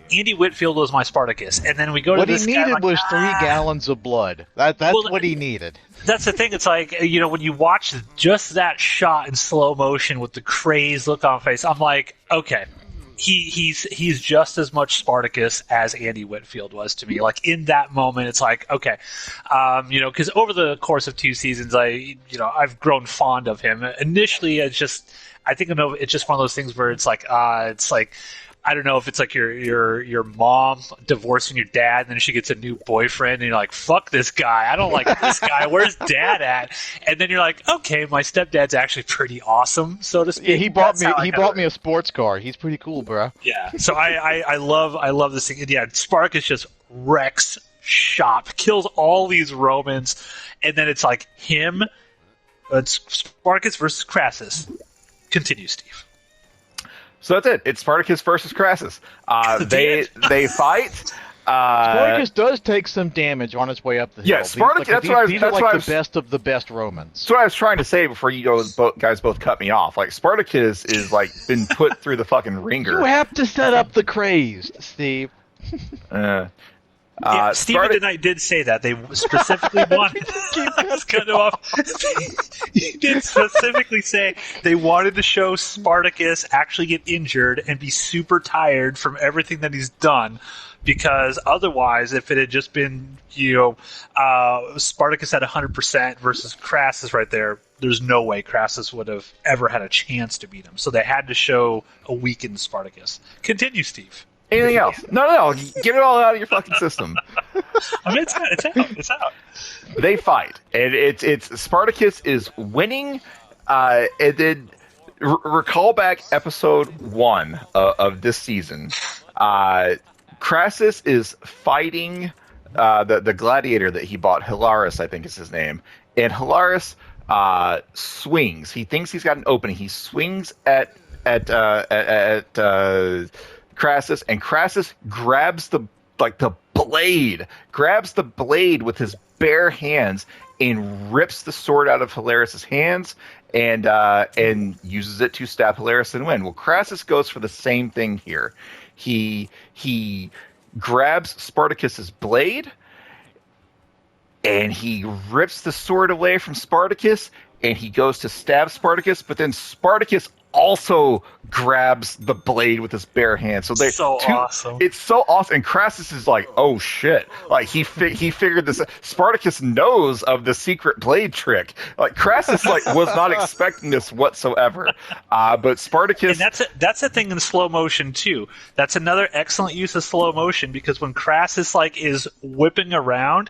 Andy Whitfield was my Spartacus, and then we go to this guy. What he needed was 3 gallons of blood. That's what he needed. That's the thing. It's like, when you watch just that shot in slow motion with the crazed look on face, I'm like, okay. He's just as much Spartacus as Andy Whitfield was to me. Like in that moment, it's like, okay, because over the course of 2 seasons, I've grown fond of him. Initially, it's just one of those things where it's like I don't know if it's like your mom divorcing your dad, and then she gets a new boyfriend, and you're like, fuck this guy. I don't like this guy. Where's dad at? And then you're like, okay, my stepdad's actually pretty awesome, so to speak. Yeah, he bought me a sports car. He's pretty cool, bro. Yeah. So I love this thing. Yeah, Spartacus just wrecks shop, kills all these Romans, and then it's like him. It's Spartacus versus Crassus. Continue, Steve. So that's it. It's Spartacus versus Crassus. They fight. Spartacus does take some damage on his way up the hill. Yeah, Spartacus. These are the best of the best Romans. That's what I was trying to say before you guys both cut me off. Like Spartacus is like been put through the fucking ringer. You have to set up the crazed, Steve. Steven and I did say that. They specifically wanted He did specifically say they wanted to show Spartacus actually get injured and be super tired from everything that he's done, because otherwise, if it had just been, Spartacus at 100% versus Crassus right there, there's no way Crassus would have ever had a chance to beat him. So they had to show a weakened Spartacus. Continue, Steve. Anything else? No. Get it all out of your fucking system. I mean, it's out. They fight, and it's Spartacus is winning, and then recall back episode 1 of this season. Crassus is fighting the gladiator that he bought, Hilaris, I think is his name, and Hilaris swings. He thinks he's got an opening. He swings at Crassus, and Crassus grabs the blade with his bare hands and rips the sword out of Hilaris's hands and uses it to stab Hilaris and win. Well, Crassus goes for the same thing here. He grabs Spartacus's blade and he rips the sword away from Spartacus and he goes to stab Spartacus, but then Spartacus also grabs the blade with his bare hands. So awesome. It's so awesome. And Crassus is like, oh shit! Like he figured this. Spartacus knows of the secret blade trick. Like Crassus was not expecting this whatsoever. But Spartacus. And that's a thing in slow motion too. That's another excellent use of slow motion, because when Crassus is whipping around,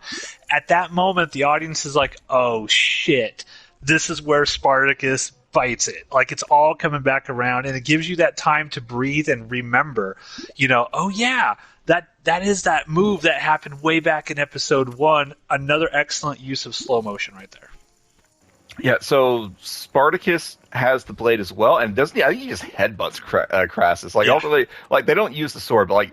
at that moment the audience is like, oh shit, this is where Spartacus bites it. Like it's all coming back around, and it gives you that time to breathe and remember, oh yeah, that is that move that happened way back in episode 1. Another excellent use of slow motion right there. Yeah, so Spartacus has the blade as well, and doesn't he? I think he just headbutts Crassus. Ultimately, they don't use the sword, but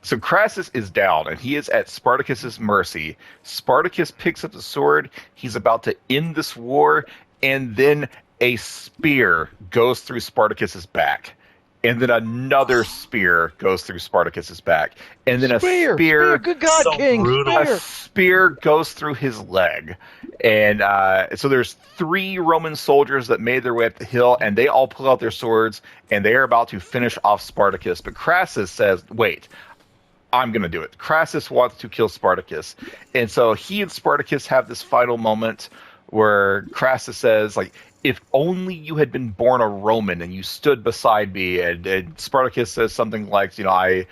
so Crassus is down, and he is at Spartacus's mercy. Spartacus picks up the sword. He's about to end this war, and then a spear goes through Spartacus's back, and then another spear goes through Spartacus's back, and then Spear, good God, So King, brutal. spear. a spear goes through his leg. And so there's 3 Roman soldiers that made their way up the hill, and they all pull out their swords, and they are about to finish off Spartacus. But Crassus says, wait, I'm going to do it. Crassus wants to kill Spartacus. And so he and Spartacus have this final moment where Crassus says, like, if only you had been born a Roman and you stood beside me. And Spartacus says something like, I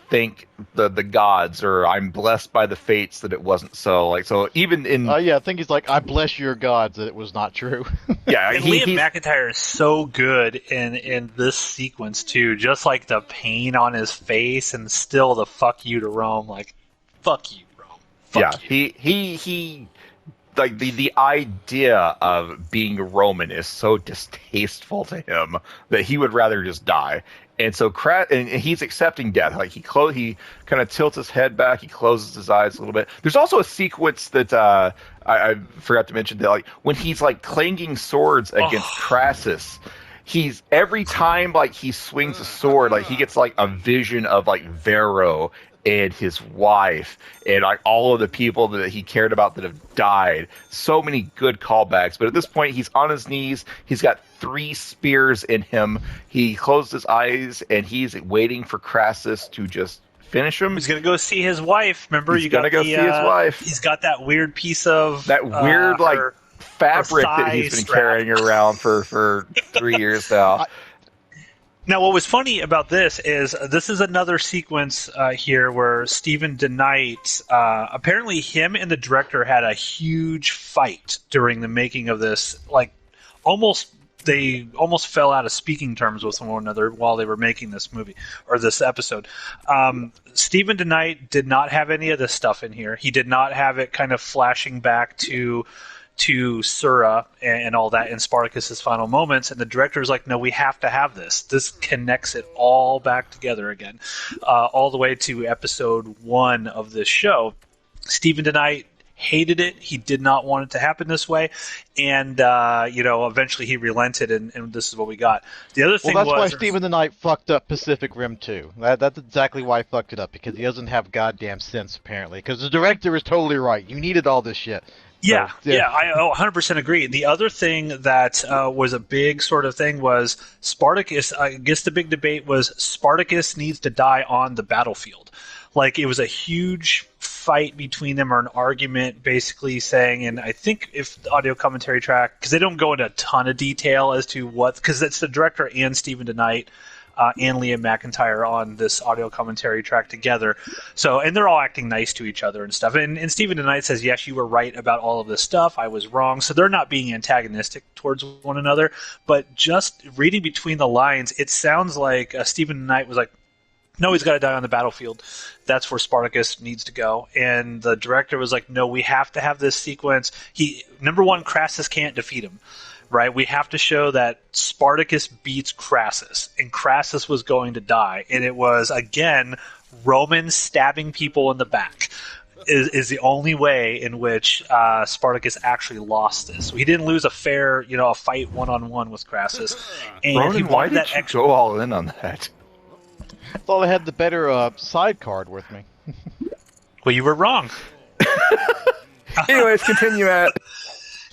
thank the gods, or I'm blessed by the fates that it wasn't so. Like, so even in... yeah, I think he's like, I bless your gods that it was not true. Yeah, And Liam McIntyre is so good in this sequence too. Just like the pain on his face, and still the "fuck you" to Rome, like "fuck you, Rome." Fuck you. he like the idea of being Roman is so distasteful to him that he would rather just die. And so and he's accepting death. Like he kind of tilts his head back, he closes his eyes a little bit. There's also a sequence that I forgot to mention, that like when he's like clanging swords against Crassus, he's every time like he swings a sword, like he gets like a vision of like Varro and his wife and like all of the people that he cared about that have died. So many good callbacks. But at this point, he's on his knees. He's got 3 spears in him. He closed his eyes and he's waiting for Crassus to just finish him. He's gonna go see his wife. Remember, He's gonna go see his wife. He's got that weird piece of that weird like fabric that he's been carrying around for 3 years now. Now, what was funny about this is another sequence here where Stephen DeKnight, apparently him and the director had a huge fight during the making of this. Like, they almost fell out of speaking terms with one another while they were making this movie or this episode. Stephen DeKnight did not have any of this stuff in here. He did not have it kind of flashing back to Sura and all that in Spartacus's final moments, and the director was like, no, we have to have this. This connects it all back together again, all the way to episode 1 of this show. Stephen DeKnight hated it. He did not want it to happen this way, and eventually he relented, and this is what we got. The other thing that's why Stephen DeKnight fucked up Pacific Rim 2. That's exactly why he fucked it up, because he doesn't have goddamn sense, apparently. Because the director is totally right. You needed all this shit. Yeah, I 100% agree. The other thing that was a big sort of thing was Spartacus. I guess the big debate was Spartacus needs to die on the battlefield. Like, it was a huge fight between them, or an argument basically saying, and I think if the audio commentary track, because they don't go into a ton of detail as to what, because it's the director and Stephen DeKnight and Liam McIntyre on this audio commentary track together. So, and they're all acting nice to each other and stuff. And Stephen DeKnight says, yes, you were right about all of this stuff. I was wrong. So they're not being antagonistic towards one another. But just reading between the lines, it sounds like Stephen DeKnight was like, no, he's got to die on the battlefield. That's where Spartacus needs to go. And the director was like, no, we have to have this sequence. Number one, Crassus can't defeat him. Right, we have to show that Spartacus beats Crassus, and Crassus was going to die, and it was again Romans stabbing people in the back is the only way in which Spartacus actually lost this. So he didn't lose a fair, a fight 1-on-1 with Crassus. And Ronan, why did you go all in on that? I thought I had the better side card with me. Well, you were wrong. Anyways, continue, Matt.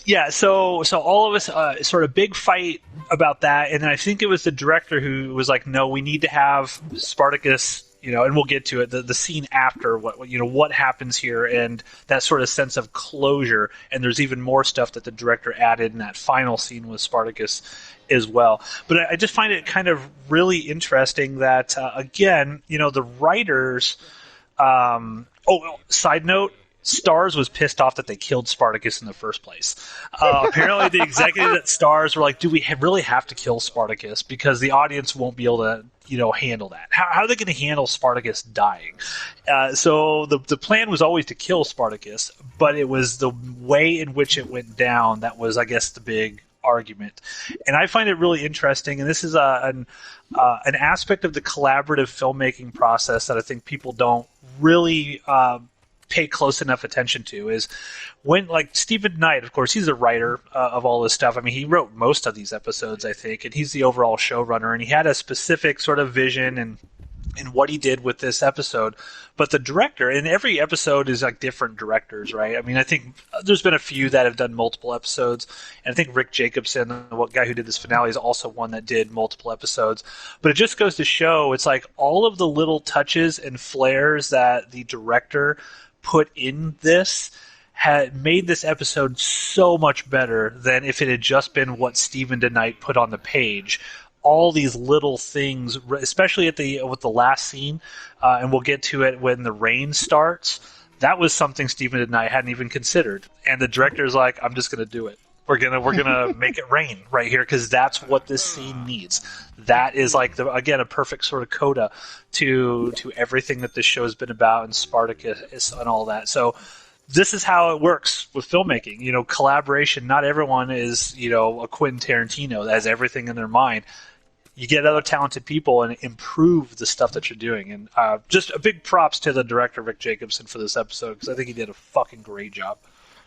Yeah, so all of us sort of big fight about that, and then I think it was the director who was like, "No, we need to have Spartacus." And we'll get to it. The scene after what happens here, and that sort of sense of closure. And there's even more stuff that the director added in that final scene with Spartacus as well. But I just find it kind of really interesting that again, the writers. Side note. Starz was pissed off that they killed Spartacus in the first place. Apparently, the executives at Starz were like, "Do we really have to kill Spartacus? Because the audience won't be able to, handle that. How are they going to handle Spartacus dying?" So the plan was always to kill Spartacus, but it was the way in which it went down that was, I guess, the big argument. And I find it really interesting. And this is an aspect of the collaborative filmmaking process that I think people don't really pay close enough attention to is when, like, Stephen Knight, of course, he's a writer of all this stuff. I mean, he wrote most of these episodes, I think, and he's the overall showrunner, and he had a specific sort of vision and what he did with this episode. But the director, and every episode is like different directors, right? I mean, I think there's been a few that have done multiple episodes, and I think Rick Jacobson, the guy who did this finale, is also one that did multiple episodes. But it just goes to show, it's like all of the little touches and flares that the director put in this had made this episode so much better than if it had just been what Stephen DeKnight put on the page. All these little things, especially with the last scene, and we'll get to it when the rain starts. That was something Stephen DeKnight hadn't even considered, and the director's like, "I'm just going to do it. We're gonna make it rain right here because that's what this scene needs." That is like again a perfect sort of coda to everything that this show has been about, and Spartacus and all that. So this is how it works with filmmaking. You know, collaboration. Not everyone is, you know, a Quentin Tarantino that has everything in their mind. You get other talented people and improve the stuff that you're doing. And just a big props to the director, Rick Jacobson, for this episode, because I think he did a fucking great job.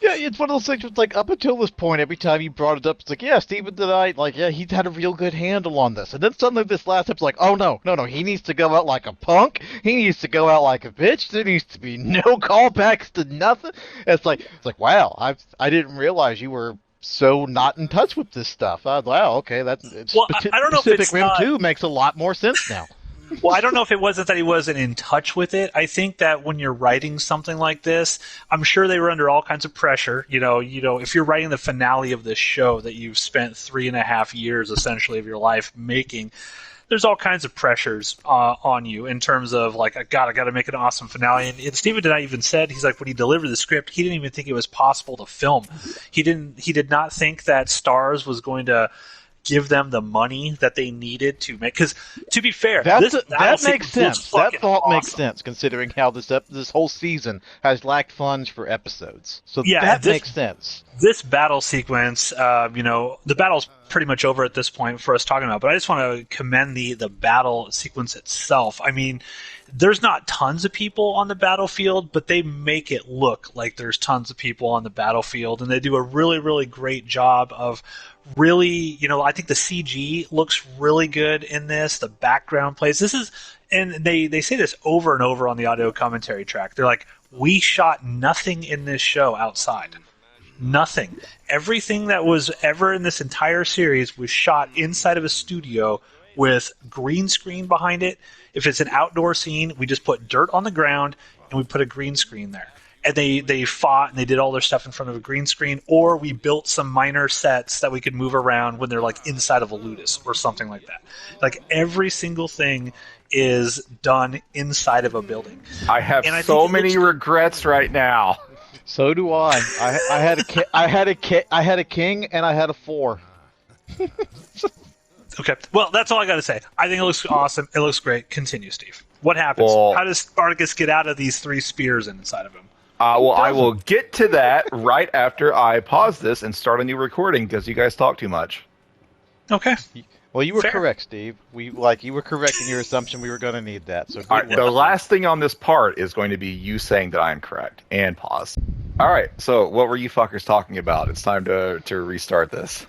Yeah, it's one of those things where it's like, up until this point, every time you brought it up, it's like, yeah, Stephen DeKnight, like, yeah, he's had a real good handle on this. And then suddenly this last episode's like, oh, no, he needs to go out like a punk. He needs to go out like a bitch. There needs to be no callbacks to nothing. It's like, wow, I didn't realize you were so not in touch with this stuff. Wow, okay, that's well, I don't know Pacific if it's Rim 2 makes a lot more sense now. Well, I don't know if it wasn't that he wasn't in touch with it. I think that when you're writing something like this, I'm sure they were under all kinds of pressure. You know, if you're writing the finale of this show that you've spent 3.5 years essentially of your life making, there's all kinds of pressures on you in terms of like, I got to make an awesome finale. And Stephen DeKnight even said, he's like, when he delivered the script, he didn't even think it was possible to film. He did not think that Starz was going to give them the money that they needed to make. Because to be fair, that makes sense. That thought awesome. Makes sense considering how this whole season has lacked funds for episodes. So yeah, that makes sense. This battle sequence, the battle's pretty much over at this point for us talking about. But I just want to commend the battle sequence itself. I mean, there's not tons of people on the battlefield, but they make it look like there's tons of people on the battlefield, and they do a really, really great job of really, I think the CG looks really good in this. The background plays. And they say this over and over on the audio commentary track. They're like, we shot nothing in this show outside. Nothing. Everything that was ever in this entire series was shot inside of a studio with green screen behind it. If it's an outdoor scene, we just put dirt on the ground and we put a green screen there. And they fought and they did all their stuff in front of a green screen, or we built some minor sets that we could move around when they're like inside of a ludus or something like that. Like every single thing is done inside of a building. I have so many regrets right now. So do I. I had a king and I had a 4. Okay. Well, that's all I got to say. I think it looks awesome. It looks great. Continue, Steve. What happens? How does Spartacus get out of these 3 spears inside of him? I will get to that right after I pause this and start a new recording because you guys talk too much. Okay. Well, you were correct, Steve. You were correct in your assumption we were going to need that. So all right, the last thing on this part is going to be you saying that I'm correct and pause. All right. So what were you fuckers talking about? It's time to restart this.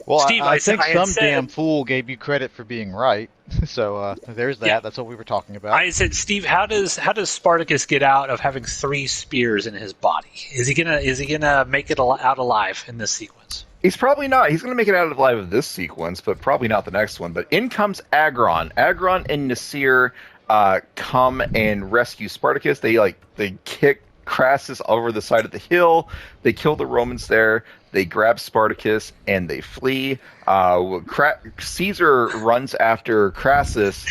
Well, Steve, I think some damn fool gave you credit for being right. So there's that. Yeah. That's what we were talking about. I said, Steve, how does Spartacus get out of having 3 spears in his body? Is he gonna make it out alive in this sequence? He's probably not. He's gonna make it out alive of this sequence, but probably not the next one. But in comes Agron. Agron and Nasir come and rescue Spartacus. They kick Crassus over the side of the hill. They kill the Romans there. They grab Spartacus and they flee. Caesar runs after Crassus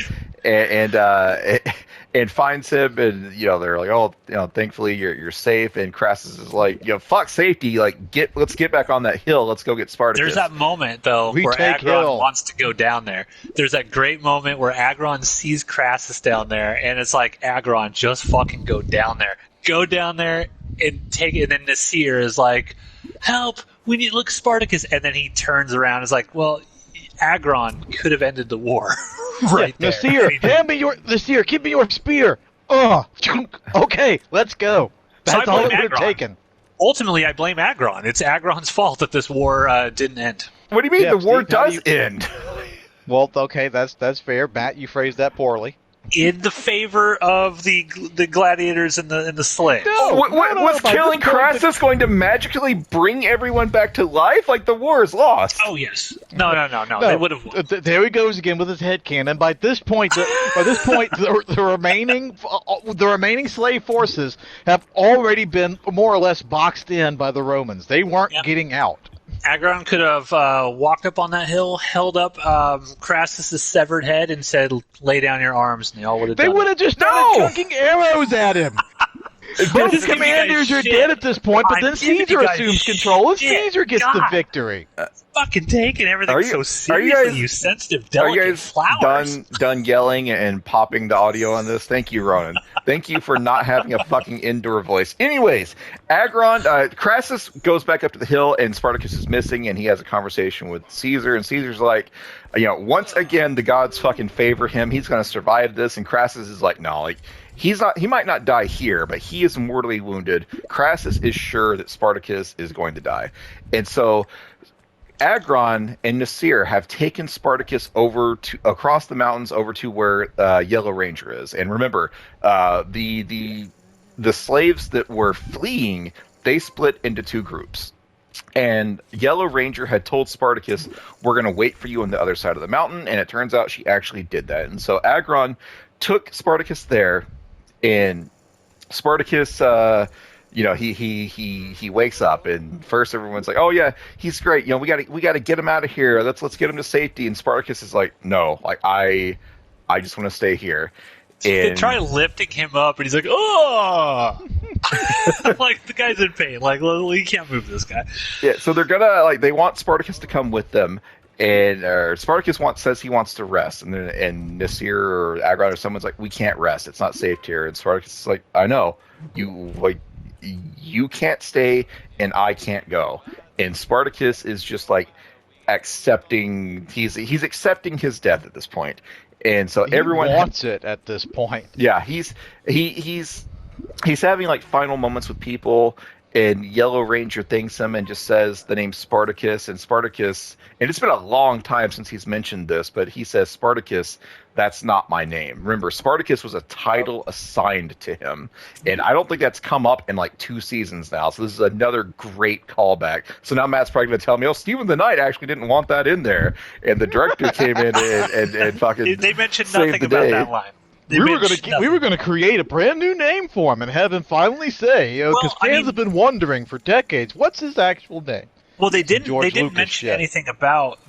and finds him, and they're like, thankfully you're safe. And Crassus is like, fuck safety, let's get back on that hill. Let's go get Spartacus. There's that moment though where Agron wants to go down there. There's that great moment where Agron sees Crassus down there, and it's like, Agron, just fucking go down there. Go down there and take it. And then Nasir is like, help, we need to look Spartacus. And then he turns around and is like, well, Agron could have ended the war right there. Nasir, give me your spear. Okay, let's go. So I That's all blame it would have Agron. taken. Ultimately, I blame Agron. It's Agron's fault that this war didn't end. What do you mean? Yeah, The war Steve, how do does you- end. Well, okay, that's fair. Matt, you phrased that poorly. In the favor of the gladiators and the slaves. No. Was by killing this point, Crassus going to magically bring everyone back to life? Like, the war is lost. Oh yes. No. They would have won. There he goes again with his headcanon. By this point, the remaining slave forces have already been more or less boxed in by the Romans. They weren't getting out. Agron could have walked up on that hill, held up Crassus's severed head, and said, "Lay down your arms," and they all would have. They would have just started chunking arrows at him. Both Just give you commanders guys are shit. dead at this point, but I'm then giving you Caesar guys assumes control, and shit. Caesar gets the God. victory. fucking taking everything Are you- so are you seriously, guys- you sensitive, Are you delicate guys flowers. done yelling and popping the audio on this? Thank you, Ronan. Thank you for not having a fucking indoor voice. Anyways, Agron, Crassus goes back up to the hill, and Spartacus is missing, and he has a conversation with Caesar, and Caesar's like, once again, the gods fucking favor him. He's going to survive this, and Crassus is like, no, like, he might not die here, but he is mortally wounded. Crassus is sure that Spartacus is going to die. And so Agron and Nasir have taken Spartacus over to across the mountains over to where Yellow Ranger is. And remember, the slaves that were fleeing, they split into two groups. And Yellow Ranger had told Spartacus, we're going to wait for you on the other side of the mountain. And it turns out she actually did that. And so Agron took Spartacus there, and Spartacus, he wakes up, and first everyone's like, "Oh yeah, he's great. We got to get him out of here. Let's get him to safety." And Spartacus is like, "No, like I just want to stay here." They And try lifting him up, and he's like, "Oh!" Like the guy's in pain. Like, well, you can't move this guy. yeah, so they're gonna they want Spartacus to come with them. And Spartacus says he wants to rest, and Nasir or Agron or someone's like, we can't rest. It's not safe here. And Spartacus is like, I know, you can't stay, and I can't go. And Spartacus is just like accepting. He's accepting his death at this point. And so everyone wants it at this point. Yeah, he's having like final moments with people. And Yellow Ranger thanks him and just says the name Spartacus. And Spartacus, and it's been a long time since he's mentioned this, but he says, Spartacus, that's not my name. Remember, Spartacus was a title assigned to him. And I don't think that's come up in like 2 seasons now. So this is another great callback. So now Matt's probably going to tell me, Stephen the Knight actually didn't want that in there. And the director came in and fucking They mentioned saved nothing the about day. that line. We were going to create a brand new name for him and have him finally say, because fans have been wondering for decades, what's his actual name? Well, they didn't George Lucas mention shit. anything about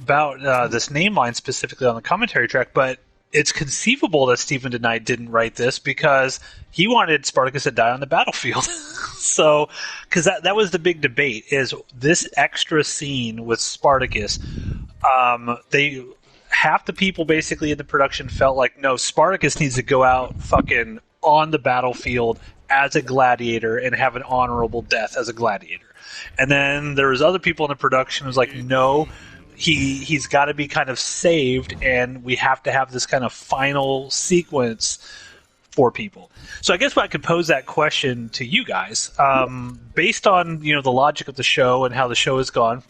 this name line specifically on the commentary track, but it's conceivable that Stephen DeKnight didn't write this because he wanted Spartacus to die on the battlefield. So, because that was the big debate, is this extra scene with Spartacus, half the people basically in the production felt like, no, Spartacus needs to go out fucking on the battlefield as a gladiator and have an honorable death as a gladiator. And then there was other people in the production who was like, no, he's got to be kind of saved, and we have to have this kind of final sequence for people. So I guess I could pose that question to you guys. Based on the logic of the show and how the show has gone,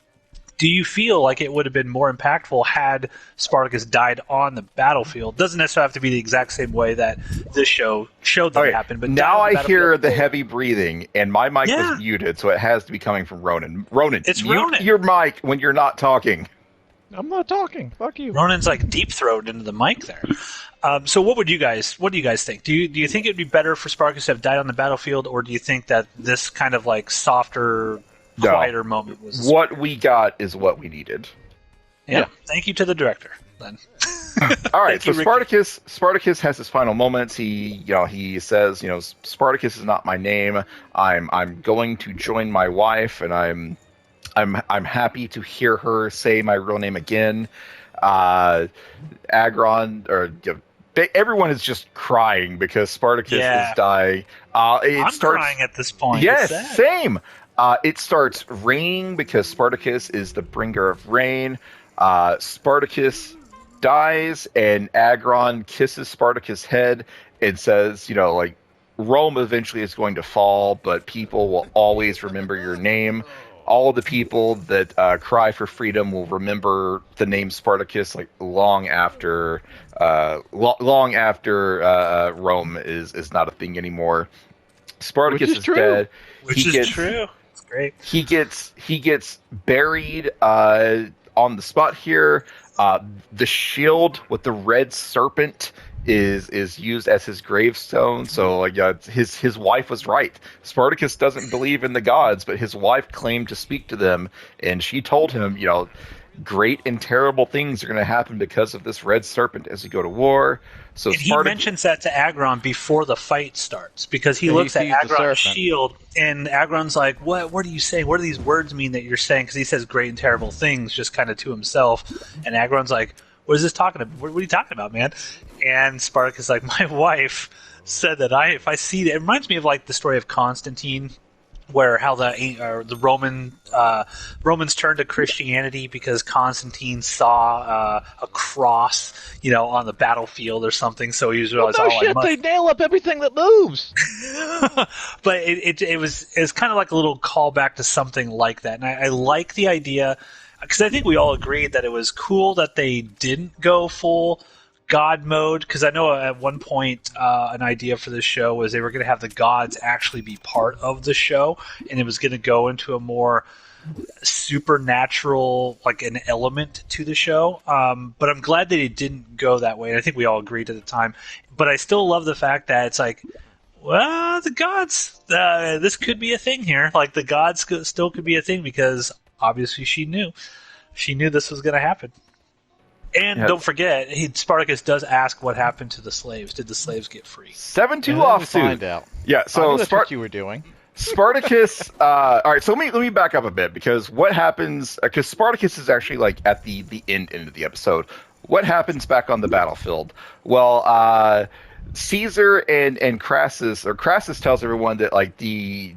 do you feel like it would have been more impactful had Spartacus died on the battlefield? Doesn't necessarily have to be the exact same way that this show showed that happen. But now I hear battlefield. the heavy breathing, and my mic was muted, so it has to be coming from Ronan. Ronan, It's mute Ronan. your mic when you're not talking. I'm not talking. Fuck you. Ronan's like deep throated into the mic there. So what do you guys think? Do you think it'd be better for Spartacus to have died on the battlefield, or do you think that this kind of like softer, quieter moment was what we got is what we needed? Yeah. Thank you to the director then. All right, so you, Ricky. Spartacus has his final moments. He says, Spartacus is not my name. I'm going to join my wife, and I'm happy to hear her say my real name again. Agron everyone is just crying because Spartacus is dying. I'm crying at this point. Yes, same. It starts raining because Spartacus is the bringer of rain. Spartacus dies, and Agron kisses Spartacus' head, and says, like, Rome eventually is going to fall, but people will always remember your name. All of the people that cry for freedom will remember the name Spartacus, like long after Rome is not a thing anymore. Spartacus is dead. Which is true. It's great. He gets buried on the spot here. The shield with the red serpent is used as his gravestone. So like his wife was right. Spartacus doesn't believe in the gods, but his wife claimed to speak to them, and she told him, great and terrible things are going to happen because of this red serpent as you go to war. So and he mentions that to Agron before the fight starts, because he looks at Agron's shield, and Agron's like, what are you saying? What do these words mean that you're saying? Because he says great and terrible things just kind of to himself. And Agron's like, what is this talking about? What are you talking about, man? And Spartacus is like, my wife said that if I see it reminds me of like the story of Constantine, where how the Romans turned to Christianity because Constantine saw a cross, on the battlefield or something. So he was realized, they nail up everything that moves. But it was kind of like a little callback to something like that, and I like the idea, because I think we all agreed that it was cool that they didn't go full God mode, because I know at one point an idea for this show was they were going to have the gods actually be part of the show, and it was going to go into a more supernatural, like an element to the show. But I'm glad that it didn't go that way, and I think we all agreed at the time. But I still love the fact that it's like, well, the gods, this could be a thing here. Like the gods still could be a thing, because obviously she knew this was going to happen. And don't forget, Spartacus does ask what happened to the slaves. Did the slaves get free? 7-2 offsuit. Find out. Yeah, so that's what you were doing. Spartacus. All right, so let me back up a bit, because what happens? Because Spartacus is actually like at the end of the episode. What happens back on the battlefield? Well, Caesar and Crassus tells everyone that like the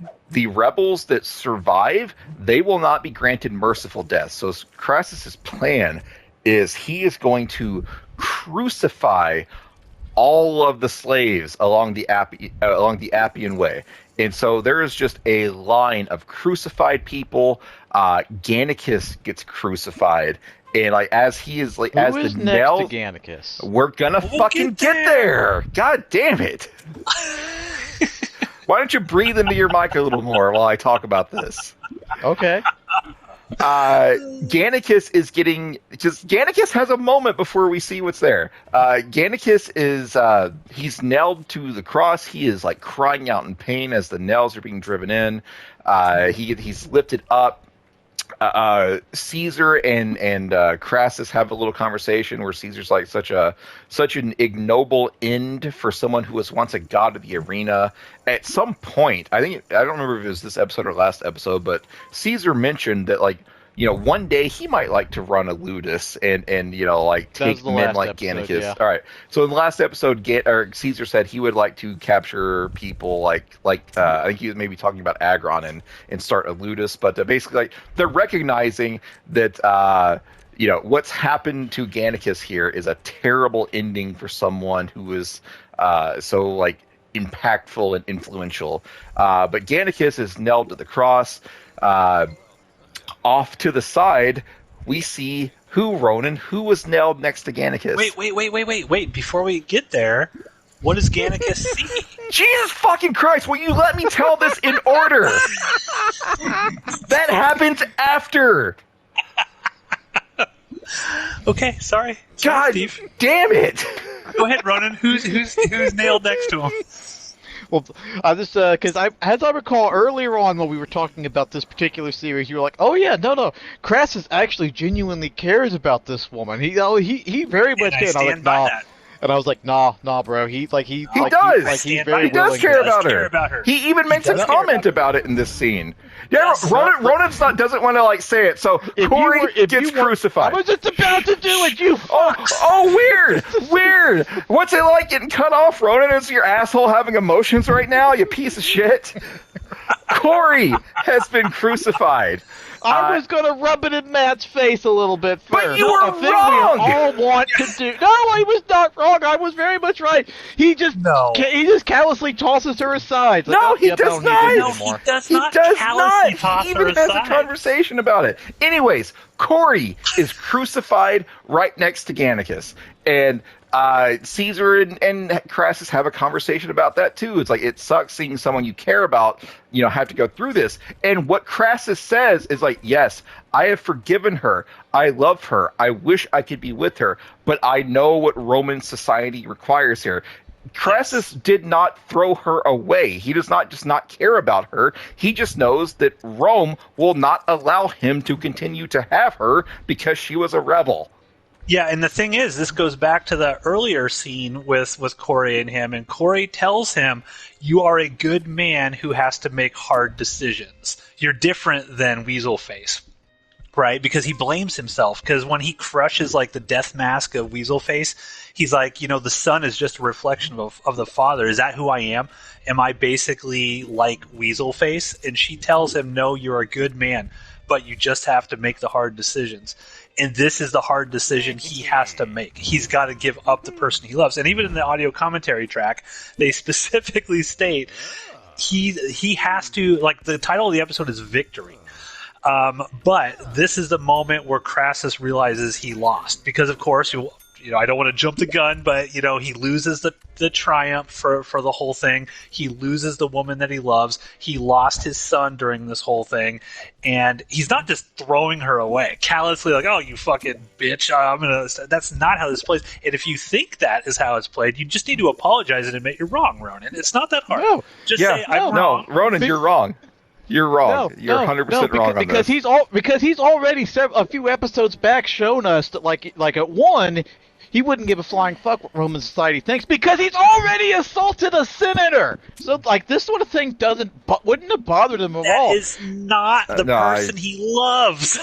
rebels that survive, they will not be granted merciful death. So Crassus's plan is he is going to crucify all of the slaves along the Appian Way. And so there is just a line of crucified people. Gannicus gets crucified. And like as he is like as the nail, Gannicus? We're gonna fucking get there. God damn it! Why don't you breathe into your mic a little more while I talk about this? Okay. Gannicus is getting Gannicus has a moment before we see what's there. Gannicus is he's nailed to the cross. He is like crying out in pain as the nails are being driven in. He's lifted up. Caesar and Crassus have a little conversation where Caesar's like such an ignoble end for someone who was once a god of the arena. At some point, I don't remember if it was this episode or last episode, but Caesar mentioned that like, one day he might like to run a ludus and like take men like Gannicus. Yeah. All right. So in the last episode, Caesar said he would like to capture people like I think he was maybe talking about Agron and start a ludus. But basically, like they're recognizing that what's happened to Gannicus here is a terrible ending for someone who is so like impactful and influential. But Gannicus is nailed to the cross. Off to the side, we see who was nailed next to Gannicus. Wait. Before we get there, what does Gannicus see? Jesus fucking Christ, will you let me tell this in order? That happens after. Okay, sorry. God Steve. Damn it. Go ahead, Ronan. Who's nailed next to him? Well, I just because as I recall earlier on when we were talking about this particular series, you were like, "Oh yeah, no, Crassus actually genuinely cares about this woman. He very much did." I was like, "Nah," and I was like, "Nah, bro. He does. He does care about her. He even makes a comment about it in this scene. Yeah, Ronan doesn't want to like say it, so Corey gets crucified. I was just about to do it, you fuck. Oh, weird. What's it like getting cut off, Ronan? Is your asshole having emotions right now, you piece of shit? Corey has been crucified. I was gonna rub it in Matt's face a little bit first. But you were a thing wrong! we all want to do. No, I was not wrong. I was very much right. He just callously tosses her aside. Like, No, he I does don't need not. this No, anymore. he does He not does callously not. toss He her even has a aside. conversation about it. Anyways, Corey is crucified right next to Gannicus, and Caesar and Crassus have a conversation about that too. It's like, it sucks seeing someone you care about, have to go through this. And what Crassus says is like, yes, I have forgiven her. I love her. I wish I could be with her, but I know what Roman society requires here. Crassus did not throw her away. He does not just not care about her. He just knows that Rome will not allow him to continue to have her because she was a rebel. Yeah, and the thing is, this goes back to the earlier scene with Corey and him, and Corey tells him, you are a good man who has to make hard decisions. You're different than Weaselface. Right, because he blames himself. Because when he crushes like the death mask of Weaselface, he's like, the son is just a reflection of the father. Is that who I am? Am I basically like Weaselface? And she tells him, no, you're a good man, but you just have to make the hard decisions. And this is the hard decision he has to make. He's got to give up the person he loves. And even in the audio commentary track, they specifically state he has to, like, the title of the episode is Victory. But this is the moment where Crassus realizes he lost. Because, of course, I don't want to jump the gun, but, he loses the triumph for the whole thing. He loses the woman that he loves. He lost his son during this whole thing. And he's not just throwing her away, callously like, oh, you fucking bitch. That's not how this plays. And if you think that is how it's played, you just need to apologize and admit you're wrong, Ronan. It's not that hard. No. Just say, I'm wrong. No, Ronan, you're wrong. You're wrong. You're 100% wrong on because this. Because he's already a few episodes back shown us that like at one, he wouldn't give a flying fuck what Roman society thinks because he's already assaulted a senator. So like this sort of thing wouldn't have bothered him at all. That is not the person he loves.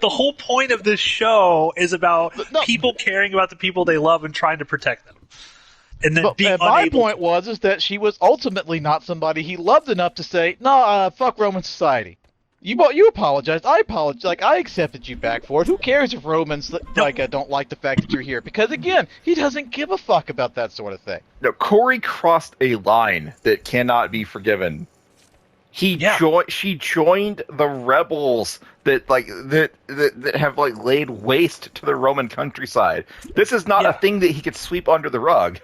The whole point of this show is about people caring about the people they love and trying to protect them. And then my point was that she was ultimately not somebody he loved enough to say, no, fuck Roman society. You apologized. I apologized. Like, I accepted you back for it. Who cares if Romans don't like the fact that you're here? Because again, he doesn't give a fuck about that sort of thing. No, Corey crossed a line that cannot be forgiven. She joined the rebels that have laid waste to the Roman countryside. This is not a thing that he could sweep under the rug.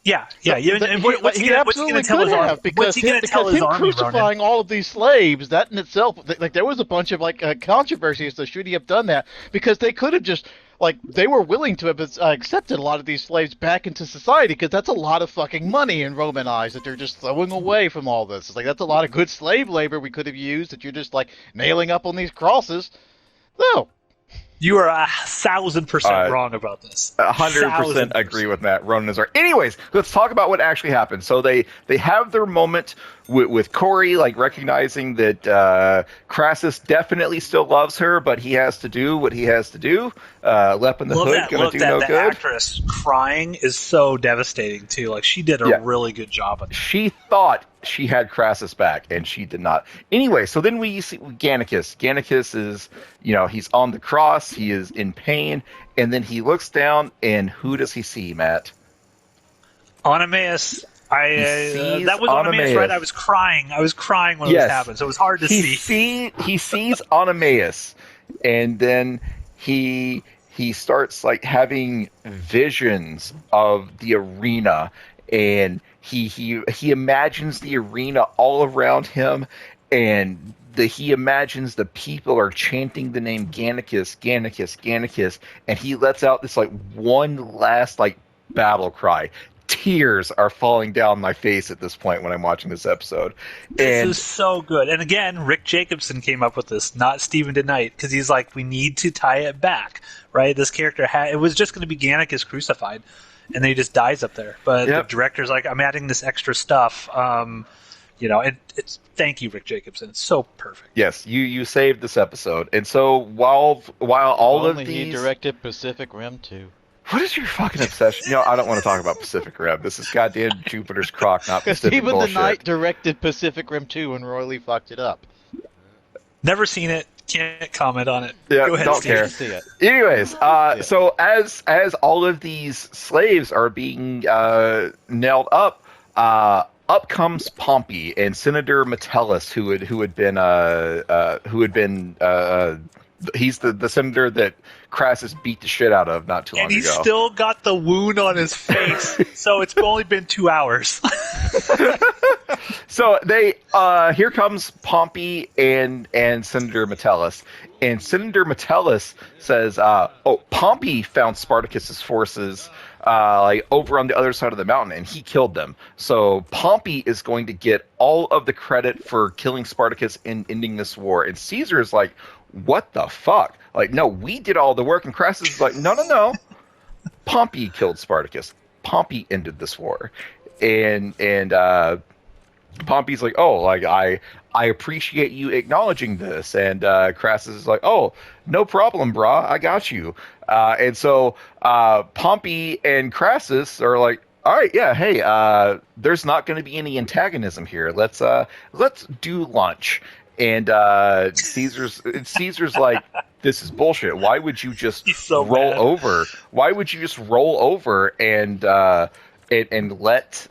Yeah. And what's he going to tell his army? Because him crucifying all of these slaves, that in itself, like there was a bunch of controversy as to should he have done that, because they could have just they were willing to have accepted a lot of these slaves back into society, because that's a lot of fucking money in Roman eyes that they're just throwing away from all this. It's like that's a lot of good slave labor we could have used that you're just nailing up on these crosses. No. You are 1,000% wrong about this. 100% agree with Matt. Ronan is right. Anyways, let's talk about what actually happened. So they have their moment with Corey, recognizing that Crassus definitely still loves her, but he has to do what he has to do. Lep in the hood, gonna do no good. The actress crying is so devastating too. She did a really good job of it. She thought she had Crassus back, and she did not. Anyway, so then we see Gannicus. Gannicus is, he's on the cross. He is in pain, and then he looks down, and who does he see, Matt? Onimaus. That was Onimaus, right? I was crying when this happened, so it was hard to see. He sees Onimaus, and then he starts having visions of the arena, and he imagines the arena all around him, and he imagines the people are chanting the name Gannicus, Gannicus, Gannicus, and he lets out this one last battle cry. Tears are falling down my face at this point when I'm watching this episode. This is so good. And again, Rick Jacobson came up with this, not Stephen DeKnight, because he's like, we need to tie it back, right? This character it was just going to be Gannicus crucified, and then he just dies up there. But the director's like, I'm adding this extra stuff. It's thank you, Rick Jacobson. It's so perfect. Yes, you saved this episode. And so while all of these, he directed Pacific Rim 2. What is your fucking obsession? I don't want to talk about Pacific Rim. This is goddamn Jupiter's Croc, not Pacific Stephen bullshit. DeKnight directed Pacific Rim 2 and royally fucked it up. Never seen it. Can't comment on it. Yeah, Go ahead, don't Steve. care. See it. Anyways, so as all of these slaves are being nailed up, up comes Pompey and Senator Metellus, who had been he's the senator that Crassus beat the shit out of not too long And he's ago. still got the wound on his face, so it's only been 2 hours. So they here comes Pompey and Senator Metellus, and Senator Metellus says, "Oh, Pompey found Spartacus's forces like over on the other side of the mountain, and he killed them. So Pompey is going to get all of the credit for killing Spartacus and ending this war." And Caesar is like, "What the fuck? Like, no, we did all the work." And Crassus is like, "No. Pompey killed Spartacus. Pompey ended this war." And Pompey's like, "Oh, like I appreciate you acknowledging this." And Crassus is like, "Oh, no problem, brah. I got you." And so Pompey and Crassus are like, "All right, yeah, hey, there's not going to be any antagonism here. Let's do lunch." And Caesar's like, "This is bullshit. Why would you just He's so roll mad. over? Why would you just roll over and let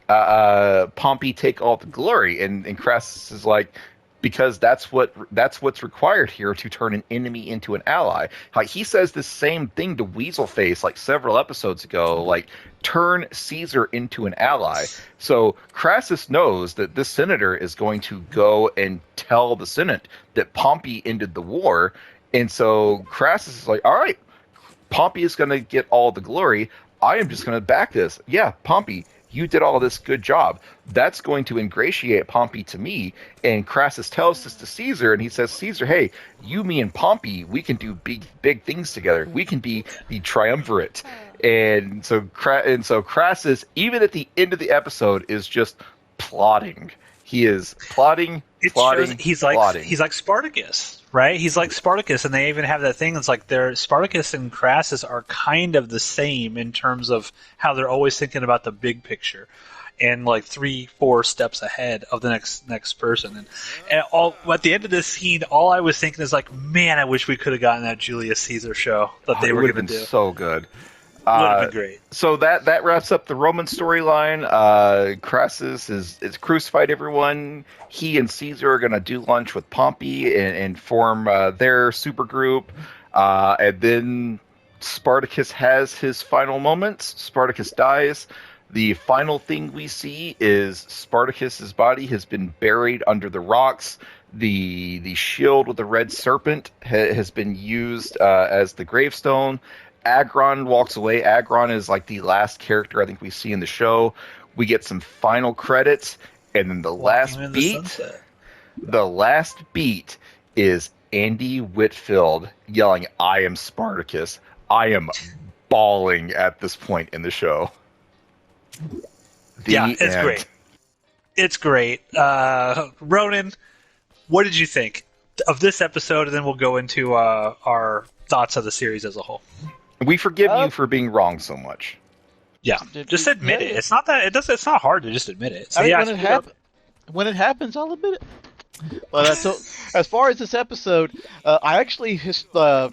Pompey take all the glory?" And Crassus is like, "Because that's what's required here to turn an enemy into an ally." Like, he says the same thing to Weaselface like several episodes ago, like, turn Caesar into an ally. So Crassus knows that this senator is going to go and tell the Senate that Pompey ended the war. And so Crassus is like, "All right, Pompey is going to get all the glory. I am just going to back this. Yeah, Pompey, you did all this good job. That's going to ingratiate Pompey to me." And Crassus tells this to Caesar, and he says, "Caesar, hey, you, me, and Pompey, we can do big things together. We can be the triumvirate." And so Crassus, even at the end of the episode, is just plotting. He is plotting. It plotting, shows he's plotting. like Spartacus, right? He's like Spartacus, and they even have that thing. It's like Spartacus and Crassus are kind of the same in terms of how they're always thinking about the big picture, and like 3-4 steps ahead of the next person. And all at the end of this scene, all I was thinking is like, man, I wish we could have gotten that Julius Caesar show that they It were would have going to been do. so good. Would have been great. So that wraps up the Roman storyline. Crassus is crucified everyone. He and Caesar are going to do lunch with Pompey and form their super group. And then Spartacus has his final moments. Spartacus dies. The final thing we see is Spartacus's body has been buried under the rocks. The shield with the red serpent has been used as the gravestone. Agron walks away. Agron is like the last character I think we see in the show. We get some final credits, and then the last beat is Andy Whitfield yelling, "I am Spartacus." I am bawling at this point in the show. It's end. great. It's great. Ronan, what did you think of this episode? And then we'll go into our thoughts of the series as a whole. We forgive you for being wrong so much. Yeah, just admit it. It's not that it does. It's not hard to just admit it. So, when it happens, I'll admit it. But so, as far as this episode, I actually I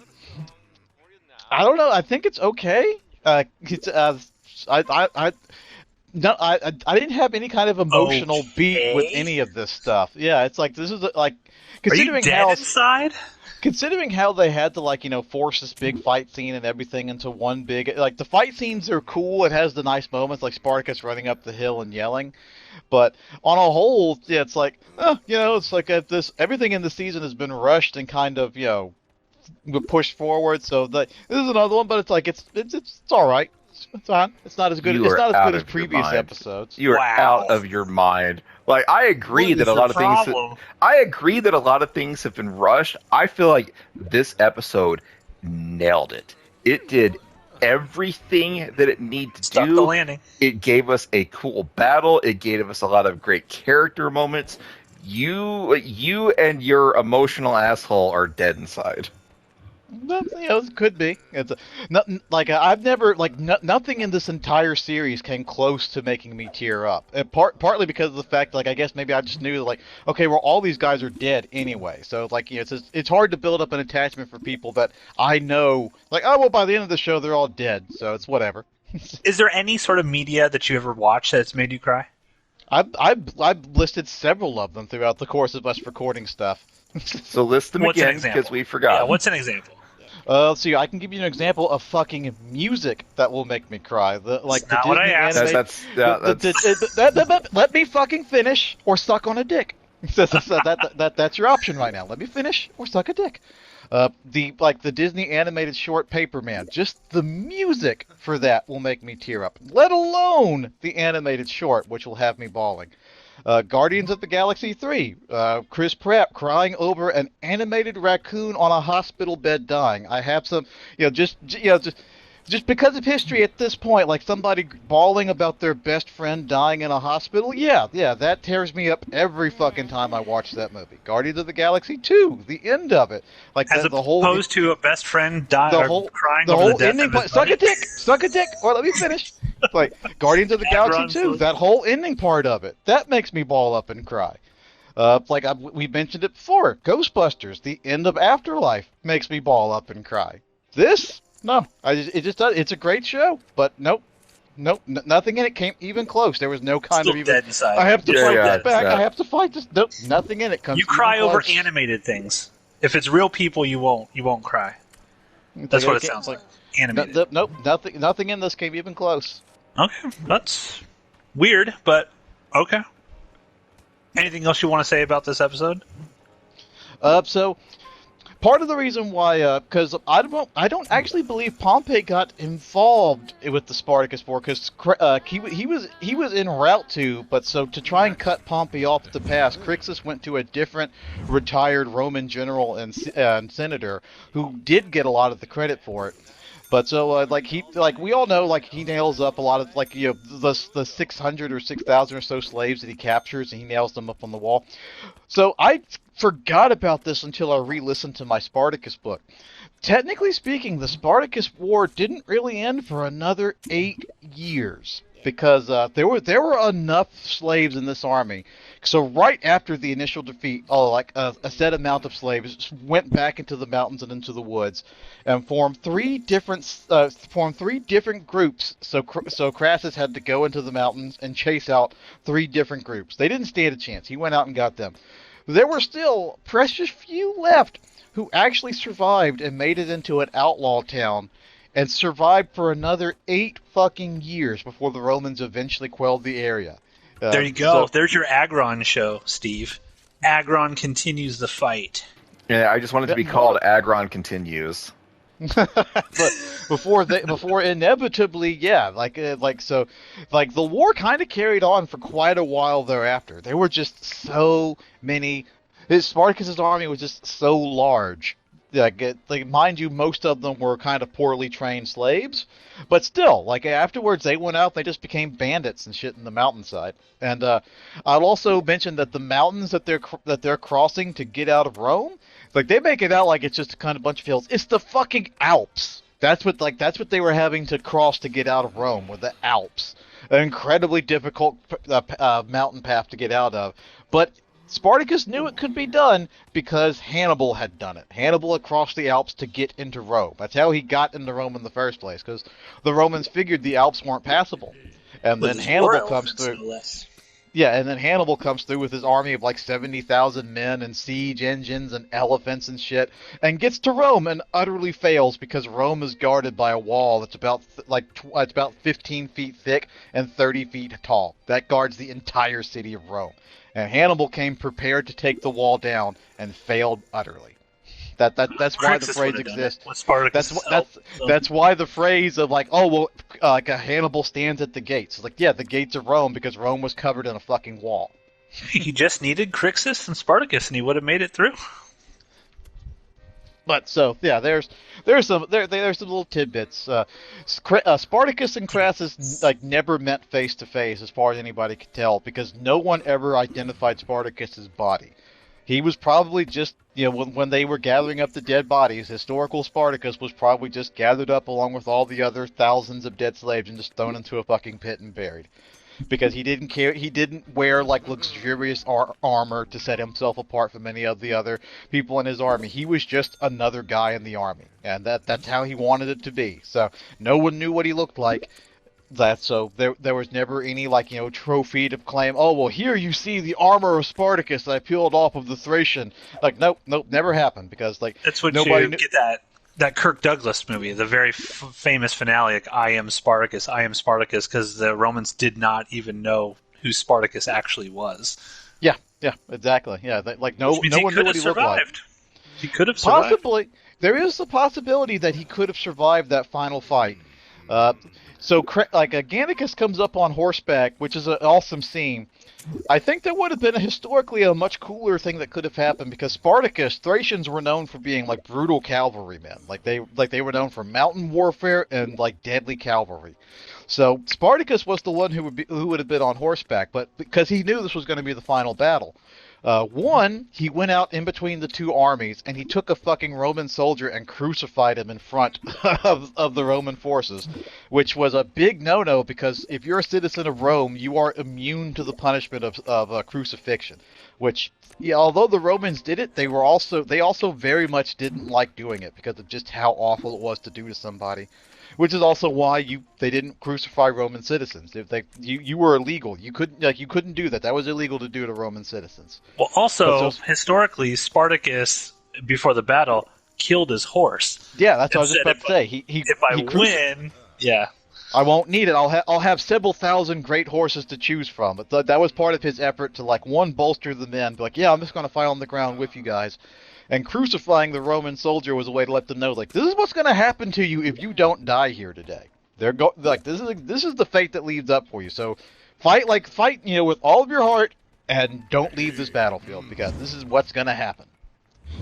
don't know. I think it's okay. It's I didn't have any kind of emotional beat with any of this stuff. Yeah, it's like this is like considering Are you dead inside? Considering how they had to, force this big fight scene and everything into one big... Like, the fight scenes are cool. It has the nice moments, like Spartacus running up the hill and yelling. But on a whole, yeah, it's like, it's like everything in the season has been rushed and kind of, pushed forward. So this is another one, but it's like, it's all right. It's fine. It's not as good. It's not as good as previous episodes. You are out of your mind. Like, I agree that a lot of things. I agree that a lot of things have been rushed. I feel like this episode nailed it. It did everything that it needed to Stuck do. the landing. It gave us a cool battle. It gave us a lot of great character moments. You and your emotional asshole are dead inside. Well, it could be. It's I've never nothing in this entire series came close to making me tear up. And partly because of the fact, I guess maybe I just knew okay, well, all these guys are dead anyway. So it's hard to build up an attachment for people that I know. Oh well, by the end of the show, they're all dead. So it's whatever. Is there any sort of media that you ever watched that's made you cry? I've listed several of them throughout the course of us recording stuff. So list them What's an again example? because we forgot. Yeah, what's an example? Let's see. I can give you an example of fucking music that will make me cry. That's not what I asked. Let me fucking finish or suck on a dick. That's your option right now. Let me finish or suck a dick. The Disney animated short Paperman. Just the music for that will make me tear up. Let alone the animated short, which will have me bawling. Guardians of the Galaxy 3. Chris Pratt crying over an animated raccoon on a hospital bed dying. I have some, just because of history at this point, like somebody bawling about their best friend dying in a hospital. Yeah, that tears me up every fucking time I watch that movie. Guardians of the Galaxy 2. The end of it, opposed to a best friend dying, crying the over whole the death ending. of his Suck buddy. suck a dick, or let me finish. Guardians of the Galaxy 2, that whole ending part of it, that makes me ball up and cry. We mentioned it before, Ghostbusters, the end of Afterlife makes me ball up and cry. This, no, it just does. It's a great show, but nope, nothing in it came even close. There was no kind Still of even. dead inside. I have to fight this back. Yeah. I have to fight this. Nope, nothing in it comes. You cry even over close. animated things. If it's real people, you won't cry. That's what it sounds like. Animated. Nope, nothing in this came even close. Okay, that's weird, but okay. Anything else you want to say about this episode? So part of the reason why, because I don't actually believe Pompey got involved with the Spartacus War, because he was en route to, but so to try and cut Pompey off at the pass, Crixus went to a different retired Roman general and senator who did get a lot of the credit for it. But so, we all know, he nails up a lot of, the 600 or 6,000 or so slaves that he captures, and he nails them up on the wall. So I forgot about this until I re-listened to my Spartacus book. Technically speaking, the Spartacus War didn't really end for another 8 years, because there were enough slaves in this army. So right after the initial defeat, a set amount of slaves went back into the mountains and into the woods, and formed three different groups. So Crassus had to go into the mountains and chase out 3 different groups. They didn't stand a chance. He went out and got them. There were still precious few left who actually survived and made it into an outlaw town, and survived for another 8 fucking years before the Romans eventually quelled the area. There you go. There's your Agron show, Steve. Agron continues the fight. Yeah, I just want it to be called Agron Continues. But before inevitably, the war kind of carried on for quite a while thereafter. There were just so many. Spartacus's army was just so large. Mind you, most of them were kind of poorly trained slaves, but still, afterwards they went out, they just became bandits and shit in the mountainside. And I'll also mention that the mountains that they're crossing to get out of Rome, they make it out like it's just a kind of bunch of hills. It's the fucking Alps. That's what they were having to cross to get out of Rome, were the Alps. An incredibly difficult mountain path to get out of, but Spartacus knew it could be done because Hannibal had done it. Hannibal had crossed the Alps to get into Rome. That's how he got into Rome in the first place, because the Romans figured the Alps weren't passable. And then Hannibal comes through. Yeah, and then Hannibal comes through with his army of 70,000 men and siege engines and elephants and shit, and gets to Rome and utterly fails because Rome is guarded by a wall that's about 15 feet thick and 30 feet tall. That guards the entire city of Rome. And Hannibal came prepared to take the wall down and failed utterly. That's why the phrase exists. That's why the phrase of a Hannibal stands at the gates. It's the gates of Rome, because Rome was covered in a fucking wall. He just needed Crixus and Spartacus, and he would have made it through. But so yeah, there's some little tidbits. Spartacus and Crassus never met face to face, as far as anybody could tell, because no one ever identified Spartacus's body. He was probably just, when they were gathering up the dead bodies, historical Spartacus was probably just gathered up along with all the other thousands of dead slaves and just thrown into a fucking pit and buried. Because he didn't care. He didn't wear like luxurious armor to set himself apart from any of the other people in his army. He was just another guy in the army, and that's how he wanted it to be. So no one knew what he looked like. So there was never any trophy to claim. Oh well, here you see the armor of Spartacus I peeled off of the Thracian. Like nope, never happened because that's what nobody you get that Kirk Douglas movie, the very famous finale, like, I am Spartacus, because the Romans did not even know who Spartacus actually was. Yeah, exactly. Yeah, no one knew what he looked like. He could have survived. Possibly, there is the possibility that he could have survived that final fight. So Gannicus comes up on horseback, which is an awesome scene. I think there would have been historically a much cooler thing that could have happened because Thracians were known for being like brutal cavalrymen. Like they were known for mountain warfare and like deadly cavalry. So Spartacus was the one who would have been on horseback, but because he knew this was going to be the final battle. He went out in between the two armies and he took a fucking Roman soldier and crucified him in front of the Roman forces, which was a big no-no because if you're a citizen of Rome, you are immune to the punishment of crucifixion. Which, yeah, although the Romans did it, they also very much didn't like doing it because of just how awful it was to do to somebody. Which is also why they didn't crucify Roman citizens. If you were illegal, you couldn't do that. That was illegal to do to Roman citizens. Well, also historically, Spartacus before the battle killed his horse. Yeah, that's what I was just about to say. If I win, yeah, I won't need it. I'll have several thousand great horses to choose from. But that was part of his effort to bolster the men. Be like, yeah, I'm just going to fight on the ground with you guys. And crucifying the Roman soldier was a way to let them know, like, this is what's going to happen to you if you don't die here today. This is the fate that leads up for you. So fight with all of your heart and don't leave this battlefield because this is what's going to happen.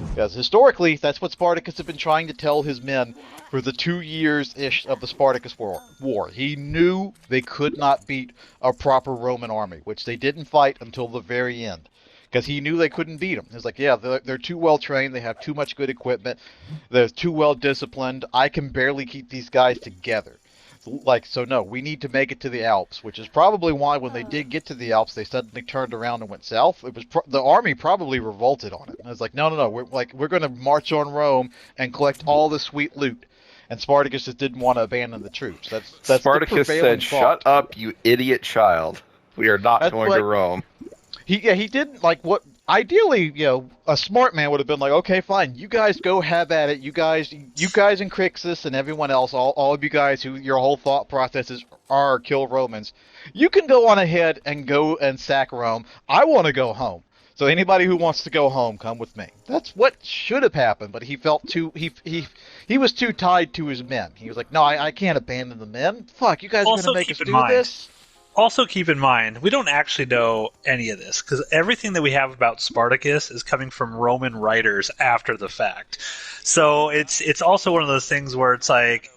Because historically, that's what Spartacus had been trying to tell his men for the 2 years-ish of the Spartacus War. He knew they could not beat a proper Roman army, which they didn't fight until the very end. Because he knew they couldn't beat them. He was like, yeah, they're too well trained. They have too much good equipment. They're too well disciplined. I can barely keep these guys together. So no, we need to make it to the Alps, which is probably why when they did get to the Alps, they suddenly turned around and went south. It was the army probably revolted on it. And it was like, no, we're going to march on Rome and collect all the sweet loot. And Spartacus just didn't want to abandon the troops. That's Spartacus said, "Shut up, you idiot child. We are not going to Rome." He didn't what. Ideally, a smart man would have been like, okay, fine, you guys go have at it. You guys and Crixus and everyone else, all of you guys who your whole thought processes are kill Romans. You can go on ahead and go and sack Rome. I want to go home. So anybody who wants to go home, come with me. That's what should have happened, but he felt he was too tied to his men. He was like, no, I can't abandon the men. Fuck, you guys are going to make us do this? Also, keep in mind, we don't actually know any of this, because everything that we have about Spartacus is coming from Roman writers after the fact. So it's also one of those things where it's like,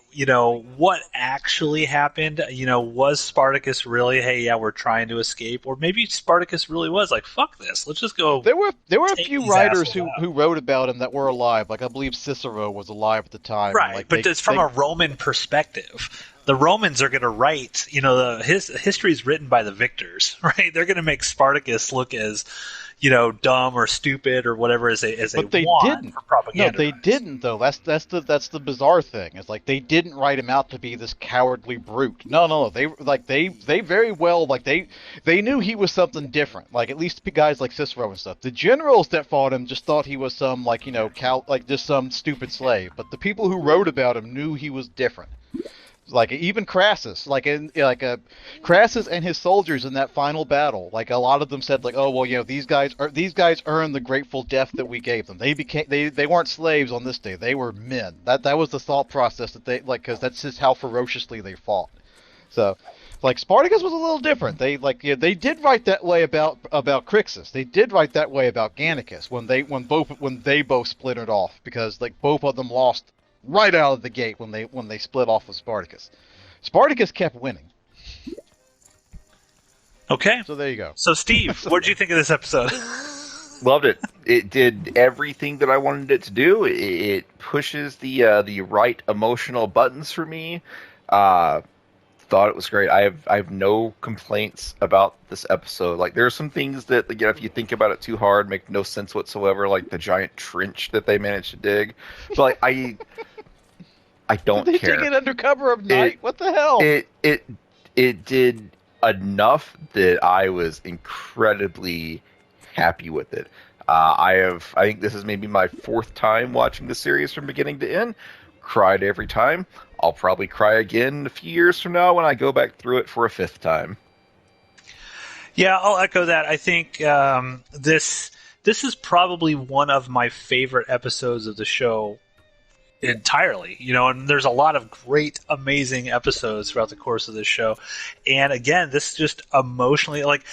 what actually happened? Was Spartacus really, hey, yeah, we're trying to escape? Or maybe Spartacus really was like, fuck this, let's just go. There were a few writers who wrote about him that were alive. Like, I believe Cicero was alive at the time. Right, but it's from a Roman perspective. The Romans are going to write, his history is written by the victors, right? They're going to make Spartacus look as, dumb or stupid or whatever as they want didn't. For propaganda. No, they didn't though. That's the bizarre thing. It's like they didn't write him out to be this cowardly brute. No. They very well they knew he was something different. Like, at least guys like Cicero and stuff. The generals that fought him just thought he was some just some stupid slave. But the people who wrote about him knew he was different. Like, even Crassus, Crassus and his soldiers in that final battle, like, a lot of them said, like, oh, well, these guys earned the grateful death that we gave them. They weren't slaves on this day. They were men. That was the thought process that because that's just how ferociously they fought. So, Spartacus was a little different. They did write that way about Crixus. They did write that way about Gannicus when they both splintered off, because both of them lost right out of the gate when they split off with Spartacus. Spartacus kept winning. Okay. So there you go. So Steve, what did you think of this episode? Loved it. It did everything that I wanted it to do. It pushes the right emotional buttons for me. Uh, Thought it was great. I have no complaints about this episode. Like there are some things that again, if you think about it too hard, make no sense whatsoever. Like the giant trench that they managed to dig. But like I Did don't they dig care. it under cover of night? It What the hell? it did enough that I was incredibly happy with it. I think this is maybe my fourth time watching the series from beginning to end. Cried every time. I'll probably cry again a few years from now when I go back through it for a fifth time. Yeah, I'll echo that. I think this is probably one of my favorite episodes of the show entirely. And there's a lot of great, amazing episodes throughout the course of this show. And again, this just emotionally, like,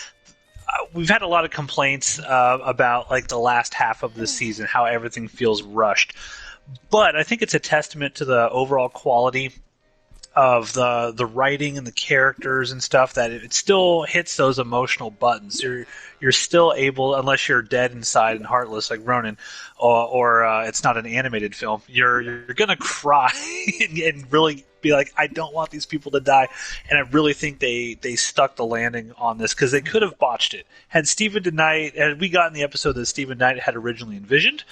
we've had a lot of complaints about like the last half of the season, how everything feels rushed. But I think it's a testament to the overall quality of the writing and the characters and stuff that it still hits those emotional buttons. You're still able, unless you're dead inside and heartless like Ronan, or it's not an animated film. You're gonna cry and really be like, I don't want these people to die. And I really think they stuck the landing on this because they could have botched it. Had we gotten the episode that Stephen Knight had originally envisioned,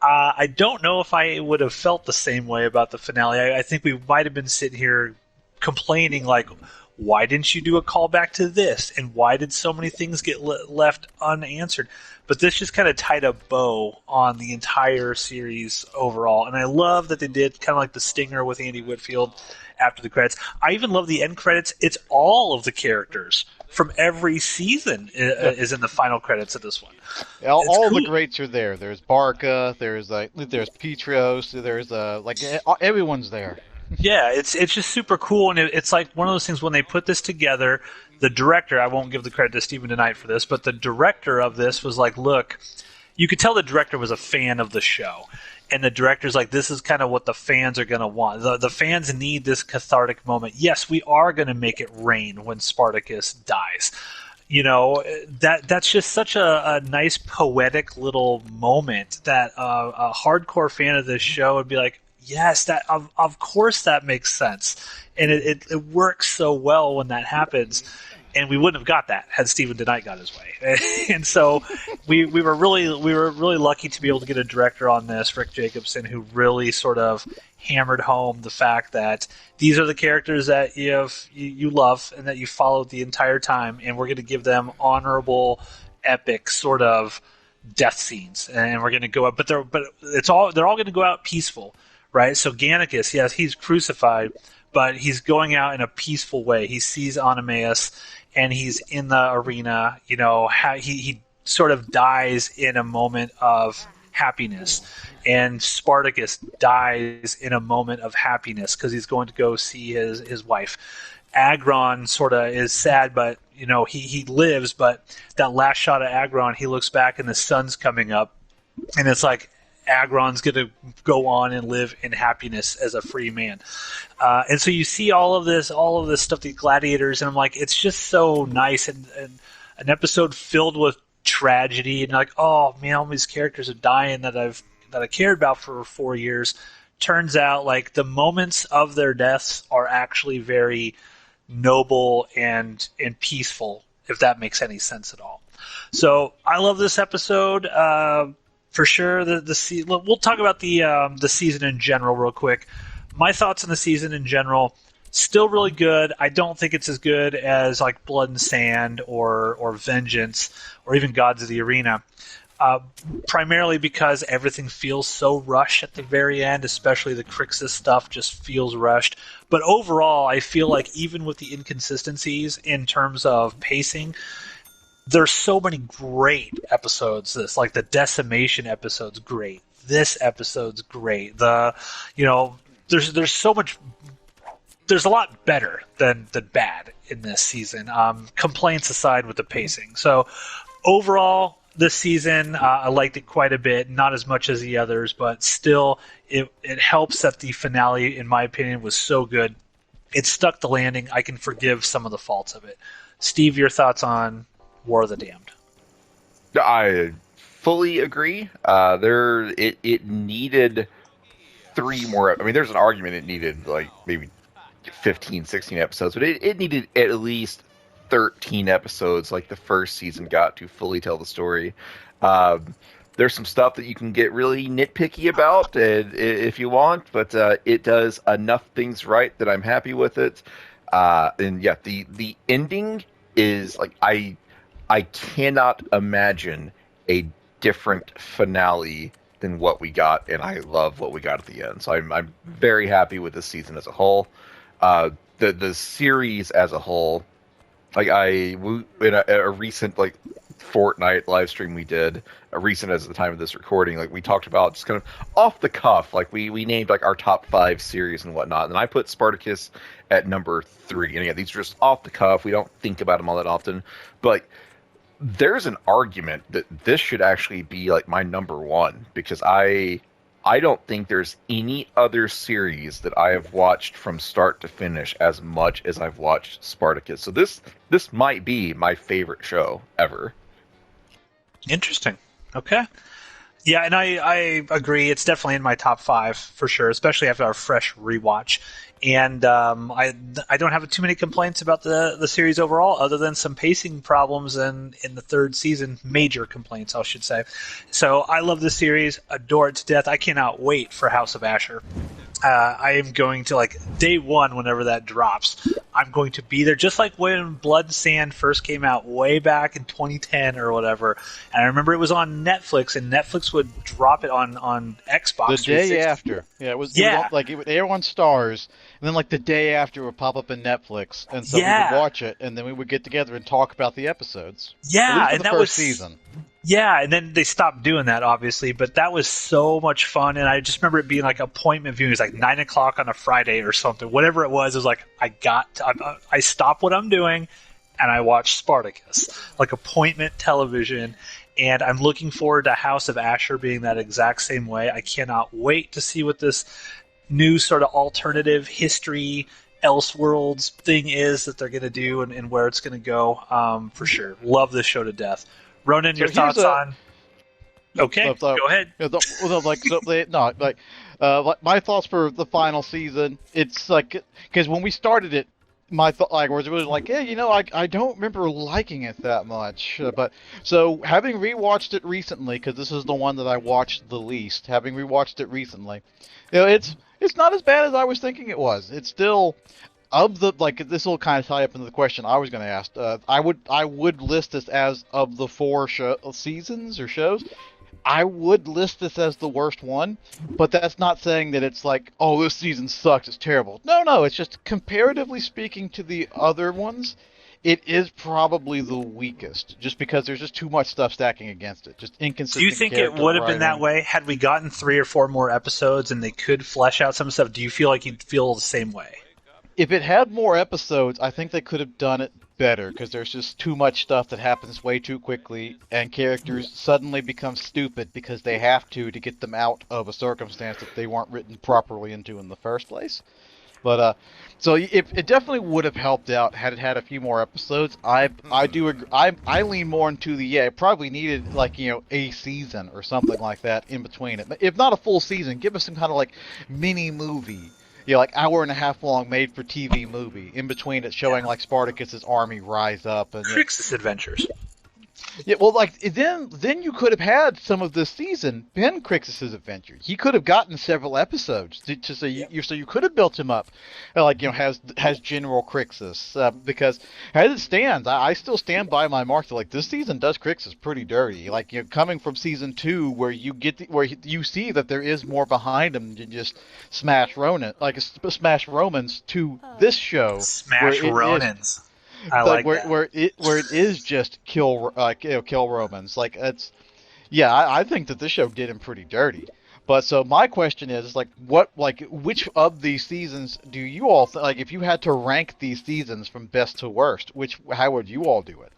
I don't know if I would have felt the same way about the finale. I think we might have been sitting here complaining, like, why didn't you do a callback to this? And why did so many things get left unanswered? But this just kind of tied a bow on the entire series overall. And I love that they did kind of like the stinger with Andy Whitfield after the credits. I even love the end credits. It's all of the characters from every season is in the final credits of this one. All cool. the greats are there. There's Barca. There's Petros. There's everyone's there. Yeah, it's just super cool, and it's like one of those things when they put this together. The director, I won't give the credit to Stephen DeKnight for this, but the director of this was like, look, you could tell the director was a fan of the show. And the director's like, this is kind of what the fans are going to want. The fans need this cathartic moment. Yes, we are going to make it rain when Spartacus dies. That's just such a nice poetic little moment that a hardcore fan of this show would be like, yes, that of course that makes sense. And it works so well when that happens. And we wouldn't have got that had Stephen DeKnight got his way. And so we were really lucky to be able to get a director on this, Rick Jacobson, who really sort of hammered home the fact that these are the characters that you love and that you followed the entire time, and we're going to give them honorable, epic sort of death scenes, and we're going to go out, but they're all going to go out peaceful, right? So Gannicus, yes, he's crucified, but he's going out in a peaceful way. He sees Oenomaus, and he's in the arena. He sort of dies in a moment of happiness, and Spartacus dies in a moment of happiness because he's going to go see his wife. Agron sort of is sad, but he lives. But that last shot of Agron, he looks back and the sun's coming up, and it's like Agron's going to go on and live in happiness as a free man. And so you see all of this stuff, the gladiators, and I'm like, it's just so nice, and an episode filled with tragedy, and like, oh man, all these characters are dying that I cared about for 4 years. Turns out, like, the moments of their deaths are actually very noble and peaceful, if that makes any sense at all. So I love this episode. For sure, we'll talk about the season in general real quick. My thoughts on the season in general, still really good. I don't think it's as good as like Blood and Sand or Vengeance or even Gods of the Arena. Primarily because everything feels so rushed at the very end, especially the Crixus stuff just feels rushed. But overall, I feel like even with the inconsistencies in terms of pacing, there's so many great episodes. Like the Decimation episode's great. This episode's great. There's so much. There's a lot better than bad in this season. Complaints aside with the pacing. So overall, this season I liked it quite a bit. Not as much as the others, but still, it helps that the finale, in my opinion, was so good. It stuck the landing. I can forgive some of the faults of it. Steve, your thoughts on War of the Damned? I fully agree. It needed 3 more. I mean, there's an argument it needed like maybe 15, 16 episodes, but it needed at least 13 episodes like the first season got to fully tell the story. Um, there's some stuff that you can get really nitpicky about if you want, but it does enough things right that I'm happy with it. And yeah, the ending is like I cannot imagine a different finale than what we got, and I love what we got at the end. So I'm very happy with this season as a whole. The series as a whole, like in a recent like Fortnite live stream we did, a recent as the time of this recording, like we talked about just kind of off the cuff, like we named like our top 5 series and whatnot, and I put Spartacus at number 3. And again, these are just off the cuff. We don't think about them all that often, but there's an argument that this should actually be like my number 1 because I don't think there's any other series that I have watched from start to finish as much as I've watched Spartacus. So this might be my favorite show ever. Interesting. Okay. Yeah, and I agree. It's definitely in my top 5 for sure, especially after our fresh rewatch. And I don't have too many complaints about the series overall, other than some pacing problems in the 3rd season. Major complaints, I should say. So I love this series, adore it to death. I cannot wait for House of Asher. I am going to, like, day 1, whenever that drops, I'm going to be there, just like when Blood and Sand first came out way back in 2010 or whatever. And I remember it was on Netflix, and Netflix would drop it on Xbox. The day after. Yeah, it was like it would air on Stars, and then like the day after it would pop up in Netflix, and so we would watch it, and then we would get together and talk about the episodes. Yeah, and that was season. Yeah, and then they stopped doing that, obviously, but that was so much fun, and I just remember it being like appointment viewing. It was like 9 o'clock on a Friday or something. Whatever it was like, I stop what I'm doing, and I watch Spartacus. Like appointment television, and I'm looking forward to House of Asher being that exact same way. I cannot wait to see what this new sort of alternative history Elseworlds thing is that they're going to do and where it's going to go. For sure. Love this show to death. Ronan, your thoughts on... Okay, go ahead. My thoughts for the final season, it's like, because when we started it, my thought was really like, yeah, I don't remember liking it that much. But so having rewatched it recently, because this is the one that I watched the least, having rewatched it recently, it's not as bad as I was thinking it was. It's still this will kind of tie up into the question I was going to ask. I would list this as, of the 4 seasons or shows, I would list this as the worst one, but that's not saying that it's like, oh, this season sucks, it's terrible. No, it's just comparatively speaking to the other ones, it is probably the weakest, just because there's just too much stuff stacking against it. Just inconsistent. Do you think it would have been that way had we gotten 3 or 4 more episodes and they could flesh out some stuff? Do you feel like you'd feel the same way? If it had more episodes, I think they could have done it better, because there's just too much stuff that happens way too quickly, and characters suddenly become stupid because they have to get them out of a circumstance that they weren't written properly into in the first place. But so it definitely would have helped out had it had a few more episodes. I do agree. I lean more into it probably needed a season or something like that in between it. If not a full season, give us some kind of like mini movie. Like hour and a half long made for TV movie. In between it showing like Spartacus's army rise up and Crixus Adventures. Yeah, well, then you could have had some of this season been Crixus's adventure. He could have gotten several episodes so you could have built him up, has General Crixus. Because as it stands, I still stand by my mark that this season does Crixus pretty dirty. Coming from season 2 where you see that there is more behind him than just smash Romans to this show. Smash Ronans. Where it is just kill Romans. I think that this show did him pretty dirty. But so my question is which of these seasons do you all if you had to rank these seasons from best to worst, how would you all do it?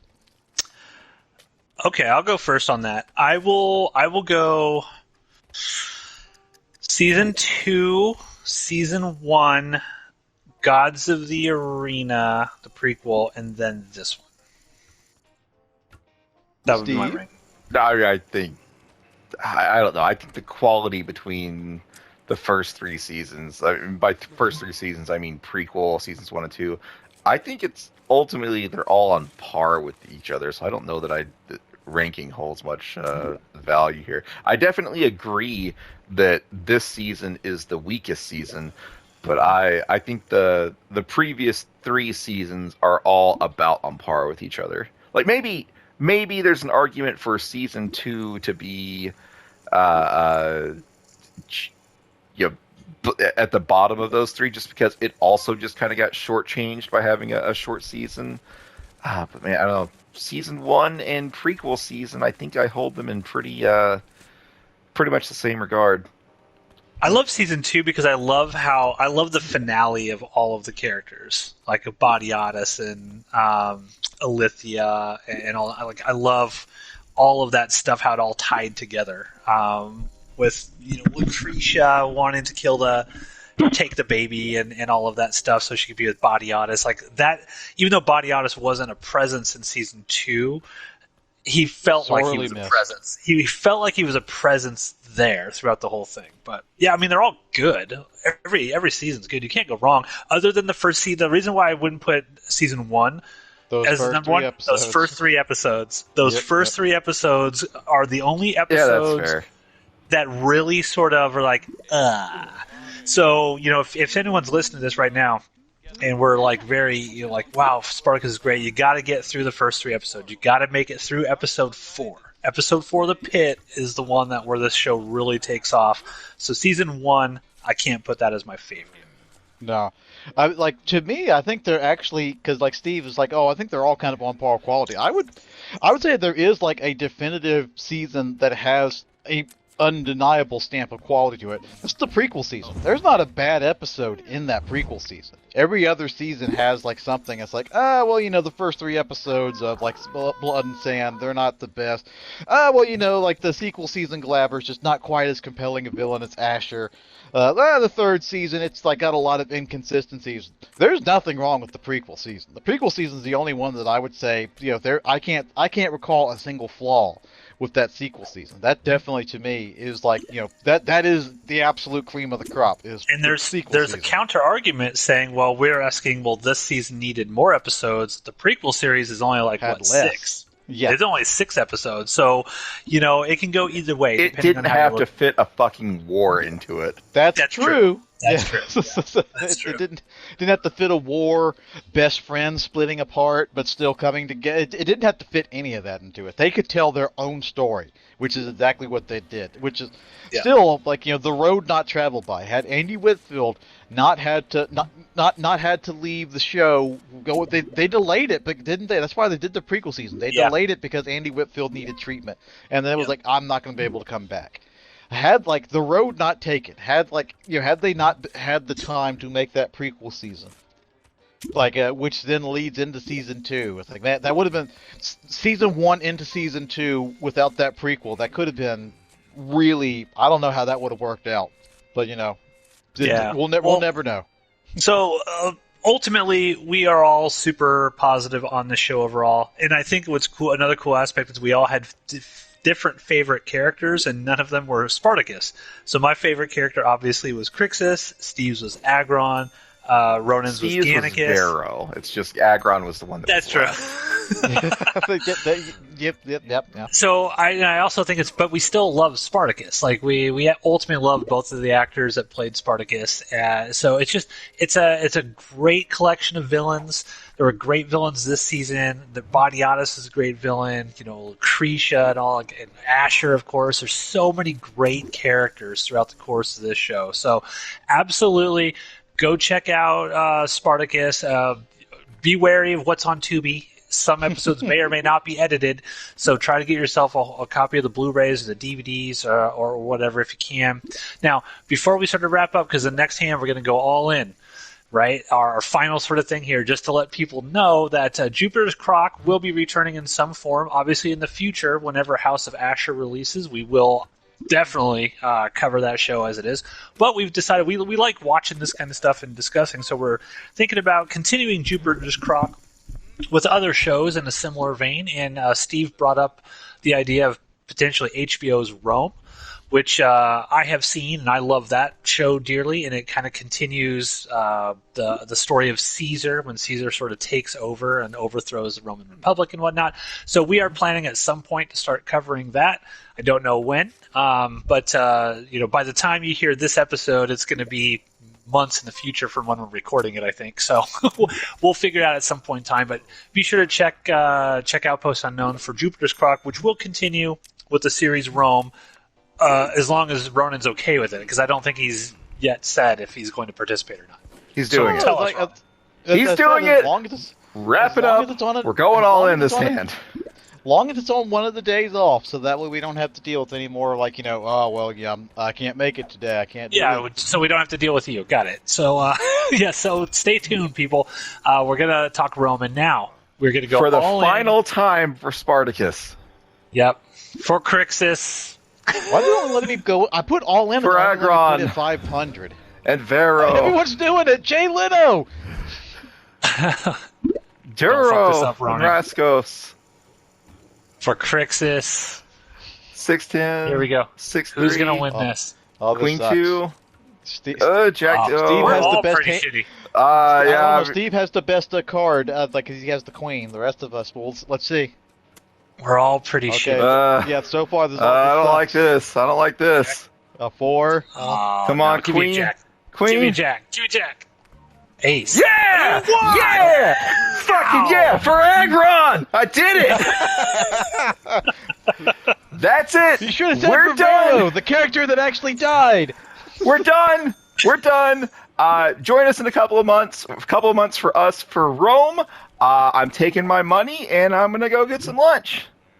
Okay, I'll go first on that. I will go season 2, season 1, Gods of the Arena, the prequel, and then this one. That would be my rank. I think I don't know. I think the quality between the first three seasons, I mean, by first three seasons, I mean prequel seasons 1 and 2. I think it's ultimately they're all on par with each other. So I don't know that the ranking holds much value here. I definitely agree that this season is the weakest season, but I think the previous three seasons are all about on par with each other. Like maybe there's an argument for season 2 to be uh, you know, at the bottom of those three, just because it also just kind of got shortchanged by having a short season. But man, I don't know. Season 1 and prequel season, I think I hold them in pretty much the same regard. I love season 2 because I love the finale of all of the characters, like Badiatus and Alithia and all. I love all of that stuff, how it all tied together. With Lucretia wanting to take the baby and all of that stuff so she could be with Badiatus. Like that, even though Badiatus wasn't a presence in season 2, he felt like he was a presence. He felt like he was a presence there throughout the whole thing. But yeah, I mean, they're all good. Every season's good. You can't go wrong. Other than the first season, the reason why I wouldn't put season 1 as number 1, those first 3 episodes. Those first 3 episodes are the only episodes that really sort of are like, So, if anyone's listening to this right now, and we're like very, like, wow, Spartacus is great, you got to get through the first 3 episodes. You got to make it through episode 4. Episode 4, The Pit, is the one where this show really takes off. So season 1, I can't put that as my favorite. No. To me, I think they're actually, because like Steve is like, oh, I think they're all kind of on par quality. I would say there is like a definitive season that has a undeniable stamp of quality to it. It's the prequel season. There's not a bad episode in that prequel season. Every other season has like something that's like, the first 3 episodes of like Blood and Sand, they're not the best. Like the sequel season Glaber's just not quite as compelling a villain as Asher. The third season, it's like got a lot of inconsistencies. There's nothing wrong with the prequel season. The prequel season is the only one that I would say, I can't recall a single flaw with that sequel season. That definitely, to me, is like, that is the absolute cream of the crop. And there's a counter argument saying, well, we're asking, this season needed more episodes. The prequel series is only like, less. 6? Yeah. It's only 6 episodes. So, it can go either way. It didn't have to fit a fucking war into it. That's true. That's true. It didn't have to fit a war, best friends splitting apart, but still coming together. It didn't have to fit any of that into it. They could tell their own story, which is exactly what they did. Which is still like the road not traveled by. Had Andy Whitfield not had to leave the show, they delayed it, but didn't they? That's why they did the prequel season. They delayed it because Andy Whitfield needed treatment, and then it was like, I'm not going to be able to come back. Had like the road not taken, had they not had the time to make that prequel season, which then leads into season 2. It's like that would have been season 1 into season 2 without that prequel. That could have been really, I don't know how that would have worked out, but we'll never know. So ultimately, we are all super positive on the show overall, and I think what's cool, another cool aspect is we all had different favorite characters, and none of them were Spartacus. So my favorite character obviously was Crixus, Steve's was Agron, Ronan's Steve's was Gannicus. Was Varro. It's just Agron was the one that That's true. Yep. So I also think but we still love Spartacus. Like we ultimately love both of the actors that played Spartacus. So it's a great collection of villains. There were great villains this season. The Badiatus is a great villain. Lucretia and all, and Asher, of course. There's so many great characters throughout the course of this show. So absolutely, go check out Spartacus. Be wary of what's on Tubi. Some episodes may or may not be edited, so try to get yourself a copy of the Blu-rays or the DVDs or whatever if you can. Now, before we start to wrap up, because the next hand we're going to go all in, right? Our final sort of thing here, just to let people know that Jupiter's Croc will be returning in some form. Obviously, in the future, whenever House of Asher releases, we will definitely cover that show as it is. But we've decided we like watching this kind of stuff and discussing, so we're thinking about continuing Jupiter's Croc with other shows in a similar vein. And Steve brought up the idea of potentially HBO's Rome. which I have seen, and I love that show dearly. And it kind of continues the story of Caesar, when Caesar sort of takes over and overthrows the Roman Republic and whatnot. So we are planning at some point to start covering that. I don't know when, but by the time you hear this episode, it's going to be months in the future from when we're recording it, I think. So we'll figure it out at some point in time. But be sure to check Outpost Unknown for Jupiter's Clock, which will continue with the series Rome as long as Ronan's okay with it, because I don't think he's yet said if he's going to participate or not. He's doing it. Tell us, Ron. He's doing it. Wrap it up. We're going all in this hand. Long as it's on one of the days off, so that way we don't have to deal with any more, like, I can't make it today. I can't do it. So we don't have to deal with you. Got it. So, so stay tuned, people. We're going to talk Roman now. We're going to go for the all final in. time for Spartacus. Yep. For Crixus. Why did you let me go? I put all in. For Agron. Put it 500. And Vero. Everyone's doing it. Jay Leno. Duro. Raskos. For Crixus. 610. Here we go. 6-3. Who's going to win this? Queen sucks. 2. Jack. Steve We're has all the best pretty shitty. Yeah. Steve has the best card, he has the queen. The rest of us, let's see. We're all pretty Okay. shitty. Yeah, so far this. I don't like this. I don't like this. A 4. Come on, give me a Queen. Jack. Queen. Give me a Jack. Give me a Jack. Ace. Yeah! Yeah! Fucking yeah! For Agron! I did it! That's it! You should have said We're for done! Vero, the character that actually died. We're done! We're done! Join us in a couple of months. A couple of months for us for Rome. I'm taking my money and I'm gonna go get some lunch.